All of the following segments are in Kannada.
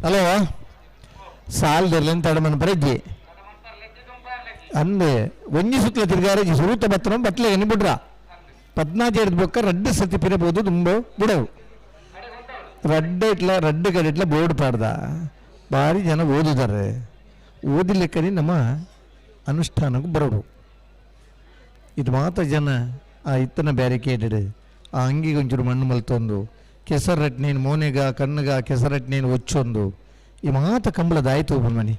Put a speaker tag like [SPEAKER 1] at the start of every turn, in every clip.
[SPEAKER 1] ಹಲೋ ಸಾಲದಿರ್ಲಿ ತಡಮನ ಬರಜ್ಜಿ ಅಂದು ಒಂಜಿ ಸುತ್ತಲ ತಿರ್ಗಾರಜಿ ಸುರೂತ ಬತ್ತನ ಬತ್ತಲೆ ಎನ್ನಿಬಿಡ್ರ 14 ಬೊಕ್ಕ ರಡ್ಡು ಸತಿ ಪಿರಬಹುದು ತುಂಬ ಬಿಡವು ರಡ್ಡು ಕಡಿಟ್ಲ ಬೋರ್ಡ್ ಪಾಡ್ದ ಭಾರಿ ಜನ ಓದಿದ್ದಾರೆ ಓದಿಲಿಕ್ಕని ನಮ್ಮ ಅನುಷ್ಠಾನಕ್ಕೆ ಬರೋಡು ಇದು ಮಾತ್ರ ಜನ ಆ ಇತ್ತನ ಬ್ಯಾರಿಕೇಡೆಡ್ ಆ ಅಂಗಿಗೆ ಒಂಚೂರು ಮಣ್ಣು ಮಲ್ತೊಂದು ಕೆಸರಟ್ನೇನು ಮೋನೆಗ ಕಣ್ಣಗ ಕೆಸರಟ್ನೇನು ಒಚ್ಚೊಂದು ಈ ಮಾತ ಕಂಬಳದಾಯ್ತು ಮನಿ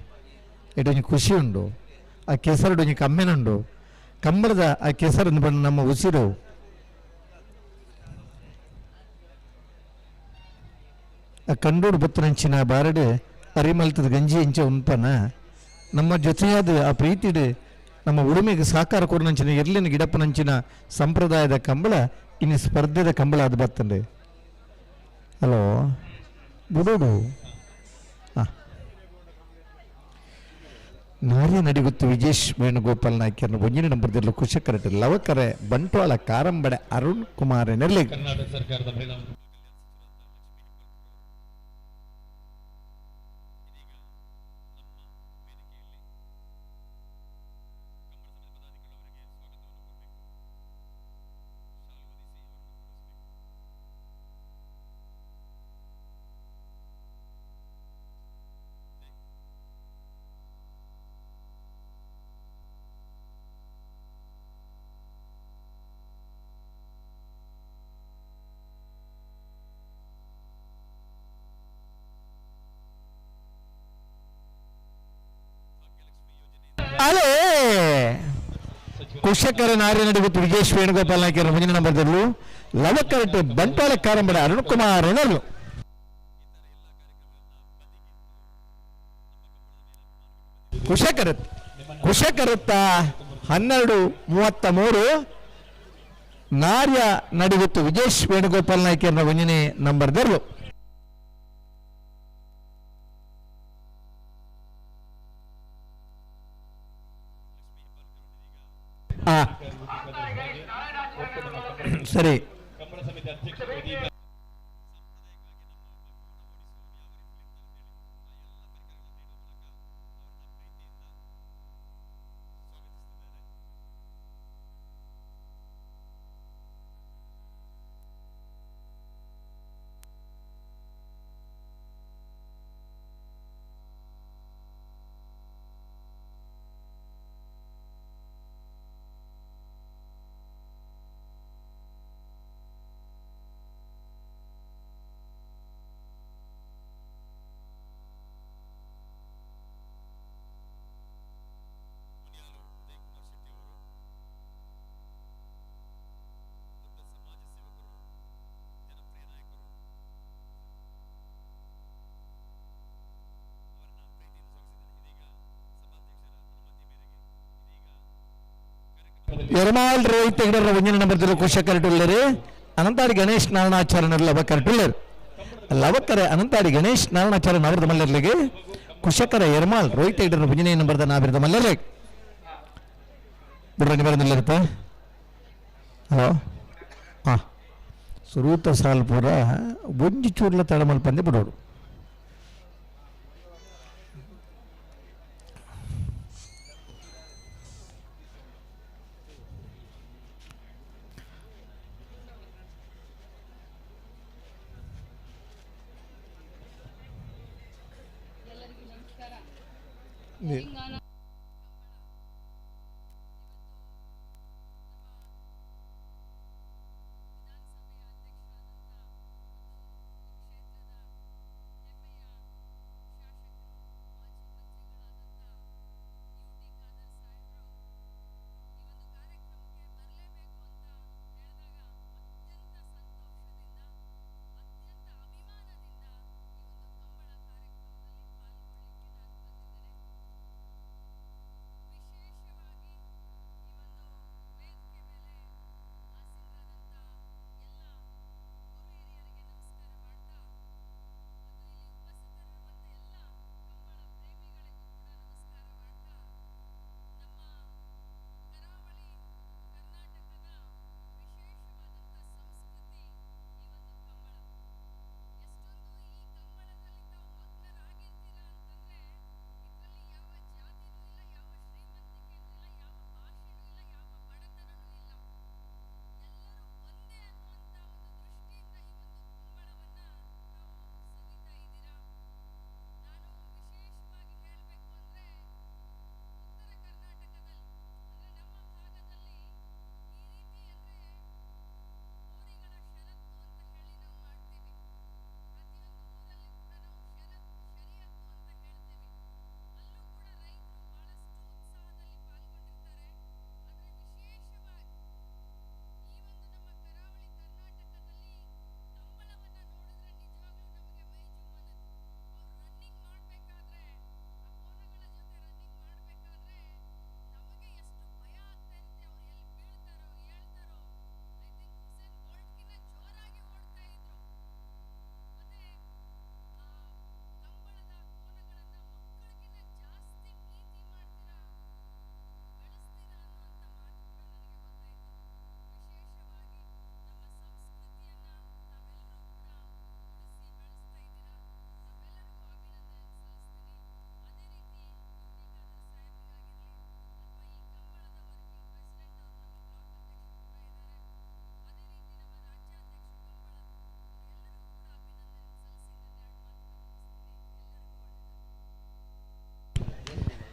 [SPEAKER 1] ಎಟೊಂದು ಖುಷಿ ಉಂಡು ಆ ಕೆಸರಡೊಂದು ಕಮ್ಮೆನುಂಡು ಕಂಬಳದ ಆ ಕೆಸರನ್ನು ಬಂದು ನಮ್ಮ ಉಸಿರು ಆ ಕಂಡೂರು ಬತ್ತನಂಚಿನ ಬಾರಡು ಅರಿಮಲ್ತದ ಗಂಜಿ ಇಂಚ ಉಂಪನ ನಮ್ಮ ಜೊತೆಯಾದ ಆ ಪ್ರೀತಿಡು ನಮ್ಮ ಉಡುಮೆಗೆ ಸಾಕಾರ ಕೊರನಂಚಿನ ಎರ್ಲಿನ ಗಿಡಪ್ಪನಂಚಿನ ಸಂಪ್ರದಾಯದ ಕಂಬಳ ಇನ್ನು ಸ್ಪರ್ಧೆದ ಕಂಬಳ ಅದು ಬರ್ತಂಡೆ ಹಲೋ ಬುಡೋಡು ನಾರ್ಯ ನಡಿಗುತ್ತು ವಿಜೇಶ್ ವೇಣುಗೋಪಾಲ್ ನಾಯ್ಕರ್ನ ಒಂಜಿನ ನಂಬರ್ದಲ್ಲಿ ಕುಶಕರಟ ಲವಕರೆ ಬಂಟ್ವಾಳ ಕಾರಂಬಡೆ ಅರುಣ್ ಕುಮಾರ್ ನೆರ್ಲಿ ಕರ್ನಾಟಕ ಸರ್ಕಾರದ ಅಲೇ ಕುಶಕರ ನಾರ್ಯ ನಡಿಗುತ್ತು ವಿಜೇಶ್ ವೇಣುಗೋಪಾಲ್ ನಾಯ್ಕರ ಮುಂದಿನ ನಂಬರ್ದಲ್ಲೂ ಲವಕರಟ್ ಬಂಟ್ವಾಳ ಕಾರಂಬಡ ಅರುಣ್ ಕುಮಾರ್ ಎನರು ಕುಶಕರತ್ತ 12:33 ನಾರ್ಯ ನಡಿಗುತ್ತು ವಿಜೇಶ್ ವೇಣುಗೋಪಾಲ್ ನಾಯ್ಕರ ಮುಂದಿನ ನಂಬರ್ದಲ್ಲೂ ಸರಿ ಎರ್ಮಾಲ್ ರೋಹಿತ್ ಹೆಗ್ಡರ ಒಂಜಿನ ನಂಬರ್ದಲ್ಲಿ ಕುಶಕರಟುಳ್ಳರು ಅನಂತಾಡಿ ಗಣೇಶ್ ನಾರಾಯಣಾಚಾರ್ಯನರು ಲವಕರಟುಳ್ಳರು ಲವಕರ ಅನಂತಾಡಿ ಗಣೇಶ್ ನಾರಾಯಣಾಚಾರ್ಯ ನಾವರದ ಮಲ್ಲರ್ಲಿಗೆ ಕುಶಕರ ಎರ್ಮಾಲ್ ರೋಹಿತ್ ಹೆಗ್ಡರ ಒಂಜಿನ ನಂಬರ್ದ ನಾವಿರದ ಮಲ್ಲರ್ಲೆ ಬಿಡ್ರ ನಿಬರದಿಲ್ಲರುತ್ತೆ ಹಲೋ ಹಾಂ ಸುರೂತ ಸಾಲ್ಪುರ ಒಂಜಿ ಚೂರ್ಲ ತಳಮಲ್ ಪಂದೆ ಬಿಡೋಡು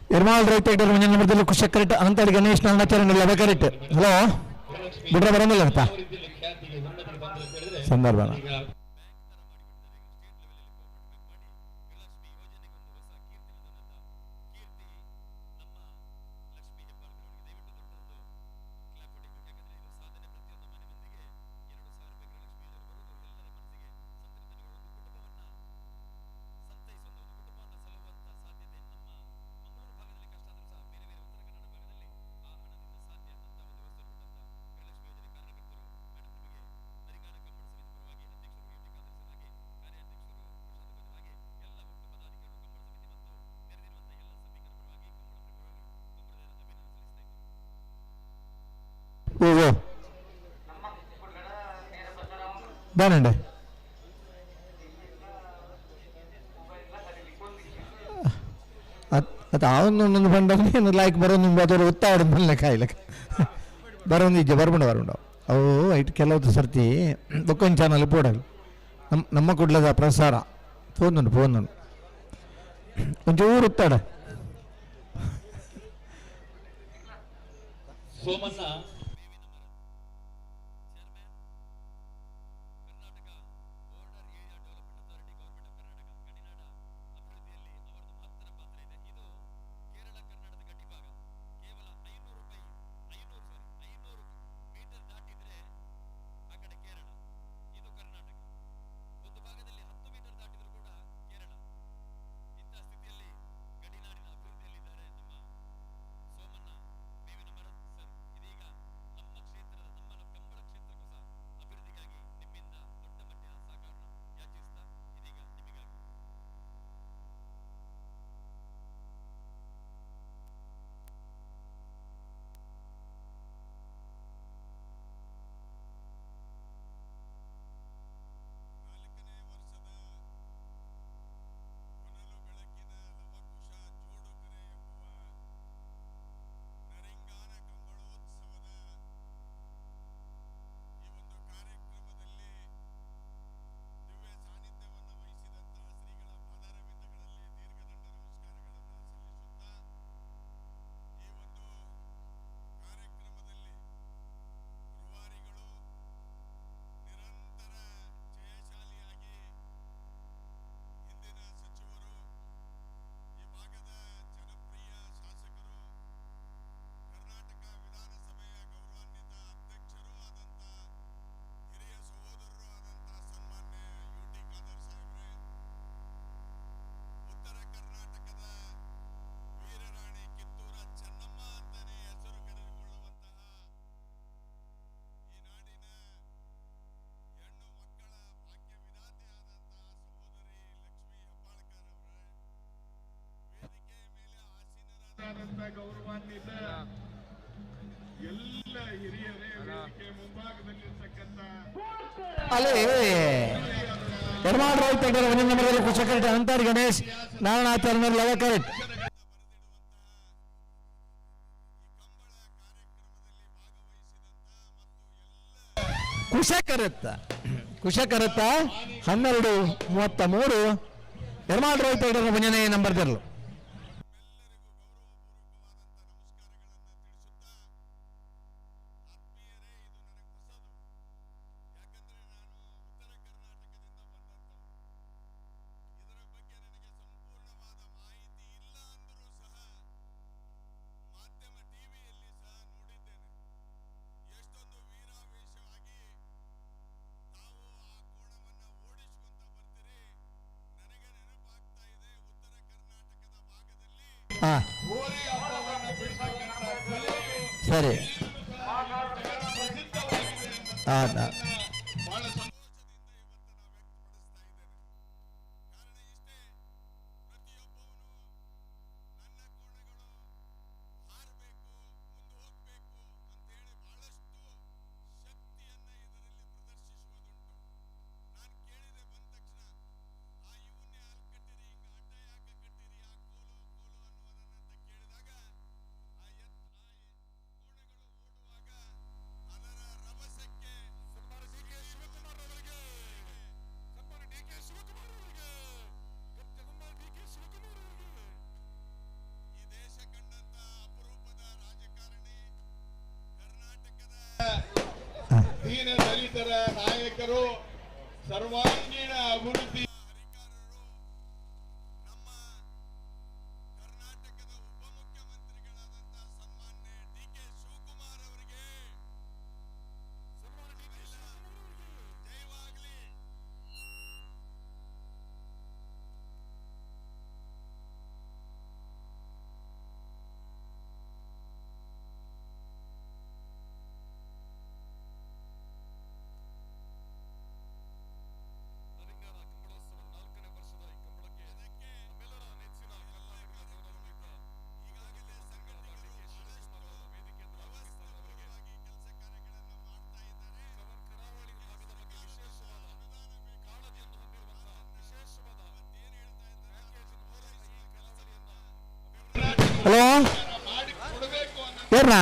[SPEAKER 1] ಎರ್ಮಾಳ್ ರೈತ ಮುಂಜಾನೆ ನಂಬರ್ದಲ್ಲಿ ಖುಷಿ ಕರೆಕ್ಟ್ ಅಂತಾಡಿ ಗಣೇಶ್ ನಾನಾಚಾರ್ಯ ಅವ ಕರೆಕ್ಟ್. ಹಲೋ ಬಿಡ್ರೆ ಬರೋದಿಲ್ಲ ಅಂತ ಸಂದರ್ಭನ ఓ బానండి ಅದು ಅವನೊಂದೊಂದು ಬಂದಾಗ ಏನು ಲೈಕ್ ಬರೋದು ಅದರ ಒತ್ತಾಡ ಮೇಲೆ ಕಾಯ್ಲಕ್ಕೆ ಬರೋಂದಿಜ್ಜೆ ಬರ್ಬಂಡ ಅವು ಐಟ್ ಕೆಲವತ್ತು ಸರ್ತಿ ಬೊಕ್ಕೊಂದು ಚಾನಲ್ ಪೋಡಲ್ಲ ನಮ್ಮ ಕೊಡ್ಲದ ಪ್ರಸಾರ ಫೋನ್ ಒಂಚೂರು ಒತ್ತಾಡ
[SPEAKER 2] ಸೋಮಣ್ಣ ಗೌರವಾನ್ವಿತ ಎಲ್ಲ ಹಿರಿಯರೇ ವೇದಿಕೆ ಮುಂಭಾಗದಲ್ಲಿರ್ತಕ್ಕಂಥ
[SPEAKER 1] ಅಲ್ಲೇ ಎರ್ಮಾಳ್ ರೈತ ನಂಬರ್ ಖುಷಿ ಕರೆಕ್ಟ್ ಅಂತಾಡಿ ಗಣೇಶ್ ನಾರಾಯಣಾಚಾರ್ಯ ಲವ ಕರೆಕ್ಟ್ ಕುಶಕರತ್ತ 12:33 ಎರ್ಮಾಳ್ ರೈತ ಮುಂಜಾನೆ ನಂಬರ್ ತೆರಲು ಸರಿ
[SPEAKER 2] ಗ್ರಾಮೀಣ ದಲಿತರ ನಾಯಕರು, ಸರ್ವಾಂಗೀಣ ಅಭಿವೃದ್ಧಿ
[SPEAKER 1] ಹಲೋ ಏನ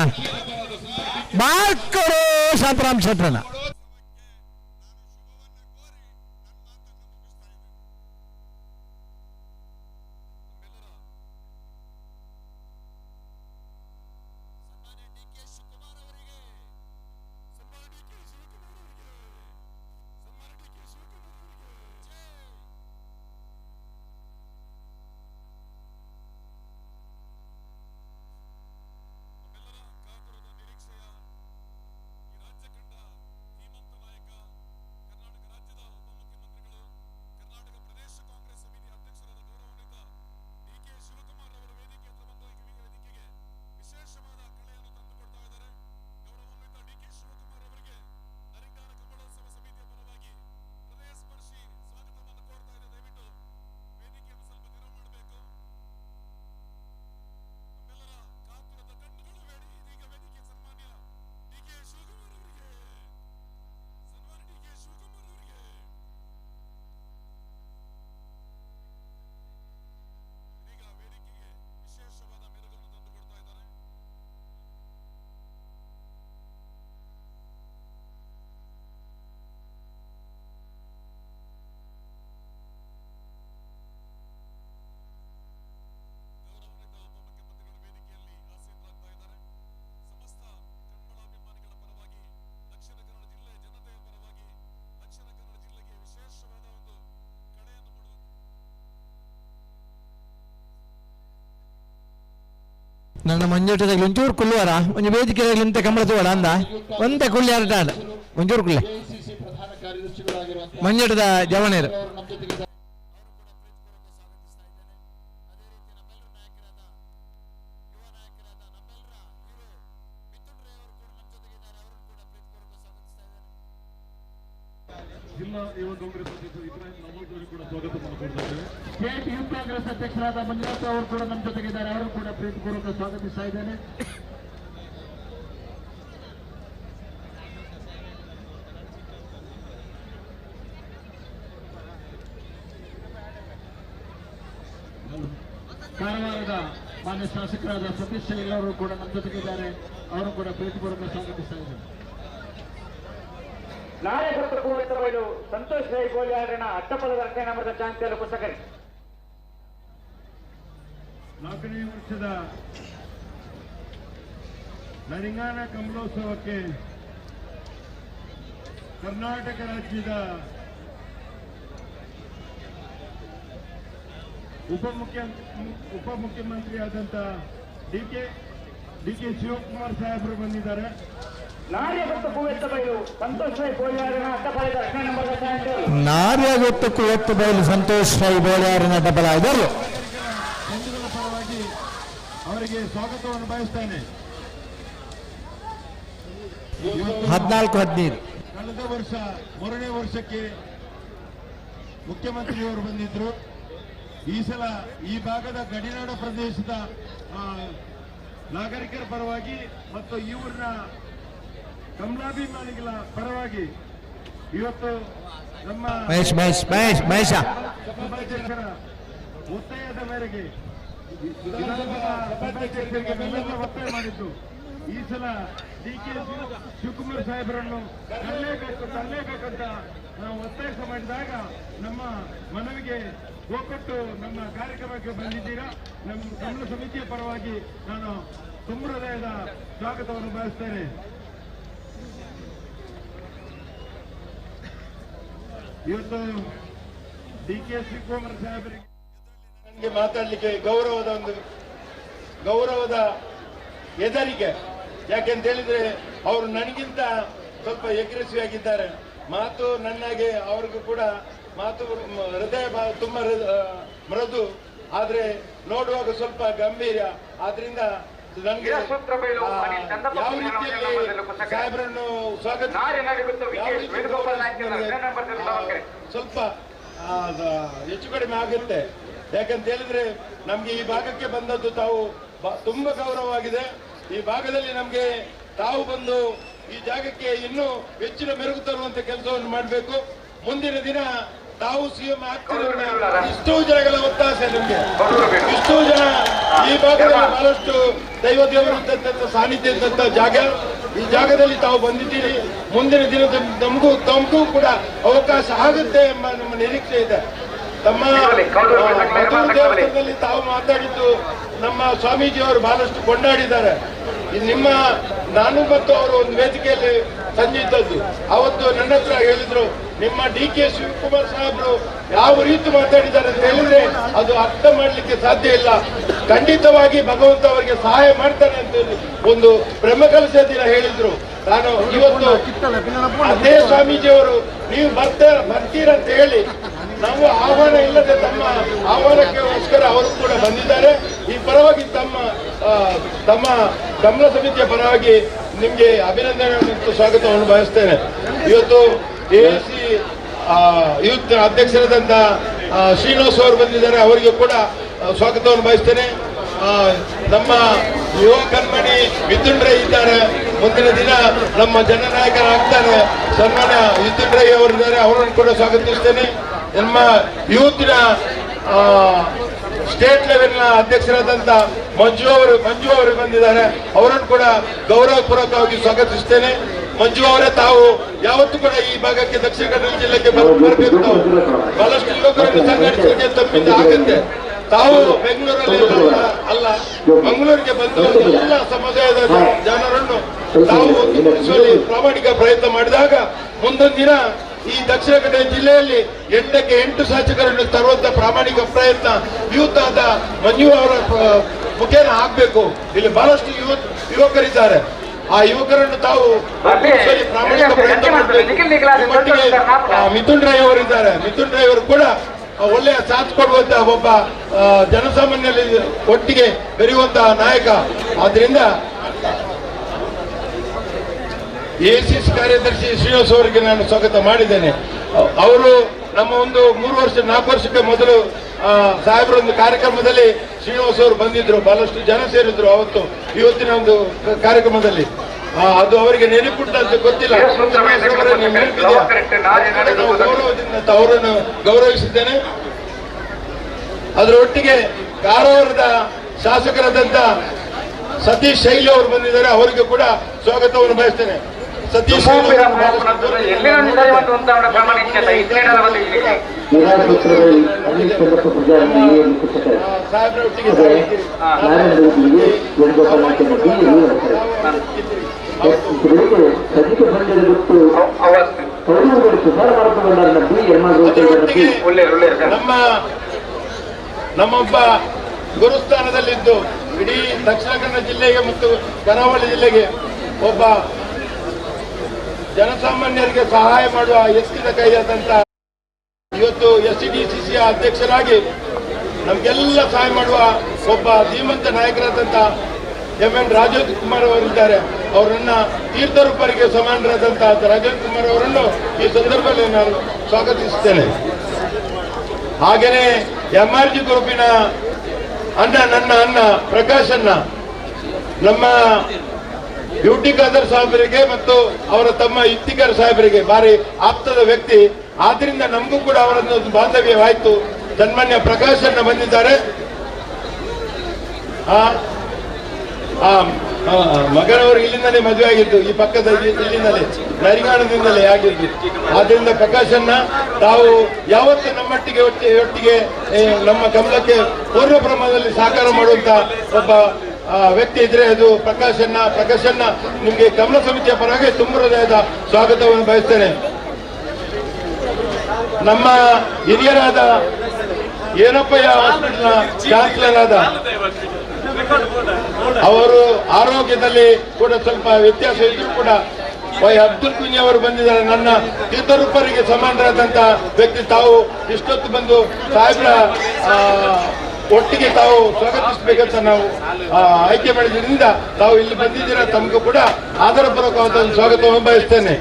[SPEAKER 1] ಬಾಳ್ಕರು ಶಾಂತರಾಮ್ ಶೆಟ್ರನ ನನ್ನ ಮಂಜೂಟದಲ್ಲಿ ಒಂಚೂರು ಕುಳ್ಳುವಾರ ಒಂದು ವೇದಿಕೆಯಲ್ಲಿ ಇಂಥ ಕಂಬಳ ತೋಡ ಅಂದ ಒಂದೇ ಕುಳ್ಳಿ ಆಟ ಒಂಚೂರು ಕುಳ್ಳೆ ಮಂಜೂಟದ ಜವನೇರು
[SPEAKER 2] ಜಿಲ್ಲಾ ಯುವ ಕಾಂಗ್ರೆಸ್ ಅಧ್ಯಕ್ಷ ಇಬ್ರಾಹಿಂ ನಮೂದ್ ಅವರು ಕೂಡ ಸ್ವಾಗತವನ್ನು ಕೊಡ್ತಾ ಇದ್ದೇವೆ.
[SPEAKER 3] ಸ್ಟೇಟ್ ಯೂತ್ ಕಾಂಗ್ರೆಸ್ ಅಧ್ಯಕ್ಷರಾದ ಮಂಜುನಾಥ್ ಅವರು ಕೂಡ ನಮ್ಮ ಜೊತೆಗಿದ್ದಾರೆ, ಅವರು ಕೂಡ ಪ್ರೀತಿಪೂರ್ವಕ ಸ್ವಾಗತಿಸ್ತಾ ಇದ್ದೇನೆ. ಕಾರವಾರದ ಮಾನ್ಯ ಶಾಸಕರಾದ ಸತೀಶ್ ಎಲ್ಲರೂ ಕೂಡ ನಮ್ಮ ಜೊತೆಗಿದ್ದಾರೆ, ಅವರು ಕೂಡ ಪ್ರೀತಿಪೂರ್ವಕ ಸ್ವಾಗತಿಸ್ತಾ ಇದ್ದಾರೆ.
[SPEAKER 4] ನಾಳೆ ಬಯಲು ಸಂತೋಷ್ ರೈ ಗೋಲಿಯಾರನ ಅಡ್ಡಪದದ ರಚನೆ ನಂಬರದ ಚಾಂಪಿಯನ್ ಪುಸ್ತಕರಿ
[SPEAKER 2] 4ನೇ ವರ್ಷದ ನರಿಂಗಾನ ಕಮಲೋತ್ಸವಕ್ಕೆ ಕರ್ನಾಟಕ ರಾಜ್ಯದ ಉಪಮುಖ್ಯಮಂತ್ರಿಯಾದಂಥ ಡಿ ಕೆ ಶಿವಕುಮಾರ್ ಸಾಹೇಬರು ಬಂದಿದ್ದಾರೆ.
[SPEAKER 4] ನಾರ್ಯ ಗೊತ್ತು ಕುವೆತ್ತ ಬಯಲು ಸಂತೋಷ್ ರೈ ಗೋಲಿಯಾರನ ಅಡ್ಡಪದದ ರಚನೆ ನಂಬರದ ಚಾಂಪಿಯನ್
[SPEAKER 1] ನಾರ್ಯ ಗೊತ್ತು ಕುವೆತ್ತ ಬಯಲು ಸಂತೋಷ್ ರೈ ಗೋಲಿಯಾರನ ಅಡ್ಡಬಲ ಇದರು
[SPEAKER 2] ಬಂಧುಗಳ ಪರವಾಗಿ ಅವರಿಗೆ ಸ್ವಾಗತವನ್ನು ಬಯಸ್ತೇನೆ.
[SPEAKER 1] 14-15
[SPEAKER 2] ಕಳೆದ ವರ್ಷ 3ನೇ ವರ್ಷಕ್ಕೆ ಮುಖ್ಯಮಂತ್ರಿಯವರು ಬಂದಿದ್ರು. ಈ ಸಲ ಈ ಭಾಗದ ಗಡಿನಾಡ ಪ್ರದೇಶದ ನಾಗರಿಕರ ಪರವಾಗಿ ಮತ್ತು ಈ ಊರಿನ ಕಮಲಾಭಿಮಾನಿಗಳ ಪರವಾಗಿ ಇವತ್ತು ನಮ್ಮ ಸಭಾಧ್ಯಕ್ಷರ ಒತ್ತಾಯದ ಮೇರೆಗೆ ಸಭಾಧ್ಯಕ್ಷರಿಗೆ ನಾವೆಲ್ಲ ಒತ್ತಾಯ ಮಾಡಿದ್ದು ಈ ಸಲ ಡಿ ಕೆ ಶಿವಕುಮಾರ್ ಸಾಹೇಬರನ್ನು ತರಲೇಬೇಕಂತ ನಾವು ಒತ್ತಾಯ ಮಾಡಿದಾಗ ನಮ್ಮ ಮನವಿಗೆ ಒಕ್ಕಟ್ಟು ನಮ್ಮ ಕಾರ್ಯಕ್ರಮಕ್ಕೆ ಬಂದಿದ್ದೀರಾ. ನಮ್ಮ ಕಮಲ ಸಮಿತಿಯ ಪರವಾಗಿ ನಾನು ತುಂಬ ಹೃದಯದ ಸ್ವಾಗತವನ್ನು ಬಯಸ್ತೇನೆ. ಇವತ್ತು ಡಿ.ಕೆ. ಶಿವಕುಮಾರ್ ಸಾಹೇಬರಿಗೆ ನನಗೆ ಮಾತಾಡಲಿಕ್ಕೆ ಗೌರವದ ಹೆದರಿಕೆ. ಯಾಕೆಂತ ಹೇಳಿದ್ರೆ ಅವರು ನನಗಿಂತ ಸ್ವಲ್ಪ ಎಗ್ರೆಸಿವ್ ಆಗಿದ್ದಾರೆ. ಮಾತು ನನ್ನಾಗೆ ಅವ್ರಿಗೂ ಕೂಡ ಮಾತು ಹೃದಯ ತುಂಬಾ ಮೃದು, ಆದ್ರೆ ನೋಡುವಾಗ ಸ್ವಲ್ಪ ಗಂಭೀರ. ಆದ್ರಿಂದ ನನಗೆ ಯಾವ ರೀತಿಯಲ್ಲಿ ಸಾಹೇಬರನ್ನು ಸ್ವಾಗತ ಸ್ವಲ್ಪ ಹೆಚ್ಚು ಕಡಿಮೆ ಆಗುತ್ತೆ. ಯಾಕಂತ ಹೇಳಿದ್ರೆ ನಮ್ಗೆ ಈ ಭಾಗಕ್ಕೆ ಬಂದದ್ದು ತಾವು ತುಂಬಾ ಗೌರವವಾಗಿದೆ. ಈ ಭಾಗದಲ್ಲಿ ನಮ್ಗೆ ತಾವು ಬಂದು ಈ ಜಾಗಕ್ಕೆ ಇನ್ನೂ ಹೆಚ್ಚಿನ ಮೆರುಗು ತರುವಂತ ಕೆಲಸವನ್ನು ಮಾಡಬೇಕು. ಮುಂದಿನ ದಿನ ತಾವು ಸಿಎಂ ಆಗ್ತಿರೋಣ. ಇಷ್ಟೋ ಜನಗಳ ಒತ್ತಾಸೆ ನಮ್ಗೆ. ಇಷ್ಟೋ ಜನ ಈ ಭಾಗದಲ್ಲಿ ಬಹಳಷ್ಟು ದೈವ ದೇವರು ಇದ್ದಂತ ಸಾನ್ನಿಧ್ಯ ಇದ್ದಂತ ಜಾಗ. ಈ ಜಾಗದಲ್ಲಿ ತಾವು ಬಂದಿದ್ದೀರಿ. ಮುಂದಿನ ದಿನದ ತಮಗೂ ಕೂಡ ಅವಕಾಶ ಆಗುತ್ತೆ ಎಂಬ ನಮ್ಮ ನಿರೀಕ್ಷೆ ಇದೆ. ತಮ್ಮ ದೇವಸ್ಥಾನದಲ್ಲಿ ತಾವು ಮಾತಾಡಿದ್ದು ನಮ್ಮ ಸ್ವಾಮೀಜಿಯವರು ಬಹಳಷ್ಟು ಕೊಂಡಾಡಿದ್ದಾರೆ. ನಿಮ್ಮ ನಾನು ಮತ್ತು ಅವರು ಒಂದು ವೇದಿಕೆಯಲ್ಲಿ ಸಂಜೆ ಇದ್ದದ್ದು. ಅವತ್ತು ನನ್ನ ಹತ್ರ ಹೇಳಿದ್ರು, ನಿಮ್ಮ ಡಿ.ಕೆ. ಶಿವಕುಮಾರ್ ಸಾಹೇಬರು ಯಾವ ರೀತಿ ಮಾತಾಡಿದ್ದಾರೆ ಅಂತ ಹೇಳಿದ್ರೆ ಅದು ಅರ್ಥ ಮಾಡ್ಲಿಕ್ಕೆ ಸಾಧ್ಯ ಇಲ್ಲ. ಖಂಡಿತವಾಗಿ ಭಗವಂತ ಅವರಿಗೆ ಸಹಾಯ ಮಾಡ್ತಾನೆ ಅಂತ ಒಂದು ಬ್ರಹ್ಮಕಲಶ ದಿನ ಹೇಳಿದ್ರು. ನಾನು ಇವತ್ತು ಅದೇ ಸ್ವಾಮೀಜಿಯವರು ನೀವು ಬರ್ತೀರಂತ ಹೇಳಿ ನಾವು ಆಹ್ವಾನ ಇಲ್ಲದೆ ತಮ್ಮ ಆಹ್ವಾನಕ್ಕೋಸ್ಕರ ಅವರು ಕೂಡ ಬಂದಿದ್ದಾರೆ. ಈ ಪರವಾಗಿ ತಮ್ಮ ಗಮನ ಸಮಿತಿಯ ಪರವಾಗಿ ನಿಮ್ಗೆ ಅಭಿನಂದನೆ ಮತ್ತು ಸ್ವಾಗತವನ್ನು ಬಯಸ್ತೇನೆ. ಇವತ್ತು AAC ಯೂತ್ ಅಧ್ಯಕ್ಷರಾದಂತ ಶ್ರೀನಿವಾಸ್ ಅವರು ಬಂದಿದ್ದಾರೆ. ಅವರಿಗೆ ಕೂಡ ಸ್ವಾಗತವನ್ನು ಬಯಸ್ತೇನೆ. ನಮ್ಮ ಯುವ ಕಣ್ಮಣಿ ಮಿಥುನ್ ರೈ ಇದ್ದಾರೆ. ಮುಂದಿನ ದಿನ ನಮ್ಮ ಜನನಾಯಕರಾಗ್ತಾರೆ ಸನ್ಮಾನ್ಯ ಮಿಥುನ್ ರೈ ಅವರಿದ್ದಾರೆ. ಅವರನ್ನು ಕೂಡ ಸ್ವಾಗತಿಸ್ತೇನೆ. ನಮ್ಮ ಯೂತ್ನ ಸ್ಟೇಟ್ ಲೆವೆಲ್ನ ಅಧ್ಯಕ್ಷರಾದಂತ ಮಂಜು ಅವರು ಬಂದಿದ್ದಾರೆ. ಅವರನ್ನು ಕೂಡ ಗೌರವಪೂರ್ವಕವಾಗಿ ಸ್ವಾಗತಿಸ್ತೇನೆ. ಮಂಜು ಅವರೇ, ತಾವು ಯಾವತ್ತೂ ಕೂಡ ಈ ಭಾಗಕ್ಕೆ ದಕ್ಷಿಣ ಕನ್ನಡ ಜಿಲ್ಲೆಗೆ ಬರಬೇಕು. ಬಹಳಷ್ಟು ಯುವಕರನ್ನು ಸಂಘಟಿಸಲಿಕ್ಕೆ ತಮ್ಮಿಂದ ಆಗುತ್ತೆ. ತಾವು ಬೆಂಗಳೂರಲ್ಲಿ ಅಲ್ಲ, ಮಂಗಳೂರಿಗೆ ಬಂದು ಎಲ್ಲ ಸಮುದಾಯದ ಜನರನ್ನು ತಾವು ಒಟ್ಟುಗೂಡಿಸುವಲ್ಲಿ ಪ್ರಾಮಾಣಿಕ ಪ್ರಯತ್ನ ಮಾಡಿದಾಗ ಮುಂದೊಂದು ದಿನ ಈ ದಕ್ಷಿಣ ಕನ್ನಡ ಜಿಲ್ಲೆಯಲ್ಲಿ 8ಕ್ಕೆ 8 ಶಾಸಕರನ್ನು ತರುವಂತ ಪ್ರಾಮಾಣಿಕ ಪ್ರಯತ್ನ ಯೂತ್ ಆದ ಮಂಜು ಅವರ ಮುಖೇನ ಆಗ್ಬೇಕು. ಇಲ್ಲಿ ಬಹಳಷ್ಟು ಯುವಕರಿದ್ದಾರೆ. ಆ ಯುವಕರನ್ನು ತಾವು ಪ್ರಾಮಾಣಿಕ ಪ್ರಯತ್ನ ಮಾಡಬೇಕು. ಮಿಥುನ್ ರೈ ಅವರಿದ್ದಾರೆ. ಮಿಥುನ್ ರೈ ಅವರು ಕೂಡ ಒಳ್ಳೆಯ ಸಾಥ್ ಕೊಡುವಂತ ಒಬ್ಬ ಜನಸಾಮಾನ್ಯರಲ್ಲಿ ಒಟ್ಟಿಗೆ ಬೆರೆಯುವಂತಹ ನಾಯಕ. ಆದ್ರಿಂದ ACC ಕಾರ್ಯದರ್ಶಿ ಶ್ರೀನಿವಾಸ್ ಅವರಿಗೆ ನಾನು ಸ್ವಾಗತ ಮಾಡಿದ್ದೇನೆ. ಅವರು ನಮ್ಮ ಒಂದು 4 ವರ್ಷಕ್ಕೆ ಮೊದಲು ಸಾಹೇಬರ ಒಂದು ಕಾರ್ಯಕ್ರಮದಲ್ಲಿ ಶ್ರೀನಿವಾಸ್ ಅವರು ಬಂದಿದ್ರು. ಬಹಳಷ್ಟು ಜನ ಸೇರಿದ್ರು ಅವತ್ತು ಇವತ್ತಿನ ಒಂದು ಕಾರ್ಯಕ್ರಮದಲ್ಲಿ. ಅದು ಅವರಿಗೆ ನೆನಪುಂಟಂತ ಗೊತ್ತಿಲ್ಲ. ಗೌರವದಿಂದ ಅವರನ್ನು ಗೌರವಿಸಿದ್ದೇನೆ. ಅದರೊಟ್ಟಿಗೆ ಕಾರವಾರದ ಶಾಸಕರಾದಂತ ಸತೀಶ್ ಶೈಲಿ ಅವರು ಬಂದಿದ್ದಾರೆ. ಅವರಿಗೆ ಕೂಡ ಸ್ವಾಗತವನ್ನು ಬಯಸ್ತೇನೆ. ಸತೀಶ್ ಶೈಲಿ ಸಾಹೇಬ್ರೊಟ್ಟಿಗೆ ನಮ್ಮೊಬ್ಬ ಗುರುಸ್ಥಾನದಲ್ಲಿದ್ದು ಇಡೀ ದಕ್ಷಿಣ ಕನ್ನಡ ಜಿಲ್ಲೆಗೆ ಮತ್ತು ಕರಾವಳಿ ಜಿಲ್ಲೆಗೆ ಒಬ್ಬ ಜನಸಾಮಾನ್ಯರಿಗೆ ಸಹಾಯ ಮಾಡುವ ಎತ್ತಿದ ಕೈಯಾದಂತ ಇವತ್ತು SCDCC ಅಧ್ಯಕ್ಷರಾಗಿ ನಮ್ಗೆಲ್ಲ ಸಹಾಯ ಮಾಡುವ ಒಬ್ಬ ಧೀಮಂತ ನಾಯಕರಾದಂತ MN ರಾಜೇಂದ್ರ ಕುಮಾರ್ ಅವರಿದ್ದಾರೆ. ಅವರನ್ನ ತೀರ್ಥರೂಪರಿಗೆ ಸಮಾನರಾದಂತ ರಾಜೇಂದ್ರ ಕುಮಾರ್ ಅವರನ್ನು ಈ ಸಂದರ್ಭದಲ್ಲಿ ನಾನು ಸ್ವಾಗತಿಸುತ್ತೇನೆ. ಹಾಗೆಯೇ MRG ಗ್ರೂಪಿನ ನನ್ನ ಅಣ್ಣ ಪ್ರಕಾಶ್ ಅಣ್ಣ, ನಮ್ಮ ಬ್ಯೂಟಿ ಖಾದರ್ ಸಾಹೇಬರಿಗೆ ಮತ್ತು ಅವರ ತಮ್ಮ ಇಫ್ತಿಕಾರ್ ಸಾಹೇಬರಿಗೆ ಭಾರಿ ಆಪ್ತದ ವ್ಯಕ್ತಿ. ಆದ್ರಿಂದ ನಮಗೂ ಕೂಡ ಅವರನ್ನು ಬಾಂಧವ್ಯವಾಯಿತು. ಸನ್ಮಾನ್ಯ ಪ್ರಕಾಶ್ ಅಣ್ಣ ಬಂದಿದ್ದಾರೆ. ಮಗನವರು ಇಲ್ಲಿಂದಲೇ ಮದುವೆ ಆಗಿದ್ದು, ಈ ಪಕ್ಕದ ಇಲ್ಲಿಂದಲೇ ನರಿಗಾಣದಿಂದಲೇ ಆಗಿದ್ದು. ಆದ್ರಿಂದ ಪ್ರಕಾಶನ್ನ ತಾವು ಯಾವತ್ತು ನಮ್ಮೊಟ್ಟಿಗೆ ಒಟ್ಟಿಗೆ ನಮ್ಮ ಗಮನಕ್ಕೆ ಪೂರ್ಣ ಪ್ರಮಾಣದಲ್ಲಿ ಸಹಕಾರ ಮಾಡುವಂತ ಒಬ್ಬ ವ್ಯಕ್ತಿ ಇದ್ರೆ ಅದು ಪ್ರಕಾಶನ್ನ ನಿಮ್ಗೆ ಗಮನ ಸಮಿತಿಯ ಪರವಾಗಿ ತುಂಬ ಹೃದಯದ ಸ್ವಾಗತವನ್ನು ಬಯಸ್ತೇನೆ. ನಮ್ಮ ಹಿರಿಯರಾದ ಏನಪ್ಪಯ್ಯ ಹಾಸ್ಪಿಟಲ್ನ ಚಾನ್ಸಲರ್ ಆದ ಅವರು ಆರೋಗ್ಯದಲ್ಲಿ ಕೂಡ ಸ್ವಲ್ಪ ವ್ಯತ್ಯಾಸ ಇದ್ರೂ ಕೂಡ ಅಬ್ದುಲ್ ಕುಂಜಿ ಅವರು ಬಂದಿದ್ದಾರೆ. ನನ್ನ ತೀರ್ಥರೂಪರಿಗೆ ಸಮಾನರಾದಂತ ವ್ಯಕ್ತಿ. ತಾವು ಇಷ್ಟೊತ್ತು ಬಂದು ಸಾಹೇಬ್ರ ಒಟ್ಟಿಗೆ ತಾವು ಸ್ವಾಗತಿಸಬೇಕಂತ ನಾವು ಆಯ್ಕೆ ಮಾಡಿದ್ರಿಂದ ತಾವು ಇಲ್ಲಿ ಬಂದಿದ್ದೀರಾ. ತಮಗೂ ಕೂಡ ಆಧಾರಪೂರ್ವಕವಾದ ಒಂದು ಸ್ವಾಗತವನ್ನು ಬಯಸ್ತೇನೆ.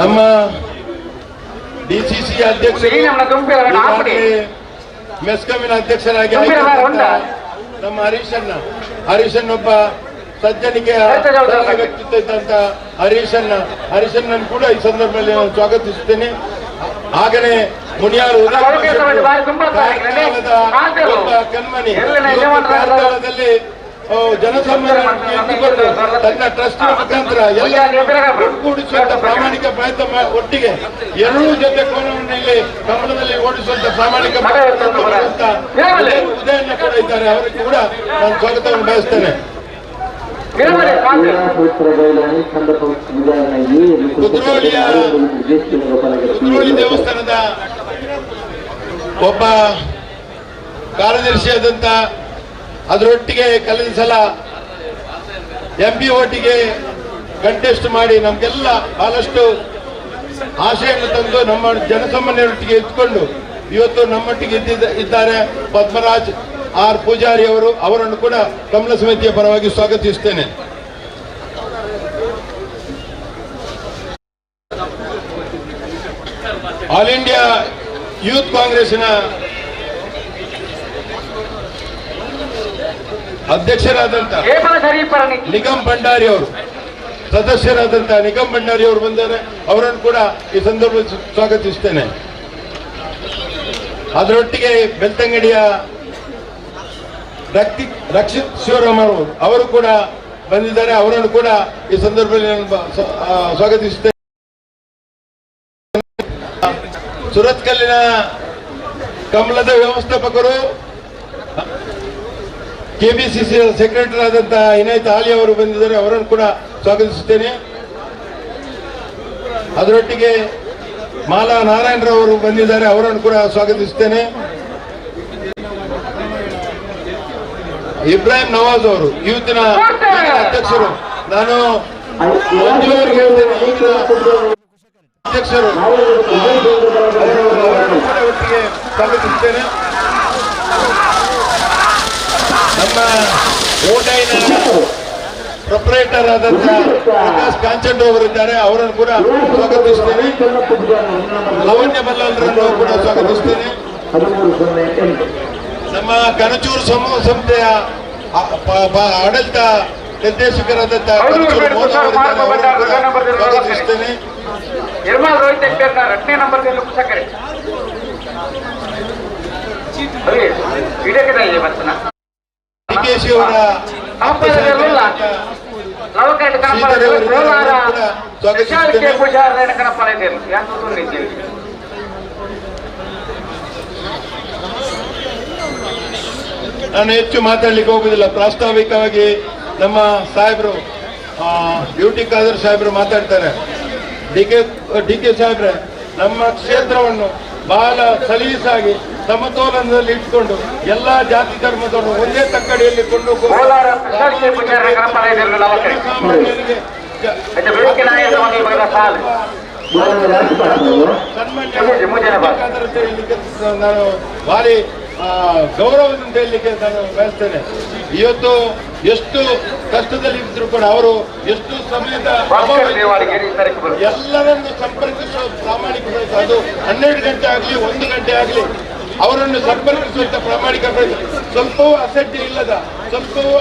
[SPEAKER 2] ನಮ್ಮ ಡಿಸಿಸಿ ಅಧ್ಯಕ್ಷರು, ಮೆಸ್ಕಾಮಿನ ಅಧ್ಯಕ್ಷರಾಗಿ ನಮ್ಮ ಹರೀಶನ್ ಒಬ್ಬ ಸಜ್ಜನಿಕೆ ವ್ಯಕ್ತಿತ್ವ ಇದ್ದಂತ ಹರೀಶನ್ ಕೂಡ ಈ ಸಂದರ್ಭದಲ್ಲಿ ನಾನು ಸ್ವಾಗತಿಸುತ್ತೇನೆ. ಹಾಗೆಯೇ ಮುನಿಯಾರು ಕಣ್ಮಣಿ ಕಾರ್ಕಳದಲ್ಲಿ ಜನಸಾಮಾನ್ಯರಿಗೆ ತನ್ನ ಟ್ರಸ್ಟ್ ಮುಖಾಂತರ ಎಲ್ಲ ಒಟ್ಟುಗೂಡಿಸುವಂತ ಪ್ರಾಮಾಣಿಕ ಪ್ರಯತ್ನ ಒಟ್ಟಿಗೆ ಎರಡೂ ಜೊತೆ ಕೋನವನ್ನು ಇಲ್ಲಿ ಕಮಲದಲ್ಲಿ ಓಡಿಸುವಂತ ಪ್ರಾಮಾಣಿಕ ಉದಯನ್ನ ಕೂಡ ಇದ್ದಾರೆ. ಅವರಿಗೆ ಕೂಡ ನಾನು ಸ್ವಾಗತವನ್ನು ಬಯಸ್ತೇನೆ. ಕುದ್ರೋಳಿ ದೇವಸ್ಥಾನದ ಒಬ್ಬ ಕಾರ್ಯದರ್ಶಿಯಾದಂತ ಅದರೊಟ್ಟಿಗೆ ಕಳೆದ ಸಲ MP ಒಟ್ಟಿಗೆ ಕಂಟೆಸ್ಟ್ ಮಾಡಿ ನಮ್ಗೆಲ್ಲ ಬಹಳಷ್ಟು ಆಶೆಯನ್ನು ತಂದು ನಮ್ಮ ಜನಸಾಮಾನ್ಯರೊಟ್ಟಿಗೆ ಇದ್ಕೊಂಡು ಇವತ್ತು ನಮ್ಮೊಟ್ಟಿಗೆ ಇದ್ದಾರೆ ಪದ್ಮರಾಜ್ ಆರ್ ಪೂಜಾರಿ ಅವರು. ಅವರನ್ನು ಕೂಡ ಕಮಲ ಸಮಿತಿಯ ಪರವಾಗಿ ಸ್ವಾಗತಿಸುತ್ತೇನೆ. ಆಲ್ ಇಂಡಿಯಾ ಯೂತ್ ಕಾಂಗ್ರೆಸ್ನ ಅಧ್ಯಕ್ಷರಾದಂತ ನಿಗಮ್ ಭಂಡಾರಿ ಅವರು, ಸದಸ್ಯರಾದಂತ ನಿಗಮ್ ಭಂಡಾರಿ ಅವರು ಬಂದರೆ ಅವರನ್ನು ಕೂಡ ಈ ಸಂದರ್ಭದಲ್ಲಿ ಸ್ವಾಗತಿಸುತ್ತೇನೆ. ಅದರೊಟ್ಟಿಗೆ ಬೆಳ್ತಂಗಡಿಯ ರಕ್ಷಿತ್ ಶಿವರಾಮ್ ಅವರು ಕೂಡ ಬಂದಿದ್ದಾರೆ. ಅವರನ್ನು ಕೂಡ ಈ ಸಂದರ್ಭದಲ್ಲಿ ನಾನು ಸ್ವಾಗತಿಸುತ್ತೇನೆ. ಸುರತ್ಕಲ್ಲಿನ ಕಮಲದ ವ್ಯವಸ್ಥಾಪಕರು, KBCC ಸೆಕ್ರೆಟರಿ ಆದಂತಹ ಇನಾಯತ್ ಆಲಿ ಅವರು ಬಂದಿದ್ದಾರೆ. ಅವರನ್ನು ಕೂಡ ಸ್ವಾಗತಿಸುತ್ತೇನೆ. ಅದರೊಟ್ಟಿಗೆ ಮಾಲಾ ನಾರಾಯಣರವರು ಬಂದಿದ್ದಾರೆ. ಅವರನ್ನು ಕೂಡ ಸ್ವಾಗತಿಸುತ್ತೇನೆ. ಇಬ್ರಾಹಿಂ ನವಾಜ್ ಅವರು ಯೂತ್ನ ಅಧ್ಯಕ್ಷರು. ನಾನು ಅಧ್ಯಕ್ಷರು ಒಟ್ಟಿಗೆ ಸ್ವಾಗತಿಸುತ್ತೇನೆ. ನಮ್ಮ ಓಟೈನ ಪ್ರೊಪ್ರೈಟರ್ ಆದಂತಹ ಪ್ರಕಾಶ್ ಕಾಂಚಂಡು ಅವರಿದ್ದಾರೆ. ಅವರನ್ನು ಕೂಡ ಸ್ವಾಗತಿಸುತ್ತೇನೆ. ಲಾವಣ್ಯ ಬಲ್ಲಾಲ್ರನ್ನು ಕೂಡ ಸ್ವಾಗತಿಸುತ್ತೇನೆ. ನಮ್ಮ ಕನಚೂರು ಸಮೂಹ ಸಂಸ್ಥೆಯ ಆಡಳಿತ ನಿರ್ದೇಶಕರಾದಂತಹ ಕನಚೂರು ಮೋಹನ್ ಅವರಿದ್ದಾರೆ. ಅವರನ್ನು ಕೂಡ ಸ್ವಾಗತಿಸುತ್ತೇನೆ. DKC ಅವರ ನಾನು ಹೆಚ್ಚು ಮಾತಾಡ್ಲಿಕ್ಕೆ ಹೋಗುದಿಲ್ಲ. ಪ್ರಾಸ್ತಾವಿಕವಾಗಿ ನಮ್ಮ ಸಾಹೇಬರು ಬ್ಯೂಟಿ ಖಾದರ್ ಸಾಹೇಬರು ಮಾತಾಡ್ತಾರೆ. ಡಿ.ಕೆ. ಸಾಹೇಬ್ರೆ, ನಮ್ಮ ಕ್ಷೇತ್ರವನ್ನು ಬಹಳ ಸಲೀಸಾಗಿ ಸಮತೋಲನದಲ್ಲಿ ಇಟ್ಕೊಂಡು ಎಲ್ಲಾ ಜಾತಿ ಧರ್ಮದವರು ಒಂದೇ ತಕ್ಕಡಿಯಲ್ಲಿ ಕೊಂಡು ಸಾಮಾನ್ಯರಿಗೆ ನಾನು ಭಾರಿ ಗೌರವದಿಂದ ಹೇಳಲಿಕ್ಕೆ ನಾನು ಬಯಸ್ತೇನೆ. ಇವತ್ತು ಎಷ್ಟು ಕಷ್ಟದಲ್ಲಿ ಇದ್ರು ಕೂಡ ಅವರು ಎಷ್ಟು ಸಮಯದ ಎಲ್ಲರನ್ನು ಸಂಪರ್ಕಿಸುವ ಪ್ರಾಮಾಣಿಕ ಪ್ರಯತ್ನ, ಅದು 12 ಗಂಟೆ ಆಗಲಿ 1 ಗಂಟೆ ಆಗಲಿ ಅವರನ್ನು ಸಂಪರ್ಕಿಸುವಂತ ಪ್ರಾಮಾಣಿಕ ಪ್ರಯತ್ನ. ಸ್ವಲ್ಪವೂ ಅಸಡ್ಡೆ ಇಲ್ಲದ, ಸ್ವಲ್ಪವೂ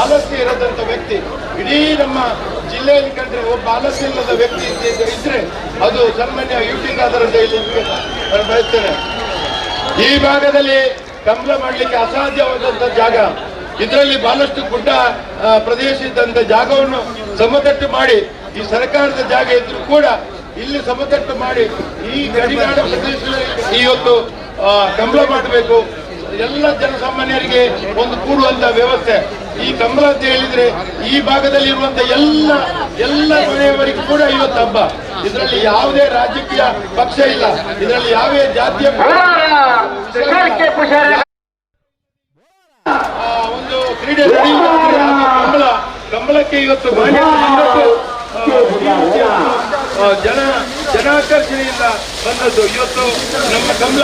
[SPEAKER 2] ಆಲಸ್ಯ ಇರದಂತ ವ್ಯಕ್ತಿ ಇಡೀ ನಮ್ಮ ಜಿಲ್ಲೆಯಲ್ಲಿ ಕಂಡ್ರೆ ಒಬ್ಬ ಆಲಸ್ಯ ಇಲ್ಲದ ವ್ಯಕ್ತಿ ಇದ್ರೆ ಅದು ಸನ್ಮಾನ್ಯ ಯುಟಿ ಖಾದರ್ ಅಂತ ಹೇಳಿ ನಾನು ಬಯಸ್ತೇನೆ. ಈ ಭಾಗದಲ್ಲಿ ಕಮಲ ಮಾಡಲಿಕ್ಕೆ ಅಸಾಧ್ಯವಾದಂತ ಜಾಗ, ಇದರಲ್ಲಿ ಬಹಳಷ್ಟು ಗುಡ್ಡ ಪ್ರದೇಶ ಇದ್ದಂತ ಜಾಗವನ್ನು ಸಮತಟ್ಟು ಮಾಡಿ, ಈ ಸರ್ಕಾರದ ಜಾಗ ಇದ್ರೂ ಕೂಡ ಇಲ್ಲಿ ಸಮತಟ್ಟು ಮಾಡಿ ಈ ಗಡಿನಾಡ ಪ್ರದೇಶದಲ್ಲಿ ಇವತ್ತು ಕಂಬಳ ಮಾಡಬೇಕು. ಎಲ್ಲ ಜನಸಾಮಾನ್ಯರಿಗೆ ಒಂದು ಕೂಡುವಂತ ವ್ಯವಸ್ಥೆ. ಈ ಕಂಬಳ ಅಂತ ಹೇಳಿದ್ರೆ ಈ ಭಾಗದಲ್ಲಿ ಇರುವಂತ ಎಲ್ಲ ಮನೆಯವರಿಗೂ ಕೂಡ ಇವತ್ತು ಹಬ್ಬ. ಇದರಲ್ಲಿ ಯಾವುದೇ ರಾಜಕೀಯ ಪಕ್ಷ ಇಲ್ಲ, ಇದರಲ್ಲಿ ಯಾವುದೇ ಜಾತಿಯ ಒಂದು ಕ್ರೀಡೆ ಕಂಬಳಕ್ಕೆ ಇವತ್ತು ಜನಾಕರ್ಷಣೆಯಿಂದ ಬಂದದ್ದು. ಇವತ್ತು ನಮ್ಮ ಕಂಬಳ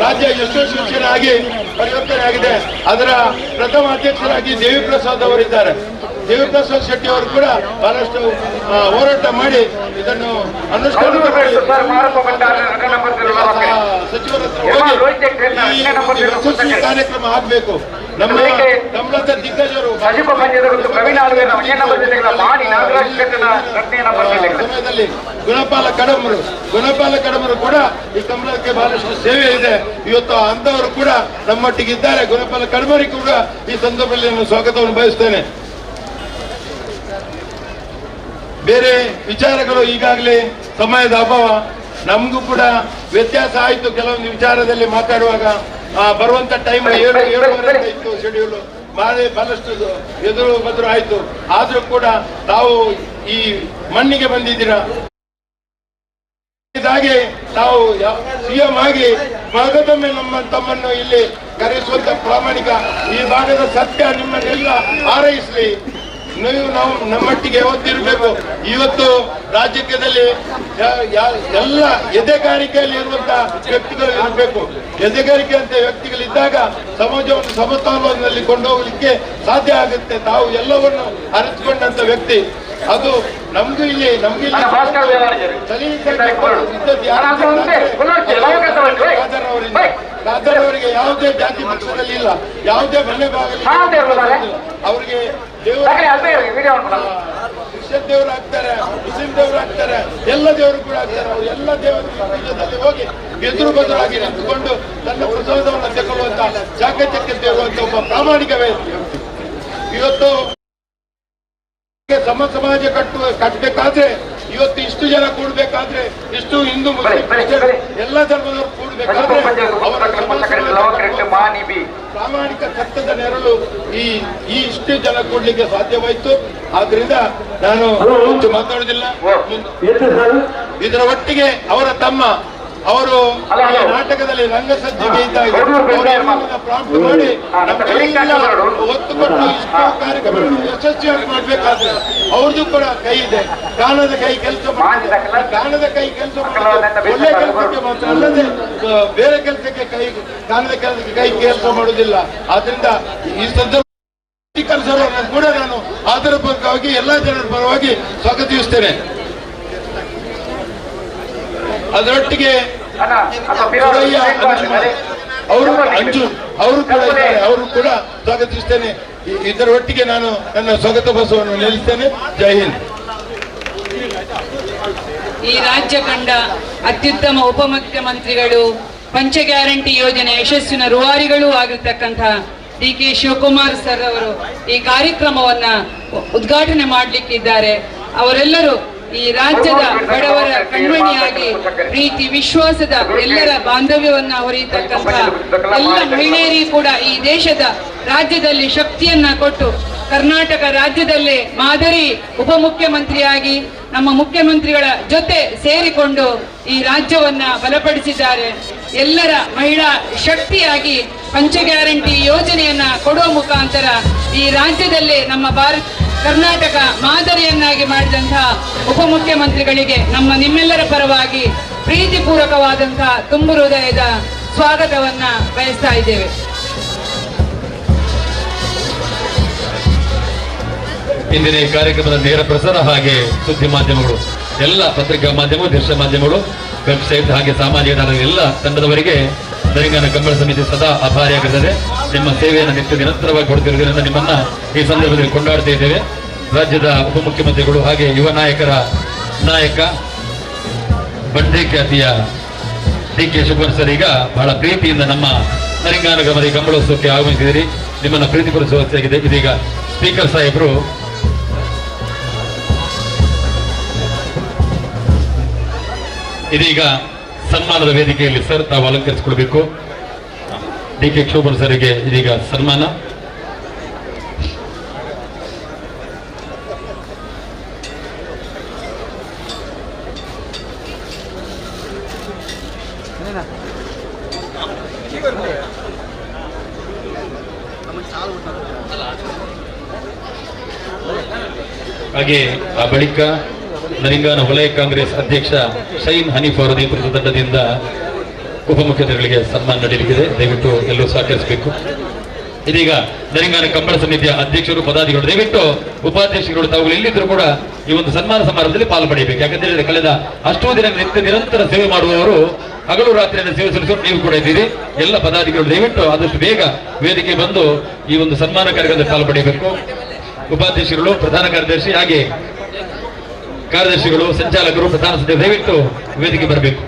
[SPEAKER 2] ರಾಜ್ಯ ಯಶಸ್ವಿ ಆಗಿ ಪರಿವರ್ತನೆ ಆಗಿದೆ. ಅದರ ಪ್ರಥಮ ಅಧ್ಯಕ್ಷರಾಗಿ ದೇವಿಪ್ರಸಾದ್ ಅವರಿದ್ದಾರೆ. ದೇವಿಪ್ರಸಾದ್ ಶೆಟ್ಟಿ ಅವರು ಕೂಡ ಬಹಳಷ್ಟು ಹೋರಾಟ ಮಾಡಿ ಇದನ್ನು ಅನುಷ್ಠಾನ ಸಚಿವರ ಯಶಸ್ವಿ ಕಾರ್ಯಕ್ರಮ ಆಗಬೇಕು. ನಮ್ಮ ಕಂಬಳದ ದಿಗ್ಗಜರು ಸಮಯದಲ್ಲಿ ಗುಣಪಾಲ ಕಡಮರು ಕೂಡ ಈ ಕಂಬಳಕ್ಕೆ ಬಹಳಷ್ಟು ಸೇವೆ ಇದೆ. ಇವತ್ತು ಅಂತವರು ಕೂಡ ನಮ್ಮೊಟ್ಟಿಗಿದ್ದಾರೆ. ಗುಣಪಾಲ ಕಡಮರಿಗೆ ಕೂಡ ಈ ಸಂದರ್ಭದಲ್ಲಿ ನಾನು ಸ್ವಾಗತವನ್ನು ಬಯಸ್ತೇನೆ. ಬೇರೆ ವಿಚಾರಗಳು ಈಗಾಗಲೇ ಸಮಯದ ಅಭಾವ, ನಮಗೂ ಕೂಡ ವ್ಯತ್ಯಾಸ ಆಯಿತು. ಕೆಲವೊಂದು ವಿಚಾರದಲ್ಲಿ ಮಾತಾಡುವಾಗ ಬರುವಂತ ಟೈಮ್ 7:30 ಇತ್ತು ಶೆಡ್ಯೂಲ್, ಬಹಳಷ್ಟು ಎದುರು ಬದುರು ಆಯ್ತು. ಆದ್ರೂ ಕೂಡ ತಾವು ಈ ಮಣ್ಣಿಗೆ ಬಂದಿದ್ದೀರಾ. ಇದಾಗಿ ತಾವು ಸಿಎಂ ಆಗಿ ಮಗದೊಮ್ಮೆ ತಮ್ಮನ್ನು ಇಲ್ಲಿ ಕರೆಸುವಂತ ಪ್ರಾಮಾಣಿಕ ಈ ಭಾಗದ ಸತ್ಯ ನಿಮ್ಮನ್ನೆಲ್ಲ ಹಾರೈಸಲಿ. ನಾವು ನಮ್ಮೊಟ್ಟಿಗೆ ಯಾವತ್ತಿರಬೇಕು. ಇವತ್ತು ರಾಜಕೀಯದಲ್ಲಿ ಎಲ್ಲ ಎದೆಗಾರಿಕೆಯಲ್ಲಿ ಇರುವಂತಹ ವ್ಯಕ್ತಿಗಳು ಇರಬೇಕು. ಎದೆಗಾರಿಕೆ ಅಂತ ವ್ಯಕ್ತಿಗಳಿದ್ದಾಗ ಸಮಾಜವನ್ನು ಸಮತೋಲನದಲ್ಲಿ ಕೊಂಡೋಗ್ಲಿಕ್ಕೆ ಸಾಧ್ಯ ಆಗುತ್ತೆ. ತಾವು ಎಲ್ಲವನ್ನು ಅರಿತುಕೊಂಡಂತ ವ್ಯಕ್ತಿ ಅದು ನಮ್ಗೂ ಇಲ್ಲಿ ಖಾದರ್ ಅವರಿಗೆ ಯಾವುದೇ ಜಾತಿ ಪಕ್ಷದಲ್ಲಿ ಇಲ್ಲ, ಯಾವುದೇ ಮನೆ ಭಾಗದಲ್ಲಿ ಅವರಿಗೆ ಕ್ರಿಶ್ಚಿಯನ್ ದೇವರು ಆಗ್ತಾರೆ, ಮುಸ್ಲಿಂ ದೇವರು ಆಗ್ತಾರೆ, ಎಲ್ಲ ದೇವರು ಕೂಡ ಆಗ್ತಾರೆ. ಅವರು ಎಲ್ಲ ದೇವರಲ್ಲಿ ಹೋಗಿ ಎದುರು ಬದುರಾಗಿ ನಿಂತುಕೊಂಡು ತನ್ನ ಪ್ರಸಾದವನ್ನು ತಗೊಳ್ಳುವಂತ ಜಾಗತಿಕ ದೇವರು ಅಂತ ಒಬ್ಬ ಪ್ರಾಮಾಣಿಕ ವ್ಯಕ್ತಿ. ಇವತ್ತು ಸಮಾಜ ಕಟ್ಟಬೇಕಾದ್ರೆ ಇವತ್ತು ಇಷ್ಟು ಜನ ಕೂಡಬೇಕಾದ್ರೆ, ಇಷ್ಟು ಹಿಂದೂ ಎಲ್ಲ ಧರ್ಮದವರು ಕೂಡಬೇಕಾದ್ರೆ ಪ್ರಾಮಾಣಿಕ ಸತ್ಯದ ನೆರಳು ಈ ಇಷ್ಟು ಜನ ಕೂಡ್ಲಿಕ್ಕೆ ಸಾಧ್ಯವಾಯಿತು. ಆದ್ರಿಂದ ನಾನು ಮಾತಾಡುವುದಿಲ್ಲ. ಇದರ ಒಟ್ಟಿಗೆ ಅವರ ತಮ್ಮ ಅವರು ನಾಟಕದಲ್ಲಿ ರಂಗಸಜ್ಜಿಗೆ ಇದ್ದಾಗ ಪ್ರಾಂಪ್ಟ್ ಮಾಡಿ ಒತ್ತು ಕೊಟ್ಟು ಇಷ್ಟು ಕಾರ್ಯಕ್ರಮ ಯಶಸ್ವಿಯಾಗಿ ಮಾಡ್ಬೇಕಾದ್ರೆ ಅವ್ರದ್ದು ಕೂಡ ಕೈ ಇದೆ. ಕಾಣದ ಕೈ ಕೆಲಸ ಕಾಣದ ಕೈ ಕೆಲಸ ಒಳ್ಳೆ ಕೆಲಸಕ್ಕೆ ಮಾತ್ರ ಅಲ್ಲದೆ ಬೇರೆ ಕೆಲಸಕ್ಕೆ ಕಾಣದ ಕೆಲಸಕ್ಕೆ ಕೈ ಕೆಲಸ ಮಾಡುವುದಿಲ್ಲ. ಆದ್ರಿಂದ ಈ ಸಂದರ್ಭ ಕೂಡ ನಾನು ಆದರ ಪರವಾಗಿ ಎಲ್ಲಾ ಜನರ ಪರವಾಗಿ ಸ್ವಾಗತಿಸುತ್ತೇನೆ. ಅದರೊಟ್ಟಿಗೆ ಅವರು ಕೂಡ ಸ್ವಾಗತಿಸ್ತೇನೆ. ಇದರ ಒಟ್ಟಿಗೆ ನಾನು ನನ್ನ ಸ್ವಾಗತ ಬಸವನ್ನು ನಿಲ್ಲಿಸ್ತೇನೆ. ಜೈ ಹಿಂದ್.
[SPEAKER 5] ಈ ರಾಜ್ಯ ಕಂಡ ಅತ್ಯುತ್ತಮ ಉಪಮುಖ್ಯಮಂತ್ರಿಗಳು, ಪಂಚ ಗ್ಯಾರಂಟಿ ಯೋಜನೆ ಯಶಸ್ವಿನ ರೂವಾರಿಗಳೂ ಆಗಿರ್ತಕ್ಕಂಥ DK ಶಿವಕುಮಾರ್ ಸರ್ ಅವರು ಈ ಕಾರ್ಯಕ್ರಮವನ್ನ ಉದ್ಘಾಟನೆ ಮಾಡಲಿಕ್ಕಿದ್ದಾರೆ. ಅವರೆಲ್ಲರೂ ಈ ರಾಜ್ಯದ ಬಡವರ ಕಣ್ಮಣಿಯಾಗಿ ಪ್ರೀತಿ ವಿಶ್ವಾಸದ ಎಲ್ಲರ ಬಾಂಧವ್ಯವನ್ನ ಹೊರೆಯತಕ್ಕಂಥ ಎಲ್ಲ ಮಹಿಳೆಯರಿಗೂ ಕೂಡ ಈ ದೇಶದ ರಾಜ್ಯದಲ್ಲಿ ಶಕ್ತಿಯನ್ನ ಕೊಟ್ಟು ಕರ್ನಾಟಕ ರಾಜ್ಯದಲ್ಲೇ ಮಾದರಿ ಉಪಮುಖ್ಯಮಂತ್ರಿಯಾಗಿ ನಮ್ಮ ಮುಖ್ಯಮಂತ್ರಿಗಳ ಜೊತೆ ಸೇರಿಕೊಂಡು ಈ ರಾಜ್ಯವನ್ನ ಬಲಪಡಿಸಿದ್ದಾರೆ. ಎಲ್ಲರ ಮಹಿಳಾ ಶಕ್ತಿಯಾಗಿ ಪಂಚ ಗ್ಯಾರಂಟಿ ಯೋಜನೆಯನ್ನ ಕೊಡುವ ಮುಖಾಂತರ ಈ ರಾಜ್ಯದಲ್ಲೇ ನಮ್ಮ ಕರ್ನಾಟಕ ಮಾದರಿಯನ್ನಾಗಿ ಮಾಡಿದಂತಹ ಉಪಮುಖ್ಯಮಂತ್ರಿಗಳಿಗೆ ನಿಮ್ಮೆಲ್ಲರ ಪರವಾಗಿ ಪ್ರೀತಿಪೂರ್ವಕವಾದಂತಹ ತುಂಬು ಹೃದಯದ ಸ್ವಾಗತವನ್ನ ಬಯಸ್ತಾ ಇದ್ದೇವೆ.
[SPEAKER 6] ಇಂದಿನ ಈ ಕಾರ್ಯಕ್ರಮದ ನೇರ ಪ್ರಸಾರ ಹಾಗೆ ಸುದ್ದಿ ಮಾಧ್ಯಮಗಳು, ಎಲ್ಲ ಪತ್ರಿಕಾ ಮಾಧ್ಯಮಗಳು, ದೃಶ್ಯ ಮಾಧ್ಯಮಗಳು, ವೆಬ್ಸೈಟ್ ಹಾಗೆ ಸಾಮಾಜಿಕ ಜಾಲತಾಣಗಳ ಎಲ್ಲ ತಂಡದವರಿಗೆ ತೆಲಂಗಾಣ ಕಂಬಳ ಸಮಿತಿ ಸದಾ ಆಭಾರಿಯಾಗಿರುತ್ತದೆ. ನಿಮ್ಮ ಸೇವೆಯನ್ನು ನಿತ್ಯ ನಿರಂತರವಾಗಿ ಕೊಡುತ್ತಿರುವುದರಿಂದ ನಿಮ್ಮನ್ನ ಈ ಸಂದರ್ಭದಲ್ಲಿ ಕೊಂಡಾಡ್ತಾ ಇದ್ದೇವೆ. ರಾಜ್ಯದ ಉಪಮುಖ್ಯಮಂತ್ರಿಗಳು ಹಾಗೆ ಯುವ ನಾಯಕ ಬಂಡೆ ಖ್ಯಾತಿಯ DK ಶಿವಕುಮಾರ್ ಸರ್ ಈಗ ಬಹಳ ಪ್ರೀತಿಯಿಂದ ನಮ್ಮ ತೆಲಂಗಾಣ ಗ್ರಾಮದ ಕಂಬಳೋತ್ಸವಕ್ಕೆ ಆಗಮಿಸಿದಿರಿ. ನಿಮ್ಮನ್ನ ಪ್ರೀತಿಪಡಿಸುವಂತಾಗಿದೆ. ಇದೀಗ ಸ್ಪೀಕರ್ ಸಾಹೇಬರು ಇದೀಗ ಸನ್ಮಾನದ ವೇದಿಕೆಯಲ್ಲಿ ಸರ್ ತಾವು ಅಲಂಕರಿಸಿಕೊಳ್ಬೇಕು. DK ಶೋಭನ್ ಸರ್ಗೆ ಇದೀಗ ಸನ್ಮಾನ. ಹಾಗೆ ಆ ಬಳಿಕ ನರಿಂಗಾನ ವಲಯ ಕಾಂಗ್ರೆಸ್ ಅಧ್ಯಕ್ಷ ಶೈನ್ ಹನೀಫ್ ಅವರ ನೇತೃತ್ವದ ತಂಡದಿಂದ ಉಪಮುಖ್ಯಮಂತ್ರಿಗಳಿಗೆ ಸನ್ಮಾನ ನಡೆಯಲಿದೆ. ದಯವಿಟ್ಟು ಎಲ್ಲರೂ ಸಹಕರಿಸಬೇಕು. ಇದೀಗ ನರಿಂಗಾನ ಕಂಬಳ ಸಮಿತಿಯ ಅಧ್ಯಕ್ಷರು ಪದಾಧಿಕಾರಿಗಳು ದಯವಿಟ್ಟು ಉಪಾಧ್ಯಕ್ಷರುಗಳು ತಾವು ಎಲ್ಲಿದ್ರು ಕೂಡ ಈ ಒಂದು ಸನ್ಮಾನ ಸಮಾರಂಭದಲ್ಲಿ ಪಾಲ್ಪಡಬೇಕು. ಯಾಕಂದ್ರೆ ಕಳೆದ ಅಷ್ಟೋ ದಿನ ನಿರಂತರ ಸೇವೆ ಮಾಡುವವರು ಹಗಲು ರಾತ್ರಿಯನ್ನು ಸೇವೆ ಸಲ್ಲಿಸೋರು ನೀವು ಕೂಡ ಇದ್ದೀರಿ. ಎಲ್ಲ ಪದಾಧಿಕಾರಿಗಳು ದಯವಿಟ್ಟು ಆದಷ್ಟು ಬೇಗ ವೇದಿಕೆ ಬಂದು ಈ ಒಂದು ಸನ್ಮಾನ ಕಾರ್ಯಕ್ರಮದಲ್ಲಿ ಪಾಲ್ಪಡಬೇಕು. ಉಪಾಧ್ಯಕ್ಷರುಗಳು, ಪ್ರಧಾನ ಕಾರ್ಯದರ್ಶಿ, ಹಾಗೆ ಕಾರ್ಯದರ್ಶಿಗಳು, ಸಂಚಾಲಕರು, ಪ್ರಧಾನ ಸಚಿವರು ದಯವಿಟ್ಟು ವೇದಿಕೆ ಬರಬೇಕು.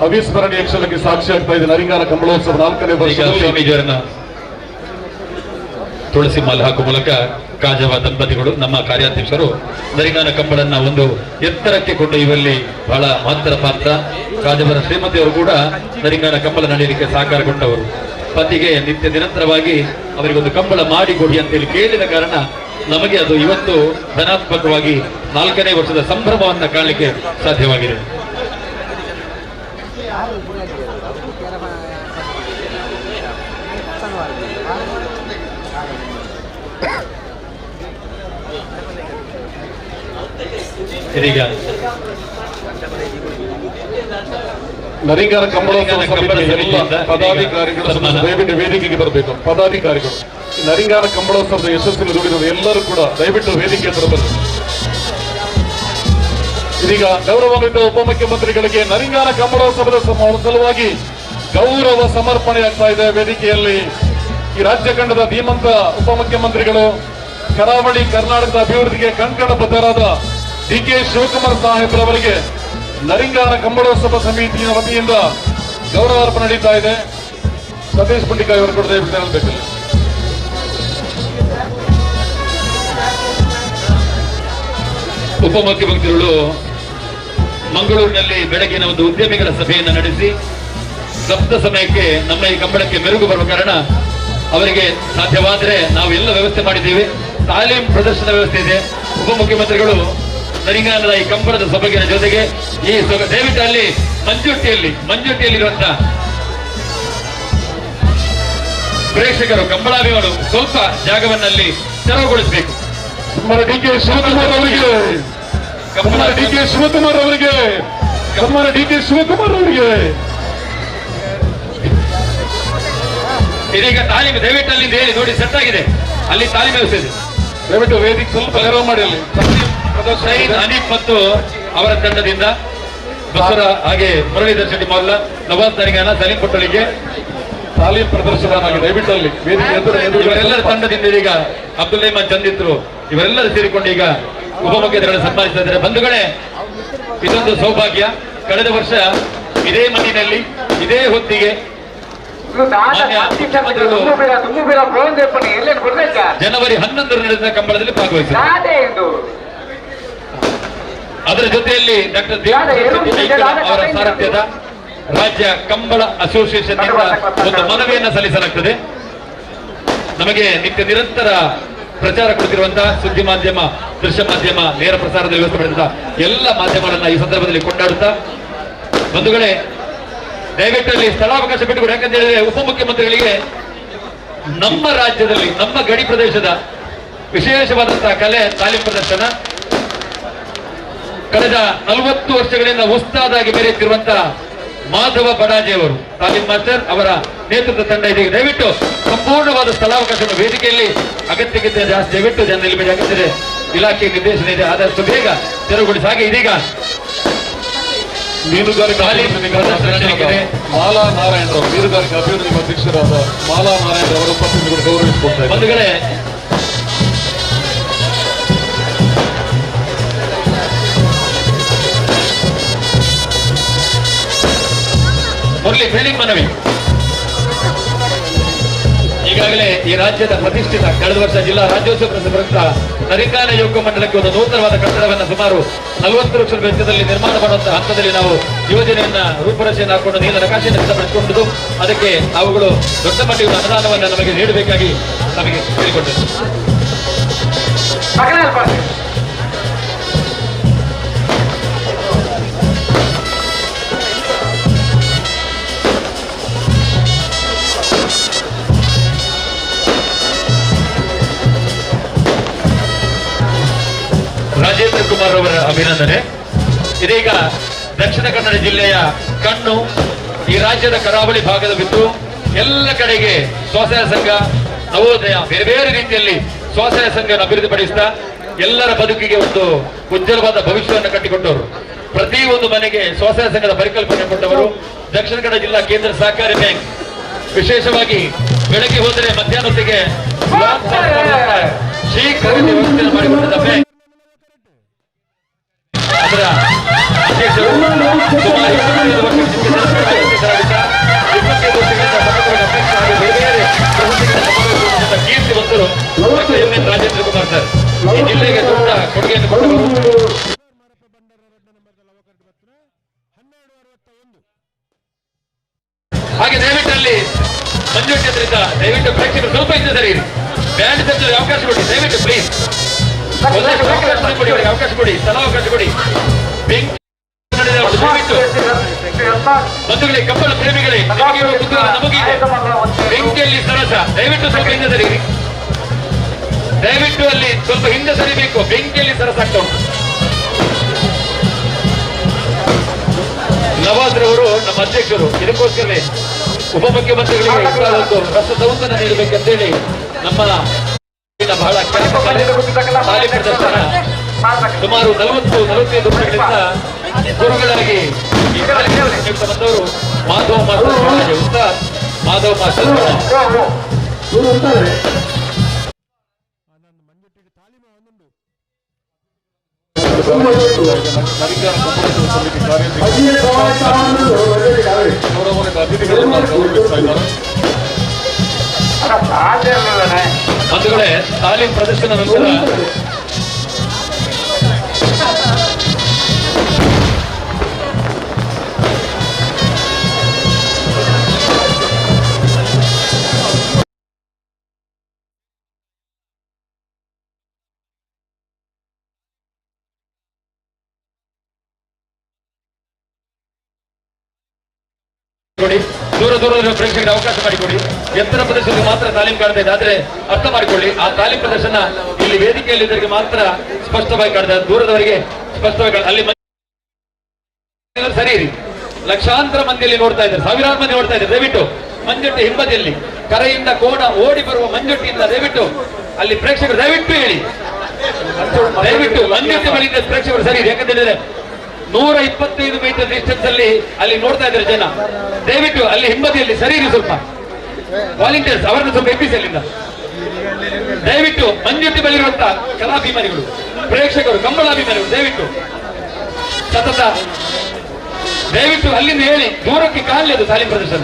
[SPEAKER 2] ಅವಿಸ್ಮರಣೀಯ ಕ್ಷಣಕ್ಕೆ ಸಾಕ್ಷಿ ಆಗ್ತಾ ಇದೆ ನರಿಂಗಾನ ಕಂಬಳೋತ್ಸವ 4ನೇ ವರ್ಷ.
[SPEAKER 6] ಸ್ವಾಮೀಜಿಯವರನ್ನ ತುಳಸಿ ಮಾಲೆ ಹಾಕುವ ಮೂಲಕ ಕಾಜವ ದಂಪತಿಗಳು, ನಮ್ಮ ಕಾರ್ಯಾಧ್ಯಕ್ಷರು, ನರಿಂಗಾನ ಕಂಬಳನ್ನ ಒಂದು ಎತ್ತರಕ್ಕೆ ಕೊಂಡೊಯ್ಯುವಲ್ಲಿ ಬಹಳ ಮಹತ್ತರ ಪಾತ್ರ. ಕಾಜವರ ಶ್ರೀಮತಿಯವರು ಕೂಡ ನರಿಂಗಾನ ಕಂಬಳ ನಡೆಯಲಿಕ್ಕೆ ಸಹಕಾರ ಕೊಟ್ಟವರು. ಪತಿಗೆ ನಿತ್ಯ ನಿರಂತರವಾಗಿ ಅವರಿಗೊಂದು ಕಂಬಳ ಮಾಡಿಕೊಡಿ ಅಂತೇಳಿ ಕೇಳಿದ ಕಾರಣ ನಮಗೆ ಅದು ಇವತ್ತು ಧನಾತ್ಮಕವಾಗಿ 4ನೇ ವರ್ಷದ ಸಂಭ್ರಮವನ್ನ ಕಾಣಲಿಕ್ಕೆ ಸಾಧ್ಯವಾಗಿದೆ. ಇದೀಗ
[SPEAKER 2] ನರಿಂಗಾನ ಕಂಬಳೋತ್ಸವ ಸಮಿತಿಯ ಎಲ್ಲ ಪದಾಧಿಕಾರಿಗಳು ದಯವಿಟ್ಟು ವೇದಿಕೆಗೆ ಬರಬೇಕು. ಪದಾಧಿಕಾರಿಗಳು ನರಿಂಗಾನ ಕಂಬಳೋತ್ಸವದ ಯಶಸ್ಸಿನ ದುಡಿದ ಎಲ್ಲರೂ ಕೂಡ ದಯವಿಟ್ಟು ವೇದಿಕೆ ಬರಬೇಕು. ಇದೀಗ ಗೌರವಾನ್ವಿತ ಉಪಮುಖ್ಯಮಂತ್ರಿಗಳಿಗೆ ನರಿಂಗಾನ ಕಂಬಳೋತ್ಸವದ ಸಲುವಾಗಿ ಗೌರವ ಸಮರ್ಪಣೆ ಆಗ್ತಾ ಇದೆ. ವೇದಿಕೆಯಲ್ಲಿ ಈ ರಾಜ್ಯ ಖಂಡದ ಧೀಮಂತ ಉಪಮುಖ್ಯಮಂತ್ರಿಗಳು, ಕರಾವಳಿ ಕರ್ನಾಟಕದ ಅಭಿವೃದ್ಧಿಗೆ ಕಂಕಣ ಬದ್ಧರಾದ DK ಶಿವಕುಮಾರ್ ಸಾಹೇಬ್ರವರಿಗೆ ನರಿಂಗಾನ ಕಂಬಳೋತ್ಸವ ಸಮಿತಿಯ ವತಿಯಿಂದ ಗೌರವಾರ್ಪಣೆ ನಡೀತಾ ಇದೆ. ಸತೀಶ್ ಪುಂಡಿಕಾಯಿ ಅವರು ಕೂಡ ದಯವಿಟ್ಟು ಹೇಳಬೇಕು.
[SPEAKER 6] ಉಪಮುಖ್ಯಮಂತ್ರಿಗಳು ಮಂಗಳೂರಿನಲ್ಲಿ ಬೆಳಗಿನ ಒಂದು ಉದ್ಯಮಿಗಳ ಸಭೆಯನ್ನು ನಡೆಸಿ ಸಪ್ತ ಸಮಯಕ್ಕೆ ನಮ್ಮ ಈ ಕಂಬಳಕ್ಕೆ ಮೆರುಗು ಬರುವ ಕಾರಣ ಅವರಿಗೆ ಸಾಧ್ಯವಾದರೆ ನಾವು ಎಲ್ಲ ವ್ಯವಸ್ಥೆ ಮಾಡಿದ್ದೇವೆ. ತಾಲೀಮ್ ಪ್ರದರ್ಶನ ವ್ಯವಸ್ಥೆ ಇದೆ. ಉಪಮುಖ್ಯಮಂತ್ರಿಗಳು ನರಿಂಗಾನದ ಈ ಕಂಬಳದ ಸೊಬಗಿನ ಜೊತೆಗೆ ಈ ದಯವಿಟ್ಟು ಅಲ್ಲಿ ಮಂಜುಟ್ಟಿಯಲ್ಲಿರುವಂತಹ ಪ್ರೇಕ್ಷಕರು, ಕಂಬಳಾಭಿಮಾನಿಗಳು ಸ್ವಲ್ಪ ಜಾಗವನ್ನಲ್ಲಿ ತೆರವುಗೊಳಿಸಬೇಕು.
[SPEAKER 2] DK ಶಿವಕುಮಾರ್ ಅವರಿಗೆ, DK ಶಿವಕುಮಾರ್ ಅವರಿಗೆ, DK ಶಿವಕುಮಾರ್ ಅವರಿಗೆ
[SPEAKER 6] ಇದೀಗ ತಾಲೀಮು ದಯವಿಟ್ಟು ಅಲ್ಲಿ ಹೇಳಿ ನೋಡಿ, ಸೆಟ್ ಆಗಿದೆ, ಅಲ್ಲಿ ತಾಲೀಮು ವ್ಯವಸ್ಥೆ ಇದೆ.
[SPEAKER 2] ದಯವಿಟ್ಟು ವೇದಿಕೆ ಸ್ವಲ್ಪ ನೆರವು ಮಾಡಿ. ಅಲ್ಲಿ
[SPEAKER 6] ಶಹೀದ್ ಹನೀಫ್ ಮತ್ತು ಅವರ ತಂಡದಿಂದ ಬಸರ, ಹಾಗೆ ಮುರಳೀಧರ್ ಶೆಟ್ಟಿ ಮೊಲ್ಲ, ನವಾಜ್ ನರಿಂಗಾನ, ಸಲೀಂ ಪುಟ್ಟಳಿಗೆ
[SPEAKER 2] ತಾಲೀಮ್ ಪ್ರದರ್ಶನ ಆಗಿದೆ. ದಯವಿಟ್ಟು ಅಲ್ಲಿ ವೇದಿಕೆ
[SPEAKER 6] ಇವರೆಲ್ಲರ ತಂಡದಿಂದ ಇದೀಗ ಅಬ್ದುಲ್ ರೆಹಮಾನ್ ಚಂದಿತ್ರು ಇವರೆಲ್ಲರೂ ಸೇರಿಕೊಂಡು ಈಗ ಉಪಮುಖ್ಯಮಂತ್ರಿಗಳನ್ನು ಸನ್ಮಾನಿಸ್ತಾ ಇದ್ದಾರೆ. ಬಂಧುಗಳೇ, ಇದೊಂದು ಸೌಭಾಗ್ಯ. ಕಳೆದ ವರ್ಷ ಇದೇ ಮಣ್ಣಿನಲ್ಲಿ ಇದೇ ಹೊತ್ತಿಗೆ ಜನವರಿ 11 ನಡೆದ ಕಂಬಳದಲ್ಲಿ ಭಾಗವಹಿಸಿದರು. ಅದರ ಜೊತೆಯಲ್ಲಿ ಡಾಕ್ಟರ್ ಅವರ ಸಾರಥ್ಯದ ರಾಜ್ಯ ಕಂಬಳ ಅಸೋಸಿಯೇಷನ್ ನಿಂದ ಒಂದು ಮನವಿಯನ್ನು ಸಲ್ಲಿಸಲಾಗುತ್ತದೆ. ನಮಗೆ ನಿತ್ಯ ನಿರಂತರ ಪ್ರಚಾರ ಕೊಡುತ್ತಿರುವಂತಹ ಸುದ್ದಿ ಮಾಧ್ಯಮ, ದೃಶ್ಯ ಮಾಧ್ಯಮ, ನೇರ ಪ್ರಸಾರದಲ್ಲಿ ವ್ಯವಸ್ಥೆ ಮಾಡಿದಂತಹ ಎಲ್ಲ ಮಾಧ್ಯಮಗಳನ್ನ ಈ ಸಂದರ್ಭದಲ್ಲಿ ಕೊಂಡಾಡುತ್ತಾ, ಬಂಧುಗಳೇ ದಯವಿಟ್ಟು ಅಲ್ಲಿ ಸ್ಥಳಾವಕಾಶ ಬಿಟ್ಟುಕೊಡಿ. ಯಾಕಂತ ಹೇಳಿದ್ರೆ ಉಪಮುಖ್ಯಮಂತ್ರಿಗಳಿಗೆ ನಮ್ಮ ರಾಜ್ಯದಲ್ಲಿ, ನಮ್ಮ ಗಡಿ ಪ್ರದೇಶದ ವಿಶೇಷವಾದಂತಹ ಕಲೆ ತಾಲೀಮ್ ಪ್ರದರ್ಶನ ಕಳೆದ 40 ವರ್ಷಗಳಿಂದ ಉಸ್ತಾದಾಗಿ ಬೆರೆಯುತ್ತಿರುವಂತಹ ಮಾಧವ ಬಡಾಜಿ ಅವರು, ತಾಲೀಮ್ ಮಾಸ್ಟರ್ ಅವರ ನೇತೃತ್ವ ತಂಡ ಇದೀಗ ದಯವಿಟ್ಟು ಸಂಪೂರ್ಣವಾದ ಸ್ಥಳಾವಕಾಶವನ್ನು ವೇದಿಕೆಯಲ್ಲಿ ಅಗತ್ಯಕ್ಕಿಂತ ಜಾಸ್ತಿ ದಯವಿಟ್ಟು ಜನ ನಿಲ್ಲಬೇಕಾಗುತ್ತದೆ. ಇಲಾಖೆ ನಿರ್ದೇಶನ ಇದೆ, ಆದಷ್ಟು ಬೇಗ ತೆರವುಗೊಳಿಸಿ. ಹಾಗೆ ಇದೀಗ
[SPEAKER 2] ಮೀನುಗಾರಿಕೆ ಮಾಲಾ ನಾರಾಯಣರಾವ್, ಮೀನುಗಾರಿಕೆ ಅಭಿವೃದ್ಧಿ ಅಧ್ಯಕ್ಷರಾದ ಮಾಲಾ ನಾರಾಯಣ ಅವರ ಉಪಸ್ಥಿತಿಗಳು ಗೌರವಿಸಿಕೊಳ್ತಾರೆ.
[SPEAKER 6] ಬಂಧುಗಳೇ, ಮುರಳಿ ಬಿಲ್ಡಿಂಗ್ ಮನವಿ. ಈಗ ಈಗಾಗಲೇ ಈ ರಾಜ್ಯದ ಪ್ರತಿಷ್ಠಿತ ಕಳೆದ ವರ್ಷ ಜಿಲ್ಲಾ ರಾಜ್ಯೋತ್ಸವ ಪ್ರಯುಕ್ತ ನರಿಂಗಾನ ಯುವಕ ಮಂಡಲಕ್ಕೆ ಒಂದು ನೂತನವಾದ ಕಟ್ಟಡವನ್ನು ಸುಮಾರು 40 ಲಕ್ಷ ವೆಚ್ಚದಲ್ಲಿ ನಿರ್ಮಾಣ ಮಾಡುವಂತಹ ಹಂತದಲ್ಲಿ ನಾವು ಯೋಜನೆಯನ್ನ ರೂಪುರೇಷೆಯನ್ನು ಹಾಕೊಂಡು ನೀಲ ನಕಾಶೆಯನ್ನು ಸಿದ್ಧಪಡಿಸಿಕೊಂಡು ಅದಕ್ಕೆ ಅವುಗಳು ದೊಡ್ಡ ಮಟ್ಟಿನ ಅನುದಾನವನ್ನು ನಮಗೆ ನೀಡಬೇಕಾಗಿ ನಮಗೆ ಕೇಳಿಕೊಂಡಿದ್ದು. ರಾಜೇಂದ್ರ ಕುಮಾರ್ ಅವರ ಅಭಿನಂದನೆ. ಇದೀಗ ದಕ್ಷಿಣ ಕನ್ನಡ ಜಿಲ್ಲೆಯ ಕಣ್ಣು ಈ ರಾಜ್ಯದ ಕರಾವಳಿ ಭಾಗದ ಬಿದ್ದು ಎಲ್ಲ ಕಡೆಗೆ ಸ್ವಸಹಾಯ ಸಂಘ, ನವೋದಯ, ಬೇರೆ ಬೇರೆ ರೀತಿಯಲ್ಲಿ ಸ್ವಸಹಾಯ ಸಂಘ ಅಭಿವೃದ್ಧಿಪಡಿಸಿದ ಎಲ್ಲರ ಬದುಕಿಗೆ ಒಂದು ಉಜ್ವಲವಾದ ಭವಿಷ್ಯವನ್ನು ಕಟ್ಟಿಕೊಟ್ಟವರು. ಪ್ರತಿ ಒಂದು ಮನೆಗೆ ಸ್ವಸಹಾಯ ಸಂಘದ ಪರಿಕಲ್ಪನೆ ಕೊಟ್ಟವರು ದಕ್ಷಿಣ ಕನ್ನಡ ಜಿಲ್ಲಾ ಕೇಂದ್ರ ಸಹಕಾರಿ ಬ್ಯಾಂಕ್. ವಿಶೇಷವಾಗಿ ಬೆಳಗ್ಗೆ ಹೋದರೆ ಮಧ್ಯಾಹ್ನ ಹೊತ್ತಿಗೆ ಶೀಘ್ರಗತಿ ವ್ಯವಸ್ಥೆಯನ್ನು ಮಾಡಿಕೊಟ್ಟಿದ್ದ ಬ್ಯಾಂಕ್. ಅದರ ಅಧ್ಯಕ್ಷರು ಸುಮಾರು 25 ವರ್ಷಗಳಿಂದ 25 ವರ್ಷಗಳಿಂದ ಅಧ್ಯಕ್ಷ ಹಾಗೂ ಬೇರೆ ಬೇರೆ ಪ್ರವೃತ್ತಿಗಳ ಕೀರ್ತಿವಂತರು doctor M N Rajendra Kumar sir ಈ ಜಿಲ್ಲೆಗೆ ದೊಡ್ಡ ಕೊಡುಗೆಯನ್ನು ಕೊಟ್ಟವರು. ಹಾಗೆ ದಯವಿಟ್ಟು ಅಲ್ಲಿ ಮಂಜುಟ್ಟಿ ಹತ್ರಿದ್ದ ದಯವಿಟ್ಟು ಪ್ರೇಕ್ಷಕರು ಸ್ವಲ್ಪ ಇದ್ದ ಸರಿ ಬ್ಯಾಂಡ್ ಸೆಂಟರ್ ಅವಕಾಶ ಕೊಡಿ ದಯವಿಟ್ಟು ಪ್ಲೀಸ್. ಅವಕಾಶ ಕೊಡಿ, ಸ್ಥಳಾವಕಾಶ ಕೊಡಿ. ಬಂಧುಗಳೇ, ಕಪ್ಪಳ ಪ್ರೇಮಿಗಳೇ, ನಮಗಿದೆ ಬೆಂಕಿಯಲ್ಲಿ ಸರಸ. ದಯವಿಟ್ಟು ಸ್ವಲ್ಪ ಹಿಂದೆ ಸರಿರಿ, ದಯವಿಟ್ಟು ಅಲ್ಲಿ ಸ್ವಲ್ಪ ಹಿಂದೆ ಸರಿಬೇಕು. ಬೆಂಕಿಯಲ್ಲಿ ಸರಸ ಆಗ್ತಾ ಉಂಟು. ನವಾಜ್ ರವರು ನಮ್ಮ ಅಧ್ಯಕ್ಷರು, ಇದಕ್ಕೋಸ್ಕರವೇ ಉಪಮುಖ್ಯಮಂತ್ರಿಗಳಿಗೆ ಒಂದು ರಸದೌತಣ ನೀಡಬೇಕಂತೇಳಿ ನಮ್ಮ ಬಹಳ ಶಾಲೆ ಪ್ರದರ್ಶನ ಸುಮಾರು 40-45 ವರ್ಷಗಳಿಂದ ಗುರುಗಳಾಗಿ ಈ ಕಾರ್ಯಕ್ರಮಕ್ಕೆ ಬಂದವರು ಮಾಧವ ಮಾಸ್ಟರ್ ಉಸ್ತಾದ್ ಮಾಧವ ಮಾಸ್ಟರ್. ಬಂಧುಗಳೇ, ತಾಲೀಮ್ ಪ್ರದರ್ಶನ ನಂತರ ಕೊಡಿ, ದೂರ ದೂರದ ಪ್ರೇಕ್ಷಕರಿಗೆ ಅವಕಾಶ ಮಾಡಿಕೊಡಿ. ಎತ್ತರ ಪ್ರದರ್ಶನಕ್ಕೆ ಮಾತ್ರ ತಾಲೀಮ್ ಕಾಣ್ತಾ ಇದೆ, ಆದ್ರೆ ಅರ್ಥ ಮಾಡಿಕೊಳ್ಳಿ, ಆ ತಾಲೀಮ್ ಪ್ರದರ್ಶನ ಇಲ್ಲಿ ವೇದಿಕೆಯಲ್ಲಿದ್ದವರಿಗೆ ಮಾತ್ರ ಸ್ಪಷ್ಟವಾಗಿ ಕಾಣ್ತಾ ಇದೆ, ದೂರದವರಿಗೆ ಸ್ಪಷ್ಟವಾಗಿ ಅಲ್ಲಿ ಸರಿ ಇರಿ. ಲಕ್ಷಾಂತರ ಮಂದಿಯಲ್ಲಿ ನೋಡ್ತಾ ಇದ್ದಾರೆ, ಸಾವಿರಾರು ಮಂದಿ ನೋಡ್ತಾ ಇದ್ದಾರೆ. ದಯವಿಟ್ಟು ಮಂಜುಟ್ಟಿ ಹಿಂಬದಿಯಲ್ಲಿ ಕರೆಯಿಂದ ಕೋಣ ಓಡಿ ಬರುವ ಮಂಜುಟ್ಟಿಯಿಂದ ದಯವಿಟ್ಟು ಅಲ್ಲಿ ಪ್ರೇಕ್ಷಕರು ದಯವಿಟ್ಟು ಹೇಳಿ, ದಯವಿಟ್ಟು ಮಂಜುಟ್ಟಿ ಬಳಿಯಿಂದ ಪ್ರೇಕ್ಷಕರು ಸರಿ ಇರಿ. ಯಾಕಂತೇಳಿದ್ರೆ 125 ಮೀಟರ್ ಡಿಸ್ಟೆನ್ಸ್ ಅಲ್ಲಿ ಅಲ್ಲಿ ನೋಡ್ತಾ ಇದ್ದಾರೆ ಜನ. ದಯವಿಟ್ಟು ಅಲ್ಲಿ ಹಿಂಬದಿಯಲ್ಲಿ ಸರಿ ಇರಿ, ಸ್ವಲ್ಪ ವಾಲಂಟಿಯರ್ಸ್ ಅವರನ್ನು ಸ್ವಲ್ಪ ಎಬ್ಬಿಸಿ ಅಲ್ಲಿಂದ. ದಯವಿಟ್ಟು ಮಂಜುಟ್ಟಿ ಬಳಿರುವಂತ ಕಲಾಭಿಮಾನಿಗಳು, ಪ್ರೇಕ್ಷಕರು, ಕಂಬಳಾಭಿಮಾನಿಗಳು ದಯವಿಟ್ಟು ಸತತ ದಯವಿಟ್ಟು ಅಲ್ಲಿಂದ ಹೇಳಿ, ದೂರಕ್ಕೆ ಕಾಣಲಿ ಅದು ತಾಲೀಮ್ ಪ್ರದರ್ಶನ.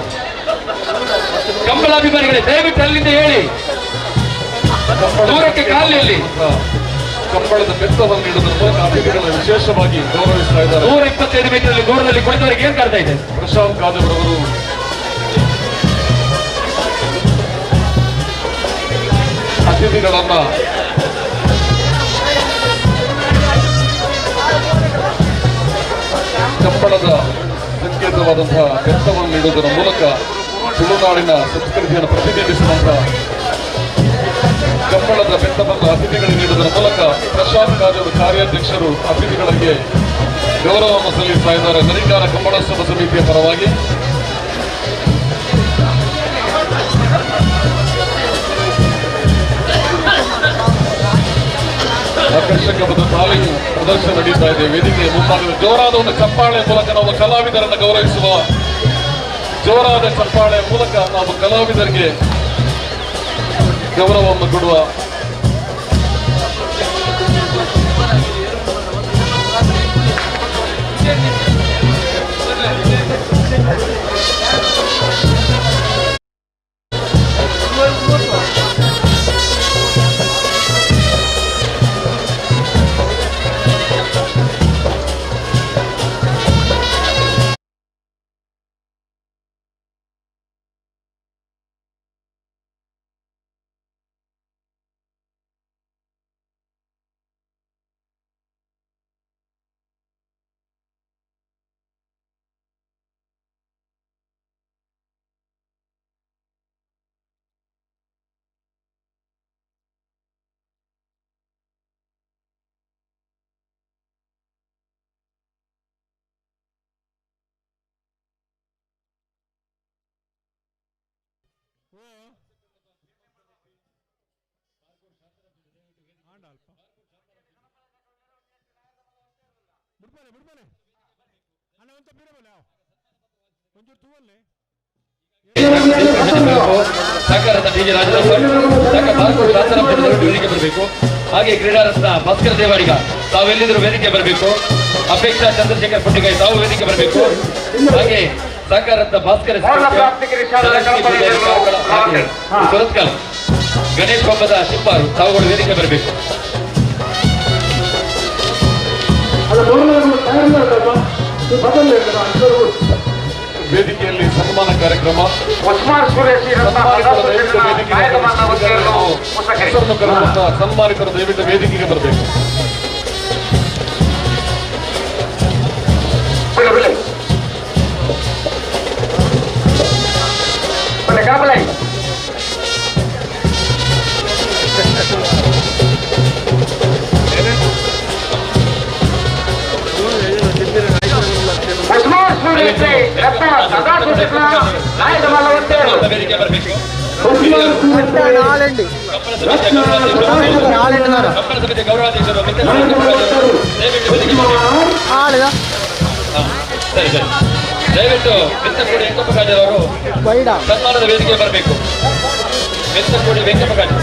[SPEAKER 6] ಕಂಬಳಾಭಿಮಾನಿಗಳೇ ದಯವಿಟ್ಟು ಅಲ್ಲಿಂದ ಹೇಳಿ, ದೂರಕ್ಕೆ ಕಾಣಲಿ. ಅಲ್ಲಿ
[SPEAKER 2] ಕಂಬಳದ ಬೆತ್ತವನ್ನು ನೀಡುವುದರ ಮೂಲಕ ಅತಿಥಿಗಳನ್ನು ವಿಶೇಷವಾಗಿ ಗೌರವಿಸ್ತಾ ಇದ್ದಾರೆ.
[SPEAKER 6] 125 ಮೀಟರ್ ದೂರದಲ್ಲಿ ಕುಳಿತವರಿಗೆ ಏನ್ ಕಾಣ್ತಾ ಇದೆ?
[SPEAKER 2] ಪ್ರಶಾಂತ್ ಕಾದೇವ್ರವರು ಅತಿಥಿಗಳನ್ನ ಕಂಬಳದ ಸಂಕೇತವಾದಂತಹ ಬೆತ್ತವನ್ನು ನೀಡುವುದರ ಮೂಲಕ ತುಳುನಾಡಿನ ಸಂಸ್ಕೃತಿಯನ್ನು ಪ್ರತಿನಿಧಿಸುವಂತಹ ಕಂಬಳದ ಬೆತ್ತವನ್ನು ಅತಿಥಿಗಳಿಗೆ ನೀಡುವುದರ ಮೂಲಕ ಪ್ರಶಾಂತ್ ಕಾದೇವ್ರ ಕಾರ್ಯಾಧ್ಯಕ್ಷರು ಅತಿಥಿಗಳಿಗೆ ಗೌರವವನ್ನು ಸಲ್ಲಿಸ್ತಾ ಇದ್ದಾರೆ. ನರಿಂಗಾನ ಕಂಬಳೋತ್ಸವ ಸಮಿತಿಯ ಪರವಾಗಿ ಆಕರ್ಷಕವಾದ ತಾಲೀಮು ಪ್ರದರ್ಶನ ನಡೀತಾ ಇದೆ. ವೇದಿಕೆಯ ಮುಂಭಾಗದಲ್ಲಿ ಜೋರಾದ ಒಂದು ಚಪ್ಪಾಳೆ ಮೂಲಕ ನಾವು ಕಲಾವಿದರನ್ನು ಗೌರವಿಸುವ, ಜೋರಾದ ಚಪ್ಪಾಳೆ ಮೂಲಕ ನಾವು ಕಲಾವಿದರಿಗೆ ಗೌರವವನ್ನು ಕೊಡುವ
[SPEAKER 6] ಸಾಕಾರದ ಡಿ.ಜಿ. ರಾಜೇಂದ್ರ ವೇದಿಕೆ ಬರಬೇಕು. ಹಾಗೆ ಕ್ರೀಡಾ ರತ್ನ ಭಾಸ್ಕರ ದೇವಾಡಿಗ ತಾವೆಲ್ಲಿದ್ರು ವೇದಿಕೆ ಬರಬೇಕು. ಅಪೇಕ್ಷಾ ಚಂದ್ರಶೇಖರ್ ಪುಟ್ಟಿಗಾಯಿ ತಾವು ವೇದಿಕೆ ಬರಬೇಕು. ಹಾಗೆ ಸಹಕಾರ ರತ್ನ ಭಾಸ್ಕರ ಸುರತ್ಕಲ್ ಗಣೇಶ್ ಹಬ್ಬದ ಶಿಪ್ಪಾರು ತಾವುಗಳು ವೇದಿಕೆ ಬರಬೇಕು.
[SPEAKER 2] ವೇದಿಕೆಯಲ್ಲಿ ಸನ್ಮಾನ ಕಾರ್ಯಕ್ರಮ ಸನ್ಮಾನಿತರು ದಯವಿಟ್ಟು ವೇದಿಕೆಗೆ ಬರಬೇಕು.
[SPEAKER 6] ವೇದಿಕೆ ಬರಬೇಕು. ಸಮಿತಿ ಗೌರವಾಧ್ಯಕ್ಷರು ಸರಿ ಸರಿ ದಯವಿಟ್ಟು ಮೆತ್ತಕೋಡಿ ವೆಂಕಪ್ಪಗಾಜರ್ ಅವರು ಸನ್ಮಾನದ ವೇದಿಕೆ ಬರಬೇಕು. ಮೆತ್ತಕೋಡಿ ವೆಂಕಪ್ಪಗಾಜರ್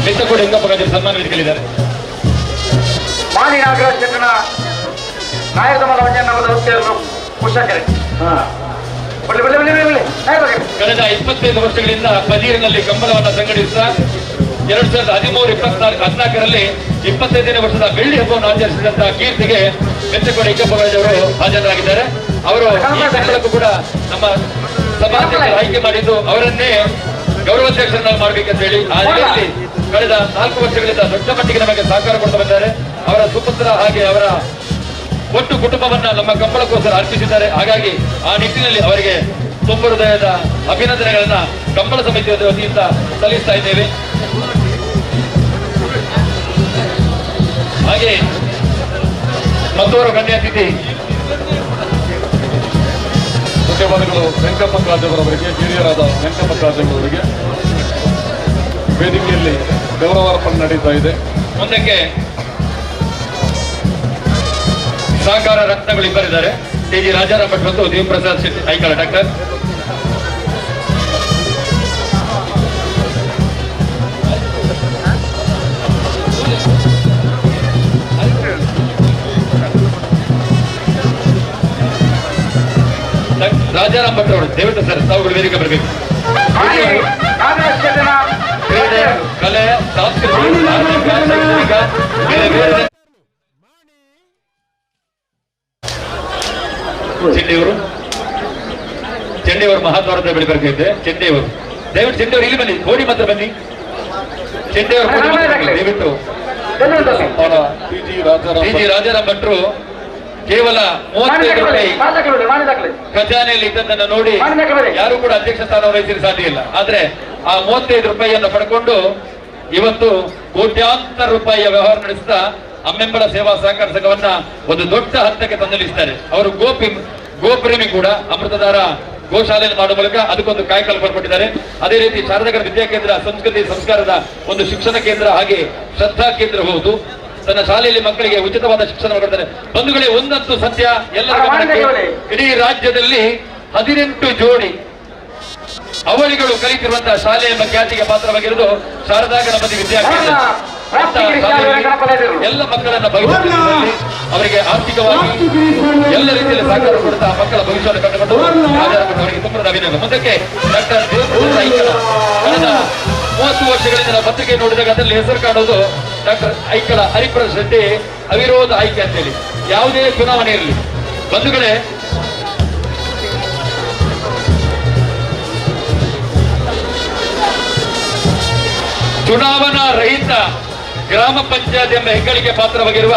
[SPEAKER 6] ಮೆತ್ತಕೋಡಿ ವೆಂಕಪ್ಪಗಾಜರ್ ಸನ್ಮಾನ ವೇದಿಕೆಯಲ್ಲಿದ್ದಾರೆ.
[SPEAKER 4] ಮಾಲಿ ನಾಗರಾಜ್ ಚಂದ್ರನ ನಾಯಕಮಲ ಮಂಜಣ್ಣವರ ಹುದ್ದೆಯನ್ನು ಕುಶಕರೆ
[SPEAKER 6] ಕಳೆದ 25 ವರ್ಷಗಳಿಂದ ಬದೀರಿನಲ್ಲಿ ಕಂಬಳವನ್ನು ಸಂಘಟಿಸುತ್ತಾ 2013-14ರಲ್ಲಿ 25ನೇ ವರ್ಷದ ಬೆಳ್ಳಿ ಹಬ್ಬವನ್ನು ಆಚರಿಸಿದಂತಹ ಕೀರ್ತಿಗೆ ಮೆತ್ತಕೋಡಿ ವೆಂಕಪ್ಪಗಾಜರು ಹಾಜರಾಗಿದ್ದಾರೆ. ಅವರು ಈ ಕಂಬಳಕ್ಕೂ ಕೂಡ ನಮ್ಮ ಸಭಾಧ್ಯಕ್ಷರು ಆಯ್ಕೆ ಮಾಡಿದ್ದು ಅವರನ್ನೇ ಗೌರವಾಧ್ಯಕ್ಷರನ್ನಾಗಿ ಮಾಡಬೇಕಂತ ಹೇಳಿ ಆ ನಿಟ್ಟಿನಲ್ಲಿ ಕಳೆದ 4 ವರ್ಷಗಳಿಂದ ದೊಡ್ಡ ಮಟ್ಟಿಗೆ ನಮಗೆ ಸಹಕಾರ ಕೊಡ್ತಾ ಬಂದಿದ್ದಾರೆ. ಅವರ ಸುಪುತ್ರ ಹಾಗೆ ಅವರ ಒಟ್ಟು ಕುಟುಂಬವನ್ನ ನಮ್ಮ ಕಂಬಳಕ್ಕೋಸ್ಕರ ಅರ್ಪಿಸಿದ್ದಾರೆ. ಹಾಗಾಗಿ ಆ ನಿಟ್ಟಿನಲ್ಲಿ ಅವರಿಗೆ ತುಂಬ ಹೃದಯದ ಅಭಿನಂದನೆಗಳನ್ನ ಕಂಬಳ ಸಮಿತಿಯ ವತಿಯಿಂದ ಸಲ್ಲಿಸ್ತಾ ಇದ್ದೇವೆ. ಹಾಗೆ ಮತ್ತೋರ್ವ ಗಣ್ಯ ಅತಿಥಿ
[SPEAKER 2] ಧನ್ಯವಾದಗಳು ವೆಂಕಪ್ಪಗಾಜವರವರಿಗೆ, ಹಿರಿಯರಾದ ವೆಂಕಪ್ಪಗಾಜವರವರಿಗೆ. ವೇದಿಕೆಯಲ್ಲಿ ಗೌರವಾರ್ಪಣೆ ನಡೀತಾ ಇದೆ.
[SPEAKER 6] ಮುಂದಕ್ಕೆ ಸಹಕಾರ ರತ್ನಗಳು ಇಬ್ಬರಿದ್ದಾರೆ. ಡಿ.ಜಿ. ರಾಜಾರಾಮ್ ಭಟ್ ಮತ್ತು ದೇವಪ್ರಸಾದ್ ಶೆಟ್ಟಿ ಐಕಳ ಡಾಕ್ಟರ್. ರಾಜಾರಾಮ್ ಭಟ್ ಅವರು ದಯವಿಟ್ಟು ಸರ್ ತಾವುಗಳು ವೇದಿಕೆ ಬರಬೇಕು. ಕ್ರೀಡೆ, ಕಲೆ, ಸಂಸ್ಕೃತಿ, ಧಾರ್ಮಿಕ, ಶೈಕ್ಷಣಿಕ ಬೇರೆ ಬೇರೆ ಚೆಂಡೆಯವರು ಮಹಾದ್ವಾರದ ಬಳಿ ಬರ್ತಿದ್ದೆ. ಚೆಂಡೆಯವರು ದಯವಿಟ್ಟು ಚೆಂಡೆಯವರು ಇಲ್ಲಿ ಬನ್ನಿ, ಕೋಡಿ ಮಾತ್ರ ಬನ್ನಿ. ಚೆಂಡೆಯವರು ದಯವಿಟ್ಟು ಡಿ.ಜಿ. ರಾಜಾರಾಮ್ ಭಟ್ರು ಕೇವಲ 35 ರೂಪಾಯಿ ಖಜಾನೆಯಲ್ಲಿ ಇದ್ದದನ್ನು ನೋಡಿ ಯಾರು ಕೂಡ ಅಧ್ಯಕ್ಷ ಸ್ಥಾನ ವಹಿಸಲು ಸಾಧ್ಯ ಇಲ್ಲ. ಆದ್ರೆ ಆ 35 ರೂಪಾಯಿಯನ್ನು ಪಡ್ಕೊಂಡು ಇವತ್ತು ಕೋಟ್ಯಾಂತರ ರೂಪಾಯಿಯ ವ್ಯವಹಾರ ನಡೆಸ್ತಾ ಅಮ್ಮೆಂಬಳ ಸೇವಾ ಸಹಕಾರ ಸಂಘವನ್ನ ಒಂದು ದೊಡ್ಡ ಹಂತಕ್ಕೆ ತಂದಿಳಿಸ್ತಾರೆ. ಅವರು ಗೋಪ್ರೇಮಿ ಕೂಡ. ಅಮೃತಧಾರ ಗೋಶಾಲೆಯನ್ನು ಮಾಡುವ ಮೂಲಕ ಅದಕ್ಕೊಂದು ಕಾಯಕಲ್ಪ ಕೊಟ್ಟಿದ್ದಾರೆ. ಅದೇ ರೀತಿ ಶಾರದಾಗರ ವಿದ್ಯಾಕೇಂದ್ರ ಸಂಸ್ಕೃತಿ ಸಂಸ್ಕಾರದ ಒಂದು ಶಿಕ್ಷಣ ಕೇಂದ್ರ ಹಾಗೆ ಶ್ರದ್ಧಾ ಕೇಂದ್ರ ಹೌದು. ತನ್ನ ಶಾಲೆಯಲ್ಲಿ ಮಕ್ಕಳಿಗೆ ಉಚಿತವಾದ ಶಿಕ್ಷಣ ಕೊಡ್ತಾರೆ. ಬಂಧುಗಳೇ, ಒಂದಂತೂ ಸತ್ಯ, ಎಲ್ಲರ ಇಡೀ ರಾಜ್ಯದಲ್ಲಿ 18 ಜೋಡಿ ಅವಳಿಗಳು ಕಲಿತಿರುವಂತಹ ಶಾಲೆ ಎಂಬ ಖ್ಯಾತಿಗೆ ಪಾತ್ರವಾಗಿರುವುದು ಶಾರದಾ ಗಣಪತಿ ವಿದ್ಯಾಕೇಂದ್ರ. ಎಲ್ಲ ಮಕ್ಕಳನ್ನ ಭವಿಷ್ಯದಲ್ಲಿ ಅವರಿಗೆ ಆರ್ಥಿಕವಾಗಿ ಎಲ್ಲ ರೀತಿಯಲ್ಲಿ ಸಹಕಾರ ಕೊಡುತ್ತಾ ಮಕ್ಕಳ ಭವಿಷ್ಯವನ್ನು ಕಂಡುಕೊಂಡು ಅವರಿಗೆ ತುಂಬ ಅಭಿನಂದನೆ. ಮುಂದಕ್ಕೆ ಡಾಕ್ಟರ್ ದೇವಪ್ರಸಾದ್ ಐಕಳ. ಕಳೆದ 30 ವರ್ಷಗಳಿಂದ ನಾವು ಪತ್ರಿಕೆ ನೋಡಿದಾಗ ಅದರಲ್ಲಿ ಹೆಸರು ಕಾಣುವುದು ಡಾಕ್ಟರ್ ಐಕಳ ಹರಿಪ್ರಸಾದ್ ಶೆಟ್ಟಿ ಅವಿರೋಧ ಆಯ್ಕೆ ಅಂತೇಳಿ. ಯಾವುದೇ ಚುನಾವಣೆ ಇರಲಿ ಬಂಧುಗಳೇ, ಚುನಾವಣಾ ರಹಿತ ಗ್ರಾಮ ಪಂಚಾಯತ್ ಎಂಬ ಹೆಗ್ಗಳಿಕೆ ಪಾತ್ರವಾಗಿರುವ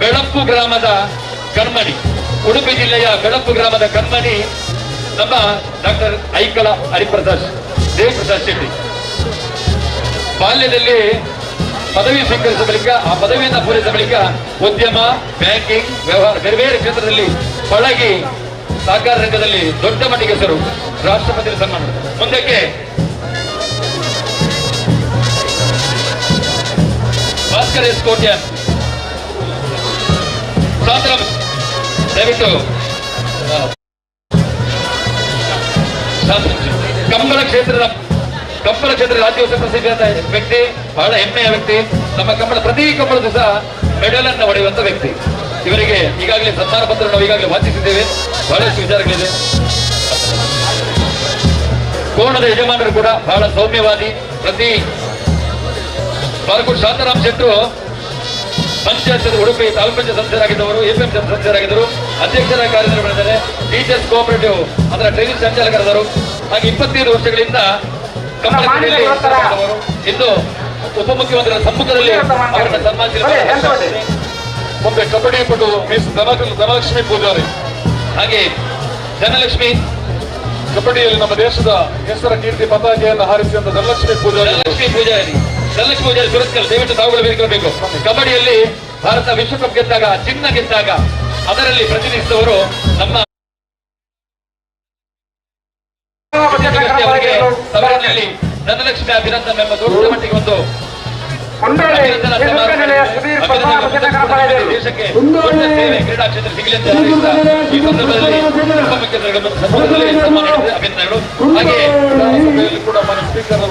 [SPEAKER 6] ಬೆಳಪ್ಪು ಗ್ರಾಮದ ಕಣ್ಮಣಿ, ಉಡುಪಿ ಜಿಲ್ಲೆಯ ಬೆಳಪ್ಪು ಗ್ರಾಮದ ಕಣ್ಮಣಿ ನಮ್ಮ ಡಾಕ್ಟರ್ ಐಕಳ ಹರಿಪ್ರಸಾದ್ ದೇವಪ್ರಸಾದ್ ಶೆಟ್ಟಿ. ಬಾಲ್ಯದಲ್ಲಿ ಪದವಿ ಸ್ವೀಕರಿಸಿದ ಬಳಿಕ ಆ ಪದವಿಯನ್ನು ಪೂರೈಸಿದ ಬಳಿಕ ಉದ್ಯಮ, ಬ್ಯಾಂಕಿಂಗ್, ವ್ಯವಹಾರ ಬೇರೆ ಬೇರೆ ಕ್ಷೇತ್ರದಲ್ಲಿ ಪಳಗಿ ಸಹಕಾರ ರಂಗದಲ್ಲಿ ದೊಡ್ಡ ಮಟ್ಟಿಗೆ ಹೆಸರು. ರಾಷ್ಟ್ರಪತಿ ಸನ್ಮಾನ. ಮುಂದಕ್ಕೆ ಭಾಸ್ಕರ್ ಎಸ್ ಕೋಟ್ಯಾನ್ ಸಾಂದ್ರಂ ದಯವಿಟ್ಟು ಕಂಬಳ ಕ್ಷೇತ್ರದ ರಾಜ್ಯೋತ್ಸವ ಪ್ರಸಿದ್ಧಿಯಾದ ವ್ಯಕ್ತಿ, ಬಹಳ ಹೆಮ್ಮೆಯ ವ್ಯಕ್ತಿ. ನಮ್ಮ ಕಂಬಳ ಪ್ರತಿ ಕಂಬಳ ದಿವಸ ಮೆಡಲ್ ಅನ್ನು ಹೊಡೆಯುವಂತ ವ್ಯಕ್ತಿ. ಇವರಿಗೆ ಈಗಾಗಲೇ ಸನ್ಮಾನ ಪತ್ರ ನಾವು ಈಗಾಗಲೇ ವಾಚಿಸಿದ್ದೇವೆ. ಬಹಳಷ್ಟು ವಿಚಾರಗಳಿದೆ. ಕೋಣದ ಯಜಮಾನರು ಕೂಡ ಬಹಳ ಸೌಮ್ಯವಾದಿ. ಪ್ರತಿ ಬಾಲಕೋಟ್ ಶಾಂತಾರಾಮ್ ಶೆಟ್ಟರು ಪಂಚಾಯತ್ ಉಡುಪಿ ತಾಲೂಕು ಪಂಚಾಯತ್ ಸದಸ್ಯರಾಗಿದ್ದವರು, ಎಪಿಎಂ ಸದಸ್ಯರಾಗಿದ್ದರು, ಅಧ್ಯಕ್ಷರ ಕಾರ್ಯದರ್ಶಿಗಳಿದ್ದಾರೆ, ಟೀಚರ್ಸ್ ಕೋಆಪರೇಟಿವ್ ಅದರ ಟ್ರೈನಿಂಗ್ ಸಂಚಾಲಕರಾದರು. ಹಾಗೆ 25 ವರ್ಷಗಳಿಂದ ಕಂಬಳ ಕ್ರೀಡೆಯಲ್ಲಿ ತೊಡಗಿದವರು. ಇಂದು ಉಪಮುಖ್ಯಮಂತ್ರಿಗಳ ಸಮ್ಮುಖದಲ್ಲಿ ಅವರನ್ನು ಸನ್ಮಾನಿಸಿದ್ದಾರೆ.
[SPEAKER 2] ಮುಂದೆ ಕಬಡ್ಡಿ ಪಟು ಮಿಸ್ ಧನಲಕ್ಷ್ಮಿ ಪೂಜಾರಿ.
[SPEAKER 6] ಹಾಗೆ ಧನಲಕ್ಷ್ಮಿ
[SPEAKER 2] ಕಬಡ್ಡಿಯಲ್ಲಿ ನಮ್ಮ ದೇಶದ ಹೆಸರ ಕೀರ್ತಿ ಪತಾಕೆಯನ್ನು ಹಾರಿಸಿದಂತ ಧನಲಕ್ಷ್ಮಿ ಪೂಜಾರಿ
[SPEAKER 6] ಸುರತ್ಕಲ್ ದಯವಿಟ್ಟು ತಾವುಗಳು ಬೇಕು. ಕಬಡ್ಡಿಯಲ್ಲಿ ಭಾರತ ವಿಶ್ವಕಪ್ ಗೆದ್ದಾಗ, ಚಿನ್ನ ಗೆದ್ದಾಗ ಅದರಲ್ಲಿ ಪ್ರತಿನಿಧಿಸಿದವರು ನಮ್ಮ ಅವರಿಗೆ ಸಭೆಯಲ್ಲಿ ಧನಲಕ್ಷ್ಮಿ ಅಭಿನಂದನೆ ಎಂಬ ದೊಡ್ಡ ಮಟ್ಟಿಗೆ ಒಂದು ದೇಶಕ್ಕೆ ದೊಡ್ಡ ಸೇವೆ ಕ್ರೀಡಾ ಕ್ಷೇತ್ರ ಸಿಗಲಿ ಅಂತ ಈ ಸಂದರ್ಭದಲ್ಲಿ ಉಪಮುಖ್ಯಮಂತ್ರಿಗಳ ಸಮ್ಮುಖದಲ್ಲಿ ಸನ್ಮಾನ ಮಾಡಿದ ಅಭಿನಂದನೆಗಳು. ಹಾಗೆ
[SPEAKER 2] ಕೂಡ ಮನೆ ಸ್ಪೀಕರ್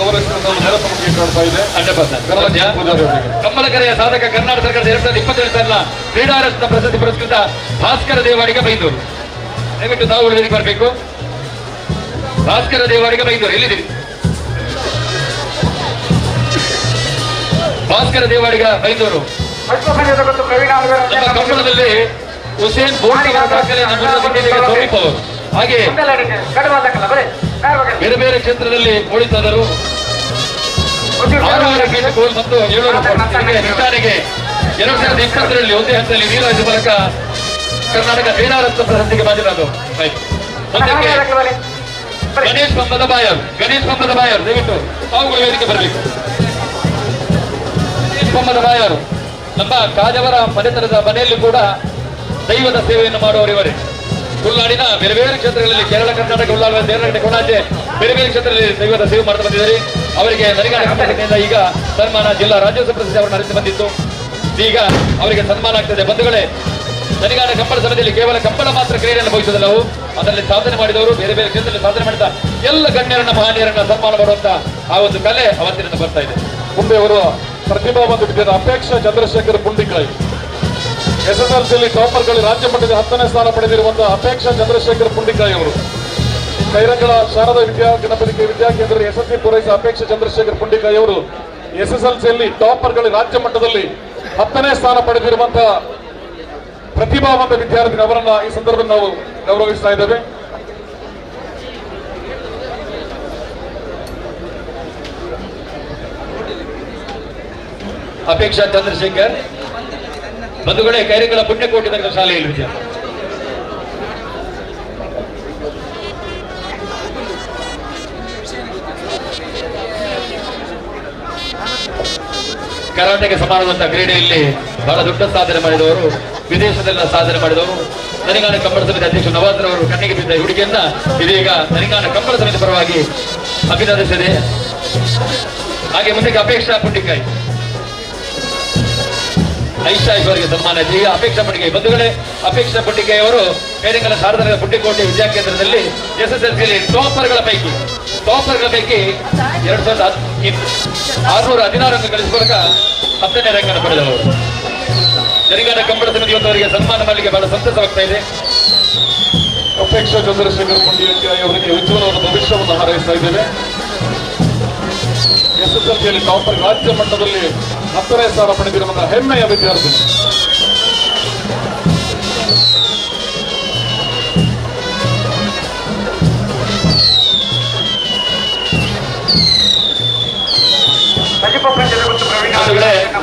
[SPEAKER 2] ಗೌರವಿಸ್ತಾ ಇದೆ.
[SPEAKER 6] 100% ಕಂಬಳ ಕರೆಯ ಸಾಧಕ ಕರ್ನಾಟಕ ಸರ್ಕಾರದ 2027 ಸಾಲಿನ ಕ್ರೀಡಾ ರತ್ನ ಪ್ರಶಸ್ತಿ ಪುರಸ್ಕೃತ ಭಾಸ್ಕರ ದೇವಾಡಿಗ ಬೈಂದೂರು. ದಯವಿಟ್ಟು ತಾವು ವೇದಿಕೆ ಬರಬೇಕು. ಭಾಸ್ಕರ ದೇವಾಡಿಗ ಬೈಂದೂರು ಎಲ್ಲಿದ್ದೀರಿ? ಭಾಸ್ಕರ ದೇವಾಡಿಗ ಬೈಂದೂರು. ನಮ್ಮ ಕಂಬಳದಲ್ಲಿ ಹುಸೇನ್ ಬೋಲ್ಟ್ ಅವರ ದಾಖಲೆಯನ್ನು ಸ್ವರೂಪ್ ಅವರು. ಹಾಗೆ ಬೇರೆ ಬೇರೆ ಕ್ಷೇತ್ರದಲ್ಲಿ ಓಡಿಸಿದರು. 600 ಫೀಟ್ ಗೋಲ್ ಮತ್ತು 700 ನಿಷ್ಠಾನೆಗೆ 2020ರಲ್ಲಿ ಒಂದೇ ಹಂತದಲ್ಲಿ ವೀರರಾಜ ಮೂಲಕ ಕರ್ನಾಟಕ ಕ್ರೀಡಾ ರತ್ನ ಪ್ರಶಸ್ತಿಗೆ ಭಾಜನರಾದರು. ಮುಂದಕ್ಕೆ ಗಣೇಶ್ ಮೊಹಮ್ಮದ್ ಬಾಯರ್ ದಯವಿಟ್ಟು ತಾವುಗಳು ವೇದಿಕೆ ಬರಬೇಕು. ಮೊಹಮ್ಮದ್ ಬಾಯರ್ ನಮ್ಮ ಕಾಜವರ ಮನೆತನದ ಮನೆಯಲ್ಲಿ ಕೂಡ ದೈವದ ಸೇವೆಯನ್ನು ಮಾಡುವವರು ಇವರೇ. ಉಳ್ಳಾಡಿನ ಬೇರೆ ಬೇರೆ ಕ್ಷೇತ್ರಗಳಲ್ಲಿ ಕೇರಳ, ಕರ್ನಾಟಕ, ಉಳ್ಳಾಳ, ದೇವರಗಡೆ, ಕೊಣಾಜೆ ಬೇರೆ ಬೇರೆ ಕ್ಷೇತ್ರದಲ್ಲಿ ದೈವದ ಸೇವೆ ಮಾಡ್ತಾ ಬಂದಿದ್ದಾರೆ. ಅವರಿಗೆ ನರಿಗಾಣ ಕಂಬಳದಿಂದ ಈಗ ಸನ್ಮಾನ, ಜಿಲ್ಲಾ ರಾಜ್ಯೋತ್ಸವ ಪ್ರಶಸ್ತಿ ಅವರು ನಡೆಸಿ ಬಂದಿತ್ತು. ಈಗ ಅವರಿಗೆ ಸನ್ಮಾನ ಆಗ್ತದೆ. ಬಂಧುಗಳೇ, ನರಿಗಾಣ ಕಂಬಳ ಸಭೆಯಲ್ಲಿ ಕೇವಲ ಕಂಬಳ ಮಾತ್ರ ಕ್ರೀಡೆಯನ್ನು ಬಹುದಿಲ್ಲ. ನಾವು ಅದರಲ್ಲಿ ಸಾಧನೆ ಮಾಡಿದವರು, ಬೇರೆ ಬೇರೆ ಕ್ಷೇತ್ರದಲ್ಲಿ ಸಾಧನೆ ಮಾಡಿದ ಎಲ್ಲ ಗಣ್ಯರನ್ನ, ಮಹನೀಯರನ್ನ ಸನ್ಮಾನ ಮಾಡುವಂತ ಆ ಒಂದು ಕಲೆ ಅವತ್ತಿನಿಂದ ಬರ್ತಾ ಇದೆ.
[SPEAKER 2] ಮುಂದೆ ಅವರು ಪ್ರತಿಭಾವಂತ ವಿದ್ಯಾರ್ಥಿ ಅಪೇಕ್ಷಾ ಚಂದ್ರಶೇಖರ್ ಪುಂಡಿಕಾಯಿ. SSLCಯಲ್ಲಿ ಟಾಪರ್ಗಳು ರಾಜ್ಯ ಮಟ್ಟದ 10ನೇ ಸ್ಥಾನ ಪಡೆದಿರುವಂತಹ ಅಪೇಕ್ಷಾ ಚಂದ್ರಶೇಖರ್ ಪುಂಡಿಕಾಯಿ ಅವರು. ಕೈರಂಗಳ ಶಾರದಾ ಗಣಪತಿ ವಿದ್ಯಾಕೇಂದ್ರದಲ್ಲಿ SSLC ಪೂರೈಸಿದ ಅಪೇಕ್ಷಾ ಚಂದ್ರಶೇಖರ್ ಪುಂಡಿಕಾಯಿ ಅವರು SSLCಯಲ್ಲಿ ಟಾಪರ್ಗಳು ರಾಜ್ಯ ಮಟ್ಟದಲ್ಲಿ 10ನೇ ಸ್ಥಾನ ಪಡೆದಿರುವಂತಹ ಪ್ರತಿಭಾವಂತ ವಿದ್ಯಾರ್ಥಿ. ಅವರನ್ನ ಈ ಸಂದರ್ಭದಲ್ಲಿ ನಾವು ಗೌರವಿಸ್ತಾ ಇದ್ದೇವೆ.
[SPEAKER 6] ಅಪೇಕ್ಷಾ ಚಂದ್ರಶೇಖರ್ ಬಂಧುಗಳೇ, ಕೈರೆಗಳ ಪುಣ್ಯಕೋಟಿ ನಗರ ಶಾಲೆಯಲ್ಲಿ ವಿದ್ಯಾರ್ಥಿ. ಕರಾಟೆಗೆ ಸಮಾನವಾದಂತಹ ಕ್ರೀಡೆಯಲ್ಲಿ ಬಹಳ ದೊಡ್ಡ ಸಾಧನೆ ಮಾಡಿದವರು, ವಿದೇಶದಲ್ಲ ಸಾಧನೆ ಮಾಡಿದವರು. ನರಿಗಾಣ ಕಂಬಳ ಸಮಿತಿ ಅಧ್ಯಕ್ಷ ನವಾಜ್ ಅವರು ಕಣ್ಣಿಗೆ ಬಿದ್ದ ಹುಡುಗಿಯನ್ನ ಇದೀಗ ನರಿಗಾಣ ಕಂಬಳ ಸಮಿತಿ ಪರವಾಗಿ ಅಭಿನಂದಿಸಿದೆ. ಹಾಗೆ ಮುಂದಕ್ಕೆ ಅಪೇಕ್ಷಾ ಪುಂಡಿಕಾಯಿ, ಐಷಾ ಇವರಿಗೆ ಸನ್ಮಾನ. ಈಗ ಅಪೇಕ್ಷಾ ಪುಂಡಿಕಾಯಿ ಬಂಧುಗಳೇ, ಅಪೇಕ್ಷಾ ಪುಂಡಿಕಾಯಿ ಅವರು ಕೈರಂಗಲ ಶಾರದಾ ಪುಂಡಿಕೋಟೆ ವಿದ್ಯಾಕೇಂದ್ರದಲ್ಲಿ SSLCಯಲ್ಲಿ ಟಾಪರ್ಗಳ ಪೈಕಿ 616 ಅಂಕ ಗಳಿಸುವ ಮೂಲಕ 10ನೇ ರ್ಯಾಂಕ್ ಅನ್ನು ಪಡೆದವರು. ನರಿಗಾಣ ಕಂಬಳ ಸಮಿತಿ ಇವತ್ತವರಿಗೆ ಸನ್ಮಾನ ಮಾಡಲಿಕ್ಕೆ ಬಹಳ ಸಂತಸವಾಗ್ತಾ ಇದೆ.
[SPEAKER 2] ಅಪೇಕ್ಷಾ ಚಂದ್ರಶೇಖರ್ ಪುಂಡಿಕಾಯಿ ಅವರಿಗೆ ಉಜ್ವಲವಾದ ಭವಿಷ್ಯವನ್ನು ಹಾರೈಸ್ತಾ ಇದ್ದೇವೆ. SSLCಯಲ್ಲಿ ಟಾಪರ್ ರಾಜ್ಯ ಮಟ್ಟದಲ್ಲಿ 10ನೇ ಸ್ಥಾನ ಪಡೆದಿರುವಂತಹ ಹೆಮ್ಮೆಯ ವಿದ್ಯಾರ್ಥಿ.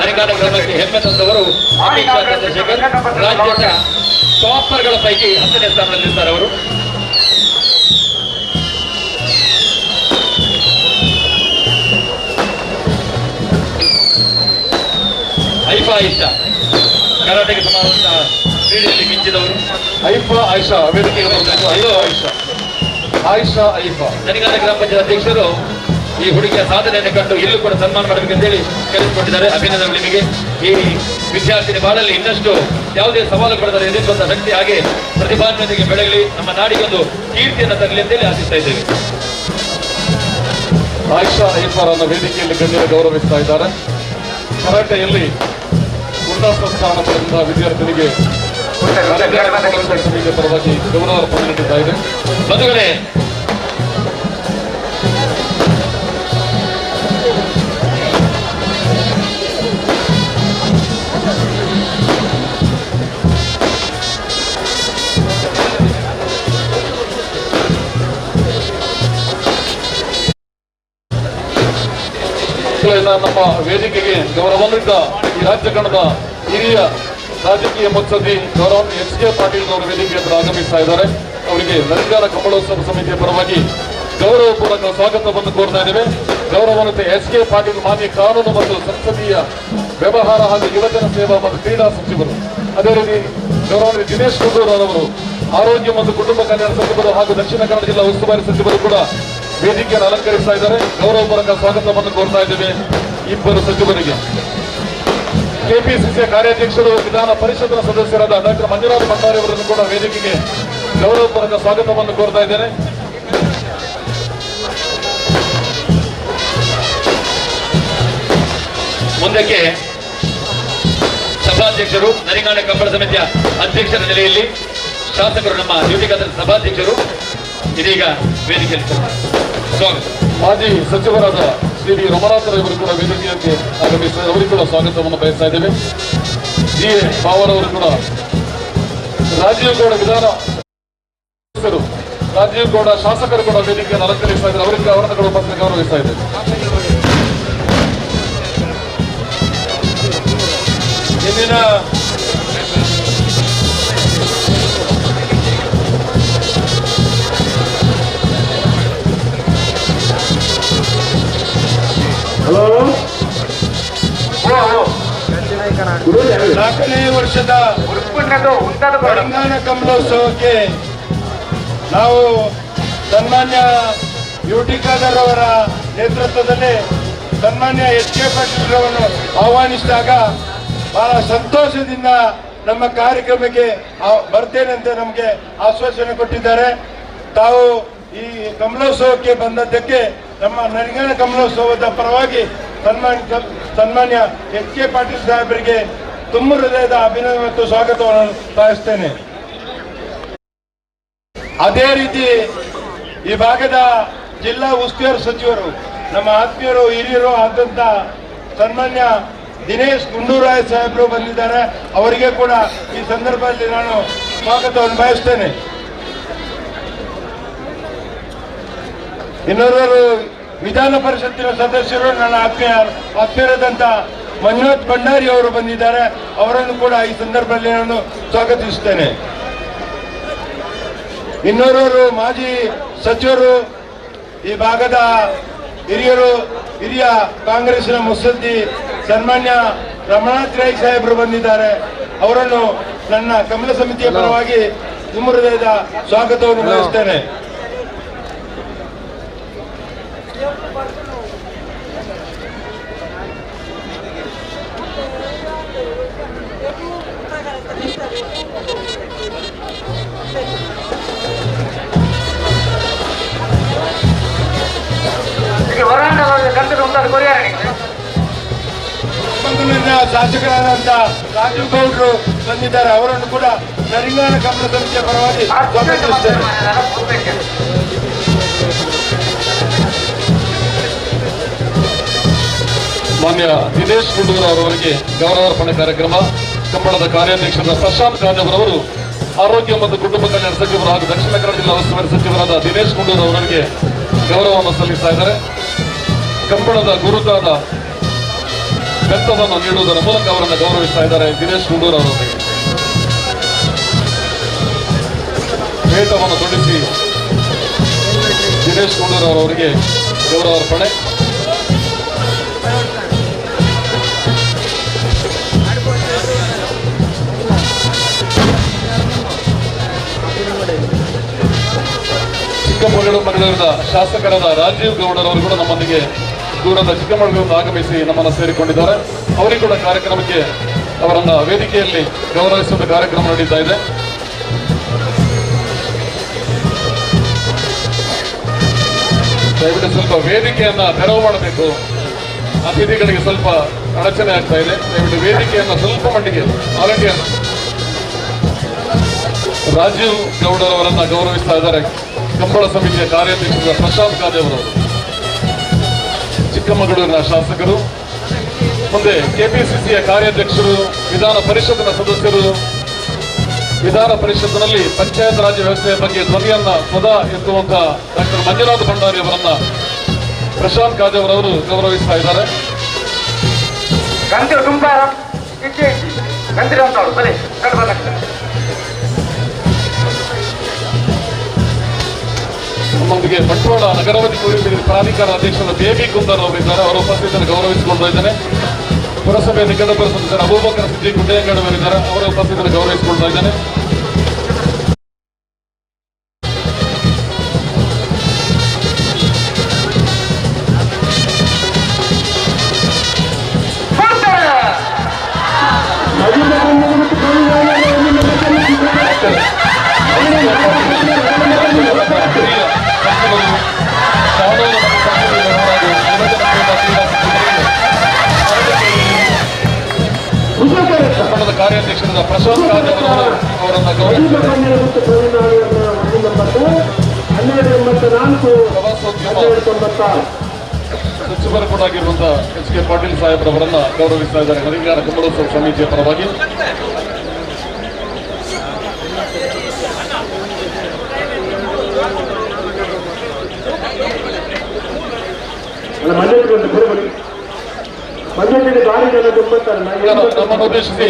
[SPEAKER 6] ನರಿಗಾಣ ಗ್ರಾಮಕ್ಕೆ ಹೆಮ್ಮೆ ತಂದವರು ಅಪೇಕ್ಷಾ ಚಂದ್ರಶೇಖರ್. ರಾಜ್ಯದ ಟಾಪರ್ಗಳ ಪೈಕಿ 10ನೇ ಸ್ಥಾನದಲ್ಲಿದ್ದಾರೆ ಅವರು. ಆಯಿಷಾ ಕರಾಟೆಗೆ ಸಮಾನವಾದ ಕ್ರೀಡೆಯಲ್ಲಿ ಮಿಂಚಿದವರು.
[SPEAKER 7] ಆಯಿಷಾ ವೇದಿಕೆಗೆ ಬರಬೇಕು. ಆಯಿಷಾ
[SPEAKER 6] ನನಿಗಾನ ಗ್ರಾಮ ಪಂಚಾಯತ್ ಅಧ್ಯಕ್ಷರು ಈ ಹುಡುಗಿಯ ಸಾಧನೆಯನ್ನು ಕಂಡು ಇಲ್ಲೂ ಕೂಡ ಸನ್ಮಾನ ಮಾಡಬೇಕಂತೇಳಿ ಕರೆದುಕೊಂಡಿದ್ದಾರೆ. ಅಭಿನಂದನೆ ನಿಮಗೆ. ಈ ವಿದ್ಯಾರ್ಥಿನಿ ಬಾಳಲ್ಲಿ ಇನ್ನಷ್ಟು ಯಾವುದೇ ಸವಾಲು ಪಡೆದರೆ ಎದುರಿಸುವಂತಹ ಶಕ್ತಿ ಹಾಗೆ ಪ್ರತಿಭಾನ್ವಿತೆಗೆ ಬೆಳಗಲಿ, ನಮ್ಮ ನಾಡಿಗೊಂದು ಕೀರ್ತಿಯನ್ನು ತರಲಿ ಅಂತೇಳಿ ಆಶಿಸ್ತಾ ಇದ್ದೇವೆ.
[SPEAKER 7] ಆಯಿಷಾ ಐಫಾರನ್ನು ವೇದಿಕೆಯಲ್ಲಿ ಗಣ್ಯರು ಗೌರವಿಸ್ತಾ ಇದ್ದಾರೆ. ಕರಾಟೆಯಲ್ಲಿ ಉನ್ನತ ಸ್ಥಾನ ಪಡೆದ ವಿದ್ಯಾರ್ಥಿನಿಗೆ ಪರವಾಗಿ ಗೌರವಾರ್ಪಣೆ ನೀಡುತ್ತಾ ಇದೆ.
[SPEAKER 6] ಬಂಧುಗಳೇ,
[SPEAKER 7] ನಮ್ಮ ವೇದಿಕೆಗೆ ಗೌರವಾನ್ವಿತ ಈ ರಾಜ್ಯ ಕನ್ನಡದ ಹಿರಿಯ ರಾಜಕೀಯ ಮುತ್ಸದ್ದಿ ಗೌರವ ಎಚ್ ಕೆ ಪಾಟೀಲ್ ಅವರು ವೇದಿಕೆ ಹತ್ರ ಆಗಮಿಸ್ತಾ ಇದ್ದಾರೆ. ಅವರಿಗೆ ನರಿಗಾರ ಕಮಲೋತ್ಸವ ಸಮಿತಿಯ ಪರವಾಗಿ ಗೌರವಪೂರ್ವಕ ಸ್ವಾಗತವನ್ನು ಕೋರ್ತಾ ಇದ್ದೇವೆ. ಗೌರವಾನ್ವಿತ ಎಚ್ ಕೆ ಪಾಟೀಲ್ ಮಾನ್ಯ ಕಾನೂನು ಮತ್ತು ಸಂಸದೀಯ ವ್ಯವಹಾರ ಹಾಗೂ ಯುವಜನ ಸೇವಾ ಮತ್ತು ಕ್ರೀಡಾ ಸಚಿವರು. ಅದೇ ರೀತಿ ಗೌರವಾನ್ವಿತ ದಿನೇಶ್ ಗುಂಡೂರಾವ್ ಅವರು ಆರೋಗ್ಯ ಮತ್ತು ಕುಟುಂಬ ಕಲ್ಯಾಣ ಸಚಿವರು ಹಾಗೂ ದಕ್ಷಿಣ ಕನ್ನಡ ಜಿಲ್ಲಾ ಉಸ್ತುವಾರಿ ಸಚಿವರು ಕೂಡ ವೇದಿಕೆಯನ್ನು ಅಲಂಕರಿಸ್ತಾ ಇದ್ದಾರೆ. ಗೌರವಪೂರ್ವಕ ಸ್ವಾಗತವನ್ನು ಕೋರ್ತಾ ಇದ್ದೇವೆ ಇಬ್ಬರು ಸಚಿವರಿಗೆ. ಕೆಪಿಸಿಸಿಯ ಕಾರ್ಯಾಧ್ಯಕ್ಷರು ವಿಧಾನ ಪರಿಷತ್ನ ಸದಸ್ಯರಾದ ಡಾಕ್ಟರ್ ಮಂಜುನಾಥ ಭಂಡಾರಿ ಅವರನ್ನು ಕೂಡ ವೇದಿಕೆಗೆ ಗೌರವಪೂರ್ವಕ ಸ್ವಾಗತವನ್ನು ಕೋರ್ತಾ ಇದ್ದೇನೆ.
[SPEAKER 6] ಮುಂದಕ್ಕೆ ಸಭಾಧ್ಯಕ್ಷರು, ನರಿಗಾಣ ಕಂಬಳ ಸಮಿತಿಯ ಅಧ್ಯಕ್ಷರ ನೆಲೆಯಲ್ಲಿ ಶಾಸಕರು, ನಮ್ಮ ದ್ವಿತೀಯ ಸಭಾಧ್ಯಕ್ಷರು ಇದೀಗ ವೇದಿಕೆಯಲ್ಲಿ ಸ್ವಾಗತ.
[SPEAKER 7] ಮಾಜಿ ಸಚಿವರಾದ ಶ್ರೀ ರಮನಾಥರ್ ಇವರು ಕೂಡ ವೇದಿಕೆಯಲ್ಲಿ ಆಗಮಿಸಿದ್ದಾರೆ. ಅವರಿಗೆ ಕೂಡ ಸ್ವಾಗತವನ್ನು ಬಯಸ್ತಾ ಇದ್ದೇವೆ. ಜಿ ಎ ಬಾವರವರು ಕೂಡ, ರಾಜೀವ್ ಗೌಡ ವಿಧಾನ ರಾಜೀವ್ ಗೌಡ ಶಾಸಕರು ಕೂಡ ವೇದಿಕೆಯನ್ನು ಅಲಂಕರಿಸ್ತಾ ಇದ್ದಾರೆ. ಅವರನ್ನು ಕೂಡ ಉಪಸ್ಥಿತಿ ಗೌರವಿಸ್ತಾ ಇದ್ದೇವೆ.
[SPEAKER 2] ಇಂದಿನ ನಾಲ್ಕನೇ ವರ್ಷದ ತೆಲಂಗಾಣ ಕಮಲೋತ್ಸವಕ್ಕೆ ನಾವು ಸನ್ಮಾನ್ಯ ಯುಟಿ ಖಾದರ್ ಅವರ ನೇತೃತ್ವದಲ್ಲಿ ಸನ್ಮಾನ್ಯ ಎಚ್ ಕೆ ಪಾಟೀಲ್ ಅವರನ್ನು ಆಹ್ವಾನಿಸಿದಾಗ ಬಹಳ ಸಂತೋಷದಿಂದ ನಮ್ಮ ಕಾರ್ಯಕ್ರಮಕ್ಕೆ ಬರ್ತೇನೆ ಅಂತ ನಮಗೆ ಆಶ್ವಾಸನೆ ಕೊಟ್ಟಿದ್ದಾರೆ. ತಾವು ಈ ಕಮಲೋತ್ಸವಕ್ಕೆ ಬಂದದ್ದಕ್ಕೆ ನಮ್ಮ ನರಿಗಾಣ ಕಮಲೋತ್ಸವದ ಪರವಾಗಿ ಸನ್ಮಾನ್ಯ ಎಚ್ ಕೆ ಪಾಟೀಲ್ ಸಾಹೇಬರಿಗೆ ತುಂಬ ಹೃದಯದ ಅಭಿನಂದನೆ ಮತ್ತು ಸ್ವಾಗತವನ್ನು ಬಯಸ್ತೇನೆ. ಅದೇ ರೀತಿ ಈ ಭಾಗದ ಜಿಲ್ಲಾ ಉಸ್ತುವಾರಿ ಸಚಿವರು, ನಮ್ಮ ಆತ್ಮೀಯರು ಹಿರಿಯರು ಆದಂತ ಸನ್ಮಾನ್ಯ ದಿನೇಶ್ ಗುಂಡೂರಾವ್ ಸಾಹೇಬರು ಬಂದಿದ್ದಾರೆ. ಅವರಿಗೆ ಕೂಡ ಈ ಸಂದರ್ಭದಲ್ಲಿ ನಾನು ಸ್ವಾಗತವನ್ನು ಬಯಸ್ತೇನೆ. ಇನ್ನೋರ್ವರು ವಿಧಾನ ಪರಿಷತ್ತಿನ ಸದಸ್ಯರು ನನ್ನ ಆತ್ಮೀಯರಾದಂತ ಮಂಜುನಾಥ್ ಭಂಡಾರಿ ಅವರು ಬಂದಿದ್ದಾರೆ. ಅವರನ್ನು ಕೂಡ ಈ ಸಂದರ್ಭದಲ್ಲಿ ನಾನು ಸ್ವಾಗತಿಸುತ್ತೇನೆ. ಇನ್ನೋರ್ವರು ಮಾಜಿ ಸಚಿವರು, ಈ ಭಾಗದ ಹಿರಿಯ ಕಾಂಗ್ರೆಸ್ನ ಮುತ್ಸದ್ದಿ ಸನ್ಮಾನ್ಯ ರಮನಾಥ್ ರೈ ಸಾಹೇಬರು ಬಂದಿದ್ದಾರೆ. ಅವರನ್ನು ನನ್ನ ಕಮಲ ಸಮಿತಿಯ ಪರವಾಗಿ ತುಂಬ ಹೃದಯದ ಸ್ವಾಗತವನ್ನು ಬಯಸ್ತೇನೆ. ಮಂಗಳೂರಿನ ಶಾಸಕರಾದಂತ ರಾಜೀವ್ ಗೌಡ್ರು ಬಂದಿದ್ದಾರೆ. ಅವರನ್ನು ಕೂಡ ನರಿಗಾಣ ಕಮಲ ಸಮಿತಿಯ ಪರವಾಗಿ ಸ್ವಾಗತಿಸುತ್ತೇನೆ.
[SPEAKER 7] ಮಾನ್ಯ ದಿನೇಶ್ ಗುಂಡೂರಾವ್ ಅವರಿಗೆ ಗೌರವಾರ್ಪಣೆ ಕಾರ್ಯಕ್ರಮ. ಕಂಬಳದ ಕಾರ್ಯಾಧ್ಯಕ್ಷರಾದ ಪ್ರಶಾಂತ್ ಖಾದರ್ ಅವರು, ಆರೋಗ್ಯ ಮತ್ತು ಕುಟುಂಬ ಕಲ್ಯಾಣ ಸಚಿವರು ಹಾಗೂ ದಕ್ಷಿಣ ಕನ್ನಡ ಜಿಲ್ಲಾ ಉಸ್ತುವಾರಿ ಸಚಿವರಾದ ದಿನೇಶ್ ಗುಂಡೂರಾವ್ ಅವರಿಗೆ ಗೌರವವನ್ನು ಸಲ್ಲಿಸ್ತಾ ಇದ್ದಾರೆ. ಕಂಬಳದ ಗುರುತಾದ ಬೆತ್ತವನ್ನು ನೀಡುವುದರ ಮೂಲಕ ಅವರನ್ನು ಗೌರವಿಸ್ತಾ ಇದ್ದಾರೆ. ದಿನೇಶ್ ಗುಂಡೂರಾವ್ ಅವರಿಗೆ ಪೇಟವನ್ನು ತೊಡಿಸಿ ದಿನೇಶ್ ಗುಂಡೂರಾವ್ ಅವರಿಗೆ ಗೌರವಾರ್ಪಣೆ. ಚಿಕ್ಕಮಗಳೂರಿನ ಶಾಸಕರಾದ ರಾಜೀವ್ ಗೌಡರವರು ಕೂಡ ನಮ್ಮೊಂದಿಗೆ ದೂರದ ಚಿಕ್ಕಮಗಳೂರಿನಿಂದ ಆಗಮಿಸಿ ನಮ್ಮನ್ನು ಸೇರಿಕೊಂಡಿದ್ದಾರೆ. ಅವರಿಗೆ ಕೂಡ ಕಾರ್ಯಕ್ರಮಕ್ಕೆ ಅವರನ್ನ ವೇದಿಕೆಯಲ್ಲಿ ಗೌರವಿಸುವ ಕಾರ್ಯಕ್ರಮ ನಡೀತಾ ಇದೆ. ದಯವಿಟ್ಟು ಸ್ವಲ್ಪ ವೇದಿಕೆಯನ್ನ ತೆರವು ಮಾಡಬೇಕು. ಅತಿಥಿಗಳಿಗೆ ಸ್ವಲ್ಪ ಅಡಚಣೆ ಆಗ್ತಾ ಇದೆ. ದಯವಿಟ್ಟು ವೇದಿಕೆಯನ್ನ ಸ್ವಲ್ಪ ಮಟ್ಟಿಗೆ ಆಲ್ ಇಂಡಿಯಾ ರಾಜೀವ್ ಗೌಡರವರನ್ನ ಗೌರವಿಸ್ತಾ ಇದ್ದಾರೆ. ಕಂಬಳ ಸಮಿತಿಯ ಕಾರ್ಯಾಧ್ಯಕ್ಷರಾದ ಪ್ರಶಾಂತ್ ಕಾಜೇವರವರು, ಚಿಕ್ಕಮಗಳೂರಿನ ಶಾಸಕರು, ಮುಂದೆ ಕೆಪಿಸಿಸಿಯ ಕಾರ್ಯಾಧ್ಯಕ್ಷರು, ವಿಧಾನ ಪರಿಷತ್ತಿನ ಸದಸ್ಯರು, ವಿಧಾನ ಪರಿಷತ್ತಿನಲ್ಲಿ ಪಂಚಾಯತ್ ರಾಜ್ ವ್ಯವಸ್ಥೆಯ ಬಗ್ಗೆ ಧ್ವನಿಯನ್ನ ಸದಾ ಎತ್ತುವಂತಹ ಡಾಕ್ಟರ್ ಮಂಜುನಾಥ್ ಭಂಡಾರಿ ಅವರನ್ನ ಪ್ರಶಾಂತ್ ಕಾಜೇವರವರು ಗೌರವಿಸ್ತಾ ಇದ್ದಾರೆ. ನಮ್ಮೊಂದಿಗೆ ಬಂಟ್ವಾಳ ನಗರಾಭಿವೃದ್ಧಿ ಪ್ರಾಧಿಕಾರ ಅಧ್ಯಕ್ಷರಾದ ಬೇಬಿ ಕುಂದರ್ ಅವರಿದ್ದಾರೆ. ಅವರ ಉಪಸ್ಥಿತಿಯನ್ನು ಗೌರವಿಸಿಕೊಂಡು ಇದ್ದೇನೆ. ಪುರಸಭೆ ನಿಕಟಪರ ಸದಸ್ಯರು ಅಬೂಬಕರ್ ಸಿದ್ದಿಕ್ ಗುಡ್ಡೆಯಂಗಡವರಿದ್ದಾರೆ. ಅವರ ಉಪಸ್ಥಿತಿಯನ್ನು ಗೌರವಿಸಿಕೊಳ್ತಾ ಇದ್ದೇನೆ. ಕಾರ್ಯಾಧ್ಯಕ್ಷರಾದ ಪ್ರಶಾಂತ್ ಕಾಜೇವರವರು ಅವರನ್ನ ಸಚಿವರು ಕೂಡ ಆಗಿರುವಂತಹ ಎಚ್ ಕೆ ಪಾಟೀಲ್ ಸಾಹೇಬ್ರವರನ್ನ ಗೌರವಿಸ್ತಾ ಇದ್ದಾರೆ. ನರಿಂಗಾರ ಕಂಬಳೋತ್ಸವ ಸಮಿತಿಯ ಪರವಾಗಿ ನಮ್ಮನ್ನು ಉದ್ದೇಶಿಸಿ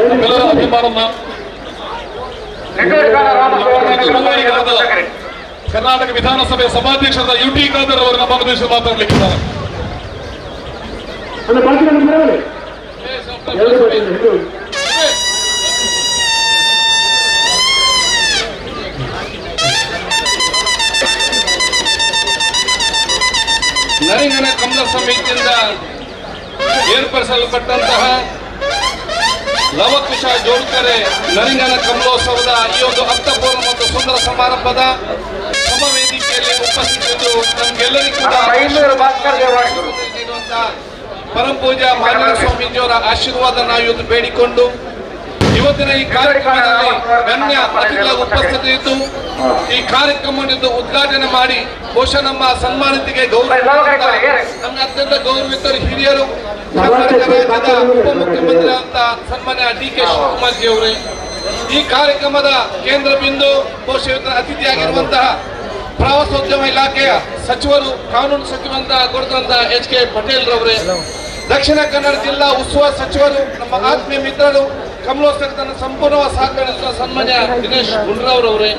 [SPEAKER 7] ನಮ್ಮೆಲ್ಲರ ಅಭಿಮಾನವನ್ನ ಕರ್ನಾಟಕ ವಿಧಾನಸಭೆ ಸಭಾಧ್ಯಕ್ಷರಾದ ಯುಟಿ ಖಾದರ್ ಅವರು ನಮ್ಮ ಉದ್ದೇಶ ಮಾತಾಡಲಿಕ್ಕಿದ್ದಾರೆ.
[SPEAKER 8] ನರಿಂಗನ ಕಮಲ ಸಮಿತಿಯಿಂದ ಏರ್ಪಡಿಸಲ್ಪಟ್ಟಂತಹ ಲವಕುಶ ಜೋಡ್ಕರೆ ನರಿಂಗನ ಕಮಲೋತ್ಸವದ ಈ ಒಂದು ಅರ್ಥಪೂರ್ಣ ಮತ್ತು ಸುಂದರ ಸಮಾರಂಭದ ಸಮ ವೇದಿಕೆಯಲ್ಲಿ ಉಪಸ್ಥಿತರಿದ್ದು ನಮಗೆಲ್ಲರಿಗೂ ಕೂಡ ನೀಡುವಂತಹ ಪರಂ ಪೂಜಾ ಮಾಲಿಂಗ ಸ್ವಾಮೀಜಿಯವರ ಆಶೀರ್ವಾದ ನಾವು ಇವತ್ತು ಬೇಡಿಕೊಂಡು ಇವತ್ತಿನ ಈ ಕಾರ್ಯಕ್ರಮದಲ್ಲಿ ಗಣ್ಯ ಅತಿಥಿಗಳ ಉಪಸ್ಥಿತಿ ಇದ್ದು ಈ ಕಾರ್ಯಕ್ರಮವನ್ನು ಉದ್ಘಾಟನೆ ಮಾಡಿ ಬಹುಶಃ ನಮ್ಮ ಸನ್ಮಾನಿತಿಗೆ ನಮ್ಗೆ ಅತ್ಯಂತ ಗೌರವಿತರು ಹಿರಿಯರು ಕರ್ನಾಟಕ ರಾಜ್ಯದ ಉಪಮುಖ್ಯಮಂತ್ರಿ ಅಂತ ಸನ್ಮಾನ್ಯ ಡಿ ಕೆ ಶಿವಕುಮಾರ್ ಜಿ ಅವರೇ, ಈ ಕಾರ್ಯಕ್ರಮದ ಕೇಂದ್ರ ಬಿಂದು ಬಹುಶಃ ಇವತ್ತಿನ ಅತಿಥಿಯಾಗಿರುವಂತಹ ಪ್ರವಾಸೋದ್ಯಮ ಇಲಾಖೆಯ ಸಚಿವರು, ಕಾನೂನು ಸಚಿವಂತ ಕೊಡುವಂತಹ ಎಚ್ ಕೆ ಪಟೇಲ್ ರವರೇ, ದಕ್ಷಿಣ ಕನ್ನಡ ಜಿಲ್ಲಾ ಉಸ್ತುವಾರಿ ಸಚಿವರು, ನಮ್ಮ ಆತ್ಮೀಯ ಮಿತ್ರರು, ಕಮಲೋತ್ಸವವನ್ನು ಸಂಪೂರ್ಣವಾಗಿ ಸಹಕರಿಸುವ ಸನ್ಮಾನ್ಯ ದಿನೇಶ್ ಗುಂಡ್ರಾವ್ರವರೇ,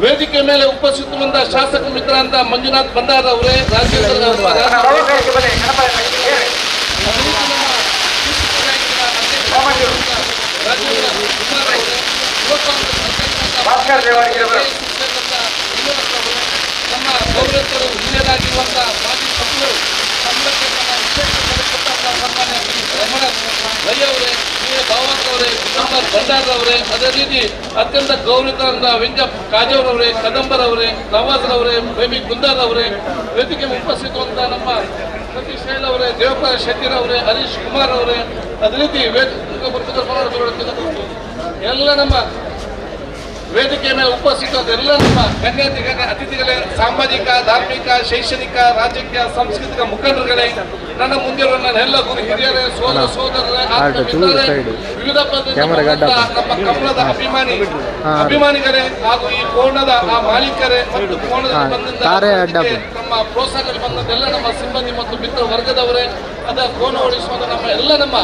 [SPEAKER 8] ವೇದಿಕೆ ಮೇಲೆ ಉಪಸ್ಥಿತ ಶಾಸಕ ಮಿತ್ರ ಅಂತ ಮಂಜುನಾಥ್ ಭಂಡಾರ್ ಅವರೇ, ನಮ್ಮ ಗೌರವರು ಹಿರಿಯರಾಗಿರುವಂತಹ ಮಾಜಿ ಸಚಿವರು ಸನ್ಮಾನ್ಯ ರಮಣ ರೈ ಅವರೇ, ಭಾವತ್ ಅವರೇ, ವಿಶ್ವನಾಥ್ ಭಂಡಾರ್ ಅವರೇ, ಅದೇ ರೀತಿ ಅತ್ಯಂತ ಗೌರವಿತ ವೆಂಜ ಕಾಜೋರವರೇ, ಕದಂಬರ್ ಅವರೇ, ನವಾಜ್ ಅವರೇ, ಬೇಬಿ ಕುಂದಾರ್ ಅವರೇ, ವೇದಿಕೆ ಉಪಸ್ಥಿತವಂತ ನಮ್ಮ ಸತೀಶ್ ಶೈಲ್ ಅವರೇ, ದೇವಪ್ರಕಾಶ್ ಶೆಟ್ಟಿರ್ ಅವರೇ, ಹರೀಶ್ ಕುಮಾರ್ ಅವರೇ, ಅದೇ ರೀತಿ ಎಲ್ಲ ನಮ್ಮ ವೇದಿಕೆ ಮೇಲೆ ಉಪಸ್ಥಿತ ಎಲ್ಲ ನಮ್ಮ ಗಣ್ಯ ಅತಿಥಿಗಳೇ, ಸಾಮಾಜಿಕ, ಧಾರ್ಮಿಕ, ಶೈಕ್ಷಣಿಕ, ರಾಜಕೀಯ, ಸಾಂಸ್ಕೃತಿಕ ಮುಖಂಡರುಗಳೇ, ನನ್ನ ಮುಂದಿರುವ ನನ್ನೆಲ್ಲ ಗುರು ಹಿರಿಯರೇ, ಸೋದರ ಸೋದರರೇ, ವಿವಿಧ ನಮ್ಮ ಕಮಲದ ಅಭಿಮಾನಿಗಳೇ ಹಾಗೂ ಈ ಕೋಣದ ಮಾಲೀಕರೇ ಮತ್ತು ಕೋಣದ ನಮ್ಮ ಪ್ರೋತ್ಸಾಹಗಳು ಬಂದದ್ದೆಲ್ಲ ನಮ್ಮ ಸಿಬ್ಬಂದಿ ಮತ್ತು ಮಿತ್ರ ವರ್ಗದವರೇ, ಅದ ಕೋಣ ಓಡಿಸುವ ನಮ್ಮ ಎಲ್ಲ ನಮ್ಮ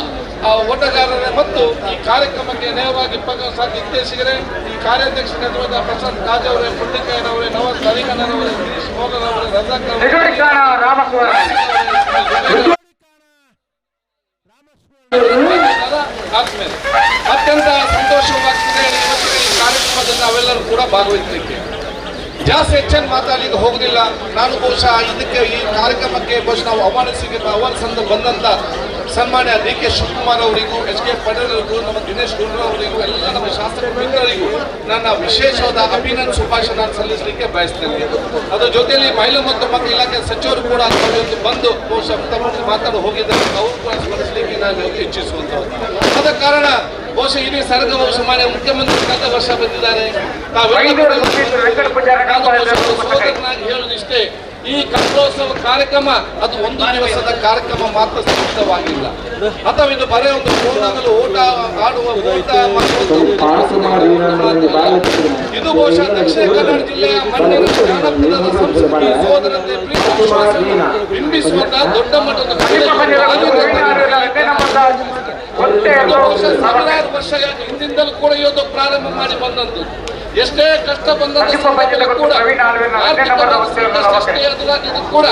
[SPEAKER 8] ಓಟಗಾರರೇ ಮತ್ತು ಈ ಕಾರ್ಯಕ್ರಮಕ್ಕೆ ನೇರವಾಗಿ ನಿರ್ದೇಶಕರೇ, ಈ ಕಾರ್ಯಾಧ್ಯಕ್ಷರಾದ ಪ್ರಶಾಂತ್ ಕಾಜ್ ಅವರೇ, ಪುಂಡಿಕಾಯನವರೇ, ನವಾಜ್ ನರಿಗಣ್ಣನವರೇ, ಗಿರೀಶ್ ಮೋಹನ್ ಅವರೇ, ರಜಾಕ್ ಆದ್ಮೇಲೆ ಅತ್ಯಂತ ಸಂತೋಷವಾಗ್ತಿದೆ ಇವತ್ತಿನ ಈ ಕಾರ್ಯಕ್ರಮದಲ್ಲಿ ನಾವೆಲ್ಲರೂ ಕೂಡ ಭಾಗವಹಿಸಲಿಕ್ಕೆ. ಜಾಸ್ತಿ ಹೆಚ್ಚೇನು ಮಾತಾಡಲಿಕ್ಕೆ ಹೋಗುದಿಲ್ಲ. ನಾನು ಬಹುಶಃ ಇದಕ್ಕೆ ಈ ಕಾರ್ಯಕ್ರಮಕ್ಕೆ ಬಹುಶಃ ನಾವು ಆಹ್ವಾನಿಸಿದ ಬಂದಂತ ಸನ್ಮಾನ್ಯ ಡಿ.ಕೆ. ಶಿವಕುಮಾರ್ ಅವರಿಗೂ, ಎಚ್.ಕೆ. ಪಟೇಲ್ ಅವರಿಗೂ, ನಮ್ಮ ದಿನೇಶ್ ಗುಂಡೂರಾವ್ ಅವರಿಗೂ, ಎಲ್ಲ ನಮ್ಮ ಶಾಸಕ ಮಿತ್ರರಿಗೂ ನನ್ನ ವಿಶೇಷವಾದ ಅಭಿನಂದನೆ ಶುಭಾಶಯ ನಾನು ಸಲ್ಲಿಸಲಿಕ್ಕೆ ಬಯಸ್ತೇನೆ. ಅದರ ಜೊತೆಯಲ್ಲಿ ಮಹಿಳಾ ಮತ್ತು ಮಕ್ಕಳ ಇಲಾಖೆ ಸಚಿವರು ಕೂಡ ಇವತ್ತು ಬಂದು ಬಹುಶಃ ತಮ್ಮ ಮಾತಾಡಿ ಹೋಗಿದ್ದಾರೆ. ಅವರು ಕೂಡ ಸ್ಮರಿಸಲಿಕ್ಕೆ ನಾನು ಇಚ್ಛಿಸುವಂಥದ್ದು. ಆದ ಕಾರಣ ಬಹುಶಃ ಇಡೀ ಸರ್ಗ ಬಹುಶಃ ಮಾನ್ಯ ಮುಖ್ಯಮಂತ್ರಿ ಕಳೆದ ವರ್ಷ ಬಂದಿದ್ದಾರೆ. ಸೋದರನಾಗಿ ಹೇಳುವುದಿಷ್ಟೇ, ಈ ಕಮಲೋತ್ಸವ ಕಾರ್ಯಕ್ರಮ ಅದು ಒಂದು ದಿವಸದ ಕಾರ್ಯಕ್ರಮ ಮಾತ್ರ ಸೀಮಿತವಾಗಿಲ್ಲ, ಅಥವಾ ಇದು ಬರೀ ಒಂದು ಫೋನಾಗಲು ಓಟ ಆಡುವ ಓಟ ಇದು ಬಹುಶಃ ದಕ್ಷಿಣ ಕನ್ನಡ ಜಿಲ್ಲೆಯ ಮಣ್ಣಿನ ಜಾನಪದದ ಸಂಸ್ಕೃತಿ, ಸೋದರತೆ, ಪ್ರೀತಿ, ವಿಶ್ವಾಸ ಬಿಂಬಿಸುವಂತಹ ದೊಡ್ಡ ಮಟ್ಟದ ಬಹುಶಃ ಸಾವಿರಾರು ವರ್ಷಗಳ ಹಿಂದಿಂದಲೂ ಕೂಡ ಇವತ್ತು ಪ್ರಾರಂಭ ಮಾಡಿ ಬಂದಂತು. ಎಷ್ಟೇ ಕಷ್ಟ ಬಂದರೂ ಕೂಡ ಕೂಡ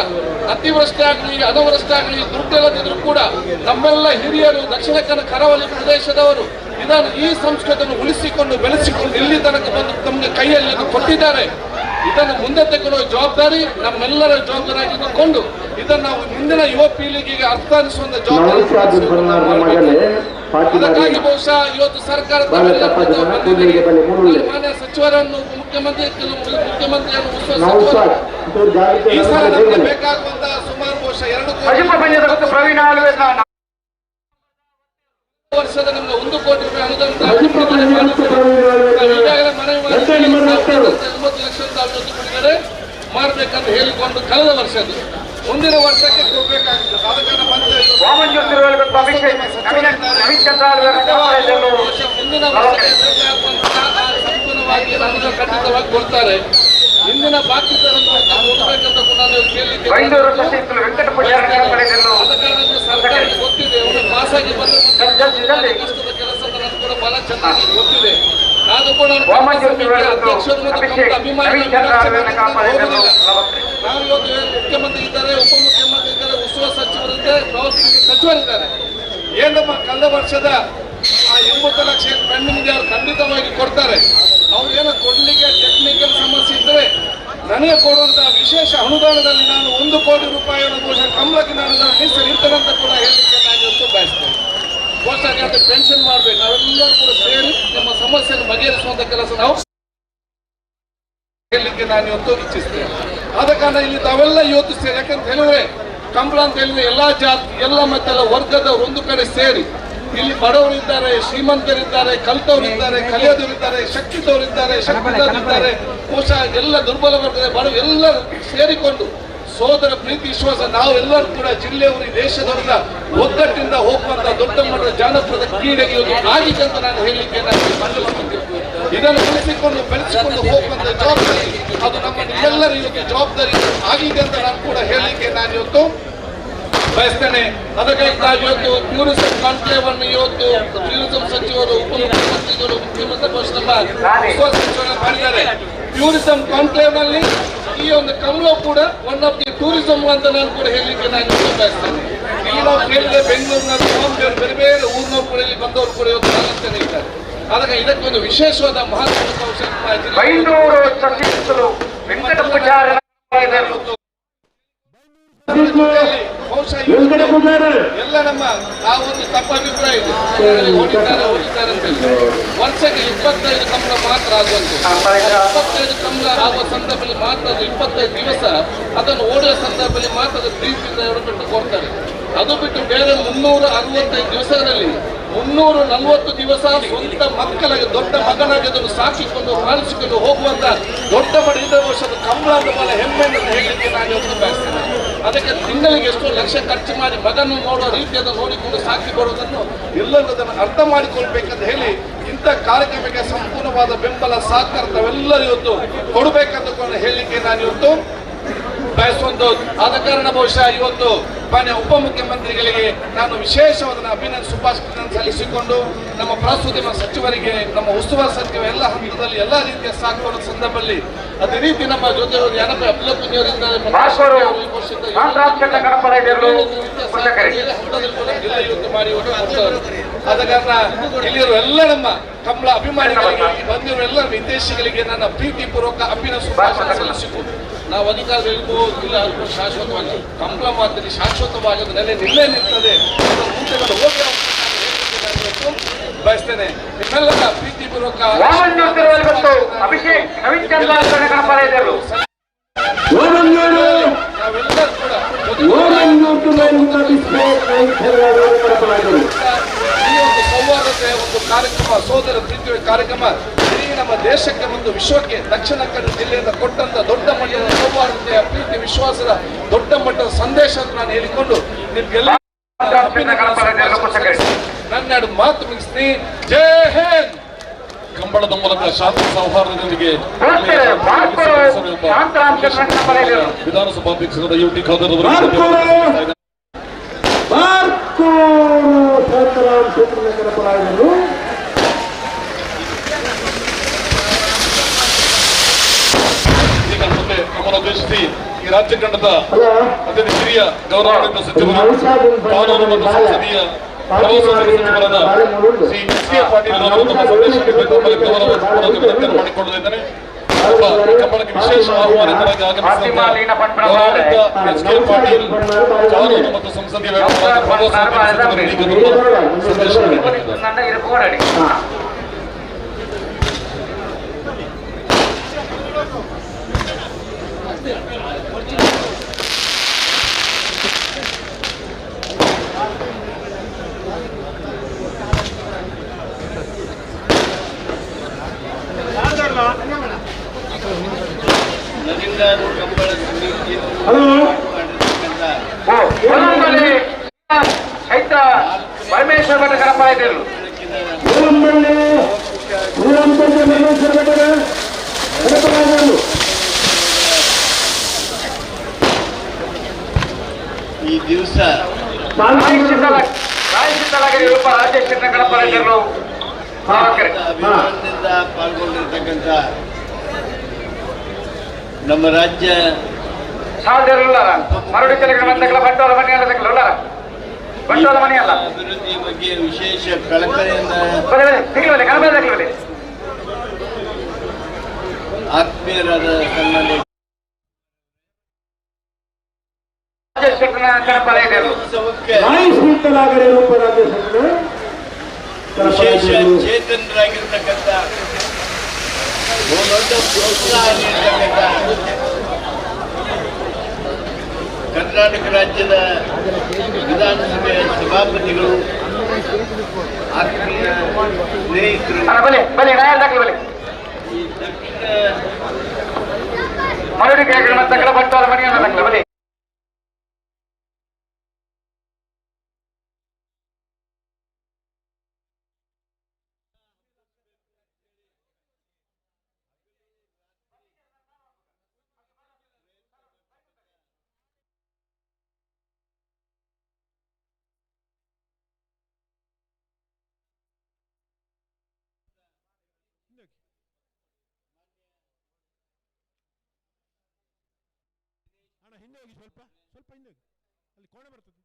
[SPEAKER 8] ಅತಿವೃಷ್ಟಿ ಆಗಲಿ ಅನಾವೃಷ್ಟಿ ಆಗಲಿ ದುಡ್ಡಿಲ್ಲದಿದ್ರು ಕೂಡ ನಮ್ಮೆಲ್ಲ ಹಿರಿಯರು ದಕ್ಷಿಣ ಕನ್ನಡ ಕರಾವಳಿ ಪ್ರದೇಶದವರು ಇದನ್ನು ಈ ಸಂಸ್ಕೃತಿಯನ್ನು ಉಳಿಸಿಕೊಂಡು ಬೆಳೆಸಿಕೊಂಡು ಇಲ್ಲಿ ತನಕ ಬಂದು ತಮಗೆ ಕೈಯಲ್ಲಿ ಕೊಟ್ಟಿದ್ದಾರೆ. ಇದನ್ನು ಮುಂದೆ ತೆಗೆದುಕೊಳ್ಳುವ ಜವಾಬ್ದಾರಿ ನಮ್ಮೆಲ್ಲರ ಜವಾಬ್ದಾರಿ ಇಟ್ಟುಕೊಂಡು ಇದನ್ನು ನಾವು ಮುಂದಿನ ಯುವ ಪೀಳಿಗೆಗೆ ಅರ್ಥಾನಿಸುವಂತ ಜವಾಬ್ದಾರಿ. ಅದಕ್ಕಾಗಿ ಬಹುಶಃ ಇವತ್ತು ಸರ್ಕಾರದ ಮಾನ್ಯ ಸಚಿವರನ್ನು ಮುಖ್ಯಮಂತ್ರಿಯನ್ನು ಈ ಸಲ ನಮಗೆ ಬೇಕಾಗುವಂತಹ ಸುಮಾರು ಬಹುಶಃ 2 ವರ್ಷದ ನಮಗೆ 1 ಕೋಟಿ ರೂಪಾಯಿ ಅನುದಾನ ಈಗಾಗಲೇ ಮನವಿ ಮಾಡಿ 90 ಲಕ್ಷ ಬಿಡುಗಡೆ ಮಾಡಬೇಕಂತ ಹೇಳಿಕೊಂಡು ಕಳೆದ ವರ್ಷದ ಮುಂದಿನ ವರ್ಷಕ್ಕೆ ಕೊಡಬೇಕಾಗ್ತದೆ. ಅದಕ್ಕೆ ಮುಂದಿನ ವರ್ಷಕ್ಕೆ ಸಂಪೂರ್ಣವಾಗಿ ಅನುದಾನ ಖಂಡಿತವಾಗಿ ಕೊಡ್ತಾರೆ. ಇಂದಿನ ಬಾಕಿ ಕೊಡಬೇಕಂತ ಕೂಡ ನಾವು ಕೇಳಲಿಕ್ಕೆ ಸರ್ಕಾರಕ್ಕೆ ಗೊತ್ತಿದೆ. ಅವರು ಖಾಸಗಿ ಕಷ್ಟದ ಕೆಲಸ ಕೂಡ ಬಹಳ ಚೆನ್ನಾಗಿ ಗೊತ್ತಿದೆ. ನಾನು ಕೂಡ ಅಧ್ಯಕ್ಷರು ಮತ್ತು ಅಭಿಮಾನಿ ನಾವು ಇವತ್ತು ಮುಖ್ಯಮಂತ್ರಿ ಇದ್ದಾರೆ, ಉಪಮುಖ್ಯಮಂತ್ರಿ ಇದ್ದಾರೆ, ಉಸ್ತುವಾರಿ ಸಚಿವರಿದ್ದಾರೆ, ಪ್ರವಾಸೋದ್ಯಮ ಸಚಿವರಿದ್ದಾರೆ. ಏನಮ್ಮ ಕಳೆದ ವರ್ಷದ 80 ಲಕ್ಷ ಪೆಂಡಿಂಗ್ ಅವರು ಖಂಡಿತವಾಗಿ ಕೊಡ್ತಾರೆ. ಅವ್ರು ಏನೋ ಕೊಡ್ಲಿಕ್ಕೆ ಟೆಕ್ನಿಕಲ್ ಸಮಸ್ಯೆ ಇದ್ದರೆ ನನಗೆ ಕೊಡುವಂತಹ ವಿಶೇಷ ಅನುದಾನದಲ್ಲಿ ನಾನು 1 ಕೋಟಿ ರೂಪಾಯಿಯನ್ನು ಬಹುಶಃ ಕಮಲಕ್ಕೆ ನಾನು ಮೀಸಲಿರ್ತೇನೆ ಕೂಡ ಹೇಳಲಿಕ್ಕೆ ನಾನು ಇವತ್ತು ಬಯಸ್ತೇನೆ. ಬಹುಶಃ ಅದು ಪೆನ್ಷನ್ ಮಾಡಬೇಕು. ನಾವೆಲ್ಲರೂ ಕೂಡ ಸೇರಿ ನಮ್ಮ ಸಮಸ್ಯೆಯನ್ನು ಬಗೆಹರಿಸುವಂತ ಕೆಲಸ ನಾವು ಹೇಳಲಿಕ್ಕೆ ನಾನು ಇವತ್ತು ಇಚ್ಛಿಸ್ತೇನೆ. ಆದ ಕಾರಣ ಇಲ್ಲಿ ತಾವೆಲ್ಲ ಇವತ್ತು ಸೇರಿ, ಯಾಕಂತ ಹೇಳಿದ್ರೆ ಕಂಬಳ ಅಂತ ಹೇಳಿದ್ರೆ ಎಲ್ಲಾ ಜಾತಿ ಎಲ್ಲ ಮತ್ತೆಲ್ಲ ವರ್ಗದವರು ಒಂದು ಕಡೆ ಸೇರಿ ಇಲ್ಲಿ ಬಡವರಿದ್ದಾರೆ, ಶ್ರೀಮಂತರಿದ್ದಾರೆ, ಕಲಿತವರಿದ್ದಾರೆ, ಕಲಿಯೋದವರಿದ್ದಾರೆ, ಶಕ್ತಿದವರಿದ್ದಾರೆ, ಶಕ್ತಿದಾರರಿದ್ದಾರೆ, ಬಹುಶಃ ಎಲ್ಲ ದುರ್ಬಲ ವರ್ಗದ ಬಡವರು ಎಲ್ಲರೂ ಸೇರಿಕೊಂಡು ಸೋದರ ಪ್ರೀತಿ ವಿಶ್ವಾಸ ನಾವೆಲ್ಲರೂ ಕೂಡ ಜಿಲ್ಲೆಯವರು ಈ ದೇಶದವರ ಒಗ್ಗಟ್ಟಿಂದ ಹೋಗುವಂತ ದೊಡ್ಡ ಮಟ್ಟದ ಜಾನಪದ ಕ್ರೀಡೆಗೆ ಆಗಿದೆ ಅಂತ ನಾನು ಹೇಳಲಿಕ್ಕೆ ಇದನ್ನು ಉಳಿಸಿಕೊಂಡು ಬೆಳೆಸಿಕೊಂಡು ಹೋಗುವಂತ ಜವಾಬ್ದಾರಿ ಅದು ನಮ್ಮ ನಿಮ್ಮೆಲ್ಲರ ಇವತ್ತು ಜವಾಬ್ದಾರಿ ಆಗಿದೆ ಅಂತ ನಾನು ಕೂಡ ಹೇಳಲಿಕ್ಕೆ ನಾನು ಇವತ್ತು ಬಯಸ್ತೇನೆ. ಅದಕ್ಕಾಗಿ ಇವತ್ತು ಟೂರಿಸಂ ಕಾನ್ಕ್ಲೇವ್ ಅನ್ನು ಇವತ್ತು ಟೂರಿಸಂ ಸಚಿವರು, ಉಪಮುಖ್ಯಮಂತ್ರಿಗಳು, ಮುಖ್ಯಮಂತ್ರಿ ನಮ್ಮ ಸಚಿವರು ಮಾಡಿದ್ದಾರೆ. ಟೂರಿಸಂ ಕಾನ್ಕ್ಲೇವ್ ನಲ್ಲಿ ಈ ಒಂದು ಕಮಲ ಕೂಡ ಒನ್ ಆಫ್ ದಿ ಟೂರಿಸಂ ಅಂತ ನಾನು ಕೂಡ ಹೇಳಲಿಕ್ಕೆ ನಾನು ಬಯಸ್ತೇನೆ. ಇಲ್ಲಿ ನಾವು ಕೇಳಿದ್ರೆ ಬೆಂಗಳೂರಿನಲ್ಲಿ ಬೇರೆ ಬೇರೆ ಊರಿನವರು ಕೂಡ ಇಲ್ಲಿ ಬಂದವರು ಕೂಡ ಇವತ್ತು ಆಲೋಚನೆ ಇದ್ದಾರೆ. ಅದಕ್ಕೆ ಇದಕ್ಕೊಂದು ವಿಶೇಷವಾದ ಮಹತ್ವದ ಬಹುಶಃ ಎಲ್ಲ ನಮ್ಮ ಆ ಒಂದು ತಪ್ಪ ಅಭಿಪ್ರಾಯ ಇದೆ. ಹೊಡಿತಾರೆ ಅಂತ ವರ್ಷಕ್ಕೆ 25 ಕಮಲ ಮಾತ್ರ ಆಗುವಂತೆ. 25 ಕಮಲ ಆಗುವ ಸಂದರ್ಭದಲ್ಲಿ ಮಾತ್ರ ಅದು 25 ದಿವಸ ಅದನ್ನು ಓಡುವ ಸಂದರ್ಭದಲ್ಲಿ ಮಾತ್ರ ಅದು ಪ್ರೀತಿಯಿಂದ ಬಿಟ್ಟು ಕೊಡ್ತಾರೆ. ಅದು ಬಿಟ್ಟು ಬೇರೆ 365 ದಿವಸಗಳಲ್ಲಿ 340 ದಿವಸ ಸ್ವಂತ ಮಕ್ಕಳಿಗೆ ದೊಡ್ಡ ಮಗನಾಗಿ ಅದನ್ನು ಸಾಕಿಕೊಂಡು ಪಾಲಿಸಿಕೊಂಡು ಹೋಗುವಂತ ದೊಡ್ಡ ಮಡಿದ ವರ್ಷದ ಕಮಲ ಬಹಳ ಹೆಮ್ಮೆ ಅಂತ ಹೇಳಲಿಕ್ಕೆ ನಾನು ಇವತ್ತು ಬಯಸ್ತೇನೆ. ಅದಕ್ಕೆ ತಿಂಗಳಿಗೆ ಎಷ್ಟೋ ಲಕ್ಷ ಖರ್ಚು ಮಾಡಿ ಮಗನ್ನು ನೋಡುವ ರೀತಿಯನ್ನು ನೋಡಿಕೊಂಡು ಸಾಕಿ ಬರುವುದನ್ನು ಎಲ್ಲರೂ ಅದನ್ನು ಅರ್ಥ ಮಾಡಿಕೊಳ್ಬೇಕಂತ ಹೇಳಿ ಇಂಥ ಕಾರ್ಯಕ್ರಮಕ್ಕೆ ಸಂಪೂರ್ಣವಾದ ಬೆಂಬಲ ಸಹಕಾರ ತಾವೆಲ್ಲರೂ ಇವತ್ತು ಕೊಡಬೇಕಂತ ಹೇಳಲಿಕ್ಕೆ ನಾನು ಇವತ್ತು ಬಯಸುವಂತ. ಆದ ಕಾರಣ ಬಹುಶಃ ಇವತ್ತು ಮಾನ್ಯ ಉಪಮುಖ್ಯಮಂತ್ರಿಗಳಿಗೆ ನಾನು ವಿಶೇಷವಾದ ಶುಭಾಶಯಗಳನ್ನು ಸಲ್ಲಿಸಿಕೊಂಡು ನಮ್ಮ ಪ್ರವಾಸೋದ್ಯಮ ಸಚಿವರಿಗೆ, ನಮ್ಮ ಉಸ್ತುವಾರಿ ಸಚಿವ ಎಲ್ಲ ಹಂತದಲ್ಲಿ ಎಲ್ಲ ರೀತಿಯ ಸಹಕಾರ ಸಂದರ್ಭದಲ್ಲಿ ಅದೇ ರೀತಿ ನಮ್ಮ ಜೊತೆ ಯಾನಪ್ಪ ಅಬ್ದುಲ್ ಕುಂಜಿಯವರಿಂದ ಇವತ್ತು ಮಾಡಿ ಆದ ಕಾರಣ ಇಲ್ಲಿರುವ ಎಲ್ಲ ನಮ್ಮ ಕಮಲ ಅಭಿಮಾನಿಗಳಿಗೆ ಬಂದಿರುವ ಎಲ್ಲ ವಿದೇಶಿಗಳಿಗೆ ನನ್ನ ಪ್ರೀತಿಪೂರ್ವಕ ಅಭಿನಂದನೆ ಶುಭಾಶಯ ಸಲ್ಲಿಸಿಕೊಂಡು ನಾವು ಅಧಿಕಾರ ಇಲ್ಲ ಅದು ಶಾಶ್ವತವಾಗಿ ಕಮಲ ಮಾತಲ್ಲಿ ಶಾಶ್ವತವಾಗಿ ಅದು ನಿಲ್ಲೇ ನಿಲ್ತದೆ ಹೋಗಿ ಬಯಸ್ತೇನೆ. ನಿಮ್ಮೆಲ್ಲರ ಪ್ರೀತಿಪೂರ್ವಕ
[SPEAKER 4] ಅಭಿಷೇಕ್ ನಾವೆಲ್ಲರೂ
[SPEAKER 8] ಕೂಡ ಈ ಒಂದು ಸೌಹಾರ್ದತೆ ಒಂದು ಕಾರ್ಯಕ್ರಮ, ಸೋದರ ಪ್ರೀತಿಯ ಕಾರ್ಯಕ್ರಮ ಇಡೀ ನಮ್ಮ ದೇಶಕ್ಕೆ ಮತ್ತು ವಿಶ್ವಕ್ಕೆ ದಕ್ಷಿಣ ಕನ್ನಡ ಜಿಲ್ಲೆಯಿಂದ ಕೊಟ್ಟಂತ ದೊಡ್ಡ ಮಟ್ಟದ ಸೌಹಾರ್ದತೆಯ ಪ್ರೀತಿ ವಿಶ್ವಾಸದ ದೊಡ್ಡ ಮಟ್ಟದ ಸಂದೇಶ ಅಂತ ನಾನು ಹೇಳಿಕೊಂಡು ನಿಮ್ಗೆಲ್ಲ ನನ್ನೆರಡು ಮಾತು ಮುಗಿಸ್ತೀನಿ. ಜೈ ಹಿಂದ್.
[SPEAKER 7] ಕಂಬಳದ ಮೂಲಕ ಶಾಂತಿ ಸೌಹಾರ್ದದೊಂದಿಗೆ ವಿಧಾನಸಭಾಧ್ಯಕ್ಷರಾದ ಯುಟಿ ಖಾದರ್ ಅವರು ಈಗ ಮುಂದೆ ನಮ್ಮನ್ನು ಉದ್ದೇಶಿಸಿ ಈ ರಾಜ್ಯ ತಂಡದ ಅತ್ಯಂತ ಹಿರಿಯ ಗೌರವಾನ್ವಿತ ಸಚಿವರು ಕಾನೂನು ಮತ್ತು ಸಂಸದೀಯ ಪ್ರವಾಸೋದ್ಯಮ ಸಚಿವರಾದ ಶ್ರೀ ಎಸ್ ಕೆ ಪಾಟೀಲ್ ಅವರು ನಮ್ಮ ಸಂದೇಶಕ್ಕೆ ತಮ್ಮಲ್ಲಿ ಗೌರವ ಮಾಡಿಕೊಳ್ಳುತ್ತಿದ್ದಾರೆ. ಕಂಬಳಕ್ಕೆ ವಿಶೇಷ ಆಹ್ವಾನಿತರಾಗಿ ಆಗಮಿಸಿದ ಗೌರವಾನ್ವಿತ ಎಸ್ ಕೆ ಪಾಟೀಲ್ ಕಾನೂನು ಮತ್ತು ಸಂಸದೀಯ ವ್ಯವಹಾರ ಪ್ರವಾಸೋದ್ಯಮ ಸಚಿವರು ಈಗ ಸಂದೇಶ ನೀಡಿದ್ದಾರೆ.
[SPEAKER 4] ಚೈತ್ರ ಪರಮೇಶ್ವರ ಭಟ್ ಕರಪ್ಪ ಇದ್ದರು.
[SPEAKER 9] ಈ ದಿವಸ
[SPEAKER 4] ರಾಜೇಶ್ ಕರಪ್ಪ ಇದ್ದರು.
[SPEAKER 9] ಅಭಿಮಾನದಿಂದ ಪಾಲ್ಗೊಂಡಿರ್ತಕ್ಕಂಥ ನಮ್ಮ ರಾಜ್ಯ ಅಭಿವೃದ್ಧಿ ಬಗ್ಗೆ ವಿಶೇಷ ಕಳಕಳಿಯಿಂದ ಆತ್ಮೀಯರಾದ ಸನ್ಮಾನ್ಯ ವಿಶೇಷ ಚೇತನರಾಗಿರ್ತಕ್ಕಂಥ ದೊಡ್ಡ ಪ್ರೋತ್ಸಾಹ ನೀಡತಕ್ಕಂಥ ಕರ್ನಾಟಕ ರಾಜ್ಯದ ವಿಧಾನಸಭೆಯ ಸಭಾಪತಿಗಳು, ಆತ್ಮೀಯ ಸ್ನೇಹಿತರು, ಈ ದಕ್ಷಿಣ
[SPEAKER 2] ಹಿಂದೆ ಹೋಗಿ, ಸ್ವಲ್ಪ ಹಿಂದೆ ಹೋಗಿ, ಅಲ್ಲಿ ಕೋಣೆ ಬರ್ತದೆ.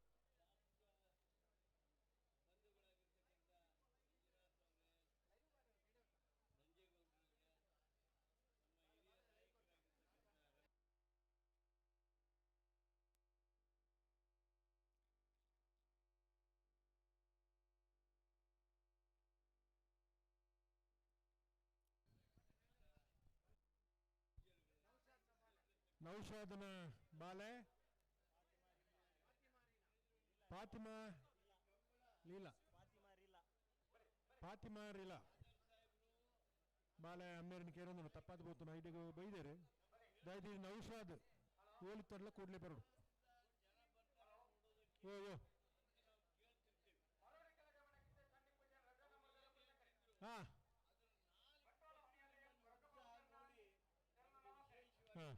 [SPEAKER 2] ನೌಶಾದನ ಬಾಲೆ, ಫಾತಿಮಾ ರೀಲಾ ಬಾಲೆ ಅಮ್ಮೇರಿನ ಕೇರೊಂದು ತಪ್ಪಾದ ಬೋತು ಐಡಿಗೆ ಬೈದೇರು ದಯದಿ ನೌಶಾದ್ ಓಲಿತ್ತಲ್ಲ ಕೂಡಲೇ ಬರೋಡು. ಓ ಹಾಂ ಹಾಂ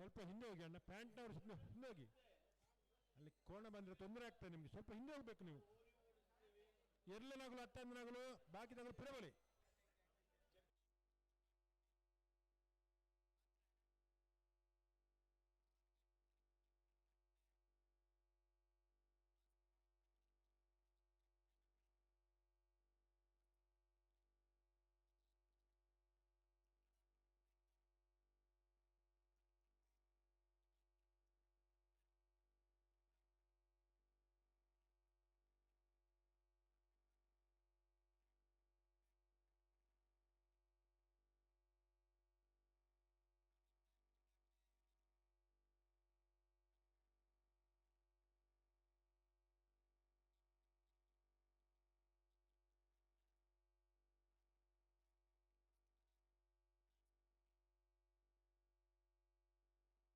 [SPEAKER 2] ಸ್ವಲ್ಪ ಹಿಂದೆ ಹೋಗಿ ಅಣ್ಣ, ಪ್ಯಾಂಟ್ನವರು ಹಿಂದೆ ಹೋಗಿ, ಅಲ್ಲಿ ಕೋಣ ಬಂದರೆ ತೊಂದರೆ ಆಗ್ತದೆ ನಿಮಗೆ, ಸ್ವಲ್ಪ ಹಿಂದೆ ಹೋಗ್ಬೇಕು ನೀವು. ಎರಡನೇನಾಗಲು 10 ಬಾಕಿದಾಗಲು ಪುರಬಲಿ.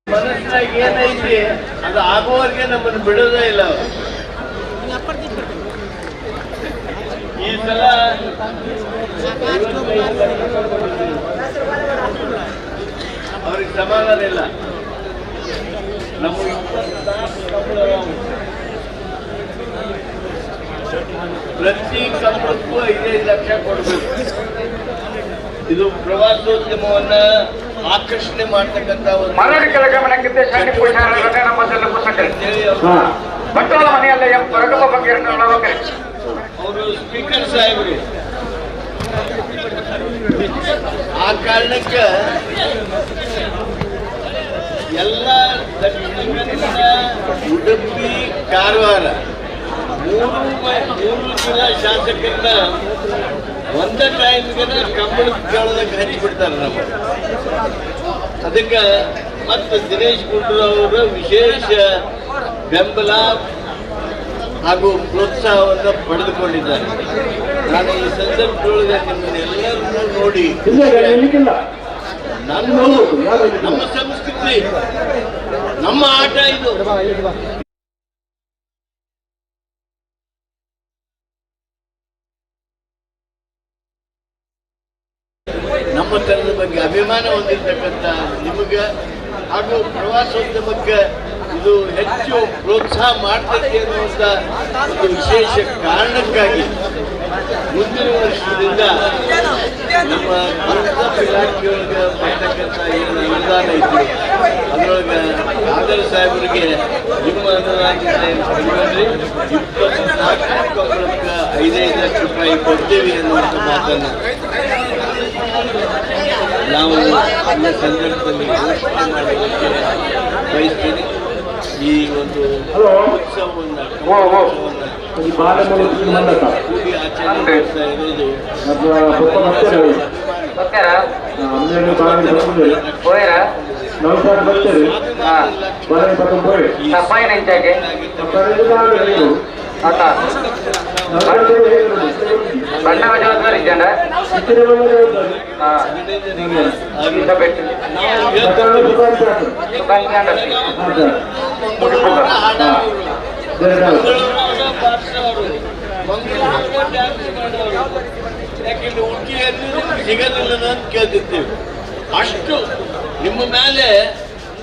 [SPEAKER 9] ಮನಸ್ಸಿನಾಗ ಏನೈತಿ ಅದು ಆಗುವವರೆಗೆ ನಮ್ಮನ್ನು ಬಿಡೋದೇ ಇಲ್ಲ. ಈ ಸಲ ಅವ್ರಿಗೆ ಸಮಾಧಾನ ಇಲ್ಲ. ನಮ್ಮ 24 ಪ್ರತಿ ಕಂಪಕ್ಕೂ 5 ಲಕ್ಷ ಕೊಡಬೇಕು. ಇದು ಪ್ರವಾಸೋದ್ಯಮವನ್ನ ಆಕರ್ಷಣೆ ಮಾಡ್ತಕ್ಕಂಥ ಒಂದು ಅವರು ಸ್ಪೀಕರ್ ಸಾಹೇಬರು ಆ ಕಾರಣಕ್ಕೆ ಎಲ್ಲ ದಕ್ಷಿಣ ಕನ್ನಡ, ಉಡುಪಿ, ಕಾರವಾರ 3 ಜಿಲ್ಲಾ ಶಾಸಕರನ್ನ ಒಂದೇ ಟೈಮ್ಗೆ ಕಂಬಳದ ಕೇಳೋದಕ್ಕೆ ಹಂಚಿಬಿಡ್ತಾರೆ ನಮ್ಮ. ಅದಕ್ಕೆ ಮತ್ತು ದಿನೇಶ್ ಗುಂಡೂರಾವ್ ವಿಶೇಷ ಬೆಂಬಲ ಹಾಗೂ ಪ್ರೋತ್ಸಾಹವನ್ನು ಪಡೆದುಕೊಂಡಿದ್ದಾರೆ. ನಾನು ಈ ಸಂದರ್ಭದೊಳಗೆ ನಿಮ್ಮನ್ನೆಲ್ಲರನ್ನೂ ನೋಡಿ ನಮ್ಮ ಸಂಸ್ಕೃತಿ, ನಮ್ಮ ಆಟ ಇದು. ನಮ್ಮ ತನದ ಬಗ್ಗೆ ಅಭಿಮಾನ ಹೊಂದಿರತಕ್ಕಂಥ ನಿಮಗೆ ಹಾಗೂ ಪ್ರವಾಸೋದ್ಯಮಕ್ಕೆ ಇದು ಹೆಚ್ಚು ಪ್ರೋತ್ಸಾಹ ಮಾಡ್ತೈತೆ ಅನ್ನುವಂಥ ಒಂದು ವಿಶೇಷ ಕಾರಣಕ್ಕಾಗಿ ಮುಂದಿನ ವರ್ಷದಿಂದ ನಮ್ಮ ಇಲಾಖೆಯೊಳಗೆ ಬರ್ತಕ್ಕಂಥ ಏನು ಅನುದಾನ ಇತ್ತು ಅದರೊಳಗೆ ಆದರ್ ಸಾಹೇಬರಿಗೆ ನಿಮ್ಮ ಅನುದಾನದಿಂದ 24 ಲಕ್ಷ ರೂಪಾಯಿ ಕೊಡ್ತೇವೆ ಅನ್ನುವಂಥ ಮಾತನ್ನು ನಾವು ಈ ಸಂದರ್ಭದಲ್ಲಿ ಘೋಷಣೆ ಮಾಡಲಿಕ್ಕೆ ಬಯಸ್ತೀನಿ. ಈ ಒಂದು ಉತ್ಸವವನ್ನು ಕೂಡಿ ಆಚರಣೆ ಮಾಡ್ತಾ ಇರೋದು ಯಾಕೆಂದ್ರೆ ಉಡುಪಿಯಲ್ಲಿ ಸಿಗಲಿಲ್ಲ ಅಂತ ಕೇಳ್ತಿರ್ತೀವಿ. ಅಷ್ಟು ನಿಮ್ಮ ಮೇಲೆ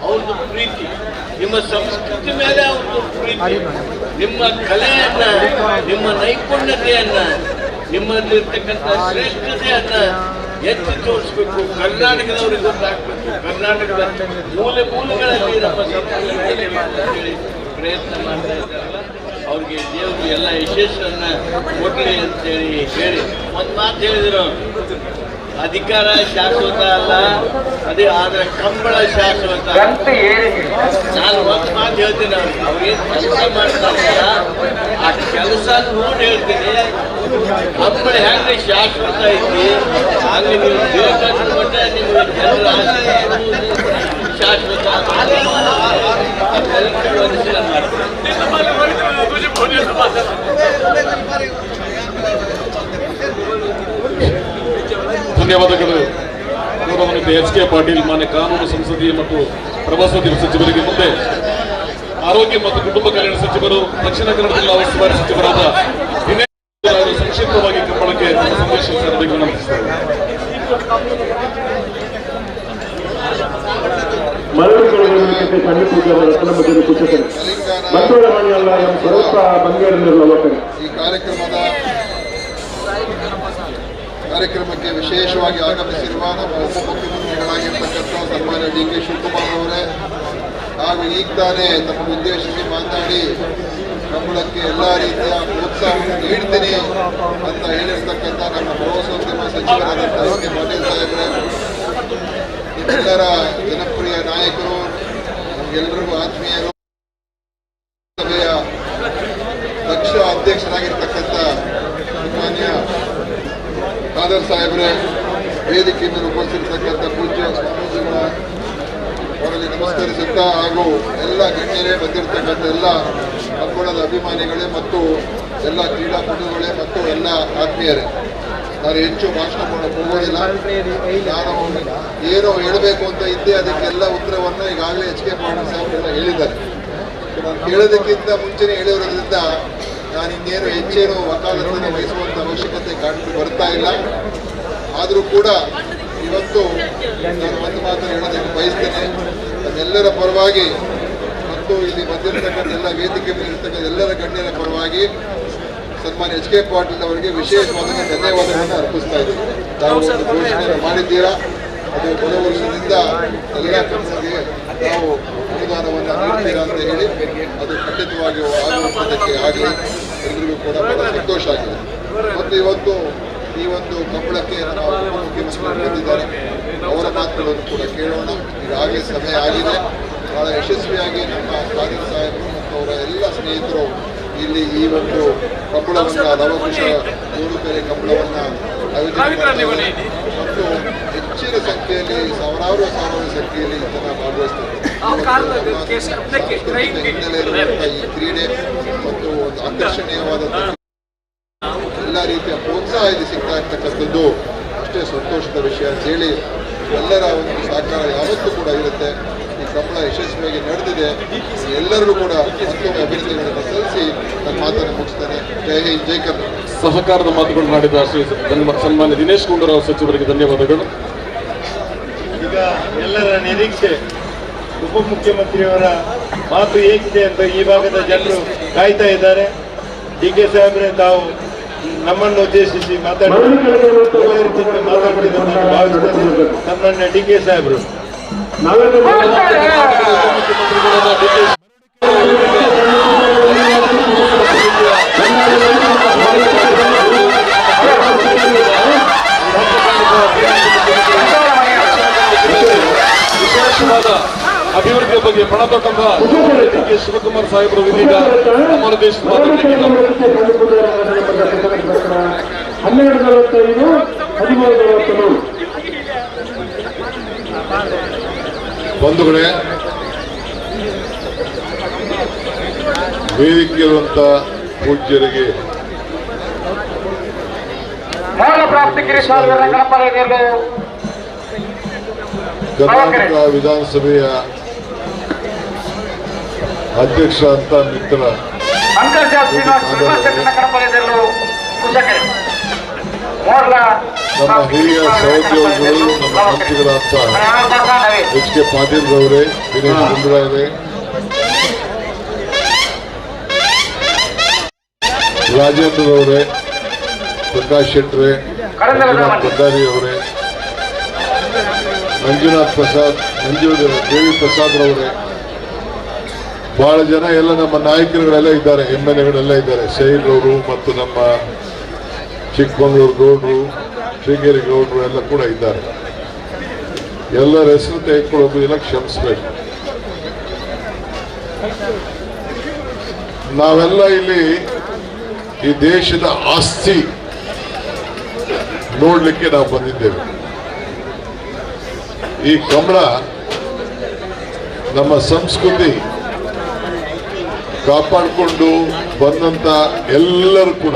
[SPEAKER 9] ಅವ್ರದ್ದು ಪ್ರೀತಿ, ನಿಮ್ಮ ಸಂಸ್ಕೃತಿ ಮೇಲೆ ಅವ್ರದ್ದು ಪ್ರೀತಿ, ನಿಮ್ಮ ಕಲೆಯನ್ನ, ನಿಮ್ಮ ನೈಪುಣ್ಯತೆಯನ್ನ, ನಿಮ್ಮಲ್ಲಿರ್ತಕ್ಕಂಥ ಶ್ರೇಷ್ಠತೆಯನ್ನ ಎತ್ತಿ ತೋರಿಸ್ಬೇಕು, ಕರ್ನಾಟಕದವ್ರಿಗೆ ಗೊತ್ತಾಗಬೇಕು. ಕರ್ನಾಟಕದ ಮೂಲೆ ಮೂಲೆಗಳಲ್ಲಿ ನಮ್ಮ ಸಂಸ್ಕೃತಿ ಹೇಳಿ ಪ್ರಯತ್ನ ಮಾಡ್ತಾ ಇದ್ದಾರಲ್ಲ, ಅವ್ರಿಗೆ ದೇವರು ಎಲ್ಲ ಯಶಸ್ಸನ್ನ ಕೊಡಲಿ ಅಂತೇಳಿ ಹೇಳಿ ಒಂದು ಮಾತು ಹೇಳಿದ್ರು. ಅಧಿಕಾರ ಶಾಶ್ವತ ಅಲ್ಲ, ಅದೇ ಆದ್ರೆ ಕಂಬಳ ಶಾಶ್ವತ. ನಾನು ಒಂದು ಮಾತು ಹೇಳ್ತೀನಿ, ಅವ್ರೇನು ಕೆಲಸ ಮಾಡ್ತಾರಲ್ಲ ಆ ಕೆಲಸ ನೋಡಿ ಹೇಳ್ತೀನಿ. ಕಂಬಳ ಹೆಂಗೆ ಶಾಶ್ವತ ಐತಿ ಹಾಗೆ ನೀವು ಬೇಕಂತ ಮಟ್ಟ ನಿಮ್ಗೆ ಜನರ ಶಾಶ್ವತ
[SPEAKER 7] ಧನ್ಯವಾದಗಳು. ಗೌರವಾನ್ವಿತ ಎಚ್.ಕೆ. ಪಾಟೀಲ್, ಮಾನ್ಯ ಕಾನೂನು, ಸಂಸದೀಯ ಮತ್ತು ಪ್ರವಾಸೋದ್ಯಮ ಸಚಿವರಿಗೆ, ಮುಂದೆ ಆರೋಗ್ಯ ಮತ್ತು ಕುಟುಂಬ ಕಲ್ಯಾಣ ಸಚಿವರು, ದಕ್ಷಿಣ ಕನ್ನಡ ಜಿಲ್ಲಾ ಉಸ್ತುವಾರಿ ಸಚಿವರಾದ ದಿನೇಶ್ ಸಂಕ್ಷಿಪ್ತವಾಗಿ ಕಂಬಳಕ್ಕೆ ಸಂದೇಶ ಸಾರಬೇಕು ವಿನಂತಿಸುತ್ತಾರೆ.
[SPEAKER 2] ಮರಳಿ ಕಳೆದಕ್ಕೆ ಸಣ್ಣ ಪೂಜೆ ರತ್ನ ಮಧ್ಯೆ ಸೂಚಿಸಿದರು ಬಂಡವಾಳ ಮನೆಯಲ್ಲ ಎಂ ಸ್ವರೂಪ ಬಂಗೇರಿನಿರುವ
[SPEAKER 10] ಈ ಕಾರ್ಯಕ್ರಮಕ್ಕೆ ವಿಶೇಷವಾಗಿ ಆಗಮಿಸಿರುವ ನಮ್ಮ ಉಪಮುಖ್ಯಮಂತ್ರಿಗಳಾಗಿರ್ತಕ್ಕಂಥ ಸನ್ಮಾನ್ಯ ಡಿ.ಕೆ. ಶಿವಕುಮಾರ್ ಅವರೇ ಹಾಗೂ ಈಗ ತಾನೇ ತಮ್ಮ ಉದ್ದೇಶಿಸಿ ಮಾತಾಡಿ ಕಂಬಳಕ್ಕೆ ಎಲ್ಲ ರೀತಿಯ ಪ್ರೋತ್ಸಾಹವನ್ನು ನೀಡ್ತೀನಿ ಅಂತ ಹೇಳಿರ್ತಕ್ಕಂಥ ನಮ್ಮ ಪ್ರವಾಸೋದ್ಯಮ ಸಚಿವರಾದಂಥ ಎಸ್ ಕೆ ಪಾಟೀಲ್ ಸಾಹೇಬ್ರೆ, ಎಲ್ಲರ ಜನಪ್ರಿಯ ನಾಯಕರು, ನಮಗೆಲ್ಲರಿಗೂ ಆತ್ಮೀಯರು, ಸಭೆಯ ದಕ್ಷ ಅಧ್ಯಕ್ಷರಾಗಿರ್ತಕ್ಕಂಥ ಸನ್ಮಾನ್ಯ ಖಾದರ್ ಸಾಹೇಬ್ರೆ, ವೇದಿಕೆ ಮೇಲೆ ಉಪಸ್ಥಿತಕ್ಕಂಥ ಪೂಜ್ಯ ಸ್ವಾಮೀಜಿಗಳ ಅವರಲ್ಲಿ ನಮಸ್ಕರಿಸುತ್ತಾ ಹಾಗೂ ಎಲ್ಲ ಗಣ್ಯರೇ ಬಂದಿರತಕ್ಕಂಥ ಎಲ್ಲ ಕಂಬಳದ ಅಭಿಮಾನಿಗಳೇ ಮತ್ತು ಎಲ್ಲ ಕ್ರೀಡಾಪಟುಗಳೇ ಮತ್ತು ಎಲ್ಲ ಆತ್ಮೀಯರೇ, ನಾನು ಹೆಚ್ಚು ಭಾಷಣ ಮಾಡಕ್ಕೆ ಹೋಗೋದಿಲ್ಲ. ನಾನು ಏನೋ ಹೇಳಬೇಕು ಅಂತ ಇದ್ದೆ, ಅದಕ್ಕೆಲ್ಲ ಉತ್ತರವನ್ನು ಈಗಾಗಲೇ ಎಚ್ ಕೆ ಪಾಟೀಲ್ ಸಾಹೇಬರೆಲ್ಲ ಹೇಳಿದ್ದಾರೆ. ನಾನು ಕೇಳೋದಕ್ಕಿಂತ ಮುಂಚೆನೇ ಹೇಳಿರೋದ್ರಿಂದ ನಾನು ಇನ್ನೇನು ಹೆಚ್ಚೇನು ವಕಾಲತನ್ನು ವಹಿಸುವಂಥ ಅವಶ್ಯಕತೆ ಕಾಣಿಸಿ ಬರ್ತಾ ಇಲ್ಲ. ಆದರೂ ಕೂಡ ಇವತ್ತು ನಾನು ಒಂದು ಮಾತನ್ನು ಹೇಳೋದಕ್ಕೆ ಬಯಸ್ತೇನೆ. ನಮ್ಮೆಲ್ಲರ ಪರವಾಗಿ ಮತ್ತು ಇಲ್ಲಿ ಬಂದಿರತಕ್ಕಂಥ ಎಲ್ಲ ವೇದಿಕೆ ಮೇಲೆ ಇರ್ತಕ್ಕಂಥ ಎಲ್ಲರ ಗಣ್ಯರ ಪರವಾಗಿ ಸನ್ಮಾನ್ಯ ಎಚ್ ಕೆ ಪಾಟೀಲ್ ಅವರಿಗೆ ವಿಶೇಷವಾದ ಧನ್ಯವಾದಗಳನ್ನು ಅರ್ಪಿಸ್ತಾ ಇದ್ದೀನಿ. ತಾವು ಒಂದು ಘೋಷಣೆಯನ್ನು ಮಾಡಿದ್ದೀರಾ, ಅದು ಬರೋ ವರ್ಷದಿಂದ ಎಲ್ಲ ಕೆಲಸಕ್ಕೆ ನಾವು ಅನುದಾನವನ್ನು ನೀಡ್ತೀರಾ ಅಂತ ಹೇಳಿ ಅದು ಖಂಡಿತವಾಗಿ ಆಗುವುದಕ್ಕೆ ಆಗಲಿ ಎಲ್ಲರಿಗೂ ಕೂಡ ಬಹಳ ಸಂತೋಷ ಆಗಿದೆ. ಮತ್ತು ಇವತ್ತು ಈ ಒಂದು ಕಂಬಳಕ್ಕೆ ನಮ್ಮ ಉಪಮುಖ್ಯಮಂತ್ರಿಗಳು ಬಂದಿದ್ದಾರೆ, ಅವರ ಮಾತುಗಳನ್ನು ಕೂಡ ಕೇಳೋಣ. ಈಗಾಗಲೇ ಸಮಯ ಆಗಿದೆ. ಬಹಳ ಯಶಸ್ವಿಯಾಗಿ ನಮ್ಮ ಖಾದರ್ ಸಾಹೇಬರು ಮತ್ತು ಅವರ ಎಲ್ಲ ಸ್ನೇಹಿತರು ಇಲ್ಲಿ ಈ ಒಂದು ಕಂಬಳವನ್ನು ಲವಕುಶ ಬೇರೆ ಕಂಬಳವನ್ನು ಆಯೋಜನೆ ಮತ್ತು ಹೆಚ್ಚಿನ ಸಂಖ್ಯೆಯಲ್ಲಿ ಸಾವಿರಾರು ಸಂಖ್ಯೆಯಲ್ಲಿ ಜನ ಭಾಗವಹಿಸ್ತಾರೆ. ಹಿನ್ನೆಲೆ ಇರುವಂಥ ಈ ಕ್ರೀಡೆ ಮತ್ತು ಒಂದು ಆಕರ್ಷಣೀಯವಾದ ಎಲ್ಲ ರೀತಿಯ ಪ್ರೋತ್ಸಾಹ ಇಲ್ಲಿ ಸಿಗ್ತಾ ಇರ್ತಕ್ಕಂಥದ್ದು ಅಷ್ಟೇ ಸಂತೋಷದ ವಿಷಯ ಅಂತ ಹೇಳಿ ಎಲ್ಲರ ಒಂದು ಸಹಕಾರ ಯಾವತ್ತೂ ಕೂಡ ಇರುತ್ತೆ. ಈ ಕಂಬಳ ಯಶಸ್ವಿಯಾಗಿ ನಡೆದಿದೆ. ಎಲ್ಲರಿಗೂ ಕೂಡ ಮತ್ತೊಮ್ಮೆ ಅಭಿನಂದನೆಗಳನ್ನು ಸಲ್ಲಿಸಿ ನನ್ನ ಮಾತನ್ನು ಮುಗಿಸ್ತೇನೆ. ಜೈ ಹಿಂದ್, ಜೈ ಕರ್ನಾಟಕ.
[SPEAKER 7] ಸಹಕಾರದ ಮಾತುಗಳು ಮಾಡಿದ ಶ್ರೀ ಸನ್ಮಾನ್ಯ ದಿನೇಶ್ ಗುಂಡೂರಾವ್ ಸಚಿವರಿಗೆ ಧನ್ಯವಾದಗಳು.
[SPEAKER 2] ಈಗ ಎಲ್ಲರ ನಿರೀಕ್ಷೆ ಉಪಮುಖ್ಯಮಂತ್ರಿಯವರ ಮಾತು ಹೇಗಿದೆ ಅಂತ ಈ ಭಾಗದ ಜನರು ಕಾಯ್ತಾ ಇದ್ದಾರೆ. ಡಿ.ಕೆ. ಸಾಹೇಬ್ರೆ, ತಾವು ನಮ್ಮನ್ನು ಉದ್ದೇಶಿಸಿ ಮಾತಾಡ್ತಿದ್ದ ಸನ್ಮಾನ್ಯ ಡಿ.ಕೆ. ಸಾಹೇಬ್ರು
[SPEAKER 7] ವಿಶೇಷವಾದ ಅಭಿವೃದ್ಧಿಯ ಬಗ್ಗೆ ಪಣ ತೊಟ್ಟಂತ ಡಿ.ಕೆ. ಶಿವಕುಮಾರ್ ಸಾಹೇಬರು ಇದೀಗ ನಮ್ಮ ದೇಶದ ಮಾತಾಡಲಿಕ್ಕಿಲ್ಲ.
[SPEAKER 2] 12:45 13:43
[SPEAKER 10] ಬಂಧುಗಳೇ, ವೇದಿಕೆಯಿರುವಂಥ ಪೂಜ್ಯರಿಗೆ ಕರ್ನಾಟಕ ವಿಧಾನಸಭೆಯ ಅಧ್ಯಕ್ಷ ಅಂತ ಮಿತ್ರ ನಮ್ಮ ಹಿರಿಯ ಸಹೋದ್ಯೋಗಿಗಳು, ನಮ್ಮ ಮಂತ್ರಿಗಳಾದ ಎಚ್ ಕೆ ಪಾಟೀಲ್ ರವರೇ, ದಿನೇಶ್ ಗುಂಡೂರಾವ್ರೆ, ರಾಜೇಂದ್ರ ಅವರೇ, ಪ್ರಕಾಶ್ ಶೆಟ್ಟರೆ, ಮಂಜುನಾಥ್ ಭಂಡಾರಿ ಅವರೇ, ದೇವಿ ಪ್ರಸಾದ್ ರವರೇ, ಬಹಳ ಜನ ಎಲ್ಲ ನಮ್ಮ ನಾಯಕರುಗಳೆಲ್ಲ ಇದ್ದಾರೆ, MLA-ಗಳೆಲ್ಲ ಇದ್ದಾರೆ. ಶಹೀದ್ ಅವರು ಮತ್ತು ನಮ್ಮ ಚಿಕ್ಕಮಗಳೂರು ಗೌಡ್ರು, ಶ್ರೀಗೇರಿ ಗೌಡ್ರು ಎಲ್ಲ ಕೂಡ ಇದ್ದಾರೆ. ಎಲ್ಲರ ಹೆಸರು ತೆಗೆದುಕೊಳ್ಳೋದಿಲ್ಲ, ಕ್ಷಮಿಸಬೇಕು. ನಾವೆಲ್ಲ ಇಲ್ಲಿ ಈ ದೇಶದ ಆಸ್ತಿ ನೋಡ್ಲಿಕ್ಕೆ ನಾವು ಬಂದಿದ್ದೇವೆ. ಈ ಕಂಬಳ ನಮ್ಮ ಸಂಸ್ಕೃತಿ ಕಾಪಾಡಿಕೊಂಡು ಬಂದಂತ ಎಲ್ಲರೂ ಕೂಡ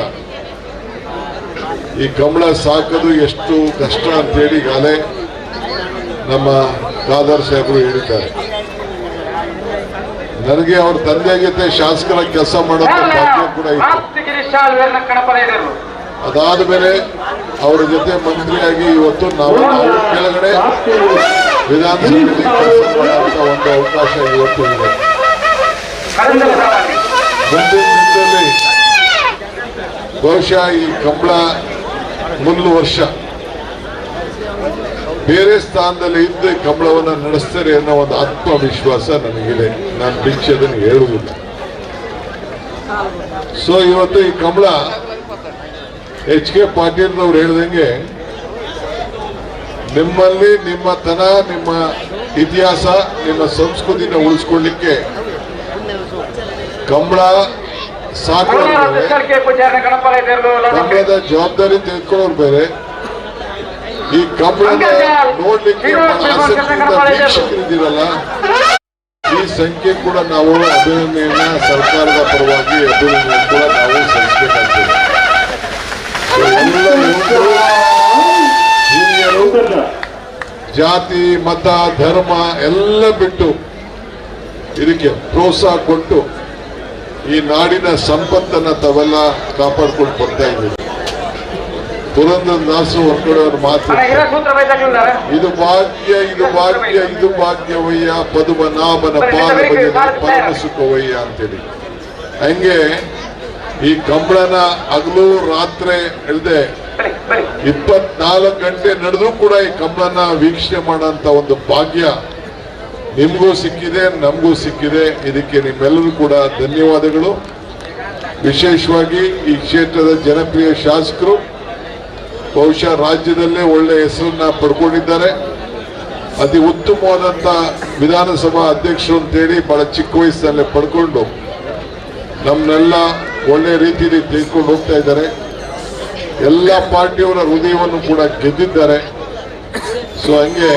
[SPEAKER 10] ಈ ಕಂಬಳ ಸಾಕೋದು ಎಷ್ಟು ಕಷ್ಟ ಅಂತೇಳಿ ಈಗಾಗಲೇ ನಮ್ಮ ಖಾದರ್ ಸಾಹೇಬರು ಹೇಳಿದ್ದಾರೆ. ನನಗೆ ಅವ್ರ ತಂದೆ ಜೊತೆ ಶಾಸಕರ ಕೆಲಸ ಮಾಡೋದು ಭಾಗ್ಯ ಕೂಡ ಇತ್ತು. ಅದಾದ ಮೇಲೆ ಅವರ ಜೊತೆ ಮಂತ್ರಿಯಾಗಿ ಇವತ್ತು ನಾವು ಕೆಳಗಡೆ ವಿಧಾನಸಭೆಯಲ್ಲಿ ಕೆಲಸ ಮಾಡುವಂತ ಒಂದು ಅವಕಾಶ ಇವತ್ತು ಇದೆ. ಮುಂದಿನ ದಿನದಲ್ಲಿ ಬಹುಶಃ ಈ ಕಂಬಳ ಮುಂದಿನ ವರ್ಷ ಬೇರೆ ಸ್ಥಾನದಲ್ಲಿ ಇದ್ದು ಕಂಬಳವನ್ನು ನಡೆಸ್ತಾರೆ ಅನ್ನೋ ಒಂದು ಆತ್ಮವಿಶ್ವಾಸ ನನಗಿದೆ. ನಾನು ಭಿಕ್ಷೆದನ್ನು ಹೇಳುವುದಿಲ್ಲ. ಸೊ ಇವತ್ತು ಈ ಕಂಬಳ HK ಪಾಟೀಲ್ ಅವರು ಹೇಳಿದಂಗೆ ನಿಮ್ಮಲ್ಲಿ ನಿಮ್ಮತನ, ನಿಮ್ಮ ಇತಿಹಾಸ, ನಿಮ್ಮ ಸಂಸ್ಕೃತಿನ ಉಳಿಸ್ಕೊಳ್ಳಿಕ್ಕೆ ಕಂಬಳ ಸಾಕೋರು ಬೇರೆ, ಕಂಬಳದ ಜವಾಬ್ದಾರಿ ತೆಗೆದುಕೊಳ್ಳೋರು ಬೇರೆ, ಈ ಕಂಬಳದ ನೋಡ್ಲಿಕ್ಕೆ ಆಸಕ್ತಿಯಿಂದ ವೀಕ್ಷಕರಿದ್ದೀರಲ್ಲ, ಈ ಸಂಖ್ಯೆ ಕೂಡ ನಾವು ಅಭಿನಂದನೆಯನ್ನ ಸರ್ಕಾರದ ಪರವಾಗಿ ಅಭಿನಂದನೆ ಕೂಡ ನಾವು ಸಲ್ಲಿಸಬೇಕಾಗ್ತದೆ. ಎಲ್ಲ ಯುವಕರು, ಹಿರಿಯರು, ಜಾತಿ, ಮತ, ಧರ್ಮ ಎಲ್ಲ ಬಿಟ್ಟು ಇದಕ್ಕೆ ಪ್ರೋತ್ಸಾಹ ಕೊಟ್ಟು ಈ ನಾಡಿನ ಸಂಪತ್ತನ್ನ ತಾವೆಲ್ಲ ಕಾಪಾಡ್ಕೊಂಡು ಬರ್ತಾ ಇದ್ದೀವಿ. ಪುರಂದರದಾಸರು ಹೊರಗಡೆ ಅವ್ರ ಮಾತು, ಇದು ಭಾಗ್ಯ, ಇದು ಭಾಗ್ಯ, ಇದು ಭಾಗ್ಯವಯ್ಯ, ಪದುಮನಾಭನ ಪಾದ ಭಜನೆ ಪರಮ ಸುಖವಯ್ಯ ಅಂತೇಳಿ. ಹಂಗೆ ಈ ಕಂಬಳನ ಹಗಲು ರಾತ್ರಿ ಇಲ್ಲದೆ 24 ಗಂಟೆ ನಡೆದ್ರೂ ಕೂಡ ಈ ಕಂಬಳನ ವೀಕ್ಷಣೆ ಮಾಡೋಂಥ ಒಂದು ಭಾಗ್ಯ ನಿಮಗೂ ಸಿಕ್ಕಿದೆ, ನಮಗೂ ಸಿಕ್ಕಿದೆ. ಇದಕ್ಕೆ ನಿಮ್ಮೆಲ್ಲರೂ ಕೂಡ ಧನ್ಯವಾದಗಳು. ವಿಶೇಷವಾಗಿ ಈ ಕ್ಷೇತ್ರದ ಜನಪ್ರಿಯ ಶಾಸಕರು ಬಹುಶಃ ರಾಜ್ಯದಲ್ಲೇ ಒಳ್ಳೆ ಹೆಸರನ್ನ ಪಡ್ಕೊಂಡಿದ್ದಾರೆ. ಅತಿ ಉತ್ತಮವಾದಂಥ ವಿಧಾನಸಭಾ ಅಧ್ಯಕ್ಷರು ಅಂತೇಳಿ ಬಹಳ ಚಿಕ್ಕ ವಯಸ್ಸಿನಲ್ಲೇ ಪಡ್ಕೊಂಡು ನಮ್ಮನ್ನೆಲ್ಲ ಒಳ್ಳೆ ರೀತಿಯಲ್ಲಿ ತೆಗೆದುಕೊಂಡು ಹೋಗ್ತಾ ಇದ್ದಾರೆ. ಎಲ್ಲ ಪಾರ್ಟಿಯವರ ಹೃದಯವನ್ನು ಕೂಡ ಗೆದ್ದಿದ್ದಾರೆ. ಸೊ ಹಂಗೆ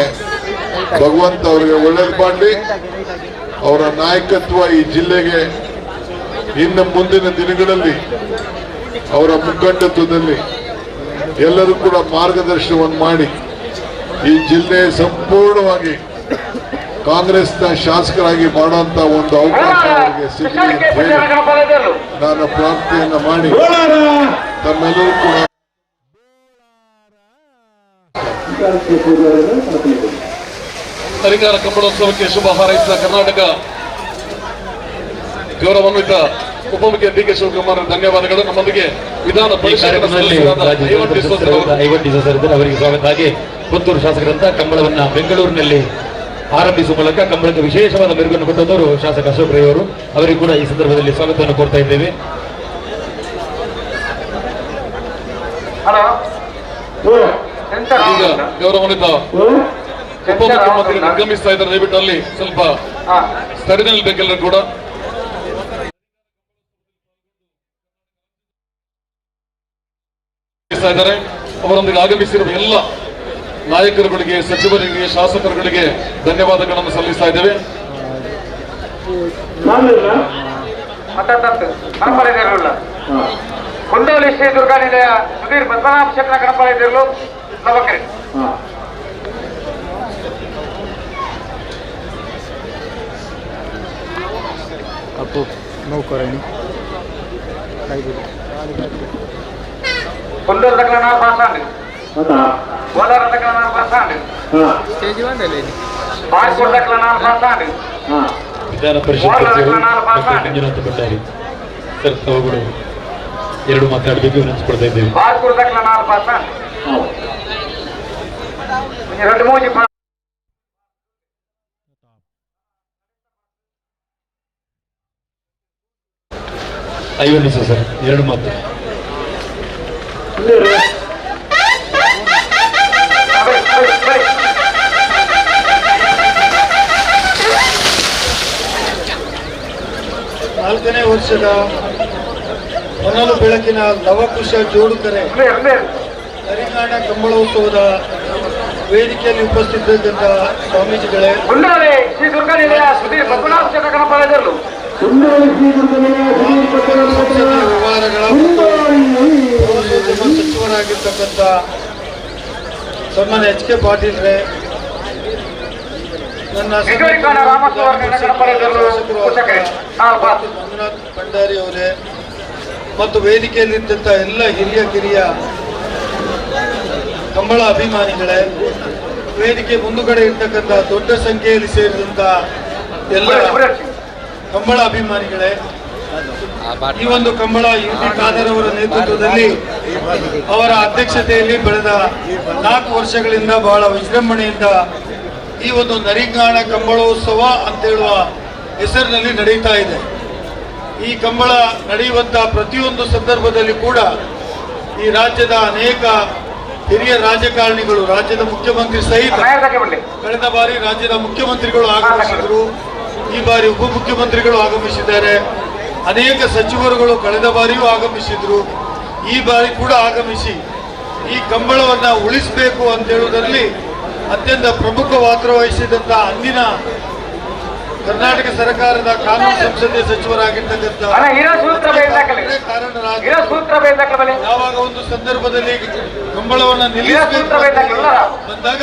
[SPEAKER 10] ಭಗವಂತ ಅವರಿಗೆ ಒಳ್ಳೇದು ಮಾಡಲಿ. ಅವರ ನಾಯಕತ್ವ ಈ ಜಿಲ್ಲೆಗೆ ಇನ್ನು ಮುಂದಿನ ದಿನಗಳಲ್ಲಿ ಅವರ ಮುಖಂಡತ್ವದಲ್ಲಿ ಎಲ್ಲರೂ ಕೂಡ ಮಾರ್ಗದರ್ಶನವನ್ನು ಮಾಡಿ ಈ ಜಿಲ್ಲೆ ಸಂಪೂರ್ಣವಾಗಿ ಕಾಂಗ್ರೆಸ್ನ ಶಾಸಕರಾಗಿ ಮಾಡುವಂತ ಒಂದು ಅವಕಾಶ ಅವರಿಗೆ ಸಿಗಲಿ ಅಂತ ಹೇಳಿ ನಾನು ಪ್ರಾರ್ಥನೆಯನ್ನ ಮಾಡಿ ತಮ್ಮೆಲ್ಲರೂ ಕೂಡ
[SPEAKER 7] ಅಧಿಕಾರ ಕಂಬಳೋತ್ಸವಕ್ಕೆ ಶುಭ ಹಾರೈಸಿದ ಕರ್ನಾಟಕ ಗೌರವಾನ್ವಿತ ಉಪಮುಖ್ಯಮಂತ್ರಿ DK ಶಿವಕುಮಾರ್ ಧನ್ಯವಾದಗಳು. ನಮ್ಮೊಂದಿಗೆ ವಿಧಾನ
[SPEAKER 6] ಕಾರ್ಯಕ್ರಮದಲ್ಲಿ ಅವರಿಗೆ ಸ್ವಾಗತ. ಹಾಗೆ ಪುತ್ತೂರು ಶಾಸಕರಂತ ಕಂಬಳವನ್ನ ಬೆಂಗಳೂರಿನಲ್ಲಿ ಆರಂಭಿಸುವ ಮೂಲಕ ಕಂಬಳಕ್ಕೆ ವಿಶೇಷವಾದ ಮೆರುಗನ್ನು ಕೊಟ್ಟವರು ಶಾಸಕ ಅಶೋಕ್ ರೈ ಅವರು. ಅವರಿಗೆ ಕೂಡ ಈ ಸಂದರ್ಭದಲ್ಲಿ ಸ್ವಾಗತವನ್ನು ಕೋರ್ತಾ ಇದ್ದೇವೆ.
[SPEAKER 7] ಈಗ ಗೌರವಾನ್ವಿತ ಉಪಮುಖ್ಯಮಂತ್ರಿ ನಿರ್ಗಮಿಸ್ತಾ ಇದ್ದಾರೆ. ದಯವಿಟ್ಟು ಅಲ್ಲಿ ಸ್ವಲ್ಪ ಸ್ಥಳದಲ್ಲಿ ನಿಲ್ಬೇಕೆಲ್ಲರೂ ಕೂಡ. ಇದ್ದಾರೆ ಅವರೊಂದಿಗೆ ಆಗಮಿಸಿರುವ ಎಲ್ಲ ನಾಯಕರುಗಳಿಗೆ, ಸಚಿವರಿಗೆ, ಶಾಸಕರುಗಳಿಗೆ ಧನ್ಯವಾದಗಳನ್ನು ಸಲ್ಲಿಸ್ತಾ ಇದ್ದೇವೆ.
[SPEAKER 4] ಕೊಂಡೋಲಿ ಶ್ರೀ ದುರ್ಗಾ ನಿಲಯ ಸುಧೀರ್ ಪದ್ಮನಾಭ ಕ್ಷೇತ್ರ ಗಣಪಾಲಿದ್ರು ಸಭಕರಿ
[SPEAKER 1] ಅಪ್ಪು ನೌಕರಣಿ
[SPEAKER 4] ಕೊಂಡೂರು ದಕ್ಕಲ ನಾಲ್ಕು ಪಾಸಾಂಡ್ ಗೋದಾರ ದಕ್ಕಲ ನಾಲ್ಕು ಪಾಸಾಂಡ್ ಬಾರ್ಕೋಟ್ ದಕ್ಕಲ ನಾಲ್ಕು ಪಾಸಾಂಡ್
[SPEAKER 6] ವಿಧಾನ ಪರಿಷತ್ ಸಚಿವರು ಡಾಕ್ಟರ್ ಮಂಜುನಾಥ ಭಂಡಾರಿ ಸರ್ ತಾವುಗಳು ಎರಡು ಮಾತಾಡಬೇಕು ವಿನಂತಿಸ್ಕೊಳ್ತಾ ಇದ್ದೇವೆ.
[SPEAKER 4] ಬಾರ್ಕೋಟ್ ದಕ್ಕಲ ನಾಲ್ಕು ಪಾಸಾಂಡ್ ಎರಡು ಮೂಜಿ
[SPEAKER 6] ಐದು ನಿಮಿಷ ಸರ್, ಎರಡು ಮಾತು.
[SPEAKER 11] ನಾಲ್ಕನೇ ವರ್ಷದ ಹೊನಲು ಬೆಳಕಿನ ಲವಕುಶ ಜೋಡುಕರೆ ಹರಿನಾಡ ಕಂಬಳೋತ್ಸವದ ವೇದಿಕೆಯಲ್ಲಿ ಉಪಸ್ಥಿತರಿದ್ದಂತ ಸ್ವಾಮೀಜಿಗಳೇ,
[SPEAKER 4] ಶ್ರೀ ದುರ್ಗಾ ನಿಲಯ ಸುಧೀರ್ ಪದ್ಮನಾಭ ಕ್ಷೇತ್ರ ಗಣಪಾಲಿದ್ರು
[SPEAKER 11] ವ್ಯವಹಾರಗಳ ಮತ್ತು ಪ್ರವಾಸೋದ್ಯಮ ಸಚಿವರಾಗಿರ್ತಕ್ಕಂಥ ಸನ್ಮಾನ್ಯ HK ಪಾಟೀಲ್ರೇ, ನನ್ನ ಮಂಜುನಾಥ್ ಭಂಡಾರಿ ಅವರೇ ಮತ್ತು ವೇದಿಕೆಯಲ್ಲಿದ್ದಂಥ ಎಲ್ಲ ಹಿರಿಯ ಕಿರಿಯ ಕಂಬಳ ಅಭಿಮಾನಿಗಳೇ, ವೇದಿಕೆ ಮುಂದುಗಡೆ ಇರ್ತಕ್ಕಂಥ ದೊಡ್ಡ ಸಂಖ್ಯೆಯಲ್ಲಿ ಸೇರಿದಂತ ಎಲ್ಲ ಕಂಬಳ ಅಭಿಮಾನಿಗಳೇ, ಈ ಒಂದು ಕಂಬಳ ಯುಟಿ ಖಾದರ್ ಅವರ ನೇತೃತ್ವದಲ್ಲಿ ಅವರ ಅಧ್ಯಕ್ಷತೆಯಲ್ಲಿ ಬೆಳೆದ 4 ವರ್ಷಗಳಿಂದ ಬಹಳ ವಿಜೃಂಭಣೆಯಿಂದ ಈ ಒಂದು ನರಿಂಗಾಣ ಕಂಬಳೋತ್ಸವ ಅಂತ ಹೇಳುವ ಹೆಸರಿನಲ್ಲಿ ನಡೀತಾ ಇದೆ. ಈ ಕಂಬಳ ನಡೆಯುವಂತ ಪ್ರತಿಯೊಂದು ಸಂದರ್ಭದಲ್ಲಿ ಕೂಡ ಈ ರಾಜ್ಯದ ಅನೇಕ ಹಿರಿಯ ರಾಜಕಾರಣಿಗಳು, ರಾಜ್ಯದ ಮುಖ್ಯಮಂತ್ರಿ ಸಹಿತ ಕಳೆದ ಬಾರಿ ರಾಜ್ಯದ ಮುಖ್ಯಮಂತ್ರಿಗಳು ಆಗಮಿಸಿದರು, ಈ ಬಾರಿ ಉಪಮುಖ್ಯಮಂತ್ರಿಗಳು ಆಗಮಿಸಿದ್ದಾರೆ, ಅನೇಕ ಸಚಿವರುಗಳು ಕಳೆದ ಬಾರಿಯೂ ಆಗಮಿಸಿದ್ರು, ಈ ಬಾರಿ ಕೂಡ ಆಗಮಿಸಿ ಈ ಕಂಬಳವನ್ನು ಉಳಿಸಬೇಕು ಅಂತ ಹೇಳುವುದರಲ್ಲಿ ಅತ್ಯಂತ ಪ್ರಮುಖ ಪಾತ್ರ ವಹಿಸಿದಂತ ಅಂದಿನ ಕರ್ನಾಟಕ ಸರ್ಕಾರದ ಕಾನೂನು ಸಂಸದೀಯ ಸಚಿವರಾಗಿರ್ತಕ್ಕಂಥ ಯಾವಾಗ ಒಂದು ಸಂದರ್ಭದಲ್ಲಿ ಕಂಬಳವನ್ನು ನಿಲ್ಲಿಸಬೇಕು ಬಂದಾಗ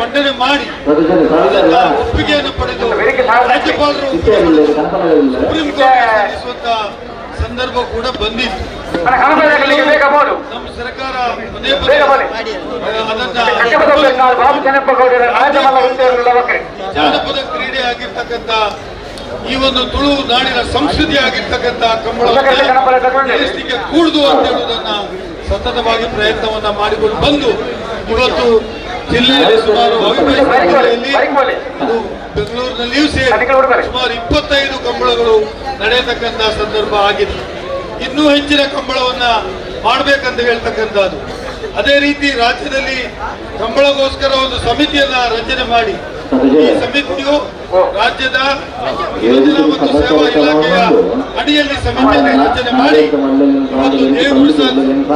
[SPEAKER 11] ಮಂಡನೆ ಮಾಡಿ ಒಪ್ಪಿಗೆಯನ್ನು ಪಡೆದು ರಾಜ್ಯಪಾಲರು ಸುಪ್ರೀಂ ಕೋರ್ಟ್ ಸಲ್ಲಿಸುವಂತ ಸಂದರ್ಭ ಕೂಡ ಬಂದಿತ್ತು. ನಮ್ಮ ಸರ್ಕಾರ ಪದೇ ಪದೇ ಜಾನಪದ ಕ್ರೀಡೆ ಆಗಿರ್ತಕ್ಕಂಥ ಈ ಒಂದು ತುಳು ನಾಡಿನ ಸಂಸ್ಕೃತಿ ಆಗಿರ್ತಕ್ಕಂಥ ಕಂಬಳಕ್ಕೆ ಕೂಡುದು ಅಂತ ಹೇಳುವುದನ್ನ ಸತತವಾಗಿ ಪ್ರಯತ್ನವನ್ನ ಮಾಡಿಕೊಂಡು ಬಂದು ಇವತ್ತು ಜಿಲ್ಲೆಯಲ್ಲಿ ಸುಮಾರು ಜಿಲ್ಲೆಯಲ್ಲಿ ಅದು ಬೆಂಗಳೂರಿನಲ್ಲಿಯೂ ಸೇರಿ ಸುಮಾರು 25 ಕಂಬಳಗಳು ನಡೆಯತಕ್ಕಂಥ ಸಂದರ್ಭ ಆಗಿದೆ. ಇನ್ನೂ ಹೆಚ್ಚಿನ ಕಂಬಳವನ್ನ ಮಾಡಬೇಕಂತ ಹೇಳ್ತಕ್ಕಂಥದ್ದು. ಅದೇ ರೀತಿ ರಾಜ್ಯದಲ್ಲಿ ಕಂಬಳಗೋಸ್ಕರ ಒಂದು ಸಮಿತಿಯನ್ನ ರಚನೆ ಮಾಡಿ ಈ ಸಮಿತಿಯು ರಾಜ್ಯದ ಯೋಜನಾ ಮತ್ತು ಸೇವಾ ಇಲಾಖೆಯ ಅಡಿಯಲ್ಲಿ ಸಮಿತಿಯನ್ನು ರಚನೆ ಮಾಡಿ ಇವತ್ತು ದೇವರು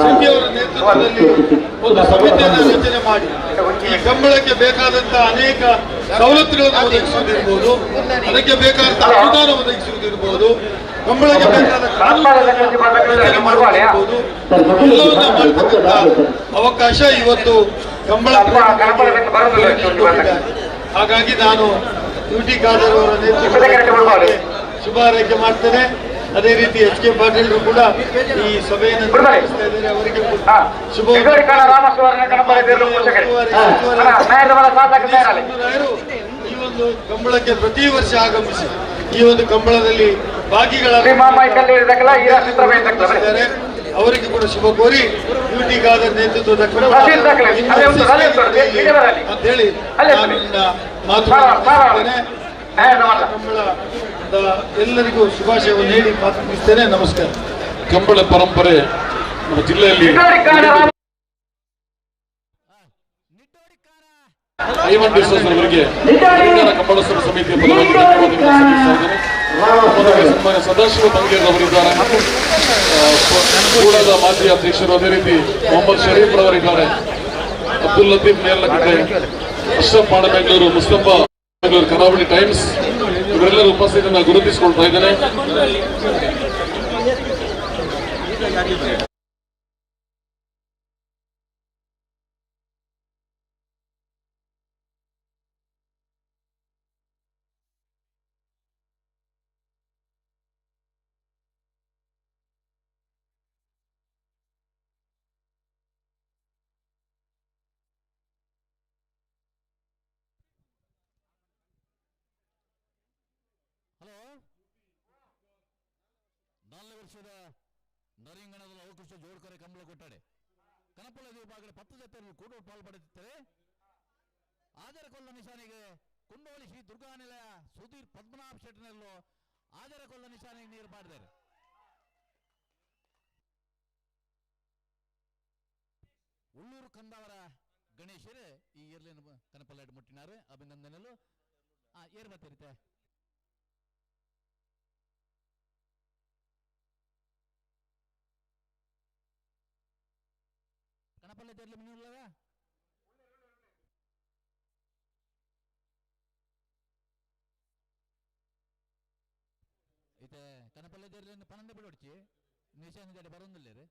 [SPEAKER 11] ಶೆಟ್ಟಿಯವರ ನೇತೃತ್ವದಲ್ಲಿ ಒಂದು ಸಮಿತಿಯನ್ನು ರಚನೆ ಮಾಡಿ ಈ ಕಂಬಳಕ್ಕೆ ಬೇಕಾದಂತಹ ಅನೇಕ ಸವಲತ್ತುಗಳನ್ನು ಒದಗಿಸುವುದಿರ್ಬೋದು, ಅದಕ್ಕೆ ಬೇಕಾದಂತಹ ಅನುದಾನ ಒದಗಿಸುವುದಿರ್ಬೋದು, ಕಂಬಳಕ್ಕೆ ಬೇಕಾದ ಕಾನೂನು ಮಾಡುವುದು ಎಲ್ಲವನ್ನ ಮಾಡತಕ್ಕಂಥ ಅವಕಾಶ ಇವತ್ತು ಕಂಬಳ. ಹಾಗಾಗಿ ನಾನು ಯುಟಿ ಖಾದರ್ ಅವರ ನೇತೃತ್ವದಲ್ಲಿ ಶುಭ ಹಾರೈಕೆ ಮಾಡ್ತೇನೆ. ಅದೇ ರೀತಿ HK ಪಾಟೀಲ್ ಕೂಡ ಈ ಸಭೆಯನ್ನು ನಿರ್ವಹಿಸ್ತಾ ಇದ್ದಾರೆ, ಅವರಿಗೆ ಶುಭ. ಈ ಒಂದು ಕಂಬಳಕ್ಕೆ ಪ್ರತಿ ವರ್ಷ ಆಗಮಿಸಿ ಈ ಒಂದು ಕಂಬಳದಲ್ಲಿ ಭಾಗಿಗಳಾಗಿದ್ದಾರೆ, ಅವರಿಗೆ ಕೂಡ ಶುಭ ಕೋರಿ ಯುಟಿ ಖಾದರ್ ನೇತೃತ್ವದ ಅಂತ ಹೇಳಿ ಮಾತುಕತೆ ಎಲ್ಲರಿಗೂ ಶುಭಾಶಯವನ್ನು ಹೇಳಿ ಮಾತು ಮುಗಿಸ್ತೇನೆ. ನಮಸ್ಕಾರ.
[SPEAKER 7] ಕಂಬಳ ಪರಂಪರೆ ನಮ್ಮ ಜಿಲ್ಲೆಯಲ್ಲಿ ಐವನ್ ಡಿಸೋಸ್ ಅವರಿಗೆ ಕಂಬಳೋತ್ಸವ ಸಮಿತಿಯ ಪರವಾಗಿ ಸನ್ಮಾನ್ಯ ಸದಾಶಿವ ಬಂಗೇರ್ ಅವರಿದ್ದಾರೆ, ಕೂಡದ ಮಾಜಿ ಅಧ್ಯಕ್ಷರು, ಅದೇ ರೀತಿ ಮೊಹಮ್ಮದ್ ಶರೀಫ್ ರವರಿದ್ದಾರೆ, ಅಬ್ದುಲ್ ಲತೀಫ್ ನೇರ್ಲಕಟ್ಟೆ, ಅಶ್ರಫ್ ಮಾಡ ಬೆಂಗಳೂರು, ಮುಸ್ತಫಾ ಬೆಂಗಳೂರು, ಕರಾವಳಿ ಟೈಮ್ಸ್, ಇವರೆಲ್ಲರ ಉಪಸ್ಥಿತಿಯನ್ನು ಗುರುತಿಸಿಕೊಳ್ತಾ ಇದ್ದೇನೆ.
[SPEAKER 12] ಹಲೋ, 4 ವರ್ಷದ ನರಿಂಗಣದ ಅವಕೃಷ್ಣ ಜೋಡ್ಕರೆ ಕಂಬಳ ಕೊಟ್ಟಾಡೆ ಕನಪುಳ ವಿಭಾಗದ 10 ಜತೆಯಲ್ಲಿ ಕೂಡ ಪಾಲ್ಪಡುತ್ತಾರೆ. ಆದರ ಕೊಲ್ಲ ನಿಶಾನೆಗೆ ಕುಂಡೋಳಿ ಶ್ರೀ ದುರ್ಗಾನಿಲಯ ಸುಧೀರ್ ಪದ್ಮನಾಭ ಶೆಟ್ಟನಲ್ಲೂ ಆದರ ಕೊಲ್ಲ ನಿಶಾನೆಗೆ ನೀರು ಮಾಡಿದ್ದಾರೆ. ಉಳ್ಳೂರು ಕಂದಾವರ ಗಣೇಶರೇ ಈ ಏರ್ಲಿನ ಕನಪಲ್ಲಾಡಿ ಮುಟ್ಟಿನಾರೆ, ಅಭಿನಂದನೆಗಳು. ಏರ್ ಬತ್ತಿರುತ್ತೆ ಕನಪಲ್ಲೆ ತೆರಲಿ ಮನೆಯುಳ್ಳವ ಇತ್ತೆ ಕನಪಲ್ಲೆ ತೆರಲಿ 12 ಬಿಡೋಡ್ಚಿ ನಿಶಾನ ಬರೋದಿಲ್ಲ ರೀ.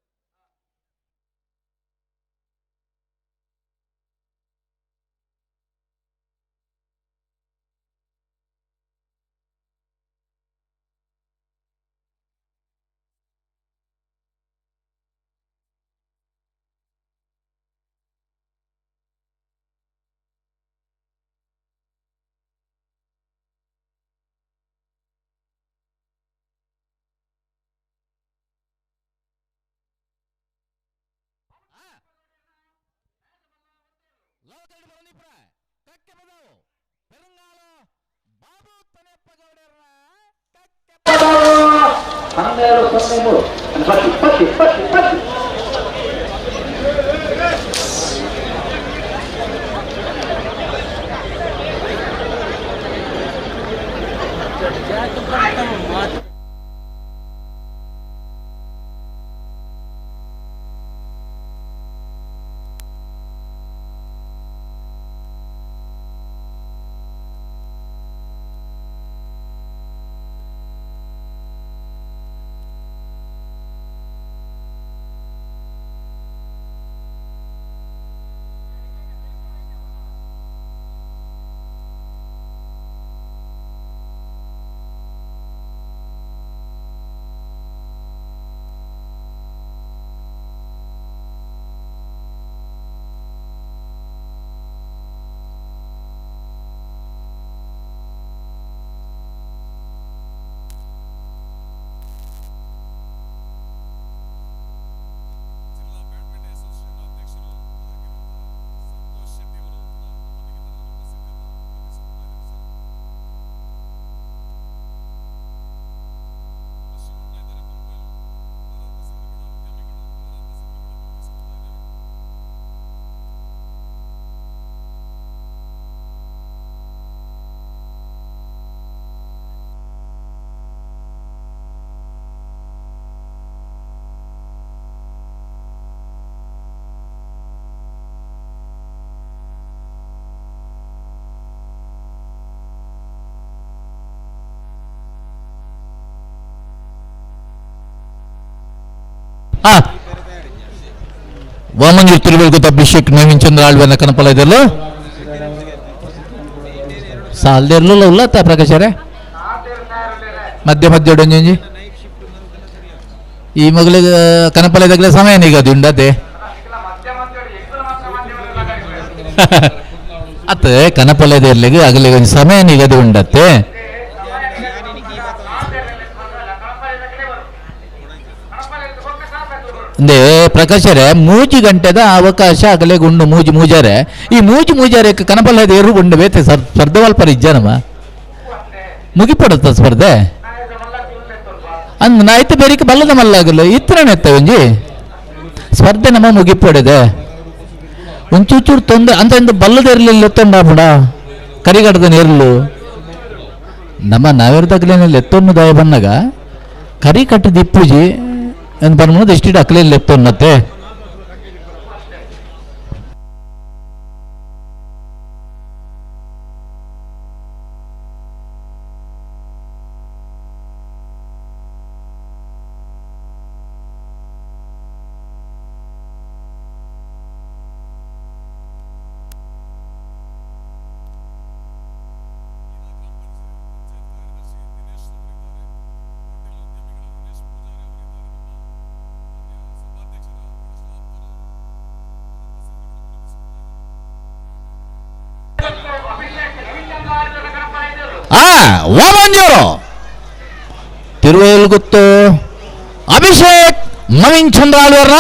[SPEAKER 12] ವಾಮಂಜೂರು ತಿರುವಲ್ಗುತ್ತ ಅಭಿಷೇಕ್ ನವೀನ್ ಚಂದ್ರ ಆಳ್ವೆನ ಕನಪಲ ಇದೆಲ್ಲ ಸಾಲ್ದಿರ್ಲಿಲ್ಲ ಉಲ್ಲತ್ತ ಪ್ರಕಾಶರೇ ಮಧ್ಯ ಮಧ್ಯ ಒಡಂಜಿ ಈ ಮಗಳಿಗೆ ಕನಪಲದಾಗಲೇ ಸಮಯ ನಿಗದಿ ಉಂಡತೆ ಅತ್ತ ಕನಪಲದ ಇರ್ಲಿಗೆ ಆಗಲೇ ಒಂದು ಸಮಯ ನಿಗದಿ ಉಂಡತ್ತೆ ಅಂದೇ ಪ್ರಕಾಶರೇ 3 ಗಂಟೆದ ಅವಕಾಶ ಆಗಲೇ ಗುಂಡು ಮೂಜಾರೆ ಈ ಮೂಜಾರೆ ಕನಪಲ್ಲದ eru ಗುಂಡು ಬೇತೆ ಸ್ಪರ್ಧೆ ವಲ್ಪರ ಇಜ್ಜನಮ ಮುಗಿಪಡುತ್ತ ಸ್ಪರ್ಧೆ ಅಂದ್ ನಾಯ್ತು ಬೇರಿಕೆ ಬಲ್ಲದ ಮಲ್ಲಾಗಲು ಇತ್ರನೇ ಎತ್ತ ಒಂಜಿ ಸ್ಪರ್ಧೆ ನಮ್ಮ ಮುಗಿಪಡಿದೆ ಒಂಚೂರು ತೊಂದರೆ ಅಂತ ಇಂದು ಬಲ್ಲದ ಇರಲಿಲ್ಲ ಎತ್ತೊಂಡ ಕರಿಗಡದ ನೀರ್ಲು ನಮ್ಮ ನಾವೇರ್ದಾಗಲೇನಲ್ಲಿ ಎತ್ತೊಂದು ದಯ ಬಂದಾಗ ಕರಿ ಕಟ್ಟಿದ ಇಪ್ಪುಜಿ ಅಂತ ಬಂದ್ಬಿಟ್ಟು ಎಷ್ಟಿಟ್ಟು ಅಕ್ಲೆಯಲ್ಲಿ ಎತ್ತೊನ್ನತ್ತೆ ವಾಮಂಜೂರು ತಿರುವಲ್ಗುತ್ತು ಅಭಿಷೇಕ್ ನವೀನ್ ಚಂದ್ರ ಆಳ್ವರ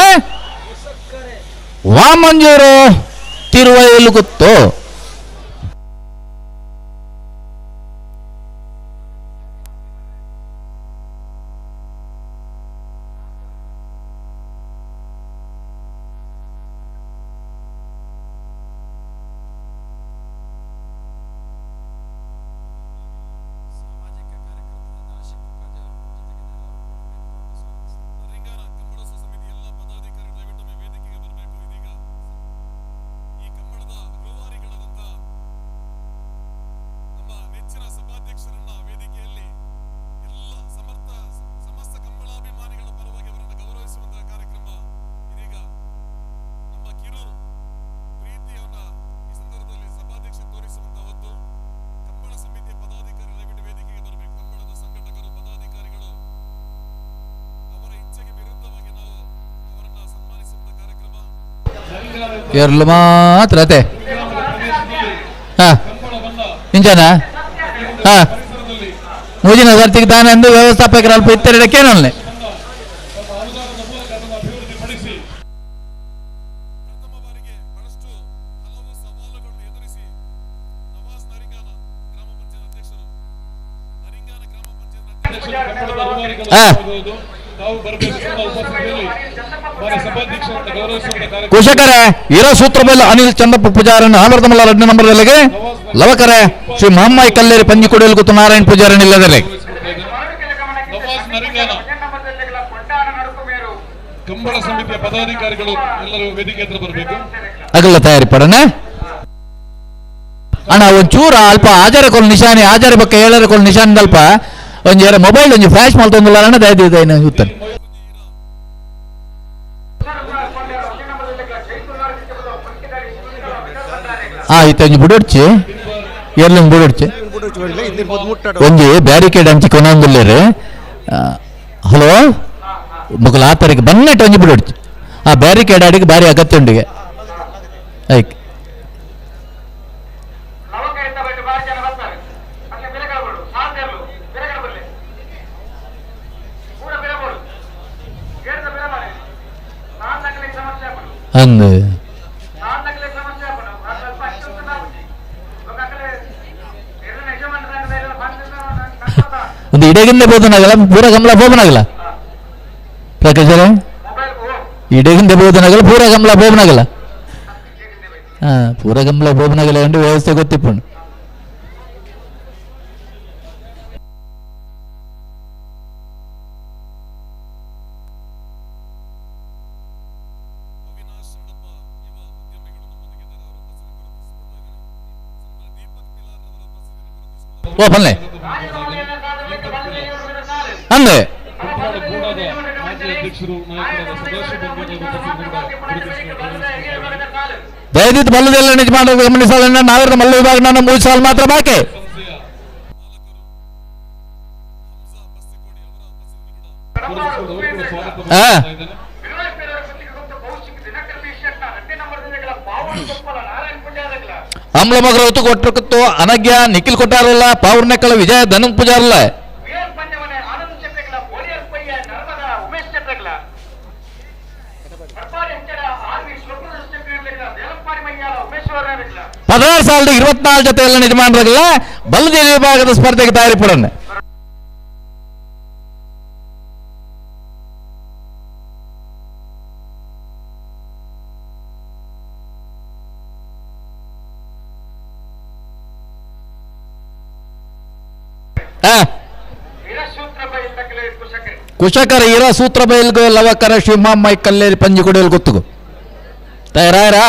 [SPEAKER 12] ವಾಮಂಜೂರು ತಿರುವಲ್ಗುತ್ತು ಇರ್ಲು ಮಾತ್ರ ಅದೇ ಇಂಜನ ಮೂಜಿನ ಸರ್ತಿಗೆ ತಾನೆಂದು ವ್ಯವಸ್ಥಾಪಕರ ಅಲ್ಪ ಇತ್ತೆರಡಕ್ಕೇನಲ್ಲೇ ಕುಶಕರೇ ಇರೋ ಸೂತ್ರ ಬೈಲು ಅನಿಲ್ ಚಂದಪ್ಪ ಪೂಜಾರನ್ನು ಆವರ್ತಮಲ್ಲ 2 ನಂಬರ್ದಲ್ಲಿಗೆ ಲವಕರೆ ಶ್ರೀ ಮಹಮ್ಮಾಯಿ ಕಲ್ಲೇರಿ ಪಂಜಿ ಕೊಡೆಯಲು ಕೂತು ನಾರಾಯಣ ಪೂಜಾರನ್ ಇಲ್ಲದಲ್ಲಿ
[SPEAKER 7] ಕಂಬಳ ಸಮಿತಿಯ ಪದಾಧಿಕಾರಿಗಳು ಎಲ್ಲರೂ ವೇದಿಕೆ ಹತ್ರ ಬರಬೇಕು.
[SPEAKER 12] ಅಗಲ ತಯಾರಿ ಪಡನೆ ಅಣ್ಣ ಒಂಚೂರ ಅಲ್ಪ ಆಚಾರ ಕೊಲ್ ನಿಶಾನಿ ಆಚಾರ ಪಕ್ಕ 7 ಕೊಲ್ ನಿಶಾನಿ ಅಲ್ಪ ಒಂಜಿ ಮೊಬೈಲ್ ಒಂಜಿ ಫ್ಲಾಶ್ ಮಾಡ್ತೊಂದಿಲ್ಲ ಅಣ್ಣ ದಯದಿದ್ದೇನೆ ಉತ್ತನ್ ಆಯ್ತು ಒಂಜಿ ಬುಡೊಡ್ಚಿ ಎರ್ಲಿಂಗ್ ಬುಡೊಡ್ಚಿ ಒಂಜಿ ಬ್ಯಾರಿಕೇಡ್ ಹಂಚಿ ಕೊನೊಂದುಲ್ಲೇರು ಹಲೋ ಮುಗಲ ಆ ತಾರೀಕು ಬನ್ನೆಟ್ಟು ಒಂಜಿ ಬಿಡೊಡ್ಚಿ ಆ ಬ್ಯಾರಿಕೇಡ್ ಆಡಿಗೆ ಭಾರಿ ಅಗತ್ಯ ಉಂಡಿಗೆ ಆಯ್ಕೆ ಅಂದು ಒಂದು ಇಡಗಿಂದ ಬೋಧನಾಗಲ್ಲ ಪೂರ ಗಮಲ ಬೋಬನಾಗಲ್ಲ ಪ್ರಕಾಶರೇ ಇಡಗಿಂದ ಬೋಧನಾಗಲ್ಲ ಪೂರ ಗಮಲ ಬೋಬನಾಗಲ್ಲ ಪೂರ ಗಮಲ ಬೋಬನಾಗಲ್ಲ ಎಂದು ವ್ಯವಸ್ಥೆ ಗೊತ್ತಿಪ್ಪುಂಡು ಓ ಬನ್ನೆ ಅಂದೆ ದಯವಿಟ್ಟು ಮಲ್ಲದೆಲ್ಲ ನಿಜ ಮಾಡೋದು ಗಮನಿಸಲ್ಲ ನಾಗರದ ಮಲ್ಲ ವಿಭಾಗ ನಾನು 3 ಸಾಲ ಮಾತ್ರ ಬಾಕಿ ಅಮ್ಲ ಮಗರ ಹೊತ್ತು ಕೊಟ್ಟರು ಅನಗ್ಯ ನಿಖಿಲ್ ಕೊಟ್ಟಾರಲ್ಲ ಪಾವ್ರನೆಕ್ಕಳ ವಿಜಯ ಧನಂ ಪೂಜಾರಲ್ಲ ಪದನಾರು ಸಾಲದ 24 ಜೊತೆ ಎಲ್ಲ ಯಜಮಾನರಾಗಲ್ಲ ಬಲ್ಲದೇವಿ ವಿಭಾಗದ ಸ್ಪರ್ಧೆಗೆ ತಯಾರಿ ಪಡೋಣ ಕುಶಕರ ಇರ ಸೂತ್ರ ಬೈಲ್ಗೋ ಲವಕರ ಶ್ರೀ ಮಹಮ್ಮಾಯಿ ಕಲ್ಲೇರಿ ಪಂಜಿ ಕೊಡೆಯಲು ಗೊತ್ತುಗೋ ತಯಾರಾ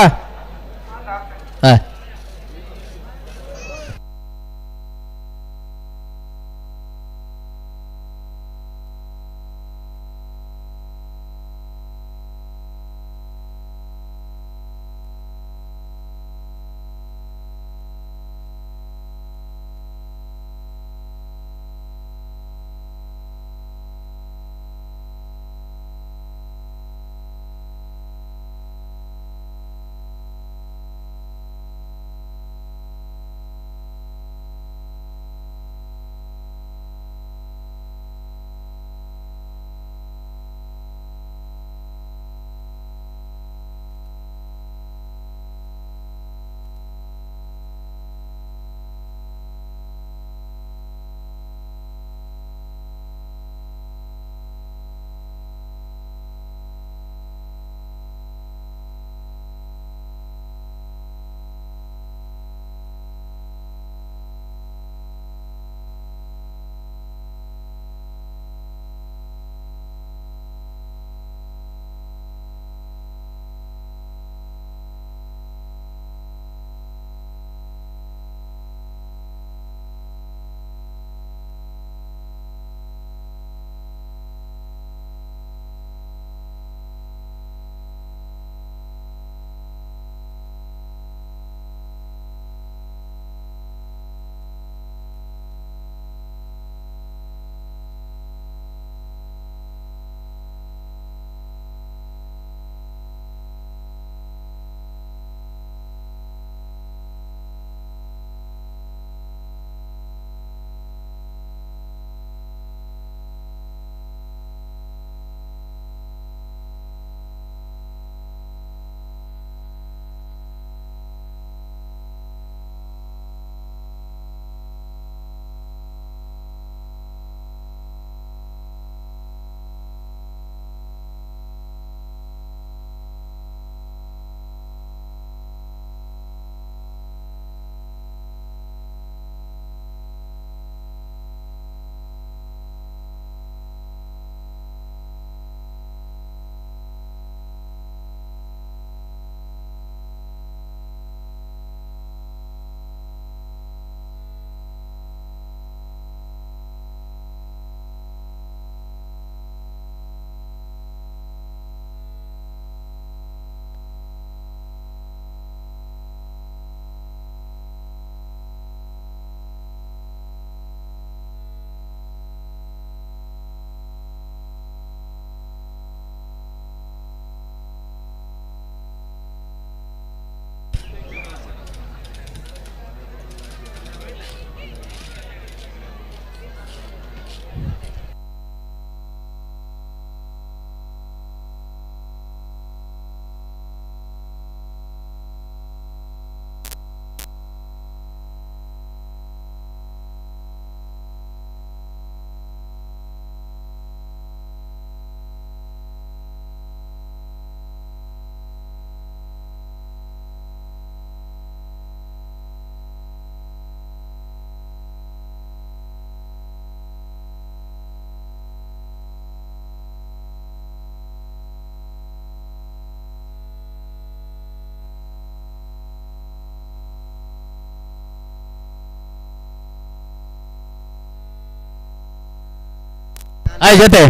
[SPEAKER 12] ಆಯ್ ಜೊತೆ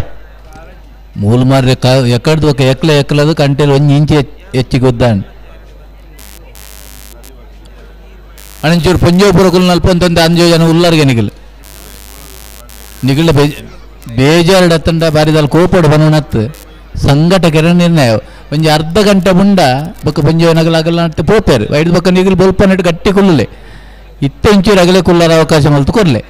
[SPEAKER 12] ಮೂಲ ಮಾರ್ರೆ ಎಕ್ಕಡ್ದು ಎಕ್ಕಲದು ಕಂಟೆಲ್ ಒಂದು ಇಂಚಿ ಹೆಚ್ಚಿಗೆ ಒದ್ದಾಂಡು ಅಣಂಚೂರು ಪಂಜೋಪುರಕುಲ್ ನಲ್ಪಂತಂದೆ ಅಂಜೋ ಜನ ಉಲ್ಲರ್ಗೆ ನಿಗಲ ಬೇಜಾರು ಎತ್ತಂಡ ಬಾರಿದಲ್ಲಿ ಕೋಪಡು ಬನವನತ್ತು ಸಂಘಟ ಕೆರೆ ನಿರ್ಣಯ ಒಂಜಿ ಅರ್ಧ ಗಂಟೆ ಮುಂಡ ಬೊಕ್ಕ ಪಂಜೋ ನಗಲಾಗಲ್ಲ ನಟ್ಟು ಪೋಪೇರು ಐದು ಬೊಕ್ಕ ನಿಗಲು ಬೊಲ್ಪ ನಟ್ಟು ಗಟ್ಟಿ ಕುಲ್ಲಲೆ ಇತ್ತೆ ಇಂಚೂರು ಅಗಲೆ ಕುಲ್ಲರ ಅವಕಾಶ ಮಲ್ತು ಕೊರ್ಲೆ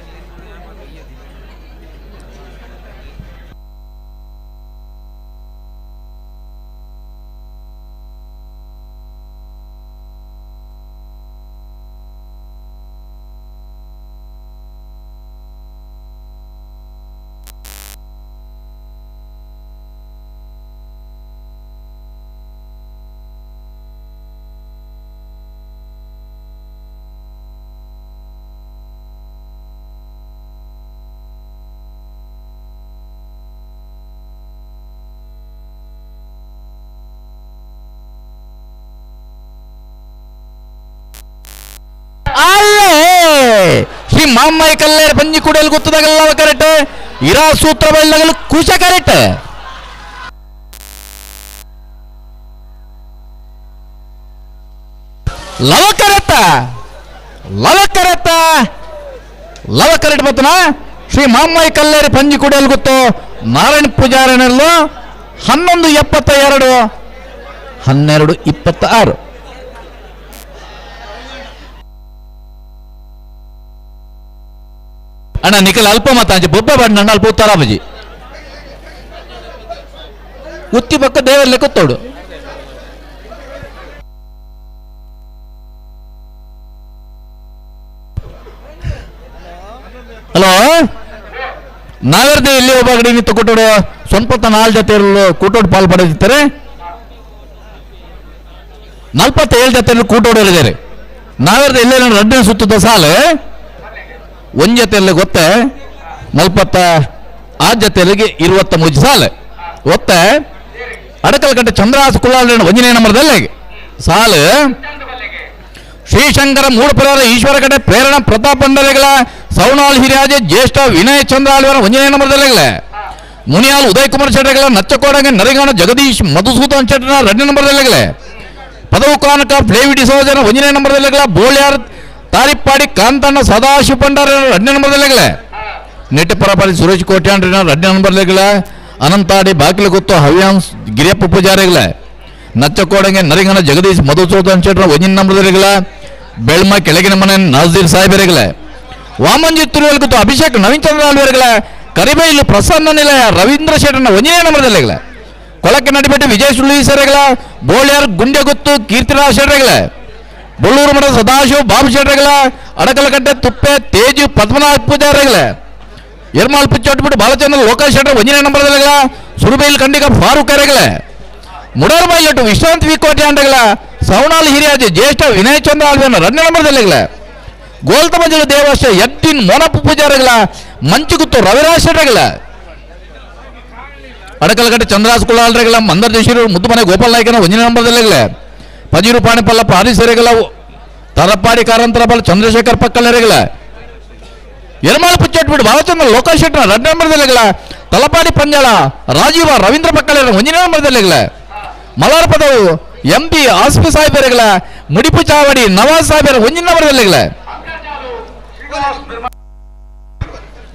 [SPEAKER 12] ಶ್ರೀ ಮಾಮ್ಮಯ್ಯ ಕಲ್ಲೇರು ಬಂಜಿ ಕುಡಿಯಲು ಗೊತ್ತದಾಗಲ್ಲ ಕರೆಕ್ಟ್ ಇರಾ ಸೂತ್ರ ಬೆಳ್ಳಗಲು ಕುಶ ಕರೆಕ್ಟ್ ಲವ ಕರೆಕ್ಟ್ ಬತ್ತನ ಶ್ರೀ ಮಾಮ್ಮಯ್ಯ ಕಲ್ಲೇರು ಪಂಜಿ ಕುಡಿಯಲು ಗೊತ್ತು ನಾರಾಯಣ ಪೂಜಾರನಲ್ಲೂ 11:72 12:26 ಅಣ್ಣ ನಿಖಲ್ ಅಲ್ಪ ಮತ ಬೊಬ್ಬ ಬಣ್ಣ ಅಲ್ಪ ಉತ್ತರ ಬಜಿ ಉತ್ತಿ ಪಕ್ಕ ದೇವರಲ್ಲೇ ಕೂತೋಡು ಹಲೋ ನಾವೆರ್ದೆ ಇಲ್ಲಿ ಒಬ್ಬ ಗಡಿ ನಿಂತು ಕೂಟೋಡು ಸ್ವಲ್ಪ 4 ಜೊತೆ ಕೂಟೋಡು ಪಾಲ್ ಪಡೆದಿರ್ತಾರೆ 47 ಜೊತೆ ಕೂಟೋಡು ಹೇಳಿದ್ದಾರೆ ನಾವೆರ್ದೆ ಇಲ್ಲೇ ರಡ್ಡಿನ ಸುತ್ತದ ಸಾಲು ಒಂದು ಜೊತೆಯಲ್ಲಿ ಗೊತ್ತೆ 46 ಜೊತೆಯಲ್ಲಿಗೆ 23 ಸಾಲು ಒತ್ತೆ ಅಡಕಲಕಟ್ಟೆ ಚಂದ್ರಹಾಸ ಕುಲಾಲ ಒಂಜನೇ ನಂಬರ್ದಲ್ಲಿ ಸಾಲು ಶ್ರೀಶಂಕರ ಮೂಡಪುರ ಈಶ್ವರ ಕಡೆ ಪ್ರೇರಣ ಪ್ರತಾಪ್ ಭಂಡಾರಿಗಳ ಸೌನಾಳ್ ಹಿರಿಯಾಜೆ ಜ್ಯೇಷ್ಠ ವಿನಯ್ ಚಂದ್ರ ಆಳ್ವರ ಒಂಜನೇ ನಂಬರ್ದಲ್ಲಿ ಮುನಿಯಾಲ್ ಉದಯ್ ಕುಮಾರ್ ಶೆಟ್ಟಗಳ ನಚ್ಚಕೋಡಂಗೆ ನರಿಗಾಣ ಜಗದೀಶ್ ಮಧುಸೂದನ್ ಶೆಟ್ಟನ 2ನೇ ನಂಬರ್ದಲ್ಲಿ ಪದವು ಕಾನಕ ಫ್ಲೇವಿ ಡಿಸೋಜನ ಒಂಜನೇ ನಂಬರ್ದಲ್ಲಿ ಬೋಳ್ಯಾರ್ ತಾರಿಪ್ಪಾಡಿ ಕಾಂತಣ್ಣ ಸದಾಶಿವ ಭಂಡಾರ 2ನೇ ನಂಬರ್ದಲ್ಲಿ ನೆಟ್ಟಪರಪಾಡಿ ಸುರೇಶ್ ಕೋಟ್ಯಾಂಡ್ರಿನ 2ನೇ ನಂಬರ್ದಲ್ಲಿ ಅನಂತಾಡಿ ಬಾಕಿಲಗುತ್ತು ಹವ್ಯಾನ್ಸ್ ಗಿರಿಯಪ್ಪ ಪೂಜಾರಿಗಳ ನಚ್ಚಕೋಡಂಗೆ ನರಿಗಣ ಜಗದೀಶ್ ಮಧುಸೂದನ್ ಶೆಟ್ಟರ 1ನೇ ನಂಬರ್ದಲ್ಲಿ ಬೆಳ್ಮ ಕೆಳಗಿನ ಮನೆ ನಾಜೀರ್ ಸಾಹೇಬರಿಗಳ ವಾಮಂಜಿ ತುರುವಲ್ಗುತ್ತು ಅಭಿಷೇಕ್ ನವೀನ್ ಚಂದ್ರ ಆಳ್ವರಿಗಳ ಕರಿಬೈಲು ಪ್ರಸನ್ನ ನಿಲಯ ರವೀಂದ್ರ ಶೆಟ್ಟರ್ನ 1ನೇ ನಂಬರ್ದಲ್ಲಿ ಕೊಳಕ್ಕೆ ನಡಿಪೆಟ್ಟು ವಿಜಯ ಸುಳ್ಳೀಸರಿಗಳ ಬೋಳ್ಯಾರ್ ಗುಂಡೆಗುತ್ತು ಕೀರ್ತಿರಾಜ್ ಶೆಟ್ಟರಿಗಳ ಬಳ್ಳೂರು ಮಠ ಸದಾಶಿವ ಬಾಬು ಶೆಟ್ಟರಿಗಳ ಅಡಕಲಕಟ್ಟೆ ತುಪ್ಪೆ ತೇಜು ಪದ್ಮನಾಭ ಪೂಜಾರಿಗಳ ಎರ್ಮಾಲ್ ಪಿಚ್ಚೊಟ್ಬಿಟ್ಟು ಬಾಲಚಂದ್ರ ಲೋಕೇಶ್ ಶೆಟ್ಟರ್ 1ನೇ ನಂಬರ್ದಲ್ಲಿ ಸುರುಬೈಲ್ ಖಂಡಿಕ ಫಾರೂಕ್ ಅರೆಗಳ ಮುಡರ್ಬೈಲಟ್ಟು ವಿಶ್ರಾಂತಿ ವಿಕೋಟಿ ಅಂಡಗಳ ಸೌನಾಲ್ ಹಿರಿಯಾಜೆ ಜ್ಯೇಷ್ಠ ವಿನಯ್ ಚಂದ್ರ ಆಳ್ವನ 2ನೇ ನಂಬರ್ದಲ್ಲಿ ಗೋಲ್ತ ಮಂಜುಳ ದೇವಾಶ ಎಡ್ಡಿನ್ ಮೋನಪ್ಪ ಪೂಜಾರಿಗಳ ಮಂಚುಗುತ್ತು ರವಿರಾಜ್ ಶೆಟ್ಟರಿಗಳ ಅಡಕಲಕಟ್ಟೆ ಚಂದ್ರಾಸ್ ಕುಳಾಲ್ರೆಗಳ ಮಂದರ್ ದೇಶರು ಮುದ್ದುಮನೆ ಗೋಪಾಲ್ ನಾಯ್ಕನ 1ನೇ ನಂಬರ್ದಲ್ಲಿ ಪಜೀರು ಪಾಣಿಪಲ್ಲಪ್ಪ ಹರಿಸೆರೆಗಳ ತರಪಾಡಿ ಕಾರಂತರಪಲ್ಲ ಚಂದ್ರಶೇಖರ್ ಪಕ್ಕಲೆರೆಗಳ ಎರ್ಮಾಳ ಪುಚ್ಚಟ್ಬಿಟ್ಟು ಬಾಲಚಂದ್ರ ಲೋಕೇಶ್ ಶೆಟ್ಟರ್ 2ನೇ ನಂಬರ್ದಲ್ಲಿ ತಲಪಾಡಿ ಪಂಜಾಳ ರಾಜೀವ ರವೀಂದ್ರ ಪಕ್ಕಲೆರ 1ನೇ ನಂಬರ್ದಲ್ಲಿ ಮಲಾರ್ ಪದವು MP ಆಸ್ಪಿ ಸಾಹೇಬರಿಗಳ ಮುಡಿಪು ಚಾವಡಿ ನವಾಜ್ ಸಾಹೇಬರ 1ನೇ ನಂಬರ್ದಲ್ಲಿ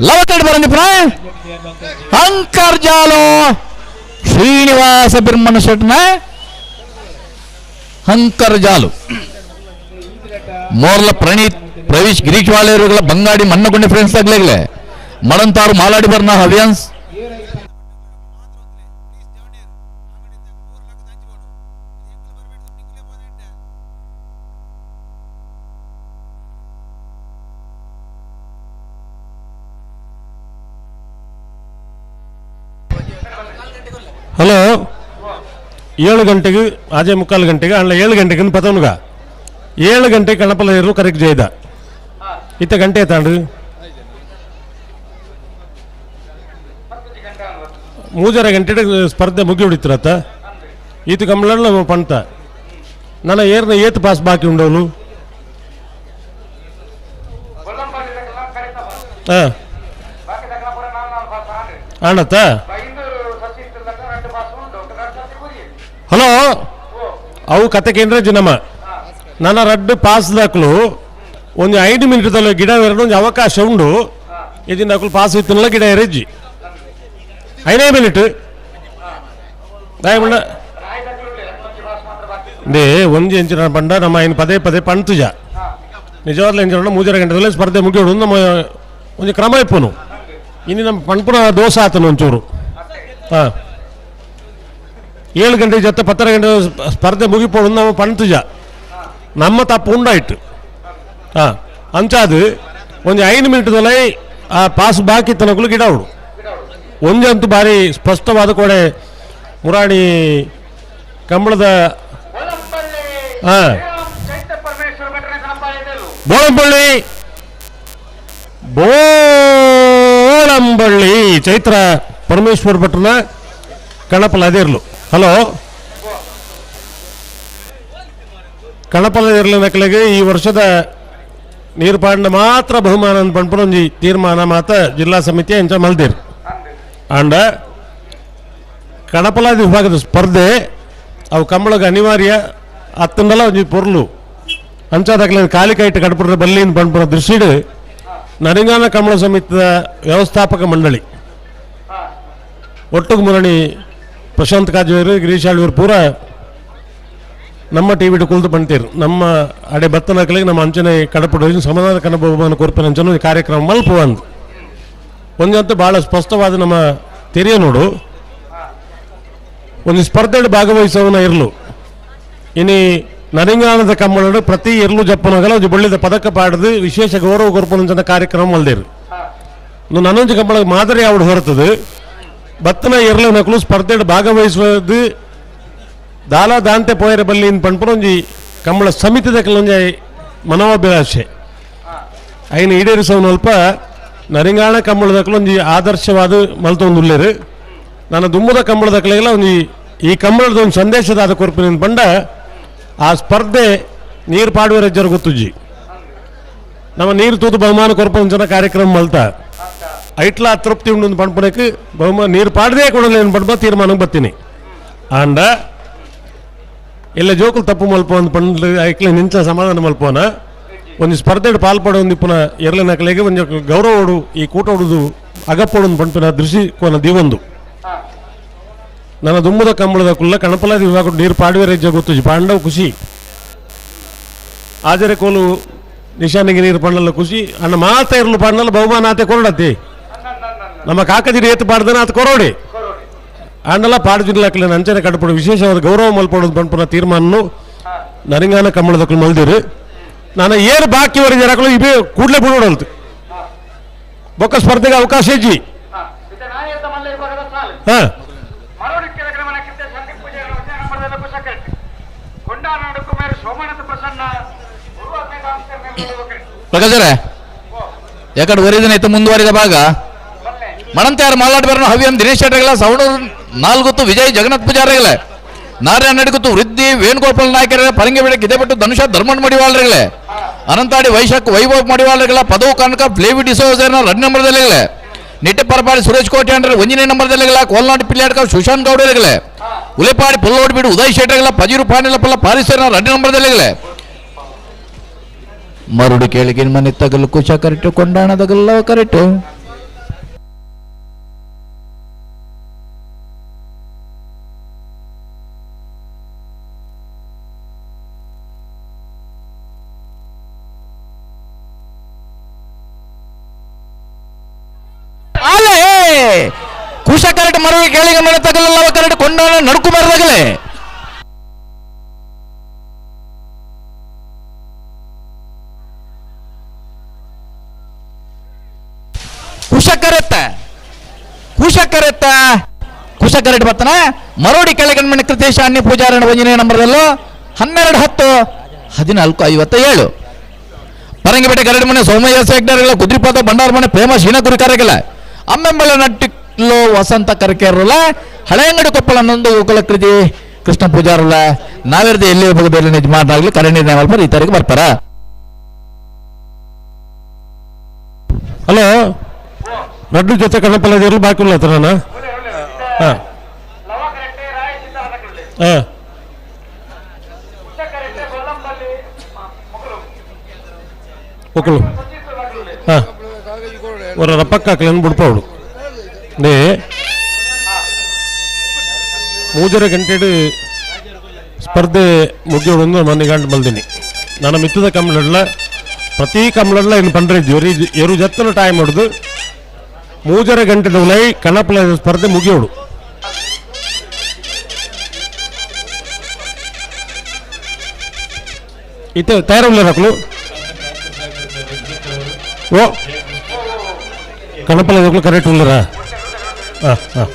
[SPEAKER 12] ಲವಕೇಡ್ ಬರಂದಿಪ್ಪ ಅಂಕರ್ಜಾಲು ಶ್ರೀನಿವಾಸ ಬಿರ್ಮನ ಶೆಟ್ಟನ ಅಂಕರ್ಜಾಲು ಮೋರ್ಲ ಪ್ರಣೀತ್ ಪ್ರವೀಶ್ ಗಿರೀಶ್ ವಾಳೆಯವರುಗಳ ಬಂಗಾಡಿ ಮಣ್ಣಗುಂಡೆ ಫ್ರೆಂಡ್ಸ್ ಆಗ್ಲೇ ಮಡಂತಾರು ಮಾಲಾಡಿ ಬರ್ನ ಹವ್ಯಾನ್ಸ್
[SPEAKER 2] ಹಲೋ 7 ಗಂಟೆಗೆ ಆಜೆ 3:15 ಗಂಟೆಗೆ ಅಲ್ಲ 7 ಗಂಟೆಗೆ ಪತವನುಗ 7 ಗಂಟೆಗೆ ಕಣಪಲ್ಲ ಇರು ಕರೆಕ್ಟ್ ಜೈದ ಇತ್ತ ಗಂಟೆ ತಾಂಡು ಮೂಜರ ಗಂಟೆ ಸ್ಪರ್ಧೆ ಮುಗಿ ಹೊಡಿತಿರತ್ತ ಈತ ಕಮಲ ಪಂತ ನನ್ನ ಏರ್ನ ಏತ್ ಪಾಸ್ ಬಾಕಿ ಉಂಡವನು
[SPEAKER 13] ಆಣತ್ತ ಹಲೋ ಅವು ಕತೆ ಕೇಂದ್ರ ನಮ್ಮ ನನ್ನ ರಡ್ಡು ಪಾಸ್ ದಾಖಲು ಒಂದು 5 ಮಿನಿಟ್ದಲ್ಲಿ ಗಿಡ ಎರಡು ಒಂದು ಅವಕಾಶ ಉಂಡು ಇದನ್ನ ದಾಖಲು ಪಾಸ್ ಇತ್ತಲ್ಲ ಗಿಡ ಎರೆಜ್ಜಿ 5 ಮಿನಿಟ್ ದಯಮಂಡ ದೇ ಒಂಜಿ ಎಂಚಿನ ಪಂಡ ನಮ್ಮ ఆయన ಪದೇ ಪದೇ ಪಣ್ತುಜ ನಿಜವಾಗ್ಲೂ ಎಂಚಿನ 3 ಗಂಟೆದಲ್ಲಿ ಸ್ಪರ್ಧೆ ಮುಗಿಯೋಡು ನಮ್ಮ ಒಂದು ಕ್ರಮ ಇಪ್ಪನು ಇನ್ನು ನಮ್ಮ ಪಣ್ಪುನ ದೋಷ ಆತನು ಒಂಚೂರು ಹಾಂ 7 ಗಂಟೆ ಜೊತೆ 10 ಗಂಟೆ ಸ್ಪರ್ಧೆ ಮುಗಿಪೋಡು ನಮ್ಮ ಪಣ್ತುಜ ನಮ್ಮ ತಪ್ಪು ಉಂಡಾಯ್ತು ಹಾಂ ಅಂಚಾದು ಒಂದು 5 ಮಿನಿಟ್ದಲ್ಲಿ ಆ ಪಾಸ್ ಬಾಕಿ ತನಕಲು ಗಿಡ ಅವಳು ಒಂದಂತೂ ಭಾರಿ ಸ್ಪಷ್ಟವಾದ ಕೊಡೆ ಮುರಾಣಿ ಕಂಬಳದ ಹಾಂ ಬೋಳಂಬಳ್ಳಿ ಚೈತ್ರ ಪರಮೇಶ್ವರ ಭಟ್ರನ ಕಣಪಲ ಅದಿರ್ಲು ಹಲೋ ಕಣಪಲ ಇರಲಿ ನಕಲಿಗೆ ಈ ವರ್ಷದ ನೀರು ಪಾಂಡ ಮಾತ್ರ ಬಹುಮಾನ ಪಂಪನೊಂಜಿ ತೀರ್ಮಾನ ಮಾತ ಜಿಲ್ಲಾ ಸಮಿತಿ ಎಂಚ ಮಲ್ದಿರ್ ಅಂಡ ಕಣಪಲಾದಿ ವಿಭಾಗದ ಸ್ಪರ್ಧೆ ಅವು ಕಂಬಳಗ ಅನಿವಾರ್ಯ ಅತ್ತಂದಲ್ಲ ಒಂಜಿ ಪೊರ್ಲು ಅಂಚಾದಾಗಲ ಖಾಲಿ ಕೈಟ್ ಕಡಪುರ ಬಲ್ಲಿಂದ ಪಂಪುರ ದೃಷ್ಟಿಡು ನರಿಂಗಾನ ಕಂಬಳ ಸಮಿತಿಯ ವ್ಯವಸ್ಥಾಪಕ ಮಂಡಳಿ ಒಟ್ಟಿಗೆ ಮುರಣಿ ಪ್ರಶಾಂತ್ ಕಾಜೂರು ಗಿರೀಶ್ ಆಳ್ವೀರು ಪೂರ ನಮ್ಮ ಟಿವಿ ಕುಳಿತು ಬಂತೀರು ನಮ್ಮ ಅಡೆ ಬತ್ತನಕಲಿಗೆ ನಮ್ಮ ಅಂಚನೆ ಕಡಪುಡ ಸಮಾಧಾನ ಕನ್ನಡ ಬಹುಮಾನ ಕೊರ್ಪಿನ ಅಂಚನೆ ಕಾರ್ಯಕ್ರಮ ಮಲ್ಪ ಒಂದಂತೂ ಭಾಳ ಸ್ಪಷ್ಟವಾದ ನಮ್ಮ ತೆರೆಯ ನೋಡು ಒಂದು ಸ್ಪರ್ಧೆಯಲ್ಲಿ ಭಾಗವಹಿಸೋನ ಇರಲು ಇನ್ನು ನರಿಂಗಾನದ ಕಮ್ಮಳು ಪ್ರತಿ ಇರ್ಲು ಜಪ್ಪನಾಗಲ್ಲ ಒಂದು ಬಳ್ಳಿದ ಪದಕ ಪಾಡದು ವಿಶೇಷ ಗೌರವ ಕೊರ್ಪನ ಕಾರ್ಯಕ್ರಮ ಮಲ್ದೇರು ನನ್ನೊಂದು ಕಂಬಳ ಮಾದರಿ ಅವಳು ಹೊರತದು ಬತ್ತನ ಇರ್ಲು ನಕಲು ಸ್ಪರ್ಧೆಯಲ್ಲಿ ಭಾಗವಹಿಸುವುದು ದಾಲ ದಾಂತೆ ಪೋಯರ ಬಲ್ಲಿನ ಪಂಪನೊಂಜಿ ಕಂಬಳ ಸಮಿತಿದ ಕೆಲವೊಂದು ಮನೋಭಿಲಾಷೆ ಐನು ಈಡೇರಿಸೋನು ಅಲ್ಪ ನರಿಂಗಾಣ ಕಂಬಳದಕ್ಕೊಂದು ಆದರ್ಶವಾದ ಮಲ್ತೊಂದುಲ್ಲೇರು ನಾನು ದುಮ್ಮದ ಕಂಬಳದಕ್ಲೆಲ್ಲ ಒಂದು ಈ ಕಂಬಳದ ಒಂದು ಸಂದೇಶದ ಕೊರ್ಪಿನ ಪಂಡ ಆ ಸ್ಪರ್ಧೆ ನೀರು ಪಾಡುವ ರಜ್ಜರು ಗೊತ್ತುಜ್ಜಿ ನಮ್ಮ ನೀರು ತೂತು ಬಹುಮಾನ ಕೊರ್ಪಂಚನ ಕಾರ್ಯಕ್ರಮ ಮಲ್ತಾ ಐಟ್ಲ ಅತೃಪ್ತಿ ಉಂಡು ಪಂಪನಕ್ಕೆ ಬಹುಮಾನ ನೀರು ಪಾಡದೇ ಕೊಡಲೇನು ಪಂಪ ತೀರ್ಮಾನಕ್ಕೆ ಬರ್ತೀನಿ ಆಂಡ ಎಲ್ಲ ಜೋಕುಲು ತಪ್ಪು ಮಲ್ಪ ಒಂದು ಪಂಡ್ ಐಕ್ಲೆ ನಿಂಚ ಸಮಾಧಾನ ಮಲ್ಪೋನ ಒಂದು ಸ್ಪರ್ಧೆಡು ಪಾಲ್ಪಡೋ ಒಂದು ಪುನಃ ಎರಲನಕಲೆಗೆ ಒಂದು ಗೌರವಡು ಈ ಕೂಟ ಹೊಡುದು ಅಗಪ್ಪೊಡು ಪಂಪಿನ ದೃಷ್ಟಿ ಕೋನ ದಿವೊಂದು ನನ್ನ ದುಮ್ಮದ ಕಂಬಳದ ಕುಲ್ಲ ಕಣಪಲಾದಿ ವಿಭಾಗ ನೀರು ಪಾಡುವೆ ರಜ್ಜ ಗೊತ್ತು ಪಾಂಡವ್ ಖುಷಿ ಆಜರೆ ಕೋಲು ನಿಶಾನಿಗೆ ನೀರು ಪಂಡಲ್ಲ ಖುಷಿ ಅಣ್ಣ ಮಾತ ಇರಲು ಪಾಂಡಲ್ಲ ಬಹುಮಾನ ಆತೆ ಕೊರಡತಿ ನಮ್ಮ ಕಾಕಜಿರಿ ಏತು ಪಾಡ್ದನ ಆತ ಕೊರೋಡಿ ಆಂಡಲ್ಲ ಪಾಡು ಜಿಲ್ಲಾಕಲೆ ಅಂಚನೆ ಕಡಪಡು ವಿಶೇಷವಾದ ಗೌರವ ಮಲ್ಪಡೋದು ಪಂಪನ ತೀರ್ಮಾನ ನರಿಂಗಾನ ಕಂಬಳದಕ್ಕಳು ಮಲ್ದಿರು ನಾನು ಏನು ಬಾಕಿ ವರೆಜರಾಕಲು ಇವೇ ಕೂಡಲೇ ಬಿಡೋಡಲ್ತು ಬೊಕ್ಕ ಸ್ಪರ್ಧೆಗೆ ಅವಕಾಶ ಇಜ್ಜಿ ಹಾಂ
[SPEAKER 12] ಪ್ರಕಾಶರೇ ಯಾಕಡೆ ವರಿದಿನ ಇತ್ತು ಮುಂದುವರಿದ ಭಾಗ ಮಣಂತ್ಯಾರ ಮಾಲಾಟ ಬೇರೆ ಹವ್ಯಂ ದಿನೇಶ್ ಶೆಟ್ಟರ್ಗಳ ಸವಣೂರು 4 ವಿಜಯ್ ಜಗನ್ನಾಥ್ ಪೂಜಾರಿಗಳೇ ನಾರಾಯಣ ನಡಿಗುತ್ತು ವೃದ್ಧಿ ವೇಣುಗೋಪಾಲ್ ನಾಯಕರ ಪರಂಗಿ ಬಿಡ ಕಿದೆಪಟ್ಟು ಧನುಷ ಧರ್ಮಣ್ಣ ಮಡಿವಾಳರುಗಳೇ ಅನಂತಾಡಿ ವೈಶಾಖ್ ವೈಭವ್ ಮಡಿವಾಳರುಗಳ ಪದವು ಕನಕ ಫ್ಲೇವಿ ಡಿಸೋಜರ್ನ 2 ನಂಬರ್ದಲ್ಲಿಗಳೇ ನಿಟ್ಟೆ ಪರಪಾಡಿ ಸುರೇಶ್ ಕೋಟೆ ಅಂಡ್ರೆ 1ನೇ ನಂಬರ್ದಲ್ಲಿಗಳ ಕೋಲ್ನಾಡಿ ಪಿಲ್ಲಾಡ್ಕ ಸುಶಾಂತ್ ಗೌಡರುಗಳೇ ಉಲೆಪಾಡಿ ಪುಲ್ಲೋಡ್ ಬಿಡು ಉದಯ್ ಶೆಟ್ಟರ್ಗಳ ಪಜಿರು ಪಾಣಿಲ ಪಲ್ಲ ಪಾರಿಸೇನ 2 ನಂಬರ್ದಲ್ಲಿಗಳೇ ಮರುಡಿ ಕೇಳಿಗಿನ ಮನೆ ತಗಲು ಕುಶ ಕರೆಕ್ಟು ಕೊಂಡಾಣದಗಲ್ಲ ಕರೆಕ್ಟು ಕುಶ ಕರೆಕ್ಟ್ ಮರುಡಿ ಕೇಳಿಗೆ ಮನೆ ತಗಲಲ್ಲ ಕರೆಕ್ಟ್ ಕೊಂಡಾಣ ನಡ್ಕು ಮರದಾಗಲೇ ಕುಶ ಕರೆಕ್ಟ್ ಬರ್ತಾನೆ ಮರೋಡಿ ಕೆಳಗಣ್ಮನೆ ಕೃತೇಶ ಅನ್ಯ ಪೂಜಾರಣ 1ನೇ ನಂಬರ್ದಲ್ಲೂ 12-10-14-57 ಪರಂಗಿಪೇಟೆ ಗರಡಿಮನೆ ಸೋಮಯ್ಯ ಸೇಗ್ಡರ್ಗಳ ಕುದ್ರಿಪಾದ ಬಂಡಾರಮನೆ ಪ್ರೇಮ ಶೀನಗುರಿ ಕಾರ್ಯಗಳ ಅಮ್ಮೆಂಬಳ ನಟ್ಟಿಕ್ಲೋ ವಸಂತ ಕರಕೇರಲ್ಲ ಹಳೆಯಂಗಡಿ ಕೊಪ್ಪಳ ನೊಂದು ಗೋಕುಲ ಕೃತಿ ಕೃಷ್ಣ ಪೂಜಾರಲ್ಲ ನಾವಿರದ ಎಲ್ಲಿ ಹೋಗದಲ್ಲಿ ನಿಜ ಮಾಡ್ದಾಗ್ಲಿ ಕರಣಿ ಮಲ್ಪ ಈ ತಾರೀಕು ಬರ್ತಾರ
[SPEAKER 13] ಹಲೋ ರಡ್ಡು ಜೊತೆ ಕಣಪಲ್ಲ ಇರಲು ಬಾಕಿ ಇಲ್ಲ ಹತ್ರ ನಾನು ಹಾಂ ಹಾಂ ಒಕ್ಕಳು ಹಾಂ ஒரு ರಪ್ಪಕ್ಕಾಕ್ಲೇನು ಬಿಡ್ಪೌಡು ನೇ ಮೂಜರ ಗಂಟೆಡು ಸ್ಪರ್ಧೆ ಮುಗಿಯೋಡು ಮನೆಗಂಡು ಮಲ್ದಿನಿ ನನ್ನ ಮಿತ್ತದ ಕಮ್ಮಳಲ್ಲ ಪ್ರತಿ ಕಮ್ಮಳಲ್ಲ ಇನ್ನು ಪಂಡ್ರಿದ್ದು ಎರು ಜತ್ತನ ಟೈಮ್ ಹೊಡೆದು ಮೂಜರ ಗಂಟೆದ ಉಲೈ ಕಣಪಲ ಸ್ಪರ್ಧೆ ಮುಗಿಯೋಡು ಇತ್ತೆ ತಯಾರಿಲ್ಲ ಮಕ್ಕಳು ಓ ಕಣಪಲ ಮಕ್ಕಳು ಕರೆಕ್ಟ್ ಉಳ್ಳರ ಹಾಂ ಹಾಂ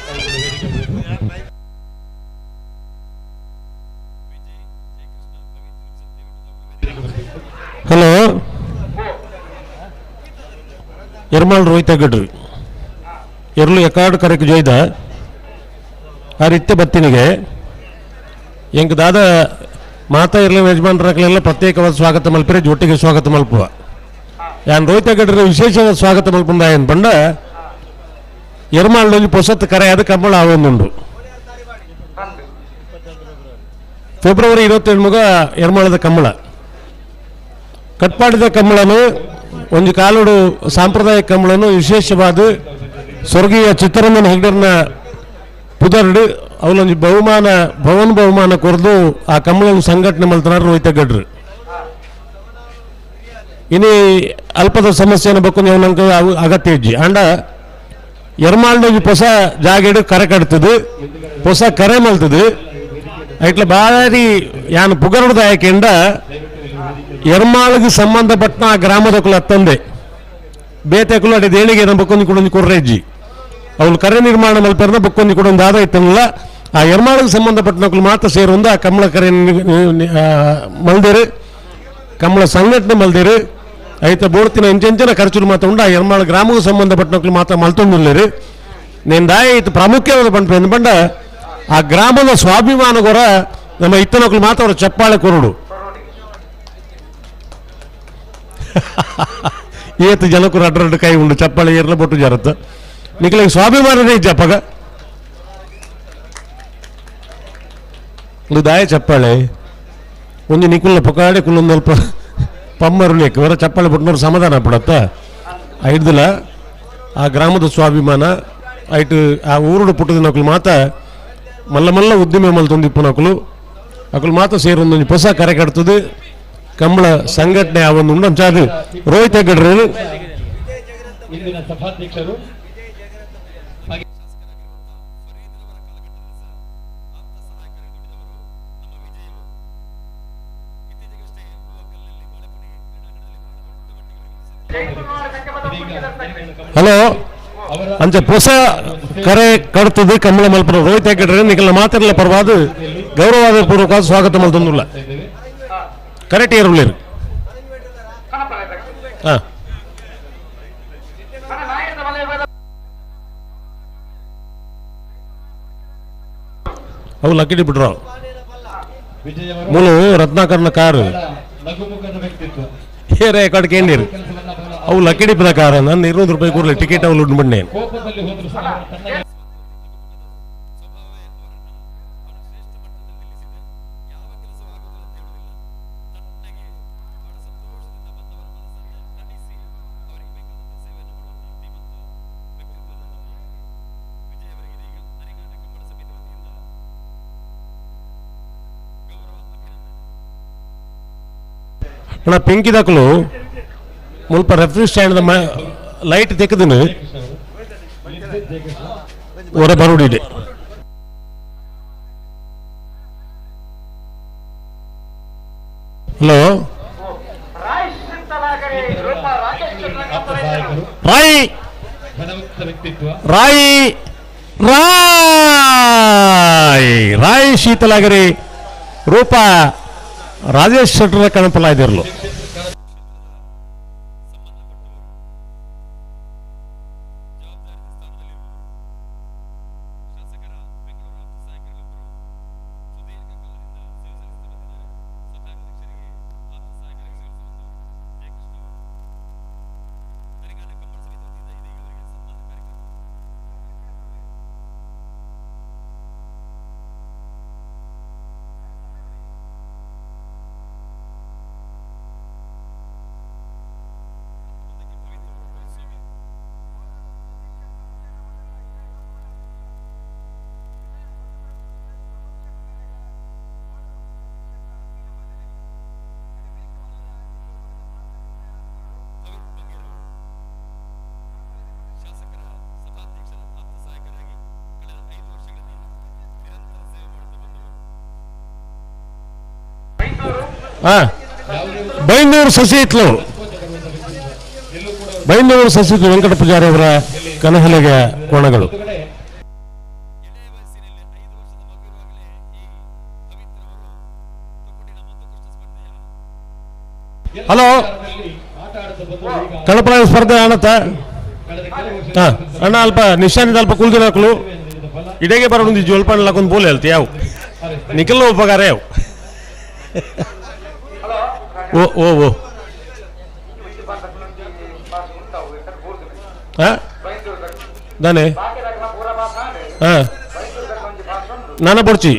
[SPEAKER 13] ಹಲೋ ಎರ್ಮಾಳ್ ರೋಹಿತ್ ಹೆಗ್ಗಡ್ರಿ ಎರ್ಲು ಎಕಾಡು ಕರೆಕ್ಟ್ ಜೊಯ್ದ ಆ ರೀತಿ ಬತ್ತಿನಿಗೆ ಎಂಕ್ ದಾದ ಮಾತಾ ಇರಲಿ ಯಜಮಾನರಾಗಲೆಲ್ಲ ಪ್ರತ್ಯೇಕವಾದ ಸ್ವಾಗತ ಮಲ್ಪಿರೆ ಜೊಟ್ಟಿಗೆ ಸ್ವಾಗತ ಮಲ್ಪುವ ಯಾನ್ ರೋಹಿತ್ ಹೆಗ್ಗಡ್ರಿ ವಿಶೇಷವಾದ ಸ್ವಾಗತ ಮಲ್ಪುಂದ ಏನು ಬಂಡ ಎರ್ಮಾಳಲ್ಲಿ ಪೊಸತ್ ಕರೆ ಆದ ಕಂಬಳ ಆವೊಂದುಂಡು ಫೆಬ್ರವರಿ 27 ಎರ್ಮಾಳದ ಕಂಬಳ ಕಟ್ಪಾಡಿದ ಕಂಬಳನು ಒಂದು ಕಾಲುಡು ಸಾಂಪ್ರದಾಯಿಕ ಕಂಬಳನು ವಿಶೇಷವಾದ ಸ್ವರ್ಗೀಯ ಚಿತ್ತರಂಜನ್ ಹೆಗ್ಡರ್ನ ಪುದರ್ಡು ಅವಲೊಂದು ಬಹುಮಾನ ಕೊರದು ಆ ಕಂಬಳನ್ನು ಸಂಘಟನೆ ಮಾಡ್ತಾರೆ ರೋಹಿತ್ ಹೆಗ್ಗಡ್ರು ಇನಿ ಅಲ್ಪದ ಸಮಸ್ಯೆನ ಬಕ್ಕೊಂಡು ಅವನಂಕ ಅಗತ್ಯ ಇಜ್ಜಿ ಅಂಡ ಎರ್ಮಾಳ್ನಾಗಿ ಹೊಸ ಜಾಗೆಡು ಕರೆ ಕಟ್ತದೆ ಹೊಸ ಕರೆ ಮಲ್ತದೆ ಇಟ್ಲ ಬಾರಿ ಯಾನು ಪುಗರುಡ್ದ ಯಾಕೆಂಡ ಎರ್ಮಾಳಿಗೆ ಸಂಬಂಧಪಟ್ಟ ಆ ಗ್ರಾಮದಕ್ಕೂ ಹತ್ತಂದೆ ಬೇತೆಕುಲು ಅಡೆ ದೇಣಿಗೆ ಬಕ್ಕೊಂದು ಕೂಡ ಕೊರ್ರೆಜ್ಜಿ ಅವ್ಳು ಕರೆ ನಿರ್ಮಾಣ ಮಲ್ಪರ್ನ ಬಕ್ಕೊಂದು ಕೂಡ ಒಂದು ಆದ ಇತ್ತಲ್ಲ ಆ ಎರ್ಮಾಳಿಗೆ ಸಂಬಂಧಪಟ್ಟನಕ್ಕೂ ಮಾತ್ರ ಸೇರೊಂದು ಆ ಕಂಬಳ ಕರೆ ಮಲ್ದೇರು ಕಂಬಳ ಸಂಘಟನೆ ಮಲ್ದೇರು ಐತ ಬೋಡ್ತಿನ ಇಂಚೆಂಚಿನ ಖರ್ಚು ಮಾತ್ರ ಉಂಡು ಆ ಎರ್ಮಾಳ ಗ್ರಾಮಕ್ಕೆ ಸಂಬಂಧಪಟ್ಟನಕ್ಕೂ ಮಾತ್ರ ಮಲ್ತೊಂದಿಲ್ಲೇರು నేను దాయిత్ ప్రాముఖ్యమైన పంపి ఎందుకంటే ఆ గ్రామంలో స్వాభిమాన కూడా ನಮ್ಮ ಇತ್ತನಕ್ಕಳು ಮಾತ್ರ ಅವರು ಚಪ್ಪಾಳೆ ಕೊರಡು ಏತು ಜನಕ್ಕೂ ಅಡ್ರಡ್ಡು ಕೈ ಉಂಡು ಚಪ್ಪಾಳೆ ಏರ್ಲ ಬೊಟ್ಟು ಜರತ್ತ ನಿಖಲಿಗೆ ಸ್ವಾಭಿಮಾನನೇ ಜಪ್ಪಗ ದಾಯ ಚಪ್ಪಾಳೆ ಒಂದು ನಿಖುಲ್ನ ಪೊಕಾಡೆ ಕುಲ್ಲೊಂದು ಸ್ವಲ್ಪ ಪಮ್ಮರು ಲೇಕ ಅವರ ಚಪ್ಪಾಳೆ ಬಿಟ್ಟನವ್ರು ಸಮಾಧಾನ ಪಡತ್ತ ಐಡ್ದಿಲ್ಲ ಆ ಗ್ರಾಮದ ಸ್ವಾಭಿಮಾನ ಐಟು ಆ ಊರುಡು ಪುಟ್ಟದ ನಕಲು ಮಾತ ಮಲ್ಲ ಮಲ್ಲ ಉದ್ದಿಮೆ ಮಲ್ತೊಂದಿಪ್ಪು ನಕಲು ಅಕಲು ಮಾತ ಸೇರೊಂದು ಹೊಸ ಕರೆ ಕಟ್ತದೆ ಕಂಬಳ ಸಂಘಟನೆ ಆ ಒಂದು ಉಂಡು ಅಂಚಾದು ರೋಹಿತ್ ಹೆಗ್ಗಡ್ರು
[SPEAKER 6] ಇಂದಿನ ಸಭಾಧ್ಯಕ್ಷರು
[SPEAKER 13] ಹಲೋ ಅಂಚೆ ಹೊಸ ಕರೆ ಕಡ್ತದೆ ಕಂಬಳ ಮಲ್ಪನ ರೋಹಿತ್ ಹೆಗ್ಗಡ್ರೆ ನಿಖಲ್ನ ಮಾತಿರಲ್ಲ ಪರವಾದ ಗೌರವಾದ ಪೂರ್ವಕವಾದ ಸ್ವಾಗತ ಮಲ್ತೊಂದಿಲ್ಲ ಕರೆಕ್ಟ್ ಇರಲಿರು ಹಾಂ ಅವು ಲಕ್ಕಿಡಿ ಬಿಟ್ರು ಮೂಲು ರತ್ನಾಕರ್ನ ಕಾರು ಏರೇ ಕಡ್ಕೆ ಏನಿರು ಅವು ಲಕ್ಕಿಡಿ ಪ್ರಕಾರ ನನ್ನ 200 ರೂಪಾಯಿ ಕೂರಲಿ ಟಿಕೆಟ್ ಅವಳು ಉಂಡು ಬಣ್ಣೆ ಅಣ್ಣ ಪೆಂಕಿದಾಕಲು ಮುಲ್ಪ ರೆಫ್ರಿ ಸ್ಟ್ಯಾಂಡ್ ಲೈಟ್ ತೆಕ್ಕದನು ಹೊರ ಬರುಡಿದೆ ಹಲೋ ರಾಯಿ ರಾಯಿ ರಾಯ್ ರಾಯ್ ಶೀತಲಾಗರಿ ರೂಪ ರಾಜೇಶ್ ಶೆಟ್ಟರ ಕಣಪಲ ಇದಿರಲು ಬೈಂದೂರು ಸಸಿ ಇತ್ಲು ಬೈಂದೂರು ಸಸಿ ವೆಂಕಟ ಪೂಜಾರಿ ಅವರ ಕನಹಲೆಗೆ ಕೋಣಗಳು. ಹಲೋ, ಕಳಪಳ ಸ್ಪರ್ಧೆ ಅಣ್ಣತ್ತ ಅಣ್ಣ ಅಲ್ಪ ನಿಶಾನಿದ ಅಲ್ಪ ಕುಲ್ದಿನ ಹಾಕಲು ಇಡೆಗೆ ಬರೋದು ಜೋಲ್ಪಣ್ಣ ಹಾಕೊಂಡು ಬೋಲೆ ಹೇಳ್ತಿ ಯಾವ ನಿಖಲ್ ಉಪಕಾರ ಯಾವ ಓ ಓ ಓ ದಾನೆ ನಾನ ಬಡ್ಚಿ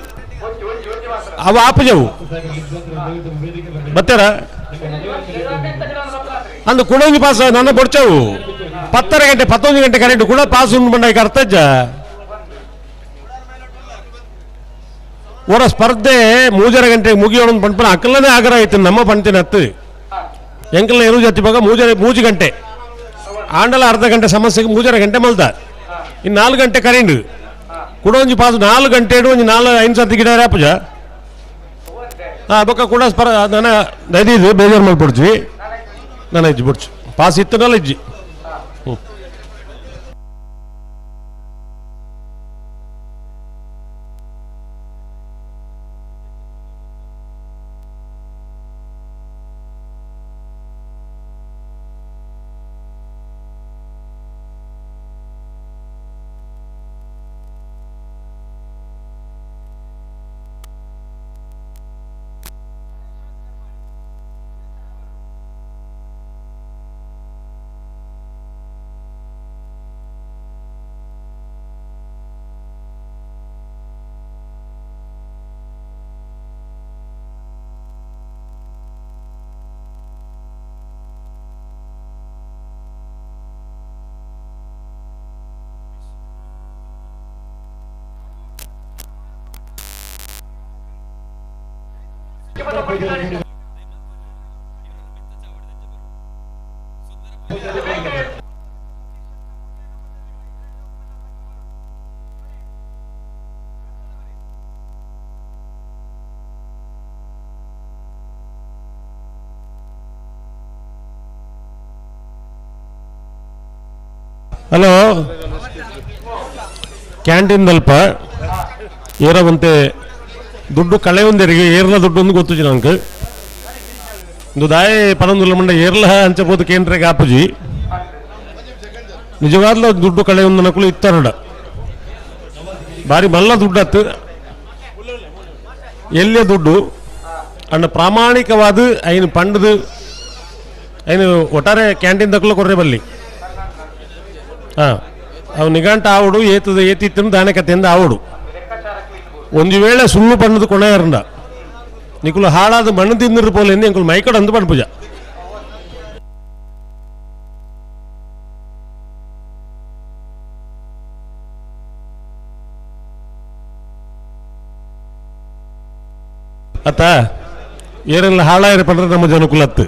[SPEAKER 13] ಅವು ಆಪಜವು ಬತ್ತಾರ ಅಂದು ಕುಡೊಂದು ಪಾಸ್ ನನ್ನ ಬಡ್ಚವು 10 ಗಂಟೆ 11 ಗಂಟೆ ಕರೆಂಟ್ ಕೂಡ ಪಾಸ್ ಉಂಡು ಬಂಡ ಅರ್ಥಜ್ಜ ಓರ ಸ್ಪರ್ಧೆ 3 ಗಂಟೆಗೆ ಮುಗಿಯೋಣ ಪಂಪನ ಅಕ್ಕಲನೇ ಆಗ್ರಹ ಆಯ್ತು ನಮ್ಮ ಪಂತಿನ ಹತ್ತು ಎಂಕಲ್ನ eru ಜತಿ ಬಾಗ 3 ಗಂಟೆ ಆಂಡಲ ಅರ್ಧ ಗಂಟೆ ಸಮಸ್ಯೆಗೆ 3 ಗಂಟೆ ಮಲ್ದ ಇನ್ನು 4 ಗಂಟೆ ಕರೆಂಟ್ ಕುಡೊಂಜಿ ಪಾಸ್ 4 ಗಂಟೆ ಒಂದು 4-5 ಸರ್ತಿ ಗಿಡ ರಾಪಜ ಬೊಕ್ಕ ಕೂಡ ಸ್ಪರ್ ನನ್ನ ದಯದಿದ್ದು ಬೇಜಾರು ಮಾಡ್ಬಿಡ್ತೀವಿ ನಾನು ಇಜ್ಜಿ ಬಿಡ್ಚು ಪಾಸ್ ಇತ್ತನಲ್ಲ ಇಜ್ಜಿ ಹಲೋ ಕ್ಯಾಂಟೀನ್ ಅಲ್ಪ ಏರವಂತೆ ದುಡ್ಡು ಕಳೆ ಒಂದರಿಗೆ ಏರ್ಲ ದುಡ್ಡು ಒಂದು ಗೊತ್ತು ನಂಗೆ ಒಂದು ದಾಯ ಪನೊಂದು ಮಂಡ ಏರ್ಲ ಹಂಚಬಹುದು ಕೇಂದ್ರಕ್ಕೆ ಆಪುಜಿ ನಿಜವಾಗ್ಲೂ ದುಡ್ಡು ಕಳೆ ಒಂದು ನಕಲು ಇತ್ತಾರಡ ಬಾರಿ ಮಲ್ಲ ದುಡ್ಡು ಹತ್ತು ಎಲ್ಲೇ ದುಡ್ಡು ಅಣ್ಣ ಪ್ರಾಮಾಣಿಕವಾದ ಐನು ಪಂಡದು ಐನು ಒಟ್ಟಾರೆ ಕ್ಯಾಂಟೀನ್ ತಕ್ಕಲು ಕೊರ್ರೆ ಬಲ್ಲಿ ಅವು ನಿಘಂಟ ಆವಡು ಏತಿತ್ತನ್ನು ದಾನೆ ಕಥೆಯಿಂದ ಆವಡು ಒಂದು ವೇಳೆ ಸುಳ್ಳು ಪಣ್ಣದು ಕೊನೆಯರಂಡ ನಿಕುಲು ಹಾಳಾದ ಮಣ್ಣು ತಿಂದಿರು ಪೋಲೆಂದು ಎಂಕುಲು ಮೈಕಡೆ ಅಂದು ಪಣ್ ಪೂಜ ಅತ್ತ ಏನೆಲ್ಲ ಹಾಳಾಯಿರ ಪಂಡ್ರೆ ನಮ್ಮ ಜನಕುಲತ್ತು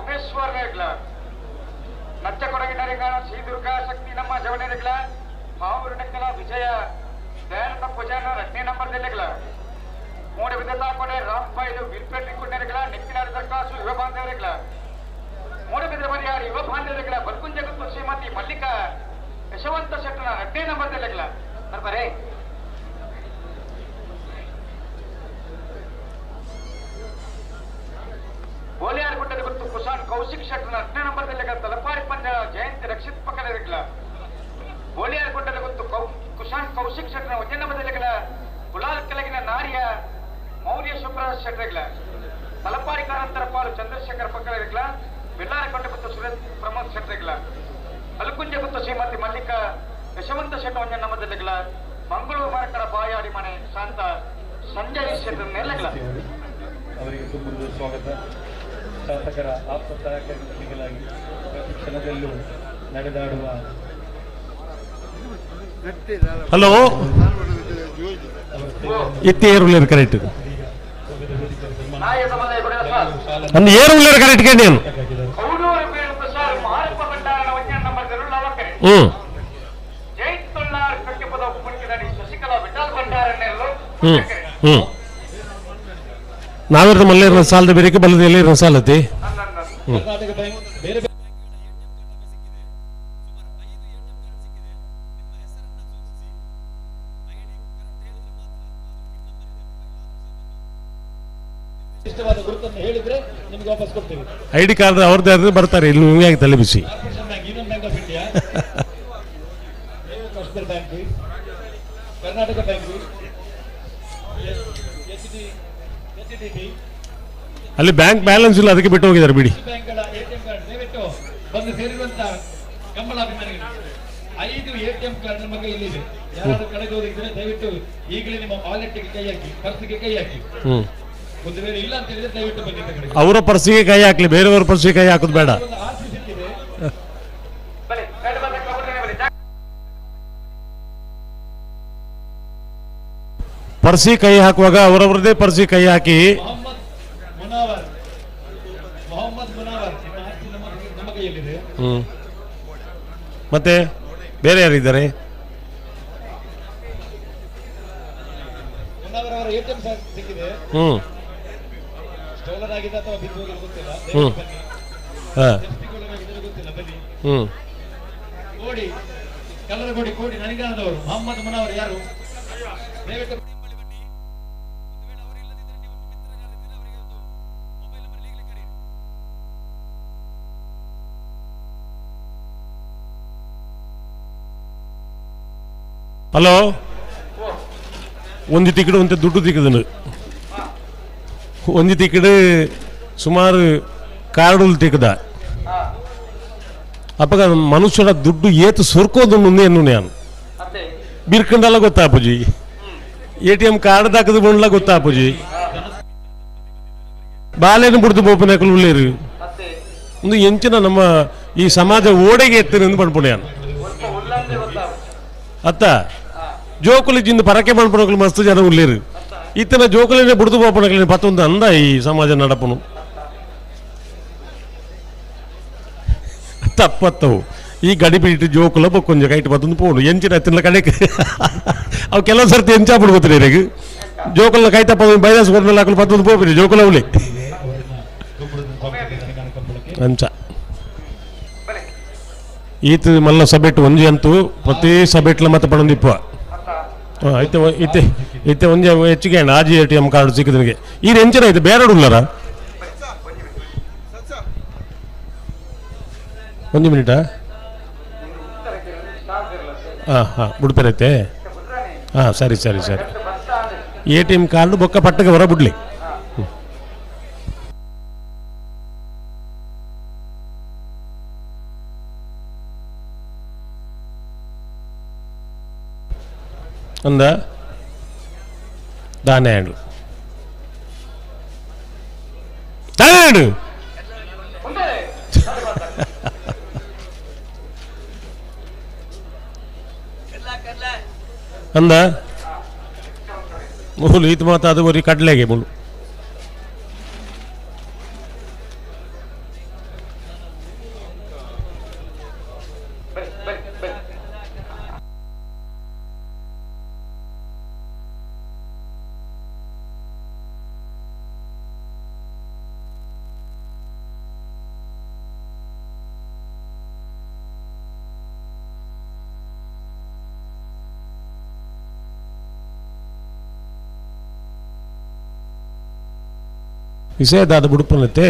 [SPEAKER 4] ಪರಮೇಶ್ವರನೇಗ್ಲ ನಚ್ಚ ಕೊಡಗಿನರಿಗಾಣ ಶ್ರೀ ದುರ್ಗಾ ಶಕ್ತಿ ನಮ್ಮ ಜವನೇರಿಗ್ಲ ಮಾವೂರಿನಕ್ಕಲ ವಿಜಯ ದಯಾನಂದ ಪೂಜಾನ 2ನೇ ನಂಬರ್ದಲ್ಲಿಗ್ಲ ಮೂಡ ವಿಧತಾ ಕೊಡೆ ರಾಂಪಾಯ್ದು ವಿಲ್ಪೇಟ್ ಕುಂಡರಿಗಳ ನೆಕ್ಕಿನಾರ ದರ್ಕಾಸು ಯುವ ಬಾಂಧವರಿಗ್ಲ ಮೂಡಬಿದ್ರ ಮರಿಯಾರು ಯುವ ಬಾಂಧವರಿಗಳ ಬಲ್ಕುಂಜಗುತ್ತು ಶ್ರೀಮತಿ ಮಲ್ಲಿಕಾ ಯಶವಂತ ಶೆಟ್ಟನ 2ನೇ ನಂಬರ್ದಲ್ಲಿಗ್ಲ ಬರ್ಬರೇ ಗೋಲಿಯಾರ್ ಗುಡ್ಡದ ಗುತ್ತು ಕುಶಾನ್ ಕೌಶಿಕ್ ಶೆಟ್ಟನ 2ನೇ ನಂಬರ್ದಲ್ಲಿಗ ತಲಪಾರಿ ಪಂಜ ಜಯಂತಿ ರಕ್ಷಿತ್ ಪಕ್ಕದಲ್ಲಿಗ್ಲ ಗೋಲಿಯಾರ್ ಗುಡ್ಡದ ಗುತ್ತು ಕುಶಾನ್ ಕೌಶಿಕ್ ಶೆಟ್ಟನ 1ನೇ ನಂಬರ್ದಲ್ಲಿಗ ಗುಲಾಲ್ ಕೆಳಗಿನ ನಾರಿಯ ಮೌರ್ಯ ಸುಬ್ರಹ್ಮಣ್ಯ ಶೆಟ್ಟರಿಗ್ಲ ತಲಪಾರಿ ಕಾರಂತರ ಪಾಲು ಚಂದ್ರಶೇಖರ್ ಪಕ್ಕದಲ್ಲಿಗ್ಲ ಬೆಳ್ಳಾರಿ ಕೊಂಡ ಗುತ್ತು ಸುರೇಶ್ ಪ್ರಮೋದ್ ಶೆಟ್ಟರಿಗ್ಲ ಅಲಕುಂಜ ಗುತ್ತು ಶ್ರೀಮತಿ ಮಲ್ಲಿಕಾ ಯಶವಂತ ಶೆಟ್ಟ 1ನೇ ನಂಬರ್ದಲ್ಲಿಗ್ಲ ಮಂಗಳೂರು ಮಾರಕರ ಬಾಯಾಡಿ ಮನೆ ಶಾಂತ ಸಂಜಯ್ ಶೆಟ್ಟರ್ ನೆಲಗ್ಲ
[SPEAKER 14] ಅವರಿಗೆ ತುಂಬ ಸ್ವಾಗತ. ಶಾಸಕರ ಆಪ್ತ ಸಹಕಾರಿಗಳಾಗಿ ಪ್ರತಿ ಕ್ಷಣದಲ್ಲೂ ನಡೆದಾಡುವ
[SPEAKER 13] ಹಲೋ ಎತ್ತೇರುಳ್ಳೇರು ಕರೆಕ್ಟ್ ಅಂದು ಏರುಳ್ಳೇರು ಕರೆಕ್ಟ್ ಕೇಳಿ నేను ನಾವೇರ ಮಲ್ಲೇರ ಸಾಲದ ಬೇರೆ ಬಲ್ಲದ ಎಲ್ಲೇರ ಸಾಲತಿ ಐಡಿ ಕಾರ್ಡ್ ಅವ್ರದ್ದೇ ಆದ್ರೆ ಬರ್ತಾರೆ ಇಲ್ಲಿ ಹಿಂಗಾಗಿ ತಲೆ ಬಿಸಿ
[SPEAKER 14] ಕರ್ನಾಟಕ ಬ್ಯಾಂಕ್
[SPEAKER 13] ಅಲ್ಲಿ ಬ್ಯಾಂಕ್ ಬ್ಯಾಲೆನ್ಸ್ ಇಲ್ಲ ಅದಕ್ಕೆ ಬಿಟ್ಟು ಹೋಗಿದ್ದಾರೆ ಬಿಡಿ.
[SPEAKER 14] ದಯವಿಟ್ಟು ಬಂದು ಸೇರಿರುವಂತ ಕಂಬಳ ಅಭಿಮಾನಿಗಳು 5 ATM ಕಾರ್ಡ್ ನಮ್ಮ ಕೈಯಲ್ಲಿದೆ. ಯಾರು ಕಳೆದು ಹೋಗಿದ್ರೆ ದಯವಿಟ್ಟು ಈಗಲೇ ನಿಮ್ಮ ವಾಲೆಟ್ಗೆ ಕೈ ಹಾಕಿ, ಪರ್ಸಿಗೆ ಕೈ ಹಾಕಿ. ಒಂದು ವೇಳೆ ಇಲ್ಲ ಅಂತ ಹೇಳಿದ್ರೆ ದಯವಿಟ್ಟು ಬನ್ನಿ.
[SPEAKER 13] ಅವರ ಪರ್ಸಿಗೆ ಕೈ ಹಾಕ್ಲಿ, ಬೇರೆಯವ್ರ ಪರ್ಸಿಗೆ ಕೈ ಹಾಕೋದು ಬೇಡ. ಪರ್ಸಿ ಕೈ ಹಾಕುವಾಗ ಅವರವರದೇ ಪರ್ಸಿ ಕೈ ಹಾಕಿ. ಮತ್ತೆ ಬೇರೆ ಯಾರಿದ್ದಾರೆ?
[SPEAKER 14] ಕಲ್ಲರಗೋಡಿ ಕೋಡಿ ನನಗಾನದವರು ಮೊಹಮ್ಮದ್ ಮುನಾವರ್ ಯಾರು? ದಯವಿಟ್ಟು
[SPEAKER 13] ಹಲೋ, ಒಂದು ಟಿಕೆಟ್ ಅಂತ ದುಡ್ಡು ತಿಕ್ಕದನು, ಒಂದು ಟಿಕೆಟ್ ಸುಮಾರು ಕಾರ್ಡುలు ತಿಕ್ಕದ ಅಪ್ಪಗ ಮನುಷ್ಯನ ದುಡ್ಡು ಏತು ಸೊರ್ಕೋದು ಮುಂದೆ ಎನ್ನು ನಾನು ಬಿರ್ಕಂಡಲ್ಲ ಗೊತ್ತಾಪುಜಿ, ATM ಕಾರ್ಡ್ ದಾಕದು ಬಂಡ್ಲ ಗೊತ್ತಾಪುಜಿ, ಬಾಲೇನು ಬಿಡ್ದು ಬೋಪನಾಕಲು ಉಳ್ಳೇರು ಒಂದು ಎಂಚಿನ ನಮ್ಮ ಈ ಸಮಾಜ ಓಡೆಗೆ ಎತ್ತನೆಂದು ಪಡ್ಪುಣೆ ನಾನು ಅತ್ತ ಜೋಕುಲಿ ಜಿಂದ ಪರಕೆ ಮಾಡ್ಪಣಗಳು ಮಸ್ತ್ ಜನ ಉಳ್ಳೇರು ಇತ್ತನ ಜೋಕುಲಿನೇ ಬಿಡ್ದು ಬೋಪಣಗಳು ಪತ್ತೊಂದು ಅಂದ ಈ ಸಮಾಜ ನಡಪನು ತಪ್ಪತ್ತವು ಈ ಗಡಿ ಬಿಟ್ಟು ಜೋಕುಲ ಕೊಂಚ ಕೈಟ್ ಪತ್ತೊಂದು ಪೋಡು ಎಂಚಿನ ತಿನ್ನ ಕಡೆಗೆ ಅವು ಕೆಲವು ಸರ್ತಿ ಎಂಚಾ ಬಿಡ್ಕೋತೀರಿ ನನಗೆ ಜೋಕುಲ ಕೈ ತಪ್ಪ ಬೈದಾಸ್ ಕೊಡ್ಮೇಲೆ ಹಾಕಲು ಪತ್ತೊಂದು ಪೋಪಿರಿ ಜೋಕುಲ ಉಳಿ ಅಂಚ ಈತ ಮಲ್ಲ ಸಭೆಟ್ ಒಂಜಿ ಅಂತೂ ಪ್ರತಿ ಸಭೆಟ್ಲ ಮತ್ತೆ ಪಡೊಂದಿಪ್ಪ ಐತೆ ಇತ್ತೆ ಇತ್ತೆ ಒಂಜಿ ಹೆಚ್ಚಿಗೆ ಆಜಿ ATM ಕಾರ್ಡ್ ಸಿಕ್ಕಿದನಿಗೆ ಈ ಎಂಚನ ಐತೆ ಬೇರೆ ಉಳ್ಳಾರ ಒಂದು ಮಿನಿಟಾ ಹಾಂ ಬಿಡ್ಪೇರೈತೆ ಹಾಂ ಸರಿ ಸರಿ ಸರಿ ATM ಕಾರ್ಡ್ ಬೊಕ್ಕ ಪಟ್ಟಗೆ ಹೊರ ಬಿಡ್ಲಿ ಅಂದ ದಾನೇಡು ದಾನೇಡು ಅಂದ ಮೂಲು ಈತ ಮಾತ ಅದು ಬರೀ ಕಡ್ಲೆಗೆ ಮೂಲು ವಿಷಯದಾದ ಬುಡುಪನತ್ತೆ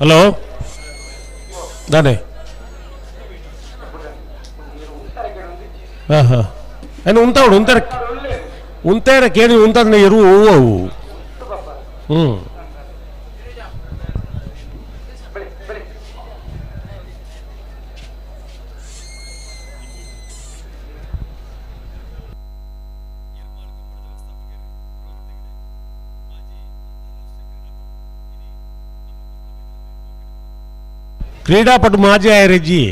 [SPEAKER 13] ಹಲೋ ದಾನೆ ಹಾಂ ಹಾಂ ಏನು ಉಂತಾವಡು ಉಂತಾರ ಕೇಳಿ ಉಂತಾದ್ರೆ ಎರು ಅವು ಹ್ಞೂ ಕ್ರೀಡಾಪಟು ಮಾಜಿ ಆಯರೆಜ್ಜಿ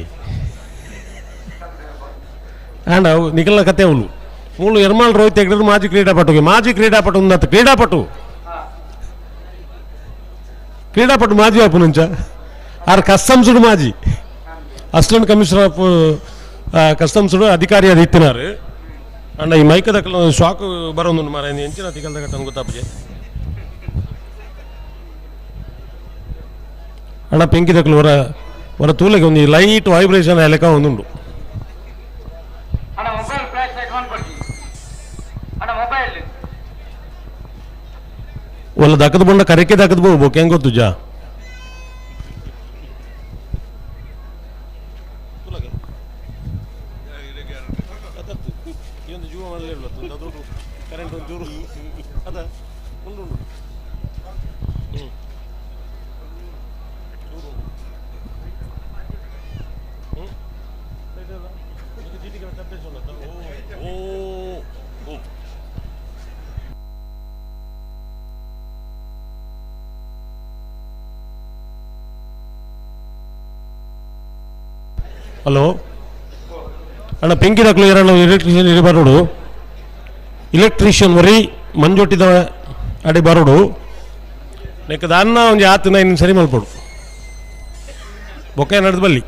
[SPEAKER 13] ಆಂಡ ನಿಖಲ್ನ ಕತೆ ಅವಳು ಮೂಳು ಎರ್ಮಾಲ್ ರೋಹಿತ್ ತೆಗೆದ್ರೆ ಮಾಜಿ ಕ್ರೀಡಾಪಟು ಉನ್ನತ ಕ್ರೀಡಾಪಟು ಮಾಜಿ ಆಪು నుంచ ಆರ್ ಕಸ್ಟಮ್ಸ್ಡು ಮಾಜಿ ಅಸಿಸ್ಟೆಂಟ್ ಕಮಿಷನರ್ ಆಫ್ ಕಸ್ಟಮ್ಸ್ಡು ಅಧಿಕಾರಿ ಅದು ಇತ್ತಿನಾರು ಅಂಡ ಈ ಮೈಕದ ಶಾಕ್ ಬರೋದು ಮಾರ ಎಂಚಿನ ತಿಗಲ್ದ ಕಟ್ಟನ್ನು ಗೊತ್ತಾಪಜೆ ಅಣ್ಣ ಪೆಂಕಿದಕ್ಕಲು ಹೊರ ತೂಲೆಗೆ ಒಂದು ಲೈಟ್ ವೈಬ್ರೇಷನ್ ಲೆಕ್ಕ ಒಂದುಂಡು ಒಲ್ಲ ದಕ್ಕದ ಬಂಡ ಕರೆಕೆ ದಕ್ಕದ ಬೋಗ್ಬೇಕು ಹೆಂಗೆ ಗೊತ್ತು ಜಾ ಕರೆಂಟ್ ಒಂಚೂರು ಅದ ಉಂಡು ಹಲೋ ಅಣ್ಣ ಬೆಂಕಿ ದಾಖಲು ಯಾರಣ್ಣ ಎಲೆಕ್ಟ್ರಿಷಿಯನ್ ಇಡಿ ಬರೋಡು ಇಲೆಕ್ಟ್ರಿಷಿಯನ್ ವರಿ ಮಂಜೊಟ್ಟಿದ ಅಡಿ ಬರೋಡು ನೆಕ್ಕದ ಅನ್ನ ಒಂದು ಆತು ಇನ್ನು ಸರಿ ಮಲ್ಪಡು ಬೊಕ್ಕೆ ನಡೆದು ಬಲ್ಲಿ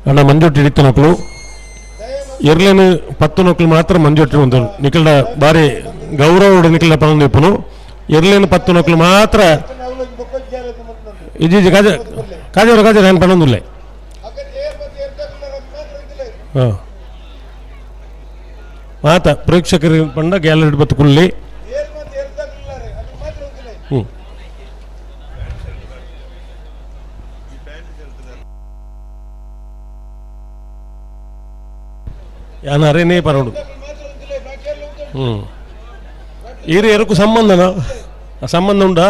[SPEAKER 13] ಅಣ್ಣ ಮಂಜೊಟ್ಟು ಹಿಡಿತ ನಕ್ಕಳು ಎರ್ಲೇನು 10 ನಕ್ಕಲು ಮಾತ್ರ ಮಂಜೊಟ್ಟು ಒಂದು ನಿಖಲ್ಡ ಬಾರಿ ಗೌರವ ನಿಖಲ್ಡ ಪಣಂದು ಇಪ್ಪನು ಎರ್ಲೇನು 10 ನಕ್ಕಲು ಮಾತ್ರ ಇಜೀಜಿ ಕಾಜವರ ನಾನು ಪಣಂದುಲ್ಲೆ ಹಾಂ ಮಾತ ಪ್ರೇಕ್ಷಕರು ಪಂಡ ಗ್ಯಾಲರಿ ಬತ್ತುಕೊಳ್ಳಿ ಹ್ಞೂ ಯಾನ ಅರೇನೇ ಪರೋಡು ಈರು ಎರುಕು ಸಂಬಂಧನಾ ಸಂಬಂಧ ಉಂಡಾ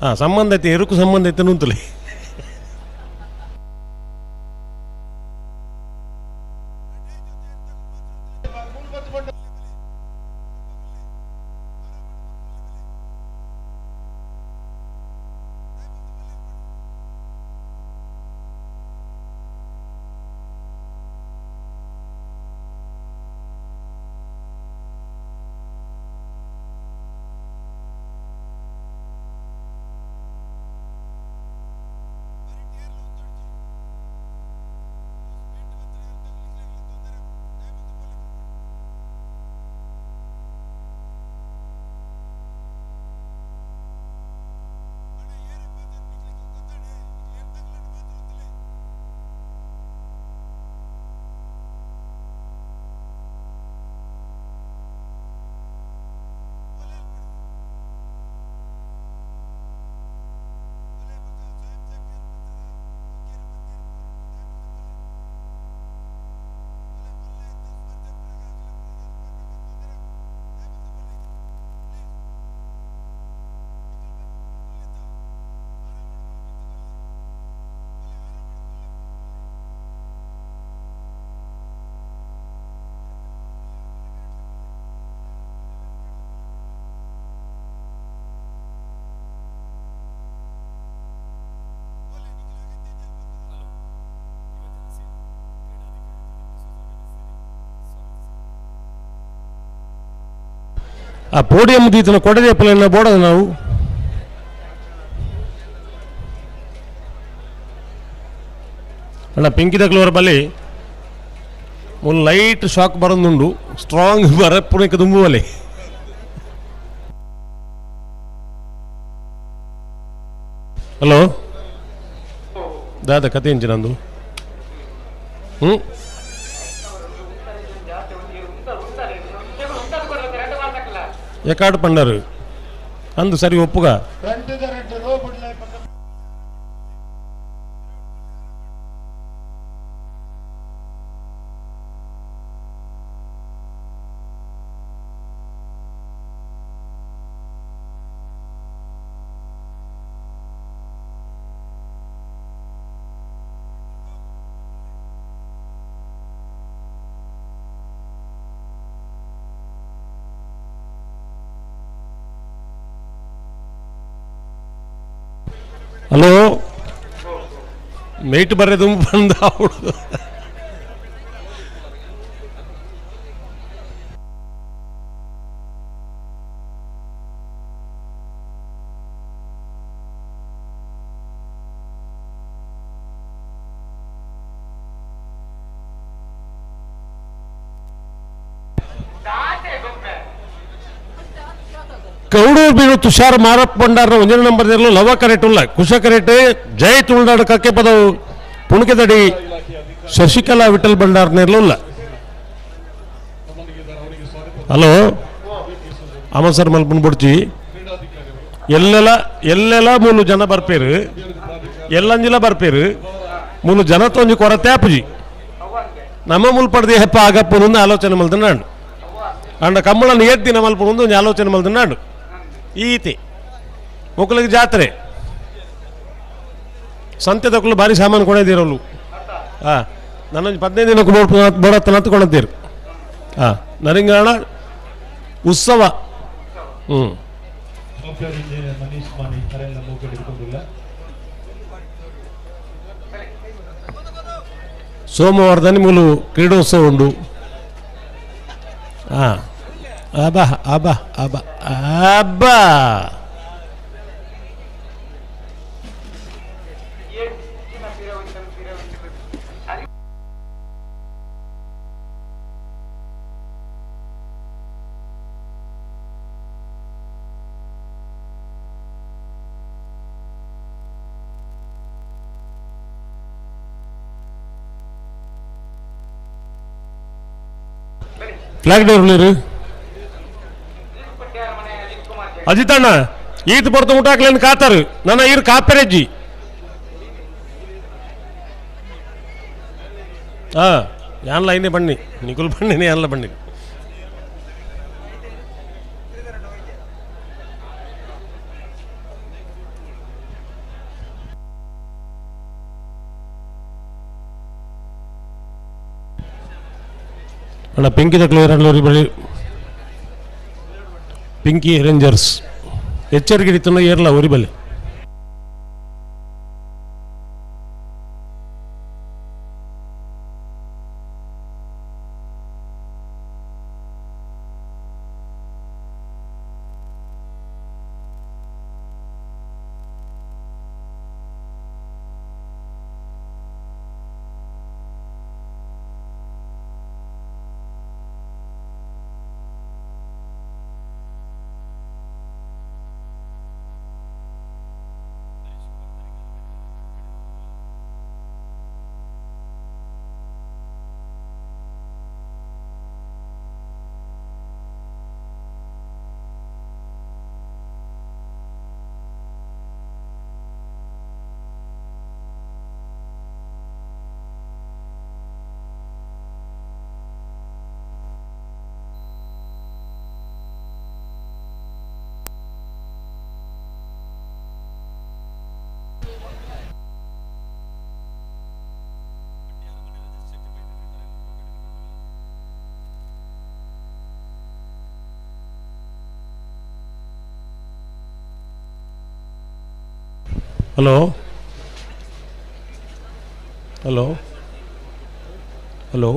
[SPEAKER 13] ಹಾಂ ಸಂಬಂಧ ಐತೆ ಎರುಕು ಸಂಬಂಧ ಐತೆ ಉಂತಲೇ ಆ ಪೋಡಿಯಂ ದೀತನ ಕೊಡದೆ ಪಲನ್ನ ಬೋಡದ ನಾವು ಅಣ್ಣ ಪೆಂಕಿದಕ್ಲವರ ಬಳಿ ಒಂದು ಲೈಟ್ ಶಾಕ್ ಬರೋದುಂಡು ಸ್ಟ್ರಾಂಗ್ ಬರ ಪುಣಕ್ಕೆ ತುಂಬುವಲೆ ಹಲೋ ದಾದ ಕತೆ ಎಂಚು ನಂದು ಎಕಾಡು ಪಂಡರು ಅಂದು ಸರಿ ಒಪ್ಪುಗ ಹಲೋ ಮೇಟ್ ಬರೋದು ಬಂದ ಹುಡುಗ ಕೌಡೂರು ಬೀರು ತುಷಾರ್ ಮಾರಪ್ಪ ಭಂಡಾರ ಒಂದನೇ ನಂಬರ್ ಲವ ಕರೆಕ್ಟ್ ಉಲ್ಲ ಕುಶ ಕರೆಕ್ಟ್ ಜೈ ತುಳುನಾಡು ಕಕ್ಕೆ ಪದವು ಪುಣಕೆದಡಿ ಶಶಿಕಲಾ ವಿಠಲ್ ಭಂಡಾರ ನೇರ್ಲ ಹಲೋ ಆಮ ಸರ್ ಮಲ್ಪನ್ ಬುಡ್ಚಿ ಎಲ್ಲೆಲ್ಲ ಮೂಲು ಜನ ಬರ್ಪೇರು ಎಲ್ಲಂಜಿಲ ಬರ್ಪೇರು ಮೂಲು ಜನ ತೊಂಜಿ ಕೊರತೆ ಆಪುಜಿ ನಮ್ಮ ಮುಲ್ಪಡ್ದು ಹೆಪ್ಪ ಆಗಪ್ಪನೊಂದು ಆಲೋಚನೆ ಮಲ್ತನಾಡು ಅಂಡ ಕಮ್ಮಳನ್ನು ಎದ್ದಿನ ಮಲ್ಪನೊಂದು ಒಂದು ಆಲೋಚನೆ ಮಲ್ತನಾಡು ಈತಿ ಮೊಕ್ಕಲಿಗೆ ಜಾತ್ರೆ ಸಂತೆ ತಗೊಳ್ಳು ಭಾರಿ ಸಾಮಾನು ಕೊಡೋದಿರೋಳು ಹಾಂ ನನ್ನೊಂದು 15 ದಿನಕ್ಕೆ ಬೋಡತ್ತ ಹತ್ಕೊಳತ್ತೀರು ಹಾಂ ನರಿಂಗಾಣ ಉತ್ಸವ ಸೋಮವಾರದಲ್ಲಿ ಮೂಲು ಕ್ರೀಡೋತ್ಸವ ಉಂಡು ಹಾಂ ಅಬ್ಬಾ ಅಬ್ಬಾ ಅಬ್ಬಾ ಅಬ್ಬಾ ಫ್ಲಾಗ್ ಡೋರ್ ಅಜಿತಣ್ಣ ಈತ ಬರ್ತ ಊಟ ಹಾಕ್ಲೇನು ಕಾತಾರು ನನ್ನ ಈರು ಕಾಪೆರಜ್ಜಿ ಹಾಂ ಯಾನ್ಲ ಐನೇ ಬನ್ನಿ ನಿಗುಲ್ ಬನ್ನಿ ಯಾನ್ಲ ಬನ್ನಿ ಅಣ್ಣ ಪಿಂಕಿ ತಕ್ಲೂರಿ ಬಳಿ ಪಿಂಕಿ ರೇಂಜರ್ಸ್ ಎಚ್ಚರಿಕೆ ಹಿಡಿತನ ಏರ್ಲ ಒರಿಬಲ್ಲಿ ಹಲೋ ಹಲೋ ಹಲೋ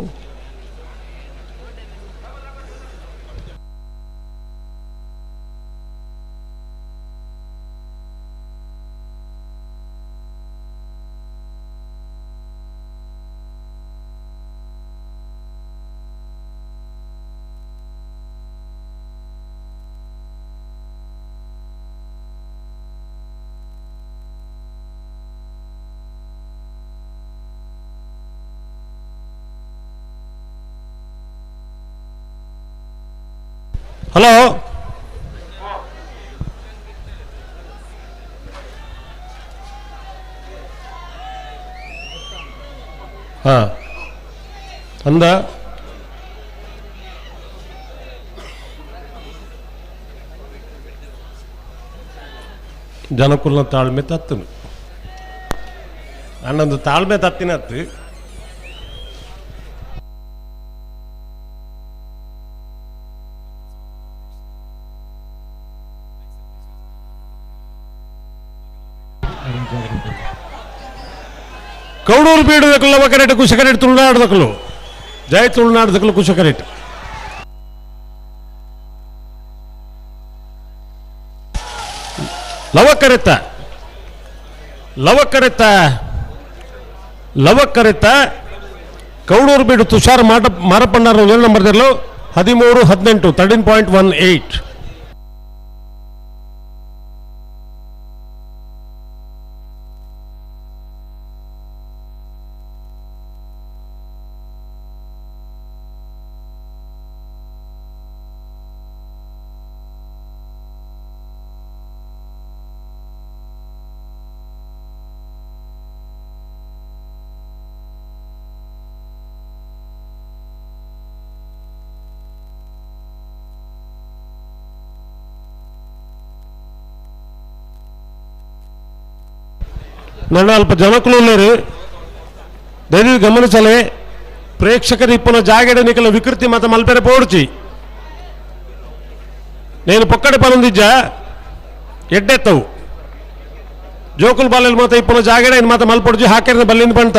[SPEAKER 13] ಹಲೋ, ಹಾ ಅಂದ ಜನಕುಲ್ನ ತಾಳ್ಮೆ ತತ್ತನು ಅನ್ನೊಂದು ತಾಳ್ಮೆ ತತ್ತಿನತ್ತು ಕೌಡೂರು ಬೀಡುದಕ್ಕಲು ಲವಕರೆಟ್ ಕುಶಕರೆಟ್ ತುಳುನಾಡುದಕ್ಕಲು ಜೈ ತುಳುನಾಡುದಕ್ಕಲು ಕುಶಕರೆಟ್ ಲವಕರೆತ್ತ ಲವಕರೆತ್ತ ಲವಕರೆತ್ತ ಕೌಡೂರು ಬೀಡು ತುಷಾರ್ ಮಾರಪ್ಪಣ್ಣರು 7 ನಂಬರ್ದಲ್ಲೂ 13-18 13.18. ನನ್ನ ಅಲ್ಪ ಜನಕಲು ಉಳ್ಳೇರು ದಯವಿಟ್ಟು ಗಮನಿಸಲೇ ಪ್ರೇಕ್ಷಕರು ಇಪ್ಪನ ಜಾಗೆಡೆ ನಿಕಲ ವಿಕೃತಿ ಮತ್ತು ಮಲ್ಪೆರೆ ಪೋಡ್ಚಿ నేను పొక్కడి పనుందిజ్జ ఎడ్డెత్తవు జోకులు బల్లెలు మాత ఇప్పుడు జాగడ ఆయన మాత మల్పొడిచి ಹಾಕಿರ ಬಲ್ಲಿಂದ ಬಂತ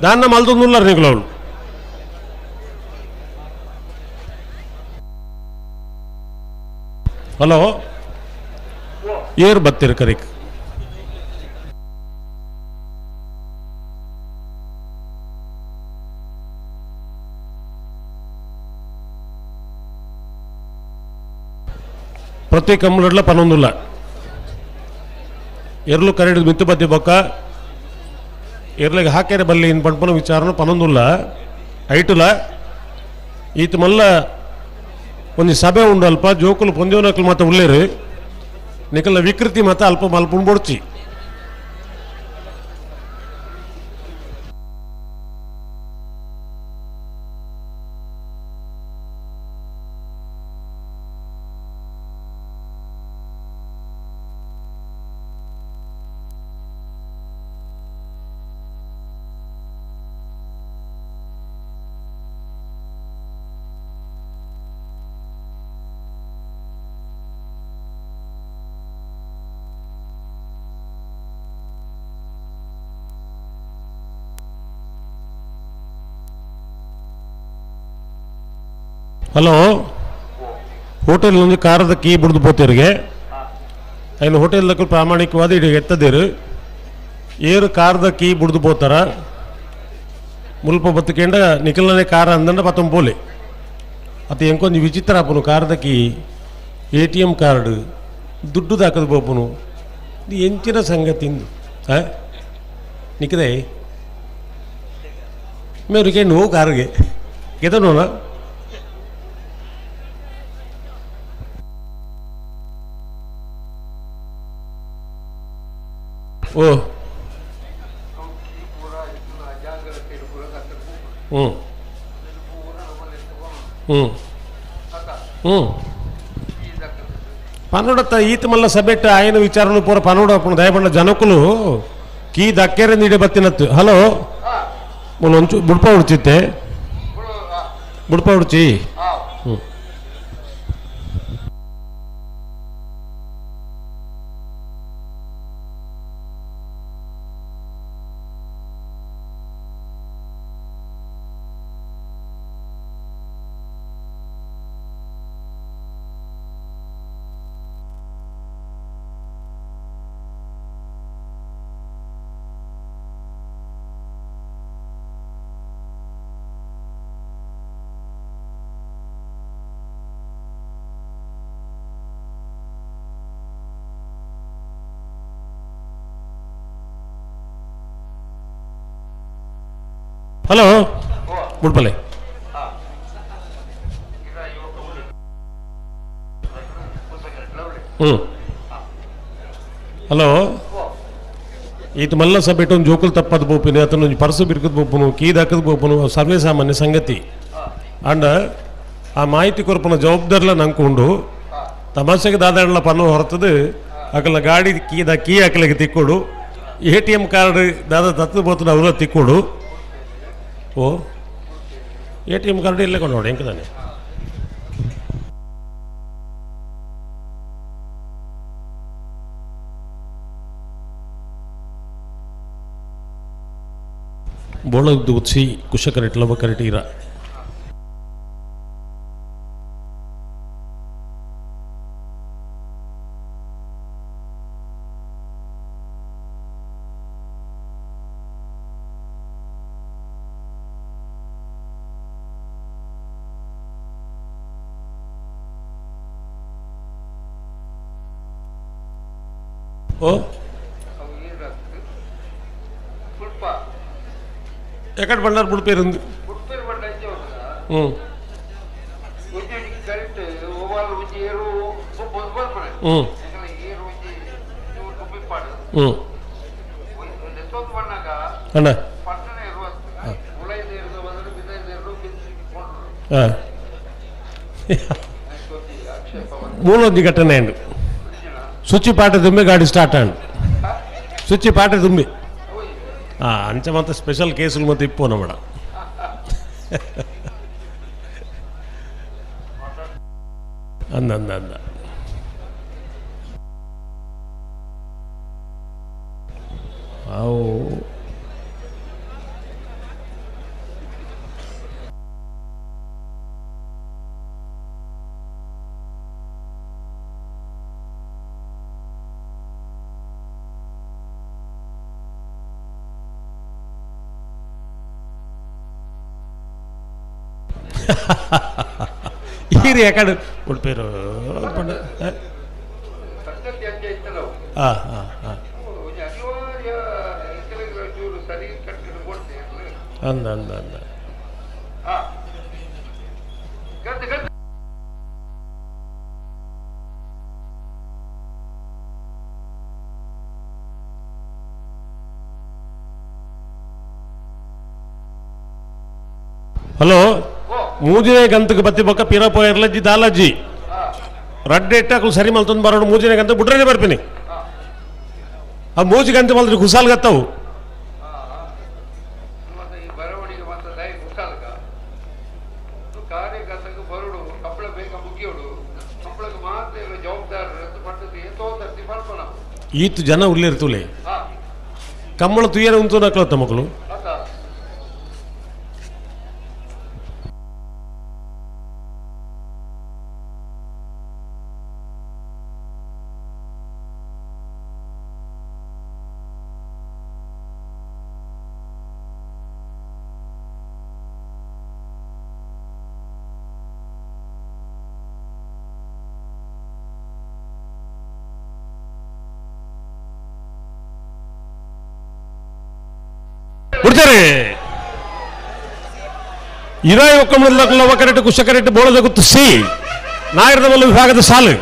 [SPEAKER 13] ದಾನ್ನ ಮಲ್ದುಲ್ಲರು ನಿಗಳವಳು ಹಲೋ ಏರ್ ಬತ್ತಿರ ಕರಿಕ್ ప్రతి కమ్ముల 11 ఎర్లు కరెడు మిత్తు బద్ది బొక్క ఎర్లకి ಹಾಕೆರೆ బల్లి ఇన్ పంపన విచారణ 11 ಐಟುಲ ಈತ ಮಲ್ಲ ಒಂದು ಸಭೆ ಉಂಡು ಅಲ್ಪ ಜೋಕುಲು ಪೊಂದಿವನಕಲು ಮಾತ ಉಳ್ಳೇರು ನಿಕಲ ವಿಕೃತಿ ಮಾತ ಅಲ್ಪ ಮಲ್ಪುಣ್ ಬೊಡ್ಚಿ ಹಲೋ ಹೋಟೆಲ್ నుంచి ಕಾರದ ಕೀ ಬಿಡ್ದು పోతేರಿಗೆ ఆయన ಹೋಟೆಲ್ದಕ್ಕೆ ಪ್ರಾಮಾಣಿಕವಾದ ಇಡಿ ಎತ್ತದಿರು ಏರು ಕಾರದ ಕೀ ಬಿಡ್ದು పోತಾರ ಮುಲ್ಪ ಬತ್ತಕೇಂಡ ನಿಕಲನೆ ಕಾರ ಅಂದಂಡ ಪತ್ತಂ ಪೋಲೆ ಅದು ಎಂಕೊಂದು ವಿಚಿತ್ರ ಆಪನು ಕಾರದ ಕೀ ATM ಕಾರ್ಡ್ ದುಡ್ಡು ದಾಕದು ಬೋಪನು ಇದು ಎಂಚಿನ ಸಂಗತಿ ಇಂದು ನಿಕ್ಕದೆ ಮೇರಿಗೆ ನೋವು ಕಾರ್ಗೆ ಕೆದನೋನ ಓ పనుడత ఈత మల్ల సబెట్ ఆయన విచారణ పూర పనుడు అప్పుడు దయపడిన జనకులు కీ దక్కేరే నీడే బతినత్తు హలో మొన్న బుడ్ప ఉడిచితే బుడ్ప ఉడిచి ಹಲೋ ಬುಡ್ಪಲೆ ಹಲೋ ಈತ ಮಲ್ಲ ಸಭೆ ಒಂದು ಜೋಕುಲ್ ತಪ್ಪದ ಬೋಪಿನಿ ಅತನ ಪರ್ಸು ಬಿರ್ಕದ ಬೋಪನು ಕೀದ್ ಹಾಕದ ಬೋಪನು ಸರ್ವೇ ಸಾಮಾನ್ಯ ಸಂಗತಿ ಅಂಡ ಆ ಮಾಹಿತಿ ಕೊರಪನ ಜವಾಬ್ದಾರಿಲ ನಂಕೊಂಡು ತಮಾಷೆಗೆ ದಾದಾಡಲ ಪನ್ನು ಹೊರತದು ಅಕಲ ಗಾಡಿ ಕೀ ಹಾಕಲಿಗೆ ತಿಕ್ಕೋಡು ATM ಕಾರ್ಡ್ ದಾದ ತತ್ತು ಬೋತನ ಅವರ ತಿಕ್ಕೋಡು ಓ ATM ಕಾರ್ಡ್ ಇಲ್ಲೇ ಕೊಂಡು ನೋಡಿ ಹೆಂಗೆ ತಾನೆ ಬೋಳದ್ದು ಉತ್ಸಿ ಕುಶಕರೆಟ್ ಲವ ಕರೆಟೀರ ಓ ఎక్కడ పడ్డారు ఇప్పుడు పేరు ఉంది అన్న ಮೂಲೊಂದು ಘಟನೆ ಅಂಡು ಸ್ವಿಚ್ ಪಾಠ ತುಂಬಿ ಗಾಡಿ ಸ್ಟಾರ್ಟ್ ಅಂಡು ಸ್ವಿಚ್ ಪಾಠ ತುಂಬಿ ಅಂಚೆ ಮತ್ತೆ ಸ್ಪೆಷಲ್ ಕೇಸುలు ಮತ್ತೆ ಇಪ್ಪು ನಮ್ಮಡ ಅಂದ ಅವು ఈరి ఎక్కడ ఇప్పుడు పేరు అంద అంద అంద హలో ಮೂಜಿನ ಗಂತಕ್ಕೆ ಬತ್ತಿ ಬೊಕ್ಕ ಪಿರಪೋ ಇರ್ಲಜ್ಜಿ ದಾಲಜ್ಜಿ ರಡ್ಡೆ ಇಟ್ಟಾಕಲು ಸರಿ ಮಲ್ತೊಂದು ಬರೋಡು ಮೂಜಿನ ಗಂತ ಬಿಟ್ರೆ ಬರ್ತೀನಿ ಆ ಮೂಜಿ ಗಂತ ಮಲ್ತ್ರಿ ಕುಸಾಲ್ ಗತ್ತವು ಈತ್ ಜನ ಉರ್ಲಿರ್ತುಲೆ ಕಮ್ಮಳ ತುಯ್ಯನ ಉಂಟು ನಕ್ಲತ್ತ ಮಕ್ಕಳು ಬಿಡ್ತಾರೆ 21 ಲವ ಕರೆಕ್ಟ್ ಕುಶ ಕರೆಕ್ಟ್ ಬೋಳದ ಗೊತ್ತು ಸಿ ನಾಯರದ ಮಲ್ಲ ವಿಭಾಗದ ಸಾಲು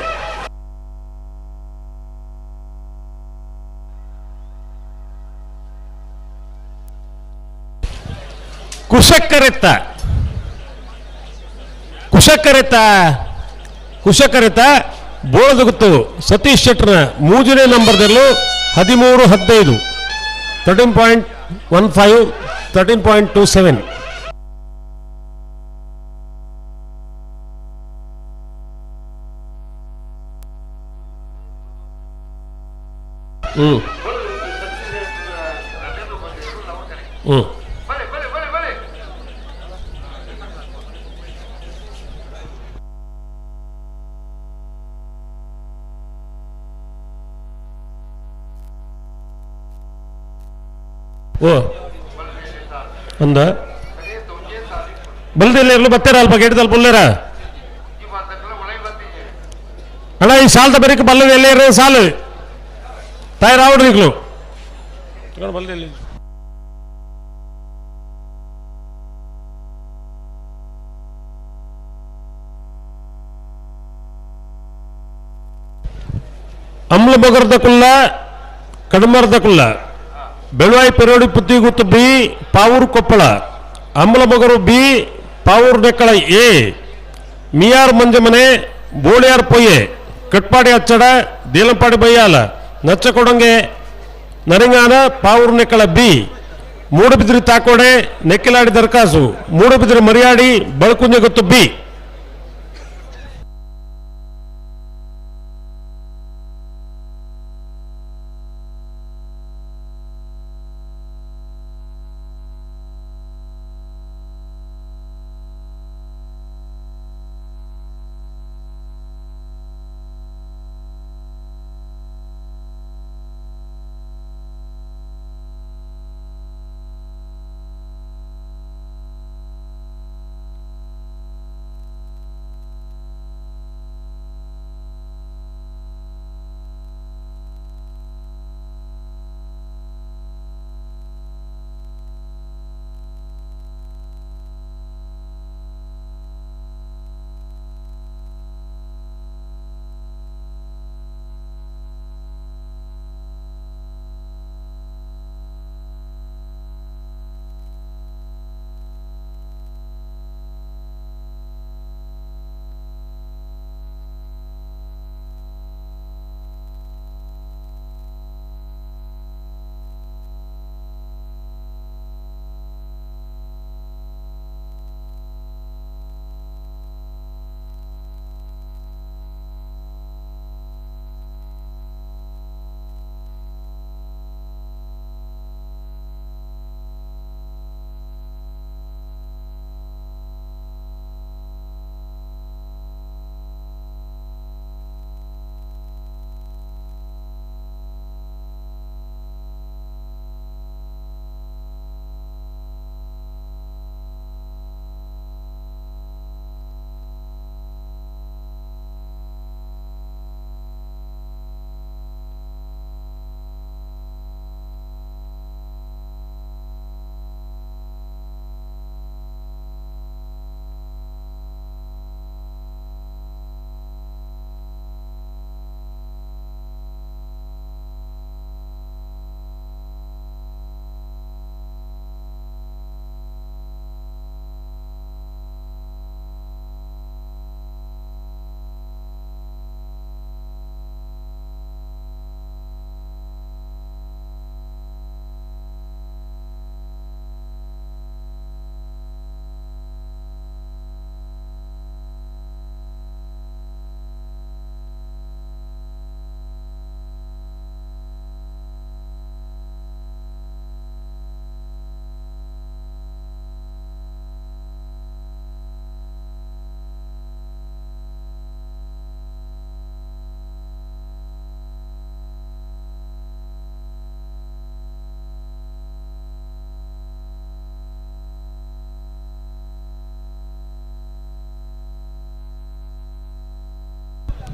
[SPEAKER 13] ಕುಶಕರೆತ ಬೋಳದ ಗೊತ್ತು ಸತೀಶ್ ಶೆಟ್ಟರ್ ಮೂಜನೇ ನಂಬರ್ದಲ್ಲೂ 13-15 13.15 13.27 ಓ ಒಂದ ಬಲ್ದಿಲ್ಲ ಇರ್ಲು ಬರ್ತಾರ ಅಲ್ಪ ಗೇಟ್ದಲ್ಲಿ ಬುಲ್ಲೇರ ಅಣ್ಣ ಈ ಸಾಲದ ಬರೀಕ್ ಬಲ್ಲದ ಎಲ್ಲೇ ಇರೋ ಸಾಲು ತಾಯಿ ರಾವಡ್ರಿ ಈಗಲು ಬಲ್ದಿಲ್ಲ ಅಮ್ಲಬಗರ್ದ ಕುಲ್ಲ ಕಡಮರ್ದ ಕುಲ್ಲ ಬೆಳವಾಯಿ ಪೆರೋಡಿ ಪುತ್ತಿಗುತ್ತು ಬಿ ಪಾವೂರು ಕೊಪ್ಪಳ ಅಮ್ಲಬಗರು B Pavur Nekkala A Miyar Manjamane Boliyar Poyye Katpadi Achchada Delampady Bayyala Nachchakodange Naringana Pavur Nekkala B Moodbidri Takode Nekkiladi Darkasu Moodbidri Mariyadi Balkunje ಗೊತ್ತು ಬಿ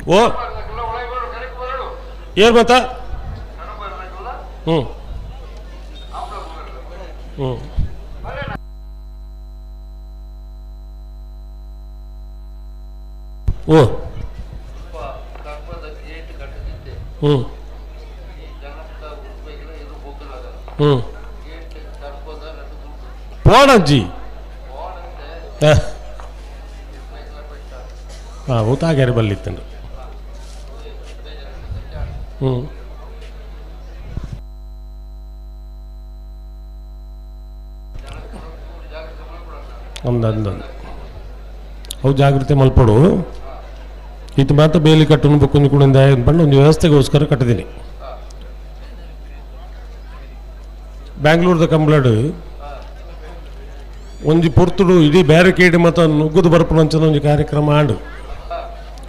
[SPEAKER 13] ಓ ಏನು ಮತ್ತ ಹ್ಞೂ ಹ್ಞೂ ಓ ಹ್ಞೂ ಹ್ಞೂ ಪೋಣಜ್ಜಿ ಹಾಂ ಊತಾಗ್ಯಾರ ಬಲ್ಲಿತ್ತೇನು ಹ್ಞೂ ಒಂದೊಂದು ಅವು ಜಾಗೃತಿ ಮಲ್ಪಡು ಇದು ಮಾತ್ರ ಬೇಲಿ ಕಟ್ಟು ಬುಕ್ಕೊಂದು ಕೂಡ ಬಂದು ಒಂದು ವ್ಯವಸ್ಥೆಗೋಸ್ಕರ ಕಟ್ಟಿದ್ದೀನಿ ಬ್ಯಾಂಗ್ಳೂರ್ದ ಕಂಬ್ಳಡು ಒಂಜಿ ಪೊರ್ತುಡು ಇಡೀ ಬ್ಯಾರಿಕೇಡ್ ಮತ್ತು ನುಗ್ಗುದು ಬರ್ಪುನಂಚದ ಒಂದು ಕಾರ್ಯಕ್ರಮ ಆಂಡು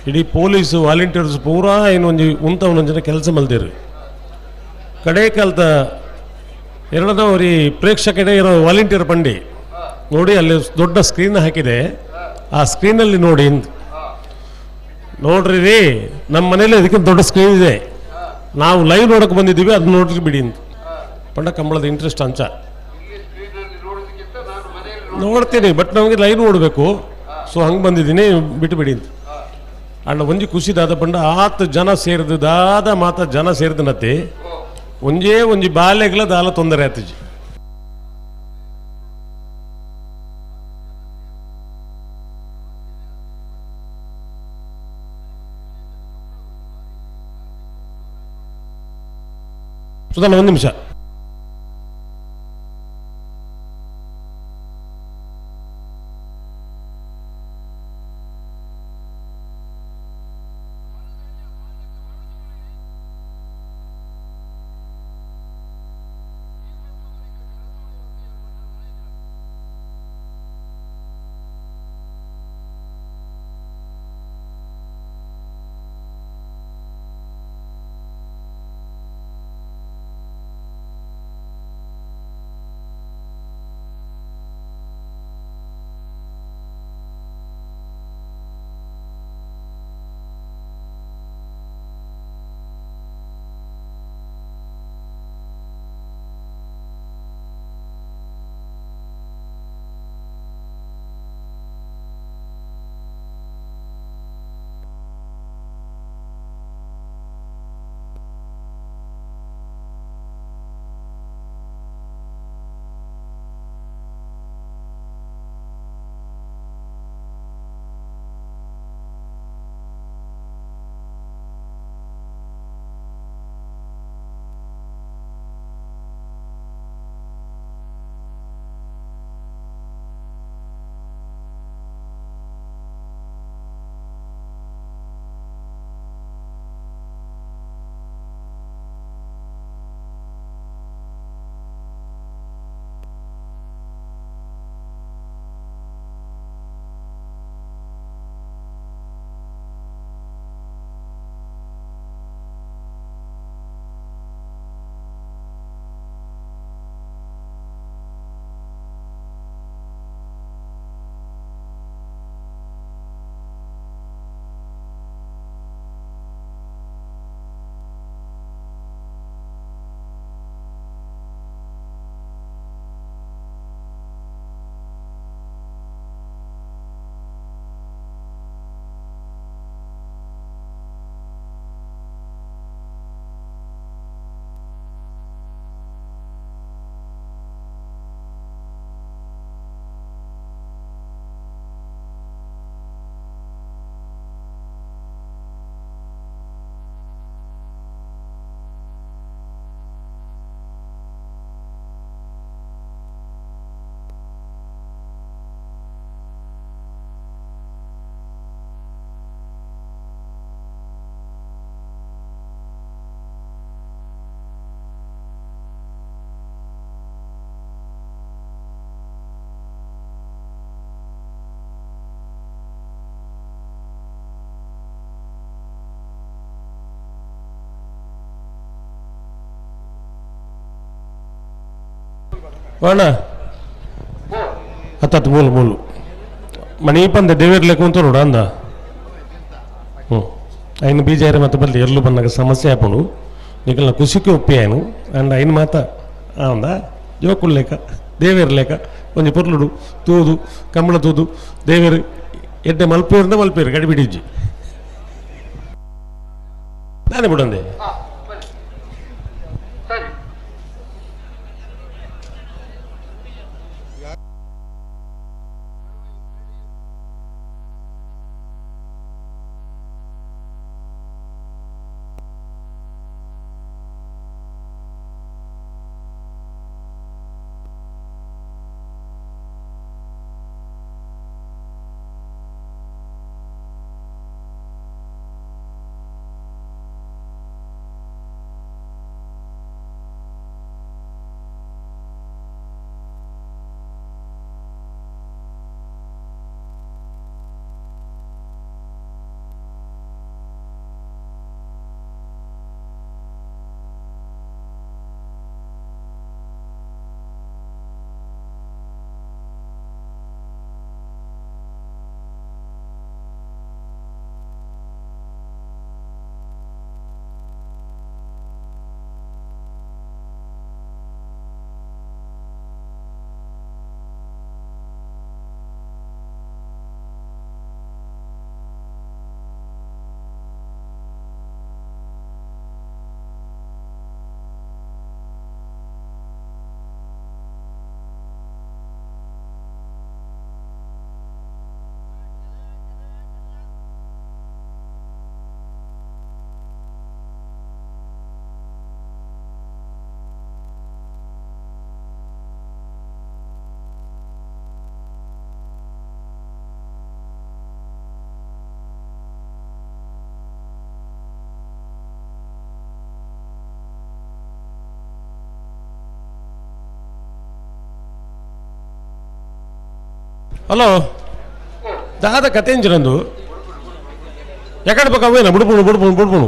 [SPEAKER 13] ಇಡೀ ಪೊಲೀಸು ವಾಲಂಟಿಯರ್ಸ್ ಪೂರಾ ಏನೊಂದು ಒಂದೊಂದು ಕೆಲಸ ಮಲ್ದಿರು ಕಡೆ ಕಾಲದ ಎರಡನವರಿ ಪ್ರೇಕ್ಷಕರೇ ಇರೋ ವಾಲಂಟಿಯರ್ ಬಂಡಿ ನೋಡಿ ಅಲ್ಲಿ ದೊಡ್ಡ ಸ್ಕ್ರೀನ್ ಹಾಕಿದೆ ಆ ಸ್ಕ್ರೀನಲ್ಲಿ ನೋಡಿ ನೋಡ್ರಿ ರೀ ನಮ್ಮ ಮನೇಲಿ ಅದಕ್ಕಿಂತ ದೊಡ್ಡ ಸ್ಕ್ರೀನ್ ಇದೆ ನಾವು ಲೈವ್ ನೋಡೋಕೆ ಬಂದಿದ್ದೀವಿ ಅದು ನೋಡ್ರಿ ಬಿಡಿ ಅಂತ ಪಂಡ ಕಂಬಳದ ಇಂಟ್ರೆಸ್ಟ್ ಅಂಚ ನೋಡ್ತೀನಿ ಬಟ್ ನಮಗೆ ಲೈವ್ ನೋಡಬೇಕು ಸೊ ಹಂಗೆ ಬಂದಿದ್ದೀನಿ ಬಿಟ್ಟು ಬಿಡಿ ಅಂತ ಅಂಡ ಒಂಜಿ ಖುಷಿದಾದ ಪಂಡ ಆತ ಜನ ಸೇರಿದ ದಾದ ಮಾತ ಜನ ಸೇರಿದನತ್ತೆ ಒಂಜೇ ಒಂಜಿ ಬಾಲ್ಯಗಳ ದಾಲ ತೊಂದರೆ ಆತಜಿ. ಸುಧಾನ ಒಂದು ನಿಮಿಷ. वाणा आता बोल बोल मनी पंद देवेर लेकुंत नोड अंद आयन बीजारे मत बल्ली एर्लु बन्नाग समस्ये आपुंडु निकल्न खुशिके ಒಪ್ಪಿಯಾನು ಅಂಡ್ ಐನ್ ಮಾತ ಆಂದ ಜೋಕುಲ್ ಲೇಕ ದೇವೇರ್ ಲೇಕ ಒಂಜಿ ಪೊರ್ಲುಡು ತೂದು ಕಂಬಳ ತೂದು ದೇವೇರ್ ಎಡ್ಡೆ ಮಲ್ಪೇರ್ದ ಮಲ್ಪೇರ್ ಗಡಿಬಿಡಿಜ್ಜಿ ನಾನೇ ಬಿಡಂದೆ ಹಲೋ ದಾದ ಕತೆ ಎಂಜಿನಂದು ಎಕಡೆ ಬೇಕಾವೇನ ಬಿಡ್ಬೋಣು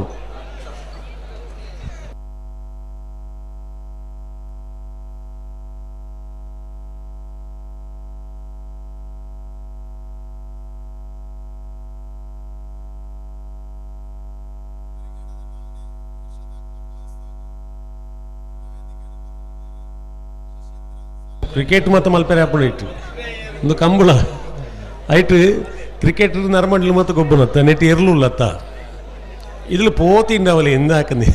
[SPEAKER 13] ಕ್ರಿಕೆಟ್ ಮತ್ತು ಮಲ್ಪೆರೆ ಹಾಕೊಂಡು ಇಟ್ಟು ಒಂದು ಕಂಬಳ ಐಟು ಕ್ರಿಕೆಟ್ ನರಮಂಡಲಿ ಮತ್ತು ಗೊಬ್ಬನತ್ತ ನೆಟ್ಟು ಇರಲುಲ್ಲತ್ತ ಇದ್ರಲ್ಲಿ ಪೋತಿಂಡವಲ್ಲಿ ಎಂದ ಹಾಕಂದಿ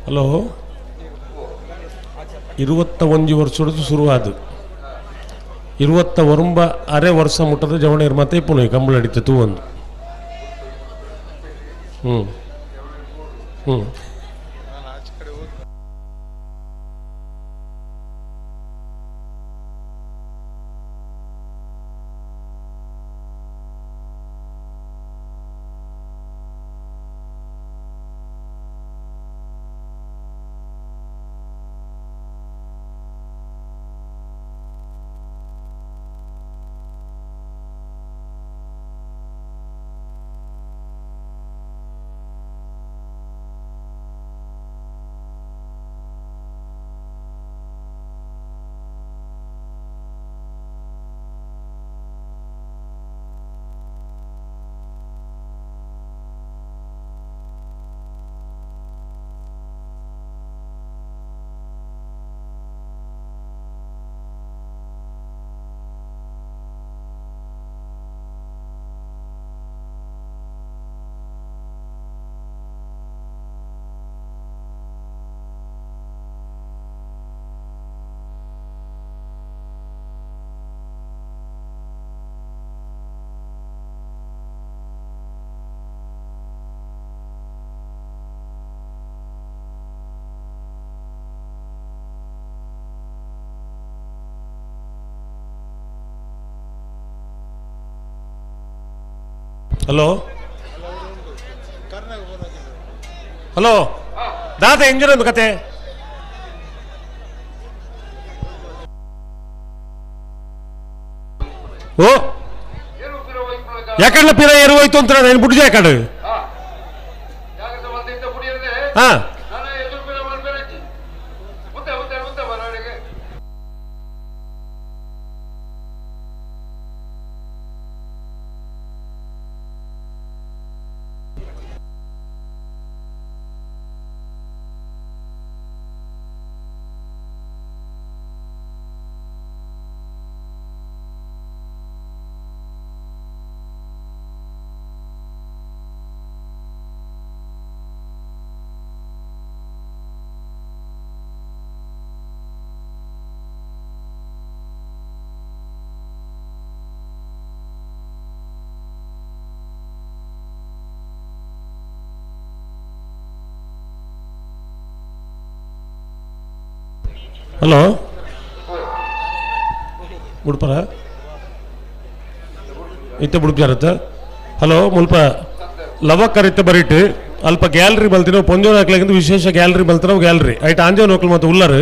[SPEAKER 13] ಹಲೋ 21 ವರ್ಷದ್ದು ಶುರುವಾದ 21 ಅರೆ ವರ್ಷ ಮುಟ್ಟದ ಜವಣೇರ್ ಮತ್ತೆ ಪುನಃ ಕಂಬಳ ಅಡಿತ ತೂ ಒಂದು ಹಲೋ ಹಲೋ ದಾದ ಎಂಜಿನೊಂದು ಕತೆ ಓ ಯಾಕಂದ್ರೆ ಪಿರ ಏರುವಾಯ್ತು ಅಂತ ನಾನು ಬಿಡ್ಜೆ ಯಾಕಂಡು ಹಾ ಹಲೋ ಉಡುಪರ ಇತ್ತೆ ಬುಡುಪ್ಯಾರತ್ತ ಹಲೋ ಮುಲ್ಪ ಲವಕ್ಕರಿತ್ತ ಬರೀಟ್ ಅಲ್ಪ ಗ್ಯಾಲರಿ ಬಲ್ತಿನ ಪೊಂಜೋನ ಹಾಕ್ಲಿಂದ ವಿಶೇಷ ಗ್ಯಾಲರಿ ಬಲ್ತಿನ ಗ್ಯಾಲರಿ ಐಟ್ ಆಂಜೋನ್ ಹೋಗ್ಲು ಮತ್ತು ಉಲ್ಲರು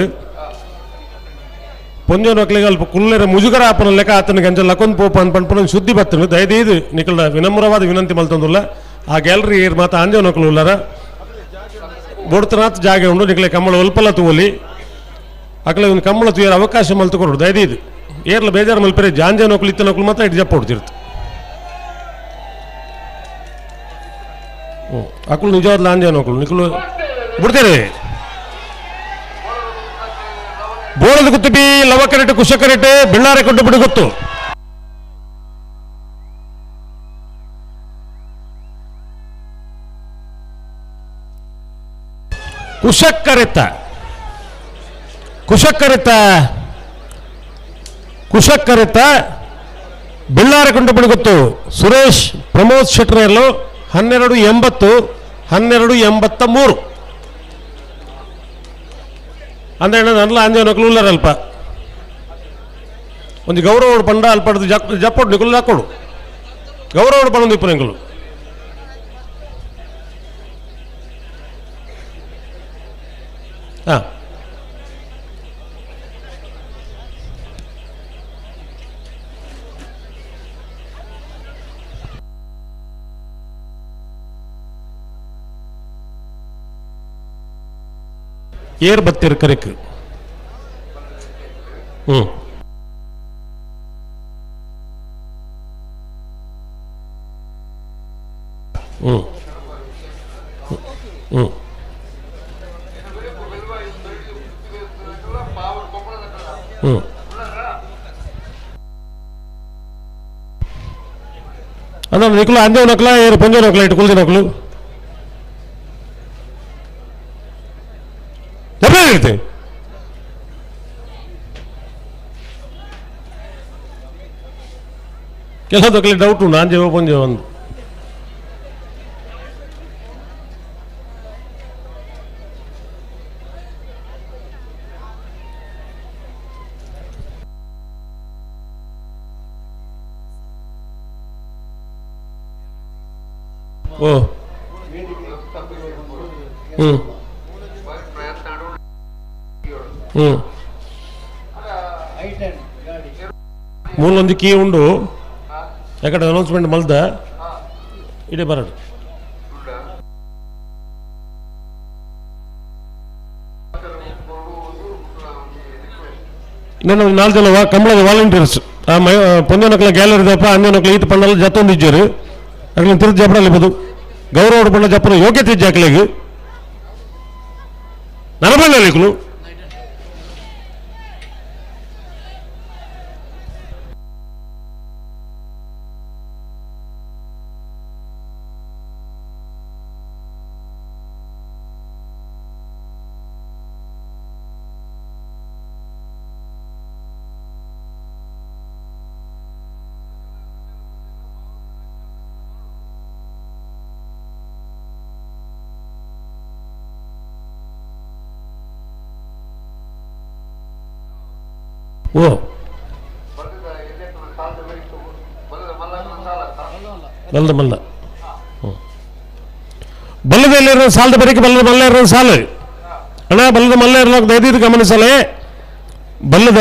[SPEAKER 13] ಪೊಂಜೋನ ಹಾಕ್ಲಿಗೆ ಅಲ್ಪ ಕುಲ್ಲರ ಮುಜುಗರ ಆಪನ ಲೆಕ್ಕ ಆತನಿಗೆ ಅಂಜ ಲಕೊಂದ್ ಪೋಪ ಅನ್ಪಣ್ಣ ಸುದ್ದಿ ಬರ್ತನು ದಯದೀದು ನಿಕಲ ವಿನಮ್ರವಾದ ವಿನಂತಿ ಮಲ್ತಂದುಲ್ಲ ಆ ಗ್ಯಾಲರಿ ಏರ್ ಮಾತ ಆಂಜೋನ್ ಹೋಗ್ಲು ಉಲ್ಲರ ಬೊಡ್ತನಾತ್ ಜಾಗ ಉಂಡು ನಿಕಲೆ ಕಮ್ಮಳ ಒಲ್ಪಲ್ಲ ತೂವಲಿ ಅಕ್ಲೆ ಒಂದು ಕಂಬಳ ತುಯ್ಯರ ಅವಕಾಶ ಮಲ್ತುಕೊಡು ದಯದೀದು ಏರ್ಲ ಬೇಜಾರು ಮಲ್ಪರೆ ಜಾಂಜೆ ನೋಕ್ಲು ಇತ್ತ ನೋಕ್ಲು ಮಾತ್ರ ಇಟ್ಟು ಜಪ್ಪ ಹೊಡ್ತಿರ್ತು ಅಕ್ಳು ನಿಜವಾದ ಲಾಂಜೆ ನೋಕ್ಲು ನಿಕ್ಲು ಬಿಡ್ತೇನೆ ಬೋಳದ ಗುತ್ತು ಬಿ ಲವ ಕರೆಟ್ ಕುಶ ಕರೆಟ್ ಬೆಳ್ಳಾರೆ ಕೊಟ್ಟು ಬಿಡು ಗೊತ್ತು ಕುಶಕ್ಕರಿತ ಬೆಳ್ಳಾರೆ ಕೊಂಡಪಡಿ ಗೊತ್ತು ಸುರೇಶ್ ಪ್ರಮೋದ್ ಶೆಟ್ರಲ್ಲು 1280 1283 ಅಂದ್ರೆ ನಲ್ಲ ಅಂಜನ ಕ್ಲೂಲರ್ ಅಲ್ಪ ಒಂದು ಗೌರವ ಪಂಡ ಅಲ್ಪಡ್ದು ಜಪ್ಪೊಡು ನಿಕುಲು ಹಾಕೊಡು ಗೌರವ ಪಂಡು ಇಪ್ಪು ನಿಂಕಲು ಹಾಂ ஏர் பத்திர் கரைக்கு ಅಣ್ಣ ನಿಕ್ಲು ಅಂದೇ ನಕ್ಲ ಏರು ಪಂಜ ನಕ್ಲ ಇಟ್ಟು ಕುಲ್ದಿ ನಕ್ಲು ಕೆಲಸದಕ್ಕೆ ಡೌಟ್ ಉಂಟು ಅಂಜೆ ಪಂಜ ಒಂದು ಓ ಮೂಲೊಂದು ಕೀ ಉಂಡು ಯಾಕಡೆ ಅನೌನ್ಸ್ಮೆಂಟ್ ಮಲ್ದ ಇಡೀ ಬರಡು ಇನ್ನೊಂದು 4 ಜನ ಕಂಬಳದ ವಾಲಂಟಿಯರ್ಸ್ ಪೊಂಜನಕ್ಲ ಗ್ಯಾಲರಿ ದಪ್ಪ ಅಂಜನಕ್ಲ ಈತ ಪಂಡಲ್ಲ ಜತ್ತೊಂದಿಜ್ಜರು ಅಗ್ಲಿನ ತಿರುಗಿ ಜಪ್ಪಡಲ್ಲಿ ಬದು ಗೌರವ ಪಂಡ ಜಪ್ಪನ ಯೋಗ್ಯತೆ ಇಜ್ಜಾಕ್ಲಿಗೆ ನರಬಳ್ಳಲಿಕ್ಲು ಓ ಬಲ್ಲದ ಮಲ್ಲ ಬಲ್ಲದಲ್ಲಿರೋ ಸಾಲದ ಬರೀಕೆ ಬಲ್ಲದ ಮಲ್ಲ ಇರೋ ಸಾಲು ಅಣ್ಣ ಬಲ್ಲದ ಮಲ್ಲ ಇರಲಾಗ ದಯವಿಟ್ಟು ಗಮನಿಸಲೇ ಬಲ್ಲದ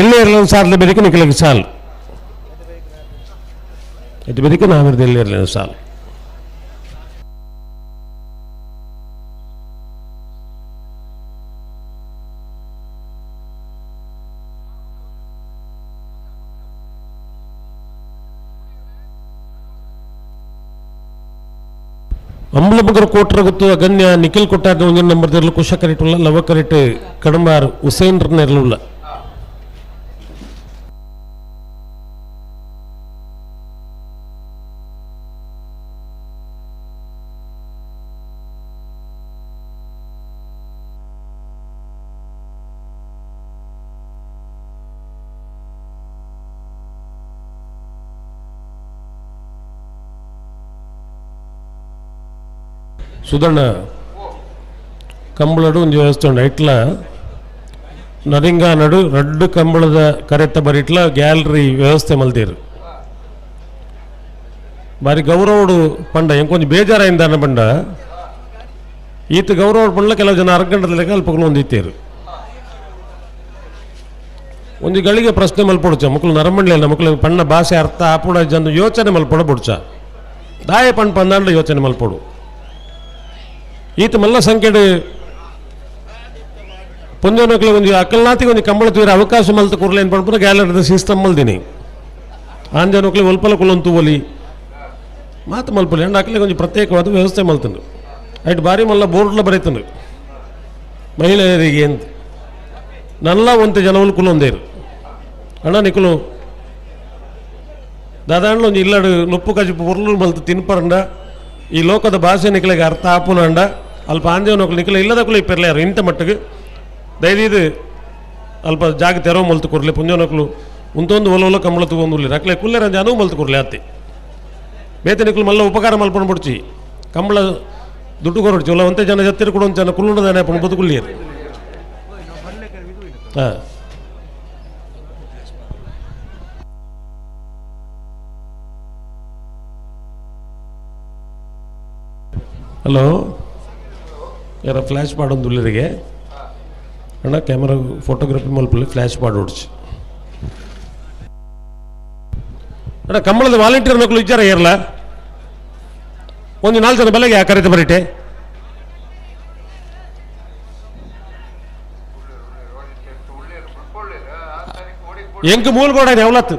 [SPEAKER 13] ಎಲ್ಲೇ ಇರಲ ಸಾಲದ ಬರೀಕೆ ನಿಖಲಿಗೆ ಸಾಲು ಇದು ಬರೀಕೆ ನಾವಿರದ ಎಲ್ಲೇ ಇರಲಿಲ್ಲ ಸಾಲು ಅಂಬ್ಲಬಗರ ಕೋಟ್ರ ಗೊತ್ತು ಅಗನ್ಯ ನಿಖಿಲ್ ಕೊಟ್ಟಾದ ಒಂದು ನಂಬರ್ ಇರಲು ಕುಶ ಕರಿಟುಲ್ಲ ಲವ ಕರಿಟ್ ಕಡಂಬಾರ್ ಹುಸೇನ್ ಇರಲಿಲ್ಲ ಸುಧಣ್ಣ ಕಂಬಳಡು ಒಂದು ವ್ಯವಸ್ಥೆ ಉಂಟು ಇಟ್ಲ ನರಿಂಗ ನಡು ರಡ್ಡು ಕಂಬಳದ ಕರೆತ ಬರಿಟ್ಲ ಗ್ಯಾಲರಿ ವ್ಯವಸ್ಥೆ ಮಲ್ದಿರು ಬಾರಿ ಗೌರವಡು ಪಂಡ ಎಂಕೊಂದು ಬೇಜಾರಾಯಿಂದ ಪಂಡ ಈತ ಗೌರವ ಪಂಡ್ಲ ಕೆಲವು ಜನ ಅರ್ಗಂಡದ ಅಲ್ಪಗಳು ಒಂದಿತ್ತೇರು ಒಂದು ಗಳಿಗೆ ಪ್ರಶ್ನೆ ಮಲ್ಪೊಡ್ಚ ಮಕ್ಕಳು ನರಮಂಡ್ಲಿಯಲ್ಲ ಮಕ್ಕಳು ಪಣ್ಣ ಭಾಷೆ ಅರ್ಥ ಆಪುಡ ಜನ ಯೋಚನೆ ಮಲ್ಪೊಡ ಬುಡ್ಚ ದಾಯ ಪಣ್ ಪಂದಾಂಡ ಯೋಚನೆ ಮಲ್ಪೊಡು ಈತ ಮಲ್ಲ ಸಂಖ್ಯೆಡು ಪೊಂಜೋನಕ್ಲೆ ಒಂದು ಅಕ್ಕಲ್ನಾತಿಗೆ ಒಂದು ಕಂಬಳ ತೀರ ಅವಕಾಶ ಮಲ್ತ ಕೂರ್ಲೆ ಏನು ಪಡ್ಬಿಟ್ಟು ಗ್ಯಾಲರಿದ ಸಿಸ್ಟಮ್ ಮಲ್ದಿನಿ ಆಂಜನಕ್ಲೆ ಒಲ್ಪಲ ಕುಲಂತು ಒಲಿ ಮಾತು ಮಲ್ಪಲಿ ಅಂಡ್ ಅಕ್ಕಲೆ ಒಂದು ಪ್ರತ್ಯೇಕವಾದ ವ್ಯವಸ್ಥೆ ಮಲ್ತಂಡು ಐಟ್ ಬಾರಿ ಮಲ್ಲ ಬೋರ್ಡ್ಲ ಬರೀತಂಡು ಮಹಿಳೆಯರಿಗೆ ಅಂತ ನಲ್ಲ ಒಂತೆ ಜನವಲು ಕುಲೊಂದೇರು ಅಣ್ಣ ನಿಕುಲು ದಾದಾಂಡ್ಲ ಒಂದು ಇಲ್ಲಡು ನೊಪ್ಪು ಕಜಿಪು ಪೊರ್ಲು ಮಲ್ತು ತಿನ್ಪರಂಡ ಈ ಲೋಕದ ಭಾಷೆ ನಿಕಲಿಗೆ ಅರ್ಥ ಆಪುನಂಡ ಅಲ್ಪ ಆಂದೇವ್ ನೋಕಲು ನಿಖಲ ಇಲ್ಲದಕ್ಕೂ ಇಪ್ಪಿರಲಿ ಯಾರು ಇಂಥ ಮಟ್ಟಿಗೆ ದಯದೀದು ಅಲ್ಪ ಜಾಗ ತೆರವು ಮಲ್ತು ಕೊರಲಿ ಪುಂಜ ನೋಕಲು ಉಂತೊಂದು ಒಲ ಕಂಬಳ ತಗೊಂಡು ರಕ್ಲೆ ಕುಲ್ಲೆ ರಂಜ ಅನು ಮಲ್ತು ಕೊರಲಿ ಅತ್ತಿ ಬೇತೆ ನಿಖಲು ಮಲ್ಲ ಉಪಕಾರ ಮಲ್ಪಣ ಬಿಡ್ಚಿ ಕಂಬಳ ದುಡ್ಡು ಕೊರಡ್ಚಿ ಒಲ್ಲ ಒಂದೇ ಜನ ಜತ್ತಿರ ಕೊಡು ಜನ ಕುಲ್ಲುಂಡದಾನೆ ಅಪ್ಪನ ಬದುಕುಲ್ಲಿಯರು ಹಾಂ ಹಲೋ ಯಾರ ಫ್ಲ್ಯಾಶ್ ಮಾಡೊಂದು ಉಳ್ಳರಿಗೆ ಅಣ್ಣ ಕ್ಯಾಮರಾ ಫೋಟೋಗ್ರಫಿ ಮಲ್ಪಲ್ಲಿ ಫ್ಲ್ಯಾಶ್ ಮಾಡಿ ಹೊಡ್ಸಿ ಅಣ್ಣ ಕಂಬಳದ ವಾಲಂಟಿಯರ್ ಮಕ್ಕಳು ವಿಚಾರ ಇರಲ್ಲ ಒಂದು 4 ಜನ ಬೆಲೆಗೆ ಕರೆತ ಬರೀಟೆ ಎಂಕ್ ಮೂಲಗೋಡ ಯಾವಲತ್ತು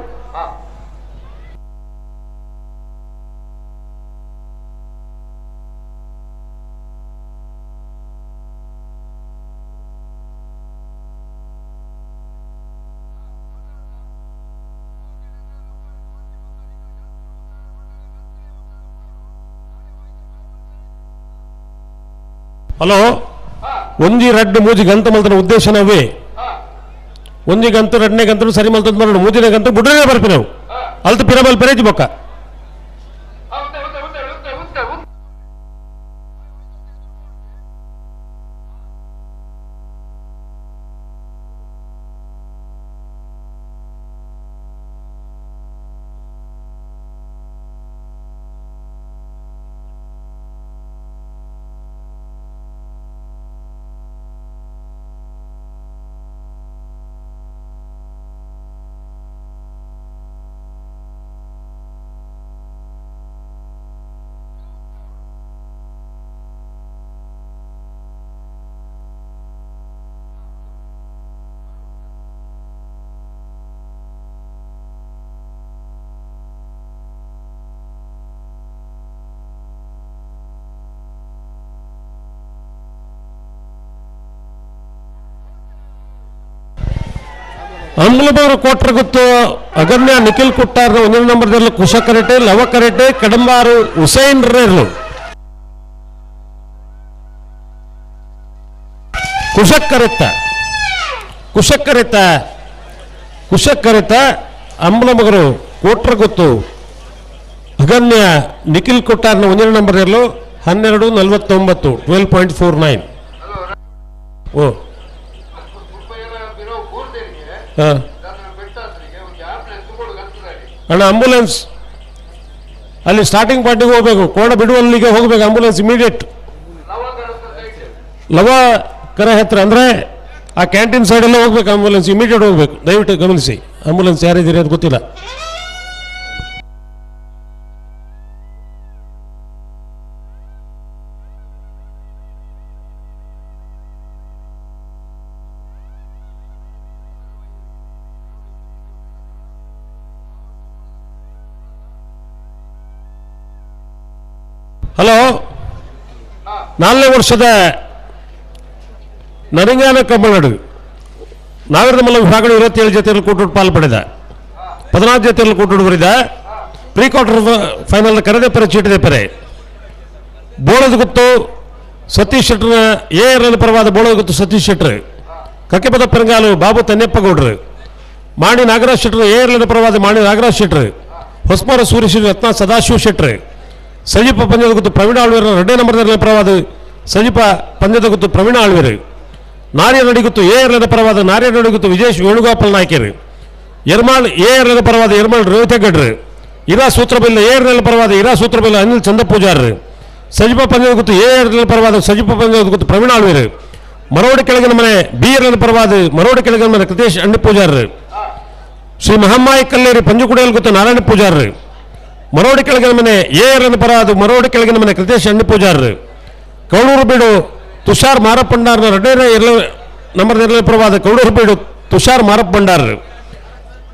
[SPEAKER 13] ಹಲೋ ಒಂಜಿ ರಡ್ಡು ಮೂಜಿ ಗಂತ ಮಲ್ತನ ಉದ್ದೇಶನವೇ ಒಂಜಿ ಗಂತು ರಡ್ನೇ ಗಂತನು ಸರಿ ಮಲ್ತದ ಮಾಡೋಣ ಮೂಜಿನ ಗಂತು ಬುಡ್ರೇ ಬರ್ಪಿ ನಾವು ಅಲ್ತು ಪಿರಬಲ್ ಪೆರೇಜ್ ಬೊಕ್ಕ ಅಂಬಲಬಾರ ಕೋಟ್ರ ಗೊತ್ತು ಅಗನ್ಯ ನಿಖಿಲ್ ಕುಟ್ಟಾರ್ನ 1 ನಂಬರ್ದಲ್ಲಿ ಕುಶಕರೆಟೆ ಲವಕರೆಟೆ ಕಡಂಬಾರು ಹುಸೈನ್ ರೇರ್ಲು ಕುಶಕರೆತ ಅಂಬಲಮಗರು ಕೋಟ್ರ ಗೊತ್ತು ಅಗನ್ಯ ನಿಖಿಲ್ ಕುಟ್ಟಾರ್ನ 1 ನಂಬರ್ನಲ್ಲೂ 12:49 12.49 ಓ ಅಣ್ಣ ಆಂಬುಲೆನ್ಸ್ ಅಲ್ಲಿ ಸ್ಟಾರ್ಟಿಂಗ್ ಪಾರ್ಟಿಗೆ ಹೋಗ್ಬೇಕು ಕೋಣ ಬಿಡುವಲ್ಲಿಗೆ ಹೋಗ್ಬೇಕು ಆಂಬುಲೆನ್ಸ್ ಇಮಿಡಿಯೇಟ್ ಲವ ಕರೆ ಹತ್ರ ಅಂದ್ರೆ ಆ ಕ್ಯಾಂಟೀನ್ ಸೈಡ್ ಎಲ್ಲ ಹೋಗ್ಬೇಕು ಆಂಬುಲೆನ್ಸ್ ಇಮಿಡಿಯೇಟ್ ಹೋಗ್ಬೇಕು ದಯವಿಟ್ಟು ಗಮನಿಸಿ ಆಂಬುಲೆನ್ಸ್ ಯಾರಿದ್ದೀರಿ ಅಂತ ಗೊತ್ತಿಲ್ಲ ಹಲೋ 4ನೇ ವರ್ಷದ ನರಿಂಗಾನ ಕಬ್ಬನಾಡು ನಾವಿರದ ಮಲ್ಲ ವಿಭಾಗಗಳು 27 ಜೊತೆಯಲ್ಲಿ ಕೂಟೋಟ್ ಪಾಲು ಪಡೆದ 14 ಜೊತೆಯಲ್ಲಿ ಕೂಟೋಟ್ ಬರಿದ ಪ್ರೀ ಕ್ವಾರ್ಟರ್ ಫೈನಲ್ ಕರೆದೇ ಪರೆ ಚೀಟಿದೆ ಪರೆ ಬೋಳದ ಗೊತ್ತು ಸತೀಶ್ ಶೆಟ್ಟರ್ ಎಆರ್ಎಲ್ ಪರವಾದ ಬೋಳದ ಗೊತ್ತು ಸತೀಶ್ ಶೆಟ್ಟರ್ ಕಕ್ಕೆಪದ ಪೆರಂಗಾಲು ಬಾಬು ತನ್ನೆಪ್ಪಗೌಡ್ರು ಮಾಣಿ ನಾಗರಾಜ್ ಶೆಟ್ಟರ್ ಎಆರ್ಎಲ್ ಪರವಾದ ಮಾಣಿ ನಾಗರಾಜ್ ಶೆಟ್ಟರ್ ಹೊಸಮಾರ ಸೂರ್ಯಶ್ರೀ ರತ್ನ ಸದಾಶಿವ ಶೆಟ್ಟರ್ ಸಜೀಪ ಪಂದ್ಯದ ಗೊತ್ತು ಪ್ರವೀಣ ಆಳ್ವೇರು 2ನೇ ನಂಬರ್ನಲ್ಲಿ ಪರವಾದ ಸಜೀಪ ಪಂದ್ಯದ ಗೊತ್ತು ಪ್ರವೀಣ ಆಳ್ವೇರು ನಾರ್ಯ ನಡಿಗುತ್ತು ಎಆರ್ಎಲ್ ಪರವಾದ ನಾರ್ಯ ನಡಿಗುತ್ತು ವಿಜೇಶ್ ವೇಣುಗೋಪಾಲ್ ನಾಯ್ಕರು ಯರ್ಮಾಳ್ ಎಆರ್ಎಲ್ ಪರವಾದ ಯರ್ಮಾಳ್ ರೇವತೆಗಡ್ರು ಇರಾ ಸೂತ್ರಬೆಲ್ಲ ಎಆರ್ಎಲ್ ಪರವಾದ ಇರಾ ಸೂತ್ರಬೆಲ್ಲ ಅನಿಲ್ ಚಂದ ಪೂಜಾರ್ರು ಸಜೀಪ ಪಂದ್ಯದ ಗೊತ್ತು ಎಆರ್ಎಲ್ ಪರವಾದ ಸಜೀಪ ಪಂದ್ಯದ ಗೊತ್ತು ಪ್ರವೀಣ ಆಳ್ವೇರು ಮರೋಡಿ ಕೆಳಗಿನ ಮನೆ ಬಿಆರ್ಎಲ್ ಪರವಾದ ಮರೋಡಿ ಕೆಳಗಿನ ಮನೆ ಕೃತೇಶ್ ಅಂಡಿ ಪೂಜಾರ್ರು ಶ್ರೀ ಮಹಮ್ಮಾಯಿ ಕಲ್ಲೇರಿ ಪಂಜುಕುಡಿಯಲ್ಲಿ ಗೊತ್ತು ನಾರಾಯಣ ಪೂಜಾರ್ರು ಮರೋಡಿ ಕೆಳಗಿನ ಮನೆ ಎಆರ್ಎಲ್ ಪರವಾದ ಮರೋಡಿ ಕೆಳಗಿನ ಮನೆ ಕೃತೇಶ್ ಅಂಡಿ ಪೂಜಾರ್ರು ಕೌಳೂರು ಬೀಡು ತುಷಾರ್ ಮಾರಪ್ಪ ಭಂಡಾರ್ನ 2ನೇ ನಂಬರ್ನಲ್ಲಿ ಪರವಾದ ಕೌಳೂರು ಬೀಡು ತುಷಾರ್ ಮಾರಪ್ಪ ಭಂಡಾರ್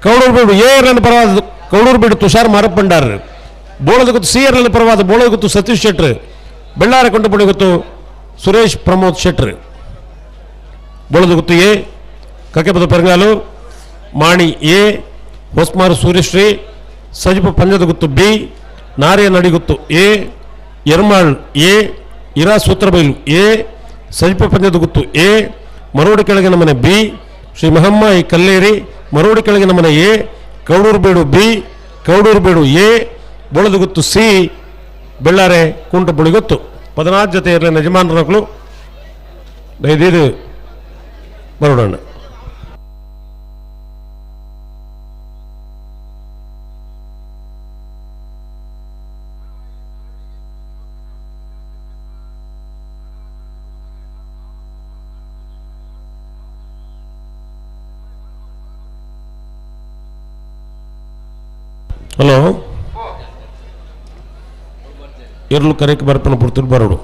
[SPEAKER 13] ಕೌಳೂರು ಬೀಡು ಎಆರ್ಎಲ್ ಪರವಾದ ಕೌಳೂರು ಬೀಡು ತುಷಾರ್ ಮಾರಪ್ಪ ಭಂಡಾರ್ ಬೋಳದ ಗೊತ್ತು ಸಿಆರ್ಎಲ್ ಪರವಾದ ಬೋಳದ ಗೊತ್ತು ಸತೀಶ್ ಶೆಟ್ರ್ ಬೆಳ್ಳಾರೆ ಕೊಂಡಪುಡಿ ಗೊತ್ತು ಸುರೇಶ್ ಪ್ರಮೋದ್ ಶೆಟ್ರ್ ಬೋಳದ ಗೊತ್ತು ಎ ಕಕ್ಕೆಪದ ಪೆರಂಗಾಲು ಮಾಣಿ ಎ ಹೊಸಮಾರು ಸೂರ್ಯಶ್ರೀ ಸಜೀಪ ಪಂದ್ಯದ ಗೊತ್ತು ಬಿ ನಾರ್ಯ ನಡಿಗುತ್ತು ಎ ಯರ್ಮಾಳ್ ಎ ಇರಾ ಸೂತ್ರಬೈಲು ಎ, ಸಜಿಪ ಪಂದ್ಯದ ಗುತ್ತು ಎ, ಮರೋಡಿ ಕೆಳಗಿನ ಮನೆ ಬಿ, ಶ್ರೀ ಮಹಮ್ಮ ಇ ಕಲ್ಲೇರಿ ಮರೋಡಿ ಕೆಳಗಿನ ಮನೆ A, Kaudurbedu B, Kaudurbedu A, ಬೋಳದ ಗುತ್ತು ಸಿ, ಬೆಳ್ಳಾರೆ ಕುಂಟಪುಳಿ ಗೊತ್ತು 14 ಜೊತೆ ಇರಲಿ ಯಜಮಾನರು ದಯದೀದು ಬರೋಣ. ಹಲೋ, ಇರ್ಲು ಕರೆಕ್ಟ್ ಬರ್ಪನ ಪುಡ್ತರು ಬರೋಡು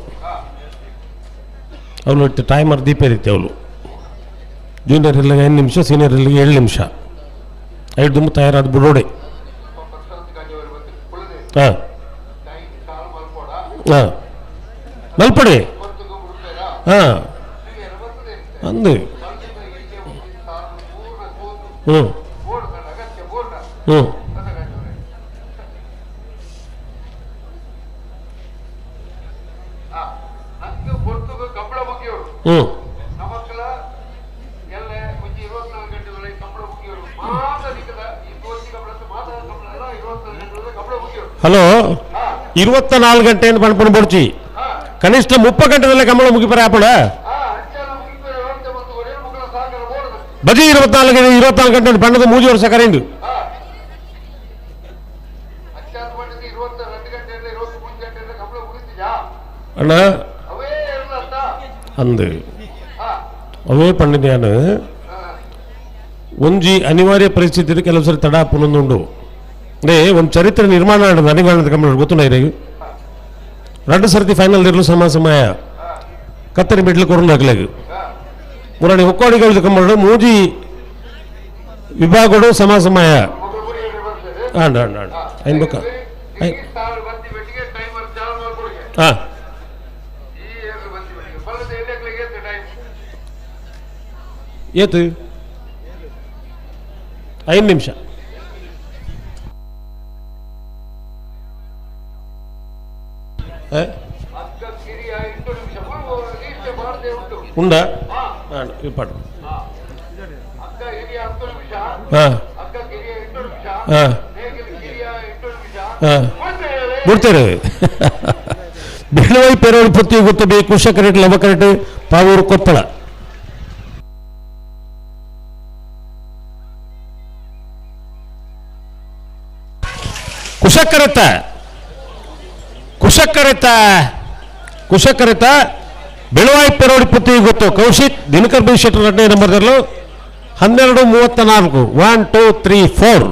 [SPEAKER 13] ಅವಳು ಇಟ್ಟು ಟೈಮರ್ ದೀಪ ಇರುತ್ತೆ. ಅವಳು ಜೂನಿಯರ್ ಇಲ್ಲಿಗೆ 5 ನಿಮಿಷ, ಸೀನಿಯರ್ ಇಲ್ಲಿಗೆ 7 ನಿಮಿಷ. 5 ದುಂಬು ತಯಾರಾದ ಬಿಡೋಡೆ. ಹಾಂ ಹಾಂ ಮಲ್ಪಡೆ ಹಾಂ ಅಂದು ಹ್ಞೂ ಹ್ಞೂ ಹ್ಞೂ ಹಲೋ, 24 ಗಂಟೆಯನ್ನು ಪಣ್ಪಣ ಬಡ್ಚಿ ಕನಿಷ್ಠ 30 ಗಂಟೆದಲ್ಲೇ ಕಂಬಳ ಮುಗಿಪಾರೆ ಆಪಡ ಬಜಿ 24 ಗಂಟೆ ಪಣ್ಣದ 3 ವರ್ಷ ಕರೆಂಡು ಅಣ್ಣ ಅಂದು ಅವೇ ಪಂಡಿತ ನಾನು ಒಂಜಿ ಅನಿವಾರ್ಯ ಪರಿಸ್ಥಿತಿ ಕೆಲವು ಸರಿ ತಡ ಪುನೊಂದುಂಡು ಅದೇ ಒಂದು ಚರಿತ್ರೆ ನಿರ್ಮಾಣ ನನಗಾಣದ ಕಂಬಳ ಗೊತ್ತು ಈಗ 2 ಸರ್ತಿ ಫೈನಲ್ ಇರಲು ಸಮಯ ಕತ್ತರಿ ಮಿಡ್ಲು ಕೊರೊಂದು ಆಗ್ಲಾಗ ಮುರಾಣಿ ಒಕ್ಕೋಡಿಗಳ ಕಂಬಳ ಮೂಜಿ ವಿಭಾಗಗಳು ಸಮಯ ಆಂಡ ಆಂಡ ಆಂಡ ಐನ್ ಬಕ್ಕ ಹಾಂ ಏತು 5 ನಿಮಿಷ ಉಂಡ ಇಪ್ಪಡು ಹಾಂ ಹಾಂ ಹಾಂ ಬಿಡ್ತೇವೆ ಬೆಳುವೈ ಪೆರೋಳು ಪುತ್ತಿ ಗೊತ್ತು ಕುಶ ಕರೆಕ್ಟ್ ಲವ ಕರೆಕ್ಟ್ ಪಾವೂರು ಕೊಪ್ಪಳ ಕುಶಕರೆತ ಬೆಳುವಾಯಿ ಪೆರೋಡಿ ಪುತ್ತಿ ಗೊತ್ತು ಕೌಶಿಕ್ ದಿನಕರ್ ಬಿ ಶೆಟ್ಟರ್ 2ನೇ ನಂಬರ್ದಲ್ಲೂ 12:34 1 2 3 4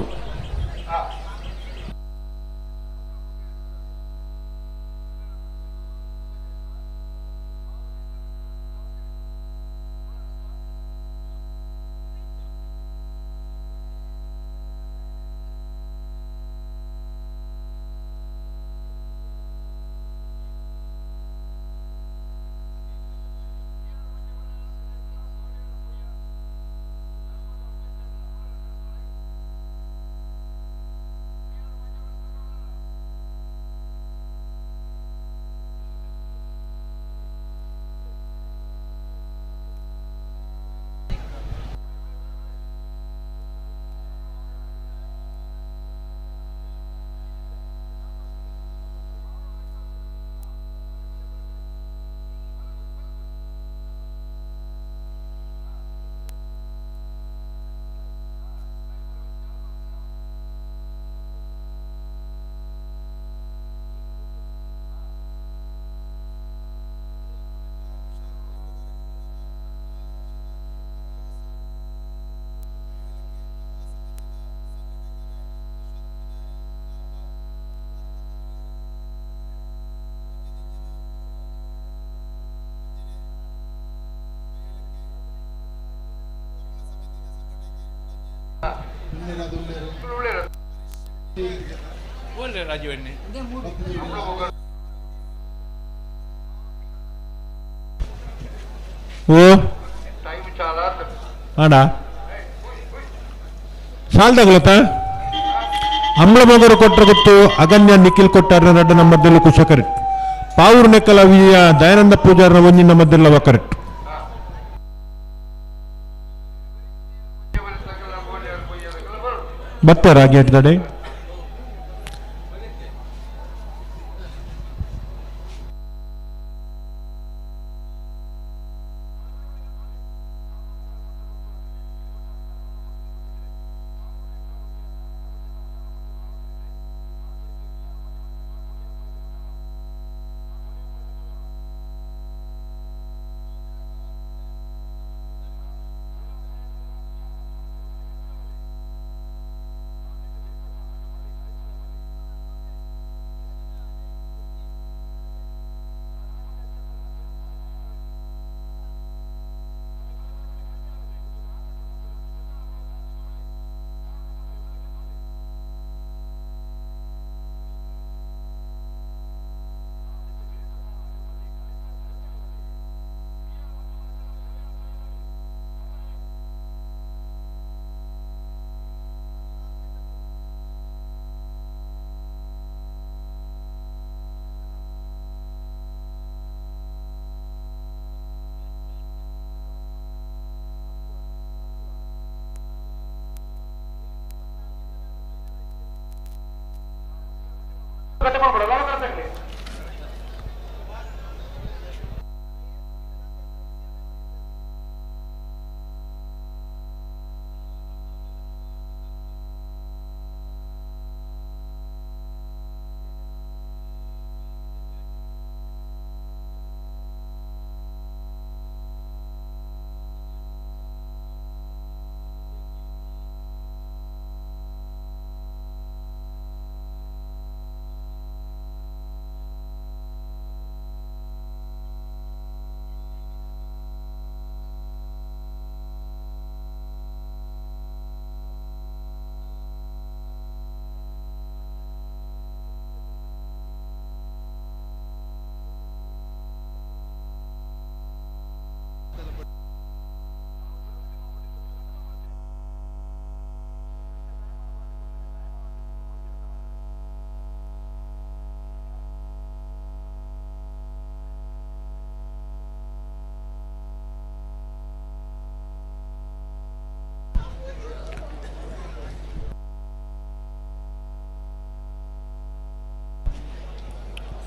[SPEAKER 15] ರಾಜು ಎಣ್ಣೆ
[SPEAKER 1] ಓ ಆಡ ಸಾಲ್ದಾಗಲತ್ತ ಅಂಬ್ಳ ಮಗರು ಕೊಟ್ಟರೆ ಗೊತ್ತು ಅಗನ್ಯ ನಿಖಿಲ್ ಕೊಟ್ಟಾರ 2 ನಂಬರ್ದಲ್ಲಿ ಕುಶಕರಿ
[SPEAKER 13] ಪಾವೂರು ನೆಕ್ಕಲ ವಿಜಯ ದಯಾನಂದ ಪೂಜಾರನ ಒಂಜಿನ ಮದ್ದೆಲ್ಲವ ಕರೆಕ್ಟ್. ಬತ್ತಾರ ಗೇಟ್ ದಡೆ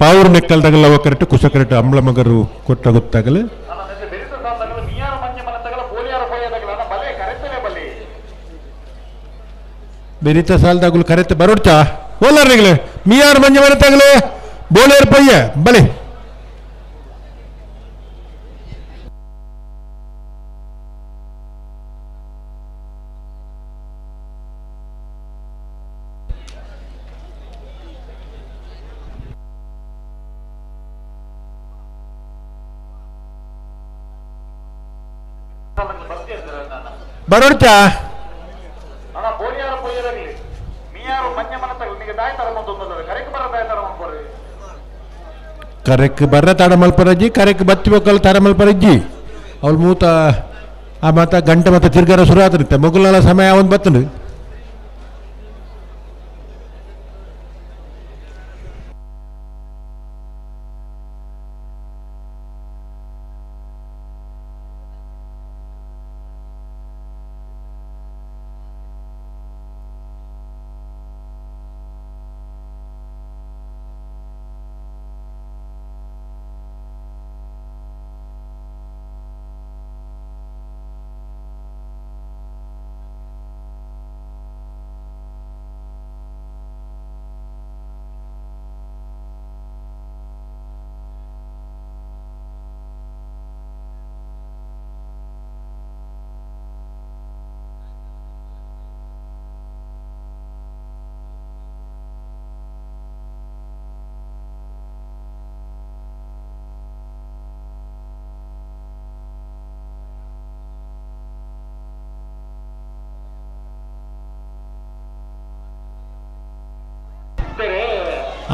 [SPEAKER 13] ಪಾವೂರು ನೆಕ್ಕಲ್ದಾಗಲ್ಲ ಕರೆಕ್ಟ್ ಕುಶ ಕರೆಕ್ಟ್ ಅಂಬ್ಳ ಮಗರು ಕೊಟ್ಟ ಗೊತ್ತಾಗಲಿ ಬೆರಿತ ಸಾಲದಾಗಲು ಕರೆಕ್ಟ್ ಬರೋಡ್ಚಾ ಓಲಾರ್ನಿಗ್ಲೆ ಮಿಯಾರ್ ಮಂಜ ಮರತಾಗಲೇ ಬೋಲೇರ್ ಪಯ್ಯ ಬಲೆ ಬರೋಡ್ಚಾ ಕರೆಕ್ ಬರ್ರ ತಾಡ ಮಲ್ಪರಜ್ಜಿ ಕರೆಕ್ ಬತ್ತಿ ಬೊಕ್ಕಲ್ ತಾರ ಮಲ್ಪರಜ್ಜಿ ಅವಳು ಮೂತ ಆ ಮಾತ ಗಂಟೆ ಮತ್ತೆ ತಿರ್ಗಾರ ಶುರು ಆತರಿತ್ತೆ ಮೊಗಲ ಸಮಯ ಒಂದು ಬತ್ತನು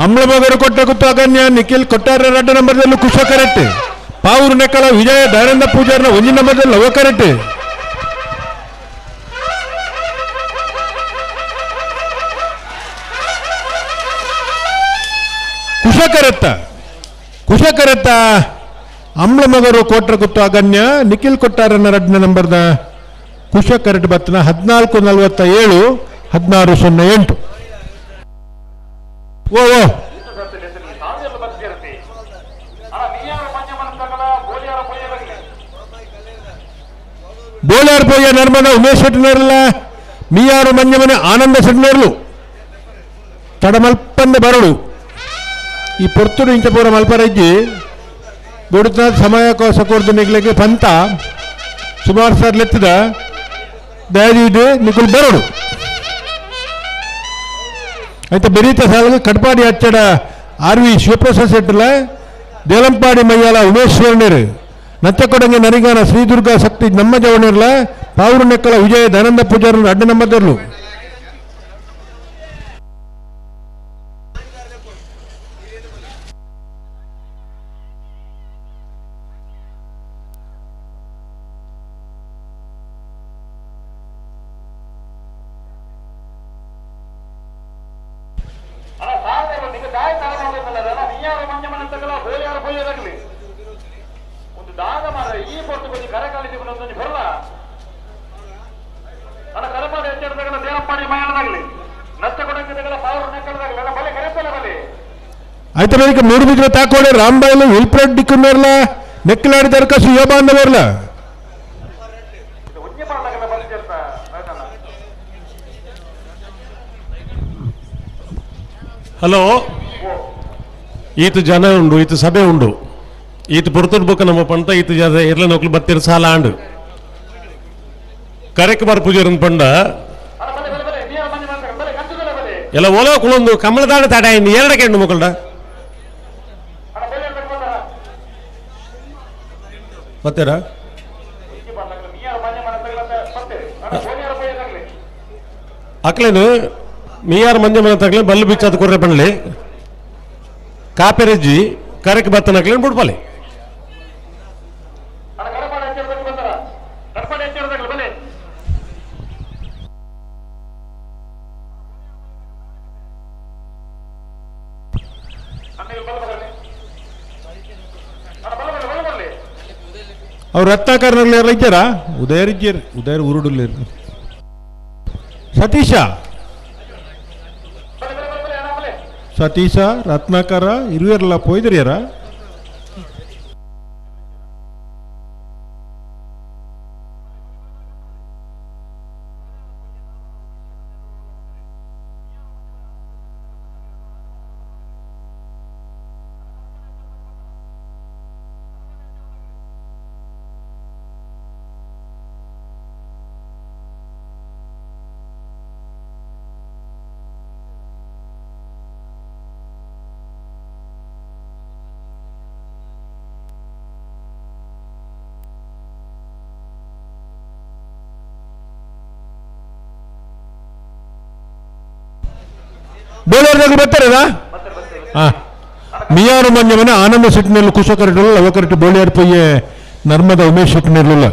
[SPEAKER 13] ಅಮ್ಲಮಗರು ಕೊಟ್ಟ ಗುತ್ತಾಗನ್ಯ ನಿಖಿಲ್ ಕೊಟ್ಟಾರ 2 ನಂಬರ್ದಲ್ಲೂ ಕುಶ ಕರೆಕ್ಟ್ ಪಾವೂರು ನೆಕ್ಕಳ ವಿಜಯ ದಯಾನಂದ ಪೂಜಾರ್ನ 1 ನಂಬರ್ದಲ್ಲಿ ಅವ ಕರೆಕ್ಟ್ ಕುಶ ಕರೆಕ್ಟ ಕುಶಕರತ ಅಮ್ಲಮಗರು ಕೋಟ್ರ ಕುತ್ತು ಅಗನ್ಯ ನಿಖಿಲ್ ಕೊಟ್ಟಾರನ್ನ 2ನೇ ನಂಬರ್ದ ಕುಶಕರಟ್ ಬತ್ತನ 1447 1608. ಓ ಬೋಲಾರ್ ಪೋಯ ನರ್ಮದ ಉಮೇಶ್ ಶೆಟ್ಟಿನರ್ಲ ಮೀಯಾರು ಮಂಜಮನೆ ಆನಂದ ಶೆಟ್ಟಿನರ್ಲು ತಡಮಲ್ಪಂದ ಬರಡು ಈ ಪೊರ್ತುಡು ಇಂಚಪೂರ ಮಲ್ಪರಜ್ಜಿ ಗುಡುತ ಸಮಯ ಸಕೋರ್ದು ನಿಗ್ಲಿಕ್ಕೆ ಪಂತ ಸುಮಾರು ಸರ್ ಲೆತ್ತಿದ ದಯವಿದು ನಿಗುಲ್ ಬರಡು అయితే బెరీత సాలకు కడపాడి అచ్చడ ఆర్వి శివప్రసాద్ శెట్టుల దేలంపాడి మయ్యాల ఉమేశ్వరునేరు నత్తకొడంగి నరిగాన శ్రీదుర్గా శక్తి నమ్మజవనేర్ల పావురు నెక్కల విజయ ధనంద పూజారులు 2 నంబర్లు. అయితే మనకి 3 బిజ్జల తాకోడే రాంబాయిలు విల్ప్రెడ్ డిక్కున్నర్ల నెక్కిలాడి దరఖాస్తు యోబాందవర్ల ಹಲೋ ಈತ ಜನ ಉಂಡು ಈತ ಸಭೆ ಉಂಡು ಈತ ಪುರ್ತುಡ್ ಬುಕ್ಕ ನಮ್ಮ ಪಂಟ ಈತ ಜನ ಇರ್ಲ ನೌಕಲು ಬತ್ತಿರ ಸಾಲ ಆಂಡು ಕರೆಕ್ ಬಾರ್ ಪೂಜಾರನ್ ಪಂಡ ಎಲ್ಲ ಒಲ ಕುಳೊಂದು ಕಮಲದಾಡ ತಾಡ ಇನ್ನು 2 ಹೆಣ್ಣು ಮಕ್ಕಳ ಬತ್ತೀರಾ ಅಕ್ಲೇನು ಮೀಯಾರು ಮಂಜ ಮನೆ ತಗ್ಲೆ ಬಲ್ಲು ಬಿಚ್ಚಾದ ಕೊರ್ರೆ ಪಂಡ್ಲಿ ಕಾಪೆರಜ್ಜಿ ಕರೆಕ್ ಬತ್ತನಕ್ಲೇನು ಬಿಡ್ಪಲ್ಲಿ ಅವ್ರು ರತ್ನಾಕರ್ನಲ್ಲಿ ರೈತಾರ ಉದಯರಿಜ್ಜೇರು ಉದಯರು ಉರುಡುಲ್ಲೇರು ಸತೀಶ ರತ್ನಾಕರ ಇರುವರೆಲ್ಲ ಪೋಯ್ದರಿಯಾರ ಬೋಲರ್ದಲ್ಲಿ ಬರ್ತಾರಲ್ಲ ಮಿಯಾರು ಮಂಜಮನೆ ಆನಂದ ಶೆಟ್ಟಿನಲ್ಲಿ ಕುಶಕರಟಲ್ಲ ಅವಕರಟ್ಟು ಬೋಳಿಯಾರ್ ಪೊಯ್ಯೆ ನರ್ಮದ ಉಮೇಶ್ ಶೆಟ್ಟಿನಲ್ಲ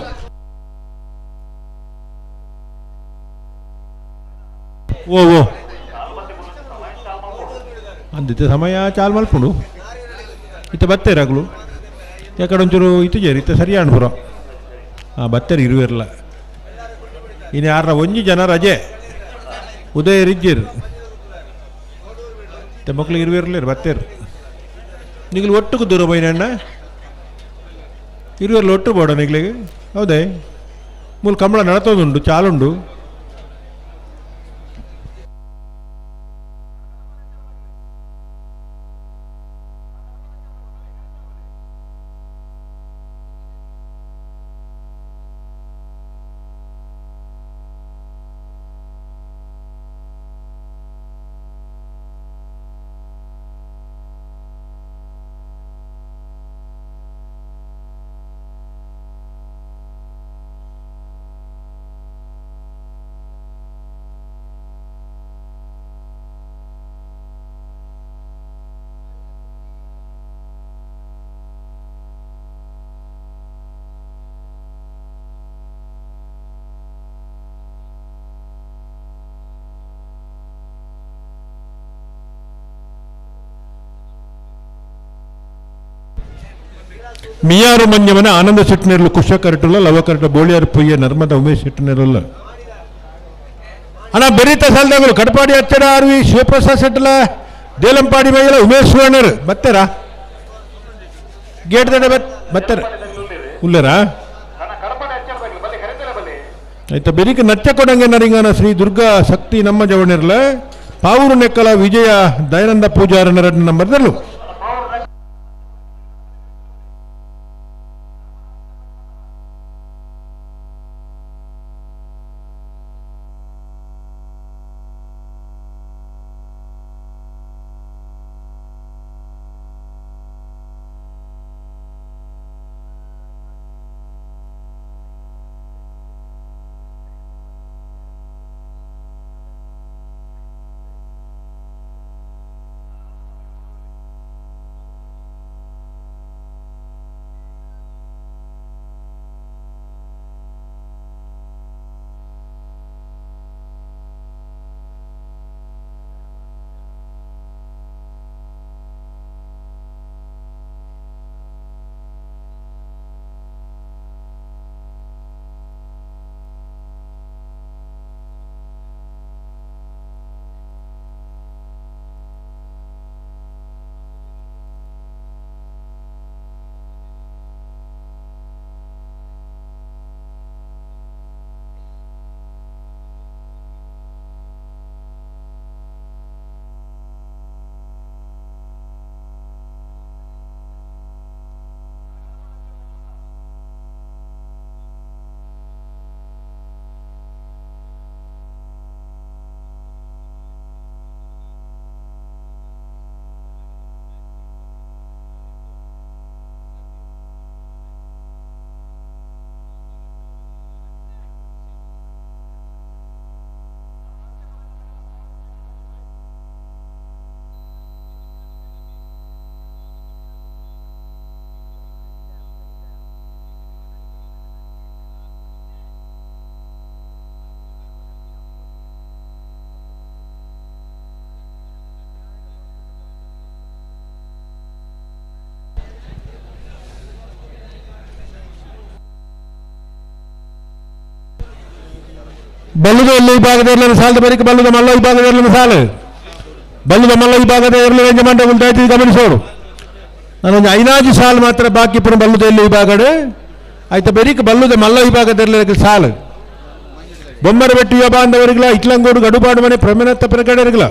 [SPEAKER 13] ಓ ಅಂದಿತ್ತೆ ಸಮಯ ಚಾಲ್ ಮಲ್ಪುಂಡು ಇತ್ತ ಬತ್ತೇರಾಗ್ಲು ಯಾಕಡೆ ಒಂಚೂರು ಇತ್ತು ಜೇರಿ ಇತ್ತ ಸರಿ ಅಣ್ಪುರ ಬತ್ತೇರು ಇರುವಿರಲ್ಲ ಇನ್ನು 6 ಜನ ರಜೆ ಉದಯರಿಜ್ಜೇರು ಮಕ್ಕಳಿಗೆ ಇರುವಿರಲೇರು ಬತ್ತೇರು ನಿಗಲು ಒಟ್ಟಿಗೆ ದೂರ ಬೈನಣ್ಣ ಇರುವರ್ಲು ಒಟ್ಟು ಬೋಡ ನಿಗ್ಲಿಗೆ ಹೌದೇ ಮೂಲ ಕಂಬಳ ನಡತೋದುಂಡು ಚಾಲುಂಡು ಮಿಯಾರು ಮಂಜಮನ ಆನಂದ ಶೆಟ್ಟಿನೇರಲು ಕುಶ ಕರಟುಲ್ಲ ಲವ ಕರಟ ಬೋಳಿಯಾರು ಪೊಯ್ಯ ನರ್ಮದ ಉಮೇಶ್ ಶೆಟ್ಟಿನೇರಲ್ಲ ಅಣ್ಣ ಬೆರೀತ ಸಾಲದಾಗಲು ಕಡಪಾಡಿ ಹತ್ತಿರ ಆರ್ವಿ ಶಿವಪ್ರಸಾದ್ ಶೆಟ್ಟಲ ದೇಲಂಪಾಡಿ ಮೈಯಲ್ಲ ಉಮೇಶ್ ಸುವರ್ಣರು ಬತ್ತಾರಾ ಗೇಟ್ ದಡ ಬತ್ತಾರ ಉಲ್ಲರಾ ಆಯ್ತಾ ಬೆರಿಕ ನಚ್ಚ ಕೊಡಂಗೆ ನರಿಂಗಾನ ಶ್ರೀ ದುರ್ಗಾ ಶಕ್ತಿ ನಮ್ಮ ಜವಣಿರಲ ಪಾವೂರು ನೆಕ್ಕಲ ವಿಜಯ ದಯಾನಂದ ಪೂಜಾರನ 2 ನಂಬರ್ದಲ್ಲೂ ಬಲ್ಲುದ ಈ ಭಾಗದ ಸಾಲದ ಬರೀಕ ಬಲ್ಲುದ ಮಲ್ಲ ಈ ಭಾಗದ ಸಾಲು ಬಲ್ಲುದ ಮಲ್ಲ ಈ ಭಾಗದ ರೇಂಜ್ ಮಂಡ ಉಂಟಾಯ್ತು ಗಮನಿಸೋಡು ನಾನೊಂದು 5 ಸಾಲು ಮಾತ್ರ ಬಾಕಿ ಪುರ ಬಲ್ಲುದ ಈ ಭಾಗಡೆ ಆಯ್ತಾ ಬರೀಕ ಬಲ್ಲುದ ಮಲ್ಲ ಈ ಭಾಗದ ಸಾಲು ಬೊಮ್ಮರಬೆಟ್ಟು ಯುವ ಬಾಂಧವರಿಗಲ ಇಟ್ಲಂಗೋಡು ಗಡುಪಾಡು ಮನೆ ಪ್ರಮೇನತ್ತ ಪ್ರಕಡೆರಿಗಲ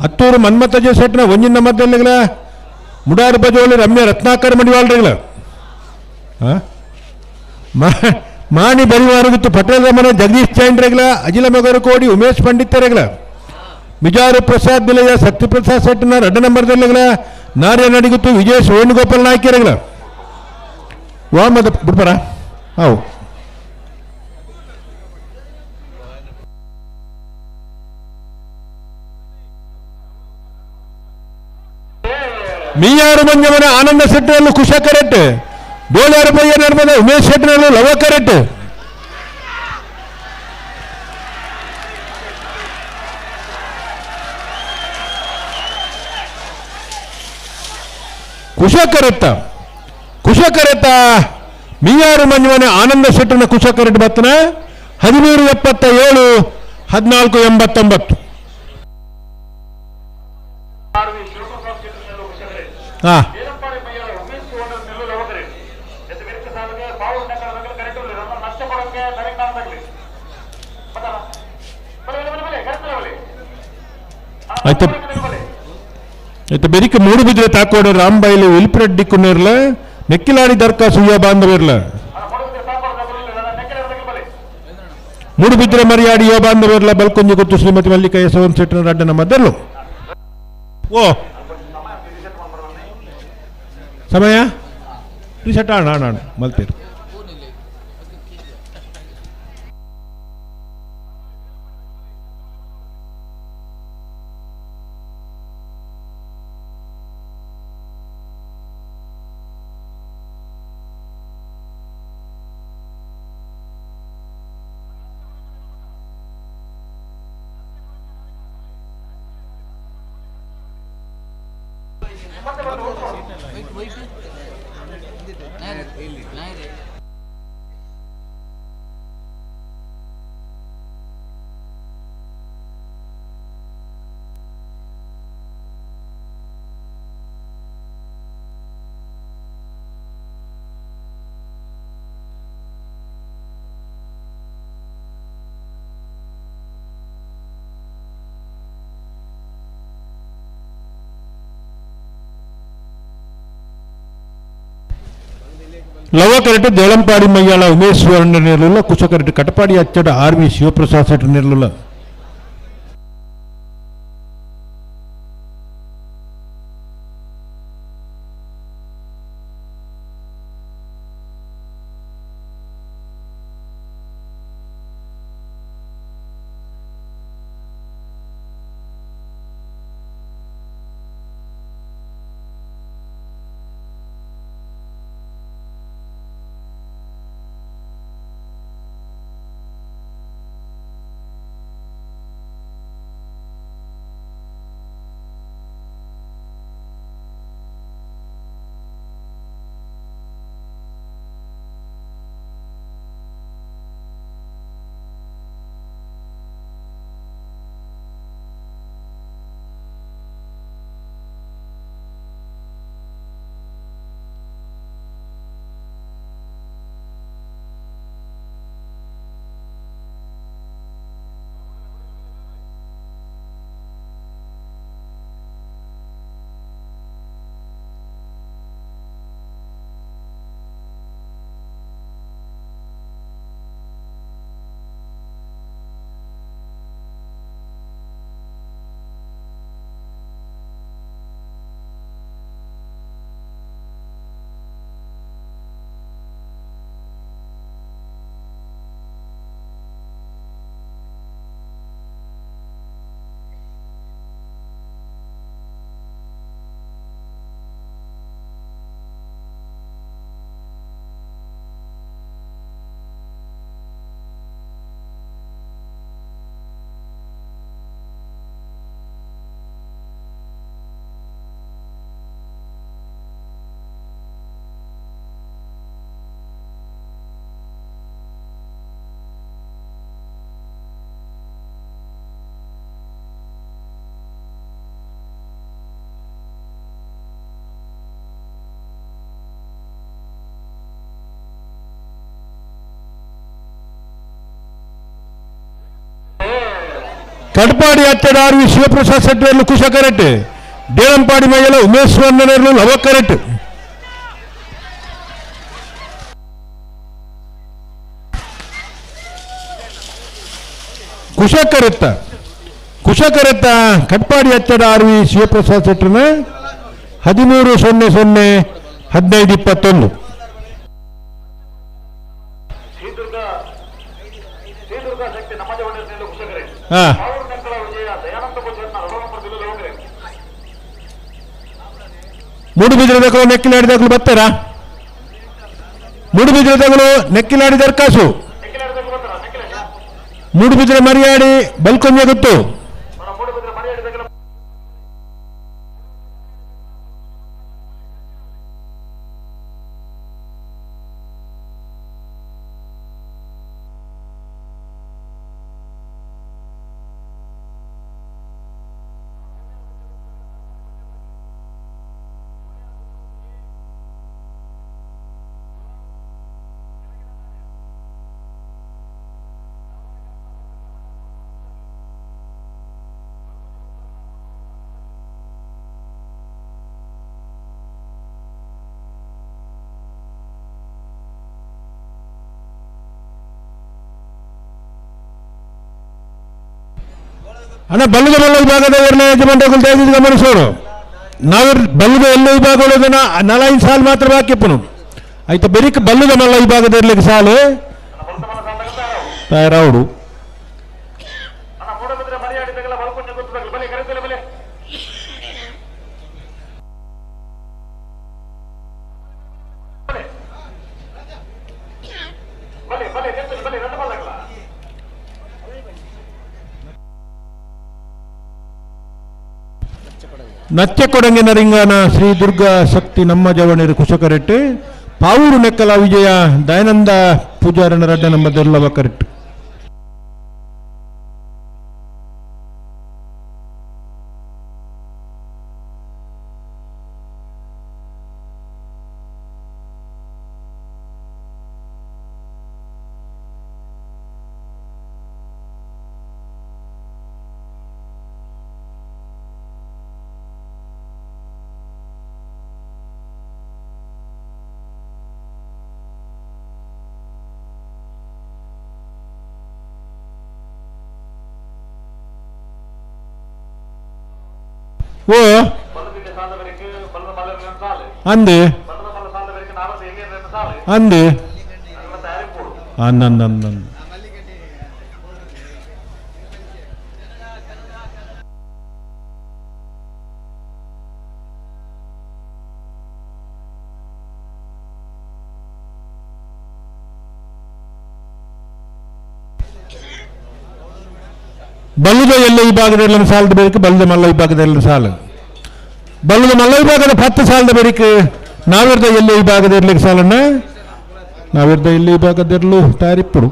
[SPEAKER 13] ಹತ್ತೂರು ಮನ್ಮತಜ ಸೆಟ್ನ ಒಂಜಿನ ಮಧ್ಯಲ್ಲಿಗಲ ಮುಡಾರು ಬಜೋಳಿ ರಮ್ಯ ರತ್ನಾಕರ ಮಡಿವಾಳ್ರಿಗಲ ಮಾಣಿ ಬರಿವಾರಗಿತ್ತು ಪಟೇಲ್ ರಮಣ ಜಗದೀಶ್ ಚೈಂಡ್ರೆಗಲ ಅಜಿಲ ಮಗರು ಕೋಡಿ ಉಮೇಶ್ ಪಂಡಿತರೆಗಲ ಮಿಜಾರು ಪ್ರಸಾದ್ ಬಿಲಯ ಸತ್ಯಪ್ರಸಾದ್ ಸೆಟ್ನ 2 ನಂಬರ್ದಲ್ಲಿಗಲ ನಾರ್ಯ ನಡಿಗುತ್ತು ವಿಜಯೇಶ್ ವೇಣುಗೋಪಾಲ್ ನಾಯ್ಕರೆಗಲ ವಾಮದ ಬಿಡ್ಬಾರ ಹೌದು ಮೀಯಾರು ಮಂಜಮನ ಆನಂದ ಶೆಟ್ಟಿನಲ್ಲೂ ಕುಶ ಕರೆಟ್ ಬೋಳಾರು ಪಯ್ಯ ನರ್ಮದ ಉಮೇಶ್ ಶೆಟ್ಟಿನಲ್ಲೂ ಲವ ಕರೆಟ್ ಕುಶ ಕರೆತ ಮೀಯಾರು ಮಂಜಮನ ಆನಂದ ಶೆಟ್ಟಿನ ಕುಶ ಕರೆಟ್ ಬತ್ತನ 1377 1489 ಹಾ ಆಯ್ತು ಆಯ್ತು ಬೆರಿಕೆ ಮೂಡು ಬಿದ್ರೆ ತಾಕೋಡು ರಾಂಬೈಲು ವಿಲ್ಪ್ರೆಡ್ ಡಿಕ್ಕುನೇರ್ಲ ಮೆಕ್ಕಿಲಾಡಿ ದರ್ಕಾ ಸುಯ್ಯ ಬಾಂಧವಿರ್ಲ ಮೂಡು ಬಿದ್ರೆ ಮರಿಯಾಡಿ ಯುವ ಬಾಂಧವಿರ್ಲ ಬಲ್ಕೊಂಜಿ ಗೊತ್ತು ಶ್ರೀಮತಿ ಮಲ್ಲಿಕಯ್ಯ ಸೋನ್ ಶೆಟ್ಟಿನ ರಡ್ಡನ ಮದ್ದಲು ಓ ಸಮಯ ರಿಸೆಟ್ ಆಣ ಮಲ್ತೀರು లవకరెడ్డి దేలంపాడి మయ్యాల ఉమేశ్వర నిర్మల కుశకరెడ్డి కటపాడి అచ్చడ ఆర్వి శివప్రసాద్ శెట్టి నిర్మల కటపాడి అచ్చడ ఆర్వి శివప్రసాద్ శెట్టి కుశకరెడ్డి దేలంపాడి మయ్యల ఉమేశ్వర నిర్మల లవకరెడ్డి ಕುಶಕರೆತ್ತ ಕಟ್ಪಾಡಿ ಅಚ್ಚಡ ಆರ್ವಿ ಶಿವಪ್ರಸಾದ್ ಶೆಟ್ಟಿನ 13-00-15-21 ಮೂಡುಬಿದಿರೆ ನೆಕ್ಕಿಲಾಡಿದಾಗಲು ಬರ್ತಾರಾ? ಮೂಡುಬಿದಿರೆಗಳು ನೆಕ್ಕಿಲಾಡಿ ದರ್ಕಾಸು ಮೂಡುಬಿದಿರೆ ಮರಿಯಾಡಿ ಬಲ್ಕೊಂಜ ಗೊತ್ತು ಅಣ್ಣ ಬಲ್ಲದ ವಿಭಾಗದ ಎರಡನೇ ಯಜಮಾನರು ದಯವಿಟ್ಟು ಗಮನಿಸೋರು ನಾವು ಬಲ್ಲದ ಎಲ್ಲ ವಿಭಾಗಗಳು ನಲೈದು ಸಾಲು ಮಾತ್ರ ಬಾಕಿಪ್ಪನು ಆಯ್ತು ಬೆರಿಕ ಬಲ್ಲದ ಮಲ್ಲ ವಿಭಾಗದ ಇರ್ಲಿಕ್ಕೆ ಸಾಲು ತಯಾರವಡು ನಚ್ಚ ಕೊಡಂಗಿನ ರಿಂಗಾನ ಶ್ರೀ ದುರ್ಗಾ ಶಕ್ತಿ ನಮ್ಮ ಜವಣೇರು ಕುಶಕರೆಟ್ಟು ಪಾವೂರು ನೆಕ್ಕಲ ವಿಜಯ ದಯಾನಂದ ಪೂಜಾರನ ರಡ್ಡ ನಂಬರ್ದಲ್ಲವ ಕರೆಕ್ಟ್. ஓ ಅಂದೆ ಅಂದೆ ಅಂದಂದಂದ ಬಲ್ಲುದ ಎಲ್ಲ ಈ ಭಾಗದಲ್ಲಿ ಸಾಲದ ಬೇಕು, ಬಲ್ಲದ ಮಲ್ಲ ಈ ಭಾಗದಲ್ಲಿ ಸಾಲ, ಬಲ್ಲದ ಮಲ್ಲ ಈ ಭಾಗದ 10 ಸಾಲದ ಬೇಕು, ನಾವಿರ್ದ ಎಲ್ಲ ಈ ಭಾಗದ ಇರ್ಲಿಕ್ಕೆ ಸಾಲನ್ನ ನಾವಿರ್ದ ಇಲ್ಲಿ ಈ ಭಾಗದಿರ್ಲು ತಾರಿಪ್ಪುಡು.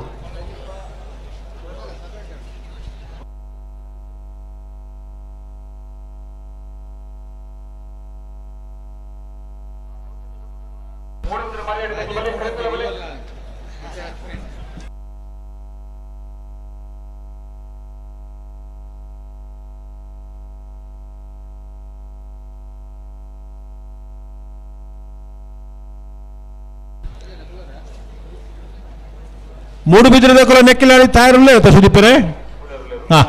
[SPEAKER 13] ಮೂಡುಬಿದಿರದ ಕೊಲ ನೆಕ್ಕಿಲಾಡಿ ತಾಯಿರಲ್ಲೇ ಇರುತ್ತೆ ಸುದೀಪರೇ. ಹಾ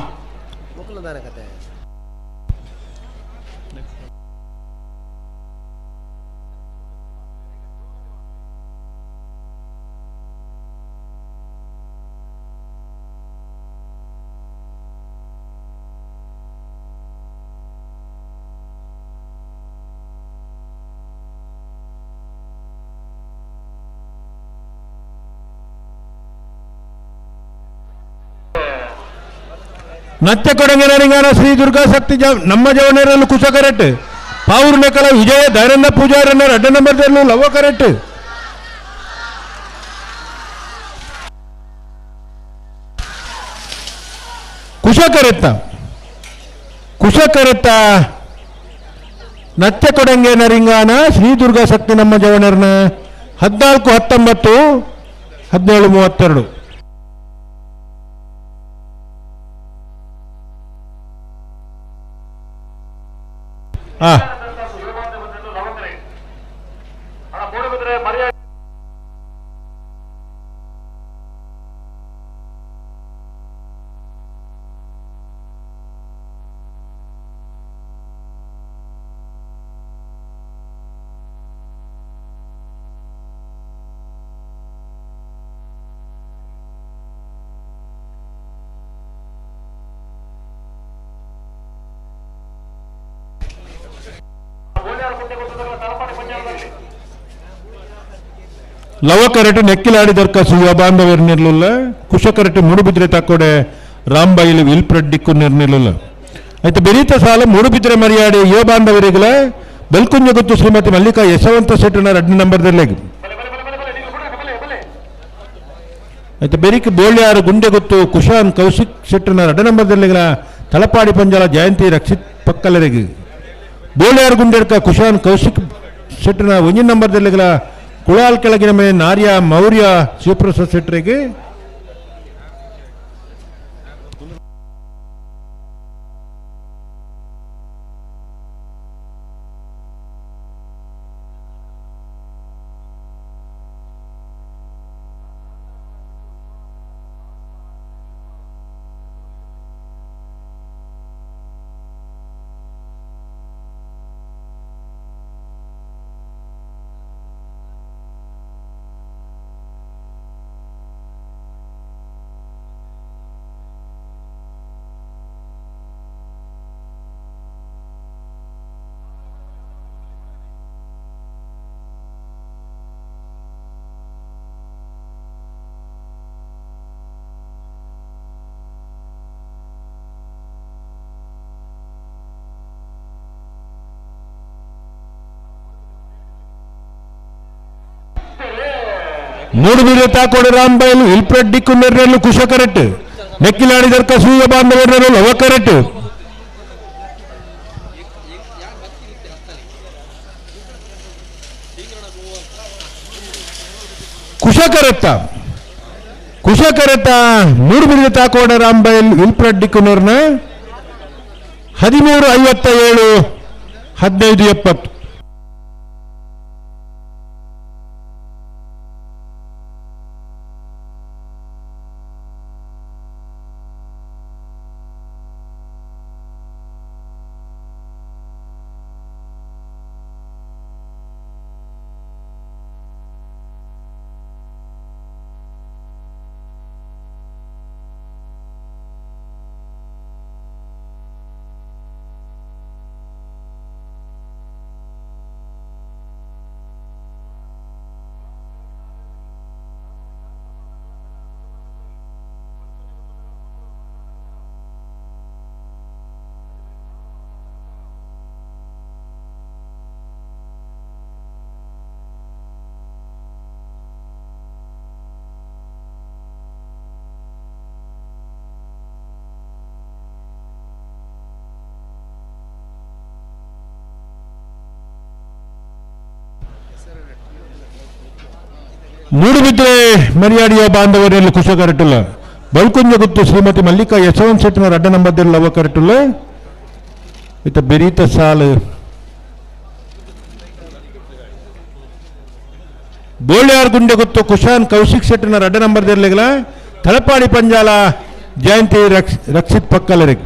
[SPEAKER 13] ನತ್ಯ ಕೊಡಂಗನರಿಂಗಾನ ಶ್ರೀ ದುರ್ಗಾ ಶಕ್ತಿ ನಮ್ಮ ಜವನೇರನ್ನು ಕುಶ ಕರೆಕ್ಟ್, ಪಾವೂರು ನೆಕ್ಕಲ ವಿಜಯ ದಯಾನಂದ ಪೂಜಾರನ್ನ ಅಡ್ಡ ನಂಬರ್ದಲ್ಲೂ ಲವ ಕರೆಕ್ಟ್. ಕುಶ ಕರೆತ್ತ ನತ್ಯ ಕೊಡಂಗೆ ನರಿಂಗಾನ ಶ್ರೀ ದುರ್ಗಾ ಶಕ್ತಿ ನಮ್ಮ ಜವನರ್ನ 14-19 17-32. ಲವ ಕರೆಕ್ಟ್ ನೆಕ್ಕಿಲಾಡಿ ದರ್ಕಾಸು ಬಾಂಧವ್ಯರು ನಿರ್ಲಿಲ್ಲ, ಕುಶ ಕರೆಕ್ಟ್ ಮೂಡುಬಿದ್ರೆ ತಕ್ಕೊಡೆ ರಾಂಬೈಲಿ ವಿಲ್ಪ್ರೆಡ್ಡಿಕ್ಕು ನಿರ್ನಿಲ್ಲ. ಆಯ್ತು ಬೆರೀತ ಸಾಲ ಮೂಡುಬಿದ್ರೆ ಮರಿಯಾಡಿ ಯುವ ಬಾಂಧವರಿಗಳ ಬೆಲ್ಕುಂಜ ಗೊತ್ತು ಶ್ರೀಮತಿ ಮಲ್ಲಿಕಾ ಯಶವಂತ ಶೆಟ್ಟನ 2 ನಂಬರ್ದಲ್ಲೇ. ಆಯ್ತು ಬೆರಿಕೆ ಬೋಳ್ಯಾರು ಗುಂಡೆ ಗೊತ್ತು ಕುಶಾನ್ ಕೌಶಿಕ್ ಶೆಟ್ಟನ 2 ನಂಬರ್ದಲ್ಲಿಗಳ ತಲಪಾಡಿ ಪಂಜಾಲ ಜಯಂತಿ ರಕ್ಷಿತ್ ಪಕ್ಕಲರಿಗೆ. ಬೋಳ್ಯಾರು ಗುಂಡೆಡ್ಕ ಕುಶಾನ್ ಕೌಶಿಕ್ ಶೆಟ್ಟನ 1 ನಂಬರ್ದಲ್ಲಿಗಳ ಕುಳಾಲ್ ಕೆಳಗಿನ ಮೇಲೆ ನಾರ್ಯ ಮೌರ್ಯ ಶಿವಪ್ರಸಾದ್ ಶೆಟ್ಟರಿಗೆ. ಮೂಡುಬಿದಿರೆ ತಾಕೋಡು ರಾಂಬೈಲು ಇಲ್ಪ್ರೆಡ್ ಡಿಕ್ಕುನೆರ್ನೆಲ್ಲು ಕುಶಕರೆಟ್ ನೆಕ್ಕಿಲಾಡಿದರ್ಕ ಸೂಯ ಬಾಂಧವರ್ನೆಲ್ಲು ಲವಕರೆಟ್ ಕುಶಕರೆತ್ತ ಮೂಡುಬಿದಿರೆ ತಾಕೋಡ ರಾಂಬೈಲ್ ಇಲ್ಪ್ರೆಡ್ ಡಿಕ್ಕುನೆರ್ನ 13:57 15:70. ಮೂಡುಬಿದ್ರೆ ಮರಿಯಾಡಿಯ ಬಾಂಧವರೆಲ್ಲ ಕುಶ ಕರೆಟುಲ್ಲ ಬಲ್ಕುಂಜ ಗುತ್ತು ಶ್ರೀಮತಿ ಮಲ್ಲಿಕಾ ಯಶವಂತ್ ಶೆಟ್ಟಿನ ಅಡ್ಡ ನಂಬರ್ದಲ್ಲಿ ಅವ ಕರೆಟುಲ್ಲ ಇತ್ತ ಬೆರೀತ ಸಾಲು ಬೋಳ್ಯಾರ್ ಗುಂಡೆ ಗುತ್ತು ಕುಶಾನ್ ಕೌಶಿಕ್ ಶೆಟ್ಟಿನ ಅಡ್ಡ ನಂಬರ್ದಲ್ಲಿಗಲ ತಲಪಾಡಿ ಪಂಜಾಲ ಜಯಂತಿ ರಕ್ಷಿತ್ ಪಕ್ಕಲರಿಗೆ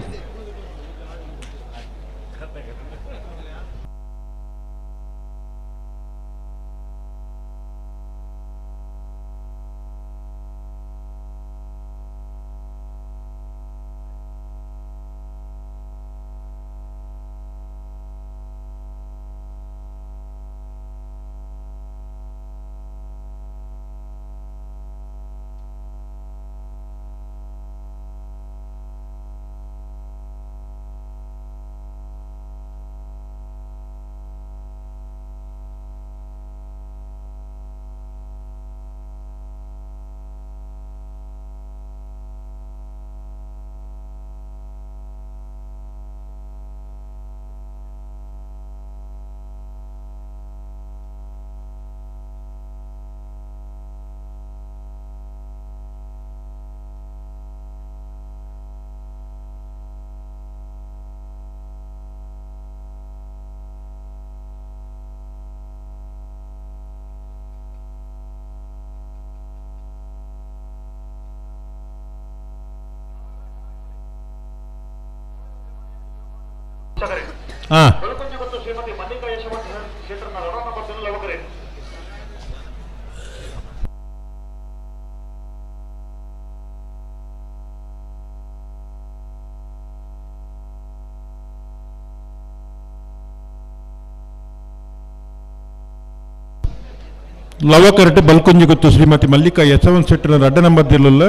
[SPEAKER 4] ಶ್ರೀಮತಿ ಮಲ್ಲಿಕಾ ಯಶವಂತ್ ಕ್ಷೇತ್ರದ ಲವಕರೆ
[SPEAKER 13] ಲವಕರಟೆ ಬಲ್ಕುಂಜಿ ಗೊತ್ತು ಶ್ರೀಮತಿ ಮಲ್ಲಿಕಾ ಯಶವಂತ್ ಶೆಟ್ಟರ ಅಡ್ಡ ನಂಬರ್ದಿಲ್ಲ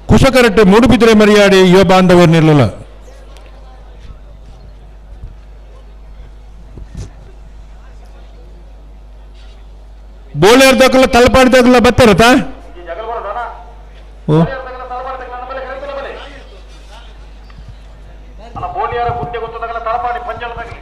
[SPEAKER 13] ಕುಶಕರಟೆ ಮೂಡುಬಿದ್ರೆ ಮರಿಯಾಡಿ ಯುವ ಬಾಂಧವರ್ನಿಲ್ಲ ಬೋಳ್ಯಾರ್ದಾಗಲ್ಲ ತಲಪಾಡಿದಾಗಲ್ಲ ಬರ್ತಾರತಾ
[SPEAKER 4] ಬೋಳಿಯಾರ ಗುಂಡೆ ಗೊತ್ತದಾಗಲ್ಲ ತಲಪಾಡಿ ಪಂಜಾಲದಾಗಲಿ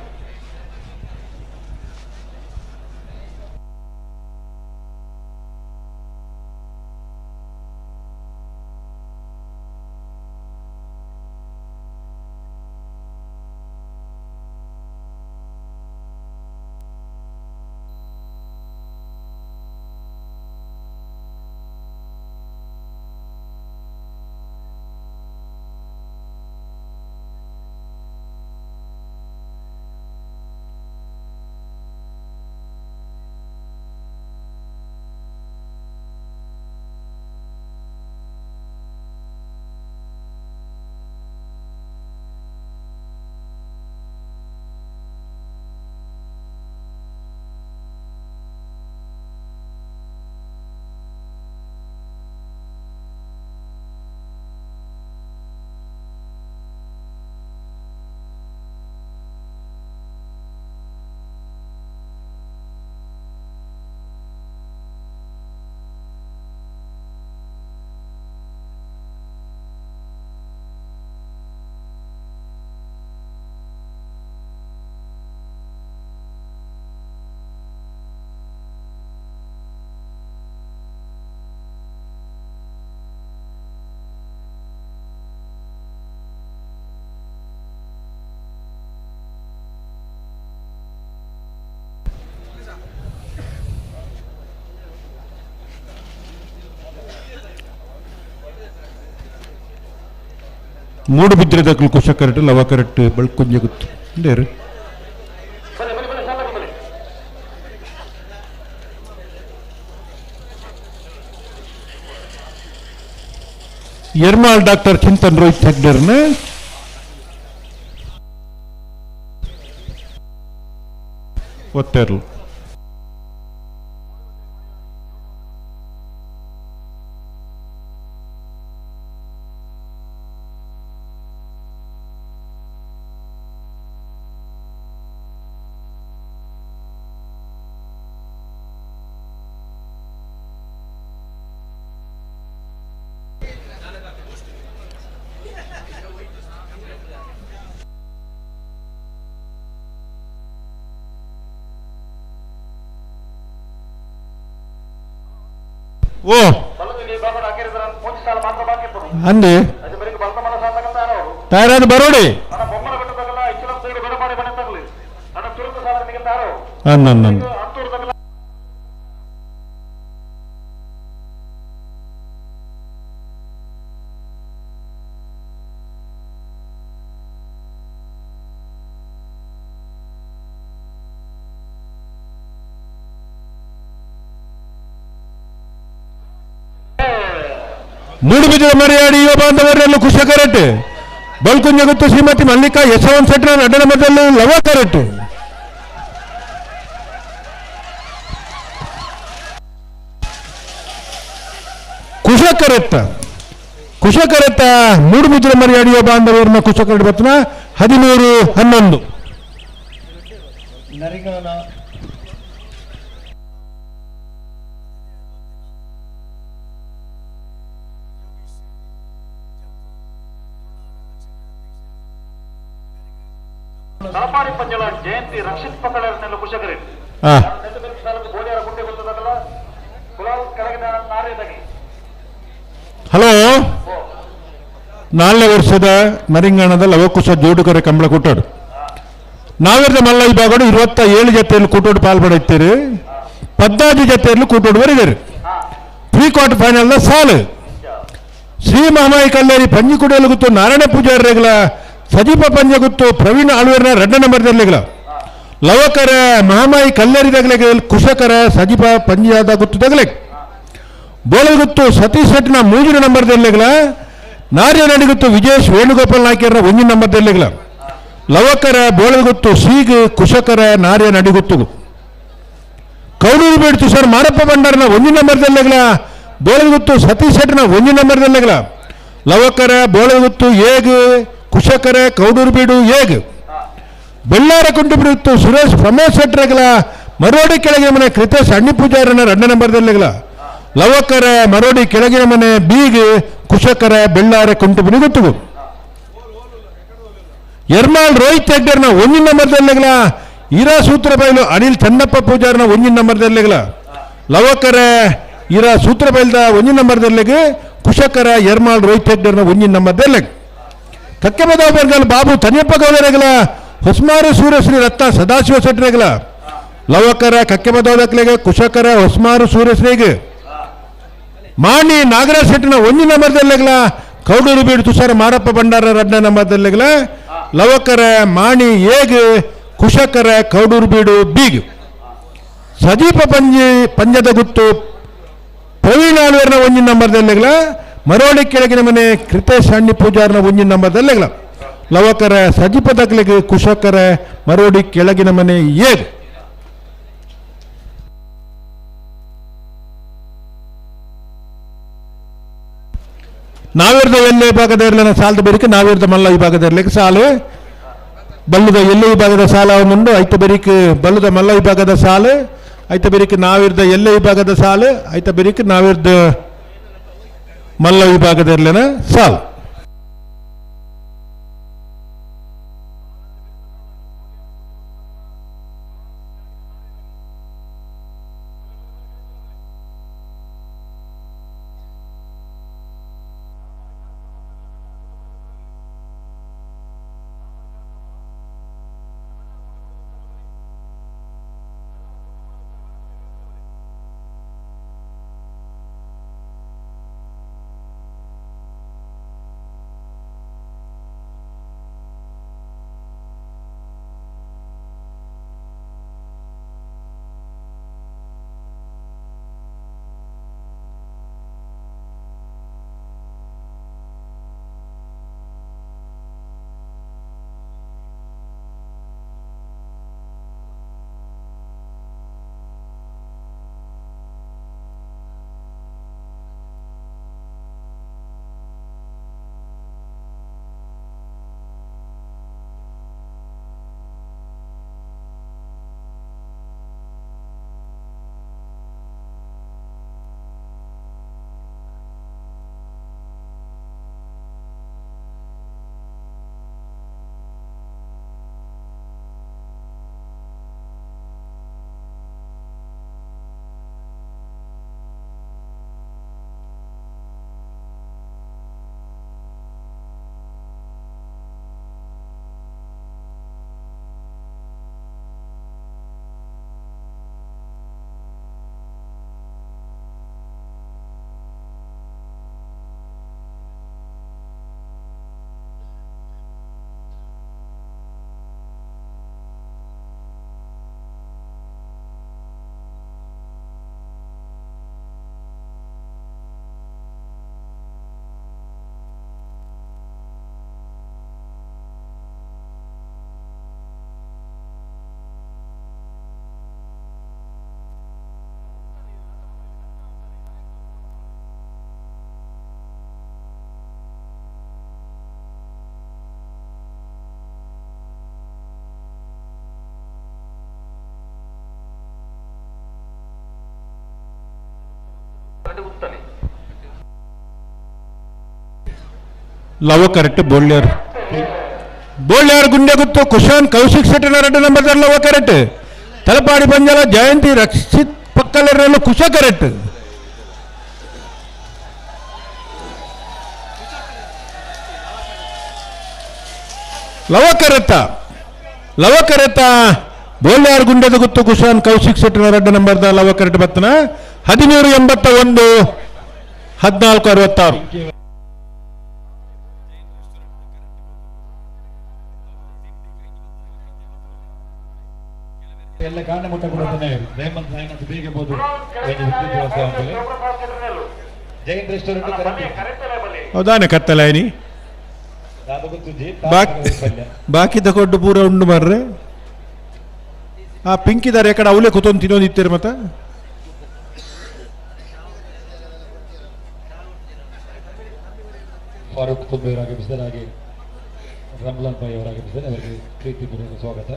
[SPEAKER 15] ಮೂಡುಬಿದ್ರೆದಕ್ಕಲು ಕುಶ ಕರೆಕ್ಟ್ ಲವ ಕರೆಕ್ಟ್ ಬಳ್ಕೊಂಜ ಗೊತ್ತು ಡೇರು ಎರ್ಮಾಳ್ ಡಾಕ್ಟರ್ ಚಿಂತನ್ ರೋಹಿತ್ ಹೆಗ್ಡರ್ನ ಒತ್ತೇರ್ಲು ಓ ಅಂದೆ ತಯಾರಾದ ಬರೋಡಿ ಅನ್ನ ಮೂಡುಬಿದಿರೆ ಮರಿಯಾಡಿ ಯುವ ಬಾಂಧವರೆಲ್ಲ ಕುಶ ಕರೆಟ್ ಬಲ್ಕುಂಜ ಗೊತ್ತು ಶ್ರೀಮತಿ ಮಲ್ಲಿಕಾ ಯಶವಂತ್ ಶೆಟ್ರ ಅಡ್ಡನ ಮಧ್ಯದಲ್ಲಿ ಲವ ಕರೆಟ್ ಕುಶ ಕರೆತ್ತ ಮೂಡುಬಿದಿರೆ ಮರಿಯಾಡಿ ಯುವ ಬಾಂಧವರನ್ನ ಕುಶ ಕರೆಟ್ ಬರ್ತನ 13-11
[SPEAKER 4] ತಲಪಾಡಿ ಪಂಜಲ ಜಯಂತಿ ರಕ್ಷಿತ್ ಪಕಡರ್ನೆಲ್ಲ ಕುಶಕರಿ ಬೋಡಿಯರ ಗುಂಡೆ ಗೊತ್ತದಲ್ಲ ಕುಲಾಲ್ ಕೆಳಗಿನ ನಾರೇದಾಗಿ
[SPEAKER 15] ಹಲೋ 4ನೇ ವರ್ಷದ ನರಿಂಗಾಣದ ಲವಕುಶ ಜೋಡುಕರೆ ಕಂಬಳ ಕೂಟೋಡು ನಾವಿರದ ಮಲ್ಲ ವಿಭಾಗಗಳು 27 ಜೊತೆಯಲ್ಲಿ ಕೂಟೋಡು ಪಾಲ್ಪಡುತ್ತೀರಿ 14 ಜೊತೆಯಲ್ಲಿ ಕೂಟೋಡು ಬರಿದರು ಪ್ರೀ ಕ್ವಾರ್ಟರ್ ಫೈನಲ್ನ ಸಾಲು ಶ್ರೀ ಮಹಾಮಾಯಿ ಕಲ್ಲೇರಿ ಪಂಜಿ ಕುಡಿಯಲು ಗೊತ್ತು ನಾರಾಯಣ ಪೂಜಾರಿಗಳ ಸಜೀಪ ಪಂಜ ಗೊತ್ತು ಪ್ರವೀಣ್ ಆಳ್ವೇರ್ನ 2ನೇ ನಂಬರ್ದಲ್ಲಿಗಳ ಲವಕರ ಮಹಾಮಾಯಿ ಕಲ್ಲೇರಿದಾಗಲಿಗೆ ಕುಶಕರ ಸಜೀಪ ಪಂಜಿಯಾದ ಗೊತ್ತುದಾಗಲೇ ಬೋಳ ಗೊತ್ತು ಸತೀಶ್ ಶೆಟ್ನ 3ನೇ ನಂಬರ್ದಲ್ಲಿಗಳ ನಾರ್ಯ ನಡಿಗುತ್ತು ವಿಜೇಶ್ ವೇಣುಗೋಪಾಲ್ ನಾಯ್ಕರ 1ನೇ ನಂಬರ್ದಲ್ಲಿಗಳ ಲವಕರ ಬೋಳ ಗೊತ್ತು ಸೀಗ್ ಕುಶಕರ ನಾರ್ಯ ನಡಿಗುತ್ತು ಕೌಡೂರು ಬೇಡ್ತು ಸರ್ ಮಾರಪ್ಪ ಭಂಡಾರನ 1ನೇ ನಂಬರ್ದಲ್ಲಿಗಳ ಬೋಳ ಗೊತ್ತು ಸತೀಶ್ ಶೆಟ್ನ 1ನೇ ನಂಬರ್ದಲ್ಲಿಗಳ ಲವಕರ ಬೋಳ ಗೊತ್ತು ಏಗ್ ಕುಶಕರ ಕೌಡೂರು ಬೀಡು ಏಗ್ ಬೆಳ್ಳಾರ ಕುಂಟು ಬಿಡುತ್ತು ಸುರೇಶ್ ಪ್ರಮೋದ್ ಶೆಟ್ರಗಳ ಮರೋಡಿ ಕೆಳಗಿನ ಮನೆ ಕೃತೇಶ್ ಅಣ್ಣಿ ಪೂಜಾರನ 2ನೇ ನಂಬರ್ದಲ್ಲಿಗಳ ಲವಕರ ಮರೋಡಿ ಕೆಳಗಿನ ಮನೆ ಬೀಗ್ ಕುಶಕರ ಬೆಳ್ಳಾರ ಕುಂಟು ಬಿಡುಗುತ್ತು ಎರ್ಮಾಳ್ ರೋಹಿತ್ ಹೆಗ್ಡರ್ನ 1ನೇ ನಂಬರ್ದಲ್ಲಿಗಳ ಈರಾ ಸೂತ್ರ ಬೈಲು ಅನಿಲ್ ಚನ್ನಪ್ಪ ಪೂಜಾರನ 1ನೇ ನಂಬರ್ದಲ್ಲಿಗಳ ಲವಕರ ಈರಾ ಸೂತ್ರ ಬೈಲ್ದ 1ನೇ ನಂಬರ್ದಲ್ಲಿಗೆ ಕುಶಕರ ಎರ್ಮಾಳ್ ರೋಹಿತ್ ಹೆಗ್ಡರ್ನ 1ನೇ ನಂಬರ್ದಲ್ಲಿ ಕಕ್ಕೆಬದಾವ್ ಬರ್ಗಲ್ ಬಾಬು ತನಿಯಪ್ಪ ಗೌಡರೆಗಲ ಹೊಸ್ಮಾರು ಸೂರ್ಯಶ್ರೀ ರತ್ನ ಸದಾಶಿವ ಶೆಟ್ರೆಗಲ ಲವಕರ ಕಕ್ಕೆಬದಾವದಕ್ಲೆಗೆ ಕುಶಕರ ಹೊಸ್ಮಾರು ಸೂರ್ಯಶ್ರೀಗೆ ಮಾಣಿ ನಾಗರಾಜ್ ಶೆಟ್ಟಿನ 1ನೇ ನಂಬರ್ದಲ್ಲಿಗಲ ಕೌಡೂರು ಬೀಡು ತುಷಾರ ಮಾರಪ್ಪ ಭಂಡಾರ 2ನೇ ನಂಬರ್ದಲ್ಲಿಗಲ ಲವಕರ ಮಾಣಿ ಏಗ್ ಕುಶಕರ ಕೌಡೂರು ಬೀಡು ಬೀಗ್ ಸಜೀಪ ಪಂಜದ ಗುತ್ತು ಪ್ರವೀಣ್ ಆಳ್ವೇರ್ನ 1ನೇ ನಂಬರ್ದಲ್ಲಿಗಲ ಮರೋಡಿ ಕೆಳಗಿನ ಮನೆ ಕೃತೇಶ್ ಅಣ್ಣಿ ಪೂಜಾರನ 1ನೇ ನಂಬರ್ದಲ್ಲಿಗಳ ಲವಕರ ಸಜೀಪದಗ್ಲಿಗೆ ಕುಶಕರ ಮರೋಡಿ ಕೆಳಗಿನ ಮನೆ ಏಗ್ ನಾವಿರದ ಎಲ್ಲೆ ವಿಭಾಗದ ಸಾಲದ ಬೇರಿಕೆ ನಾವಿರದ ಮಲ್ಲ ವಿಭಾಗದಲ್ಲಿ ಸಾಲು ಬಲ್ಲುದ ಎಲ್ಲೆ ವಿಭಾಗದ ಸಾಲ ಮುಂಡು ಐತ ಬೇರಿಕೆ ಬಲ್ಲುದ ಮಲ್ಲ ವಿಭಾಗದ ಸಾಲು ಐತ ಬೇರಿಕೆ ನಾವಿರದ ಎಲ್ಲೆ ವಿಭಾಗದ ಸಾಲು ಐತ ಬೇರಿಕೆ ನಾವಿರದ ಮಲ್ಲ ವಿಭಾಗದಲ್ಲಿನ ಸಾಲು
[SPEAKER 4] ಸುತ್ತಲಿ
[SPEAKER 15] ಲವ ಕರೆಕ್ಟ್ ಬೋಳ್ಯಾರ್ ಗುಂಡೆ ಗುತ್ತು cushion Kaushik ಶೆಟ್ಟಿನ 2 number Lava correct Talapady ಪಂಜಲ ಜಯಂತಿ ರಕ್ಷಿತ್ ಪಕ್ಕಲಿರಲು ಕುಶ ಕರೆಕ್ಟ್ ಲವ ಕರೆತ ಬೋಳ್ಯಾರ್ ಗುಂಡೆದ ಗುತ್ತು ಕುಶಾನ್ ಕೌಶಿಕ್ ಶೆಟ್ಟಿನ 2 ನಂಬರ್ದ ಲವ ಕರೆಕ್ಟ್ ಬತ್ತನ 1781 1466
[SPEAKER 14] ಎಲ್ಲ ಕಾರಣ ಮುಟ್ಟ ಕೊಡುತ್ತಾನೆ ರೇಮಂತ್ ನಾಯಕ್ ಬೇಗಬಹುದು ಜೈನ್ ರೆಸ್ಟೋರೆಂಟ್
[SPEAKER 15] ಹೌದಾನೆ ಕತ್ತಲಾಯನಿ ಬಾಕಿ ತಗೊಂಡು ಪೂರ ಉಂಡು ಮಾರ್ರೆ ಆ ಪಿಂಕಿದಾರೆ ಕಡೆ ಅವಲೇ ಕೂತ್ಕೊಂಡು ತಿನ್ನೋದಿತ್ತೀರಿ ಮತ್ತೆ
[SPEAKER 14] ಫಾರೂಕ್ ಕುಂಬೇರ್ ಆಗಮಿಸಿದ್ದಾರೆ ಹಾಗೆ ರಮ್ಲಾನ್ ಭಾಯ್ ಅವರಾಗಮಿಸಿದ್ದಾರೆ ಅವರಿಗೆ ಪ್ರೀತಿಪೂರ್ವಕ ಸ್ವಾಗತ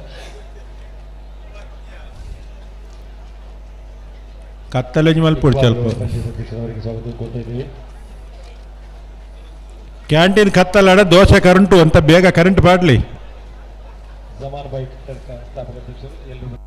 [SPEAKER 15] ಕತ್ತಲೆ ಮಲ್ಪುಡ್ ಸ್ವಲ್ಪ ಕ್ಯಾಂಟೀನ್ ಕತ್ತಲಾಡ ದೋಸೆ ಕರೆಂಟು ಅಂತ ಬೇಗ ಕರೆಂಟ್ ಪಾಡ್ಲಿ
[SPEAKER 14] ಜಮಾನ್ ಭಾಯ್ ಸ್ಥಾಪಕ ಅಧ್ಯಕ್ಷರು ಎಲ್ಲರೂ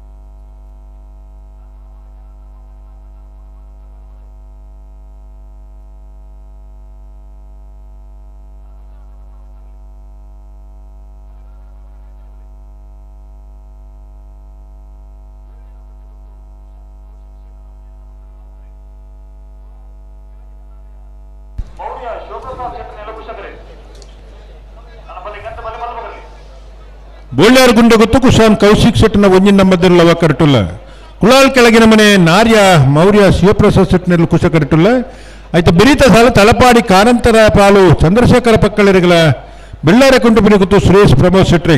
[SPEAKER 15] ಬೋಳ್ಯಾರ್ ಗುಂಡೆ ಗೊತ್ತು ಕುಶಾನ್ ಕೌಶಿಕ್ ಶೆಟ್ಟಿನ 1 ನಂಬರ್ ಲವ ಕರೆಟುಲ್ಲ ಕುಳಾಲ್ ಕೆಳಗಿನ ಮನೆ ನಾರ್ಯ ಮೌರ್ಯ ಶಿವಪ್ರಸಾದ್ ಶೆಟ್ಟಿನಲ್ಲಿ ಕುಶ ಕರೆಟುಲ್ಲ ಆಯ್ತು ಬೆರೀತ ಸಾಲ ತಲಪಾಡಿ ಕಾರಂತರ ಪಾಲು ಚಂದ್ರಶೇಖರ ಪಕ್ಕಳಿರಗಲ ಬೆಳ್ಳಾರೆ ಕುಂಟುಬಿನಿ ಗೊತ್ತು ಸುರೇಶ್ ಪ್ರಮೋದ್ ಶೆಟ್ರಿ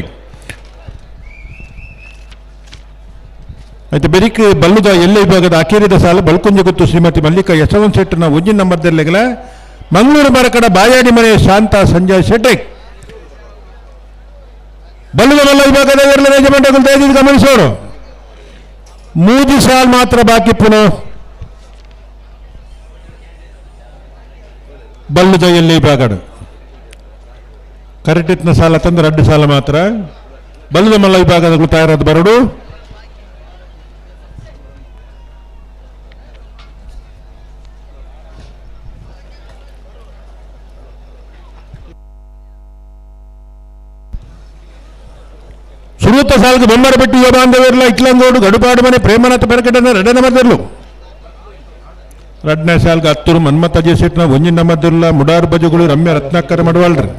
[SPEAKER 15] ಆಯ್ತು ಬೆರಿಕ್ ಬಲ್ಲುದ ಎಲ್ಲ ವಿಭಾಗದ ಅಕೇರಿದ ಸಾಲ ಬಲ್ಕುಂಜ ಗೊತ್ತು ಶ್ರೀಮತಿ ಮಲ್ಲಿಕಾ ಯಶವಂತ್ ಶೆಟ್ಟಿನ 1 ನಂಬರ್ದಲ್ಲೆಗಲ ಮಂಗಳೂರು ಮರಕಡ ಬಾಯಾಡಿ ಮನೆ ಶಾಂತ ಸಂಜಯ್ ಶೆಟ್ಟಿ ಬಲ್ಲುದ ಮಲ್ಲ ವಿಭಾಗದ ರೇಜಮೆಂಟ್ಗಳು ತೆಗೆದು ಗಮನಿಸೋರು 3 ಸಾಲ್ ಮಾತ್ರ ಬಾಕಿ ಪುನಃ ಬಲ್ಲುದ ಎಲ್ಲಿ ವಿಭಾಗದ ಕರೆಕ್ಟ್ ಇತ್ನ ಸಾಲ ತಂದು 2 ಸಾಲ ಮಾತ್ರ ಬಲ್ಲುದ ಮಲ್ಲ ವಿಭಾಗದ ತಯಾರಾದ ಬರಡು ಸುರುತ್ತ ಸಾಲ್ಗೆ ಬೊಮ್ಮರಬೆಟ್ಟಿ ಯುವ ಬಾಂಧವ್ಯರ್ಲ ಇಟ್ಲಂಗೋಡು ಗಡುಪಾಡು ಮನೆ ಪ್ರೇಮನಾಥ ಬೆರಕಟನ 2 ನಂಬರ್ದರ್ಲು 2ನೇ ಸಾಲ್ಗೆ ಹತ್ತೂರು ಮನ್ಮಥ ಅಜಯ್ ಶೆಟ್ನ 1 ನಂಬರ್ದರ್ಲ ಮುಡಾರ್ ಬಜುಗಳು ರಮ್ಯ ರತ್ನಾಕರ ಮಡವಾಳ್ರಿ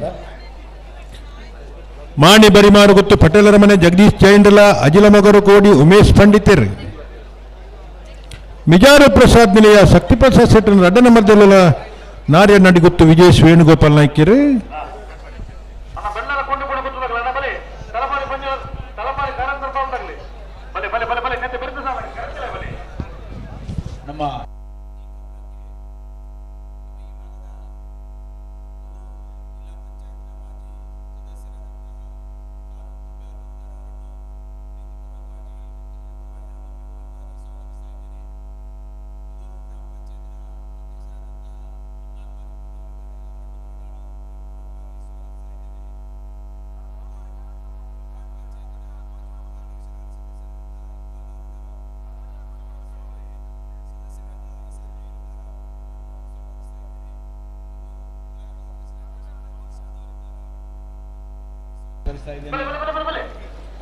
[SPEAKER 15] ಮಾಣಿ ಬರಿಮಾರು ಗೊತ್ತು ಪಟೇಲರ ಮನೆ ಜಗದೀಶ್ ಜೈಂಡ್ಲ ಅಜಿಲ ಮಗರು ಕೋಡಿ ಉಮೇಶ್ ಪಂಡಿತರ್ ಮಿಜಾರು ಪ್ರಸಾದ್ ನಿಲಯ ಶಕ್ತಿ ಪ್ರಸಾದ್ ಶೆಟ್ನ 2 ನಂಬರ್ದಲ್ಲ ನಾರ್ಯ ನಡಿಗುತ್ತು ವಿಜಯೇಶ್ ವೇಣುಗೋಪಾಲ್ ನಾಯ್ಕರು
[SPEAKER 14] ನಮ್ಮ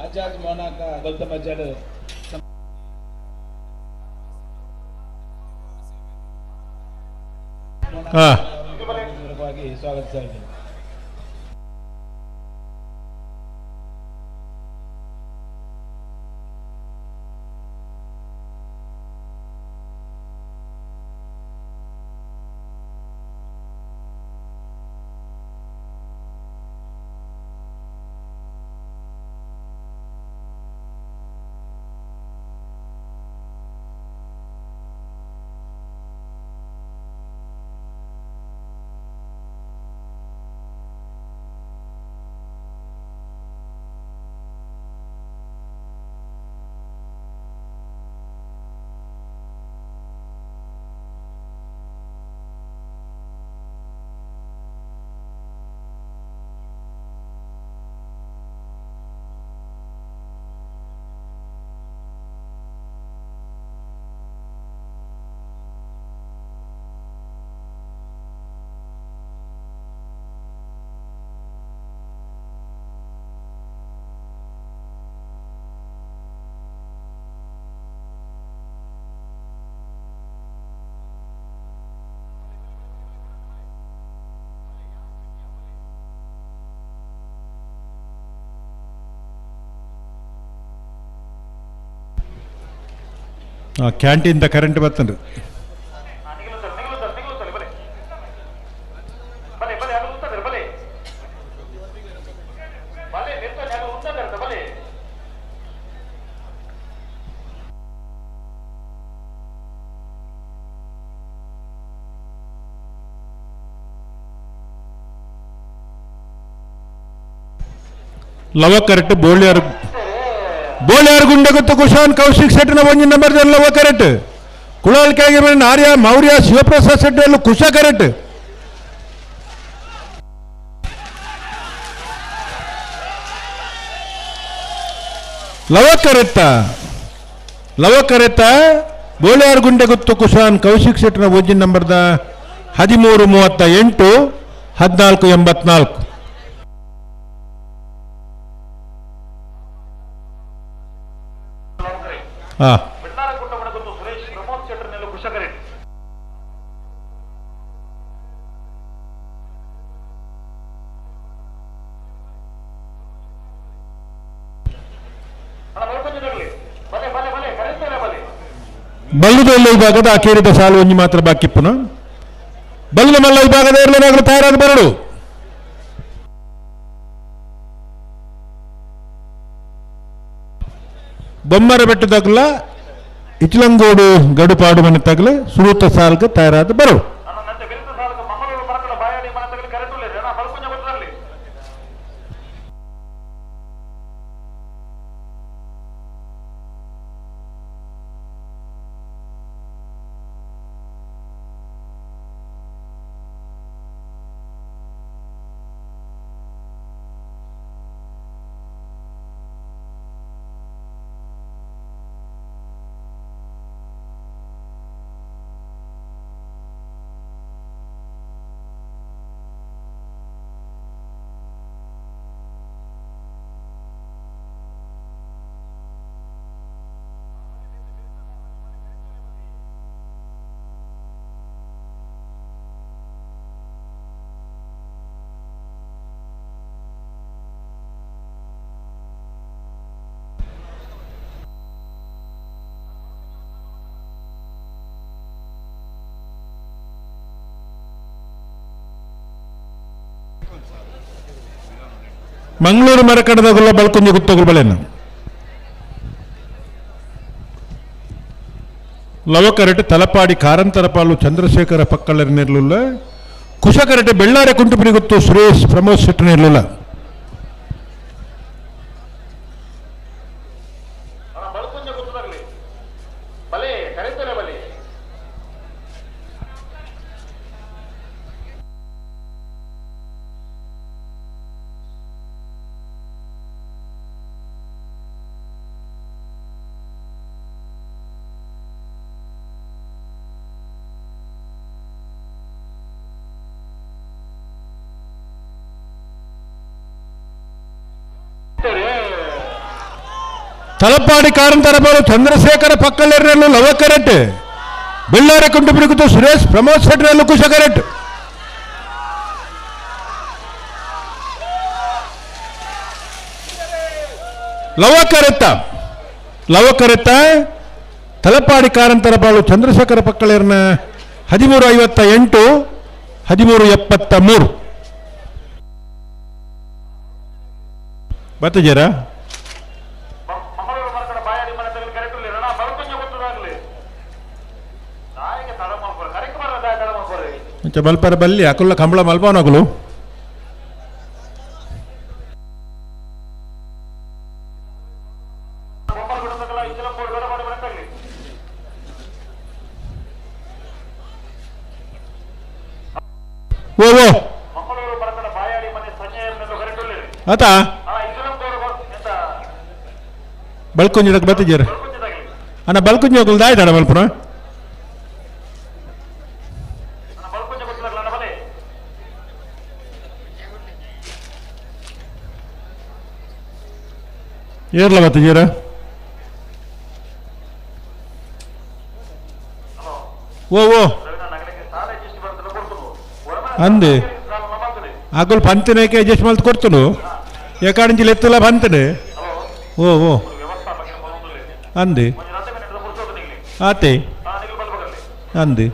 [SPEAKER 14] ಅಜಾಜ್ ಮೋನಾಕ ಗೌತಮ್ ಅಜಾಡ್ ಸ್ವಾಗತಿಸ್ತಾ ಇದ್ದೀನಿ.
[SPEAKER 15] ಕ್ಯಾಂಟೀನ್ ಕರೆಂಟ್ ಬರ್ತಂಡ್ರಿ. ಲವ ಕರೆಕ್ಟ್ ಬೋಳಿಯಾರ್ ಗುಂಡೆ ಗೊತ್ತು ಕುಶಾನ್ ಕೌಶಿಕ್ ಶೆಟ್ಟಿನ ಒಂಜಿ ನಂಬರ್ ಲವ ಕರೆಕ್ಟ್ ಕುಳಾಲ್ ಕ್ಯಾಗಿರ ಆರ್ಯ ಮೌರ್ಯ ಶಿವಪ್ರಸಾದ್ ಶೆಟ್ಟಿ ಅಲ್ಲೂ ಕುಶ ಕರೆಕ್ಟ್ ಲವ ಕರೆತ್ತ ಬೋಳಿಯಾರ್ ಗುಂಡೆ ಗೊತ್ತು ಕುಶಾನ್ ಕೌಶಿಕ್ ಶೆಟ್ಟಿನ ಒಂಜಿ ನಂಬರ್ದ 1338 1484. ಬಲ್ಲುದೆಲ್ಲ ವಿಭಾಗದ ಅಖೇರಿದ ಸಾಲು ಒಂಜಿ ಮಾತ್ರ ಬಾಕಿಪ್ಪುನ ಬಲ್ಲುದ ಮಲ್ಲ ವಿಭಾಗದ ಏರ್ಲನಾಗಲು ತಯಾರಾದ ಬರಡು ಬೊಮ್ಮರ ಬೆಟ್ಟದಾಗಲ ಇಚ್ಲಂಗೋಡು ಗಡುಪಾಡು ಮನೆ ತಗಲು ಸುರೂತ ಸಾಲ್ಗೆ ತಯಾರಾದ ಬರಡು ಮಂಗಳೂರು ಮರಕಡದಗುಲ್ಲ ಬಲ್ಕುಂಜಿ ಗುತ್ತಗುಲ್ ಬಳೆನ ಲವಕರಟೆ ತಲಪಾಡಿ ಕಾರಂತರಪಾಲು ಚಂದ್ರಶೇಖರ ಪಕ್ಕಳ್ಳರ ನಿರ್ಲುಲ್ಲ ಕುಶಕರಟೆ ಬೆಳ್ಳಾರೆ ಕುಂಟುಪಿನಿ ಗುತ್ತು ಸುರೇಶ್ ಪ್ರಮೋದ್ ಶೆಟ್ಟಿ ನಿರ್ಲುಲ್ಲ ತಲಪಾಡಿ ಕಾರಂತರಪಾಲು ಚಂದ್ರಶೇಖರ ಪಕ್ಕಳ್ಳರಲ್ಲೂ ಲವ ಕರೆಟ್ ಬೆಳ್ಳಾರೆ ಕುಂಟುಪಿನಿ ಗುತ್ತು ಸುರೇಶ್ ಪ್ರಮೋದ್ ಶೆಟ್ಟಿ ಕುಶ ಕರೆಟ್ ಲವ ಕರೆತ್ತ ತಲಪಾಡಿ ಕಾರಂತರಪಾಲು ಚಂದ್ರಶೇಖರ ಪಕ್ಕಳ್ಳರನ 1358 1373 ಬತ್ತಜರ ಮಲ್ಪರ ಬಲ್ಲಿ ಅಕುಲ್ಲ ಕಂಬಳ ಮಲ್ಪವನಗುಲು ಓ ಓ ಆತ ಬಲ್ಕುಂಜಿಡಕ್ಕೆ ಬತ್ತಿದ್ದೀರ ಅಣ್ಣ ಬಲ್ಕುಂಜಿ ಹೋಗಲ್ದ ಆಯ್ತಾಡ ಮಲ್ಪುರ ಏರ್ಲ ಬತ್ತಿದ್ದೀರ ಓ ಓ ಅಂದೆ ಆಕಲ್ ಪಂತನೇಕೆ ಅಡ್ಜಸ್ಟ್ ಮಾಡಿ ಕೊಡ್ತನು ಯಾಕಾಡಿಂಚಿ ಎತ್ತಲ್ಲ ಪಂತನೆ ಓ ಓ ಅಂದೆ ಆತೆ ಅಂದು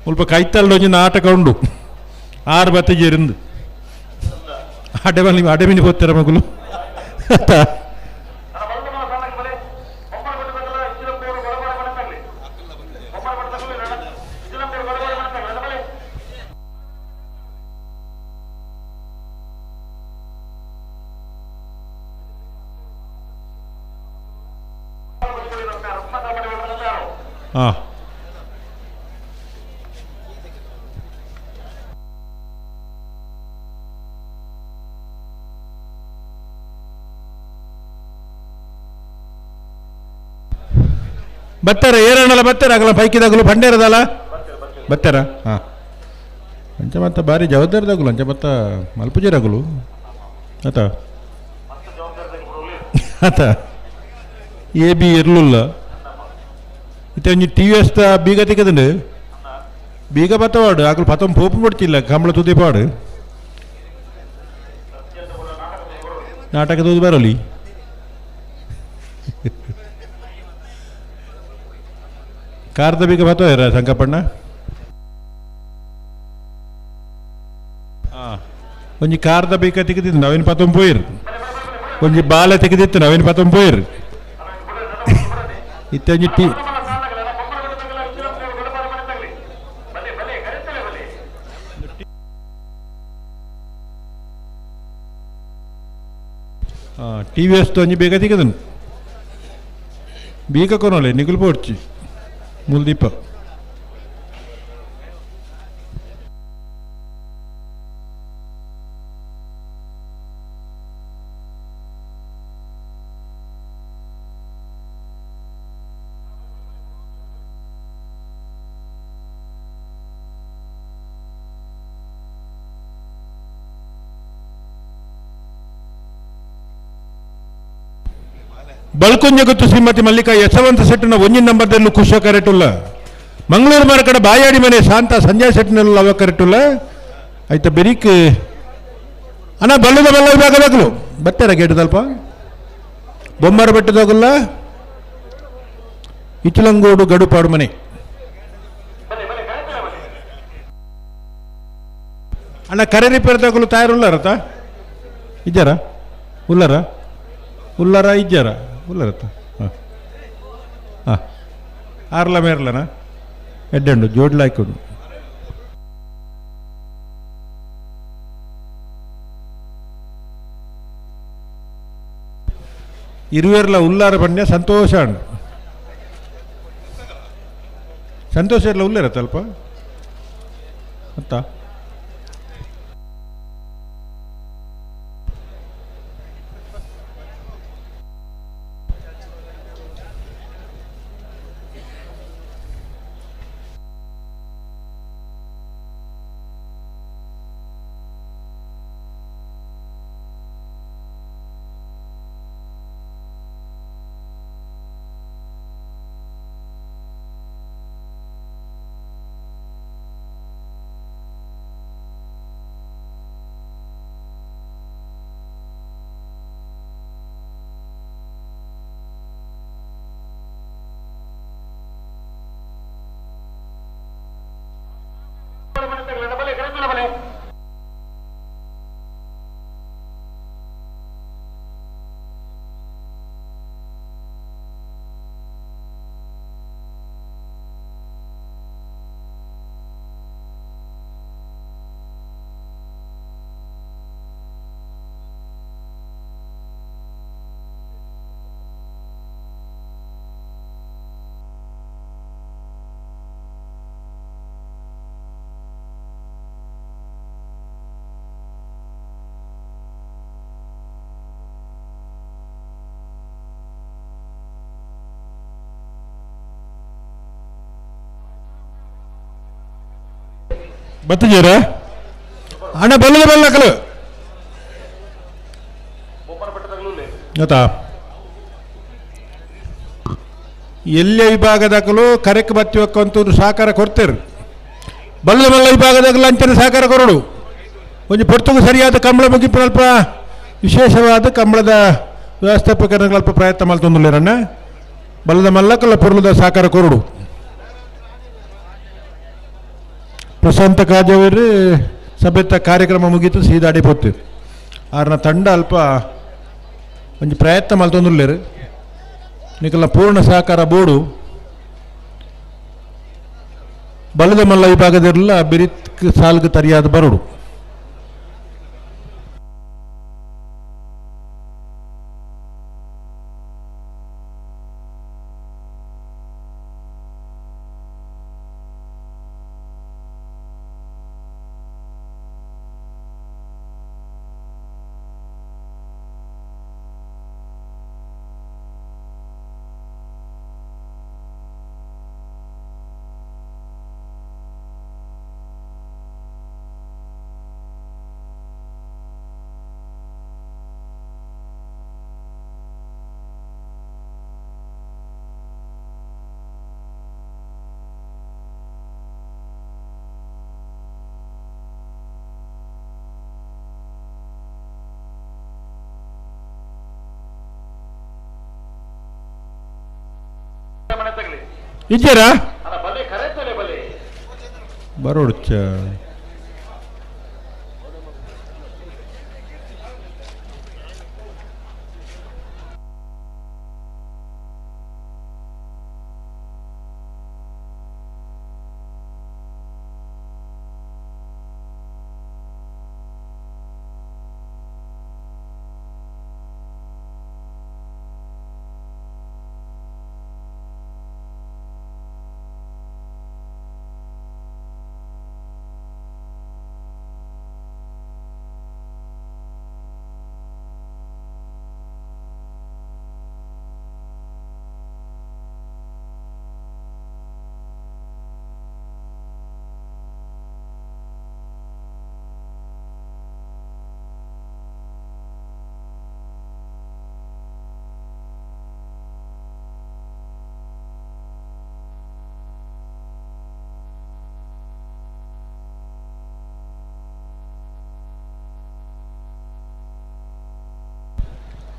[SPEAKER 15] ಸ್ವಲ್ಪ ಕೈತಲ್ಲ ಒಂಜಿ ನಾಟಕ ಉಂಡು 6 ಬತ್ತಿಗೆ ಇருந்து ಅಡೆಮಿನಿ ಪೋತ್ತರ ಮಗುಲು ಹಾಂ ಬತ್ತಾರ ಏರಣ್ಣಲ್ಲ ಬತ್ತಾರ ಆಗಲ್ಲ ಪೈಕಿದಾಗಲು ಪಂಡೇರದಲ್ಲ ಬತ್ತಾರ ಹಾಂ ಅಂಚ ಮತ್ತ ಭಾರಿ ಜವಾಬ್ದಾರಿದಾಗಲು ಅಂಚ ಮತ್ತ ಮಲ್ಪುಜರಾಗಲು ಆತ ಆತ ಎ ಬಿ ಇರ್ಲಿಲ್ಲ ಇತ್ತ ಒಂಜಿ ಟಿ ವಿ ಎಸ್ ಬೀಗ ತೆಗೆದುಂಡು ಬೀಗ ಬತ್ತವಾಡು ಆಗಲು ಪತ್ತೊಂದು ಪೋಪು ಬಿಡ್ತಿಲ್ಲ ಕಂಬಳ ತುದಿ ಪಾಡು ನಾಟಕ ತೂದು ಬರಲಿ ಕಾರ್ದ ಬೀಗ ಬತ್ತೋರ ಸಂಕಪ್ಪಣ್ಣ ಹಾಂ ಒಂಜಿ ಕಾರ್ದ ಬೀಗ ತೆಗೆದಿದ್ದು ನಾವೇನು ಪತ್ತೊಂದು ಪೋಯಿರು ಒಂಜಿ ಬಾಲ ತೆಗೆದಿತ್ತು ನಾವೇನು ಪತ್ತೊಂದು ಪೋಯಿರು ಇತ್ತ ಒಂಜಿ ಟಿ ವಿ ಎಸ್ ಒಂಜಿ ಬೇಗ ತೆಗೆದನು ಬೀಗ ಕೊನೋಲೆ ನಿಗುಲು ಪೋಡ್ಚಿ ಮುಲ್ದೀಪ ಬಳ್ಕೊಂಜ ಗೊತ್ತು ಶ್ರೀಮತಿ ಮಲ್ಲಿಕಾ ಯಶವಂತ ಸೆಟ್ಟಿನ ಒಂಜಿನ ನಂಬರ್ದಲ್ಲೂ ಖುಷ ಕರೆಟುಲ್ಲ ಮಂಗಳೂರು ಮಾರ್ಕಡ ಬಾಯಾಡಿ ಮನೆ ಶಾಂತ ಸಂಜಯ್ ಸೆಟ್ಟಿನಲ್ಲೂ ಅವ ಕರೆಟುಲ್ಲ ಆಯ್ತಾ ಬೆರೀಕ್ ಅಣ್ಣ ಬಲ್ಲದ ಬಲ್ಲ ವಿಭಾಗದಾಗಲು ಬತ್ತಾರ ಗೇಟದಲ್ಪ ಬೊಮ್ಮರ ಬೆಟ್ಟದಾಗಲ್ಲ ಇಚಲಂಗೋಡು ಗಡುಪಾಡು ಮನೆ ಅಣ್ಣ ಕರೆ ರಿಪೇರ್ದಾಗಲು ತಯಾರುಲ್ಲಾರತ ಇದ್ದಾರ ಉಲ್ಲರ ಉಲ್ಲರ ಇದ್ದಾರ ಉಲ್ಲರತ್ತ ಹಾಂ ಹಾಂ ಆರ್ಲ ಮೇರ್ಲನಾ ಎಡ್ಡಂಡು ಜೋಡ್ಲಾಯ್ಕೊಂಡು ಇರುವೆರ್ಲ ಉಲ್ಲಾರ ಪಂಡ್ಯ ಸಂತೋಷ ಅಂಡು ಸಂತೋಷ ಎಲ್ಲ ಉಲ್ಲೇರತ್ತಲ್ಪ ಮತ್ತ ಬತ್ತಿದ್ದೀರ ಅಣ್ಣ ಬಲ್ಲದ ಬಲ್ಲಕಲು ಆಯ್ತಾ ಎಲ್ಲ ವಿಭಾಗದಾಗಲೂ ಕರೆಕ್ ಬತ್ತಿವಕ್ಕಂತೂ ಸಹಕಾರ ಕೊಡ್ತೇರು. ಬಲ್ಲ ಬಲ್ಲ ವಿಭಾಗದಾಗಲೂ ಅಂಚನೆ ಸಹಕಾರ ಕೊರಡು. ಒಂದು ಪೊರ್ತುಗೂ ಸರಿಯಾದ ಕಂಬಳ ಮುಗಿಪು ಅಲ್ಪ ವಿಶೇಷವಾದ ಕಂಬಳದ ವ್ಯವಸ್ಥಾಪಕರಿಗೆ ಅಲ್ಪ ಪ್ರಯತ್ನ ಮಾಡ್ತೊಂದಿಲ್ಲರಣ್ಣ. ಬಲ್ಲದ ಮಲ್ಲಕಲ್ಲ ಪೊರ್ಲದ ಸಹಕಾರ ಕೊರಡು. ಪ್ರಶಾಂತ ಕಾಜವರು ಸಭೆತ ಕಾರ್ಯಕ್ರಮ ಮುಗೀತು ಸೀದಾಡಿ ಪೋತು ಆರ್ನ ತಂಡ ಅಲ್ಪ ಒಂದು ಪ್ರಯತ್ನ ಮಾಡ್ತೊಂದಿಲ್ಲೇರು. ನಿಕಲ್ಲ ಪೂರ್ಣ ಸಹಕಾರ ಬೋಡು ಬಲದ ಮಲ್ಲ ವಿಭಾಗದಲ್ಲ ಬಿರಿತ್ ಸಾಲ್ಗೆ ತರಿಯಾದ ಬರಡು. ಇದ್ದೀರಾ ಬರೋಡು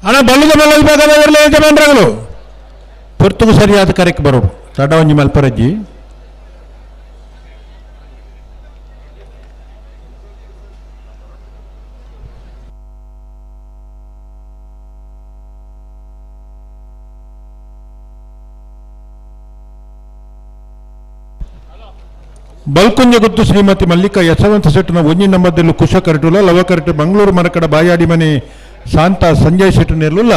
[SPEAKER 15] ಅಣ್ಣ ಬಲ್ಲದ ಮಲ್ಲ ವಿಭಾಗದವರೆಲ್ಲ ಯಜಮಾನರುಗಳು ಪೊರ್ತುಗೂ ಸರಿಯಾದ ಕರೆಕ್ ಬರೋಡು ತಡ ಒಂಜಿ ಮಲ್ಪರಜ್ಜಿ ಬಲ್ಕುಂಜ ಗುತ್ತು ಶ್ರೀಮತಿ ಮಲ್ಲಿಕಾ ಯಶವಂತ ಶೆಟ್ಟನ ಒಂಜಿ ನಂಬರ್ದಲ್ಲೂ ಕುಶ ಕರಟುಲ ಲವ ಕರಟು ಮಂಗಳೂರು ಮರಕಡ ಬಾಯಾಡಿ ಮನೆ ಶಾಂತ ಸಂಜಯ್ ಶೆಟ್ಟು ನೆರಳುಲ್ಲ.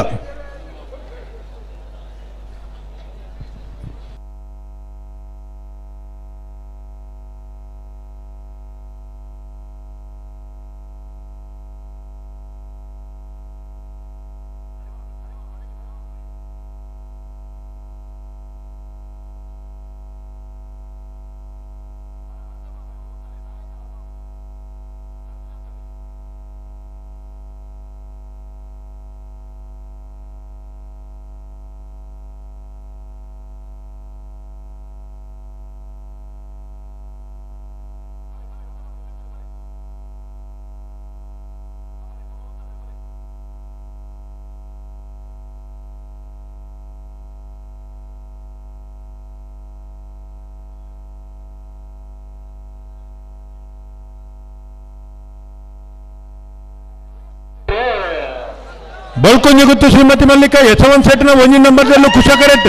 [SPEAKER 15] ಬಲ್ಕೊಂಜ ಗುತ್ತು ಶ್ರೀಮತಿ ಮಲ್ಲಿಕಾ ಯಶವಂತ ಶೆಟ್ಟನ ಒಂಜಿ ನಂಬರ್ದಲ್ಲೂ ಕುಶ ಕರೆಟ್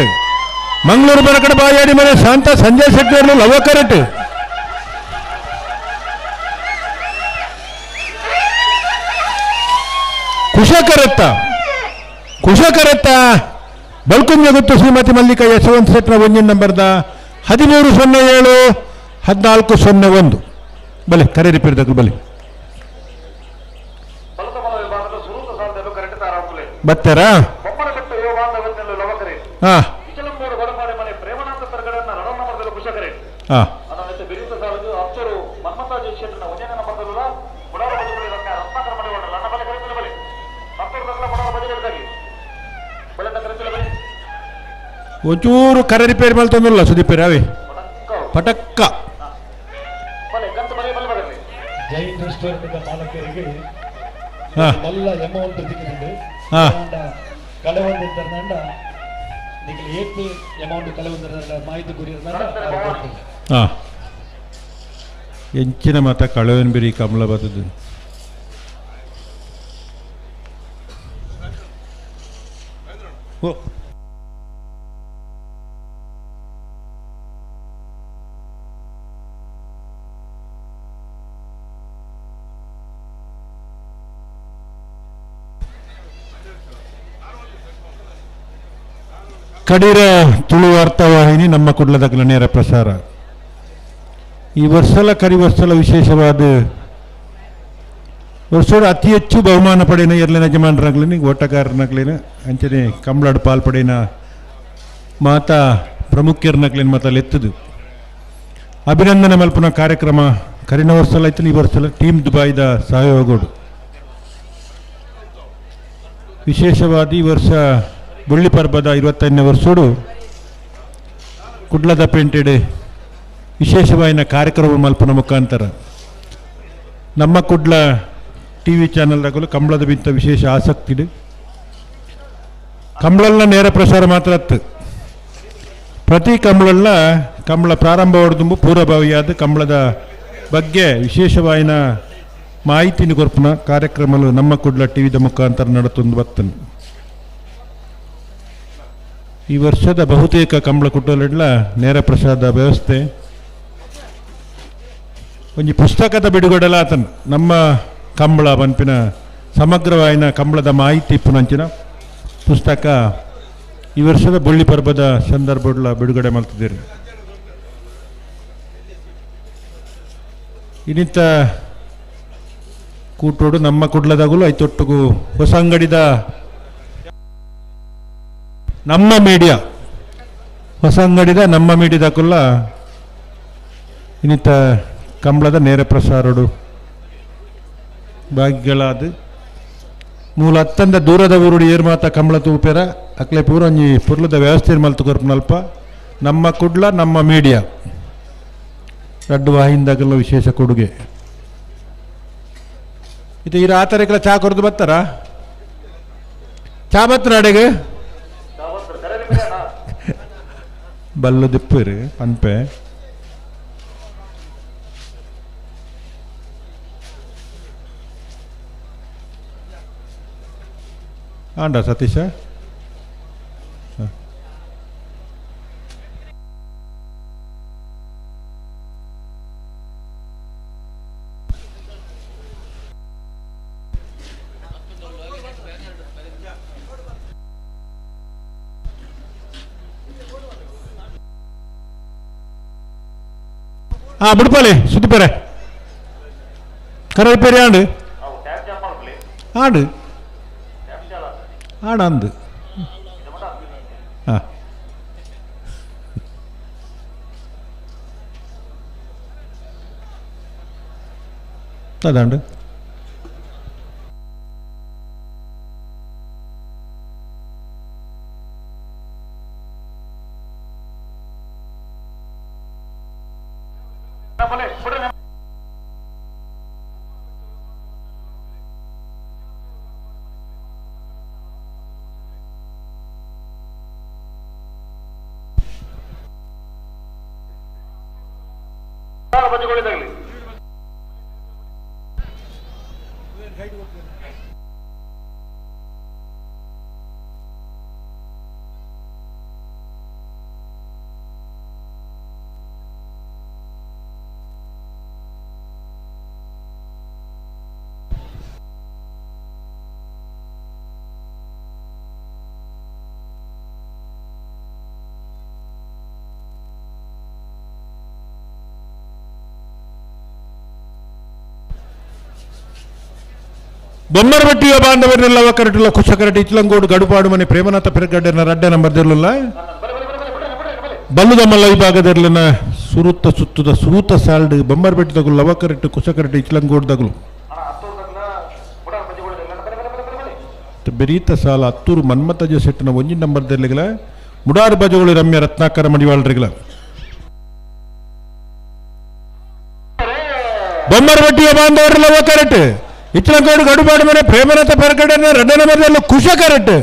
[SPEAKER 15] ಮಂಗಳೂರು ಬರಕಡ ಬಾಯಾಡಿ ಮನೆ ಶಾಂತ ಸಂಜಯ್ ಶೆಟ್ಟನಲ್ಲೂ ಲವ ಕರೆಟ್ ಕುಶ ಕರೆತ್ತ ಬಲ್ಕೊಂಜ ಗುತ್ತು ಶ್ರೀಮತಿ ಮಲ್ಲಿಕಾ ಯಶವಂತ ಶೆಟ್ಟನ ಒಂಜಿ ನಂಬರ್ದ 1307 1401 ಬಲೆ ಕರೆ ರಿಪೇರಿದಾಗಲು ಬಲೆ ಬರ್ತಾರಾ? ಹಾ ಒಂಚೂರು ಕರೆ ರಿಪೇರಿ ಮಾಡ್ತಂದಿಲ್ಲ ಸುದೀಪೇರಿ ಅವೇ ಪಟಕ್ಕ
[SPEAKER 14] ಜೈನ್ ರೆಸ್ಟೋರೆಂಟ್ ಮಾಲಕರಿಗೆ ಮಲ್ಲ ಅಮೌಂಟ್ ದಿಕ್ಕಿದೆ ಕಳೆವೊಂದಿದ್ದಂಡ ನಿಮಗೆ ಏತ್ ಅಮೌಂಟ್ ಕಳೆವೊಂದಿರ ಮಾಹಿತಿ ಗುರಿಯನ್ನ
[SPEAKER 15] ಎಂಚಿನ ಮಾತ ಕಳೆವನ್ ಬಿರಿ ಕಮಲ ಬರ್ತದೆ ಓ ಕಡೀರ ತುಳು ವಾರ್ತಾವಾಹಿನಿ ನಮ್ಮ ಕುಡ್ಲದಗಲ ನೇರ ಪ್ರಸಾರ ಈ ವರ್ಷಲ ವರ್ಷಲ ವಿಶೇಷವಾದ ವರ್ಷೋಡ ಅತಿ ಹೆಚ್ಚು ಬಹುಮಾನ ಪಡೆಯನ ಎರಲಿನ ಯಜಮಾನರಾಗ್ಲಿನ ಓಟಗಾರನಾಗ್ಲಿನ ಅಂಚನೆ ಕಂಬಳಾಡು ಪಾಲ್ಪಡೆನ ಮಾತಾ ಪ್ರಮುಖರ್ನಾಗ್ಲಿನ ಮಾತಲ್ಲಿ ಎತ್ತದು ಅಭಿನಂದನೆ ಮಲ್ಪನ ಕಾರ್ಯಕ್ರಮ ಕರಿನ ವರ್ಷಲ ಆಯ್ತು ಈ ವರ್ಷಲ ಟೀಮ್ ದುಬೈದ ಸಹಯೋಗೋಡು ವಿಶೇಷವಾದ ಈ ವರ್ಷ ಬುಳ್ಳಿ ಪರ್ಬದ 25ನೇ ವರ್ಷೋಡು ಕುಡ್ಲದ ಪೇಂಟೆಡ್ ವಿಶೇಷವಾದ ಕಾರ್ಯಕ್ರಮ ಮಲ್ಪನ ಮುಖಾಂತರ ನಮ್ಮ ಕುಡ್ಲ ಟಿವಿ ಚಾನಲ್ದಾಗಲು ಕಂಬಳದ ಬಿಂತ ವಿಶೇಷ ಆಸಕ್ತಿ ಇದೆ ಕಂಬಳಲ್ಲ ನೇರ ಪ್ರಸಾರ ಮಾತ್ರ ಅತ್ತು ಪ್ರತಿ ಕಂಬಳಲ್ಲ ಕಂಬಳ ಪ್ರಾರಂಭ ಹೊಡೆದುಂಬು ಪೂರ್ವಭಾವಿಯಾದ ಕಂಬಳದ ಬಗ್ಗೆ ವಿಶೇಷವಾದ ಮಾಹಿತಿನ ಕೊರ್ಪನ ಕಾರ್ಯಕ್ರಮಗಳು ನಮ್ಮ ಕುಡ್ಲ ಟಿವಿದ ಮುಖಾಂತರ ನಡತೊಂದು ಬರ್ತನೆ ಈ ವರ್ಷದ ಬಹುತೇಕ ಕಂಬಳ ಕುಟ್ಟಲೆಡ್ಲ ನೇರ ಪ್ರಸಾದ ವ್ಯವಸ್ಥೆ ಒಂದು ಪುಸ್ತಕದ ಬಿಡುಗಡೆಲ್ಲ ಆತನ ನಮ್ಮ ಕಂಬಳ ಪನ್ಪಿನ ಸಮಗ್ರವಾಯಿನ ಕಂಬಳದ ಮಾಹಿತಿ ಪುನಂಚಿನ ಪುಸ್ತಕ ಈ ವರ್ಷದ ಬುಳ್ಳಿ ಪರ್ಬದ ಸಂದರ್ಭಡ್ಲ ಬಿಡುಗಡೆ ಮಾಡ್ತಿದ್ದೀರಿ ಇನ್ನಿತ ಕೂಟೋಡು ನಮ್ಮ ಕುಡ್ಲದಾಗಲು ಐತೊಟ್ಟಿಗೂ ಹೊಸ ಅಂಗಡಿದ ನಮ್ಮ ಮೀಡಿಯಾ ಹೊಸ ಅಂಗಡಿದ ನಮ್ಮ ಮೀಡಿಯಾದಾಕುಲ್ಲ ಇನ್ನಿತ ಕಂಬಳದ ನೇರ ಪ್ರಸಾರಡು ಭಾಗ್ಯಗಳಾದ ಮೂಲ ಅತ್ತಂದ ದೂರದ ಊರುಡು ಏರ್ ಮಾತ ಕಂಬಳ ತೂಪೇರ ಅಕ್ಲೆ ಪೂರ ಒಂಜಿ ಪುರ್ಲದ ವ್ಯವಸ್ಥೆ ಮಲ್ತು ಕೊರ್ಪನಲ್ಪ ನಮ್ಮ ಕುಡ್ಲ ನಮ್ಮ ಮೀಡಿಯಾ ರಡ್ಡು ವಾಹಿಂದಾಗೆಲ್ಲ ವಿಶೇಷ ಕೊಡುಗೆ ಇದು ಈ ರಾತ್ರಿಗೆಲ್ಲ ಚಾ ಕೊರದು ಬರ್ತಾರ ಚಾ ಬತ್ತರ ಅಡೆಗೆ ಬಲ್ಲು ದಿಪ್ಪರು ಪನ್ಪೆ ಆಂಡ ಸತೀಶ ಬಿಡ್ಪಾಲೆ ಸುದ್ದಿಪೇರೆ ಕರ ರಿಪೇರಿ ಆಂಡು ಆಡು ಆಡಂದು ಅದಾಂಡು
[SPEAKER 4] ಬಜ್ಜಿಗಳಿದಾಗಲಿ
[SPEAKER 15] ಬೊಮ್ಮರಬಟ್ಟಿಯ ಬಾಂಧವರೆಲ್ಲ ಕರಟುಲ ಕುಶಕರಟಿ ಇಚ್ಲಂಗೋಡು ಗಡುಪಾಡು ಮನೆ ಪ್ರೇಮನಾಥ ಪೆರಗಡ್ಡೆನ ರಡ್ಡೆ ನಂಬರ್ದಿರಲಿಲ್ಲ ಬಲ್ಲುದಮ್ಮಲ್ಲ ಈ ಭಾಗದಲ್ಲಿನ ಸುರುತ್ತ ಸುತ್ತದ ಸೂತ ಸಾಲ್ಡ್ ಬೊಮ್ಮರಬೆಟ್ಟಿದಗಲು ಲವಕರಟ್ಟು ಕುಶಕರಟಿ ಇಚ್ಲಂಗೋಡ್ದಗಲು ಬೆರೀತ ಸಾಲ ಹತ್ತೂರು ಮನ್ಮತಜ ಸೆಟ್ಟಿನ ಒಂಜಿ ನಂಬರ್ದಲ್ಲಿಗಲ ಮುಡಾರು ಬಜಗುಳಿ ರಮ್ಯ ರತ್ನಾಕರ ಮಡಿವಾಳರಿಗಳ ಬೊಮ್ಮರಬಟ್ಟಿಯ ಬಾಂಧವರೆಲ್ಲ ಕರೆಕ್ಟ್ ಇಚ್ಚಲಕೋಡು ಗಡುಪಾಡು ಮನೆ ಪ್ರೇಮನಾಥ ಪರಕಡೆನ ರೆಡ್ಡನ ಮನೆಯಲ್ಲೂ ಕುಶ ಕರೆಕ್ಟ್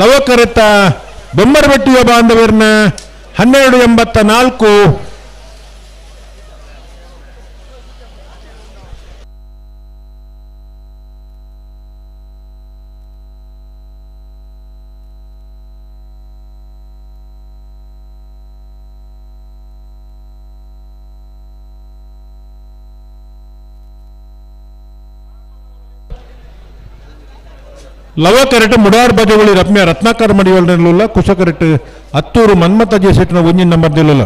[SPEAKER 15] ಲವಕರೆತ್ತ ಬೊಮ್ಮರಬಟ್ಟಿಯ ಬಾಂಧವರನ್ನ 1284 ಲವಕರೆಟ್ ಮುಡಾರ್ ಬಜಗುಳಿ ರಮ್ಯ ರತ್ನಾಕರ ಮಡಿವಾಳರಿಲ್ಲ ಕುಶಕರೆಟ್ ಹತ್ತೂರು ಮನ್ಮಥ ಜೇಸೆಟ್ನ ಒಂಜಿನ ನಂಬರ್ ದಿಲ್ಲ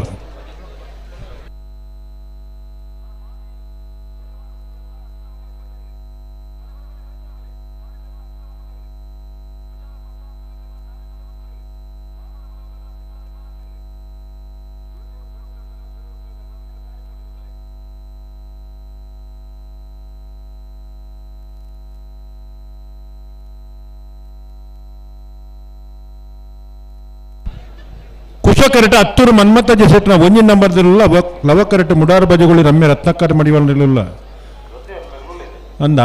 [SPEAKER 15] ಕುಶಕರೆಟ್ ಹತ್ತೂರು ಮನ್ಮಥ ಜೆಸೆಟ್ನ ಒಂಜಿನ ನಂಬರ್ ದಿಲ್ಲ ಲವಕರೆಟ್ ಮುಡಾರ್ ಬಜಗುಳಿ ರಮ್ಯ ರತ್ನಾಕರ ಮಡಿವಾಳರಿಲ್ಲ ಅಂದ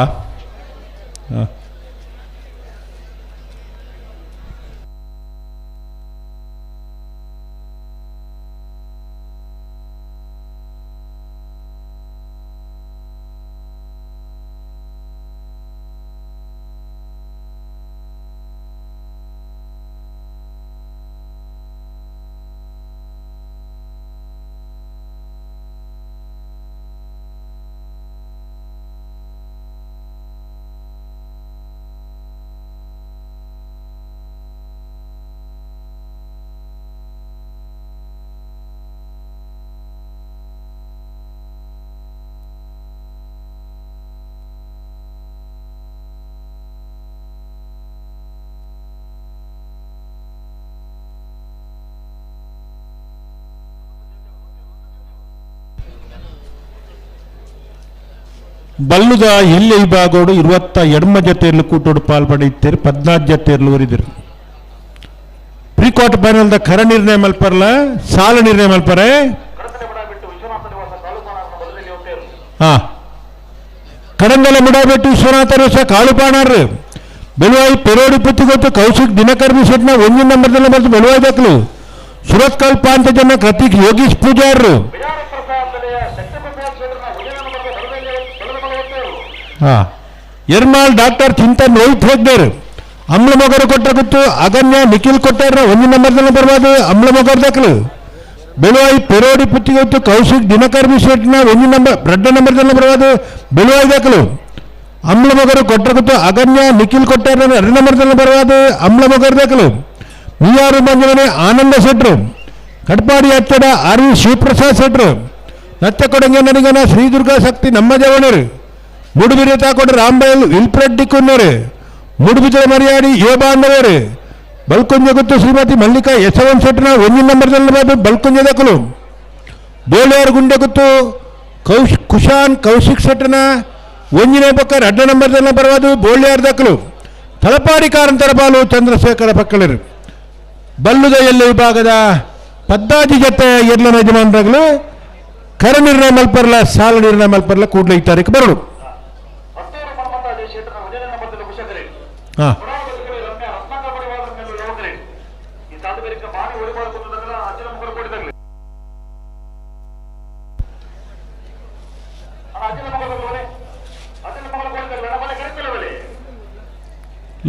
[SPEAKER 15] ಬಲ್ಲುದ ಎಲ್ಲಿ ವಿಭಾಗೋಡು 22 ಜತೆಯಲ್ಲಿ ಕೂಟೋಡು ಪಾಲ್ಪಡಿತಾರೆ 14 ಜತೆಯಲ್ಲಿ ಒರಿದರು ಪ್ರೀ ಕ್ವಾರ್ಟರ್ ಫೈನಲ್ದ ಕರ ನಿರ್ಣಯ ಮಲ್ಪರ್ಲ ಸಾಲ ನಿರ್ಣಯ ಮಲ್ಪರೆ ಕಡಂದಲ ಮುಡಾಬೆಟ್ಟು ವಿಶ್ವನಾಥರು ಸಹ ಕಾಳುಪಾಣರು ಬೆಳುವಾಯಿ ಪೆರೋಡಿ ಪುತ್ತಿಗೊತ್ತು ಕೌಶಿಕ್ ದಿನಕರ್ಮಿ ಸೆಟ್ನ ಒಂಜಿನ ನಂಬರ್ದಲ್ಲ ಮತ್ತು ಬೆಳುವಾಯಿ ದಾಖಲು ಸುರತ್ ಕಲ್ಪ ಅಂತ ಜನ ಕೃತಿಕ್ ಯೋಗೀಶ್ ಪೂಜಾರರು ಎರ್ಮಾಳ್ ಡಾಕ್ಟರ್ ಚಿಂತನ್ ರೋಹಿತ್ ಹೆಗ್ಡೇರ್ ಅಮ್ಲ ಮೊಗರು ಕೊಟ್ಟ ಗುತ್ತು ಅಗನ್ಯ ನಿಖಿಲ್ ಕೊಟ್ಟಾರ ಒಂಜಿನ ನಂಬರ್ದಲ್ಲ ಬರ್ಬೋದು ಅಮ್ಲ ಮೊಗರ್ ದಾಖಲು ಬೆಳುವಾಯಿ ಪೆರೋಡಿ ಪುತ್ತಿಗೊತ್ತು ಕೌಶಿಕ್ ದಿನಕರ್ಮಿ ಸೆಟ್ನ ಒಂಜಿನ ನಂಬರ್ ರೆಡ್ಡ ನಂಬರ್ದಲ್ಲ ಬರ್ಬೋದು ಬೆಳುವಾಯಿ ದಾಖಲು ಅಮ್ಲ ಮೊಗರು ಕೊಟ್ಟ ಗುತ್ತು ಅಗನ್ಯ ನಿಖಿಲ್ ಕೊಟ್ಟಾರ 2 ನಂಬರ್ದಲ್ಲ ಬರ್ಬೋದು ಅಮ್ಲ ಮೊಗರ್ ದಾಖಲು ಮೀಯಾರು ಮಂಜುಮನೆ ಆನಂದ ಶೆಟ್ರು ಕಡ್ಪಾಡಿ ಹಚ್ಚಡ ಆರ್ ವಿ ಶಿವಪ್ರಸಾದ್ ಶೆಟ್ರು ನಚ್ಚ ಕೊಡಂಗೆ ನನಗನ ಶ್ರೀದುರ್ಗಾ ಶಕ್ತಿ ನಮ್ಮ ಜವಣರು ಮುಡುಬಿರಿ ತಾಕೊಡು ರಾಂಬೈಲ್ ವಿಲ್ಪ್ರೆಡ್ ಡಿಕ್ಕುನ್ನರು ಮುಡುಬಿಜ ಮರಿಯಾಡಿ ಯುವ ಬಾಂಧವರು ಬಲ್ಕುಂಜ ಗುತ್ತು ಶ್ರೀಮತಿ ಮಲ್ಲಿಕಾ ಯಶವಂತ್ ಶೆಟ್ನ ಒಂಜಿನ ನಂಬರ್ದಲ್ಲಿ ಬಾದು ಬಲ್ಕುಂಜ ದಕ್ಕಲು ಬೋಳಿಯಾರ್ ಗುಂಡೆ ಗುತ್ತು ಕುಶಾನ್ ಕೌಶಿಕ್ ಶೆಟ್ನ ಒಂಜಿನ ಪಕ್ಕ 2 ನಂಬರ್ದಲ್ಲಿ ಬರವಾದು ಬೋಳಿಯಾರ್ ದಕ್ಕಲು ತಲಪಾಡಿ ಕಾರಂತರ ಬಾಲು ಚಂದ್ರಶೇಖರ ಪಕ್ಕಳರು ಬಲ್ಲುದ ಎಲ್ಲ ವಿಭಾಗದ 14 ಜತೆ ಎರ್ಲನ ಯಜಮಾನರಾಗಲು ಕರ ನಿರ್ಣಯ ಮಲ್ಪರ್ಲ ಸಾಲ ನಿರ್ಣಯ ಮಲ್ಪರ್ಲ ಕೂಡಲೇ ಈ ತಾರೀಕು ಬರಡು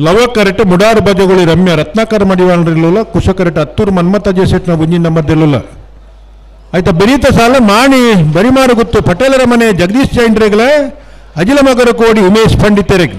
[SPEAKER 15] ಲವಕರೆಟ್ ಮುಡಾರು ಬಜಗುಳಿ ರಮ್ಯ ರತ್ನಾಕರ ಮಡಿವಾಳರಿಲ್ಲ ಕುಶಕರೆಟ್ ಹತ್ತೂರು ಮನ್ಮಥ ಜೆಸೆಟ್ನ ಒಂಜಿನ ನಂಬರ್ ದಿಲ್ಲ ಆಯ್ತಾ ಬೆರೀತ ಸಾಲ ಮಾಣಿ ಬರಿಮಾರು ಗುತ್ತು ಪಟೇಲರ ಮನೆ ಜಗದೀಶ್ ಜೈನ್ರೆಗಳ ಅಜಿಲ ಮಗರ ಕೋಡಿ ಉಮೇಶ್ ಪಂಡಿತರಿಗೆ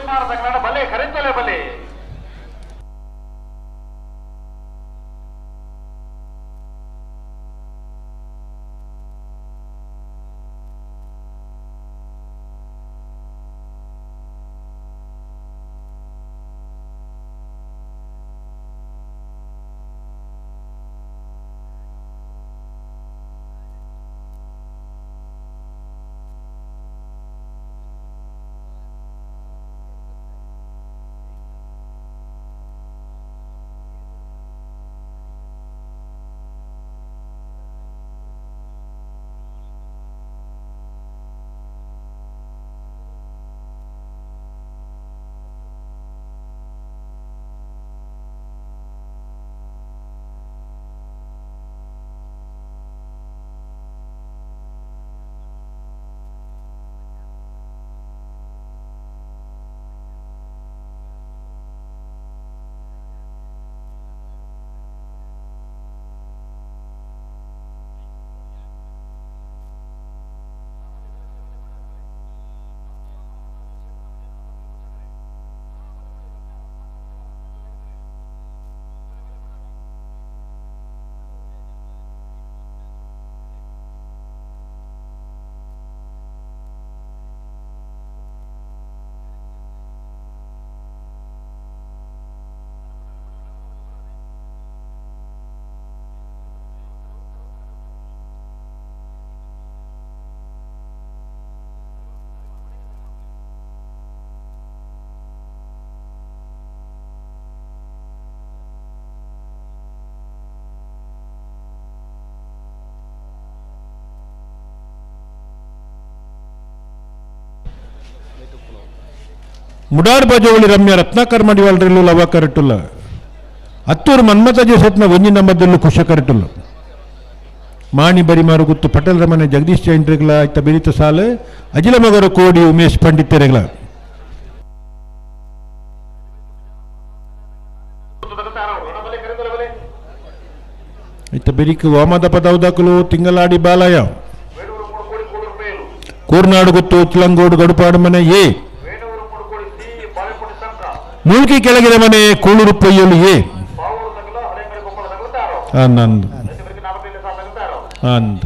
[SPEAKER 4] ಯಜಮಾನ ಕನ್ನಡ ಬಲೆ ಕರೆತಲೆ ಬಲೆ.
[SPEAKER 15] ಮುಡಾರ್ ಬಾಜೋಳಿ ರಮ್ಯ ರತ್ನಾಕರ್ ಮಡಿವಾಳ್ರೆಲ್ಲು ಲವ ಕರೆಟುಲ್ಲ ಹತ್ತೂರು ಮನ್ಮತಾಜಿ ಸತ್ನ ಒಂಜಿನ ಮದ್ದಲ್ಲು ಖುಷ ಕರೆಟುಲ್ಲ ಮಾಣಿ ಬರಿಮಾರು ಗುತ್ತು ಪಟೇಲ್ ರಮನೆ ಜಗದೀಶ್ ಜೈನ್ರೆಗ್ಲ ಇತ್ತ ಬೆರಿತ ಸಾಲು ಅಜಿಲ ಮಗರ ಕೋಡಿ ಉಮೇಶ್ ಪಂಡಿತರೆಗ್ಲ ಇತ್ತ ಬೆರಿಕ ವಾಮದ ಪದೌದಕಲು ತಿಂಗಲಾಡಿ ಬಾಲಯ ಕೂರ್ನಾಡು ಗುತ್ತು ಚಿಲಂಗೋಡು ಗಡುಪಾಡು ಮನೆ ಎ ಮುಳುಕಿ ಕೆಳಗಿನ ಮನೆ ಕೂಳೂರು ಪೊಯ್ಯಲು ಎ ಆನಂದ್ ಆನಂದ್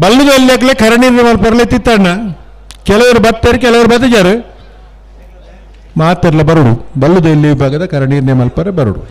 [SPEAKER 15] ಬಲ್ಲುದಲ್ಲೇ ಕರಣಿ ಮಲ್ಪರ್ಲೆತ್ತಿತ್ತಣ್ಣ ಕೆಲವರು ಬತ್ತರು ಕೆಲವರು ಬತ್ತಿಜಾರು ಮಾತೆಲ್ಲ ಬರುಡು ಬಲ್ಲುದಲ್ಲಿ ಭಾಗದ ಕರಣೀರ್ನೆ ಮಲ್ಪರೆ ಬರುಡು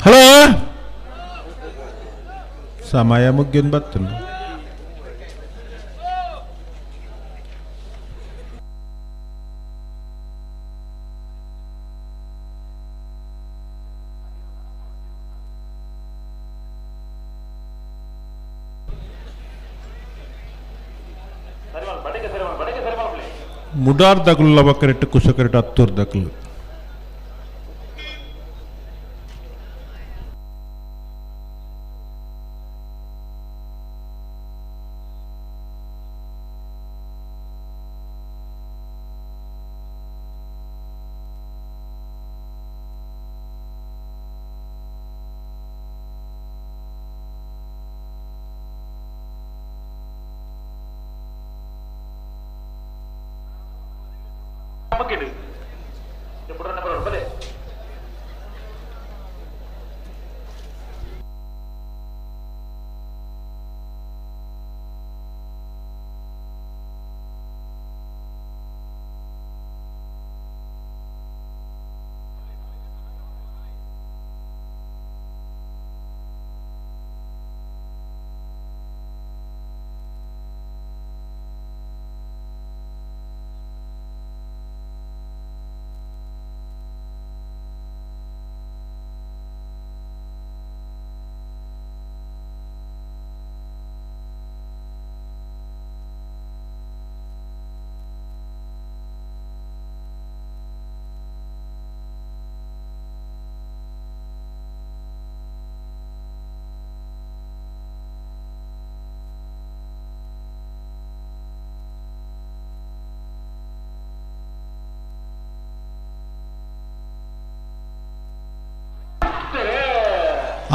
[SPEAKER 15] ಹಲೋ, ಸಮಯ ಮುಗಿನ್ ಬರ್ತಲ್ಲ. ಮುಡಾರ್ ದಗಲು ಲವ ಕರೆಕ್ಟ್ ಕುಶ ಕರೆಕ್ಟ್ ಹತ್ತೂರ್ ದಗಲು.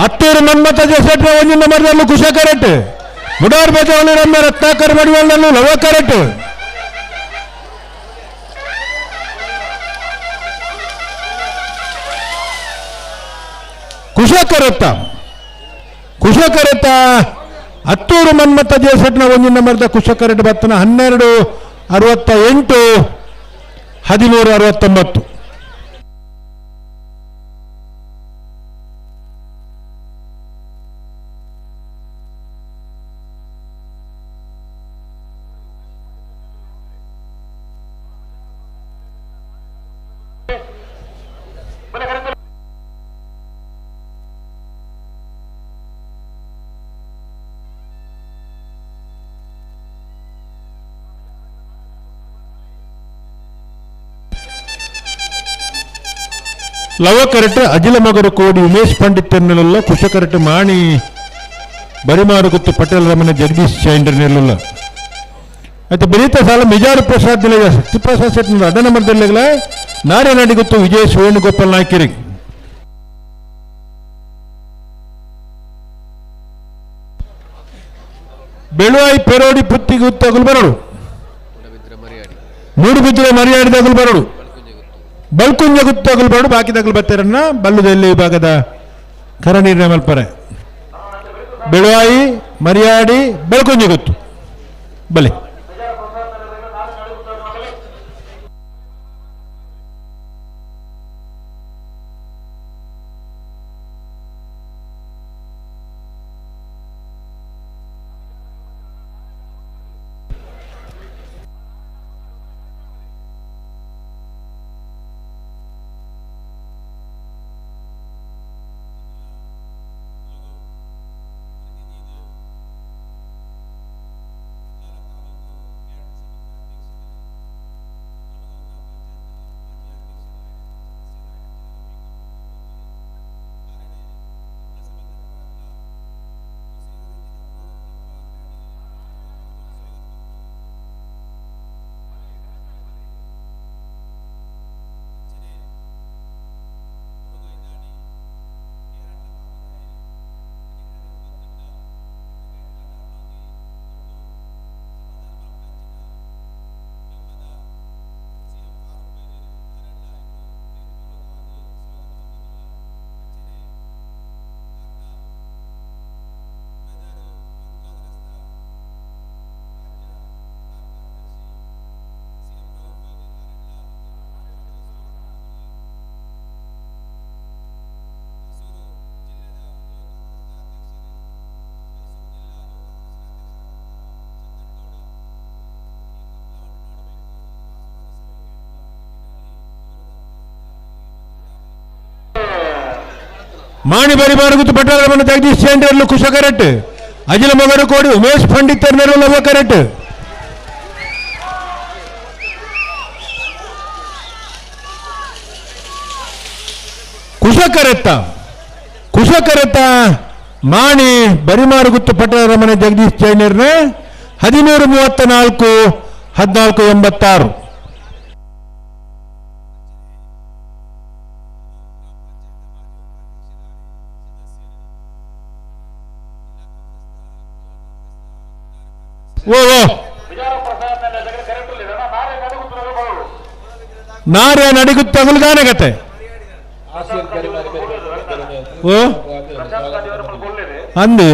[SPEAKER 15] ಹತ್ತೂರು ಮನ್ಮತ ಜಸೆಟ್ರ ಒಂದಿನ ಮರದಲ್ಲೂ ಕುಶ ಕರೆಕ್ಟ್. ಮುಡಾರ್ ಬಜಾವಳಿ ರಮ್ಯ ರತ್ನಾಕರ್ ಮಡಿವಾಳದಲ್ಲೂ ಲವ ಕರೆಕ್ಟ್. ಕುಶ ಕರೆತ ಹತ್ತೂರು ಮನ್ಮತ ಜಸೆಟ್ನ ಒಂದಿನ ಮರದ ಕುಶ ಕರೆಕ್ಟ್ ಬರ್ತನ 12:68 13:69. ಲವ ಕರೆಕ್ಟ್ ಅಜಿಲ ಮಗರು ಕೋಡಿ ಉಮೇಶ್ ಪಂಡಿತ್ ನೆರಳುಲ್ಲ. ಕುಶ ಕರೆಕ್ಟ್ ಮಾಣಿ ಬರಿಮಾರು ಗುತ್ತು ಪಟೇಲ್ ರಮಣ ಜಗದೀಶ್ ಚೈಂಡ್ರ ನೆರಳುಲ್ಲ. అయితే ಬರೀತ ಸಾಲ ಮಿಜಾರು ಪ್ರಸಾದ್ ನಿಲಯ ಸತ್ಯಪ್ರಸಾದ್ ಸೆಟ್ ಅಡ್ಡ ನಂಬರ್ದಲ್ಲಿಗಳ ನಾರೇ ನಡಿಗುತ್ತು ವಿಜಯ್ ವೇಣುಗೋಪಾಲ್ ನಾಯ್ಕರಿ. ಬೆಳುವಾಯಿ ಪೆರೋಡಿ ಪುತ್ತಿಗೆ ಉತ್ತಗಲು ಬರಡು. ಮೂಡುಬಿದ್ರೆ ಮರಿಯಾಡಿದಾಗಲು ಬರಡು. ಬಲ್ಕುಂಜ ಗುತ್ತಗಲು ಬರಡು. ಬಾಕಿದಾಗಲು ಬತ್ತೇರನ್ನ ಬಲ್ಲುದಲ್ಲಿ ಭಾಗದ ಕರನೀರಿನ ಮಲ್ಪರೆ ಬೆಳುವಾಯಿ ಮರಿಯಾಡಿ ಬೆಳಕುಂಜ ಗುತ್ತು ಬಲೆ. ಮಾಣಿ ಬರಿಬಾರಗುತ್ತು ಪಟ್ಟಣ ಜಗದೀಶ್ ಚೇಂದ್ರರ್ಲು ಕುಶ ಕರೆಕ್ಟ್ ಅಜಿಲ ಮಗರು ಕೋಡಿ ಉಮೇಶ್ ಪಂಡಿತರ್ ನೆರವು ಕರೆಕ್ಟ್ ಕುಶ ಕರೆತ್ತ ಮಾಣಿ ಬರಿಮಾರುಗುತ್ತು ಪಟ್ಟಣ ಮನೆ ಜಗದೀಶ್ ಚೈನರ್ನ 13:34 14:86. ನಾರ್ಯ ನಡಿಗುತ್ತಗಲು ಗಾನಗತೆ ಓ ಅಂದು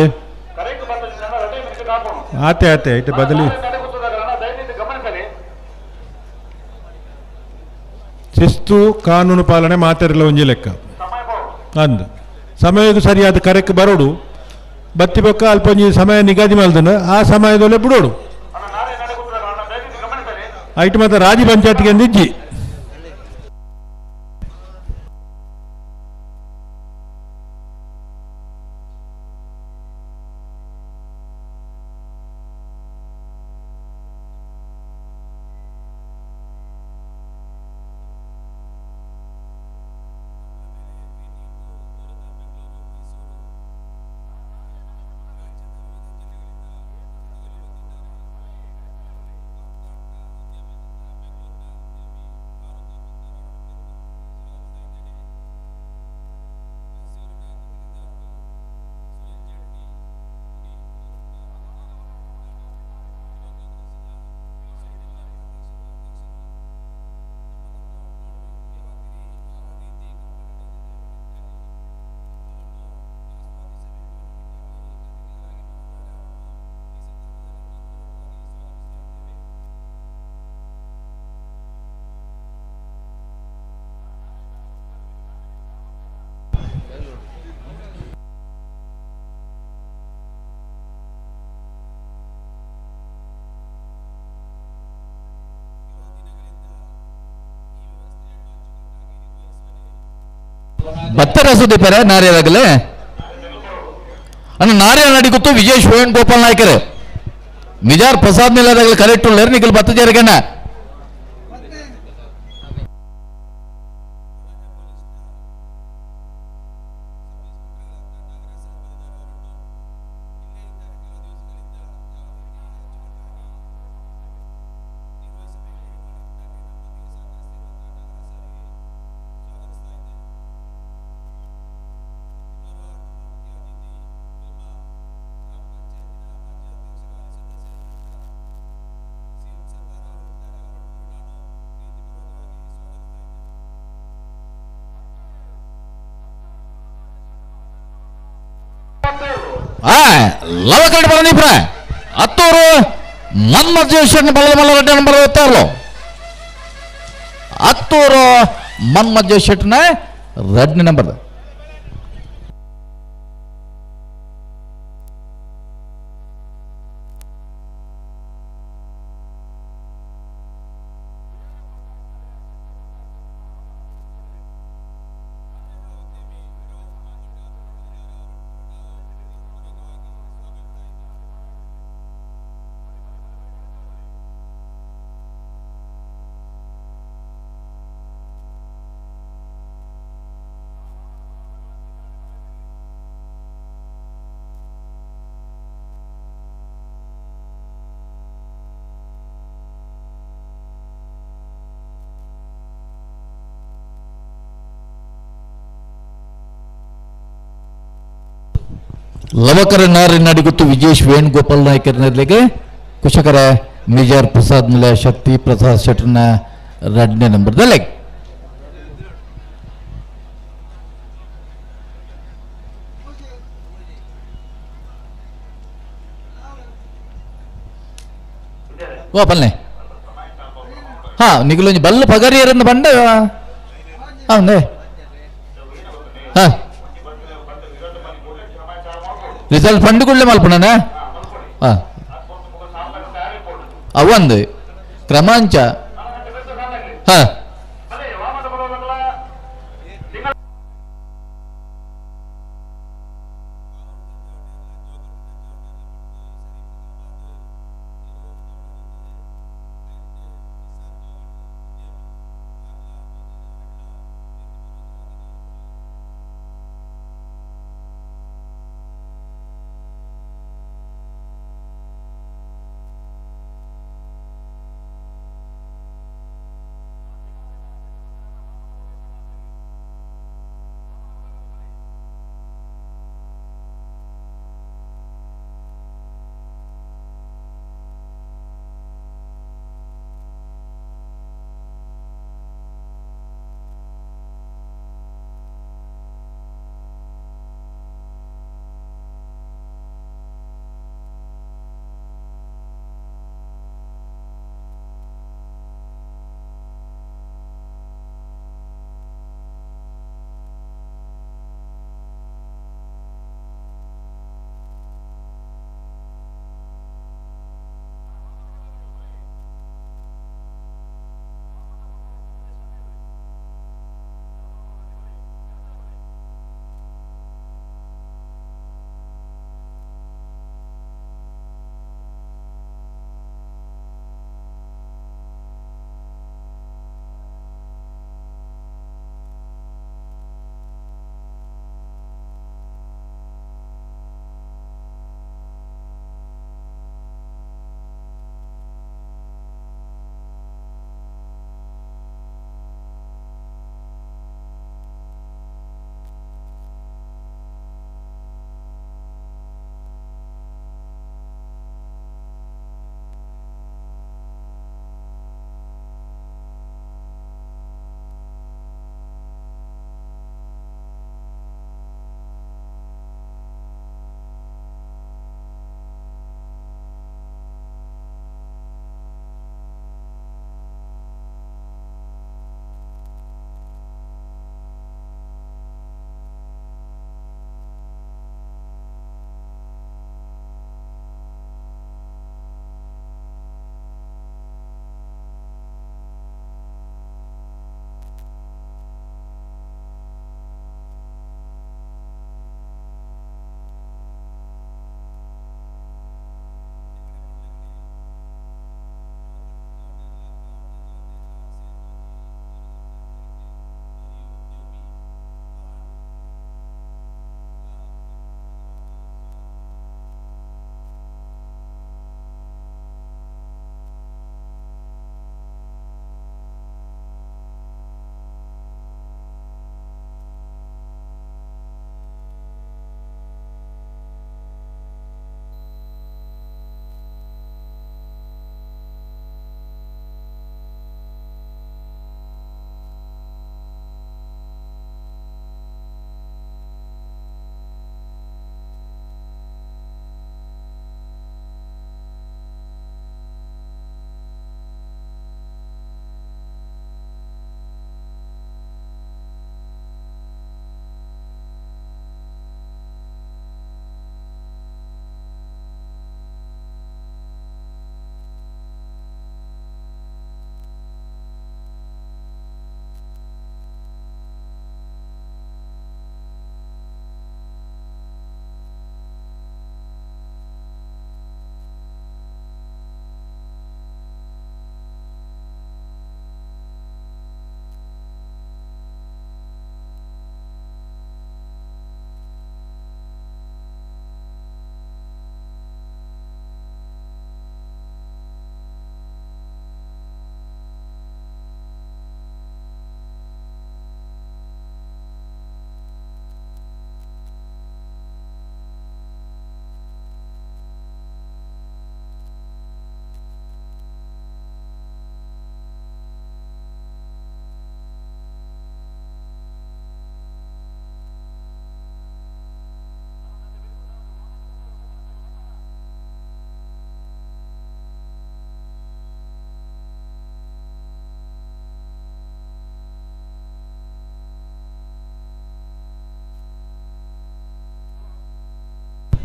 [SPEAKER 15] ಆತೆ ಆತೆ ಇಟ್ಟು ಬದಲಿ ಶಿಸ್ತು ಕಾನೂನು ಪಾಲನೆ ಮಾತಾಡಲ್ಲ ಒಂಜಿ ಲೆಕ್ಕ ಅಂದು ಸಮಯಕ್ಕೆ ಸರಿಯಾದ ಕರೆಕ್ಟ್ ಬರೋಡು ಬತ್ತಿ ಬೊಕ್ಕ ಅಲ್ಪ ಒಂಜಿ ಸಮಯ ನಿಗದಿ ಮಲ್ದನ ಆ ಸಮಯದಲ್ಲೇ ಬಿಡೋಡು ಐಟ್ ಮತ್ತೆ ರಾಜಿ ಪಂಚಾಯತ್ಗೆ ಅಂದಿಜ್ಜಿ
[SPEAKER 12] ಭತ್ತ ಸುದೀಪರೆ ನಾರ್ಯದಾಗಲೇ ಅನ್ನ ನಾರ್ಯ ನಡಿಗುತ್ತು ವಿಜೇಶ್ ವೇಣುಗೋಪಾಲ್ ನಾಯ್ಕರು ನಿಜಾರ್ ಪ್ರಸಾದ್ ನಿಲಯದಾಗಲೇ ಕರೆಕ್ಟ್ ಉಳ್ಳೇರು ನಿಖಲ್ ಭತ್ತ ಜರಗಣ್ಣ ಲವಕರೆಡ್ಡಿ ಬರನೀಪ್ರ ಹತ್ತೂರು ಮನ್ಮಥ್ ಜೋಶಿ ಬಲ್ಲದ ಮಲ್ಲರೆಡ್ಡಿ ನಂಬರ್ ಓದ್ತಾರಲ್ಲ ಹತ್ತೂರು ಮನ್ಮಥ್ ಜೋಶಿನ ರೆಡ್ನಿ ನಂಬರ್ ಲವಕರ ನಾರಿ ನಡಿಗುತ್ತು ವಿಜೇಶ್ ವೇಣುಗೋಪಾಲ್ ನಾಯ್ಕರ್ನರ್ಲಿಗೆ ಕುಶಕರ ಮೇಜರ್ ಪ್ರಸಾದ್ ನಿಲಯ ಶಕ್ತಿ ಪ್ರಸಾದ್ ಶೆಟ್ಟರ್ನ ರೆಡ್ನೇ ನಂಬರ್ದಲ್ಲಿ ಓ ಪಲ್ಲೆ ಹಾ ನಿಗಲೊಂಜಿ ಬಲ್ಲ ಪಗರಿಯರನ್ನು ಬಂಡ ಹೌದೇ ಹಾ ರಿಸಲ್ಟ್ ಫಂಡ್ಗಳೇ ಮಲ್ಪಣನ ಅವಂದು ಕ್ರಮಾಂಚ ಹಾ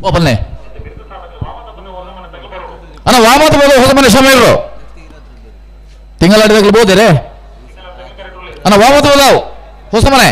[SPEAKER 12] ಓಪನ್ನೆ ಅಣ್ಣ ವಾಮದ ಬೋದು ಹೊಸ ಮನೆ ಶಮೀರ್ರು ತಿಂಗಳಾಡಿದಾಗಲೂ ಬೋದಿರೇ ಅಣ್ಣ ವಾಮದ ಬೋದಾವು ಹೊಸ ಮನೆ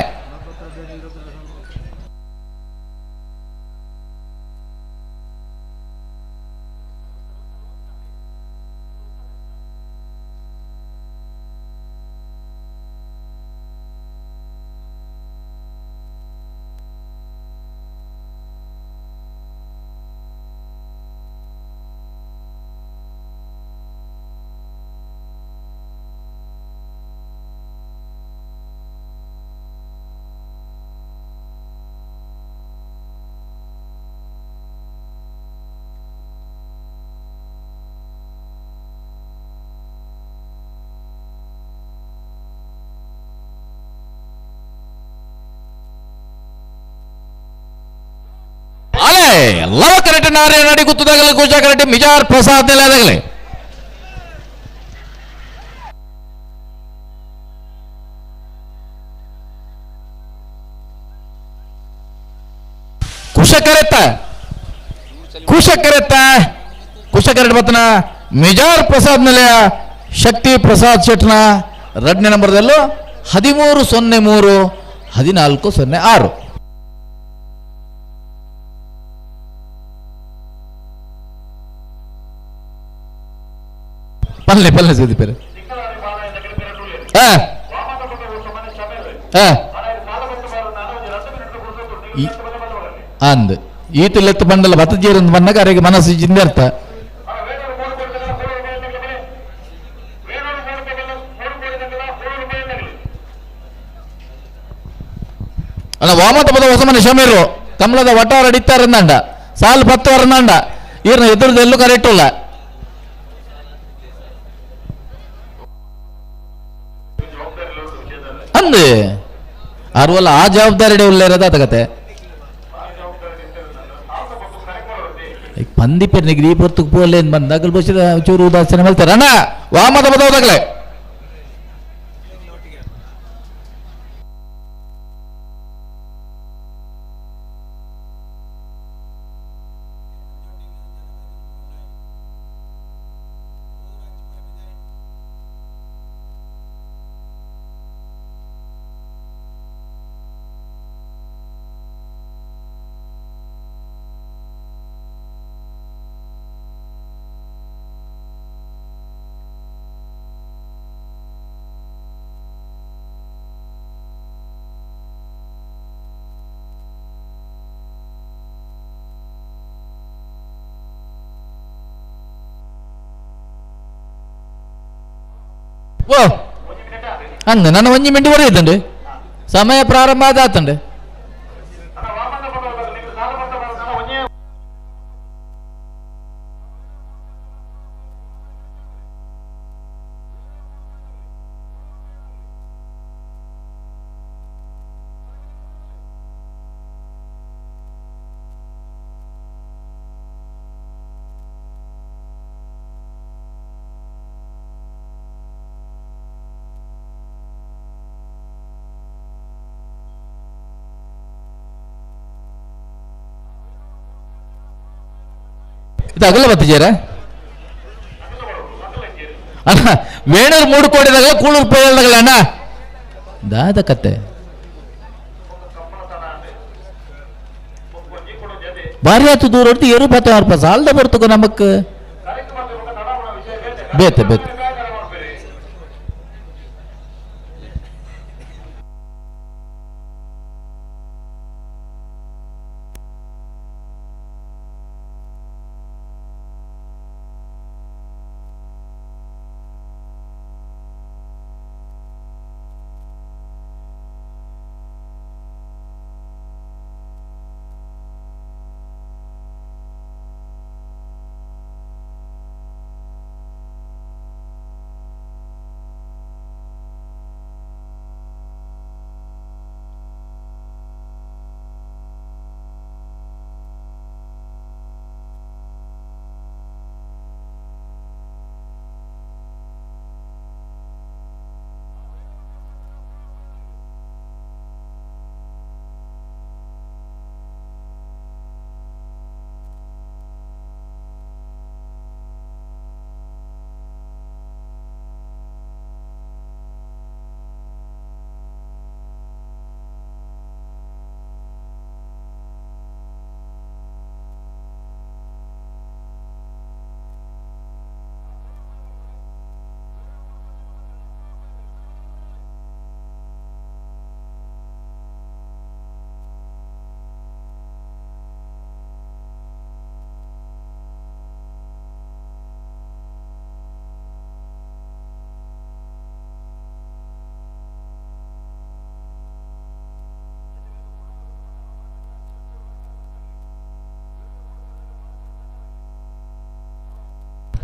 [SPEAKER 12] ಲವ ಕರೆಕ್ಟ್ ನಾರೇ ನಡಿ ಗುತ್ತದಾಗಲೇ ಗೋಜಾ ಕರೆಕ್ಟ್ ಮಿಜಾರ್ ಪ್ರಸಾದ್ ನೆಲೆದಾಗಲೇ ಕುಶಕರೆಟ್ ಬತ್ತನ ಮಿಜಾರ್ ಪ್ರಸಾದ್ ನೆಲೆಯ ಶಕ್ತಿ ಪ್ರಸಾದ್ ಶೆಟ್ನ 2ನೇ ನಂಬರ್ದಲ್ಲೂ 1303 1406 ಪಲ್ಲೆ ಪಲ್ಲೆ ಸಿಗದಿ ಪೇರೆ ಅಂದ್ ಈತಿಲೆತ್ತು ಬಂಡಲ ಬತ್ತಜೇರಿಂದ ಬಂದಾಗ ಅವರಿಗೆ ಮನಸ್ಸು ಜಿಂದರ್ಥ ಅಣ್ಣ ವಾಮತ ಪದ ಹೊಸ ಮನೆ ಶಮೀರು ಕಮಲದ ವಟಾರ ಅಡಿತಾರಂದಂಡ ಸಾಲು 10 ವರಂದಂಡ ಈರ್ನ ಎದುರದ ಎಲ್ಲೂ ಕರೆಕ್ಟ್ ಇಲ್ಲ ಅಂದ್ ಅರ್ವಲ್ಲ ಆ ಜವಾಬ್ದಾರಿ ಉಳ್ಳೇರದ ಅತಗತೆ ಪಂದಿ ಪೆರ್ನಿಗೆ ಈ ಪೊರ್ತಕ್ಕೆ ಪೋಲೆ ಬಂದಾಗಲ್ ಬಸಿದ ಚೂರು ಉದಾಸೀನ ಮಾಡ್ತಾರೆ ಅಣ್ಣ ವಾಮದ ಬದೋದಾಗಲೇ ಓ ಅಂದ ನನ್ನ 1 ಮಿನಿಟ್ ಬರೆಯುತ್ತಂಡು ಸಮಯ ಪ್ರಾರಂಭ ಆದಾತಂಡು ಇದು ಅಗಲ ಬತ್ತಿಜೇರ ಅಣ್ಣ ವೇಣೂರು 3 ಕೋಟಿದಾಗ ಕೂಳೂರು ರೂಪಾಯಿದಾಗಲ್ಲ ಅಣ್ಣ ದಾದ ಕತೆ ಭಾರಿ ಆತು ದೂರ ಹೊಡ್ತು 26 ರೂಪಾಯಿ ಸಾಲದ ಬರ್ತಕ ನಮಕ್ ಬೇತೆ ಬೇತೆ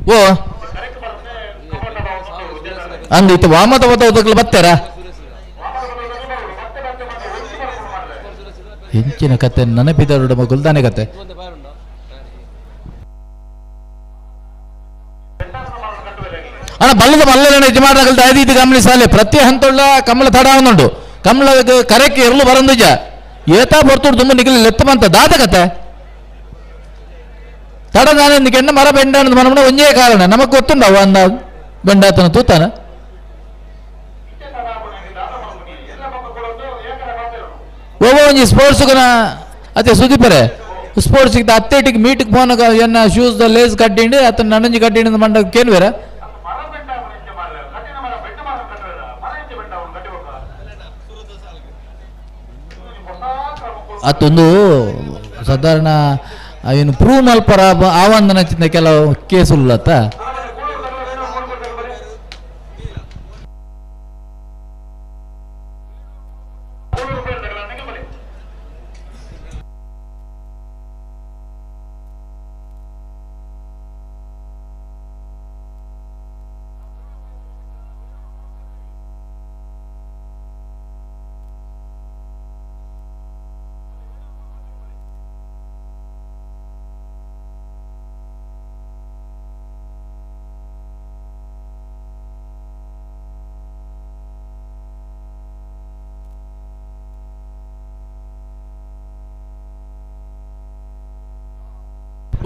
[SPEAKER 12] ಓ ಅಂದಿತ್ತು ವಾಮದ ಓದೋದಕ್ಕೆ ಬರ್ತಾರ ಹೆಂಚಿನ ಕತೆ ನೆನಪಿದವರ ಗುಲ್ದಾನೆ ಕತೆ ಅಣ್ಣ ಬಲ್ಲದ ಮಲ್ಲ ಯಜಮಾನಗಲ್ದ ಐದು ಗಮನಿಸಾಲೆ ಪ್ರತಿ ಹಂತುಳ್ಳ ಕಮಲ ತಡ ಅವನುಂಡು ಕಮಲ ಕರೆಕ್ಕೆ ಎರಲು ಬರಂದುಜ ಏತಾ ಬರ್ತುಡು ತುಂಬ ನಿಗಲಿ ಲೆತ್ತಮಂತ ದಾದ ಕತೆ ತಡ ನಾನು ಕೆಣ್ಣ ಮರ ಬೆಂಡ ಮನ ಒಂದೇ ಕಾರಣ ನಮಗ್ ಗೊತ್ತುಂಡವ ಅಂದ ಬೆಂಡಾತನ ತೂತಾನ ಓವೋ ಒಂಜಿ ಸ್ಪೋರ್ಟ್ಸ್ಗನ ಅತ್ತೆ ಸುದೀಪರೆ ಸ್ಪೋರ್ಟ್ಸ್ ಅಥ್ಲೆಟಿಕ್ ಮೀಟ್ಗೆ ಫೋನ್ ಏನ ಶೂಸ್ ಲೇಸ್ ಕಟ್ಟಿಂಡು ಅತನ ನನಂಜಿ ಕಟ್ಟಿಂಡು ಮಂಡ ಕೇನ್ವೇರ ಅತ್ತೊಂದು ಸಾಧಾರಣ ಏನು ಪ್ರೂವ್ ಮಲ್ಪರ ಆವಂದನ ಕೆಲವು ಕೇಸುಲ್ಲತ್ತ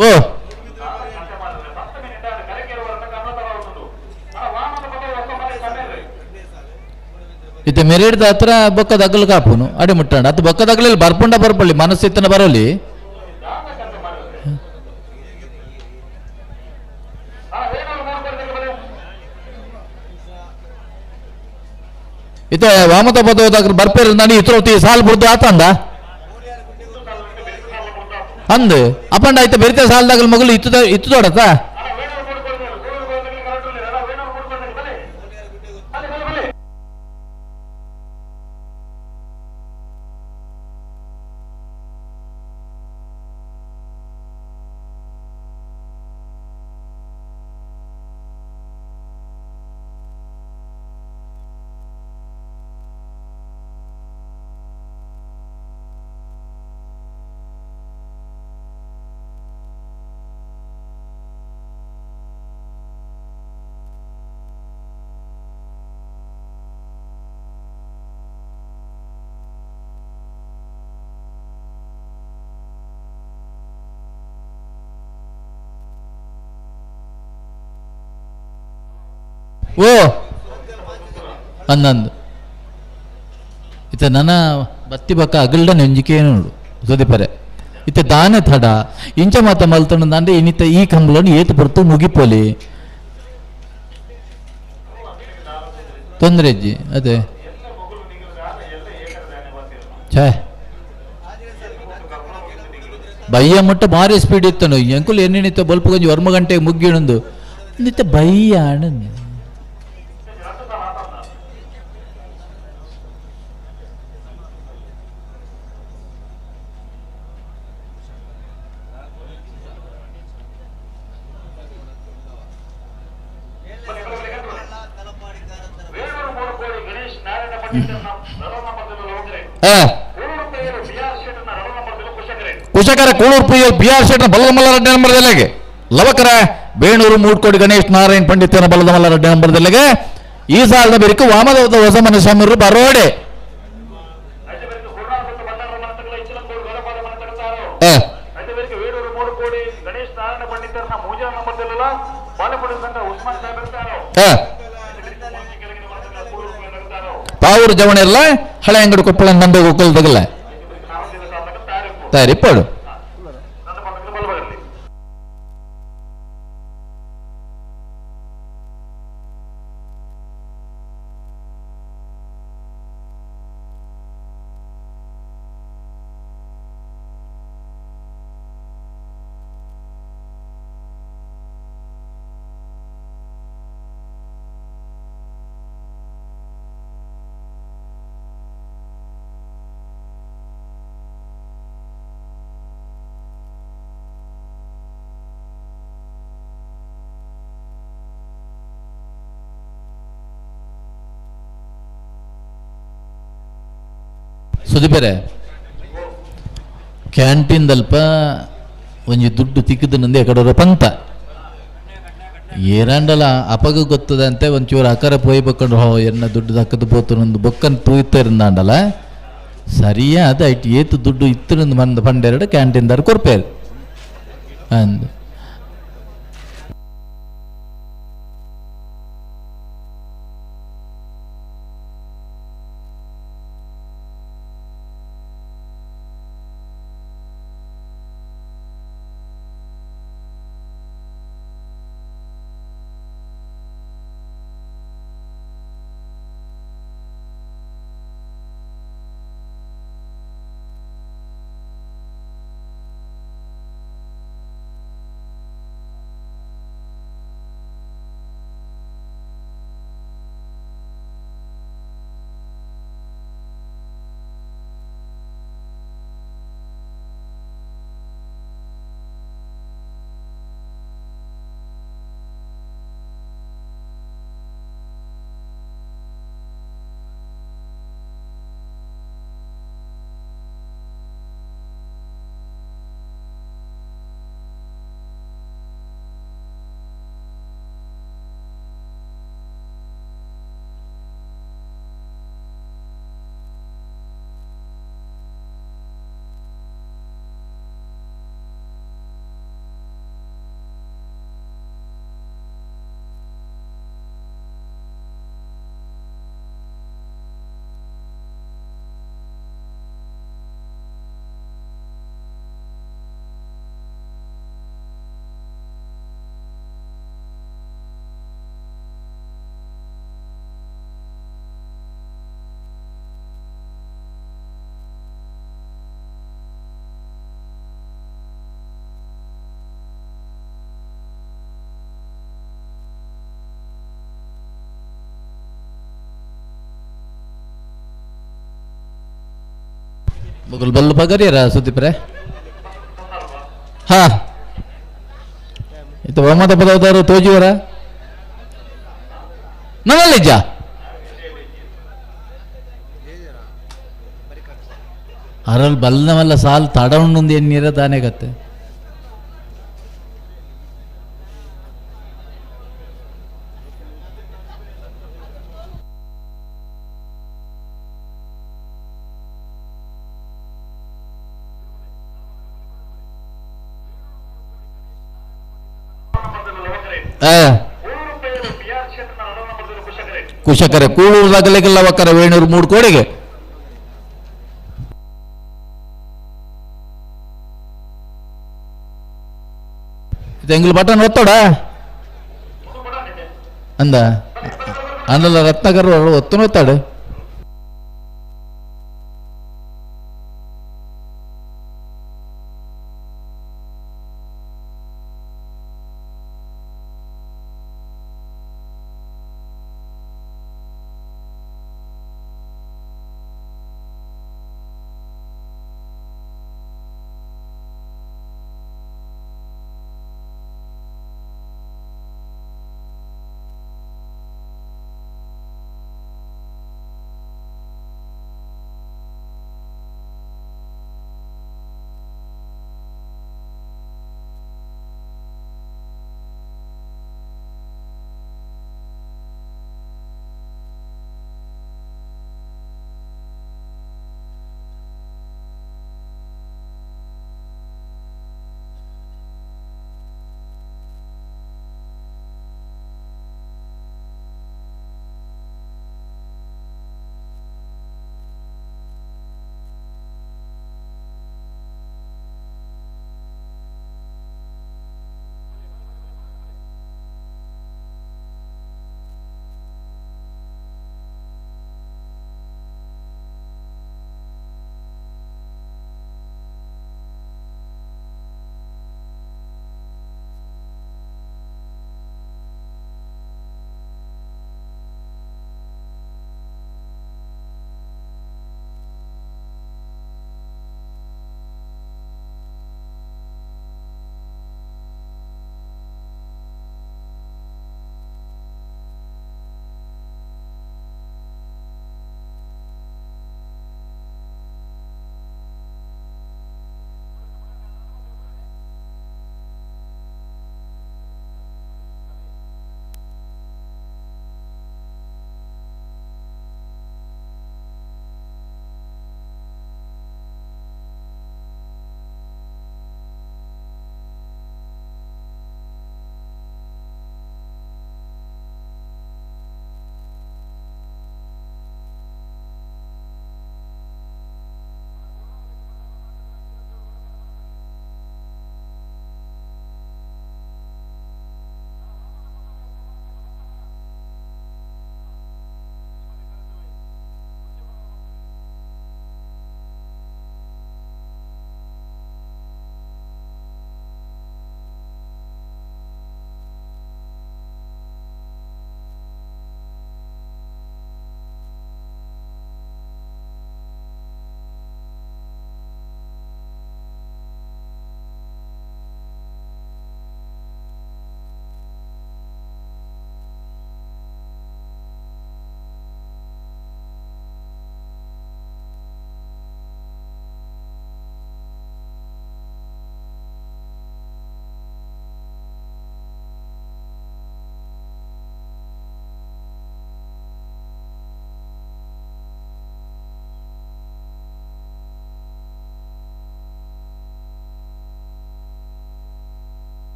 [SPEAKER 12] ಓ ಇತ್ತೆ ಮೆರೇಡ್ದ ಹತ್ರ ಬೊಕ್ಕ ದಗ್ಗಲು ಕಾಪುನು ಅಡೆ ಮುಟ್ಟಾಂಡ ಅದು ಬೊಕ್ಕ ದಗ್ಗಲಲ್ಲಿ ಬರ್ಪುಂಡ ಬರ್ಪಳ್ಳಿ ಮನಸ್ಸು ಇತ್ತನ ಬರಲಿ ಇತ್ತೆ ವಾಮತ ಪದೋದಾಗ ಬರ್ಪೇರು ನಾನು ಇತ್ರ ಸಾಲ್ ಬಿಡ್ದು ಆತಂದ ಅಂದು ಅಪ್ಪಂಡ ಆಯ್ತು ಬೆರಿತ ಸಾಲದಾಗ ಮಗಳು ಇತ್ತು ದೊಡತ ಓ ಅಂದಂದು ಇತ್ತ ನನ್ನ ಬತ್ತಿ ಬಕ್ಕ ಅಗಲ್ಡ ನೆಂಜಿಕೆ ನೋಡು ಸುದೀಪರೆ ಇತ್ತ ದಾನೆ ತಡ ಇಂಚ ಮಾತ ಮಲ್ತೊಂಡು ಅಂದ್ರೆ ಇನ್ನಿತ್ತ ಈ ಕಂಬಳನ್ನು ಏತು ಬರ್ತು ಮುಗಿಪೋಲಿ ತೊಂದ್ರೆ ಅಜ್ಜಿ ಅದೇ ಛೇ ಬಯ್ಯ ಮುಟ್ಟ ಭಾರಿ ಸ್ಪೀಡ್ ಇತ್ತನು ಎಂಕುಲ್ ಎನ್ನಿತ್ತ ಬಲ್ಪ್ ಗೊಂಜಿ ವರ್ಮ ಗಂಟೆಗೆ ಮುಗ್ಗಿಣಂದು ನಿತ್ತ ಬಯ್ಯ ಆನಂದ್ ಕುಶಕರ ಕೂಳೂರು ಪುಯ್ಯಲ್ ಬಿಆರ್ ಶೆಟ್ನ ಬಲದಮಲ್ಲ ರೆಡ್ಡಿ ನಂಬರ್ದಲ್ಲಿಗೆ ಲವಕರ ಬೇಣೂರು ಮೂಡ್ಕೋಡಿ ಗಣೇಶ್ ನಾರಾಯಣ್ ಪಂಡಿತನ ಬಲದಮಲ್ಲ ರೆಡ್ಡಿ ನಂಬರ್ದಲ್ಲಿಗೆ ಈ ಸಾಲದ ಬೆರಿಕು ವಾಮದ ಹೊಸ ಮನುಷ್ಯರು ಬರೋಡೆ ಪಾವೂರು ಜವಣ ಎಲ್ಲ ಹಳೆ ಅಂಗಡಿ ಕೊಪ್ಪಳ ನಂಬೆ ಒಕ್ಕಲ್ದಾಗಲ್ಲ ತಯಾರಿಪ್ಪಡು ಸುದೀಪರೇ ಕ್ಯಾಂಟೀನ್ದಲ್ಪ ಒಂಜಿ ದುಡ್ಡು ತಿಕ್ಕಿದನಂದು ಎಕಡೋರ ಪಂತ ಏರಂಡಲ ಅಪಗ ಗೊತ್ತದಂತೆ ಒಂಚೂರು ಅಕರ ಪೋಯಿ ಬಕ್ಕೊಂಡು ಹೋ ಎನ್ನ ದುಡ್ಡು ದಕ್ಕದು ಪೋತನೊಂದು ಬೊಕ್ಕನ್ ತೂಯ್ತರಿಂದಾಂಡಲ ಸರಿಯಾದ ಐಟ್ ಏತು ದುಡ್ಡು ಇತ್ತರಿಂದ ಮಂದ ಪಂಡೆರಡು ಕ್ಯಾಂಟೀನ್ದಾರು ಕೊರ್ಪೇರು ಅಂದು ಬಗಲ್ ಬಲ್ಲ ಪಗರಿಯರ ಸುದೀಪ್ರೆ ಹಾ ಇದು ಒಮ್ಮತ ಪದವದಾರು ತೋಜಿವರ ನನ್ನಲ್ಲಿಜ್ಜ ಅರಲ್ಲಿ ಬಲ್ಲನವಲ್ಲ ಸಾಲ್ ತಡ ಉಂಡು ಎನ್ನೀರ ತಾನೇ ಕತ್ತೆ ಕುಶಕರೆ ಕೂಳೂರ್ದಾಗಲಿಗೆಲ್ಲ ಒಕ್ಕರ ವೇಣೂರು 3 ಕೋಡಿಗೆ ತೆಂಗಿಲ್ ಬಟನ್ ಒತ್ತೋಡ ಅಂದ ಅನ್ನಲ್ಲ ರತ್ನಗರ ಒತ್ತನ ಒತ್ತಾಡು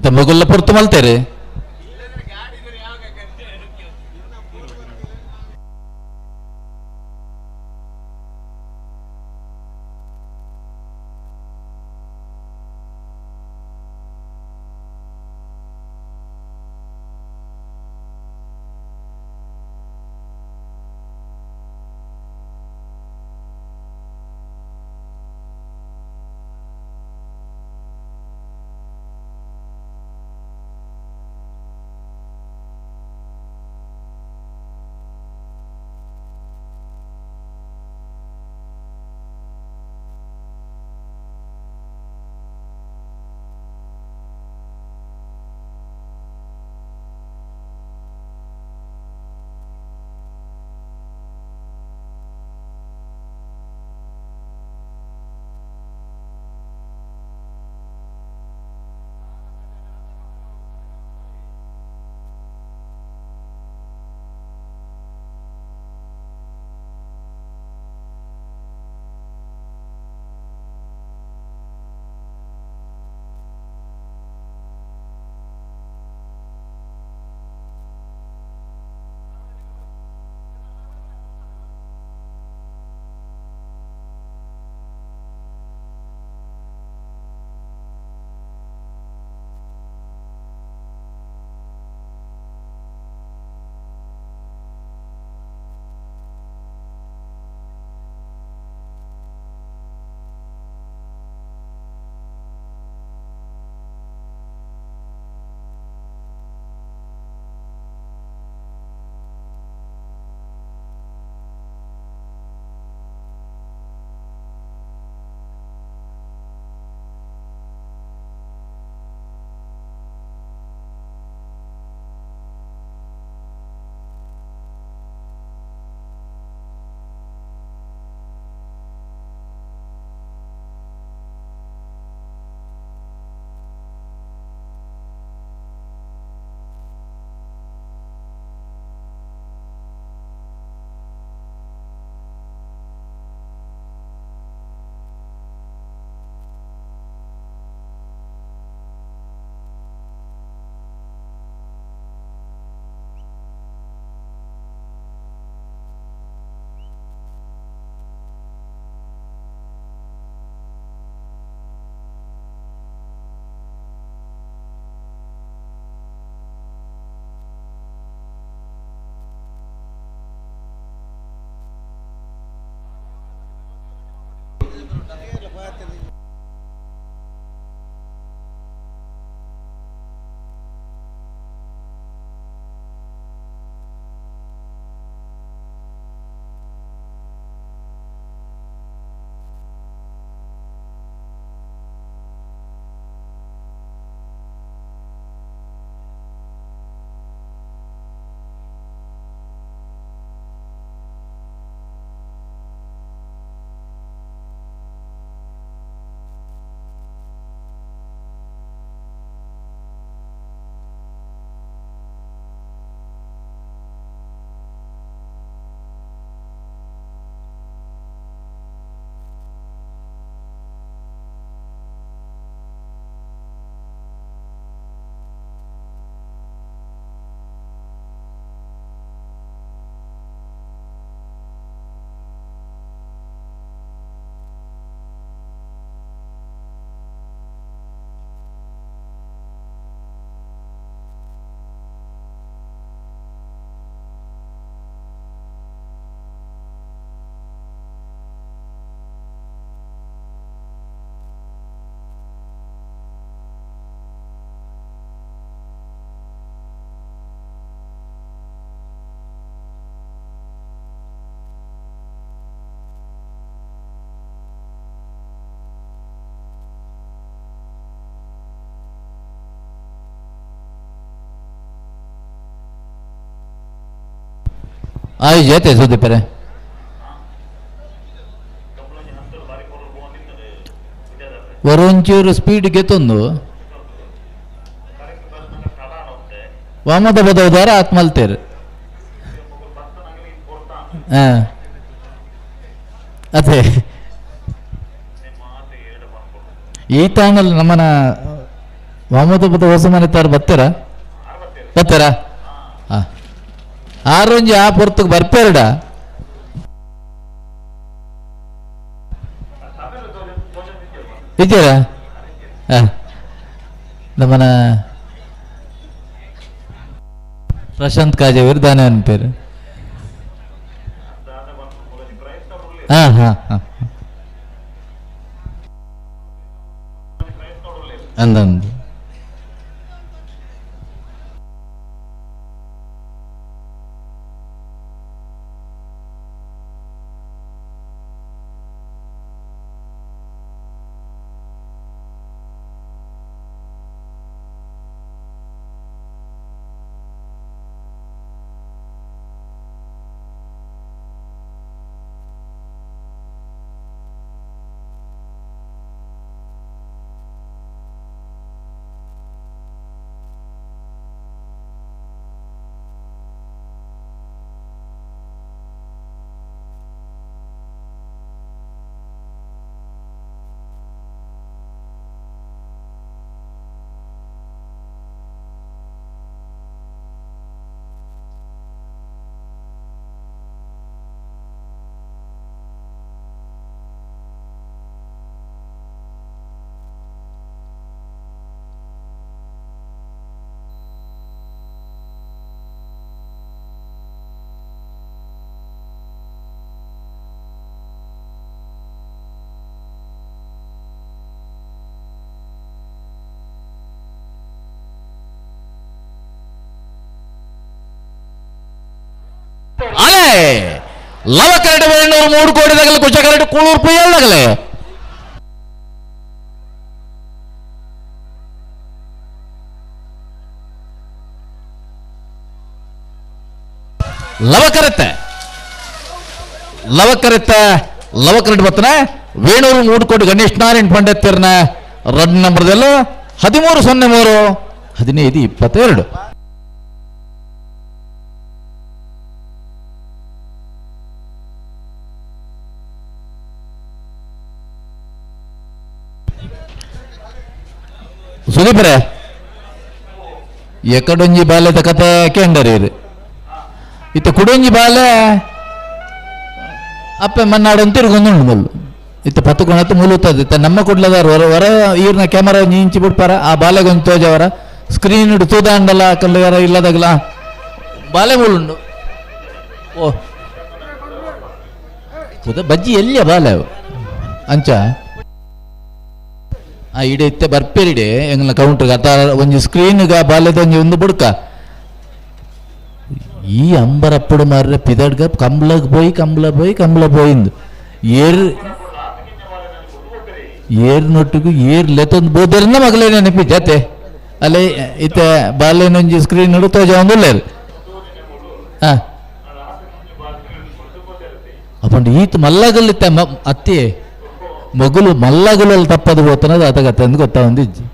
[SPEAKER 12] ಕಂಬಗುಲ್ಲ ಪುರ್ತು ಮಲ್ತೇರಿ ಆಯ್ ಜೇತೆ ಸುದೀಪರೆ ವರೊಂಚೂರು ಸ್ಪೀಡ್ ಗೆತ್ತೊಂದು ವಾಮದ ಬದೌದಾರ ಆತ್ಮಲ್ತೇರು ಅದೇ ಈ ತಾಣಲ್ಲಿ ನಮ್ಮನ ವಾಮತಪದ ಹೊಸ ಮನೆ ತಾರು ಬರ್ತಾರಾ ಹಾಂ ಆರೊಂಜಿ ಆ ಪೊರ್ತಕ್ಕೆ ಬರ್ಪೇರಡ ಇದ್ದೀರಾ ಹಾಂ ನಮ್ಮನ ಪ್ರಶಾಂತ್ ಕಾಜೇವರು ದಾನೆ ಅನ್ಪೇರು ಹಾಂ ಹಾಂ ಹಾಂ ಅಂದಂದು
[SPEAKER 16] ಅಲೆ ಲವ ಕರೆಕ್ಟ್ 3 ಕೋಟಿ ತಗಲೆ ಕುಚ ಕರೆಕ್ಟ್ ಕೂಳೂರು ರೂಪಾಯಿ ತಗಲೆ ಲವ ಕರೆಕ್ಟ್ ಬರ್ತನೆ ವೇಣೂರು 3 ಕೋಟಿ ಗಣೇಶ್ ನಾರಾಯಣ್ ಪಂಡಿತರ್ನ ರಡ್ ನಂಬರ್ದಲ್ಲ 1303 1522 ಸುದೀಪರೇ ಎಕಡೊಂಜಿ ಬಾಲ್ಯದ ಕತೆ ಕೇಂಡರಿ ಇದು ಇತ್ತು ಕುಡೊಂಜಿ ಬಾಲ್ಯ ಅಪ್ಪ ಮನ್ನಾಡೊಂದು ತಿರುಗೊಂದುಂಡು ಮುಳ್ಳು ಇತ್ತು ಪತ್ತುಕೊಣತ್ತು ಮುಳುತ್ತದೆ ಇತ್ತ ನಮ್ಮ ಕುಡ್ಲದಾರ ಹೊರ ಈರ್ನ ಕ್ಯಾಮರಾ ಇಂಚಿ ಬಿಡ್ಪಾರ ಆ ಬಾಲೆಗೊಂದು ತೋಜವರ ಸ್ಕ್ರೀನ್ ಇಡು ತೂದಾಂಡಲ್ಲ ಕಲ್ಲುಗಾರ ಇಲ್ಲದಾಗಲ ಬಾಲೆ ಮುಳ್ಳುಂಡು ಓ ತೂದ ಬಜ್ಜಿ ಎಲ್ಲಿಯ ಬಾಲೆ ಅಂಚ ಆ ಇಡೆ ಇತ್ತೆ ಬರ್ಪೇರಿಡೆ ಎಂಗ್ಲ ಕೌಂಟ್ರಿಗೆ ಅತ ಒಂಜಿ ಸ್ಕ್ರೀನ್ಗ ಬಾಲ್ಯದ ಒಂದು ಬುಡ್ಕ ಈ ಅಂಬರಪ್ಪಡು ಮಾರ್ರೆ ಪಿದಡ್ಗ ಕಂಬ್ಲ పోయింది ಏರ್ನೊಟ್ಟಿಗೂ ಲೆತ್ತೊಂದು ಬೋದರಿಂದ ಮಗಲೇ ನೆನಪಿ ಜತೆ ಅಲ್ಲೇ ಇತ್ತೆ ಬಾಲ್ಯನೊಂಜಿ ಸ್ಕ್ರೀನ್ ಹಿಡು ತೋಜ ಒಂದುಲ್ಲೇರು ಹಾಂ ಅಪ್ಪಂಡು ಈತ ಮಲ್ಲಗಲ್ಲಿತ್ತ ಅತ್ತಿ ಮಗುಲು ಮಲ್ಲಗುಲಲ್ಲಿ ತಪ್ಪದು ಹೋತನದು ಆತಗತ್ತೆ ಅಂದು ಗೊತ್ತಾ ಒಂದಿಜ್ಜಿ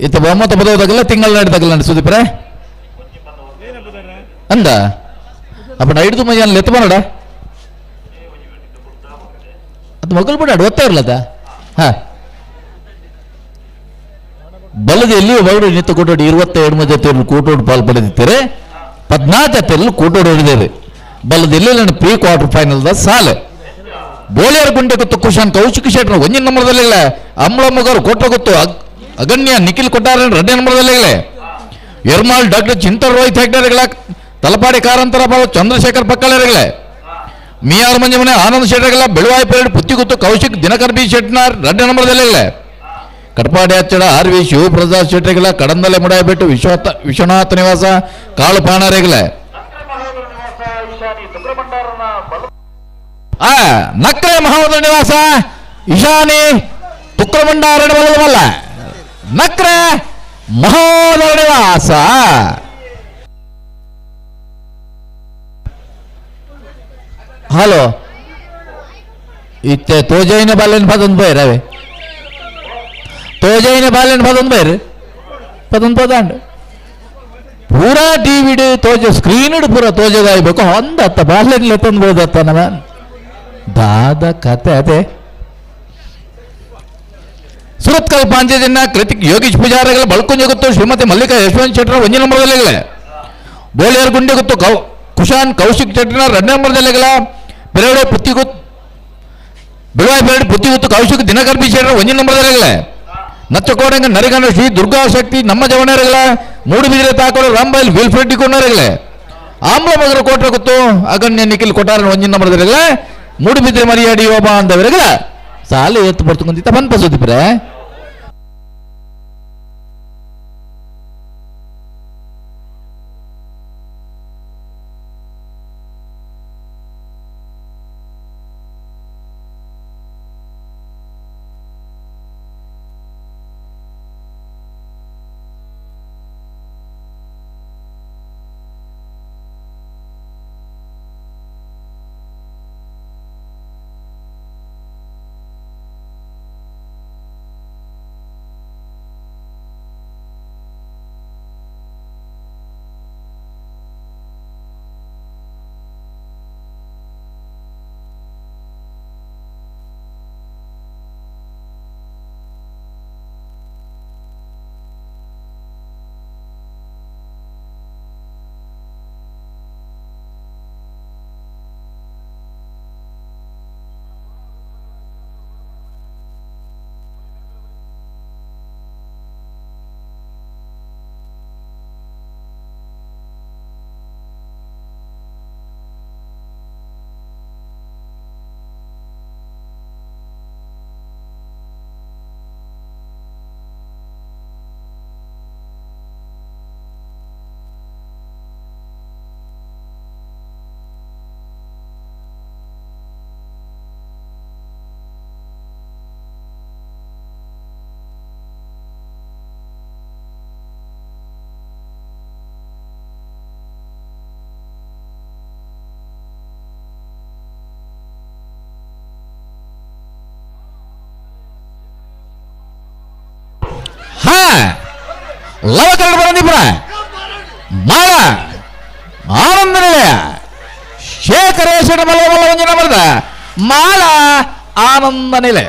[SPEAKER 16] ಇತ್ತ ಬೊಮ್ಮತ್ತ ಬದೋದಾಗಲ್ಲ ತಿಂಗಳ ನಡೆದಾಗಲ್ಲ ಸುದೀಪ್ರೆ ಅಂದ ಅಪ್ಪ ಐದು ಮಜ ಎತ್ತ ಬರೋಡ ಅದು ಮಕ್ಕಳು ಬಿಡಾಡು ಒತ್ತಾ ಇರ್ಲದ ಹಾ ಬಲದ ಎಲ್ಲಿಯೂ ಬರಡು ನಿಂತು ಕೂಟೋಡಿ 22 ಜೊತೆಯಲ್ಲಿ ಕೂಟೋಡು ಪಾಲ್ಪಡೆದಿರ್ತಾರೆ 14 ಜೊತೆಯಲ್ಲಿ ಕೂಟೋಡು ಹಿಡಿದೇವೆ ಬಲದ ಎಲ್ಲಿ ಪ್ರೀ ಕ್ವಾರ್ಟರ್ ಫೈನಲ್ದ ಸಾಲೆ ಬೋಳಿಯರ್ ಗುಂಡೆ ಗೊತ್ತು ಕುಶಾನ್ ಕೌಶಿಕ್ ಶೆಟ್ರ ಒಂಜಿನ ನಂಬರ್ದಲ್ಲಿಲ್ಲ ಅಮ್ಲ ಮುಗರು ಕೊಟ್ಟ ಗೊತ್ತು ಅಗಣ್ಯ ನಿಖಿಲ್ ಕೊಟ್ಟಾರ 2ನೇ ನಂಬರ್ದಲ್ಲಿಲ್ಲ ಎರ್ಮಾಲ್ ಡಾಕ್ಟರ್ ಚಿಂತರ್ ರೋಹಿತ್ ಹೆಗ್ಡರ್ಗಳ ತಲಪಾಡಿ ಕಾರಂತರ ಚಂದ್ರಶೇಖರ್ ಪಕ್ಕಳರಿಗಳೇ ಮಿಯಾರ್ ಮಂಜಮನೆ ಆನಂದ್ ಶೆಟ್ಟರ್ಗಳ ಬೆಳುವಾಯಿ ಪೇರಡ್ ಪುತ್ತಿಗುತ್ತು ಕೌಶಿಕ್ ದಿನಕರ್ ಬಿ ಶೆಟ್ನಾರ್ 2ನೇ ನಂಬರ್ದಲ್ಲಿಲ್ಲ ಕಟ್ಪಾಡಿ ಹಚ್ಚಡ ಆರ್ ವಿ ಶಿವಪ್ರಸಾದ್ ಶೆಟ್ಟಿಗಳ ಕಡಂದಲೆ ಮುಡಾಯ್ಬಿಟ್ಟು ವಿಶ್ವನಾಥ ನಿವಾಸ ಕಾಳು ಪಾಣರಿಗಳೇ ನಕ್ರೆ ಮಹೋದರ ನಿವಾಸ ಇಶಾನಿ ತುಕ್ರಮಂಡಾರ ಬಲ್ಲದಲ್ಲ ನಕ್ರೆ ಮಹೋದರ ನಿವಾಸ ಹಲೋ ಇತ್ತೆ ತೋಜೈನ ಬಾಲ್ಯನ ಪದೊಂದು ಬೈರವೆ ತೋಜೈನ ಬಾಲ್ಯನ ಪದೊಂದು ಬೈರ್ ಪದೊಂದು ಪದಾಂಡ್ ಪೂರಾ ಟಿವಿಡ್ ತೋಜ ಸ್ಕ್ರೀನ್ ಪೂರಾ ತೋಜಗಾಯ್ಬೇಕು ಒಂದತ್ತ ಬಾಲ್ಯನ್ಲೆ ತಂದ್ಬೋದತ್ತ ನವ ದಾದ ಕತೆ ಅದೇ ಸುರತ್ಕಲ್ ಪಾಂಚಜನ್ಯ ಕೃತಿಕ್ ಯೋಗೀಶ್ ಪೂಜಾರಿಗಳ ಬಳ್ಕೊಂಜ ಗೊತ್ತು ಶ್ರೀಮತಿ ಮಲ್ಲಿಕಾ ಯಶವಂತ್ ಶೆಟ್ಟರ 1ನೇ ನಂಬರ್ದಲ್ಲಿಗಳೇ ಬೋಳಿಯರ್ ಗುಂಡೆ ಗೊತ್ತು ಕುಶಾನ್ ಕೌಶಿಕ್ ಶೆಟ್ಟರ 2ನೇ ನಂಬರ್ದಲ್ಲಿಗಳ ಬೆರಡೆ ಪುತ್ತಿಗುತ್ತು ಬೆಳವಾಯಿ ಬೆರಡು ಪುತ್ತಿಗುತ್ತು ಕೌಶಿಕ್ ದಿನಕರ್ ಬಿ ಶೆಟ್ಟರ 1ನೇ ನಂಬರ್ದಲ್ಲಿಗಳೇ ನಚ್ಚಕೋಡಂಗ ನರಿಗಂಡ ಶ್ರೀ ದುರ್ಗಾ ಶಕ್ತಿ ನಮ್ಮ ಜವನರಿಗಳ ಮೂಡುಬಿದಿರೆ ತಾಕೋಡು ರಾಂಬೈಲ್ ವಿಲ್ಫ್ರೆಡ್ ಕೊಂಡರಿಗಳೇ ಆಮ್ಲ ಮಗರ ಕೋಟ್ರ ಗೊತ್ತು ಅಗಣ್ಯ ನಿಖಿಲ್ ಕೊಟ್ಟಾರ 1ನೇ ನಂಬರ್ದಲ್ಲಿಗಳೇ ಮೂಡುಬಿದ್ರೆ ಮರಿಯಾಡಿ ಒಬ್ಬ ಅಂದವರಿಗಳ ಸಾಲು ಎತ್ತು ಬರ್ತುಕೊಂದಿತ್ತ ಬಂದ್ ಪಸೋದಿಪ್ರೆ ಲವಕರಣ ಬರಂದಿಪುರ ಮಾಳ ಆನಂದ ನಿಲಯ ಶೇಖರೇಶ್ವರ ಮಲವಲ್ಲ 1ನೇ ನಂಬರ್ದ ಮಾಳ ಆನಂದ ನಿಲಯ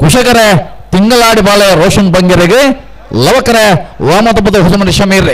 [SPEAKER 16] ಕುಶಕರ ತಿಂಗಳಾಡಿ ಬಾಳೆಯ ರೋಷನ್ ಬಂಗೆರೆಗೆ ಲವಕರ ವಾಮತಪದ ಹುಸಮನಿ ಶಮೀರ್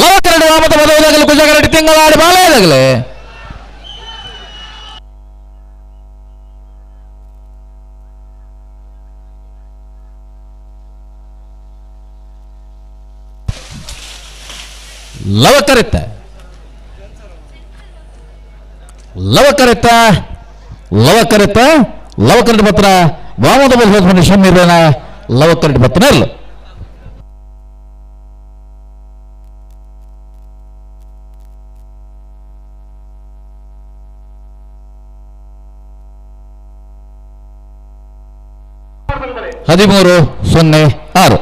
[SPEAKER 16] ಲವಕರಡು ವಾಮದ ಮದುವೆದಾಗಲಿ ಕುಜಗರಡಿ ತಿಂಗಳಾಡಿ ಬಾಳೆದಾಗಲಿ ಲವಕರಿತ್ತ ಲವಕರಿತ್ತ ಲವಕರಿತ್ತ ಲವಕರಡಿ ಪತ್ರ ವಾಮದ ಬಲ್ ಶಮೀರನ ಲವಕರಡಿ ಪತ್ರ ಇಲ್ಲ 13-06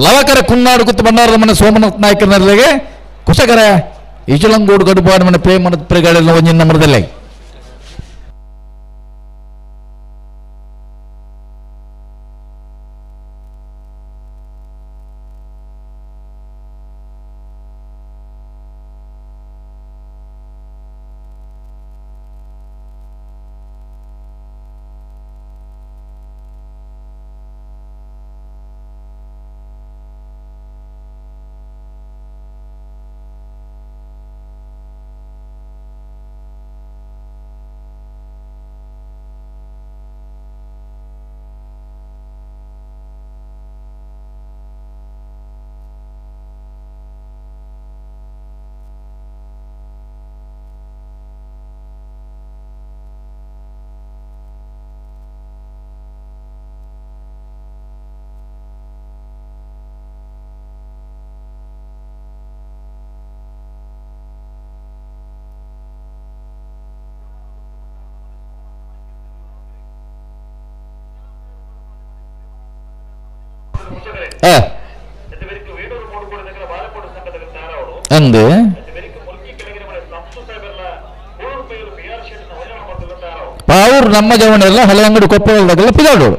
[SPEAKER 16] ಲವಕರ ಕುನ್ನಾಡು ಕುತ್ತು ಬಂಡಾರದ ಮನೆ ಸೋಮನಾಥ್ ನಾಯಕನರಿಗೆ ಕುಶಕರ ಇಚಲಂಗೋಡು ಗಡುಪಾಡು ಮನೆ ಪ್ರೇಮನ ಪ್ರೆಗಳೆಲ್ಲ ಒಂಜಿನ ನಮ್ಮದಲ್ಲೇ ಅಂದು ಪಾವೂರು ನಮ್ಮ ಜವನೆಲ್ಲ ಹಳೆ ಅಂಗಡಿ ಕೊಪ್ಪಳದಾಗೆಲ್ಲ ಪಿದಾಡೋಡು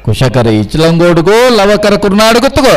[SPEAKER 16] ಕುಶಕರ ಇಚ್ಲಂಗೋಡ್ಗೂ ಲವಕರ ಕುರ್ನಾಡು ಗೊತ್ತುಗೋ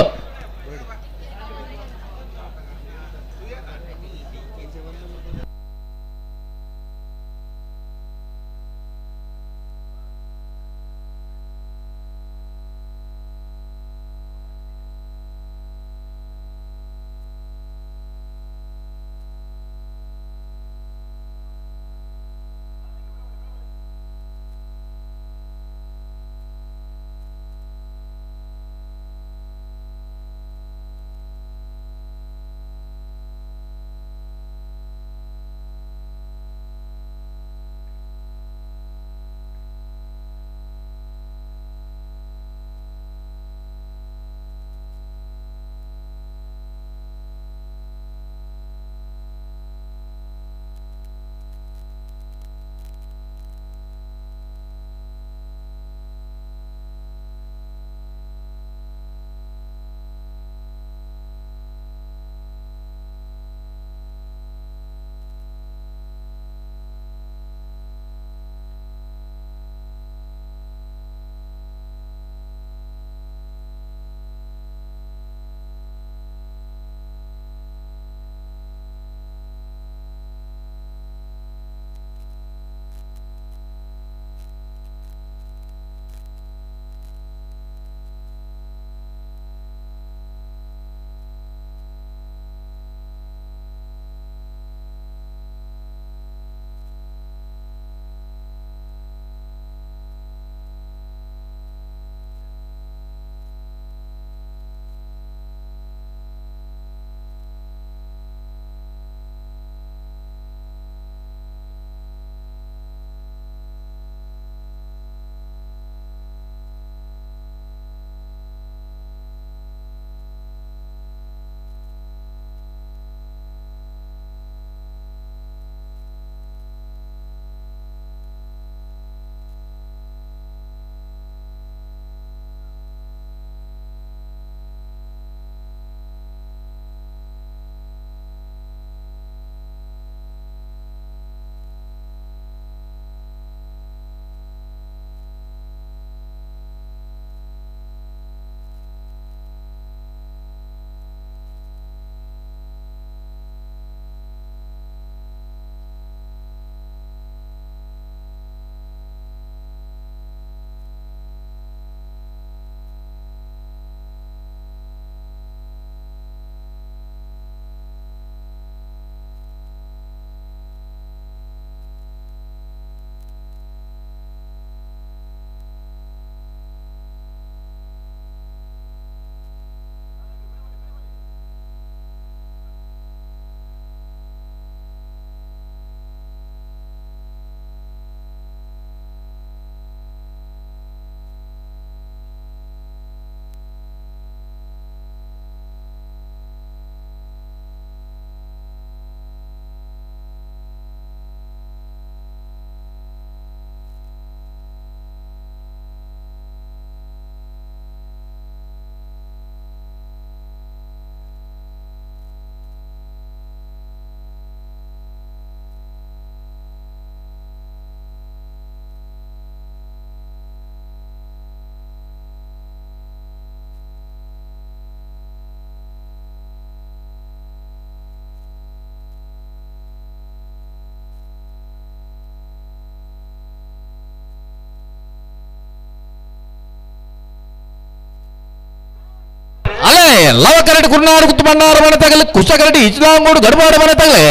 [SPEAKER 16] ಅಲೆ ಲವಕರಡಿ ಕುರ್ನಾಡು ಕುತ್ತು ಬಣ್ಣಾರ ಮನೆ ತಗಲಿ ಕುಶಕರಡಿ ಇಚ್ಲಾಂಗೋಡು ಗಡ್ಬಾಡು ಮನೆ ತಗಲೆ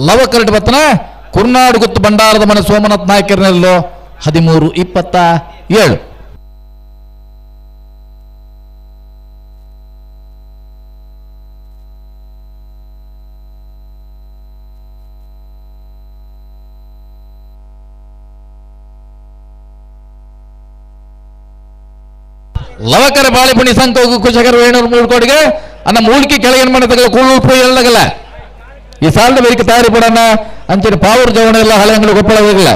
[SPEAKER 16] ಲವಕರಡಿ ಬತ್ತನ ಕುರ್ನಾಡು ಕುತ್ತು ಬಂಡಾರದ ಮನೆ ಸೋಮನಾಥ್ ನಾಯಕರನೆಲ್ಲೋ 13:27 ಲವಕರ ಬಾಳಿಪುಣಿ ಸಂಕೋಗು ಕುಶಕರ ವೇಣೂರು ಮೂಡ್ಕೋಡಿಗೆ ಅನ್ನ ಮೂಲಿಕೆ ಕೆಳಗಿನ ಮನೆ ತಗಲ ಕೂಳು ಎಲ್ಲಗಲ್ಲ ಈ ಸಾಲದ ಬೇರಿಕೆ ತಯಾರಿ ಪಡೋಣ ಅಂಚಿನ ಪಾವೂರು ಜವಣ ಎಲ್ಲ ಹಳೆ ಅಂಗಡಿ ಗೊಪ್ಪಳಾಗಲ್ಲ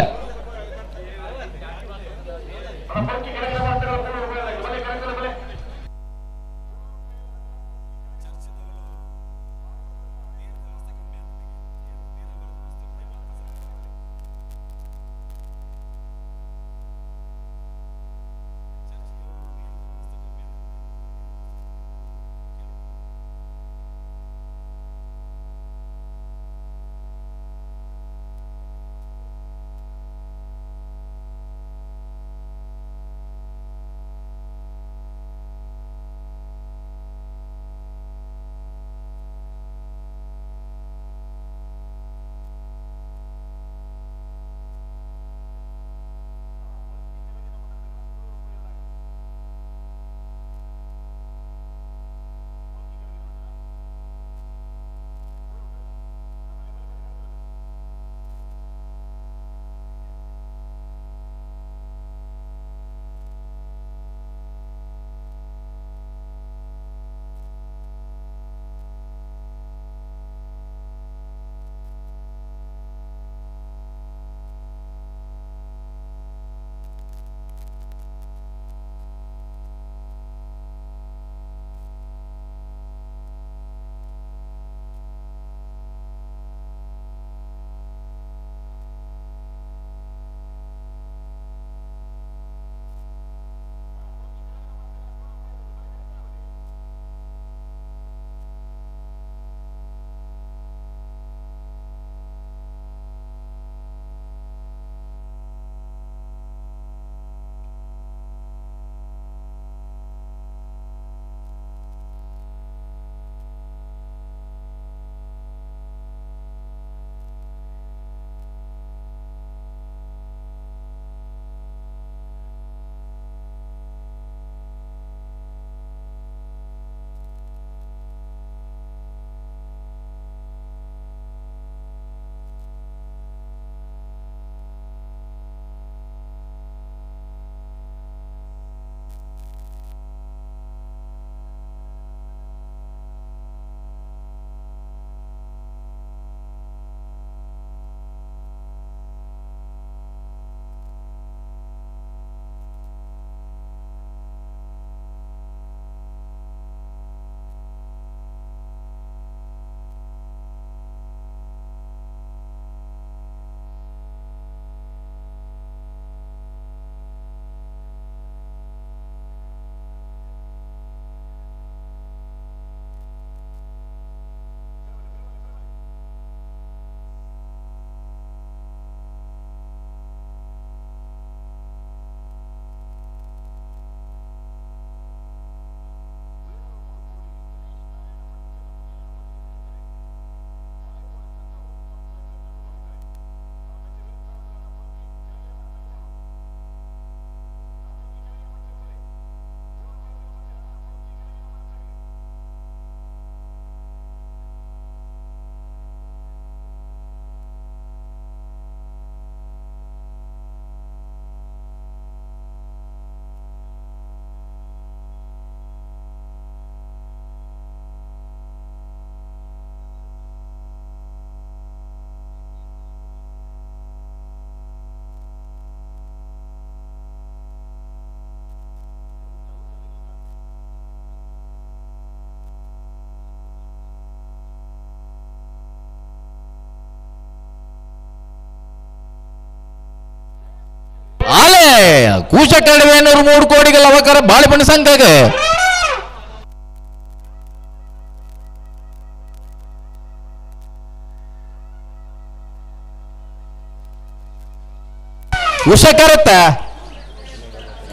[SPEAKER 16] ಕೂಶಕಡವೇನೂರು 3 ಕೋಟಿಗಳ ಅವಕರ ಬಾಳೆಪಣ್ಣ ಸಂಘಗ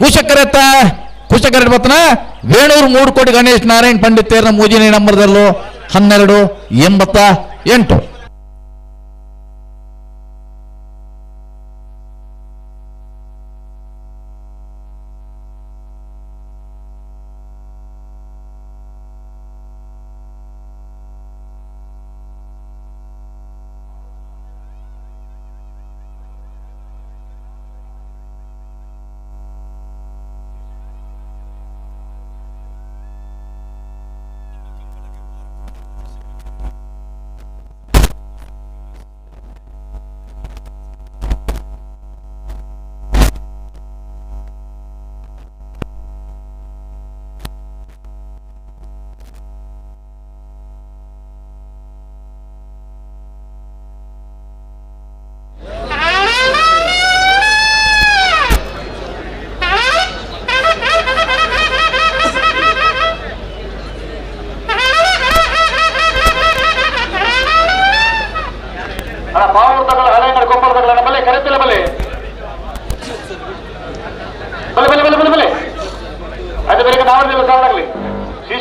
[SPEAKER 16] ಕುಶಕರತ್ತ ಬತ್ತನ ವೇಣೂರು 3 ಕೋಟಿ ಗಣೇಶ್ ನಾರಾಯಣ್ ಪಂಡಿತ್ ತೇರ್ನ ಮೂಜಿನ ನಂಬರ್ದಲ್ಲೂ 1288.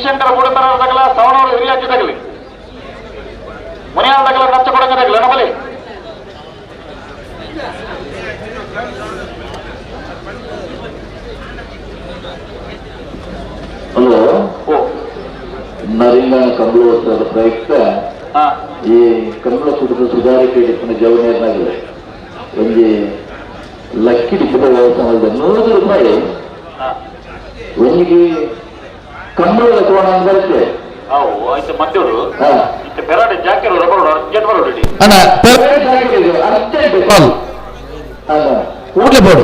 [SPEAKER 17] ಶಿವಶಂಕರ ಮೂಡುಪರದಗಲ ಸವಣೂರು ಹಿರಿಯಾಚಿದಾಗಲಿ ಮುನಿಯಾಳದಗಲ ನಚ್ಚಕೊಡಂಗದಾಗಲಿ ನಮ್ಮಲ್ಲಿ
[SPEAKER 18] ಹಲೋ ನರಿಂಗಾಣ ಕಂಬಳೋತ್ಸವದ ಪ್ರಯುಕ್ತ ಈ ಕಂಬಳ ಕುಟುಂಬ ಸುಧಾರಿಕೆ ಡಿಪ್ಪಿನ ಜವನೇರ್ನಾಗಲಿ ಒಂದು ಲಕ್ಕಿ ಡಿಪ್ಪದ ವ್ಯವಸ್ಥೆ 100 ರೂಪಾಯಿ ಒಂದಿಗೆ ಕಂಬಳದ ಕೋಣ ಅಂತ ಬರುತ್ತೆ.
[SPEAKER 17] ಆಯ್ತು ಮದ್ದೂರು ಪೆರಾಡೆ ಜಾಕಿರು ರಬರೋಡು ಅರ್ಜೆಂಟ್ ಬರೋಡು
[SPEAKER 16] ಊಟ್ಲೆ ಬೋಡು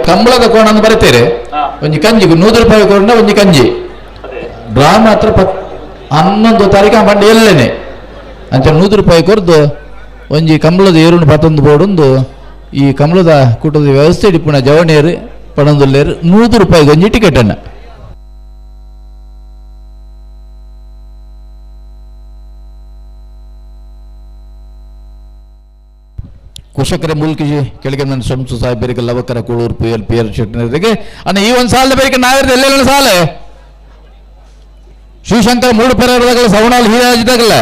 [SPEAKER 16] ಕಂಬಳದ ಕೋಣ ಅಂತ ಬರೀತೀರಿ ಒಂಜಿ ಕಂಜಿ 100 ರೂಪಾಯಿ ಕೊಡ ಒಂಜಿ ಕಂಜಿ ಡ್ರಾ ಮಾತ್ರ 11 ತಾರೀಕು ಬಂಡ ಎಲ್ಲೇನೆ ಅಂತ 100 ರೂಪಾಯಿ ಕೊರ್ದು ಒಂಜಿ ಕಂಬಳದ ಏರುಂಡು ಪತ್ತೊಂದು ಬೋಡೊಂದು ಈ ಕಂಬಳದ ಕೂಟದ ವ್ಯವಸ್ಥೆ ಇಡಿಪುಣ ಜವಣೇರು ಪಣಂದುಲ್ಲೇರು 100 ರೂಪಾಯಿ ಒಂಜಿ ಟಿಕೆಟ್ ಅನ್ನ ಕುಶಕರ ಮುಲ್ಕಿಜಿ ಕೆಳಗೆ ನನ್ನ ಶಂಸು ಸಾಹೇಬರಿಗೆ ಲವಕರ ಕೂಳೂರು ಪಿ ಆರ್ ಶೆಟ್ಟರಿಗೆ ಅನ್ನ ಈ ಒಂದು ಸಾಲದ ಬೇರೆ ನಾವಿರ್ದು ಎಲ್ಲೆಲ್ಲ ಸಾಲ ಶಿವಶಂಕರ ಮೂಡುಪೆರದಾಗಲ್ಲ ಸವಣಾಲ್ ಹೀರಾಜಿದಾಗಲ್ಲ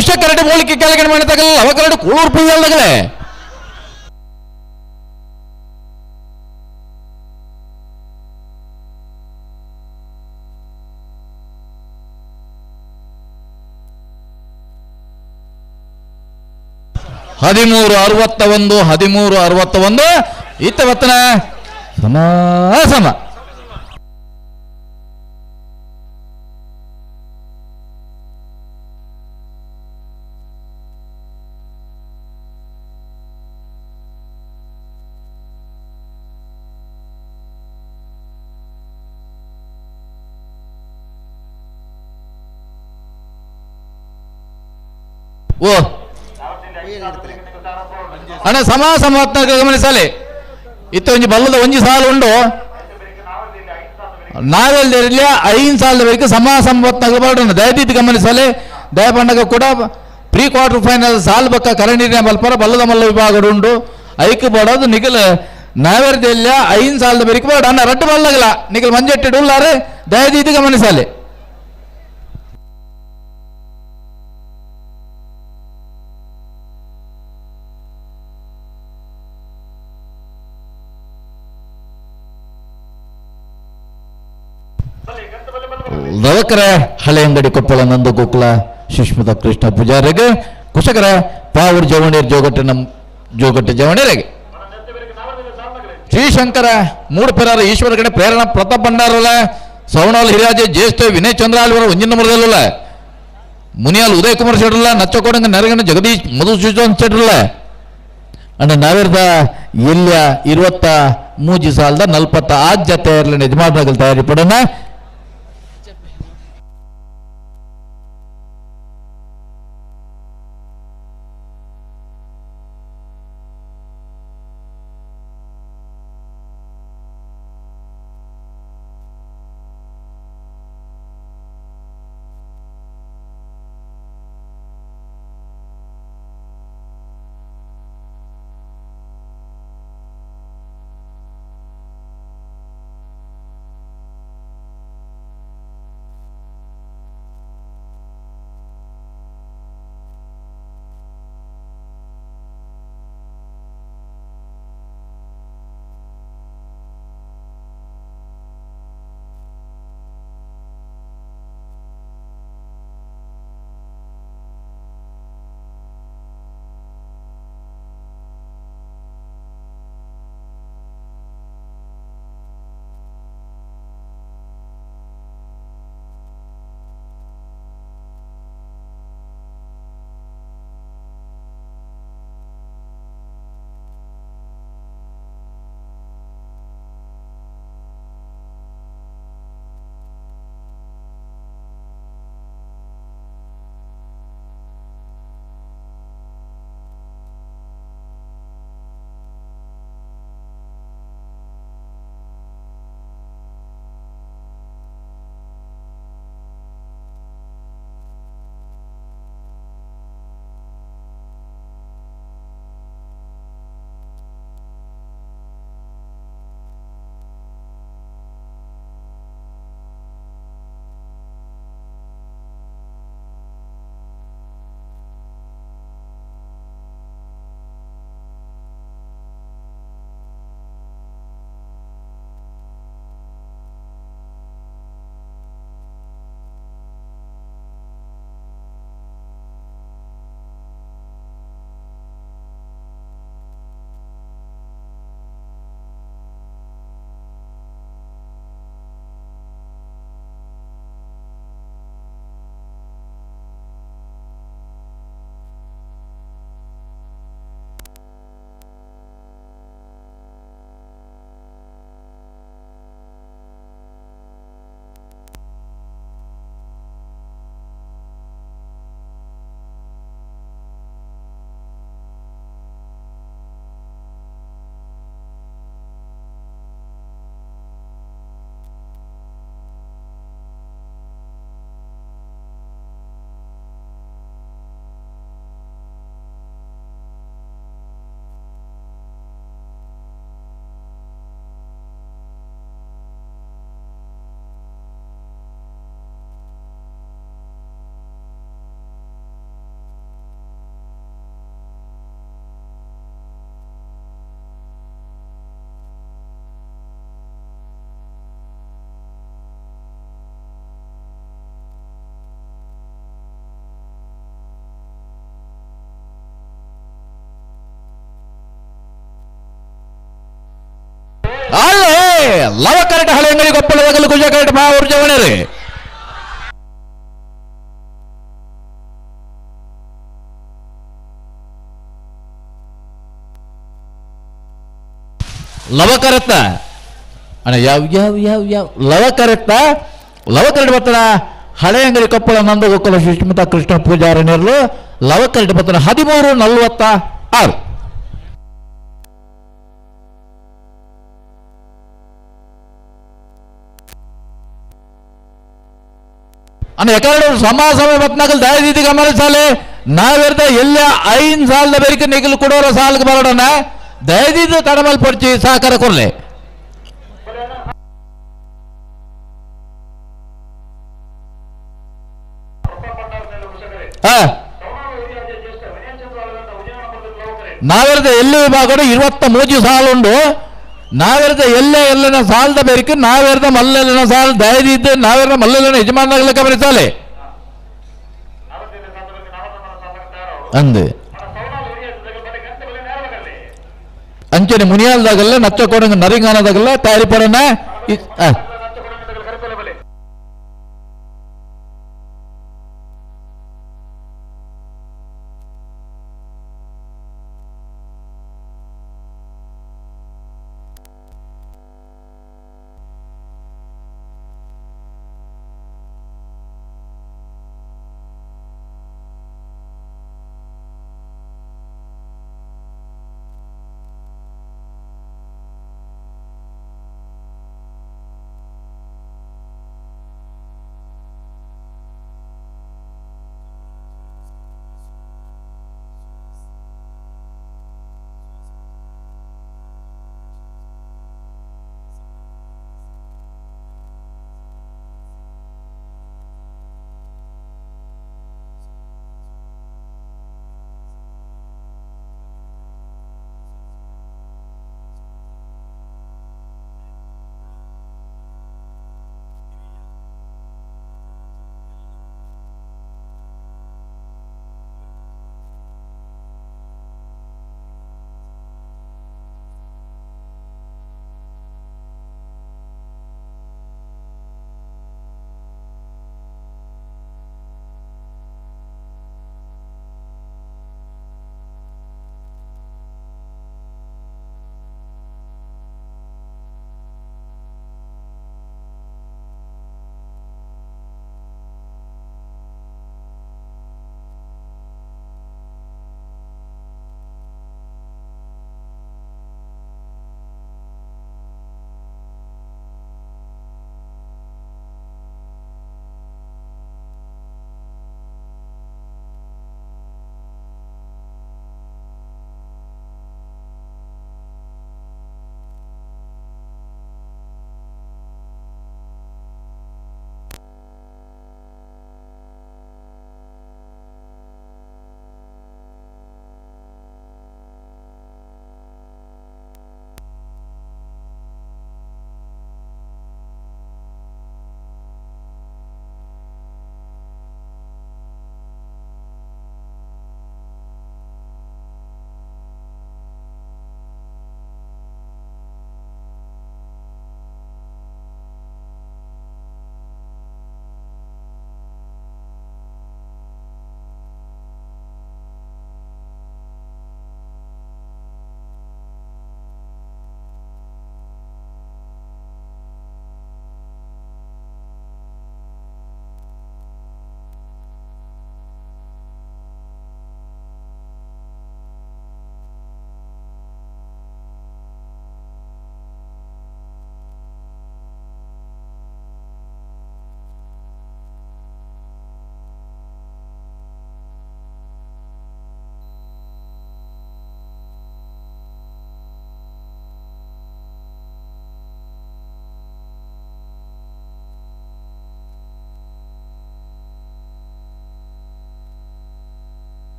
[SPEAKER 16] ಕುಶಕರಡು ಮೂಲಿಕೆ ಕೆಳಗಡೆ ಮಾಡಿದಾಗಲ್ಲ ಅವಕರಡು ಕೂಳೂರು ಪುಯ್ಯಲ್ದಾಗಲೇ 1361 ಇತ್ತವತ್ತನ ಸಮ ಓ ಅಣ್ಣ ಸಮ ಗಮನಿಸಲಿ ಇತ್ತ ಒಂಜಿ ಬಲ್ಲದ ಒಂಜಿ ಸಾಲು ಉಂಡು ನಾವೆಲ್ಲ 5 ಸಾಲದವರೆಗೆ ಸಂವತ್ನಾಗ ಬಾರ್ಡನ್ನು ದಯತೀತಿ ಗಮನಿಸಲಿ ದಯಪಂಡಗ ಕೂಡ ಪ್ರೀ ಕ್ವಾರ್ಟರ್ ಫೈನಲ್ ಸಾಲ್ ಬಕ್ಕ ಕರಂಡಿನ ಮಲ್ಪರ ಬಲ್ಲದ ಮಲ್ಲ ವಿಭಾಗ ಉಂಡು ಐಕ್ ಬಡೋದು ನಿಖಿಲ್ ನಾವೆಲ್ಲ 5 ಸಾಲದವರೆಗೆ ಬಾರ್ಡ ಅಣ್ಣ ರಟ್ಟು ಬಲ್ಲಗಲ ನಿಖಿಲ್ ಮಂಜೆಟ್ಟಿಡು ಉಳ್ಳಾರೆ ದಯತೀತಿ ಗಮನಿಸಲಿ ನವಕರ ಹಳೆ ಅಂಗಡಿ ಕೊಪ್ಪಳ ನಂದ ಗೋಕುಲ ಸುಷ್ಮಿತಾ ಕೃಷ್ಣ ಪೂಜಾರಿಗೆ ಕುಶಕರ ಪಾವೂರ್ ಜವಣೇರ್ ಜೋಗಟ್ಟೆ ಜವಣೇರಿಗೆ ಶ್ರೀಶಂಕರ ಮೂಡಪೆರಾರ ಈಶ್ವರ ಗಣೆ ಪ್ರೇರಣ ಪ್ರತಾಪ್ ಭಂಡಾರಲ್ಲ ಸವಣಾಲ್ ಹಿರಾಜೆ ಜ್ಯೇಷ್ಠ ವಿನಯ್ ಚಂದ್ರಾಲ್ವರ ಒಂಜಿನ ಮರದಲ್ಲ ಮುನಿಯಾಲ್ ಉದಯ್ ಕುಮಾರ್ ಶೆಡ್ರಲ್ಲ ನಚ್ಚಕೋಡಂಗ ನರಗಣ ಜಗದೀಶ್ ಮಧುಸೂದನ್ ಶೆಡ್ರಲ್ಲ ಅಣ್ಣ ನಾವಿರ್ದ ಇಲ್ಲ 23 ಸಾಲದ 40 ಜತೆ ಯಜಮಾನಗಳು ತಯಾರಿ ಪಡೋಣ ಅಲ್ಲೇ ಲವ ಕರೆಕ್ಟ್ ಹಳೆ ಅಂಗಡಿ ಕೊಪ್ಪಳದಾಗಲು ಕುಜ ಕರೆಕ್ಟ್ ಮಾ ಊರ್ಜವಣೆ ರೀ ಲವ ಕರೆಕ್ಟ ಅಣ್ಣ ಯಾವ ಯಾವ ಯಾವ ಯಾವ ಲವ ಕರೆಕ್ಟ ಲವ ಕರೆಕ್ಟ್ ಬರ್ತಾನ ಹಳೆ ಅಂಗಡಿ ಕೊಪ್ಪಳ ನಂದ ಗೋಕುಲ ಸುಷ್ಮಿತಾ ಕೃಷ್ಣ ಪೂಜಾರಣ್ಯರು ಲವ ಕರೆಕ್ಟ್ ಬರ್ತಾನೆ 13:46 અને એકાડો સમા સમય બતનાકલ દાય દીધી અમારે સાલે ના વેરતા ಎಲ್ಲ 5 ಸಾಲದ ಬೇರಿಕೆ ನಿಗಲು ಕೊಡೋರ ಸಾಲಕ್ಕೆ ಬರೋಣ ದಯದಿದ್ದು ತಡಮಲ್ ಪಡ್ಚಿ ಸಹಕಾರ ಕೊರ್ಲೆ ನಾವೆರದ ಎಲ್ಲಿ ವಿಭಾಗಡು 23 ಸಾಲುಂಡು ನಾವೆರದ ಎಲ್ಲನ ಸಾಲದ ಬೇರಿಕೆ ನಾವೆರದ ಮಲ್ಲೆಲ್ಲನ ಸಾಲ ದಯದಿದ್ದು ನಾವೆರದ ಮಲ್ಲೆಲ್ಲನ ಯಜಮಾನಾಗಲ ಗಮನಿಸಾಲೆ ಅಂದೆ ಅಂಚನೆ ಮುನಿಯಾಲ್ದಾಗಲ್ಲ ನಚ್ಚ ಕೊಡಂಗ ನರಿಂಗಾನದಾಗಲ್ಲ ತಯಾರಿ ಪಡೋಣ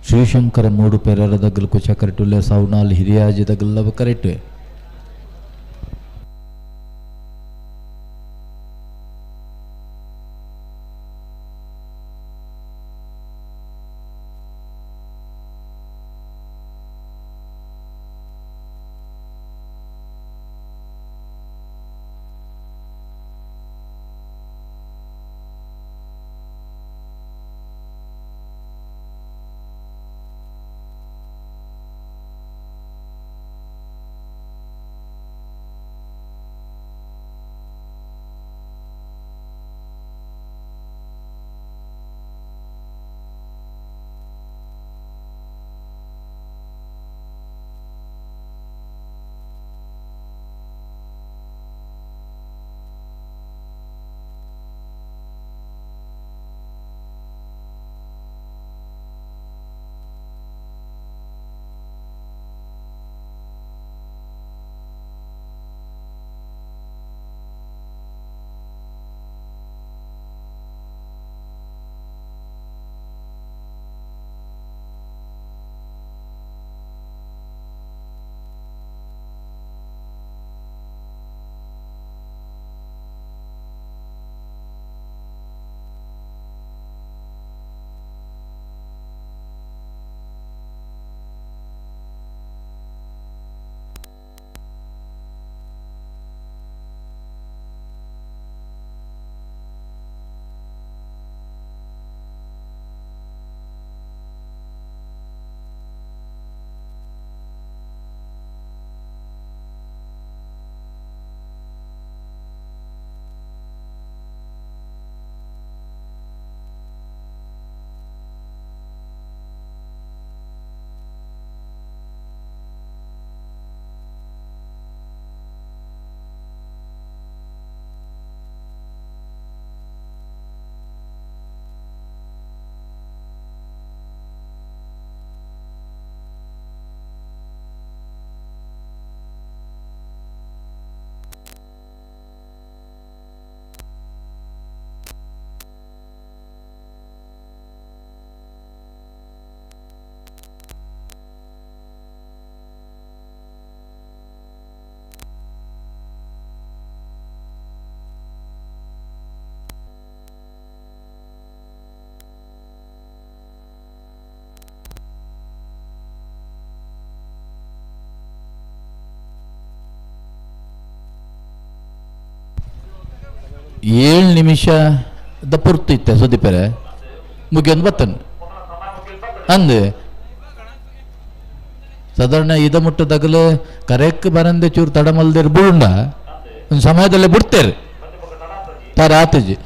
[SPEAKER 16] ಶ್ರೀಶಂಕರ ಮೂಡು ಪೆರರ ದಗ್ಗಲು ಕುಚ ಕರೆಟುಲ್ಲೆ ಸೌನಾಲ್ ಹಿರಿಯಾಜಿ ದಗ್ಗಲ್ಲವ ಕರೆಟು ಏಳು ನಿಮಿಷದ ಪೂರ್ತಿ ಇತ್ತೆ ಸುದೀಪರೆ ಮುಗಿಯೊಂದು ಬತ್ತನು ಅಂದು ಸಾಧಾರಣ ಇದ ಮುಟ್ಟದಾಗಲೇ ಕರೆಕ್ ಬರಂದೆ ಚೂರು ತಡ ಮಲ್ದಿರ್ ಬುಳ್ಳ ಒಂದು ಸಮಯದಲ್ಲೇ ಬಿಡ್ತೇವೆ ತರ ಆತಜಿ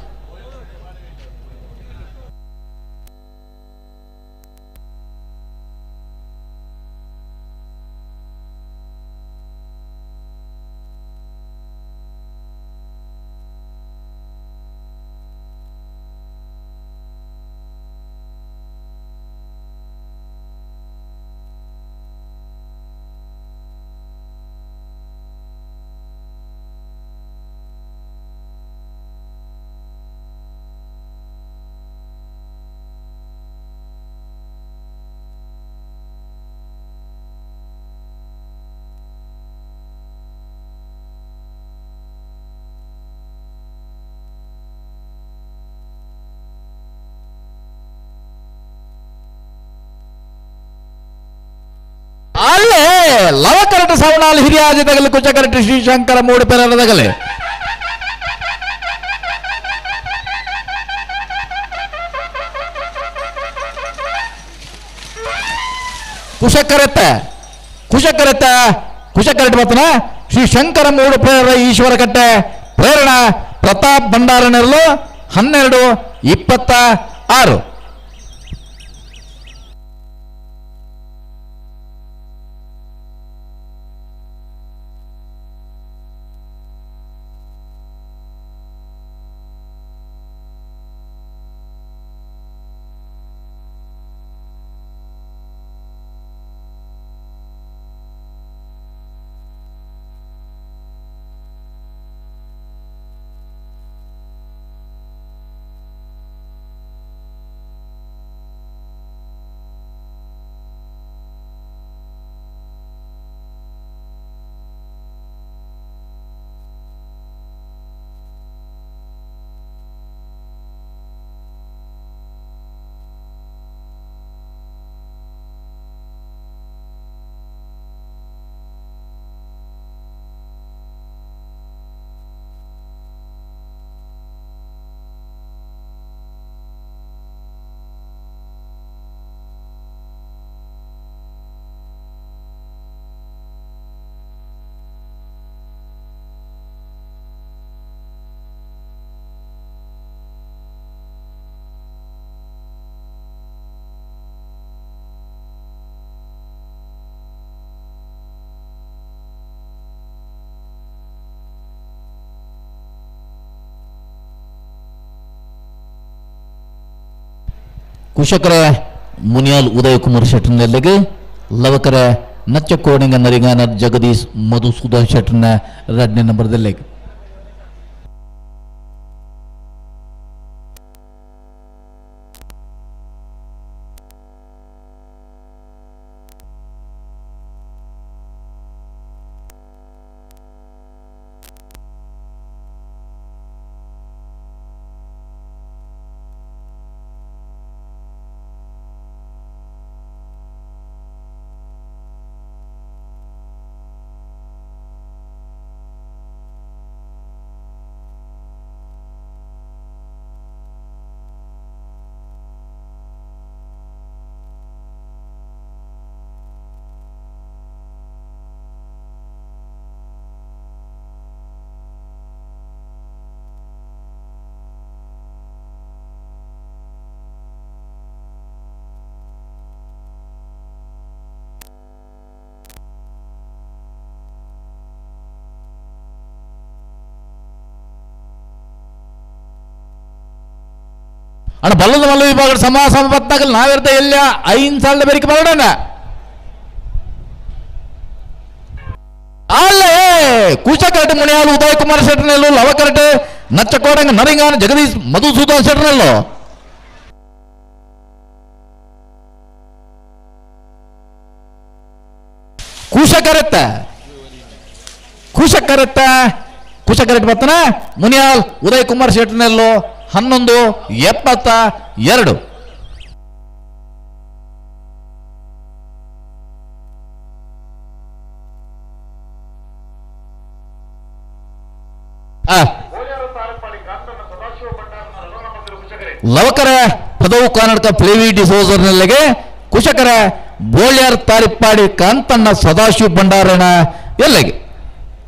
[SPEAKER 16] ಅಲ್ಲೇ ಲವಕರಟ ಸವಣಾಲ್ ಹಿರಿಯಾಜಿ ತಗಲು ಕುಚಕರಟ ಶ್ರೀಶಂಕರ ಮೂಡು ಪೆರರ ತಗಲೆ ಕುಶಕರಟ ಬತ್ತನ ಶ್ರೀಶಂಕರ ಮೂಡು ಪೆರರ ಈಶ್ವರ ಕಟ್ಟೆ ಪ್ರೇರಣ ಪ್ರತಾಪ್ ಭಂಡಾರನೆರಲು 12:26 ಕುಶಕರ ಮುನಿಯಾಲ್ ಉದಯ ಕುಮಾರ್ ಶೆಟ್ಟರ್ ನೆಲೆಗೆ ಲವಕರ ನಚ್ಚ ಕೋಡಿಂಗ ನರಿಗಾನ ಜಗದೀಶ್ ಮಧುಸೂದನ್ ಶೆಟ್ಟರ್ನ 2ನೇ ನಂಬರ್ದಲ್ಲಿ. ಅಣ್ಣ ಬಲ್ಲದ ಮಲ್ಲ ವಿಭಾಗ ಸಮಾಸಂಪತ್ನಾಗಲ್ ನಾವಿರ್ತ ಎಲ್ಲ 5 ಸಾಲ ಬೇರಿಕೆ ಮಾಡೋಣ ಅಲ್ಲೇ ಕುಶಕರಟೆ ಮುನಿಯಾಲು ಉದಯ ಕುಮಾರ್ ಶೆಟ್ಟರ್ನಲ್ಲೂ ಲವಕರಟೆ ನಚ್ಚಕೋಡಂಗ ನರಿಂಗಾನ ಜಗದೀಶ್ ಮಧುಸೂದನ್ ಶೆಟ್ಟರ್ನಲ್ಲೋ ಕುಶಕರಟೆ ಬರ್ತನ ಮುನಿಯಾಲ್ ಉದಯ ಕುಮಾರ್ ಶೆಟ್ಟರ್ನಲ್ಲೋ 11:72. ಲವಕರ ಪದವು ಕರ್ನಾಟಕ ಪ್ಲೇವಿ ಡಿಸೋಜರ್ ನೆಲೆಗೆ ಕುಶಕರ ಬೋಳ್ಯಾರ್ ತಾರಿಪ್ಪಾಡಿ ಕಾಂತಣ್ಣ ಸದಾಶಿವ ಭಂಡಾರಣ ಎಲ್ಲಗೆ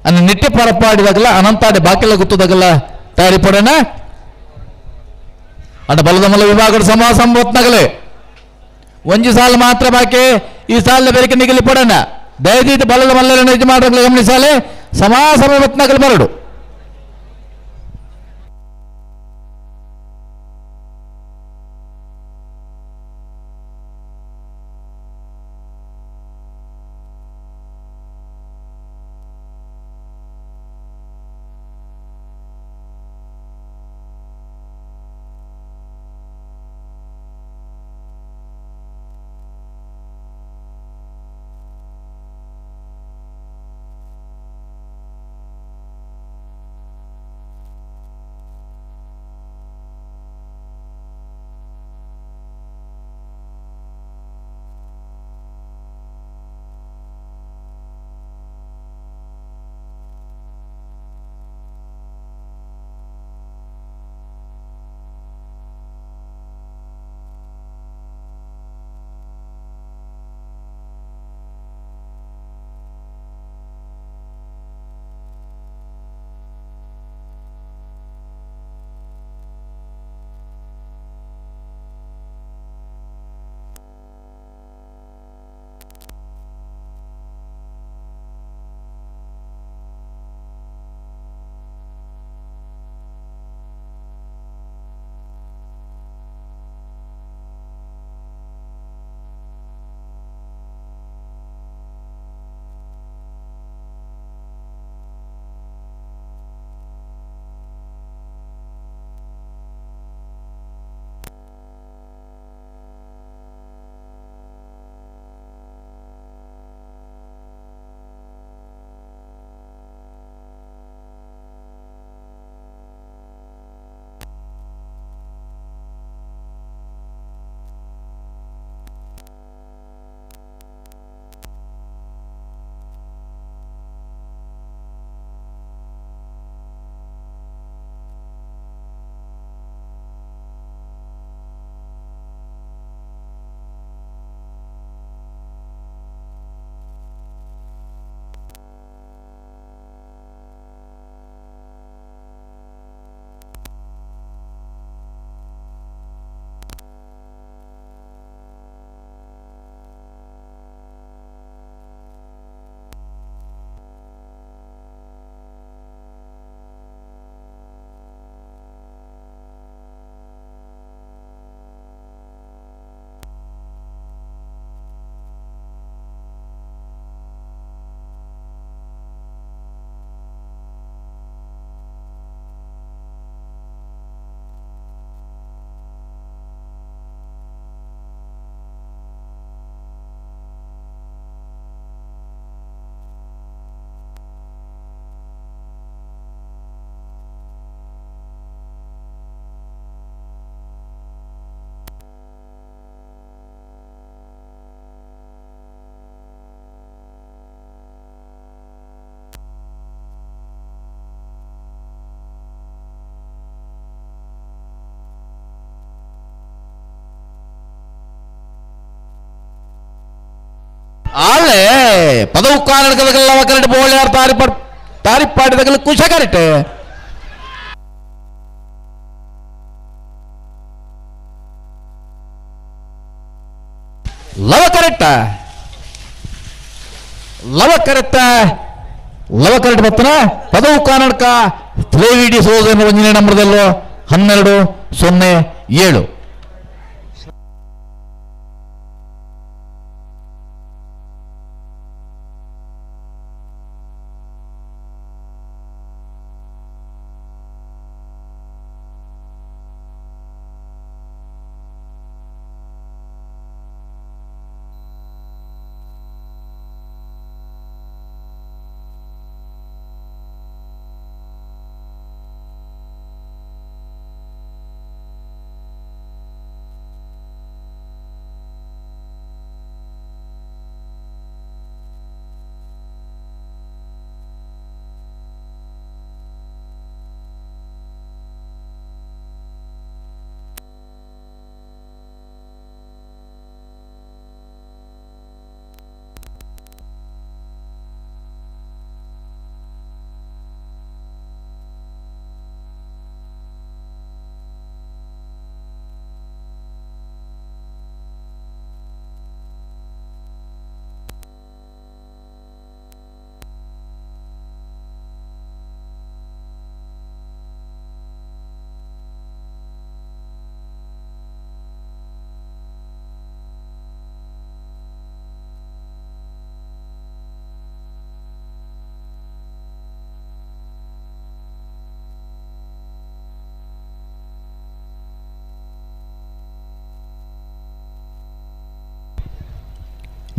[SPEAKER 16] ಅನ್ನ ನಿಟ್ಟೆ ಪರಪಾಡಿದಾಗಲ್ಲ ಅನಂತಾಡಿ ಬಾಕಿಲ ಗುತ್ತದಾಗಲ್ಲ ತಯಾರಿ ಪಡೋಣ. ಅಡ ಬಲದ ಮಲ್ಲ ವಿಭಾಗದ ಸಮಾಸಂಬತ್ನಾಗಲೇ ಒಂಜಿ ಸಾಲ ಮಾತ್ರ ಬಾಕಿ ಈ ಸಾಲ ಬೇರೆ ನಿಗಲಿ ಪಡೋಣ. ದಯದೀತ ಬಲದ ಮಲ್ಲ ಯಜಮಾನರು ಗಮನಿಸಾಲೆ ಸಮಾಸಂಬತ್ನಾಗಲು ಬರಡು. ಆಳೆ ಪದವು ಕಾರಣಗಲ್ಲ ಕರೆಕ್ಟ್ ಬೋಳ್ಯಾರ ತಾರಿಪಾಡಿದಾಗಲ್ಲ ಕುಶ ಕರೆಕ್ಟ್ ಲವ ಕರೆಕ್ಟ್ ಬರ್ತನ ಪದವು ಕಾರಣಕ ಪ್ಲೇವಿಡಿ ಸೋದರ ಒಂದನೇ ನಂಬರ್ದಲ್ಲೋ 12-07.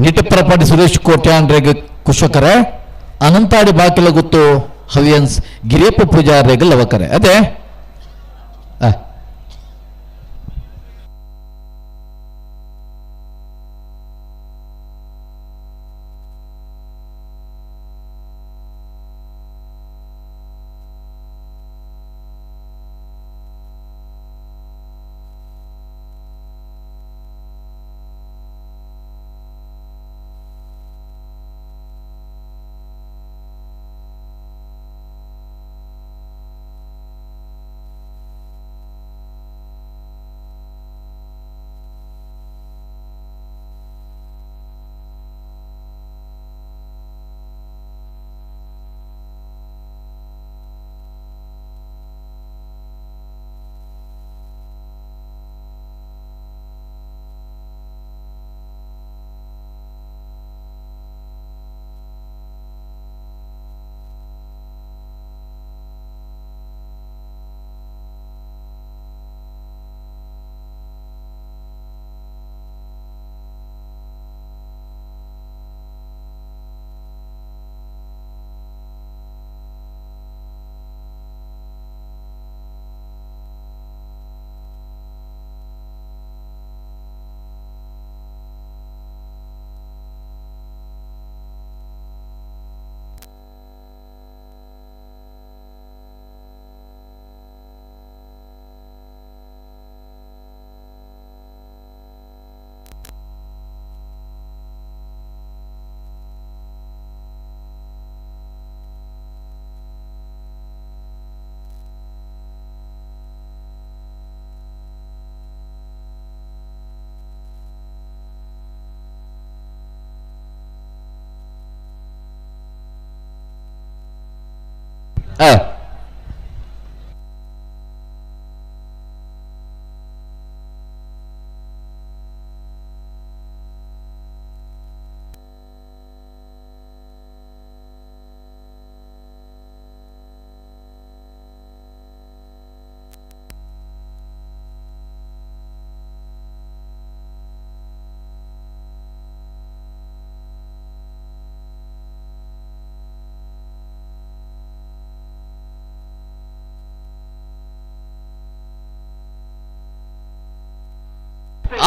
[SPEAKER 16] ನಿಟಪ್ರಪಾಟಿ ಸುರೇಶ್ ಕೋಟ್ಯಾಂಡ್ರೆಗೆ ಕುಶಕರೆ ಅನಂತಾಡಿ ಬಾಕಿಲ ಗೊತ್ತು ಹವ್ಯನ್ಸ್ ಗಿರಿಯಪ್ಪ ಪೂಜಾರ್ರೆಗೆ ಲವಕರೆ ಅದೇ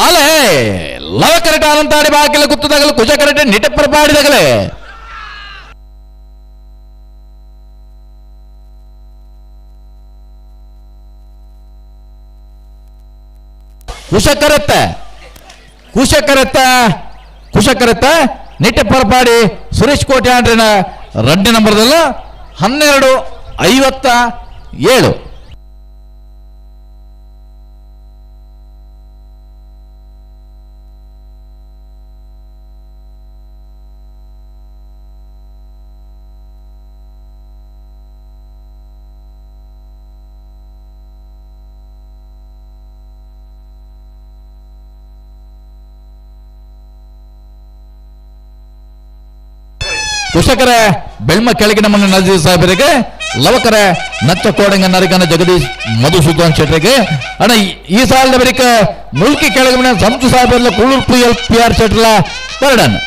[SPEAKER 16] ಆಲೆ ಲವ ಕರೆಕ್ಟ್ ಅನಂತಾಡಿ ಬಾಕಿಲ ಗುತ್ತದಾಗಲು ಕುಶ ಕರೆಕ್ಟ್ ನಿಟಪ್ರಪಾಡಿದಾಗಲೇ ಕುಶ ಕರೆತ್ತ ನಿಟ್ಟೆಪ್ಪರಪಾಡಿ ಸುರೇಶ್ ಕೋಟ್ಯಾಂಡ್ರಿನ 2ನೇ ನಂಬರ್ದಲ್ಲ 12:57. ಕುಶಕರ ಬೆಳ್ಮ ಕೆಳಗಿನ ಮನೆ ನಜೀರ್ ಸಾಹೇಬರಿಗೆ, ಲವಕರ ನಚ್ಚ ಕೋಡಂಗ ನರಿಕನ ಜಗದೀಶ್ ಮಧುಸೂದನ್ ಶೆಟ್ಟರಿಗೆ. ಅಣ್ಣ ಈ ಸಾಲದ ಬಳಿಕ ಮುಲ್ಕಿ ಕೆಳಗಿನ ಸಂತು ಸಾಹೇಬರ್ಲ ಕುಳೂರ್ PR ಶೆಟ್ಲ ಬರಡನ್.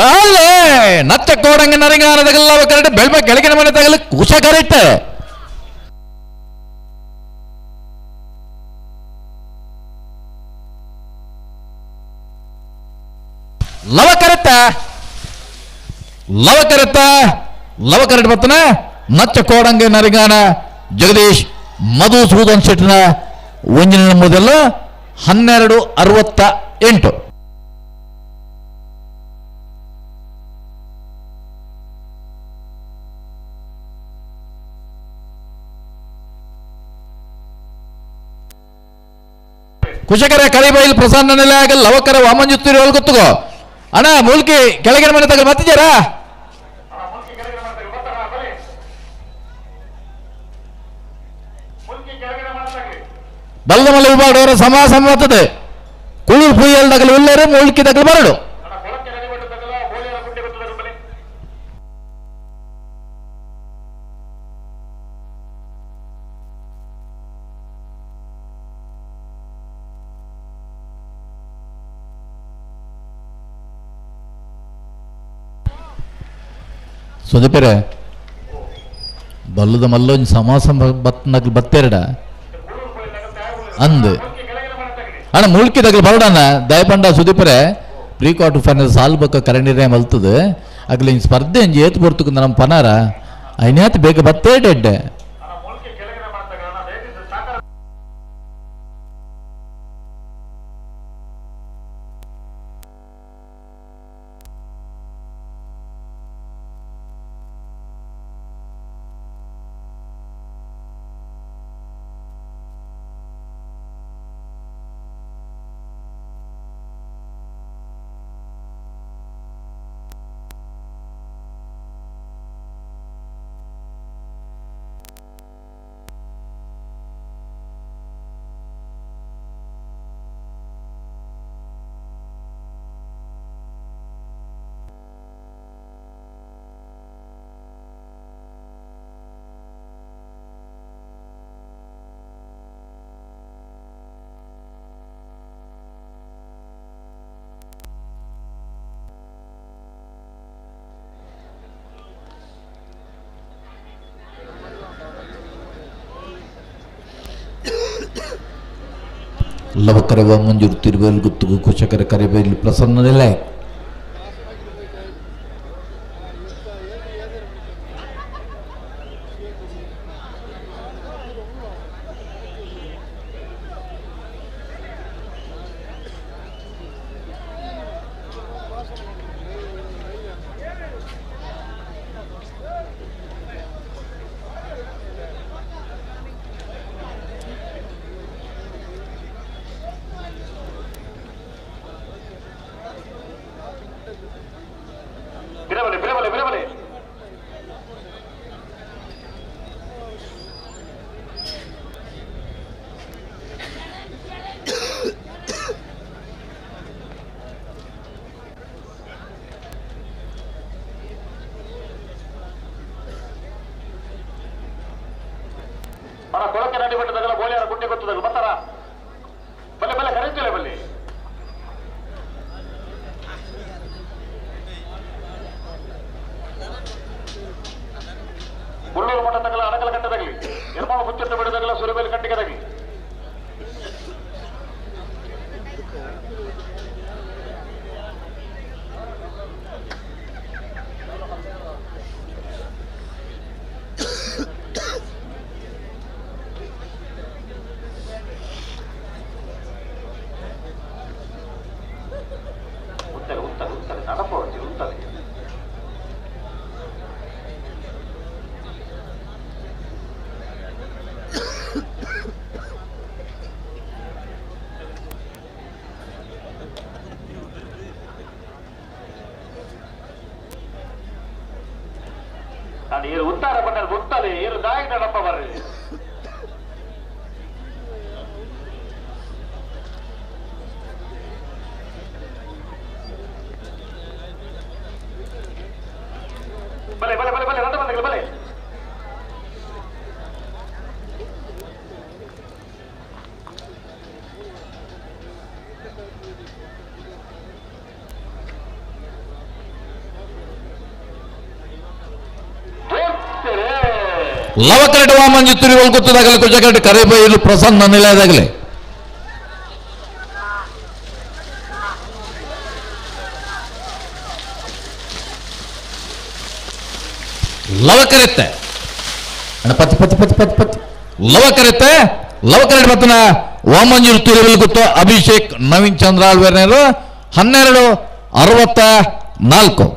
[SPEAKER 16] ಅಲ್ಲೇ ನಚ್ಚ ಕೋಡಂಗ ನರಿಗಾನದಲ್ಲ ಕರೆಕ್ಟ್ ಬೆಳ್ಮ ಕೆಳಗಿನ ಮನೆ ತಗಲಿ ಕುಶ ಕರೆಕ್ಟ್. ಲವ ಕರೆಕ್ಟ್ ಬರ್ತನ ನಚ್ಚ ಕೋಡಂಗ ನರಿಗಾನ ಜಗದೀಶ್ ಮಧುಸೂದನ್ ಶೆಟ್ಟಿನ ಒಂಜಿನ ಮೊದಲ 12:68. ಕುಶಕರ ಕರಿಬೈಲ್ ಪ್ರಸನ್ನ ನಿಲಯ ಲವಕರ ವಾಮಂಜುತ್ತಿರಿ ಗೊತ್ತುಗೋ ಅಣ್ಣ ಮೂಲ್ಕಿ ಕೆಳಗಿನ ಮನೆ ತಗ ಮತ್ತಿದ್ದಾರಾ? ಬಲ್ಲದ ಮಲ್ಲ ವಿಭಾಗದವರ ಸಮಾಸಂಬತ್ತದೆ ಕುಳು ಪುಯ್ಯಲ್ ತಗಲು ಉಳ್ಳೇರು ಮೂಲ್ಕಿ ತಗಲು ಬರಡು. ಸುದೀಪರೆ ಬಲ್ಲದ ಮಲ್ಲೊಂದು ಸಮಾಸ ಬತ್ತೆರಡ ಅಂದ್ ಅಣ್ಣ ಮುಳ್ಕಿದಾಗಲು ಬರಡಣ್ಣ ದಯಪಂಡ ಸುದೀಪರೆ ಪ್ರೀ ಕ್ವಾರ್ಟರ್ ಫೈನಲ್ ಸಾಲ್ಬೇಕ ಕರೆಂಡಿರೇ ಮಲ್ತದೆ ಆಗ್ಲಿ ಸ್ಪರ್ಧೆ ಅಂಜಿ ಏತು ಬರ್ತಕ್ಕ ನಮ್ಮ ಪನಾರ ಐನ್ಯಾತ್ ಬೇಗ ಬತ್ತೇಡೆಡ್ಡೆ. ಲವಕರೆವ ಮಂಜೂರು ತಿರುವಲ್ ಗುತ್ತುಗು ಕುಶಕರ ಕರೆಬೈಲು ಪ್ರಸನ್ನ ನೆಲೆ
[SPEAKER 17] ಕೊಳಕೆ ನಡಿ ಬೆಟ್ಟದಾಗಲ್ಲ ಬೋಳಿಯಾರ ಗುಂಡೆ ಗೊತ್ತದಾಗ ಬರ್ತಾರ ಬಲ್ಲೆ ಬಲ್ಲೆ ಕರೀತಿಲ್ಲ ಬಲ್ಲಿ ಮುಳ್ಳೂರು ಮಠ ತಗಲ ಅಡಕಲ ಕಟ್ಟದಾಗಲಿ ನಿರ್ಮಾಣ ಮುಚ್ಚಟ್ಟ ಬೆಟ್ಟದಾಗಲ್ಲ ಸುರಬೇಲಿ ಕಟ್ಟಿಗೆದಾಗಲಿ ನೀರು ಉತ್ತರ ಬಂದರೆ ಗೊತ್ತಲೆ ಏರು ದಾಯಿ ನಡಪ್ಪ ಬರ್ರಿ ಬಲೆ ಬಲೆ ಬಲೆ ಬಲೆ ರಥ ಬಂದ ಬಲೆ
[SPEAKER 16] ಲವಕರಟ ವಾಮಂಜು ತಿರುವಲ್ ಗೊತ್ತದಾಗಲಿ ಕುಜಕರಟ ಕರೆಬೈಲು ಪ್ರಸನ್ನ ನಿಲಯದಾಗಲಿ ಲವಕರೆತ್ತೆ ಪತಿ ಪತಿ ಪತಿ ಪತಿ ಪತಿ ಲವಕರೆತ್ತೆ ಲವಕರಟ ಮತ್ತನ ವಾಮಂಜು ತಿರುವಲ್ ಗೊತ್ತು ಅಭಿಷೇಕ್ ನವೀನ್ ಚಂದ್ರ ಆಳ್ವೇರ್ನೇರು 12:64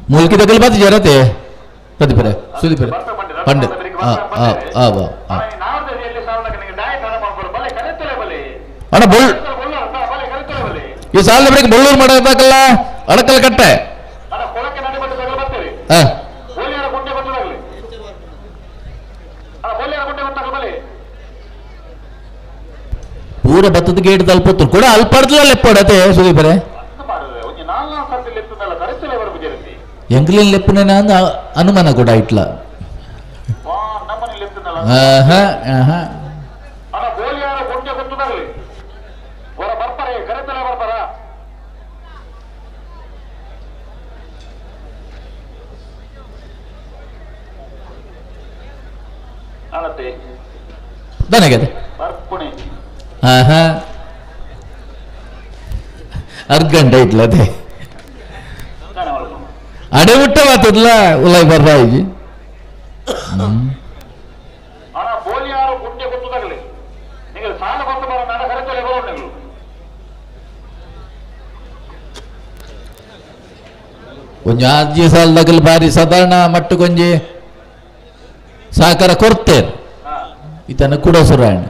[SPEAKER 16] मुल्की दखल बात जरा थे पति परे सुधी परे पंडित अಣ್ಣ बोल ಈ ಸಾಲ ಬಳಿಕ ಬಳ್ಳೂರು ಮಾಡಬೇಕಲ್ಲ ಅಡಕಲ್ ಕಟ್ಟೆ ಪೂರ ಭತ್ತದ ಗೇಟ್ ತಲುಪತ್ತು ಕೂಡ ಅಲ್ಪಡ್ದಲ್ಲ ಲೆಪ್ಪಡತೆ ಸುಧೀ ಪರೆ ಎಂಗ್ಲಿನ್ ಲೆಪ್ಪನ ಅನುಮಾನ ಕೂಡ ಇಟ್ಲ ನನಗೆ ಅರ್ಧ ಗಂಟೆ ಇಟ್ಲದೆ ಅಡೆ ಬಿಟ್ಟ ಮಾತಲ್ಲ ಉಲಾಯ್ ಬರ್ರಾಯಿ ಕೊಂಚ ಅಜ್ಜಿ ಸಾಲದಾಗಲ್ ಬಾರಿ ಸಾಧಾರಣ ಮಟ್ಟು ಕೊಂಜಿ ಸಹಕಾರ ಕೊಡ್ತೇನೆ ಈತನ ಕೂಡ ಸುರಾಯಣ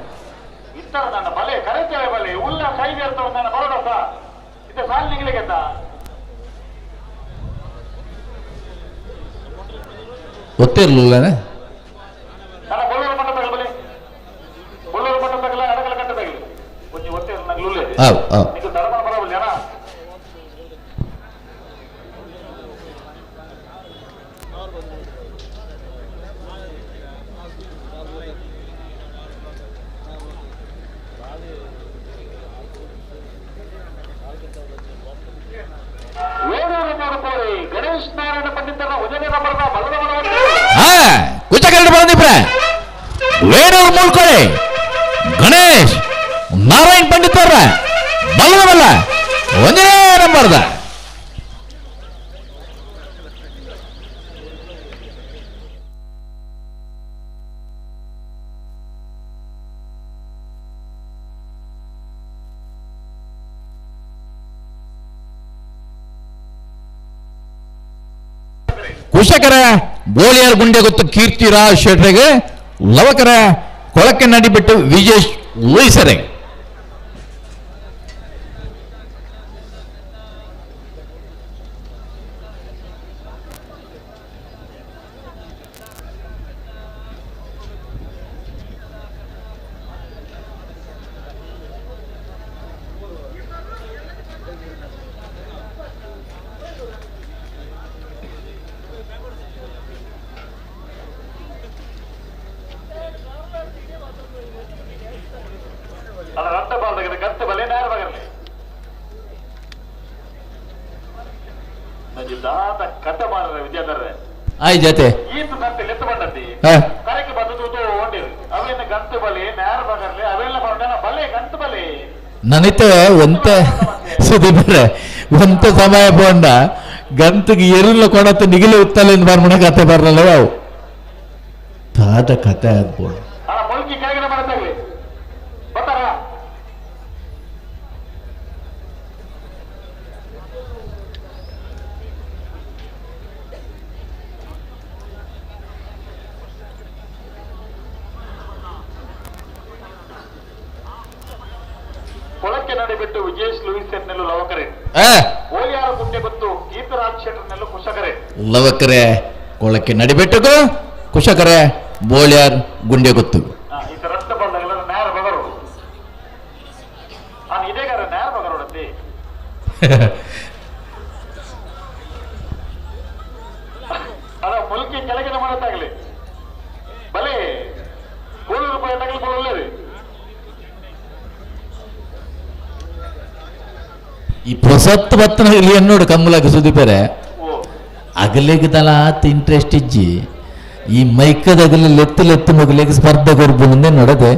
[SPEAKER 16] ಗೊತ್ತಿರ್ಲಿಲ್ಲನೆ ಕೆಳಗಡೆ ಬಂದಿಬ್ರೆ ವೇಣೂರು ಮೂಳ್ಕೊಳಿ ಗಣೇಶ್ ನಾರಾಯಣ್ ಪಂಡಿತ್ ಅವ್ರ ಬಲ್ಲವಲ್ಲ ಒಂದೇ ನಂಬರ್ದ ಕುಶಕರ ಬೋಳಿಯರ್ ಗುಂಡೆ ಗೊತ್ತು ಕೀರ್ತಿರಾಜ್ ಶೆಟ್ರಿಗೆ ಲವಕರ ಕೊಳಕ್ಕೆ ನಡಿಬಿಟ್ಟು ವಿಜೇಶ್ ಲೂಯಿಸರೆ ಆಯ್ ಜತೆ ನನಿತೆ ಒಂತ ಸುದೀಪ್ರೆ ಒಂತ ಸಮಯ ಬೋಂಡ ಗಂತಿಗೆ ಎರುಲ್ಲ ಕೊಡತ್ತೆ ನಿಗಿಲು ಉತ್ತಲಿಂದ ಬರ್ಮಣ ಕತೆ ಬರಲ್ಲ ಯಾವ ತಾತ ಕತೆ ಆಗ್ಬೋದು
[SPEAKER 17] ಕೊಳಕ್ಕೆ ನಡಿಬಿಟ್ಟು ವಿಜೇಶ್ ಲೂಯಿಸ್ ನೆಲ್ಲು ಲವಕರೆ ಓಲಿಯಾರ ಗುಂಡೆ ಗೊತ್ತು ಕೀರ್ತಿರಾಜ್ ಶೆಟ್ಟರ್ ನೆಲ್ಲು ಕುಶಕರೆ
[SPEAKER 16] ಲವಕರೆ ಕೊಳಕ್ಕೆ ನಡಿಬಿಟ್ಟು ಕುಶಕರೆ ಬೋಳ್ಯಾರ್ ಗುಂಡೆ ಗೊತ್ತು
[SPEAKER 17] ಈ ರಟ್ಟ ಬಂದಾಗಲ್ಲ ನೇರ ಬಗರು ನಾನು ಇದೇಗಾರ ನೇರ ಬಗರೋಡತ್ತಿ ಅದ ಮುಲ್ಕಿ ಕೆಳಗಿನ ಮಾಡತ್ತಾಗಲಿ ಬಲೆ 100 ರೂಪಾಯಿ ತಗಲಿ ಕೊಡೋಲ್ಲೇರಿ
[SPEAKER 16] ಈ ಪ್ರಸತ್ ಬತ್ತನ ಇಲ್ಲಿ ಅನ್ನೋಡು ಕಮ್ಮಲಾಗ ಸುದೀಪರೆ ಅಗಲಿಗೆ ತಲ ಆತ ಇಂಟ್ರೆಸ್ಟ್ ಇಜ್ಜಿ ಈ ಮೈಕದಗಲಿ ಲೆತ್ತು ಮಗಲಿಗೆ ಸ್ಪರ್ಧೆ ಕೊರ್ಬು ಮುಂದೆ ನೋಡದೆ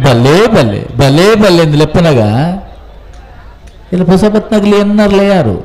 [SPEAKER 16] ಬಲ್ಲೆ ಬಲ್ಲೆ ಬಲ್ಲೆ ಬಲ್ಲೆ ಎಂದು ಲೆಪ್ಪನಾಗ ಇಲ್ಲಿ ಹೊಸ ಬತ್ನಾಗಲಿ ಎನ್ನರ್ಲೆ ಯಾರು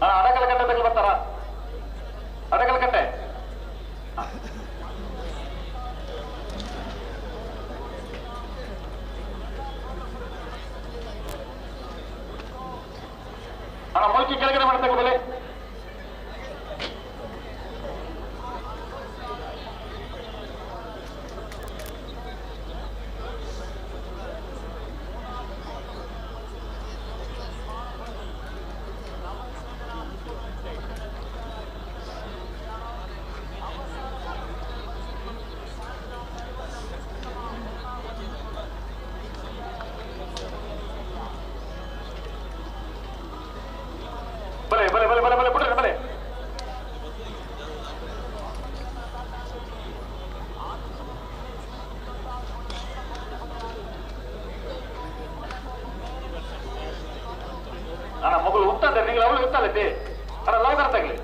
[SPEAKER 17] ಅಡಕಲಕಟ್ಟೆ ತಗಲಿ ಬರ್ತಾರ ಅಡಕಲಕಟ್ಟೆ ಮುಲ್ಕಿ ಕೆಳಗಡೆ ಮಾಡ್ತಕ್ಕ ಬೆಲೆ ಮಗಳು ಉತ್ತಂತೆ ನಿಂಗೆ ಅವಳು ಉತ್ತಲೈತಿ ಅಲ್ಲ ಲವ್ ತಗಲಿ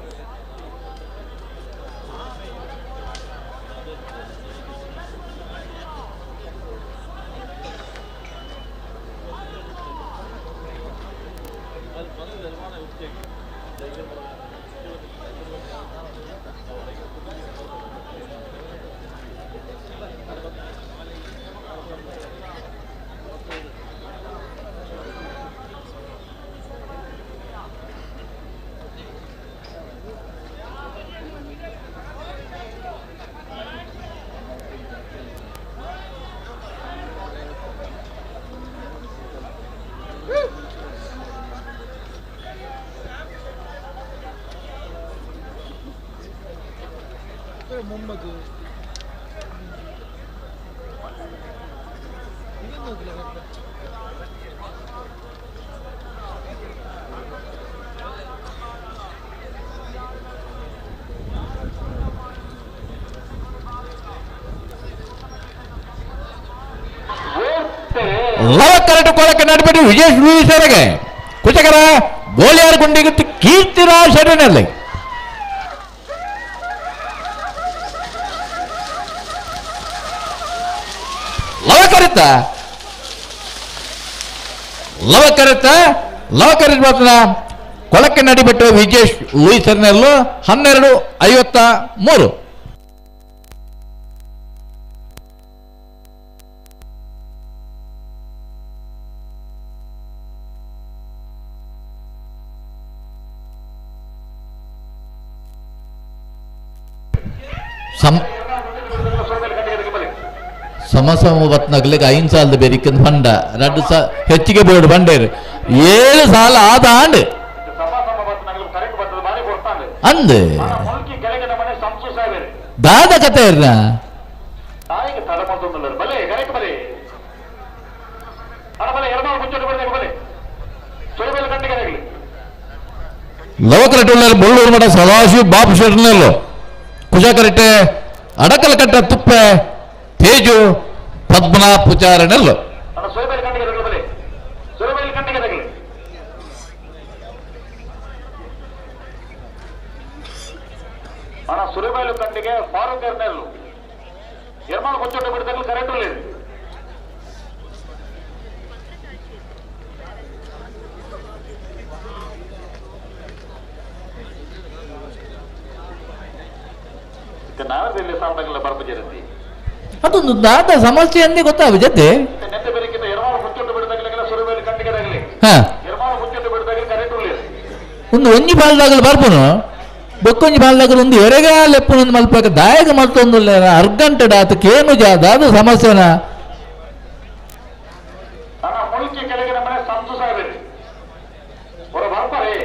[SPEAKER 19] ಲವಕರಟು ಕೊಳಕ್ಕೆ ನಡಿಬಿಟ್ಟು ವಿಜೇಶ್ ಲೂಯಿಸರಿಗೆ ಕುಚಕರ ಗೋಲಿಯಾರ್ ಗುಂಡಿಗಿತ್ತು ಕೀರ್ತಿರಾಜ್ ಶೆಡ್ಡಿನಲ್ಲಿ ಲವಕರಿತ ಮಾತ್ರ ಕೊಳಕ್ಕೆ ನಡಿಬಿಟ್ಟು ವಿಜೇಶ್ ಲೂಯಿಸರ್ನಲ್ಲೂ 12:53. ಸಮಸಮವತ್ನಾಗ್ಲಿಕ್ಕೆ 5 ಸಾಲದ ಬೇರಿಕಂದು ಫಂಡ 2 ಹೆಚ್ಚಿಗೆ ಬೋರ್ಡ್ ಬಂಡೇರು 7 ಸಾಲ ಆದ ಆಂಡ್ ಅಂದ್ ದಾದ ಕತೆ ಇರ್ನ ಲವಕರಟುಳ್ಳರು ಬೊಳ್ಳೂರು ಮಠ ಸದಾಶಿವ ಬಾಬು ಶೆಟ್ನಲ್ಲೋ ಕುಜಾಕರಟ್ಟೆ ಅಡಕಲಕಟ್ಟ ತುಪ್ಪೆ ತೇಜು ಪದ್ಮನಾಭ ಪುಚಾರಣೆಲ್ಲೋ
[SPEAKER 17] ಸುರೇಬೈಲು ಕಂಡಿಗೆ ಫಾರೂಕ್ ಎರ್ನೆಲ್ಲು ಎರ್ಮಾಳು ಕೊಂಚೊಟ್ಟು ಬಿಡದಲ್ಲಿ ಕರೆಂಟ್ లేదు ನಾವಲ್ಲಿ ಸಾಂಬಂಗಲ ಬರ್ಬಜರತಿ
[SPEAKER 19] ಅದೊಂದು ದಾದ ಸಮಸ್ಯೆ ಅಂದೇ ಗೊತ್ತಾಗ ಜೊತೆ
[SPEAKER 17] ನೆತ್ತೆ ಬೆರಕಿಂದ ಎರ್ಮಾಳು ಕೊಂಚೊಟ್ಟು ಬಿಡದಾಗಲೆಲ್ಲ ಸುರೇಬೈಲು ಕಂಡಿಗೆ ಆಗಲಿ ಎರ್ಮಾಳು ಕೊಂಚೊಟ್ಟು ಬಿಡದಾಗಲಿ ಕರೆಂಟ್ లేదు
[SPEAKER 19] ಒಂದು ಒಂಜಿ ಬಾಲ್ದಾಗಲು ಬರ್ಪುನು ಬೊಕ್ಕೊಂಜಿ ಬಾಲ್ದಾಗಲು ಒಂದು ಎರೆಗ ಲೆಪ್ಪುನು ಮಲ್ಪಕ ದಾಯಕ ಮಲ್ತೊಂದು ಅರ್ಗಂಟೆಡ್ ಆತಕ್ಕೆ ಏನು ಜಾದ ಅದು ಸಮಸ್ಯೆನ
[SPEAKER 17] ಮುಳುಕಿ ಕೆಳಗಿನ ಮನೆ ಸಂತು ಸಾಹೇಬ್ ಹೊರ ಬರ್ತಾರೆ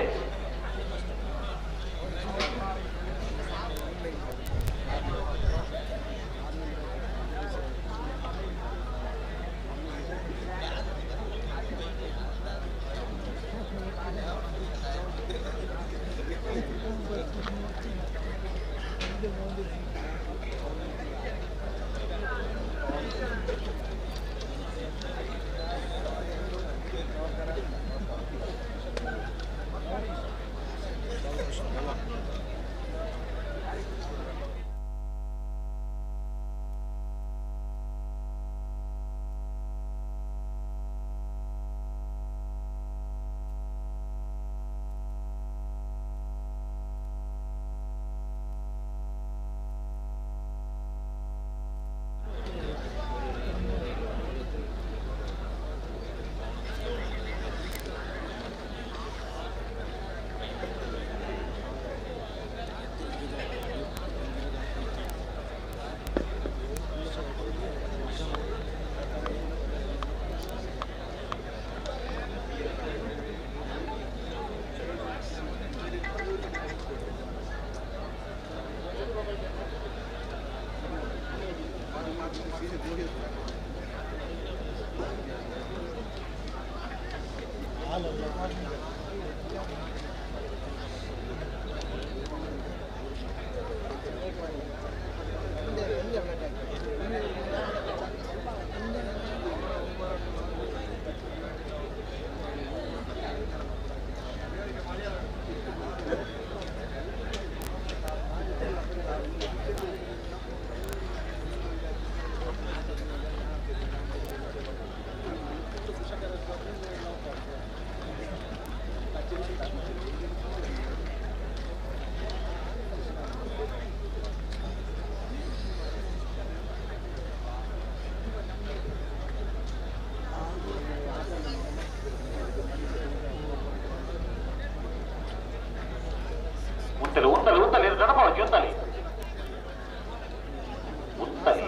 [SPEAKER 17] ఉంటలి ఇది నడపవచ్చు ఉంటలి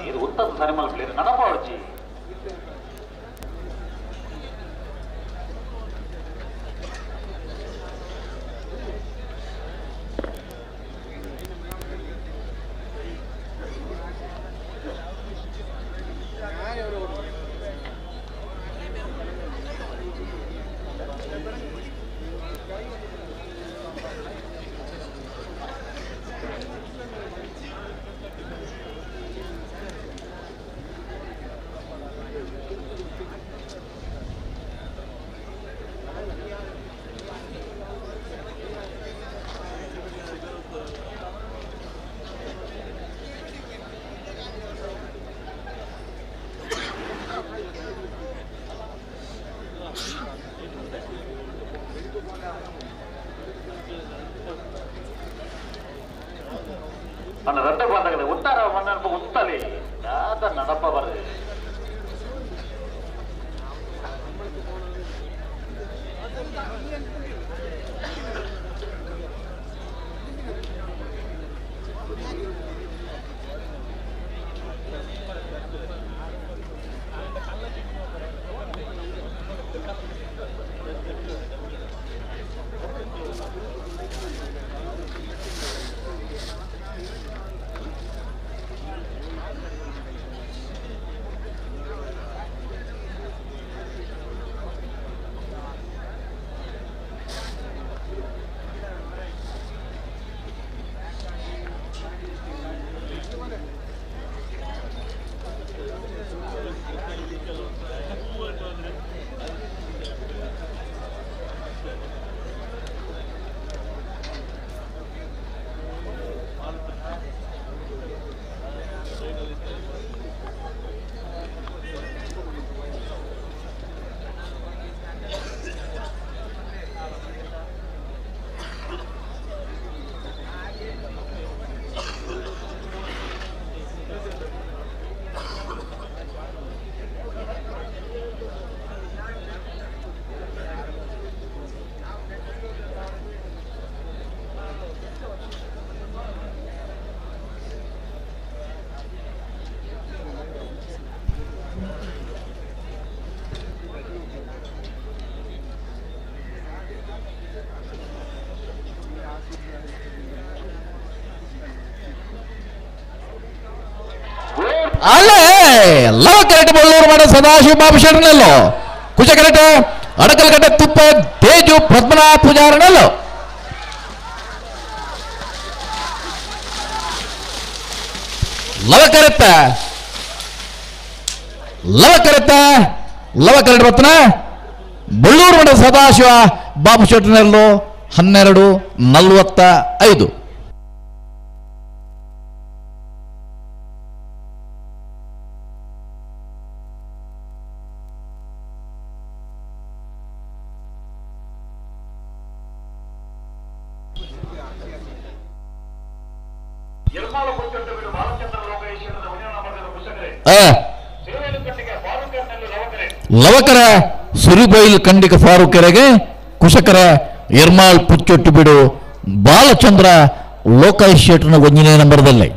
[SPEAKER 17] ఇది ఉత్తది సరిమల లేదు నడపవచ్చు మన రెండు పండుగలు ఉంటారా మన ఉంటలి నడప வருது
[SPEAKER 19] ಅಲ್ಲೇ ಲವಕರೆಟ್ ಬಳ್ಳೂರು ಮಾಡ ಸದಾಶಿವ ಬಾಬು ಶರಣಲ್ಲೋ ಕುಶಕರೆಟ್ ಅಡಕಲಗಡ್ಡೆ ತುಪ್ಪ ತೇಜು ಪದ್ಮನಾಭ ಪೂಜಾರನಲ್ಲೋ ಲವಕರೆಟ್ ಬತ್ತನ ಬಳ್ಳೂರು ಮಾಡ ಸದಾಶಿವ ಬಾಬು ಶೆಟ್ಟನಲ್ಲೋ 12:45 ಲವಕರ ಸುರಿಬೈಲ್ ಕಂಡಿಕ ಫಾರೂಕೆರೆಗೆ ಕುಶಕರ ಎರ್ಮಾಳ್ ಪುಚ್ಚೊಟ್ಟು ಬಿಡು ಬಾಲಚಂದ್ರ ಲೋಕೇಶ್ ಶೆಟ್ಟರ್ನ 1ನೇ ನಂಬರ್ದಲ್ಲಿ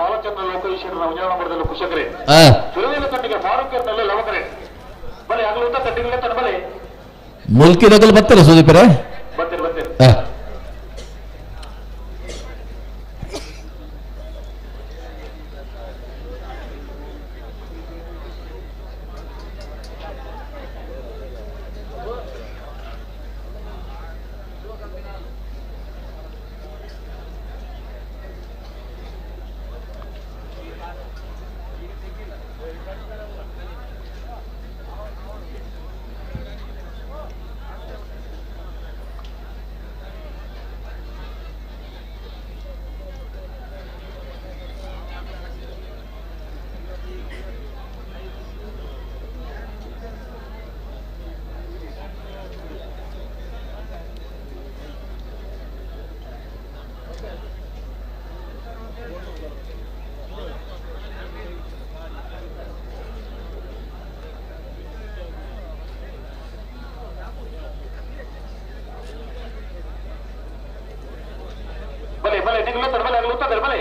[SPEAKER 19] ಬಾಲಚಂದ್ರ ಲೋಕೇಶ್ವರನ ಉಜ್ಜಾನಪುರದಲ್ಲಿ ಕುಶಕರೆ ಸುರವೇಲ ತಂಡಿಗೆ ಫಾರೂಕರ್ನಲ್ಲಿ ಲವಕರೆ ಬಲೆ ಆಗಲೂತ ತಂಡಿಗೆ ತನ್ನ ಬಲೆ ಮುಲ್ಕಿದಾಗಲ್ ಬರ್ತಾರೆ ಸುದೀಪರೇ
[SPEAKER 17] ಬರ್ತೀರಿ ನಿಗಲು ತಡಬಲೆ ಆಗಲು ತಡಬಲೆ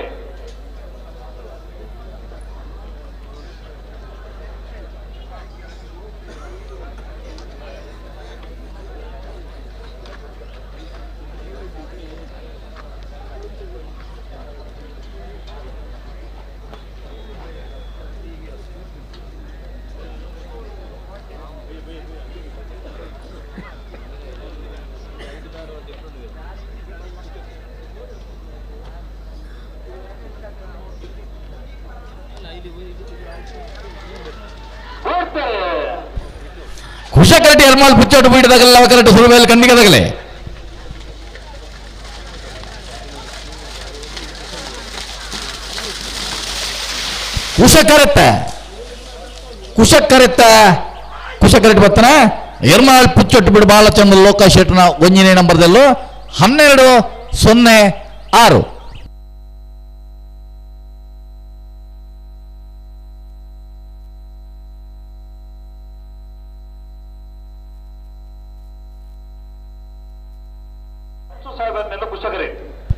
[SPEAKER 16] ಕುಶಕರಟಿ ಎರ್ಮಾಲ್ ಪುಚ್ಚೋಟು ಬೀಡದಾಗಲ್ಲ ಕರೆಕ್ಟ್ ಸುರುಬೇಲಿ ಕಣ್ಣಿಗೆದಾಗಲೇ ಕುಶಕರಟಿ ಬರ್ತಾನೆ ಎರ್ಮಾಳ್ ಪುಚ್ಚೊಟ್ಟು ಬಿಡು ಬಾಳ ಚಂದ ಲೋಕ ಶೆಟ್ನ ಒಂಜನೇ ನಂಬರ್ದಲ್ಲೂ 12-06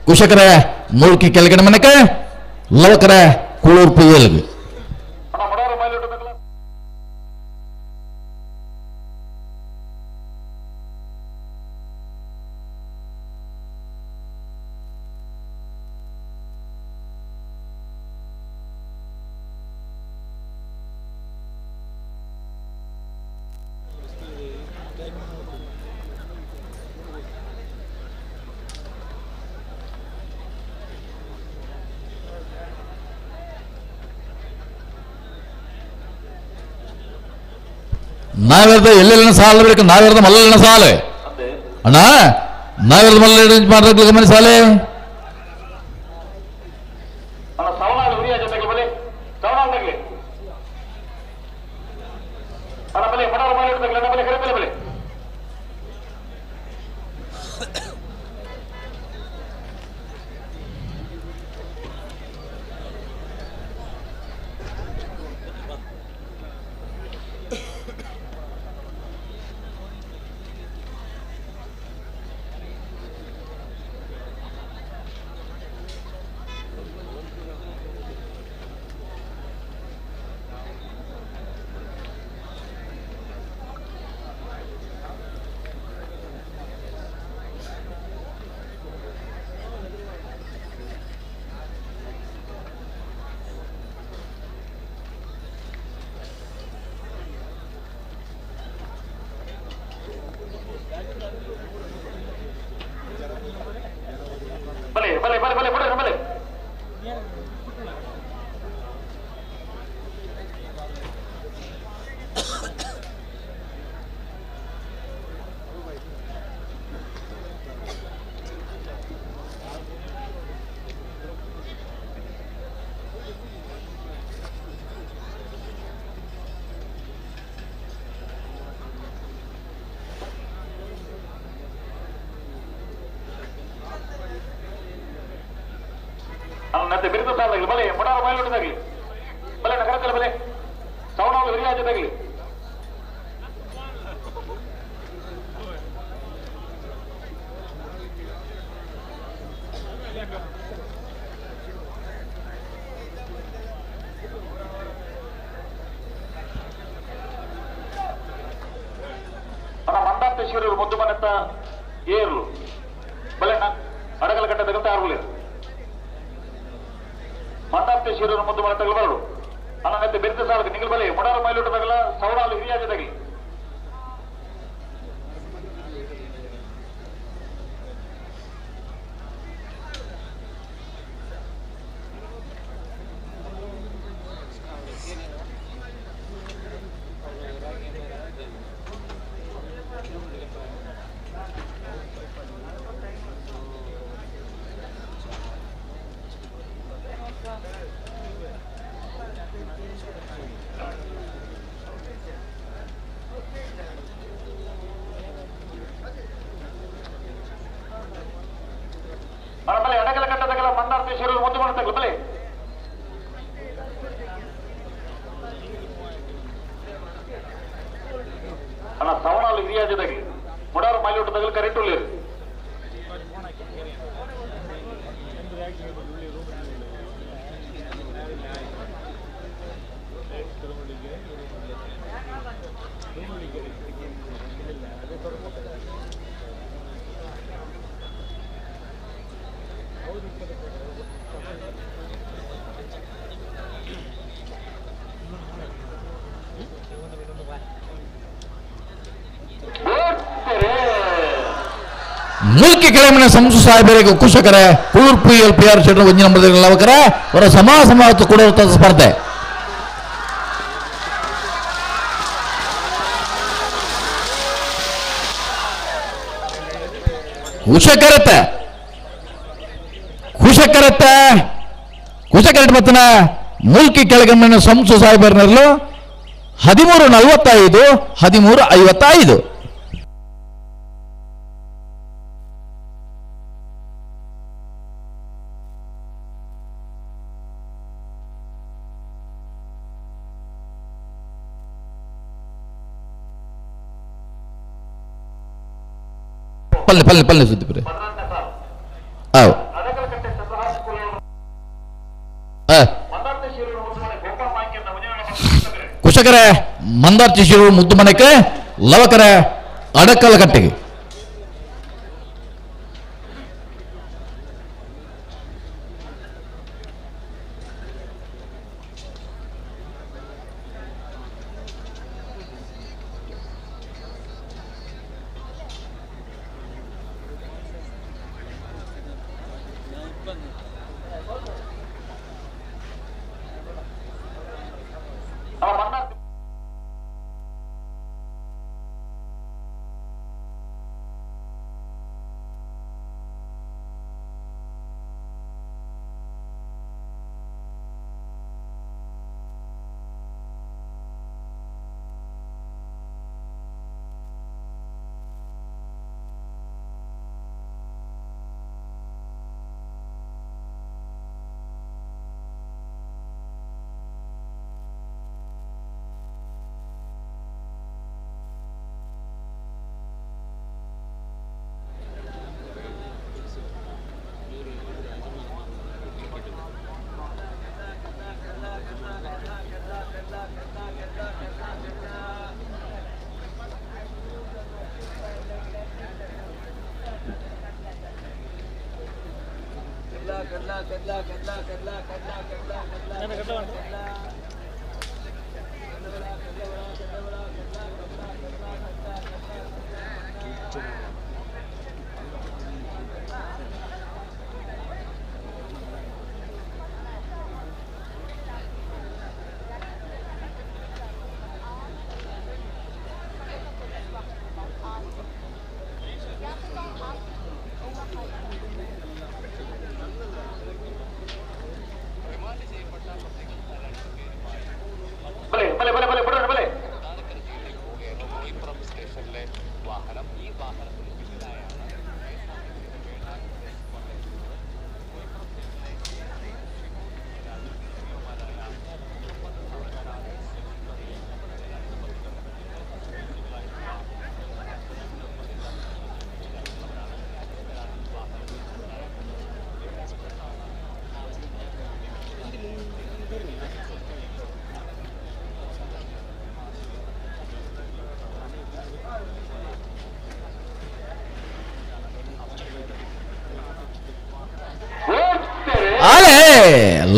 [SPEAKER 16] ಕುಶಕರ ಮೂಳ್ಕಿ ಕೆಳಗಡೆ ಮನೆಕ ಲವಕರ ಕುಳೂರ್ಪು ಏಲ್ಗೆ ನಾವೆಲ್ಲ ಎಲ್ಲೆಲ್ಲ ಸಾಲ ಬೇಕು ನಾವೆಲ್ಲ ಮಲ್ಲ ಸಾಲೆ ಅಣ್ಣ ನಾವೆಲ್ಲ ಮಲ್ಲ ಮಾಡ್ಬೇಕು ಗಮನ ಸಾಲೆ
[SPEAKER 17] ಬಿರುದು ಸಾಲಾಗಲಿ ಬಲೆ ಮೊಡಾರ ಬಾಯಿಲೋಟದಾಗಲಿ ಬಲೆ ನಗರದಲ್ಲಿ ಬಲೆ ಸವಣಾಲು ಹಿರಿಯಾಜದಾಗಲಿ ಮಂದಾಂತೇಶ್ವರರು ಮುದ್ದು ಮನೆತ್ತ ಏರ್ಲು ಬಲೆ ಅಡಗಲ ಗಂಟೆ ತಗಂತ ಆರ್ಗುಲೇರು ಮಂದಾಂತೇಶ್ವರರು ಮುದ್ದು ಮನೆ ತಗಲಬಾರದು ಅನ್ನತ್ತೆ ಬೆರೆತ ಸಾಲಕ್ಕೆ ನಿಗಲ್ ಬಲೆ ಮೊಡಾರ ಮೈಲೋಟದಾಗಲ ಸವಣಾಲು ಹಿರಿಯಾಜದಾಗಲಿ ಮಂದಾಂತೇಶ್ವರರು ಮುದ್ದು ಮನೆ ತಗಲ ಬಲೆ ಅಣ್ಣ ಸವಣಾಲು ಹಿರಿಯಾಜದಾಗಲಿ ಮೊಡಾರ ಮೈಲೋಟದಾಗಲಿ ಕರೆಂಟ್ ಉಳ್ಳೇರು
[SPEAKER 16] ಮುಲ್ಕಿ ಕೆಳಮನೆ ಸಂಸು ಸಾಹೇಬರಿಗೆ ಕುಶಕರ ಕೂರ್ಪು LPR ಶೆಟ್ರು ಒಂಜಿ ನಂಬರ್ ಅವಕರ ಅವರ ಸಮಾಸಮಾವತ್ತು ಕೂಡ ಸ್ಪರ್ಧೆ ಕುಶಕರತೆ ಮತ್ತನ ಮುಲ್ಕಿ ಕೆಳಗಮನೆ ಸಂಸು ಸಾಹೇಬರ್ನಲ್ಲೂ 13:45 13:55 ಪಲ್ಲೆ ಸುದ್ದಿಪುರ ಕುಶಕರ ಮಂದಾರ್ಚಿ ಶಿರೂರು ಮುದ್ದು ಮನೆಗೆ ಲವಕರ ಅಡಕಲ ಕಟ್ಟೆಗೆ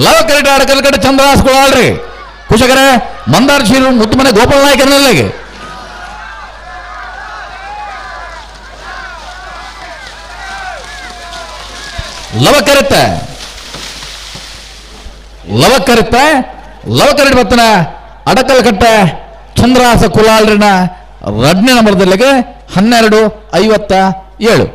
[SPEAKER 16] ಲವಕರಿಟ ಅಡಕಲ್ಕಟ್ಟ ಚಂದ್ರಾಸ್ಕೊಳ್ರಿ ಕುಶಕರ ಮಂದಾರ ಶೀರು ಮುತ್ತು ಮನೆ ಗೋಪಾಲ ನಾಯಕರಲ್ಲಿಗೆ ಲವಕರಿಟ ಬತ್ತನ ಅಡಕಲ್ಕಟ್ಟ ಚಂದ್ರಾಸ ಕುಲಾಳ್ರಿನ 2ನೇ ನಂಬರ್ದಲ್ಲಿಗೆ 12:57.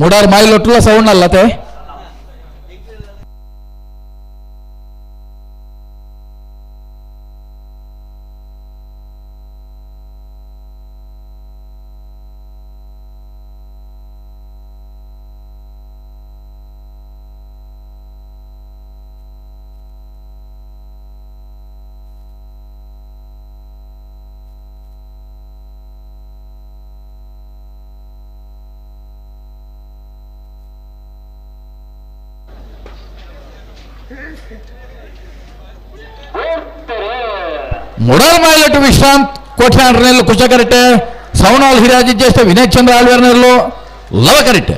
[SPEAKER 16] ಮುಡಾರ್ ಮಾಯಿಲೊಟ್ಟುಲ ಸೌಂಡ್ ಅಲ್ಲತೆ ಮುಡಾರ್ ಮಾಯಿಲೊಟ್ಟು ವಿಶ್ರಾಂತ್ ಕೋಟ್ಯಾನ್ರನೆಲ್ಲು ಕುಶಕರೆಟ್ಟೆ ಸವಣಾಲ್ ಹಿರಾಜಿ ಜ್ಯೇಷ್ಠ ವಿನಯ್ ಚಂದ್ರ ಆಳ್ವೇರ್ನೆಲ್ಲು ಲವಕರೆಟ್ಟೆ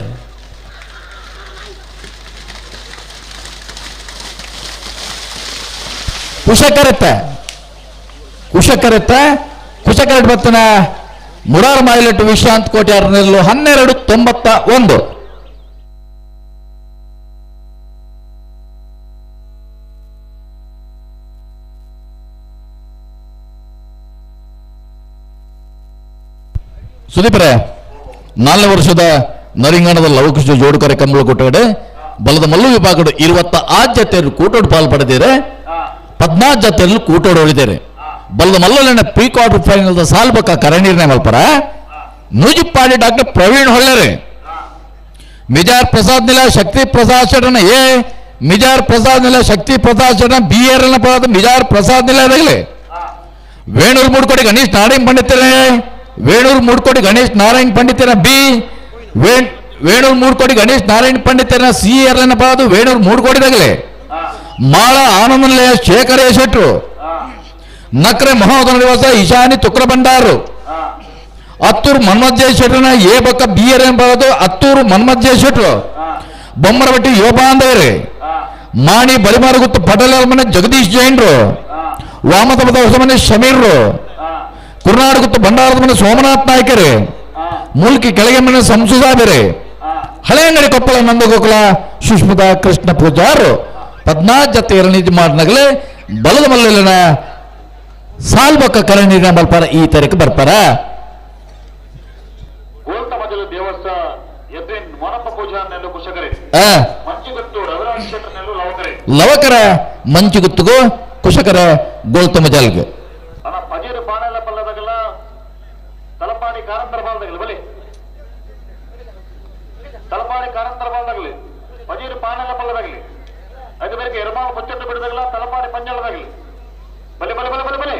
[SPEAKER 16] ಕುಶಕರೆಟ್ ಬತ್ತನ ಮುಡಾರ್ ಮಾಯಿಲೊಟ್ಟು ವಿಶ್ರಾಂತ್ ಕೋಟ್ಯಾನ್ರನೆಲ್ಲು 1291 ಸುದೀಪರೇ 4ನೇ ವರ್ಷದ ನರಿಂಗಾಣದ ಲವಕುಶ ಜೋಡುಕರೆ ಕಂಬಳ ಕೊಟ್ಟಗಡೆ ಬಲದ ಮಲ್ಲು ವಿಭಾಗದ 26 ಜತೆಯಲ್ಲಿ ಕೂಟೋಡು ಪಾಲ್ಪಡೆದಿದೆ 14 ಜತೆಯಲ್ಲಿ ಕೂಟೋಡು ಉಳಿದಿದೆ ಬಲದ ಮಲ್ಲಲಿನ ಪ್ರೀ ಕ್ವಾರ್ಟರ್ ಫೈನಲ್ ಸಾಲ್ಬಕ್ಕ ಕರಣೀರ್ನೆ ಮಲ್ಪರ ನೂಜಿಪ್ಪಾಡಿ ಡಾಕ್ಟರ್ ಪ್ರವೀಣ್ ಹೊಳ್ಳೆರೆ ಮಿಜಾರ್ ಪ್ರಸಾದ್ ನಿಲ ಶಕ್ತಿ ಪ್ರಸಾದ್ ಶರಣ ಎ ಮಿಜಾರ್ ಪ್ರಸಾದ್ ನಿಲ ಶಕ್ತಿ ಪ್ರಸಾದ್ ಶರಣ ಬಿ ಏರನ ಪದ ಮಿಜಾರ್ ಪ್ರಸಾದ್ ನಿಲ ಅದಗಲೆ ವೇಣೂರು ಮೂಡ್ಕೋಡಿ ಗಣೇಶ್ ನಾರಾಯಣ್ ಪಂಡಿತರೇ ವೇಣೂರು ಮೂಡ್ಕೋಡಿ ಗಣೇಶ್ ನಾರಾಯಣ್ ಪಂಡಿತರ ಬಿ ವೇಣೂರು ಮೂಡ್ಕೋಡಿ ಗಣೇಶ್ ನಾರಾಯಣ್ ಪಂಡಿತರ ಸಿ ಏರ್ಲನ ಪದ ವೇಣೂರು ಮೂಡ್ಕೋಡಿದಾಗಲೆ ಮಾಳ ಆನಂದಲಯ ಶೇಖರೇ ಶೆಟ್ರು ನಕ್ರೆ ಮಹೋದನ ದಿವಸ ಈಶಾನಿ ತುಕ್ರ ಭಂಡಾರು ಅತ್ತೂರು ಮನ್ಮಜ್ಜೆ ಶೆಟ್ರನ ಎ ಬಕ್ಕ ಬಿ ಏರ್ ಎಂಬುದು ಅತ್ತೂರು ಮನ್ಮಜ್ಜೆ ಶೆಟ್ರು ಬೊಮ್ಮರಬಟ್ಟಿ ಯೋಪಾಂದೇರೆ ಮಾಣಿ ಬಲಿಮಾರುಗುತ್ತು ಪಟೇಲ್ ಮನೆ ಜಗದೀಶ್ ಜೈನ್ರು ವಾಮತಮದ ಹೊಸಮನೆ ಶಮೀರ್ರು ಕುರ್ನಾಟಕತ್ತು ಭಂಡಾರದ ಮನೆ ಸೋಮನಾಥ್ ನಾಯ್ಕರೇ ಮುಲ್ಕಿ ಕೆಳಗೆ ಮನೆ ಸಂಸುಸಾಬೇರೆ ಹಳೆಯಂಗಡಿ ಕೊಪ್ಪಳ ನಂದಗೋಕುಲ ಸುಷ್ಮಿತಾ ಕೃಷ್ಣ ಪೂಜಾರು 14 ಜತೆ ನೀತಿ ಮಾಡಿನಾಗಲೇ ಬಲದ ಮಲ್ಲಿನ ಸಾಲ್ಬಕ್ಕ ಕರಣೀರ ಮಲ್ಪಾರ ಈ ತರಕ್ಕೆ ಬರ್ತಾರ ಲವಕರ ಮಂಚುಗುತ್ತುಗು ಕುಶಕರ ಗೋಲ್ತಮ ಜಾಲ್ಗೆ
[SPEAKER 17] ತಲಪಾಡಿ ಕಾರಂತರ ಬಾಲ್ದಾಗಲಿ ಬಲಿ ತಲಪಾಡಿ ಕಾರಂತರ ಬಾಲ್ದಾಗಲಿ ಪಜೀರು ಪಾನೆಲ್ಲ ಪಲ್ಲದಾಗಲಿ ಅದು ಬೇರೆ ಎರಮಾಳ ಮುಚ್ಚಟ್ಟು ಬಿಡದಾಗಲ್ಲ ತಲಪಾಡಿ ಪಂಜಳದಾಗಲಿ ಬಲಿ ಬಲಿ ಬಲಿ ಬಲಿ ಬಲಿ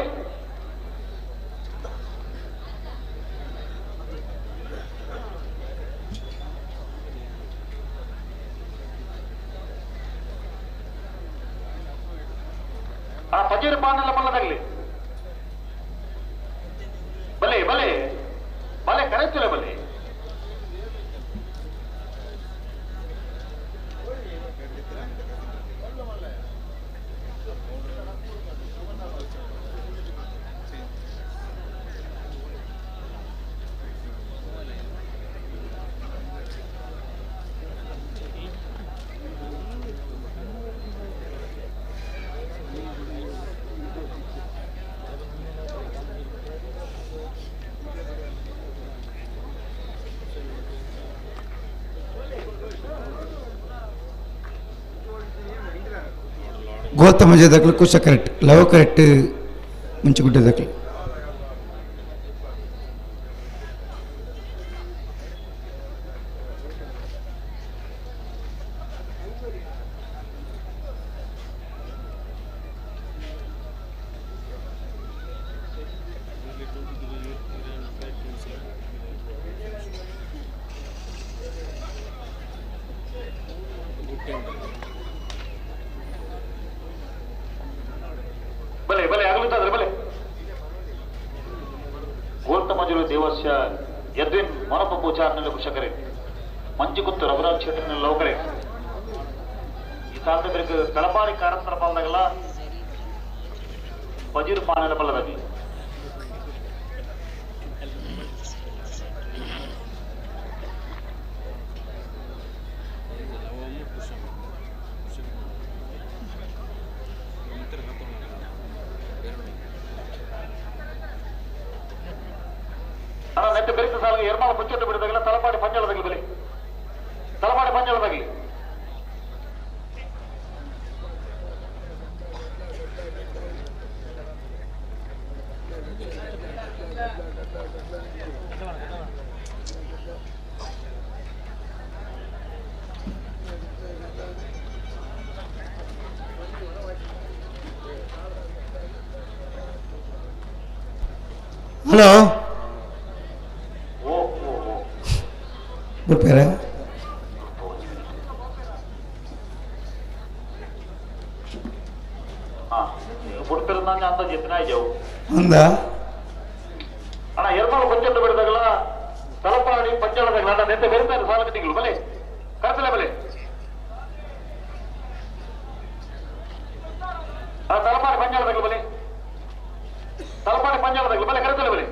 [SPEAKER 17] ಆ ಪಜೀರು ಪಾನೆಲ್ಲ ಪಲ್ಲದಾಗಲಿ ಬಲೆ ಬಲೆ ಬಲೆ ಕರೆಕ್ಟಿಲ್ಲ ಬಲೆ
[SPEAKER 20] ಗೌತಮ ಜದಕ್ಲು ಕುಶ ಕರೆಕ್ಟ್ ಲವ ಕರೆಕ್ಟ್ ಮುಂಚೆಗುಡ್ಡದಕ್ಲು
[SPEAKER 17] ಬಲೆ ಬಲೆ ಆಗಲುತ್ತಾದ್ರೆ ಬಲೆ ಗೋಲ್ತಮಜಲು ದೇವಸ್ಯ ಯದ್ವಿನ್ ಮೊನಪ ಪೂಜಾರ್ನಲ್ಲಿ ಕುಶಕರೆ ಮಂಜುಗುತ್ತು ರಘುರಾಜ್ ಕ್ಷೇತ್ರನಲ್ಲಿ ಲೋಕರೆ ಈ ಕಾಲದ ಬೆಳಕು ಕಳಪಾಡಿ ಕಾರಂತರ ಪಾಲದಾಗಲ್ಲ ಬಜೀರು ಪಾನೆಲ್ಲ ಪಲ್ಲದಾಗಲಿ ನೆಟ್ಟು ಬೆರೆತ ಸಾಲಿಗೆ ಎರಮಾಳ ಮುಚ್ಚಟ್ಟು ಬಿಡದಾಗಲ್ಲ ತಲಪಾಡಿ ಪಂಜಳದಾಗಲಿ ಬಲಿ ತಲಪಾಡಿ ಪಂಜಾಳದಾಗಲಿ
[SPEAKER 20] ಹಲೋ ಬಿಡ್ಬೇರೆ
[SPEAKER 17] ಬಿಡ್ತಿರೋದು ಅಂತ ಎತ್ತಿನ ಇದ್ದಾವು
[SPEAKER 20] ಅಂದ
[SPEAKER 17] ಅಣ್ಣ ಎರ್ಮಾಳು ಪಂಚಾಯತ್ ಬಿಡಿದಾಗಲ್ಲ ತಲಪಾಡಿ ಪಂಚಾಳದಾಗಲ್ಲ ಅಣ್ಣ ನೆನ್ನೆ ಬರೀತಾರೆ ಸಾಲ ತಿಂಗಳು ಬಲೆ ಕರ್ಸಲೆ ಬಲೆ ತಲಪಾಡಿ ಪಂಚಾಳದಾಗಲು ಬಲೆ ತಲಪಾಡಿ ಪಂಚಾಳದಾಗಲು ಬಲೆ ಕರ್ಸಲೆ ಬಲೆ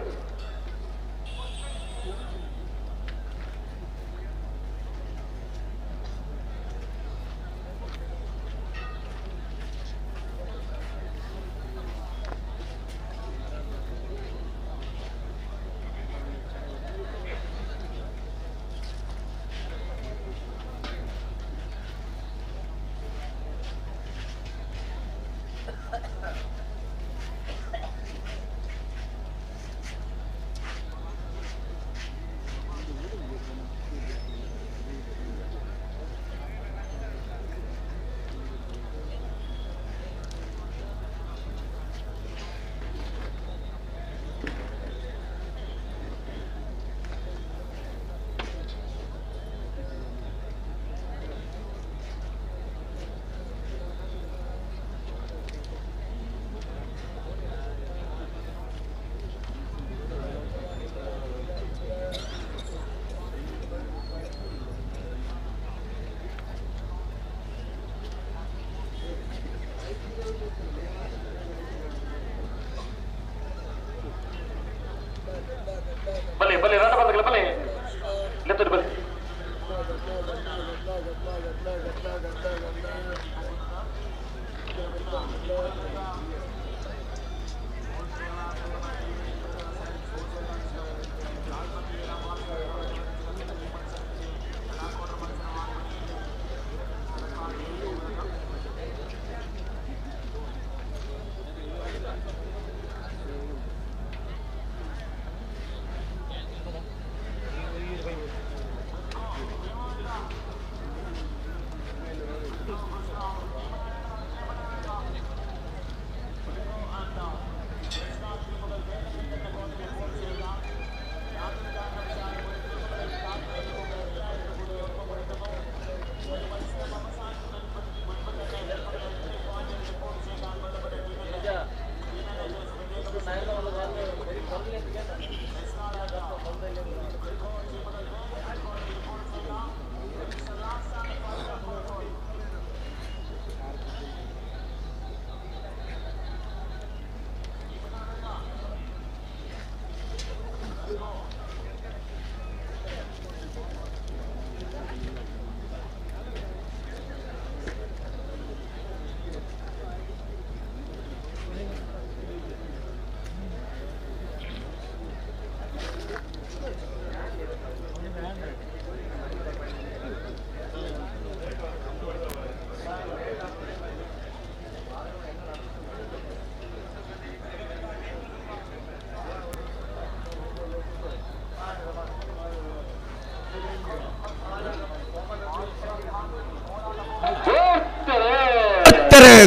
[SPEAKER 17] ಬಲೆ ಬಲೆ ರಾಟ ಬಂದಾಗಲ್ಲ ಬಲೆ ಲೆತ್ತಡಿ ಬಲೆ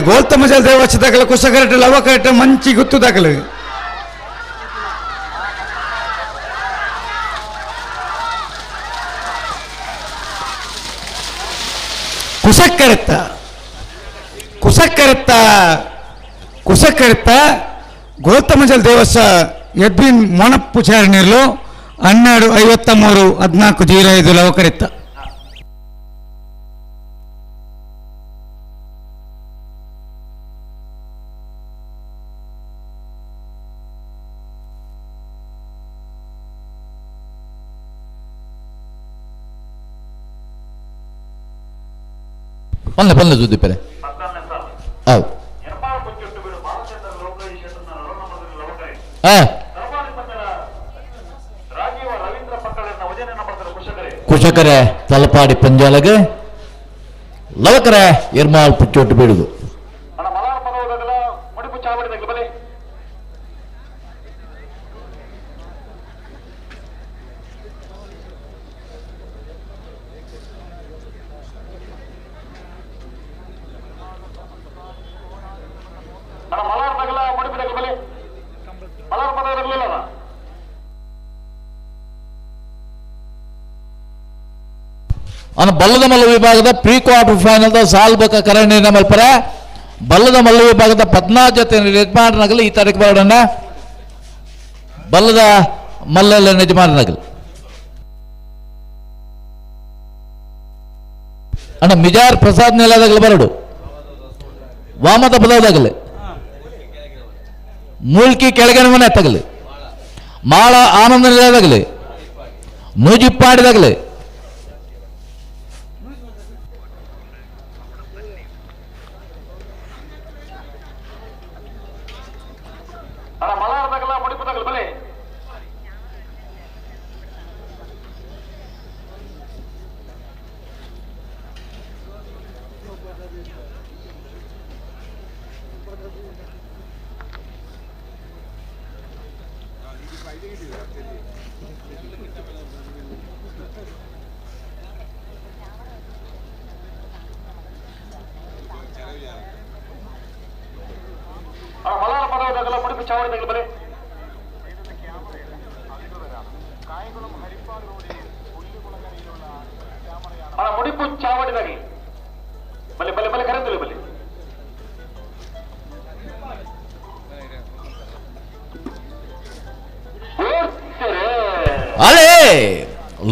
[SPEAKER 20] ಗೋಲ್ತಮಜಲ್ ದೇವಸ್ಥಾನ ದಾಖಲೆ ಕುಸಕರಟ ಲವಕರಟ ಮಂಚಿ ಗುತ್ತು ದಾಖಲೆ ಕುಸಕ್ಕರತ್ತ ಕುಸಕ್ಕರತ್ತ ಕುಸಕ್ಕರತ್ತ ಗೋಲ್ತಮಜಲ್ ದೇವಸ್ಥಾನ ಎದ್ಬಿನ್ ಮೊಣಪುಚಾರಣೆಯಲ್ಲೂ 12:53:14:05 ಲವಕರಿತ್ತ
[SPEAKER 16] ಪಲ್ಲೆ ಪಲ್ಲೆ ಸುದ್ದಿಪ್ಪರೆ ಹೌದು ಕುಶಕರೆ ತಲಪಾಡಿ ಪಂಜಾಲಗೆ ಲವಕರೆ ಇರ್ಮಾಲ್ ಪುಚ್ಚೋಟ್ಟು ಬೀಳುದು ಬಲ್ಲದ ಮಲ್ಲ ವಿಭಾಗದ ಪ್ರೀ ಕ್ವಾರ್ಟರ್ ಫೈನಲ್ ಸಾಲ್ಬಕ ಕರಣಿ ಮಲ್ಪರ ಬಲ್ಲದ ಮಲ್ಲ ವಿಭಾಗದ 14 ಜೊತೆ ಯಜಮಾನರಾಗಲಿ ಈ ತಾರೀಕು ಬರೋಣ ಬಲ್ಲದ ಮಲ್ಲ ಯಜಮಾನರಾಗಲಿ ಅಣ್ಣ ಮಿಜಾರ್ ಪ್ರಸಾದ್ ನೆಲದಾಗಲಿ ಬರಡು ವಾಮದ ಪದದಾಗಲಿ ಮೂಲ್ಕಿ ಕೆಳಗಿನ ಮನೆ ತಗಲಿ ಮಾಳ ಆನಂದ ನೆಲದಾಗಲಿ ನೂಜಿಪ್ಪಾಡಿದಾಗಲಿ
[SPEAKER 17] ಮುಡಿಪು ಚಾವಡಿದಾಗಿ ಬಲೆ ಬಲೆ ಬಲೆ ಕರೆದಿಲ್ಲ ಬಲೆ
[SPEAKER 16] ಅಲೇ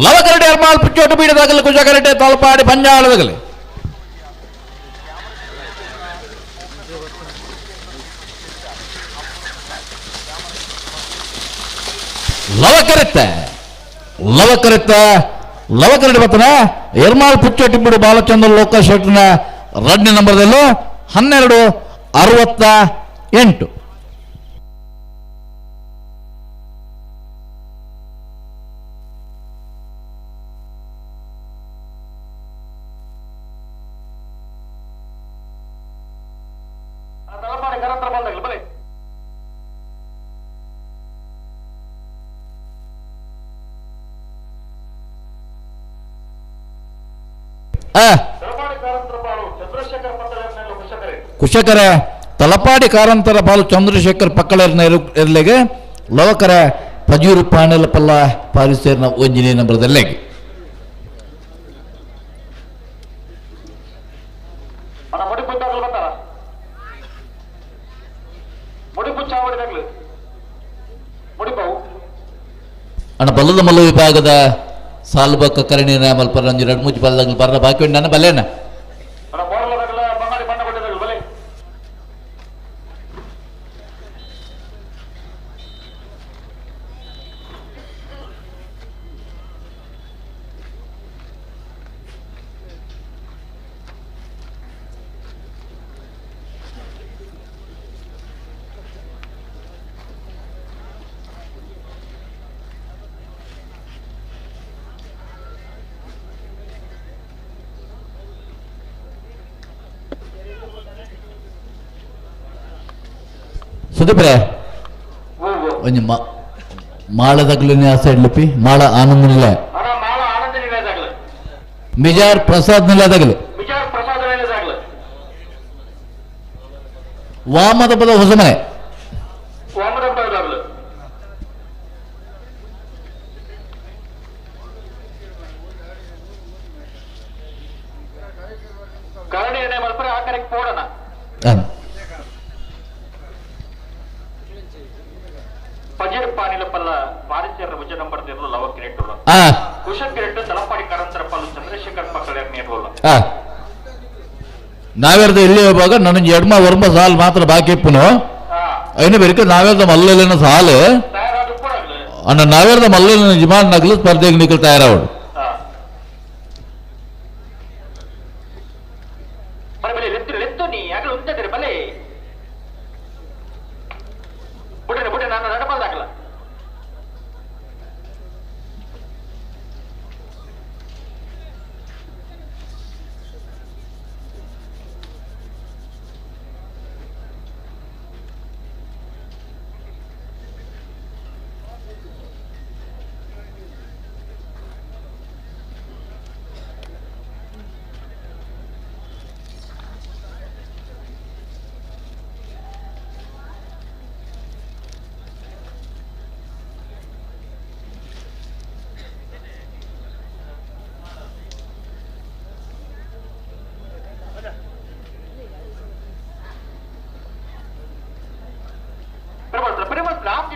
[SPEAKER 16] ಲವಕರಟೆ ಅರ್ಮಾಲ್ ಪುಚ್ಚೋಟು ಬೀಡದಾಗಲಿ ಕುಶಕರಟೆ ತಲಪಾಡಿ ಪಂಜಾಳದಾಗಲಿ ಲವಕರಟೆ ಬತ್ತನ ಎರ್ಮಾಲ್ ಪುಚ್ಚೋಟಿ ಬಿಡು ಬಾಲಚಂದ್ರ ಲೋಕ ಶೆಟ್ನ ರಡ್ನೆ ನಂಬರ್ದಲ್ಲೂ 1268 ಕುಶಕರ ತಲಪಾಡಿ ಕಾರಂತರ ಪಾಲು ಚಂದ್ರಶೇಖರ್ ಪಕ್ಕಳರ್ನ ಇರಲಿಗೆ ಲವಕರ ಪಜೂರು ಪಾಣೆಲ ಪಲ್ಲ ಪಾಲಿಸೇರ್ನ ಒಂಜಿನೇ ನಂಬರ್ದಲ್ಲೆಗೆ ಅಣ್ಣ ಬಲ್ಲದ ಮಲ್ಲ ವಿಭಾಗದ ಸಾಲ್ಬಕ್ಕ ಕರಣಿ ಮಲ್ಪರ ರಂಜು 2-3 ಬಲ್ಲದಾಗ ಬರ್ರ ಬಾಕಿ ನನ್ನ ಬಲ್ಲೇನ ಸುದೀಪ್ರೆ ಒಂಜಿ ಮಾಳದಾಗ್ಲೇ ಆ ಸೈಡ್ ಲಿಪಿ ಮಾಳ ಆನಂದ ನಿಲ ಮಿಜಾರ್ ಪ್ರಸಾದ್ ನಿಲದಾಗಲಿ ವಾಮದ ಪದ ಹೊಸಮನೆ ನಾವೇರ್ದ ಇಲ್ಲಿ ಹೋಗುವಾಗ ನನಗೆ ಎಡ್ಮ ವರ್ಮ ಸಾಲ್ ಮಾತ್ರ ಬಾಕಿ ಇಪ್ಪನು అయిన పెరిగి నావేర్ద మల్లెలైన సాలు అన్న నావేర్ద మల్లెలైన జిమాన్ నగలు స్పర్ధకు నికలు తయారవాడు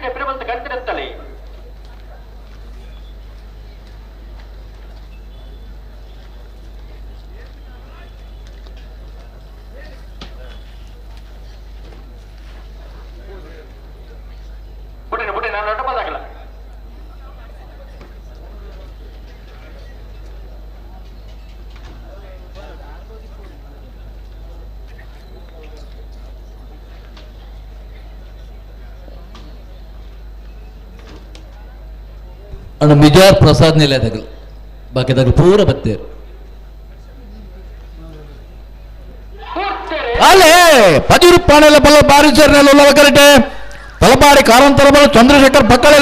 [SPEAKER 4] ನಾಯಕ ಬಿರುವಂತ ಗಂತಿರುತ್ತಲೇ ಬಿಡಿ ನಾನು ಹೊರಟಬೋದಾಗಲ್ಲ.
[SPEAKER 16] ಅಣ್ಣ ಮಿಜಾರ್ ಪ್ರಸಾದ್ ನಿಲಯದಾಗ ಬಾಕಿದಾಗ ಪೂರ ಬತ್ತೇರು ಅಲ್ಲೇ 10 ರೂಪಾಯಿ ಬಲ್ಲ ಬಾರಿ ಸೇರ್ನೆಲ್ಲ ಕರೆಕ್ಟ್ ತಲಪಾಡಿ ಕಾರಂತರ ಬಲ್ಲ ಚಂದ್ರಶೇಖರ್ ಪಕ್ಕಳ